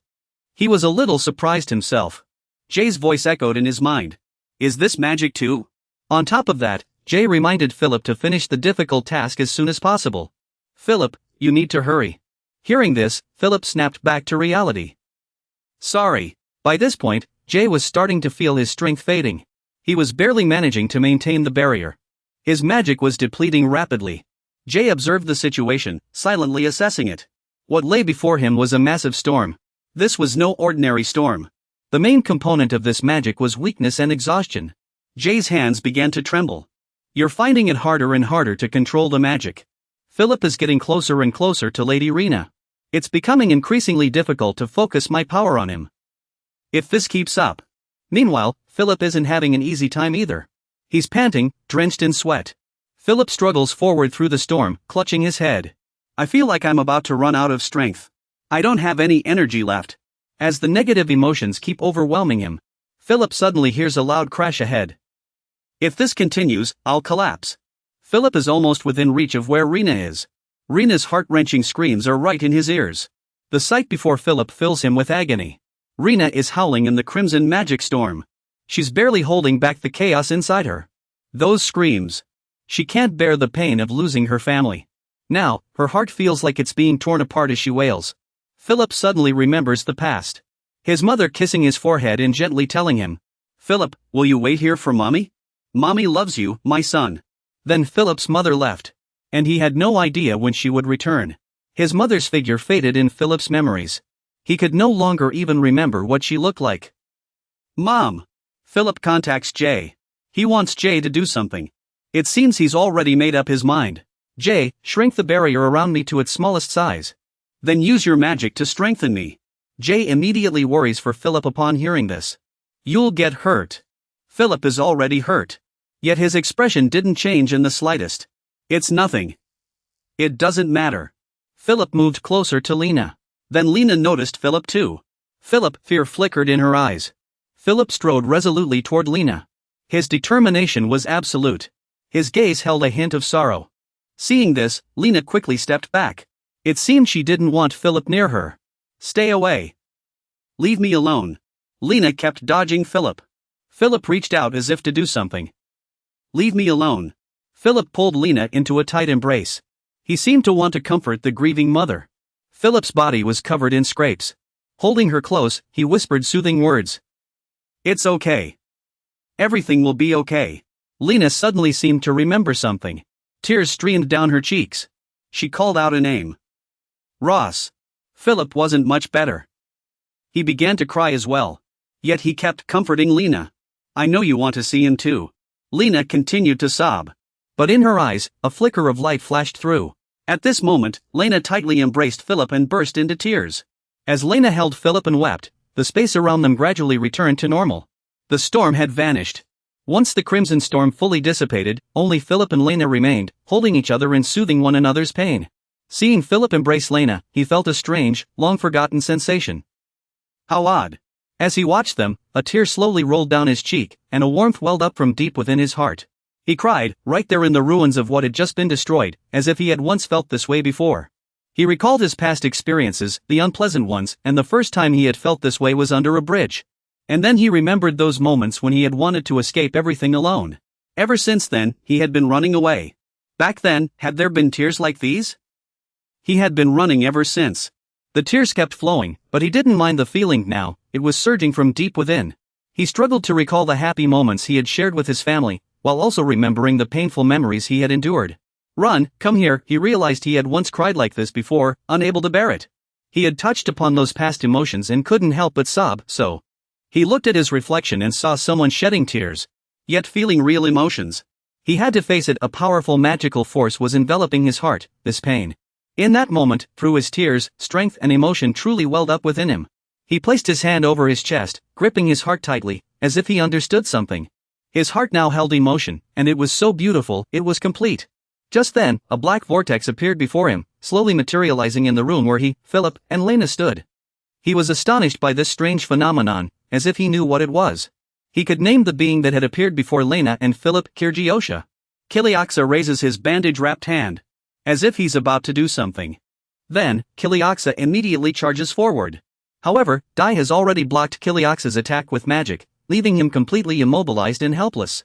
[SPEAKER 1] He was a little surprised himself. Jay's voice echoed in his mind. Is this magic too? On top of that, Jay reminded Philip to finish the difficult task as soon as possible. "Philip, you need to hurry." Hearing this, Philip snapped back to reality. "Sorry." By this point, Jay was starting to feel his strength fading. He was barely managing to maintain the barrier. His magic was depleting rapidly. Jay observed the situation, silently assessing it. What lay before him was a massive storm. This was no ordinary storm. The main component of this magic was weakness and exhaustion. Jay's hands began to tremble. "You're finding it harder and harder to control the magic. Philip is getting closer and closer to Lady Rena. It's becoming increasingly difficult to focus my power on him. If this keeps up." Meanwhile, Philip isn't having an easy time either. He's panting, drenched in sweat. Philip struggles forward through the storm, clutching his head. "I feel like I'm about to run out of strength. I don't have any energy left." As the negative emotions keep overwhelming him, Philip suddenly hears a loud crash ahead. "If this continues, I'll collapse." Philip is almost within reach of where Rena is. Rena's heart-wrenching screams are right in his ears. The sight before Philip fills him with agony. Rena is howling in the crimson magic storm. She's barely holding back the chaos inside her. Those screams. She can't bear the pain of losing her family. Now, her heart feels like it's being torn apart as she wails. Philip suddenly remembers the past. His mother kissing his forehead and gently telling him, "Philip, will you wait here for Mommy? Mommy loves you, my son." Then Philip's mother left. And he had no idea when she would return. His mother's figure faded in Philip's memories. He could no longer even remember what she looked like. "Mom!" Philip contacts Jay. He wants Jay to do something. It seems he's already made up his mind. "Jay, shrink the barrier around me to its smallest size. Then use your magic to strengthen me." Jay immediately worries for Philip upon hearing this. "You'll get hurt." Philip is already hurt. Yet his expression didn't change in the slightest. "It's nothing. It doesn't matter." Philip moved closer to Lena. Then Lena noticed Philip too. Fear flickered in her eyes. Philip strode resolutely toward Lena. His determination was absolute. His gaze held a hint of sorrow. Seeing this, Lena quickly stepped back. It seemed she didn't want Philip near her. "Stay away. Leave me alone." Lena kept dodging Philip. Philip reached out as if to do something. "Leave me alone." Philip pulled Lena into a tight embrace. He seemed to want to comfort the grieving mother. Philip's body was covered in scrapes. Holding her close, he whispered soothing words. "It's okay. Everything will be okay." Lena suddenly seemed to remember something. Tears streamed down her cheeks. She called out a name. "Ross." Philip wasn't much better. He began to cry as well. Yet he kept comforting Lena. "I know you want to see him too." Lena continued to sob. But in her eyes, a flicker of light flashed through. At this moment, Lena tightly embraced Philip and burst into tears. As Lena held Philip and wept, the space around them gradually returned to normal. The storm had vanished. Once the crimson storm fully dissipated, only Philip and Lena remained, holding each other and soothing one another's pain. Seeing Philip embrace Lena, he felt a strange, long-forgotten sensation. How odd. As he watched them, a tear slowly rolled down his cheek, and a warmth welled up from deep within his heart. He cried, right there in the ruins of what had just been destroyed, as if he had once felt this way before. He recalled his past experiences, the unpleasant ones, and the first time he had felt this way was under a bridge. And then he remembered those moments when he had wanted to escape everything alone. Ever since then, he had been running away. Back then, had there been tears like these? He had been running ever since. The tears kept flowing, but he didn't mind the feeling now, it was surging from deep within. He struggled to recall the happy moments he had shared with his family, while also remembering the painful memories he had endured. "Run, come here," he realized he had once cried like this before, unable to bear it. He had touched upon those past emotions and couldn't help but sob, so. He looked at his reflection and saw someone shedding tears, yet feeling real emotions. He had to face it, a powerful magical force was enveloping his heart, this pain. In that moment, through his tears, strength and emotion truly welled up within him. He placed his hand over his chest, gripping his heart tightly, as if he understood something. His heart now held emotion, and it was so beautiful, it was complete. Just then, a black vortex appeared before him, slowly materializing in the room where he, Philip, and Lena stood. He was astonished by this strange phenomenon, as if he knew what it was. He could name the being that had appeared before Lena and Philip: Kirgiosha. Kiliaksa raises his bandage-wrapped hand, as if he's about to do something. Then, Kiliaksa immediately charges forward. However, Dai has already blocked Kiliaksa's attack with magic, leaving him completely immobilized and helpless.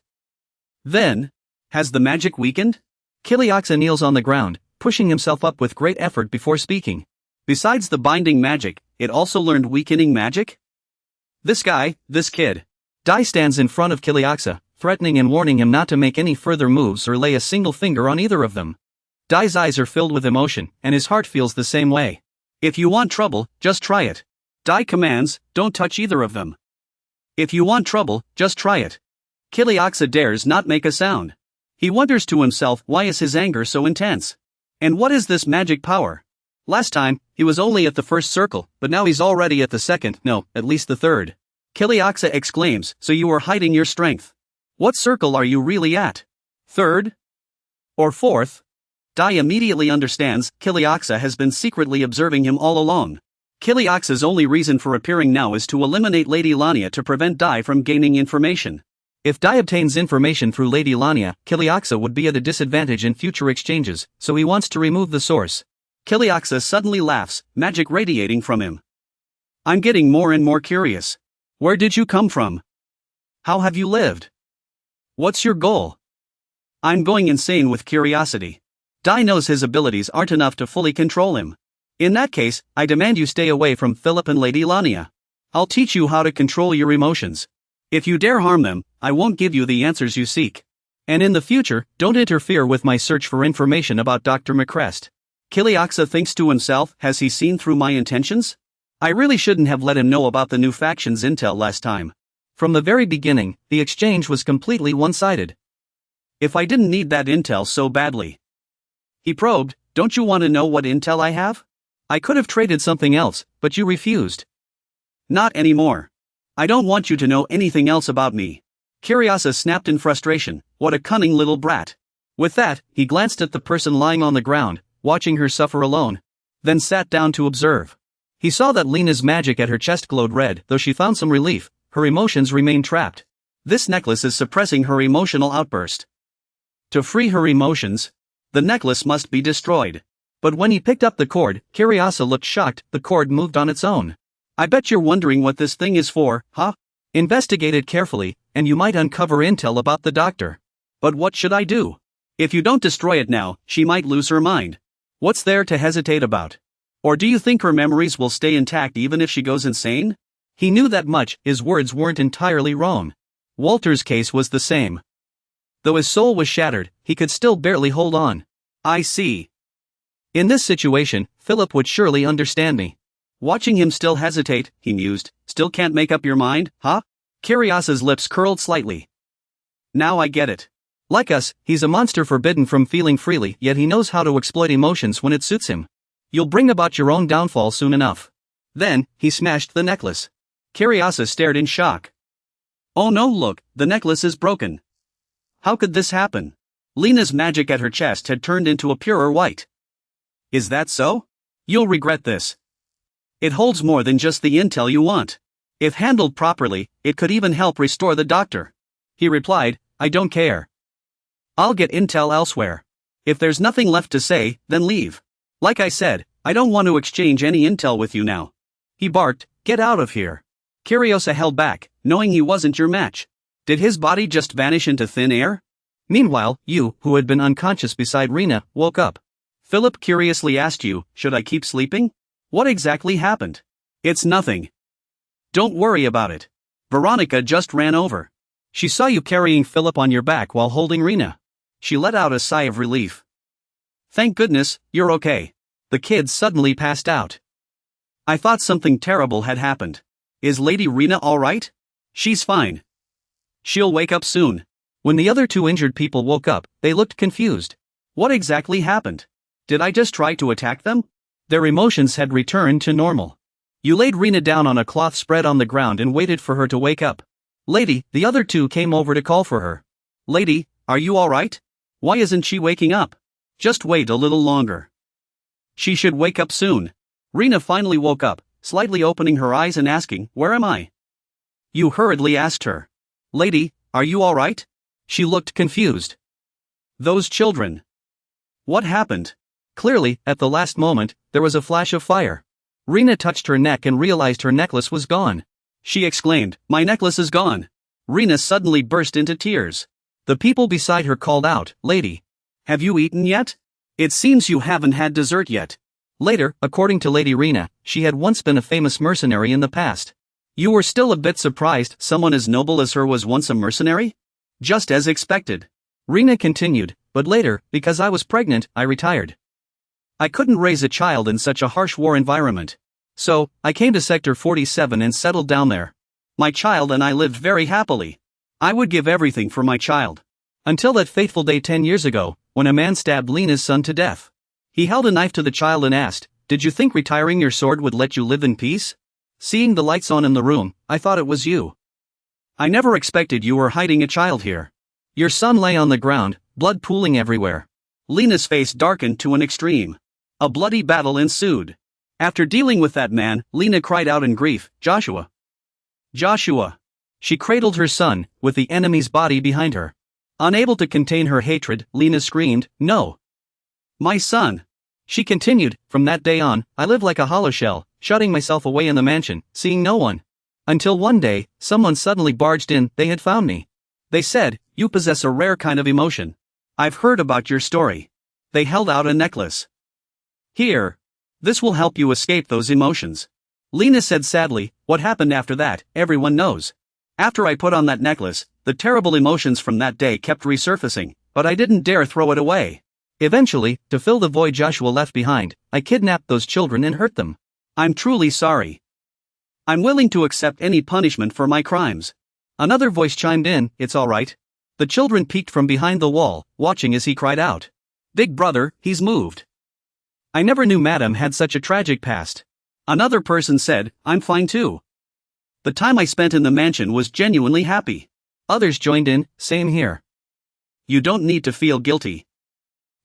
[SPEAKER 1] Then, has the magic weakened? Kiliaksa kneels on the ground, pushing himself up with great effort before speaking. Besides the binding magic, it also learned weakening magic? This kid. Dai stands in front of Kiliaksa, threatening and warning him not to make any further moves or lay a single finger on either of them. Dai's eyes are filled with emotion, and his heart feels the same way. If you want trouble, just try it. Dai commands, don't touch either of them. If you want trouble, just try it. Kiliaksa dares not make a sound. He wonders to himself, why is his anger so intense? And what is this magic power? Last time, he was only at the first circle, but now he's already at the second, no, at least the third. Kiliaksa exclaims, so you are hiding your strength. What circle are you really at? Third? Or fourth? Dai immediately understands, Kiliaksa has been secretly observing him all along. Kiliaksa's only reason for appearing now is to eliminate Lady Lania to prevent Dai from gaining information. If Dai obtains information through Lady Lania, Kiliaksa would be at a disadvantage in future exchanges, so he wants to remove the source. Kiliaksa suddenly laughs, magic radiating from him. I'm getting more and more curious. Where did you come from? How have you lived? What's your goal? I'm going insane with curiosity. Dai knows his abilities aren't enough to fully control him. In that case, I demand you stay away from Philip and Lady Lania. I'll teach you how to control your emotions. If you dare harm them, I won't give you the answers you seek. And in the future, don't interfere with my search for information about Dr. McCrest. Kiliaksa thinks to himself, has he seen through my intentions? I really shouldn't have let him know about the new faction's intel last time. From the very beginning, the exchange was completely one-sided. If I didn't need that intel so badly. He probed, don't you want to know what intel I have? I could have traded something else, but you refused. Not anymore. I don't want you to know anything else about me. Kiliaksa snapped in frustration, what a cunning little brat. With that, he glanced at the person lying on the ground, watching her suffer alone. Then sat down to observe. He saw that Lena's magic at her chest glowed red, though she found some relief, her emotions remained trapped. This necklace is suppressing her emotional outburst. To free her emotions, the necklace must be destroyed. But when he picked up the cord, Kiliaksa looked shocked, the cord moved on its own. I bet you're wondering what this thing is for, huh? Investigate it carefully, and you might uncover intel about the doctor. But what should I do? If you don't destroy it now, she might lose her mind. What's there to hesitate about? Or do you think her memories will stay intact even if she goes insane? He knew that much, his words weren't entirely wrong. Walter's case was the same. Though his soul was shattered, he could still barely hold on. I see. In this situation, Philip would surely understand me. Watching him still hesitate, he mused, still can't make up your mind, huh? Kiliaksa's lips curled slightly. Now I get it. Like us, he's a monster forbidden from feeling freely, yet he knows how to exploit emotions when it suits him. You'll bring about your own downfall soon enough. Then, he smashed the necklace. Kiliaksa stared in shock. Oh no, look, the necklace is broken. How could this happen? Lena's magic at her chest had turned into a purer white. Is that so? You'll regret this. It holds more than just the intel you want. If handled properly, it could even help restore the doctor. He replied, I don't care. I'll get intel elsewhere. If there's nothing left to say, then leave. Like I said, I don't want to exchange any intel with you now. He barked, get out of here. Kiliaksa held back, knowing he wasn't your match. Did his body just vanish into thin air? Meanwhile, you, who had been unconscious beside Rena, woke up. Philip curiously asked you, should I keep sleeping? What exactly happened? It's nothing. Don't worry about it. Veronica just ran over. She saw you carrying Philip on your back while holding Rena. She let out a sigh of relief. Thank goodness, you're okay. The kids suddenly passed out. I thought something terrible had happened. Is Lady Rena alright? She's fine. She'll wake up soon. When the other two injured people woke up, they looked confused. What exactly happened? Did I just try to attack them? Their emotions had returned to normal. You laid Rena down on a cloth spread on the ground and waited for her to wake up. Lady, the other two came over to call for her. Lady, are you alright? Why isn't she waking up? Just wait a little longer. She should wake up soon. Rena finally woke up, slightly opening her eyes and asking, where am I? You hurriedly asked her. Lady, are you alright? She looked confused. Those children. What happened? Clearly, at the last moment, there was a flash of fire. Rena touched her neck and realized her necklace was gone. She exclaimed, my necklace is gone. Rena suddenly burst into tears. The people beside her called out, Lady, have you eaten yet? It seems you haven't had dessert yet. Later, according to Lady Rena, she had once been a famous mercenary in the past. You were still a bit surprised someone as noble as her was once a mercenary? Just as expected. Rena continued, but later, because I was pregnant, I retired. I couldn't raise a child in such a harsh war environment. So, I came to Sector 47 and settled down there. My child and I lived very happily. I would give everything for my child. Until that fateful day 10 years ago, when a man stabbed Lena's son to death. He held a knife to the child and asked, did you think retiring your sword would let you live in peace? Seeing the lights on in the room, I thought it was you. I never expected you were hiding a child here. Your son lay on the ground, blood pooling everywhere. Lena's face darkened to an extreme. A bloody battle ensued. After dealing with that man, Lena cried out in grief, Joshua. Joshua. She cradled her son, with the enemy's body behind her. Unable to contain her hatred, Lena screamed, no. My son. She continued, from that day on, I lived like a hollow shell, shutting myself away in the mansion, seeing no one. Until one day, someone suddenly barged in, they had found me. They said, you possess a rare kind of emotion. I've heard about your story. They held out a necklace. Here. This will help you escape those emotions. Lena said sadly, what happened after that, everyone knows. After I put on that necklace, the terrible emotions from that day kept resurfacing, but I didn't dare throw it away. Eventually, to fill the void Joshua left behind, I kidnapped those children and hurt them. I'm truly sorry. I'm willing to accept any punishment for my crimes. Another voice chimed in, it's alright. The children peeked from behind the wall, watching as he cried out. Big brother, he's moved. I never knew Madam had such a tragic past. Another person said, I'm fine too. The time I spent in the mansion was genuinely happy. Others joined in, same here. You don't need to feel guilty.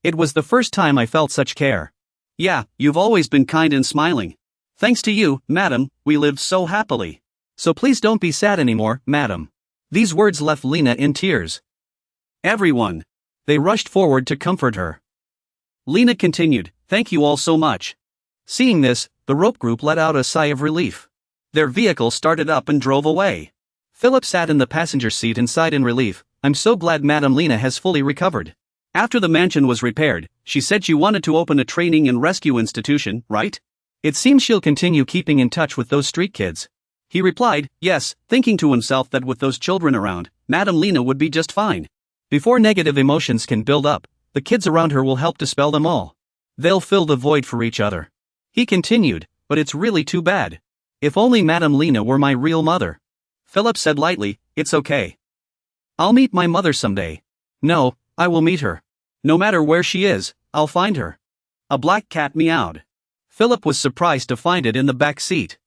[SPEAKER 1] It was the first time I felt such care. Yeah, you've always been kind and smiling. Thanks to you, Madam, we lived so happily. So please don't be sad anymore, Madam. These words left Lena in tears. Everyone. They rushed forward to comfort her. Lena continued, thank you all so much. Seeing this, the rope group let out a sigh of relief. Their vehicle started up and drove away. Philip sat in the passenger seat and sighed in relief, I'm so glad Madam Lena has fully recovered. After the mansion was repaired, she said she wanted to open a training and rescue institution, right? It seems she'll continue keeping in touch with those street kids. He replied, yes, thinking to himself that with those children around, Madam Lena would be just fine. Before negative emotions can build up, the kids around her will help dispel them all. They'll fill the void for each other. He continued, but it's really too bad. If only Madam Lena were my real mother. Philip said lightly, it's okay. I'll meet my mother someday. No, I will meet her. No matter where she is, I'll find her. A black cat meowed. Philip was surprised to find it in the back seat.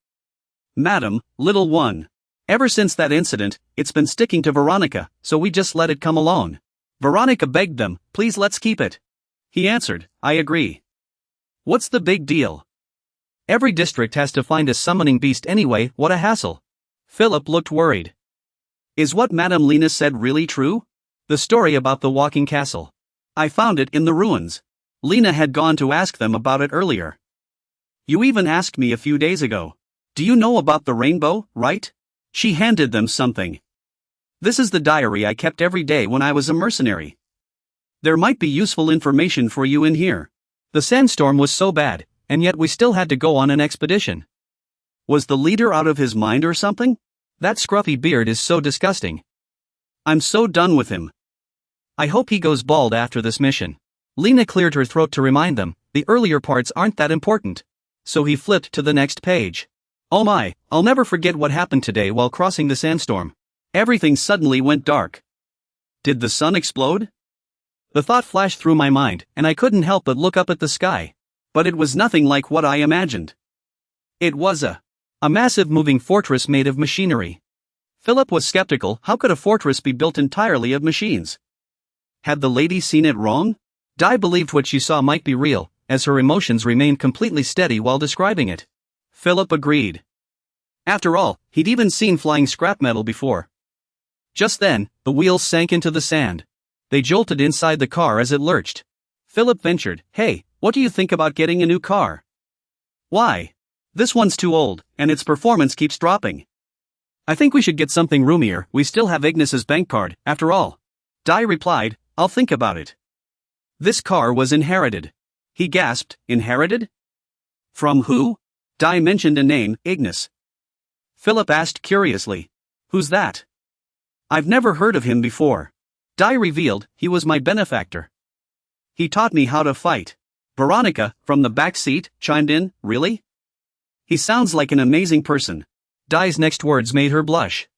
[SPEAKER 1] Madam, little one. Ever since that incident, it's been sticking to Veronica, so we just let it come alone. Veronica begged them, please let's keep it. He answered, I agree. What's the big deal? Every district has to find a summoning beast anyway, what a hassle. Philip looked worried. Is what Madam Lena said really true? The story about the walking castle. I found it in the ruins. Lena had gone to ask them about it earlier. You even asked me a few days ago. Do you know about the rainbow, right? She handed them something. This is the diary I kept every day when I was a mercenary. There might be useful information for you in here. The sandstorm was so bad, and yet we still had to go on an expedition. Was the leader out of his mind or something? That scruffy beard is so disgusting. I'm so done with him. I hope he goes bald after this mission. Lena cleared her throat to remind them, the earlier parts aren't that important. So he flipped to the next page. Oh my, I'll never forget what happened today while crossing the sandstorm. Everything suddenly went dark. Did the sun explode? The thought flashed through my mind, and I couldn't help but look up at the sky. But it was nothing like what I imagined. It was a massive moving fortress made of machinery. Philip was skeptical. How could a fortress be built entirely of machines? Had the lady seen it wrong? Dai believed what she saw might be real, as her emotions remained completely steady while describing it. Philip agreed. After all, he'd even seen flying scrap metal before. Just then, the wheels sank into the sand. They jolted inside the car as it lurched. Philip ventured, "Hey, what do you think about getting a new car?" "Why? This one's too old, and its performance keeps dropping." "I think we should get something roomier. We still have Ignis's bank card, after all." Dai replied, "I'll think about it." This car was inherited. He gasped, "Inherited? From who?" Dai mentioned a name, Ignis. Philip asked curiously, "Who's that?" "I've never heard of him before." Dai revealed, "He was my benefactor. He taught me how to fight." Veronica, from the back seat, chimed in, "Really? He sounds like an amazing person." Dai's next words made her blush.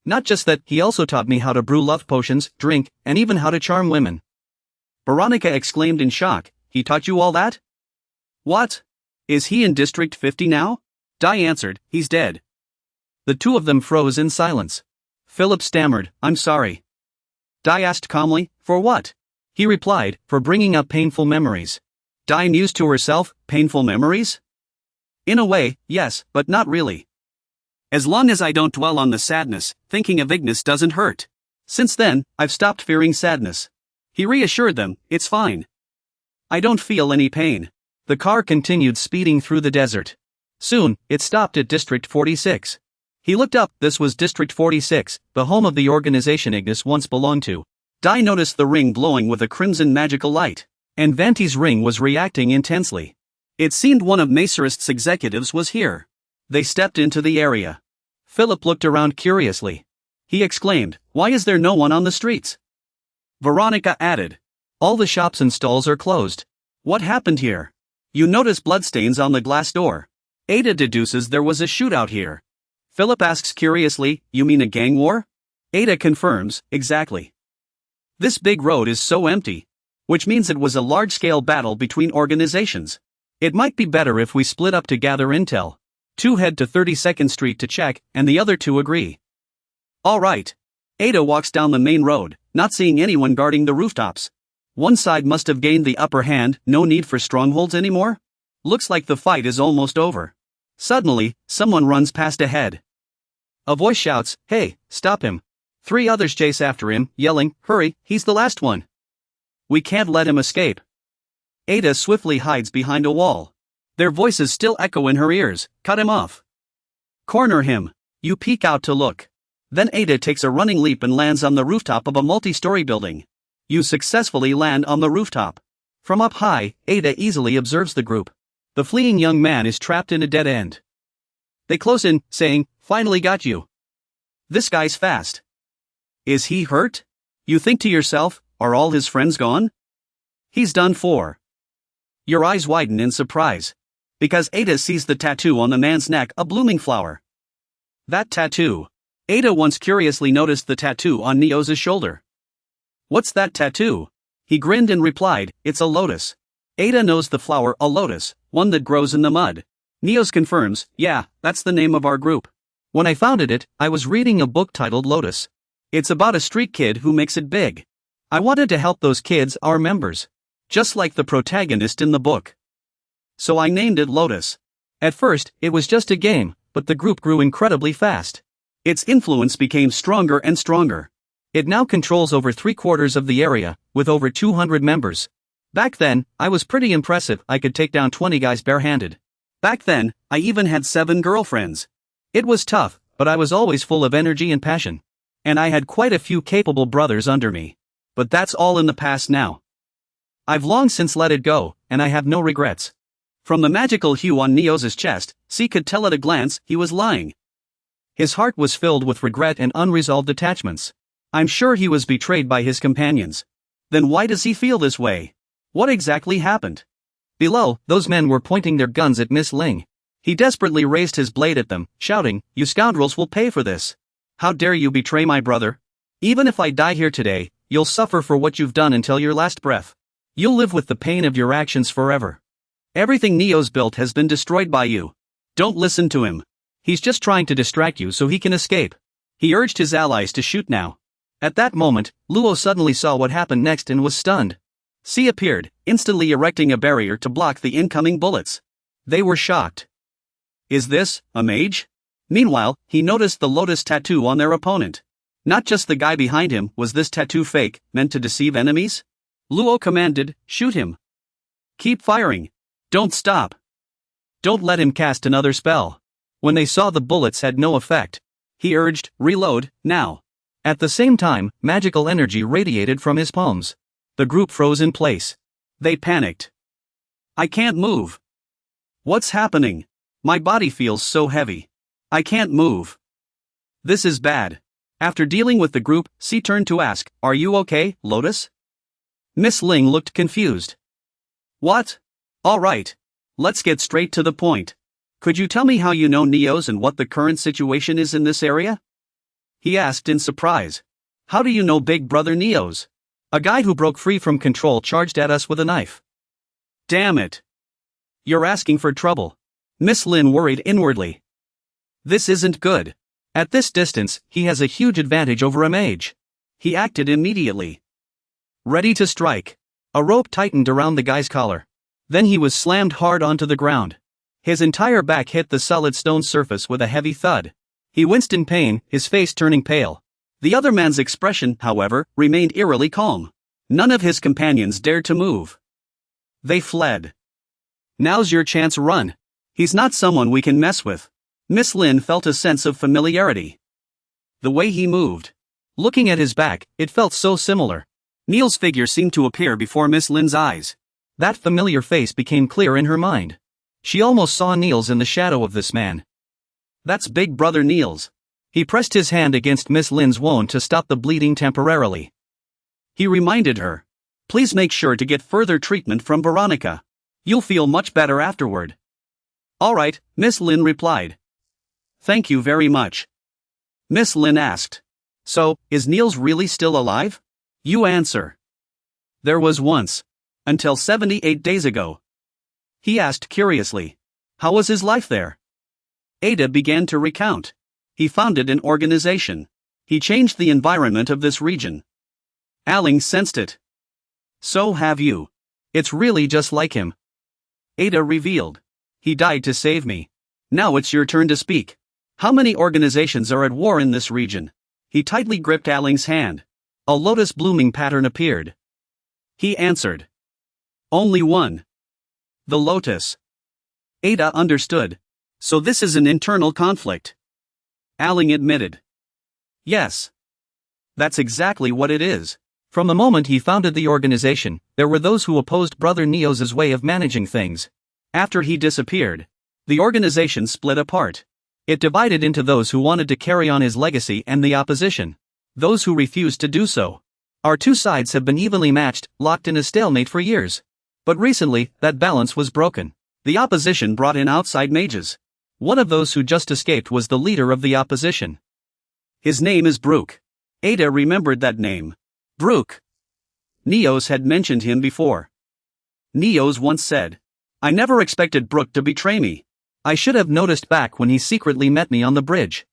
[SPEAKER 1] "Not just that, he also taught me how to brew love potions, drink, and even how to charm women." Veronica exclaimed in shock, "He taught you all that? What? Is he in District 50 now?" Dai answered, "He's dead." The two of them froze in silence. Philip stammered, "I'm sorry." Dai asked calmly, "For what?" He replied, "For bringing up painful memories." Dai mused to herself, "Painful memories? In a way, yes, but not really. As long as I don't dwell on the sadness, thinking of Ignis doesn't hurt. Since then, I've stopped fearing sadness." He reassured them, "It's fine. I don't feel any pain." The car continued speeding through the desert. Soon, it stopped at District 46. He looked up. This was District 46, the home of the organization Ignis once belonged to. Dai noticed the ring glowing with a crimson magical light, and Vanti's ring was reacting intensely. It seemed one of Macerist's executives was here. They stepped into the area. Philip looked around curiously. He exclaimed, "Why is there no one on the streets?" Veronica added, "All the shops and stalls are closed. What happened here? You notice bloodstains on the glass door. Ada deduces there was a shootout here." Philip asks curiously, "You mean a gang war?" Ada confirms, "Exactly. This big road is so empty. Which means it was a large-scale battle between organizations. It might be better if we split up to gather intel. Two head to 32nd Street to check, and the other two agree." "All right." Ada walks down the main road, not seeing anyone guarding the rooftops. One side must have gained the upper hand. No need for strongholds anymore? Looks like the fight is almost over. Suddenly, someone runs past ahead. A voice shouts, "Hey, stop him." Three others chase after him, yelling, "Hurry, he's the last one. We can't let him escape." Ada swiftly hides behind a wall. Their voices still echo in her ears, "Cut him off. Corner him." You peek out to look. Then Ada takes a running leap and lands on the rooftop of a multi-story building. You successfully land on the rooftop. From up high, Ada easily observes the group. The fleeing young man is trapped in a dead end. They close in, saying, "Finally got you. This guy's fast. Is he hurt?" You think to yourself, are all his friends gone? He's done for. Your eyes widen in surprise. Because Ada sees the tattoo on the man's neck, a blooming flower. That tattoo. Ada once curiously noticed the tattoo on Neo's shoulder. "What's that tattoo?" He grinned and replied, "It's a lotus." Ada knows the flower, a lotus, one that grows in the mud. Neos confirms, "Yeah, that's the name of our group. When I founded it, I was reading a book titled Lotus. It's about a street kid who makes it big. I wanted to help those kids, our members. Just like the protagonist in the book. So I named it Lotus. At first, it was just a game, but the group grew incredibly fast. Its influence became stronger and stronger. It now controls over 3/4 of the area, with over 200 members. Back then, I was pretty impressive. I could take down 20 guys barehanded. Back then, I even had 7 girlfriends. It was tough, but I was always full of energy and passion. And I had quite a few capable brothers under me. But that's all in the past now. I've long since let it go, and I have no regrets." From the magical hue on Neo's chest, C could tell at a glance he was lying. His heart was filled with regret and unresolved attachments. I'm sure he was betrayed by his companions. Then why does he feel this way? What exactly happened? Below, those men were pointing their guns at Miss Ling. He desperately raised his blade at them, shouting, "You scoundrels will pay for this. How dare you betray my brother? Even if I die here today, you'll suffer for what you've done until your last breath. You'll live with the pain of your actions forever. Everything Neo's built has been destroyed by you. Don't listen to him. He's just trying to distract you so he can escape. He urged his allies to shoot now. At that moment, Luo suddenly saw what happened next and was stunned. C appeared, instantly erecting a barrier to block the incoming bullets. They were shocked. Is this a mage? Meanwhile, he noticed the lotus tattoo on their opponent. Not just the guy behind him. Was this tattoo fake, meant to deceive enemies? Luo commanded, shoot him. Keep firing. Don't stop. Don't let him cast another spell. When they saw the bullets had no effect, he urged, reload, now. At the same time, magical energy radiated from his palms. The group froze in place. They panicked. I can't move. What's happening? My body feels so heavy. I can't move. This is bad. After dealing with the group, C turned to ask, are you okay, Lotus? Miss Ling looked confused. What? All right. Let's get straight to the point. Could you tell me how you know Neos and what the current situation is in this area? He asked in surprise. How do you know Big Brother Neos? A guy who broke free from control charged at us with a knife. Damn it. You're asking for trouble. Miss Lin worried inwardly. This isn't good. At this distance, he has a huge advantage over a mage. He acted immediately. Ready to strike. A rope tightened around the guy's collar. Then he was slammed hard onto the ground. His entire back hit the solid stone surface with a heavy thud. He winced in pain, his face turning pale. The other man's expression, however, remained eerily calm. None of his companions dared to move. They fled. Now's your chance, run. He's not someone we can mess with. Miss Lin felt a sense of familiarity. The way he moved. Looking at his back, it felt so similar. Neil's figure seemed to appear before Miss Lin's eyes. That familiar face became clear in her mind. She almost saw Niels in the shadow of this man. That's Big Brother Niels. He pressed his hand against Miss Lin's wound to stop the bleeding temporarily. He reminded her. Please make sure to get further treatment from Veronica. You'll feel much better afterward. All right, Miss Lin replied. Thank you very much. Miss Lin asked. So, is Niels really still alive? You answer. There was once. Until 78 days ago. He asked curiously. How was his life there? Ada began to recount. He founded an organization. He changed the environment of this region. Aling sensed it. So have you. It's really just like him. Ada revealed. He died to save me. Now it's your turn to speak. How many organizations are at war in this region? He tightly gripped Aling's hand. A lotus blooming pattern appeared. He answered. Only one. The lotus. Ada understood. So this is an internal conflict. Aling admitted. Yes. That's exactly what it is. From the moment he founded the organization, there were those who opposed Brother Neos' way of managing things. After he disappeared, the organization split apart. It divided into those who wanted to carry on his legacy and the opposition. Those who refused to do so. Our two sides have been evenly matched, locked in a stalemate for years. But recently, that balance was broken. The opposition brought in outside mages. One of those who just escaped was the leader of the opposition. His name is Brook. Ada remembered that name. Brook. Neos had mentioned him before. Neos once said, I never expected Brook to betray me. I should have noticed back when he secretly met me on the bridge.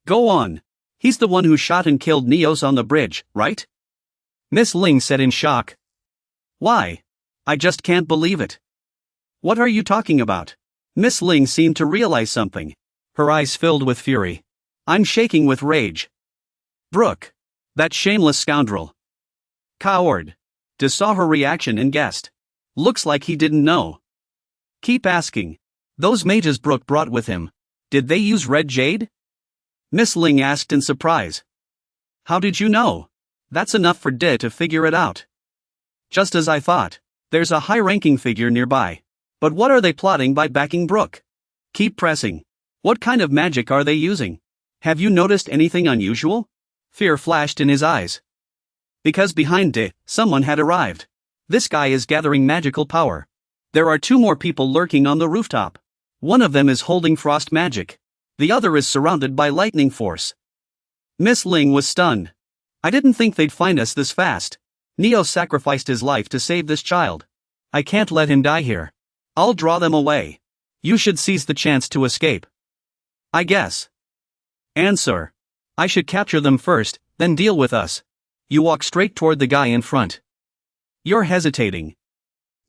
[SPEAKER 1] Go on. He's the one who shot and killed Neos on the bridge, right? Miss Ling said in shock. Why? I just can't believe it. What are you talking about? Miss Ling seemed to realize something. Her eyes filled with fury. I'm shaking with rage. Brook. That shameless scoundrel. Coward. De saw her reaction and guessed. Looks like he didn't know. Keep asking. Those mages Brook brought with him. Did they use red jade? Miss Ling asked in surprise. How did you know? That's enough for De to figure it out. Just as I thought. There's a high-ranking figure nearby. But what are they plotting by backing Brook? Keep pressing. What kind of magic are they using? Have you noticed anything unusual? Fear flashed in his eyes. Because behind De, someone had arrived. This guy is gathering magical power. There are two more people lurking on the rooftop. One of them is holding frost magic. The other is surrounded by lightning force. Miss Ling was stunned. I didn't think they'd find us this fast. Neo sacrificed his life to save this child. I can't let him die here. I'll draw them away. You should seize the chance to escape. I guess. Answer. I should capture them first, then deal with us. You walk straight toward the guy in front. You're hesitating.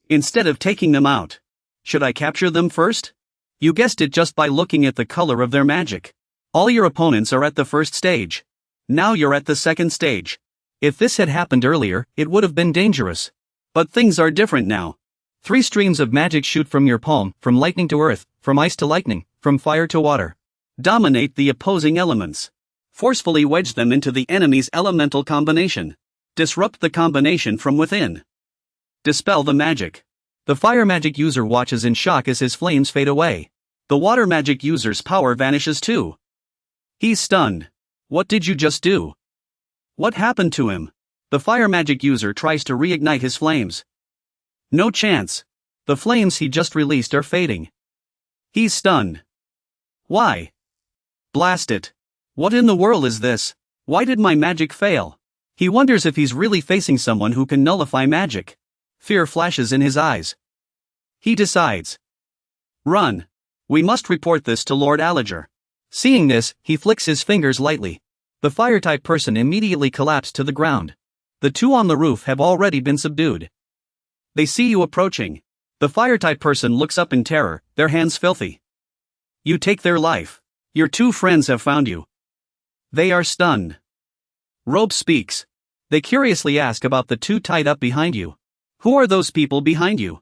[SPEAKER 1] Instead of taking them out. Should I capture them first? You guessed it just by looking at the color of their magic. All your opponents are at the first stage. Now you're at the second stage. If this had happened earlier, it would have been dangerous. But things are different now. 3 streams of magic shoot from your palm, from lightning to earth, from ice to lightning, from fire to water. Dominate the opposing elements. Forcefully wedge them into the enemy's elemental combination. Disrupt the combination from within. Dispel the magic. The fire magic user watches in shock as his flames fade away. The water magic user's power vanishes too. He's stunned. What did you just do? What happened to him? The fire magic user tries to reignite his flames. No chance. The flames he just released are fading. He's stunned. Why? Blast it. What in the world is this? Why did my magic fail? He wonders if he's really facing someone who can nullify magic. Fear flashes in his eyes. He decides. Run. We must report this to Lord Allager. Seeing this, he flicks his fingers lightly. The fire-type person immediately collapsed to the ground. The 2 on the roof have already been subdued. They see you approaching. The fire-type person looks up in terror, their hands filthy. You take their life. Your 2 friends have found you. They are stunned. Rope speaks. They curiously ask about the 2 tied up behind you. Who are those people behind you?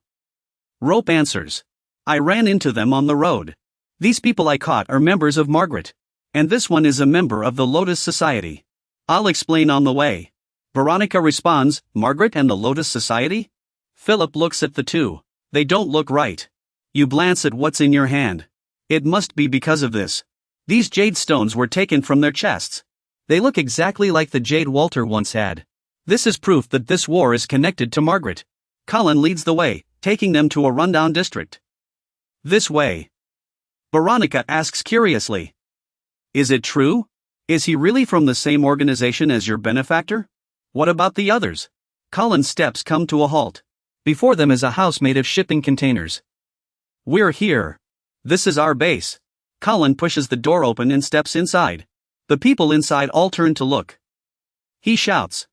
[SPEAKER 1] Rope answers. I ran into them on the road. These people I caught are members of Margaret. And this one is a member of the Lotus Society. I'll explain on the way. Veronica responds, Margaret and the Lotus Society? Philip looks at the 2. They don't look right. You glance at what's in your hand. It must be because of this. These jade stones were taken from their chests. They look exactly like the jade Walter once had. This is proof that this war is connected to Margaret. Colin leads the way, taking them to a rundown district. This way. Veronica asks curiously. Is it true? Is he really from the same organization as your benefactor? What about the others? Colin's steps come to a halt. Before them is a house made of shipping containers. We're here. This is our base. Colin pushes the door open and steps inside. The people inside all turn to look. He shouts.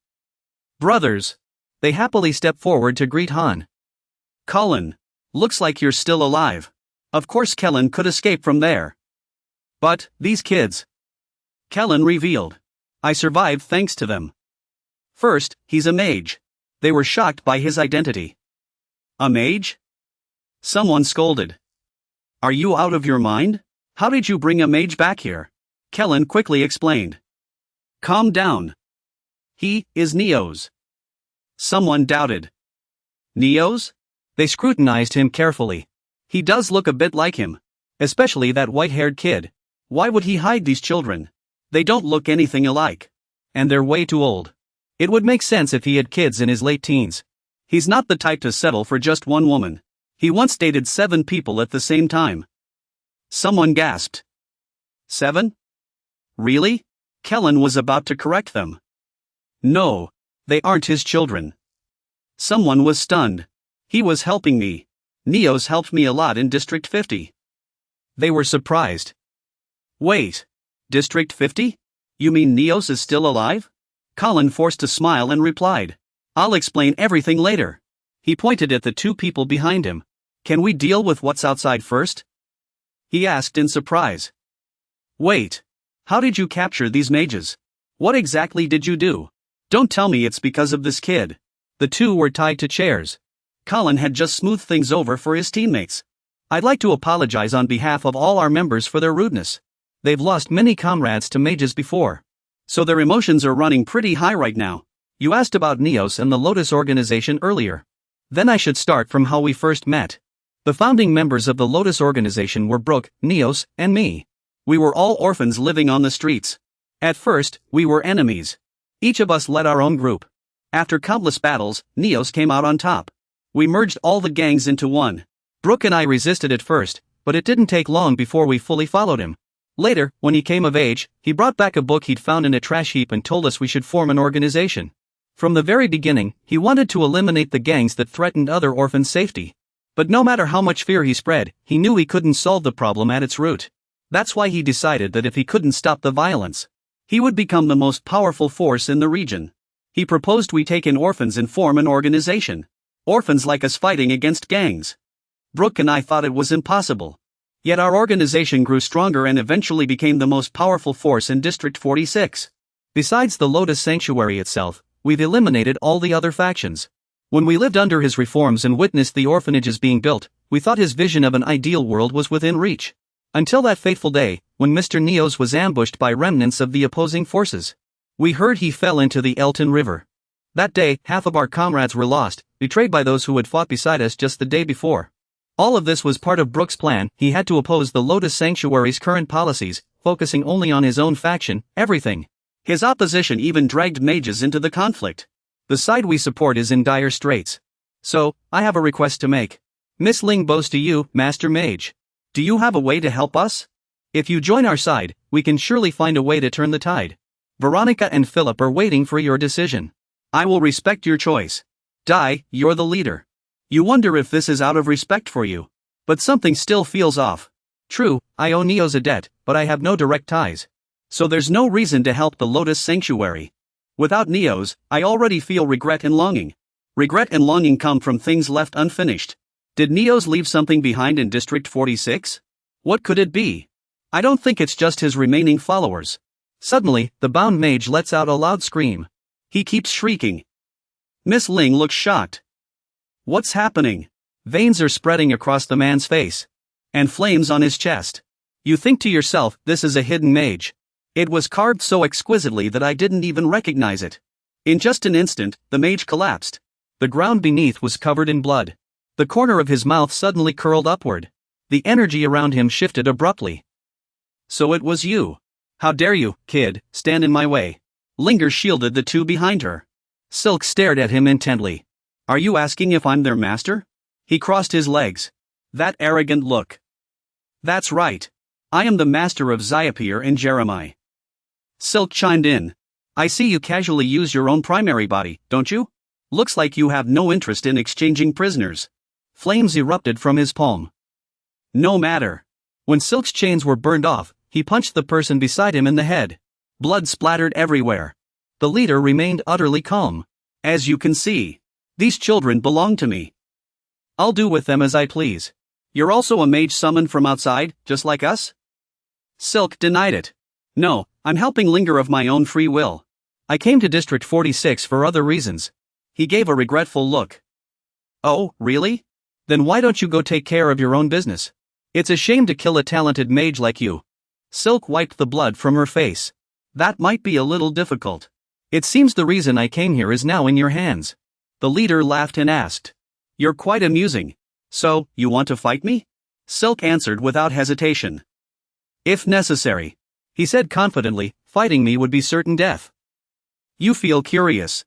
[SPEAKER 1] Brothers. They happily step forward to greet Han. Colin. Looks like you're still alive. Of course Kellen could escape from there. But, these kids. Kellen revealed. I survived thanks to them. First, he's a mage. They were shocked by his identity. A mage? Someone scolded. Are you out of your mind? How did you bring a mage back here? Kellen quickly explained. Calm down. He is Neo's. Someone doubted. Neo's? They scrutinized him carefully. He does look a bit like him. Especially that white-haired kid. Why would he hide these children? They don't look anything alike. And they're way too old. It would make sense if he had kids in his late teens. He's not the type to settle for just one woman. He once dated 7 people at the same time. Someone gasped. 7? Really? Kellen was about to correct them. No, they aren't his children. Someone was stunned. He was helping me. Neo's helped me a lot in District 50. They were surprised. Wait. District 50? You mean Neos is still alive? Colin forced a smile and replied. I'll explain everything later. He pointed at the 2 people behind him. Can we deal with what's outside first? He asked in surprise. Wait. How did you capture these mages? What exactly did you do? Don't tell me it's because of this kid. The 2 were tied to chairs. Colin had just smoothed things over for his teammates. I'd like to apologize on behalf of all our members for their rudeness. They've lost many comrades to mages before. So their emotions are running pretty high right now. You asked about Neos and the Lotus organization earlier. Then I should start from how we first met. The founding members of the Lotus organization were Brooke, Neos, and me. We were all orphans living on the streets. At first, we were enemies. Each of us led our own group. After countless battles, Neos came out on top. We merged all the gangs into one. Brooke and I resisted at first, but it didn't take long before we fully followed him. Later, when he came of age, he brought back a book he'd found in a trash heap and told us we should form an organization. From the very beginning, he wanted to eliminate the gangs that threatened other orphans' safety. But no matter how much fear he spread, he knew he couldn't solve the problem at its root. That's why he decided that if he couldn't stop the violence, he would become the most powerful force in the region. He proposed we take in orphans and form an organization. Orphans like us fighting against gangs. Brooke and I thought it was impossible. Yet our organization grew stronger and eventually became the most powerful force in District 46. Besides the Lotus Sanctuary itself, we've eliminated all the other factions. When we lived under his reforms and witnessed the orphanages being built, we thought his vision of an ideal world was within reach. Until that fateful day, when Mr. Neos was ambushed by remnants of the opposing forces. We heard he fell into the Elton River. That day, half of our comrades were lost, betrayed by those who had fought beside us just the day before. All of this was part of Brooke's plan. He had to oppose the Lotus Sanctuary's current policies, focusing only on his own faction, everything. His opposition even dragged mages into the conflict. The side we support is in dire straits. So, I have a request to make. Miss Ling bows to you, Master Mage. Do you have a way to help us? If you join our side, we can surely find a way to turn the tide. Veronica and Philip are waiting for your decision. I will respect your choice. Dai, you're the leader. You wonder if this is out of respect for you. But something still feels off. True, I owe Neos a debt, but I have no direct ties. So there's no reason to help the Lotus Sanctuary. Without Neos, I already feel regret and longing. Regret and longing come from things left unfinished. Did Neos leave something behind in District 46? What could it be? I don't think it's just his remaining followers. Suddenly, the bound mage lets out a loud scream. He keeps shrieking. Miss Ling looks shocked. What's happening? Veins are spreading across the man's face. And flames on his chest. You think to yourself, this is a hidden mage. It was carved so exquisitely that I didn't even recognize it. In just an instant, the mage collapsed. The ground beneath was covered in blood. The corner of his mouth suddenly curled upward. The energy around him shifted abruptly. So it was you. How dare you, kid, stand in my way. Linger shielded the two behind her. Silk stared at him intently. Are you asking if I'm their master? He crossed his legs. That arrogant look. That's right. I am the master of Zyapir and Jeremiah. Silk chimed in. I see you casually use your own primary body, don't you? Looks like you have no interest in exchanging prisoners. Flames erupted from his palm. No matter. When Silk's chains were burned off, he punched the person beside him in the head. Blood splattered everywhere. The leader remained utterly calm. As you can see, these children belong to me. I'll do with them as I please. You're also a mage summoned from outside, just like us? Silk denied it. No, I'm helping Linger of my own free will. I came to District 46 for other reasons. He gave a regretful look. Oh, really? Then why don't you go take care of your own business? It's a shame to kill a talented mage like you. Silk wiped the blood from her face. That might be a little difficult. It seems the reason I came here is now in your hands. The leader laughed and asked. You're quite amusing. So, you want to fight me? Silk answered without hesitation. If necessary. He said confidently, fighting me would be certain death. You feel curious.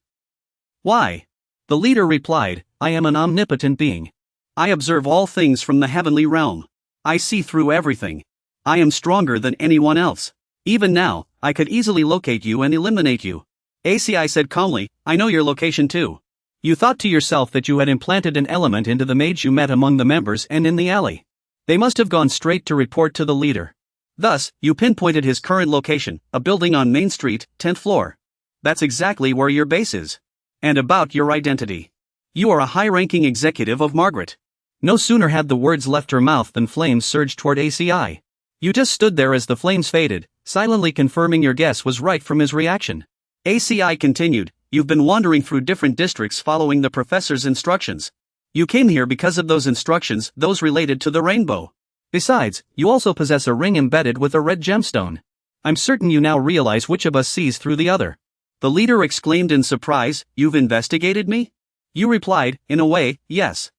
[SPEAKER 1] Why? The leader replied, I am an omnipotent being. I observe all things from the heavenly realm. I see through everything. I am stronger than anyone else. Even now, I could easily locate you and eliminate you. ACI said calmly, I know your location too. You thought to yourself that you had implanted an element into the mage you met among the members and in the alley. They must have gone straight to report to the leader. Thus, you pinpointed his current location, a building on Main Street, 10th floor. That's exactly where your base is. And about your identity. You are a high-ranking executive of Margaret. No sooner had the words left her mouth than flames surged toward ACI. You just stood there as the flames faded, silently confirming your guess was right from his reaction. ACI continued, you've been wandering through different districts following the professor's instructions. You came here because of those instructions, those related to the rainbow. Besides, you also possess a ring embedded with a red gemstone. I'm certain you now realize which of us sees through the other. The leader exclaimed in surprise, you've investigated me? You replied, in a way, yes.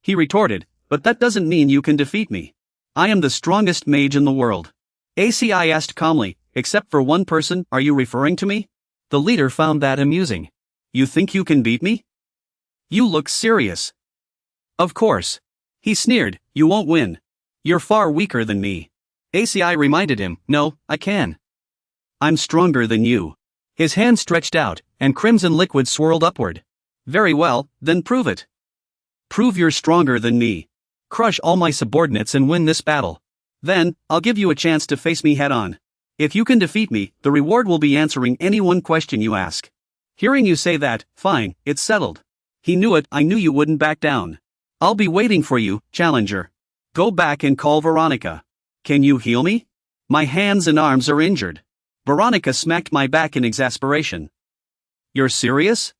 [SPEAKER 1] He retorted, but that doesn't mean you can defeat me. I am the strongest mage in the world. ACI asked calmly, except for one person, are you referring to me? The leader found that amusing. You think you can beat me? You look serious. Of course. He sneered, you won't win. You're far weaker than me. ACI reminded him, no, I can. I'm stronger than you. His hand stretched out, and crimson liquid swirled upward. Very well, then prove it. Prove you're stronger than me. Crush all my subordinates and win this battle. Then, I'll give you a chance to face me head on. If you can defeat me, the reward will be answering any one question you ask. Hearing you say that, fine, it's settled. He knew it, I knew you wouldn't back down. I'll be waiting for you, challenger. Go back and call Veronica. Can you heal me? My hands and arms are injured. Veronica smacked my back in exasperation. You're serious?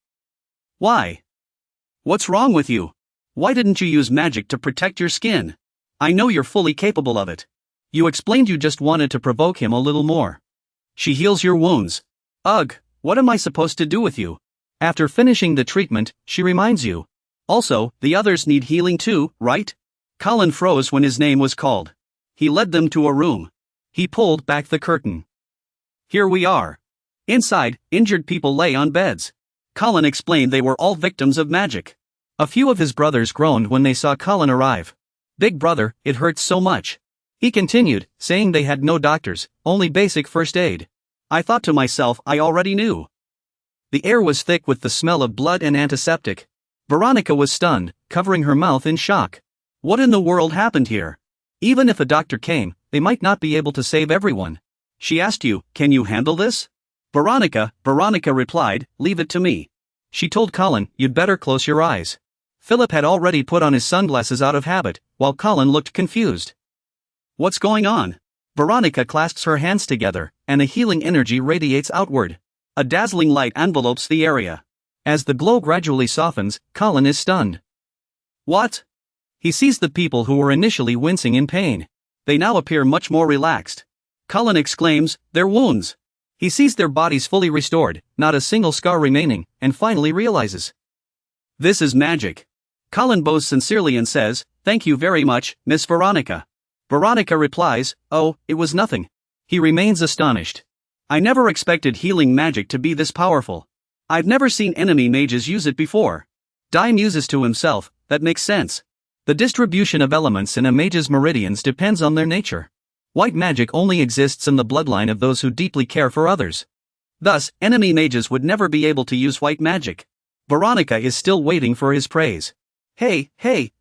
[SPEAKER 1] Why? What's wrong with you? Why didn't you use magic to protect your skin? I know you're fully capable of it. You explained you just wanted to provoke him a little more. She heals your wounds. Ugh, what am I supposed to do with you? After finishing the treatment, she reminds you. Also, the others need healing too, right? Colin froze when his name was called. He led them to a room. He pulled back the curtain. Here we are. Inside, injured people lay on beds. Colin explained they were all victims of magic. A few of his brothers groaned when they saw Colin arrive. Big brother, it hurts so much. He continued, saying they had no doctors, only basic first aid. I thought to myself I already knew. The air was thick with the smell of blood and antiseptic. Veronica was stunned, covering her mouth in shock. What in the world happened here? Even if a doctor came, they might not be able to save everyone. She asked you, can you handle this? Veronica replied, leave it to me. She told Colin, you'd better close your eyes. Philip had already put on his sunglasses out of habit, while Colin looked confused. What's going on? Veronica clasps her hands together, and a healing energy radiates outward. A dazzling light envelopes the area. As the glow gradually softens, Colin is stunned. What? He sees the people who were initially wincing in pain. They now appear much more relaxed. Colin exclaims, their wounds. He sees their bodies fully restored, not a single scar remaining, and finally realizes. This is magic. Colin bows sincerely and says, thank you very much, Miss Veronica. Veronica replies, oh, it was nothing. He remains astonished. I never expected healing magic to be this powerful. I've never seen enemy mages use it before. Dai muses to himself, that makes sense. The distribution of elements in a mage's meridians depends on their nature. White magic only exists in the bloodline of those who deeply care for others. Thus, enemy mages would never be able to use white magic. Veronica is still waiting for his praise. Hey,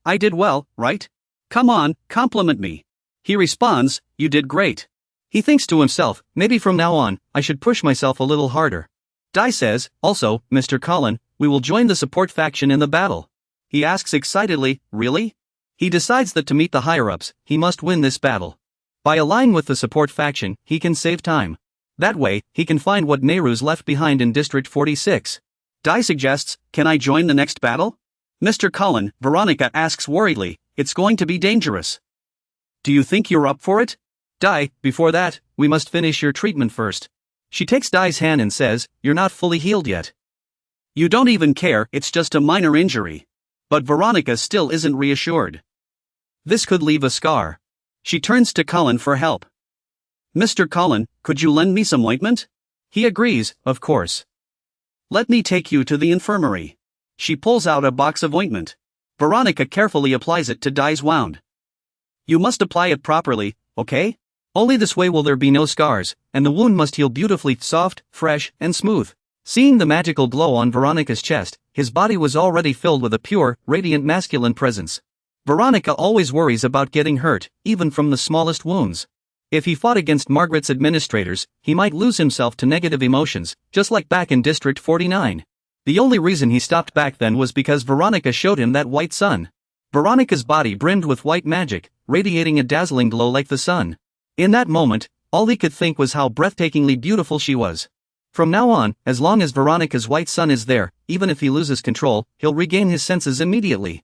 [SPEAKER 1] I did well, right? Come on, compliment me. He responds, you did great. He thinks to himself, maybe from now on, I should push myself a little harder. Dai says, also, Mr. Colin, we will join the support faction in the battle. He asks excitedly, really? He decides that to meet the higher-ups, he must win this battle. By aligning with the support faction, he can save time. That way, he can find what Nehru's left behind in District 46. Dai suggests, can I join the next battle? Mr. Colin, Veronica asks worriedly, it's going to be dangerous. Do you think you're up for it? Dai, before that, we must finish your treatment first. She takes Dai's hand and says, you're not fully healed yet. You don't even care, it's just a minor injury. But Veronica still isn't reassured. This could leave a scar. She turns to Colin for help. Mr. Colin, could you lend me some ointment? He agrees, of course. Let me take you to the infirmary. She pulls out a box of ointment. Veronica carefully applies it to Dai's wound. You must apply it properly, okay? Only this way will there be no scars, and the wound must heal beautifully soft, fresh, and smooth. Seeing the magical glow on Veronica's chest, his body was already filled with a pure, radiant masculine presence. Veronica always worries about getting hurt, even from the smallest wounds. If he fought against Margaret's administrators, he might lose himself to negative emotions, just like back in District 49. The only reason he stopped back then was because Veronica showed him that white sun. Veronica's body brimmed with white magic, radiating a dazzling glow like the sun. In that moment, all he could think was how breathtakingly beautiful she was. From now on, as long as Veronica's white sun is there, even if he loses control, he'll regain his senses immediately.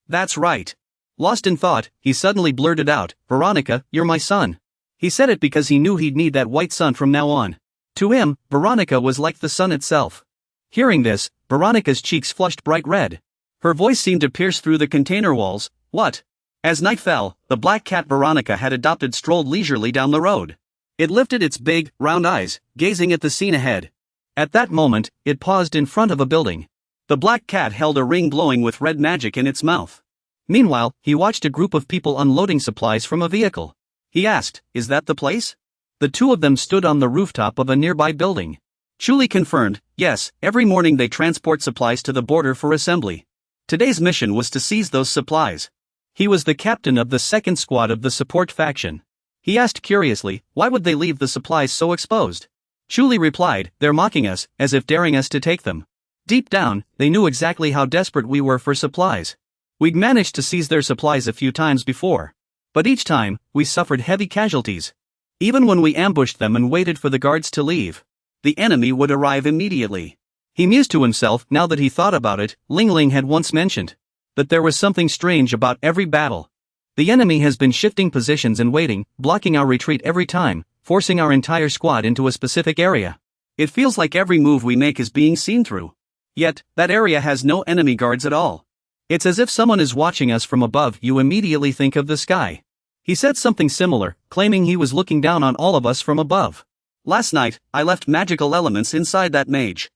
[SPEAKER 1] That's right. Lost in thought, he suddenly blurted out, Veronica, you're my sun. He said it because he knew he'd need that white sun from now on. To him, Veronica was like the sun itself. Hearing this, Veronica's cheeks flushed bright red. Her voice seemed to pierce through the container walls. What? As night fell, the black cat Veronica had adopted strolled leisurely down the road. It lifted its big, round eyes, gazing at the scene ahead. At that moment, it paused in front of a building. The black cat held a ring glowing with red magic in its mouth. Meanwhile, he watched a group of people unloading supplies from a vehicle. He asked, "Is that the place?" The two of them stood on the rooftop of a nearby building. Chuli confirmed, yes, every morning they transport supplies to the border for assembly. Today's mission was to seize those supplies. He was the captain of the second squad of the support faction. He asked curiously, why would they leave the supplies so exposed? Chuli replied, they're mocking us, as if daring us to take them. Deep down, they knew exactly how desperate we were for supplies. We'd managed to seize their supplies a few times before. But each time, we suffered heavy casualties. Even when we ambushed them and waited for the guards to leave, the enemy would arrive immediately. He mused to himself now that he thought about it. Ling Ling had once mentioned that there was something strange about every battle. The enemy has been shifting positions and waiting, blocking our retreat every time, forcing our entire squad into a specific area. It feels like every move we make is being seen through. Yet, that area has no enemy guards at all. It's as if someone is watching us from above. You immediately think of the sky. He said something similar, claiming he was looking down on all of us from above. Last night, I left magical elements inside that mage.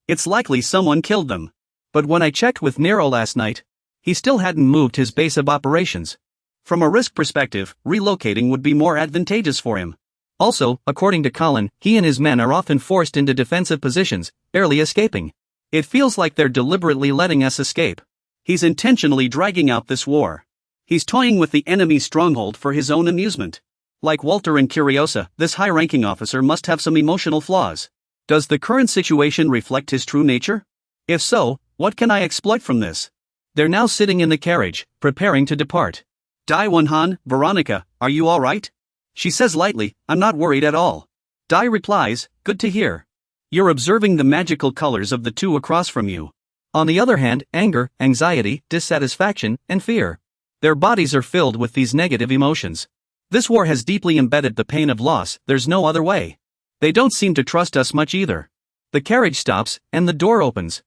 [SPEAKER 1] It's likely someone killed them. But when I checked with Nero last night, he still hadn't moved his base of operations. From a risk perspective, relocating would be more advantageous for him. Also, according to Colin, he and his men are often forced into defensive positions, barely escaping. It feels like they're deliberately letting us escape. He's intentionally dragging out this war. He's toying with the enemy's stronghold for his own amusement. Like Walter and Curiosa, this high-ranking officer must have some emotional flaws. Does the current situation reflect his true nature? If so, what can I exploit from this? They're now sitting in the carriage, preparing to depart. Dai Wenhan, Veronica, are you all right? She says lightly, I'm not worried at all. Dai replies, good to hear. You're observing the magical colors of the two across from you. On the other hand, anger, anxiety, dissatisfaction, and fear. Their bodies are filled with these negative emotions. This war has deeply embedded the pain of loss, there's no other way. They don't seem to trust us much either. The carriage stops, and the door opens.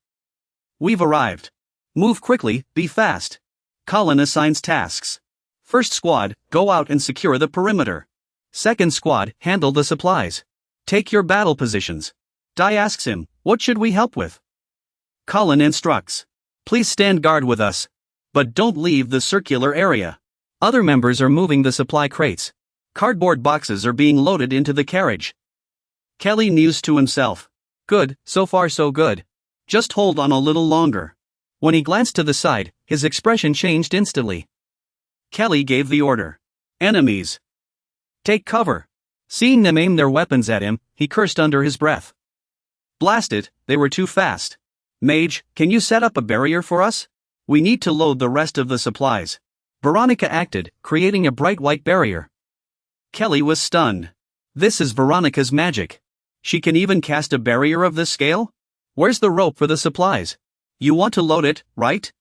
[SPEAKER 1] We've arrived. Move quickly, be fast. Colin assigns tasks. First squad, go out and secure the perimeter. Second squad, handle the supplies. Take your battle positions. Dai asks him, what should we help with? Colin instructs. Please stand guard with us. But don't leave the circular area. Other members are moving the supply crates. Cardboard boxes are being loaded into the carriage. Kelly mused to himself. Good, so far so good. Just hold on a little longer. When he glanced to the side, his expression changed instantly. Kelly gave the order. Enemies. Take cover. Seeing them aim their weapons at him, he cursed under his breath. Blast it, they were too fast. Mage, can you set up a barrier for us? We need to load the rest of the supplies. Veronica acted, creating a bright white barrier. Kelly was stunned. This is Veronica's magic. She can even cast a barrier of this scale? Where's the rope for the supplies? You want to load it, right?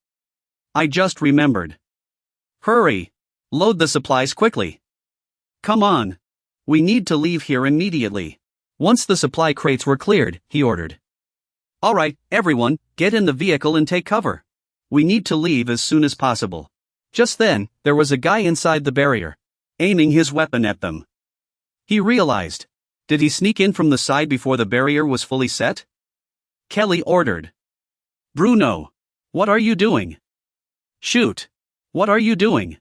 [SPEAKER 1] I just remembered. Hurry. Load the supplies quickly. Come on. We need to leave here immediately. Once the supply crates were cleared, he ordered. All right, everyone, get in the vehicle and take cover. We need to leave as soon as possible. Just then, there was a guy inside the barrier, aiming his weapon at them. He realized. Did he sneak in from the side before the barrier was fully set? Kelly ordered. Bruno. What are you doing? Shoot. What are you doing?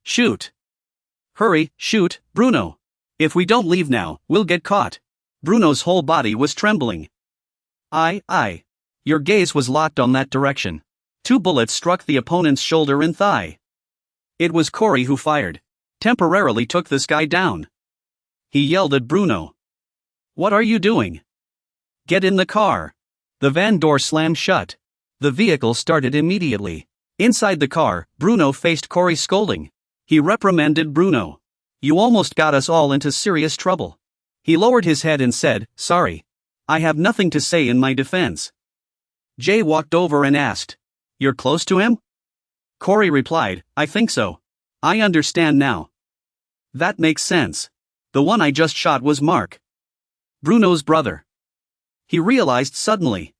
[SPEAKER 1] Shoot. Hurry, shoot, Bruno. If we don't leave now, we'll get caught. Bruno's whole body was trembling. Aye. Your gaze was locked on that direction. 2 bullets struck the opponent's shoulder and thigh. It was Corey who fired. Temporarily took this guy down. He yelled at Bruno. What are you doing? Get in the car. The van door slammed shut. The vehicle started immediately. Inside the car, Bruno faced Corey's scolding. He reprimanded Bruno. You almost got us all into serious trouble. He lowered his head and said, sorry. I have nothing to say in my defense. Jay walked over and asked, you're close to him? Corey replied, I think so. I understand now. That makes sense. The one I just shot was Mark. Bruno's brother. He realized suddenly.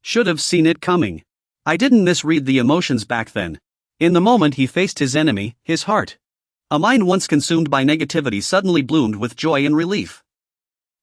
[SPEAKER 1] Should have seen it coming. I didn't misread the emotions back then. In the moment he faced his enemy, his heart. A mind once consumed by negativity suddenly bloomed with joy and relief.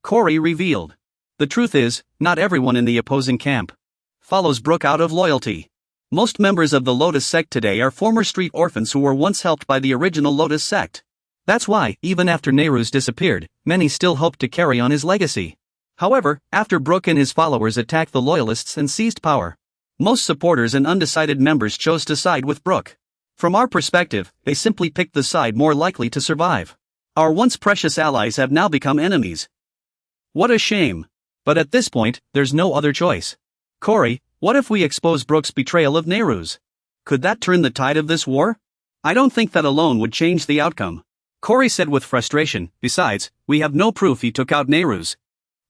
[SPEAKER 1] Corey revealed. The truth is, not everyone in the opposing camp follows Brooke out of loyalty. Most members of the Lotus sect today are former street orphans who were once helped by the original Lotus sect. That's why, even after Nehru's disappeared, many still hoped to carry on his legacy. However, after Brooke and his followers attacked the Loyalists and seized power, most supporters and undecided members chose to side with Brooke. From our perspective, they simply picked the side more likely to survive. Our once precious allies have now become enemies. What a shame. But at this point, there's no other choice. Corey, what if we expose Brooke's betrayal of Nehru's? Could that turn the tide of this war? I don't think that alone would change the outcome. Corey said with frustration. Besides, we have no proof he took out Nehru's.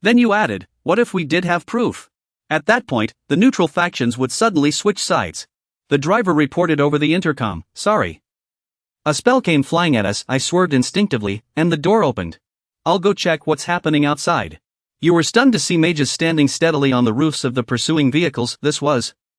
[SPEAKER 1] Then you added, what if we did have proof? At that point, the neutral factions would suddenly switch sides. The driver reported over the intercom, sorry. A spell came flying at us. I swerved instinctively, and the door opened. I'll go check what's happening outside. You were stunned to see mages standing steadily on the roofs of the pursuing vehicles. This was